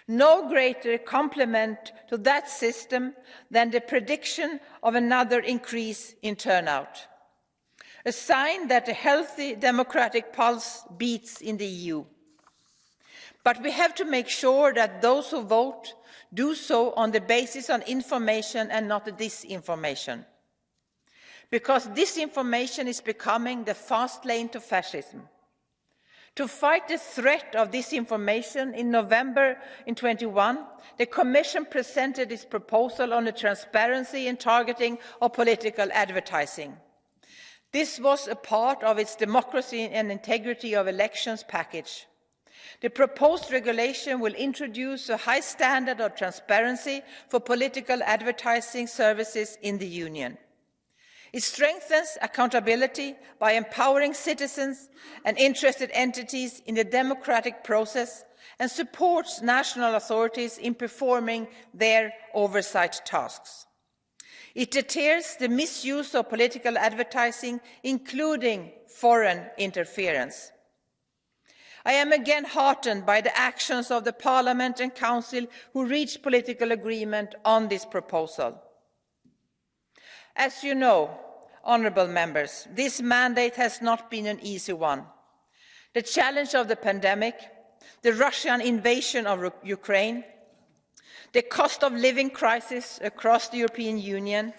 No greater compliment to that system than the prediction of another increase in turnout. A sign that a healthy democratic pulse beats in the EU. But we have to make sure that those who vote do so on the basis of information and not disinformation. Because disinformation is becoming the fast lane to fascism. To fight the threat of disinformation, in November 2021, the Commission presented its proposal on the transparency and targeting of political advertising. This was a part of its democracy and integrity of elections package. The proposed regulation will introduce a high standard of transparency for political advertising services in the Union. It strengthens accountability by empowering citizens and interested entities in the democratic process and supports national authorities in performing their oversight tasks. It deters the misuse of political advertising, including foreign interference. I am again heartened by the actions of the Parliament and Council who reached political agreement on this proposal. As you know, honourable members, this mandate has not been an easy one. The challenge of the pandemic, the Russian invasion of Ukraine, the cost of living crisis across the European Union,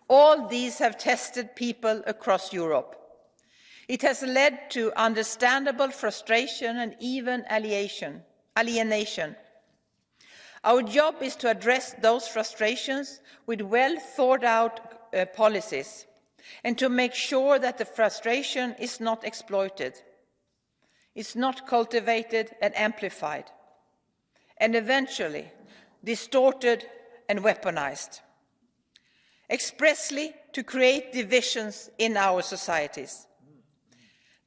all these have tested people across Europe. It has led to understandable frustration and even alienation. Our job is to address those frustrations with well-thought-out policies and to make sure that the frustration is not exploited, is not cultivated and amplified, and eventually distorted and weaponized. Expressly, to create divisions in our societies.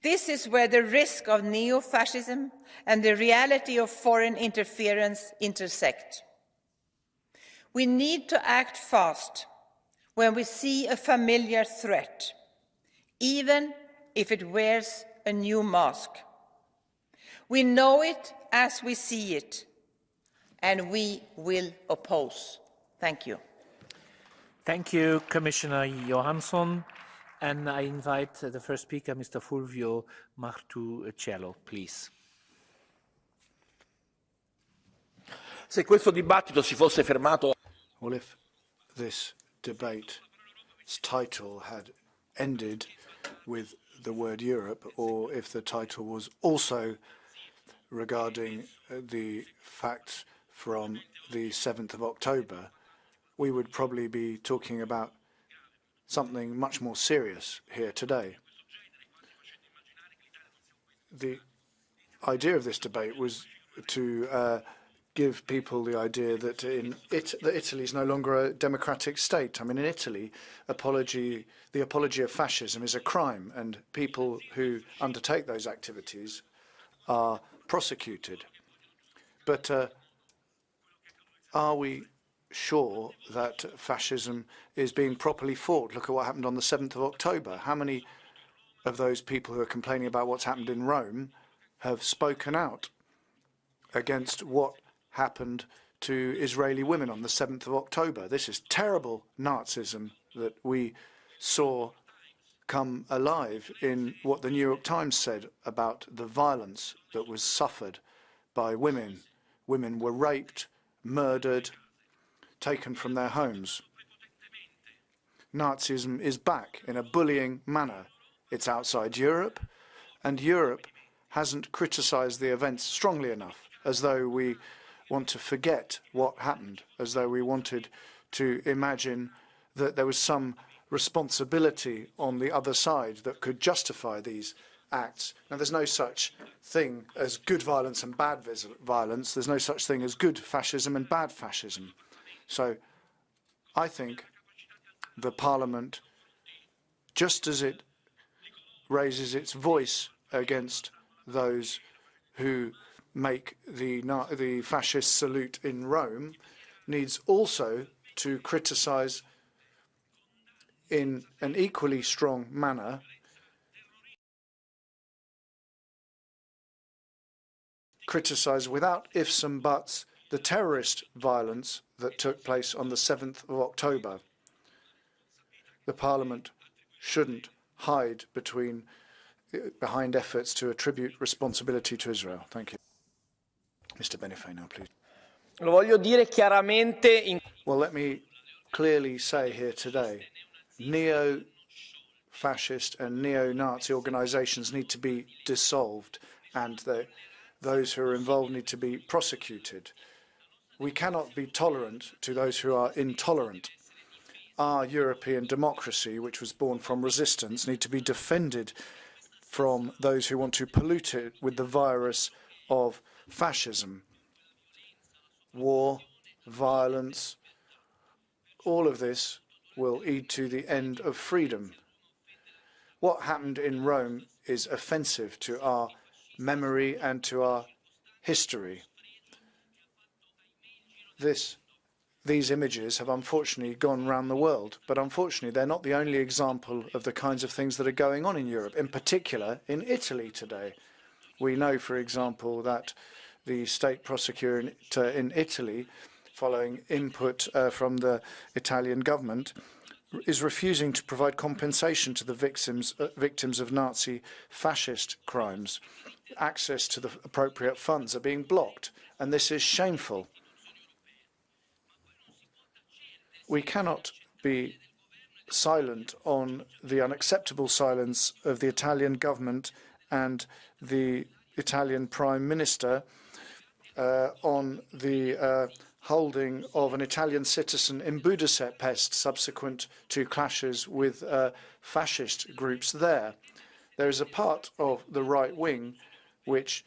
This is where the risk of neo-fascism and the reality of foreign interference intersect. We need to act fast when we see a familiar threat, even if it wears a new mask. We know it as we see it, and we will oppose. Thank you. Thank you, Commissioner Johansson. And I invite the first speaker, Mr. Fulvio Martuscello, please. Se questo dibattito si fosse fermato... Well, if this debate's title had ended with the word Europe, or if the title was also regarding the facts from the 7th of October, we would probably be talking about something much more serious here today. The idea of this debate was to give people the idea that that Italy is no longer a democratic state. I mean, in Italy, the apology of fascism is a crime, and people who undertake those activities are prosecuted. But are we sure that fascism is being properly fought? Look at what happened on the 7th of October. How many of those people who are complaining about what's happened in Rome have spoken out against what happened to Israeli women on the 7th of October? This is terrible Nazism that we saw come alive in what the New York Times said about the violence that was suffered by women. Women were raped, murdered, taken from their homes. Nazism is back in a bullying manner. It's outside Europe, and Europe hasn't criticised the events strongly enough, as though we want to forget what happened, as though we wanted to imagine that there was some responsibility on the other side that could justify these acts. Now, there's no such thing as good violence and bad violence. There's no such thing as good fascism and bad fascism. So I think the Parliament, just as it raises its voice against those who make the fascist salute in Rome, needs also to criticise in an equally strong manner criticise without ifs and buts the terrorist violence that took place on the 7th of October. The Parliament shouldn't hide behind efforts to attribute responsibility to Israel. Thank you. Mr. Benifei now, please. Lo voglio dire chiaramente. Well, let me clearly say here today, neo-fascist and neo-Nazi organisations need to be dissolved, and those who are involved need to be prosecuted. We cannot be tolerant to those who are intolerant. Our European democracy, which was born from resistance, need to be defended from those who want to pollute it with the virus of fascism. War, violence, all of this will lead to the end of freedom. What happened in Rome is offensive to our memory and to our history. These images have unfortunately gone around the world, but unfortunately they're not the only example of the kinds of things that are going on in Europe, in particular in Italy today. We know, for example, that the state prosecutor in Italy, following input from the Italian government, is refusing to provide compensation to the victims of Nazi fascist crimes. Access to the appropriate funds are being blocked, and this is shameful. We cannot be silent on the unacceptable silence of the Italian government and the Italian Prime Minister on the holding of an Italian citizen in Budapest subsequent to clashes with fascist groups there. There is a part of the right wing which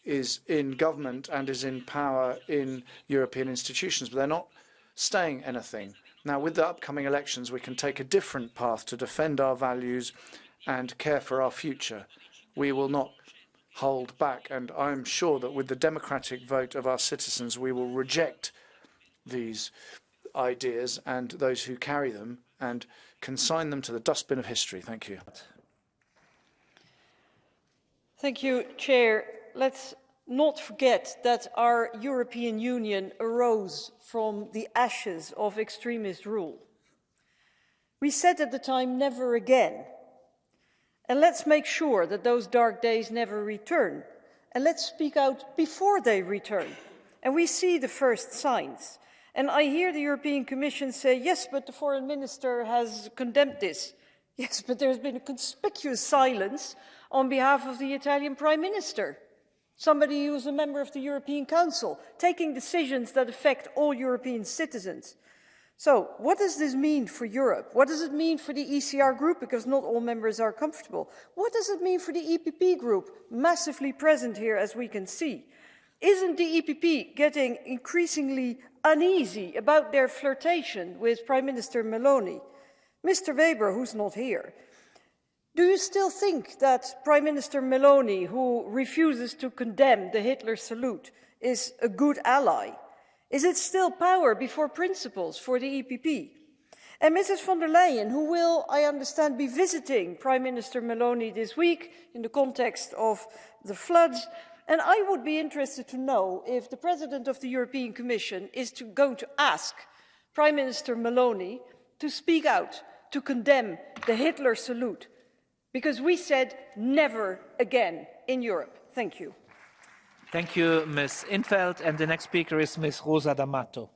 is in government and is in power in European institutions, but they're not saying anything. Now, with the upcoming elections, we can take a different path to defend our values and care for our future. We will not hold back, and I am sure that with the democratic vote of our citizens, we will reject these ideas and those who carry them and consign them to the dustbin of history. Thank you. Thank you, Chair. Let's not forget that our European Union arose from the ashes of extremist rule. We said at the time, never again. And let's make sure that those dark days never return. And let's speak out before they return. And we see the first signs. And I hear the European Commission say, yes, but the foreign minister has condemned this. Yes, but there's been a conspicuous silence on behalf of the Italian Prime Minister, somebody who is a member of the European Council, taking decisions that affect all European citizens. So what does this mean for Europe? What does it mean for the ECR group? Because not all members are comfortable. What does it mean for the EPP group, massively present here as we can see? Isn't the EPP getting increasingly uneasy about their flirtation with Prime Minister Meloni? Mr. Weber, who's not here, do you still think that Prime Minister Meloni, who refuses to condemn the Hitler salute, is a good ally? Is it still power before principles for the EPP? And Mrs. von der Leyen, who will, I understand, be visiting Prime Minister Meloni this week in the context of the floods, and I would be interested to know if the President of the European Commission is going to ask Prime Minister Meloni to speak out, to condemn the Hitler salute, because we said never again in Europe. Thank you. Thank you, Ms. in 't Veld. And the next speaker is Ms. Rosa D'Amato.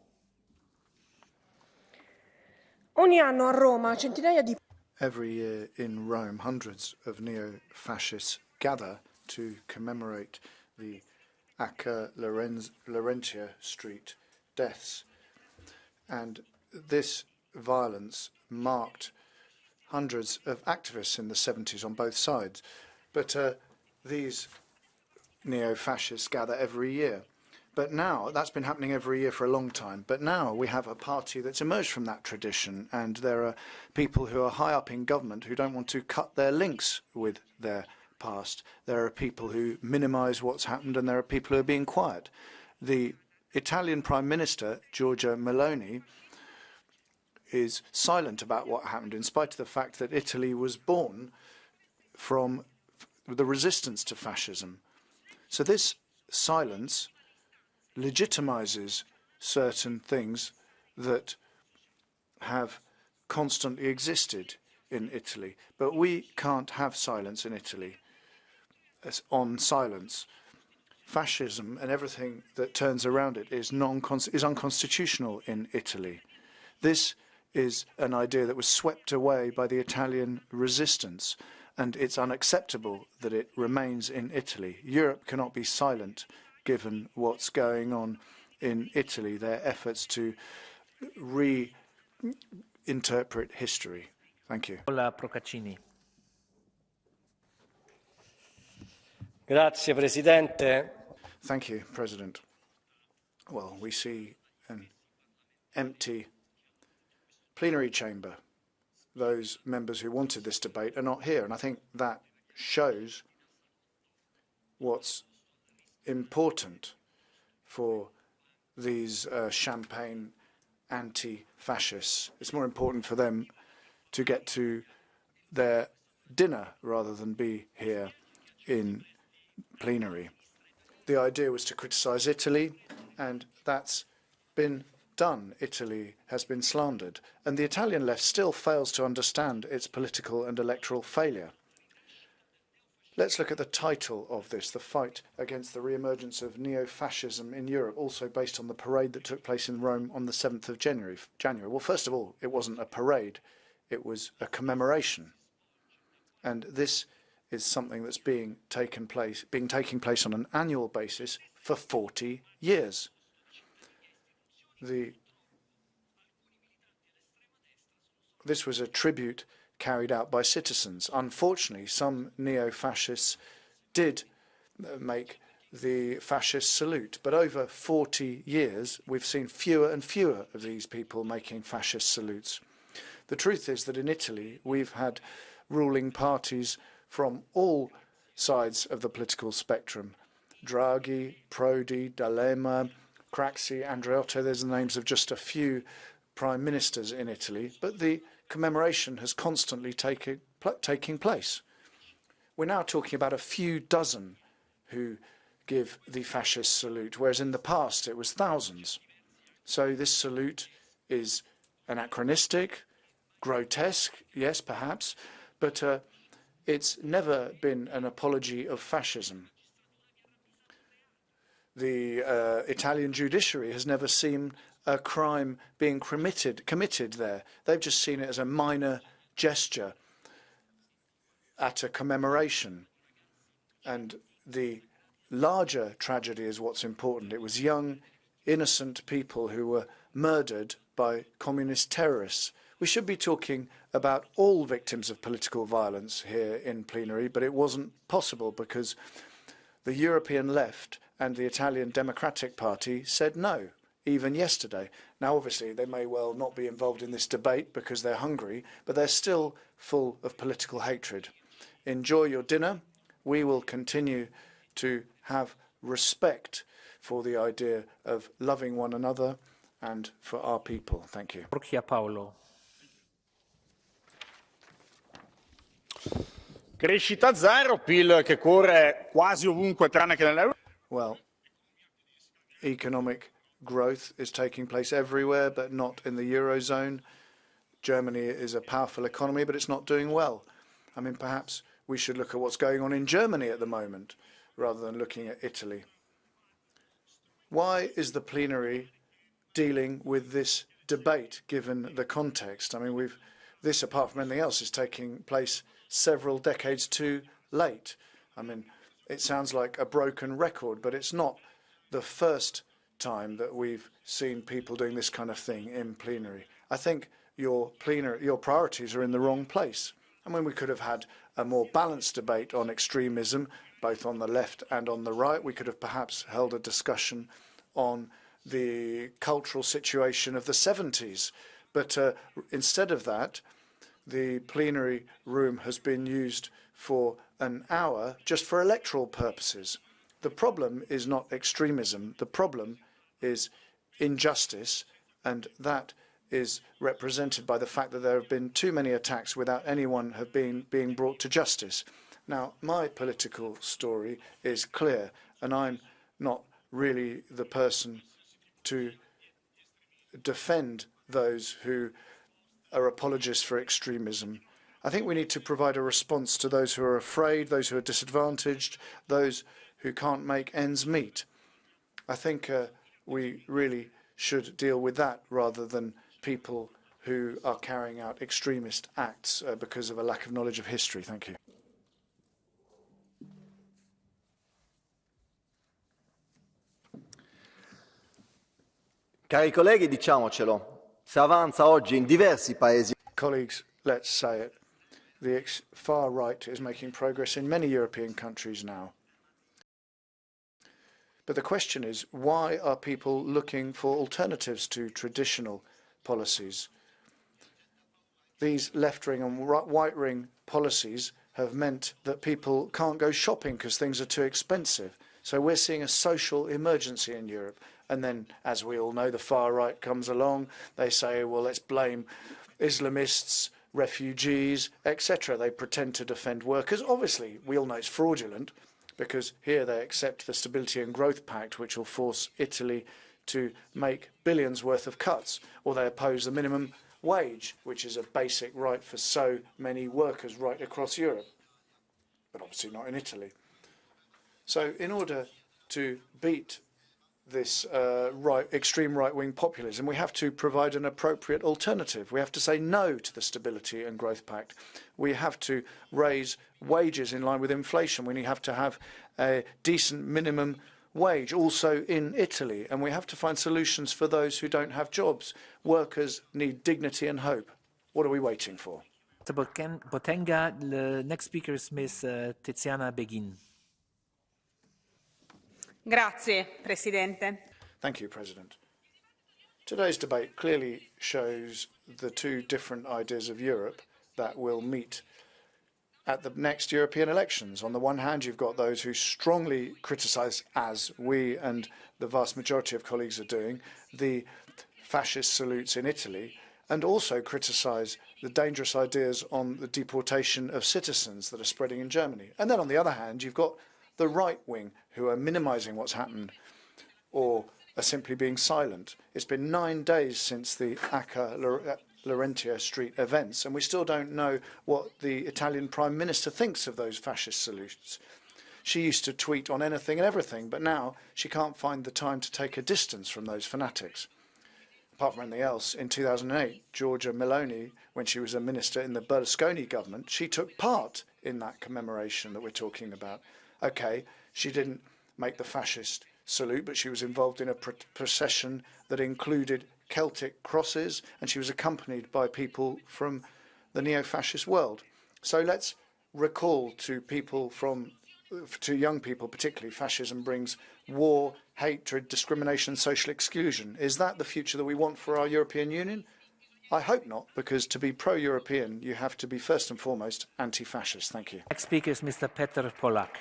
Every year in Rome, hundreds of neo-fascists gather to commemorate the Acca Larentia Street deaths. And this violence marked hundreds of activists in the 70s on both sides. But these neo-fascists gather every year. But now, that's been happening every year for a long time, but now we have a party that's emerged from that tradition, and there are people who are high up in government who don't want to cut their links with their past. There are people who minimise what's happened, and there are people who are being quiet. The Italian Prime Minister, Giorgia Meloni, is silent about what happened, in spite of the fact that Italy was born from the resistance to fascism. So this silence legitimizes certain things that have constantly existed in Italy. But we can't have silence in Italy on silence. Fascism and everything that turns around it is unconstitutional in Italy. This is an idea that was swept away by the Italian resistance, and it's unacceptable that it remains in Italy. Europe cannot be silent given what's going on in Italy, their efforts to reinterpret history. Thank you. Grazie, Presidente. Thank you, President. Well, we see an empty plenary chamber. Those members who wanted this debate are not here, and I think that shows what's important for these champagne anti-fascists. It's more important for them to get to their dinner rather than be here in plenary. The idea was to criticise Italy, and that's been done. Italy has been slandered, and the Italian left still fails to understand its political and electoral failure. Let's look at the title of this, The Fight Against the Re-emergence of Neo-Fascism in Europe, also based on the parade that took place in Rome on the 7th of January. Well, first of all, it wasn't a parade, it was a commemoration. And this is something that's being taking place on an annual basis for 40 years. This was a tribute carried out by citizens. Unfortunately, some neo-fascists did make the fascist salute. But over 40 years, we've seen fewer and fewer of these people making fascist salutes. The truth is that in Italy, we've had ruling parties from all sides of the political spectrum. Draghi, Prodi, D'Alema, Craxi, Andreotti, there's the names of just a few prime ministers in Italy, but the commemoration has constantly taking place. We're now talking about a few dozen who give the fascist salute, whereas in the past it was thousands. So this salute is anachronistic, grotesque, yes, perhaps, but it's never been an apology of fascism. The Italian judiciary has never seen a crime being committed there. They've just seen it as a minor gesture at a commemoration. And the larger tragedy is what's important. It was young, innocent people who were murdered by communist terrorists. We should be talking about all victims of political violence here in plenary, but it wasn't possible because the European left and the Italian Democratic Party said no, even yesterday. Now, obviously, they may well not be involved in this debate because they're hungry, but they're still full of political hatred. Enjoy your dinner. We will continue to have respect for the idea of loving one another and for our people. Thank you. Paolo. Crescita zero, PIL che corre quasi ovunque tranne che nell'euro. Well, economic growth is taking place everywhere, but not in the Eurozone. Germany is a powerful economy, but it's not doing well. I mean, perhaps we should look at what's going on in Germany at the moment, rather than looking at Italy. Why is the plenary dealing with this debate, given the context? I mean, this, apart from anything else, is taking place several decades too late. I mean, it sounds like a broken record, but it's not the first time that we've seen people doing this kind of thing in plenary. I think your priorities are in the wrong place. I mean, we could have had a more balanced debate on extremism, both on the left and on the right. We could have perhaps held a discussion on the cultural situation of the 70s. But instead of that, the plenary room has been used for an hour just for electoral purposes. The problem is not extremism. The problem is injustice, and that is represented by the fact that there have been too many attacks without anyone being brought to justice. Now, my political story is clear, and I'm not really the person to defend those who are apologists for extremism. I think we need to provide a response to those who are afraid, those who are disadvantaged, those who can't make ends meet. I think we really should deal with that rather than people who are carrying out extremist acts because of a lack of knowledge of history. Thank you. Cari colleghi, diciamocelo, se avanza oggi in diversi paesi. Colleagues, let's say it. The far right is making progress in many European countries now. But the question is, why are people looking for alternatives to traditional policies? These left-wing and right-wing policies have meant that people can't go shopping because things are too expensive. So we're seeing a social emergency in Europe. And then, as we all know, the far right comes along. They say, well, let's blame Islamists, refugees, etc. They pretend to defend workers. Obviously, we all know it's fraudulent, because here they accept the Stability and Growth Pact, which will force Italy to make billions worth of cuts, or they oppose the minimum wage, which is a basic right for so many workers right across Europe, but obviously not in Italy. So in order to beat this extreme right-wing populism, we have to provide an appropriate alternative. We have to say no to the Stability and Growth Pact. We have to raise wages in line with inflation. We have to have a decent minimum wage also in Italy, and we have to find solutions for those who don't have jobs. Workers need dignity and hope. What are we waiting for? Botenga, the next speaker is Ms. Tiziana Beghin. Grazie, Presidente. Thank you, President. Today's debate clearly shows the two different ideas of Europe that will meet at the next European elections. On the one hand, you've got those who strongly criticise, as we and the vast majority of colleagues are doing, the fascist salutes in Italy, and also criticise the dangerous ideas on the deportation of citizens that are spreading in Germany. And then on the other hand, you've got the right wing who are minimising what's happened or are simply being silent. It's been 9 days since the Laurentia Street events, and we still don't know what the Italian Prime Minister thinks of those fascist salutes. She used to tweet on anything and everything, but now she can't find the time to take a distance from those fanatics. Apart from anything else, in 2008, Giorgia Meloni, when she was a minister in the Berlusconi government, she took part in that commemoration that we're talking about. Okay, she didn't make the fascist salute, but she was involved in a procession that included Celtic crosses, and she was accompanied by people from the neo-fascist world. So let's recall to young people particularly, fascism brings war, hatred, discrimination and social exclusion. Is that the future that we want for our European Union? I hope not, because to be pro-European, you have to be first and foremost anti-fascist. Thank you. Next speaker is Mr. Petr Polak.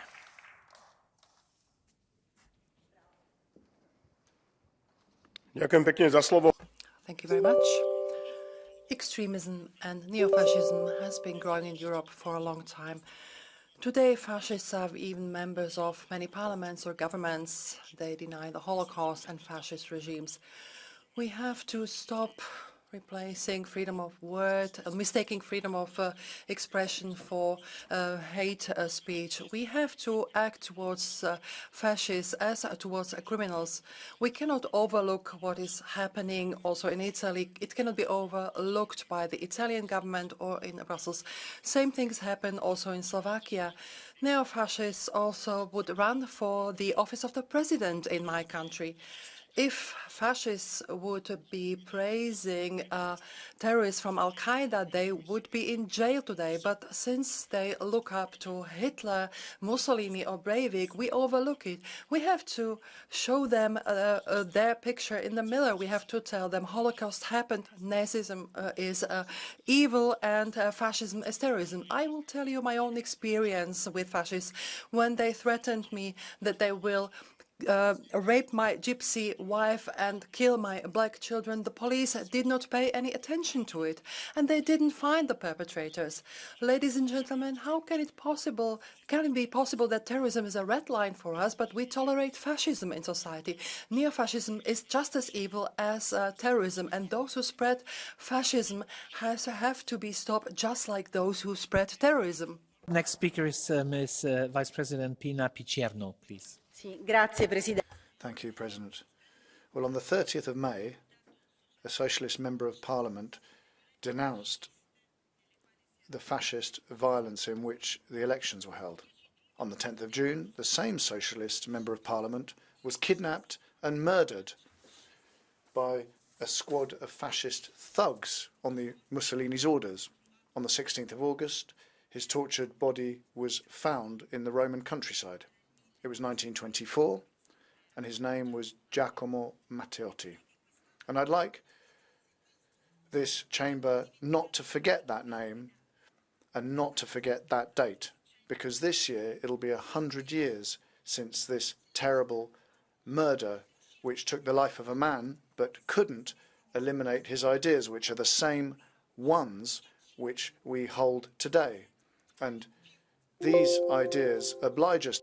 Thank you very much. Extremism and neo-fascism has been growing in Europe for a long time. Today, fascists are even members of many parliaments or governments. They deny the Holocaust and fascist regimes. We have to stop replacing freedom of word, mistaking freedom of expression for hate speech. We have to act towards fascists as towards criminals. We cannot overlook what is happening also in Italy. It cannot be overlooked by the Italian government or in Brussels. Same things happen also in Slovakia. Neo-fascists also would run for the office of the president in my country. If fascists would be praising terrorists from Al-Qaeda, they would be in jail today. But since they look up to Hitler, Mussolini or Breivik, we overlook it. We have to show them their picture in the mirror. We have to tell them Holocaust happened, Nazism is evil, and fascism is terrorism. I will tell you my own experience with fascists. When they threatened me that they will rape my gypsy wife and kill my black children, the police did not pay any attention to it, and they didn't find the perpetrators. Ladies and gentlemen, how can it be possible that terrorism is a red line for us, but we tolerate fascism in society? Neo-fascism is just as evil as terrorism, and those who spread fascism have to be stopped just like those who spread terrorism. Next speaker is Ms. Vice President Pina Picierno, please. Thank you, President. Well, on the 30th of May, a Socialist Member of Parliament denounced the fascist violence in which the elections were held. On the 10th of June, the same Socialist Member of Parliament was kidnapped and murdered by a squad of fascist thugs on the Mussolini's orders. On the 16th of August, his tortured body was found in the Roman countryside. It was 1924, and his name was Giacomo Matteotti. And I'd like this chamber not to forget that name and not to forget that date, because this year it'll be 100 years since this terrible murder which took the life of a man but couldn't eliminate his ideas, which are the same ones which we hold today. And these ideas oblige us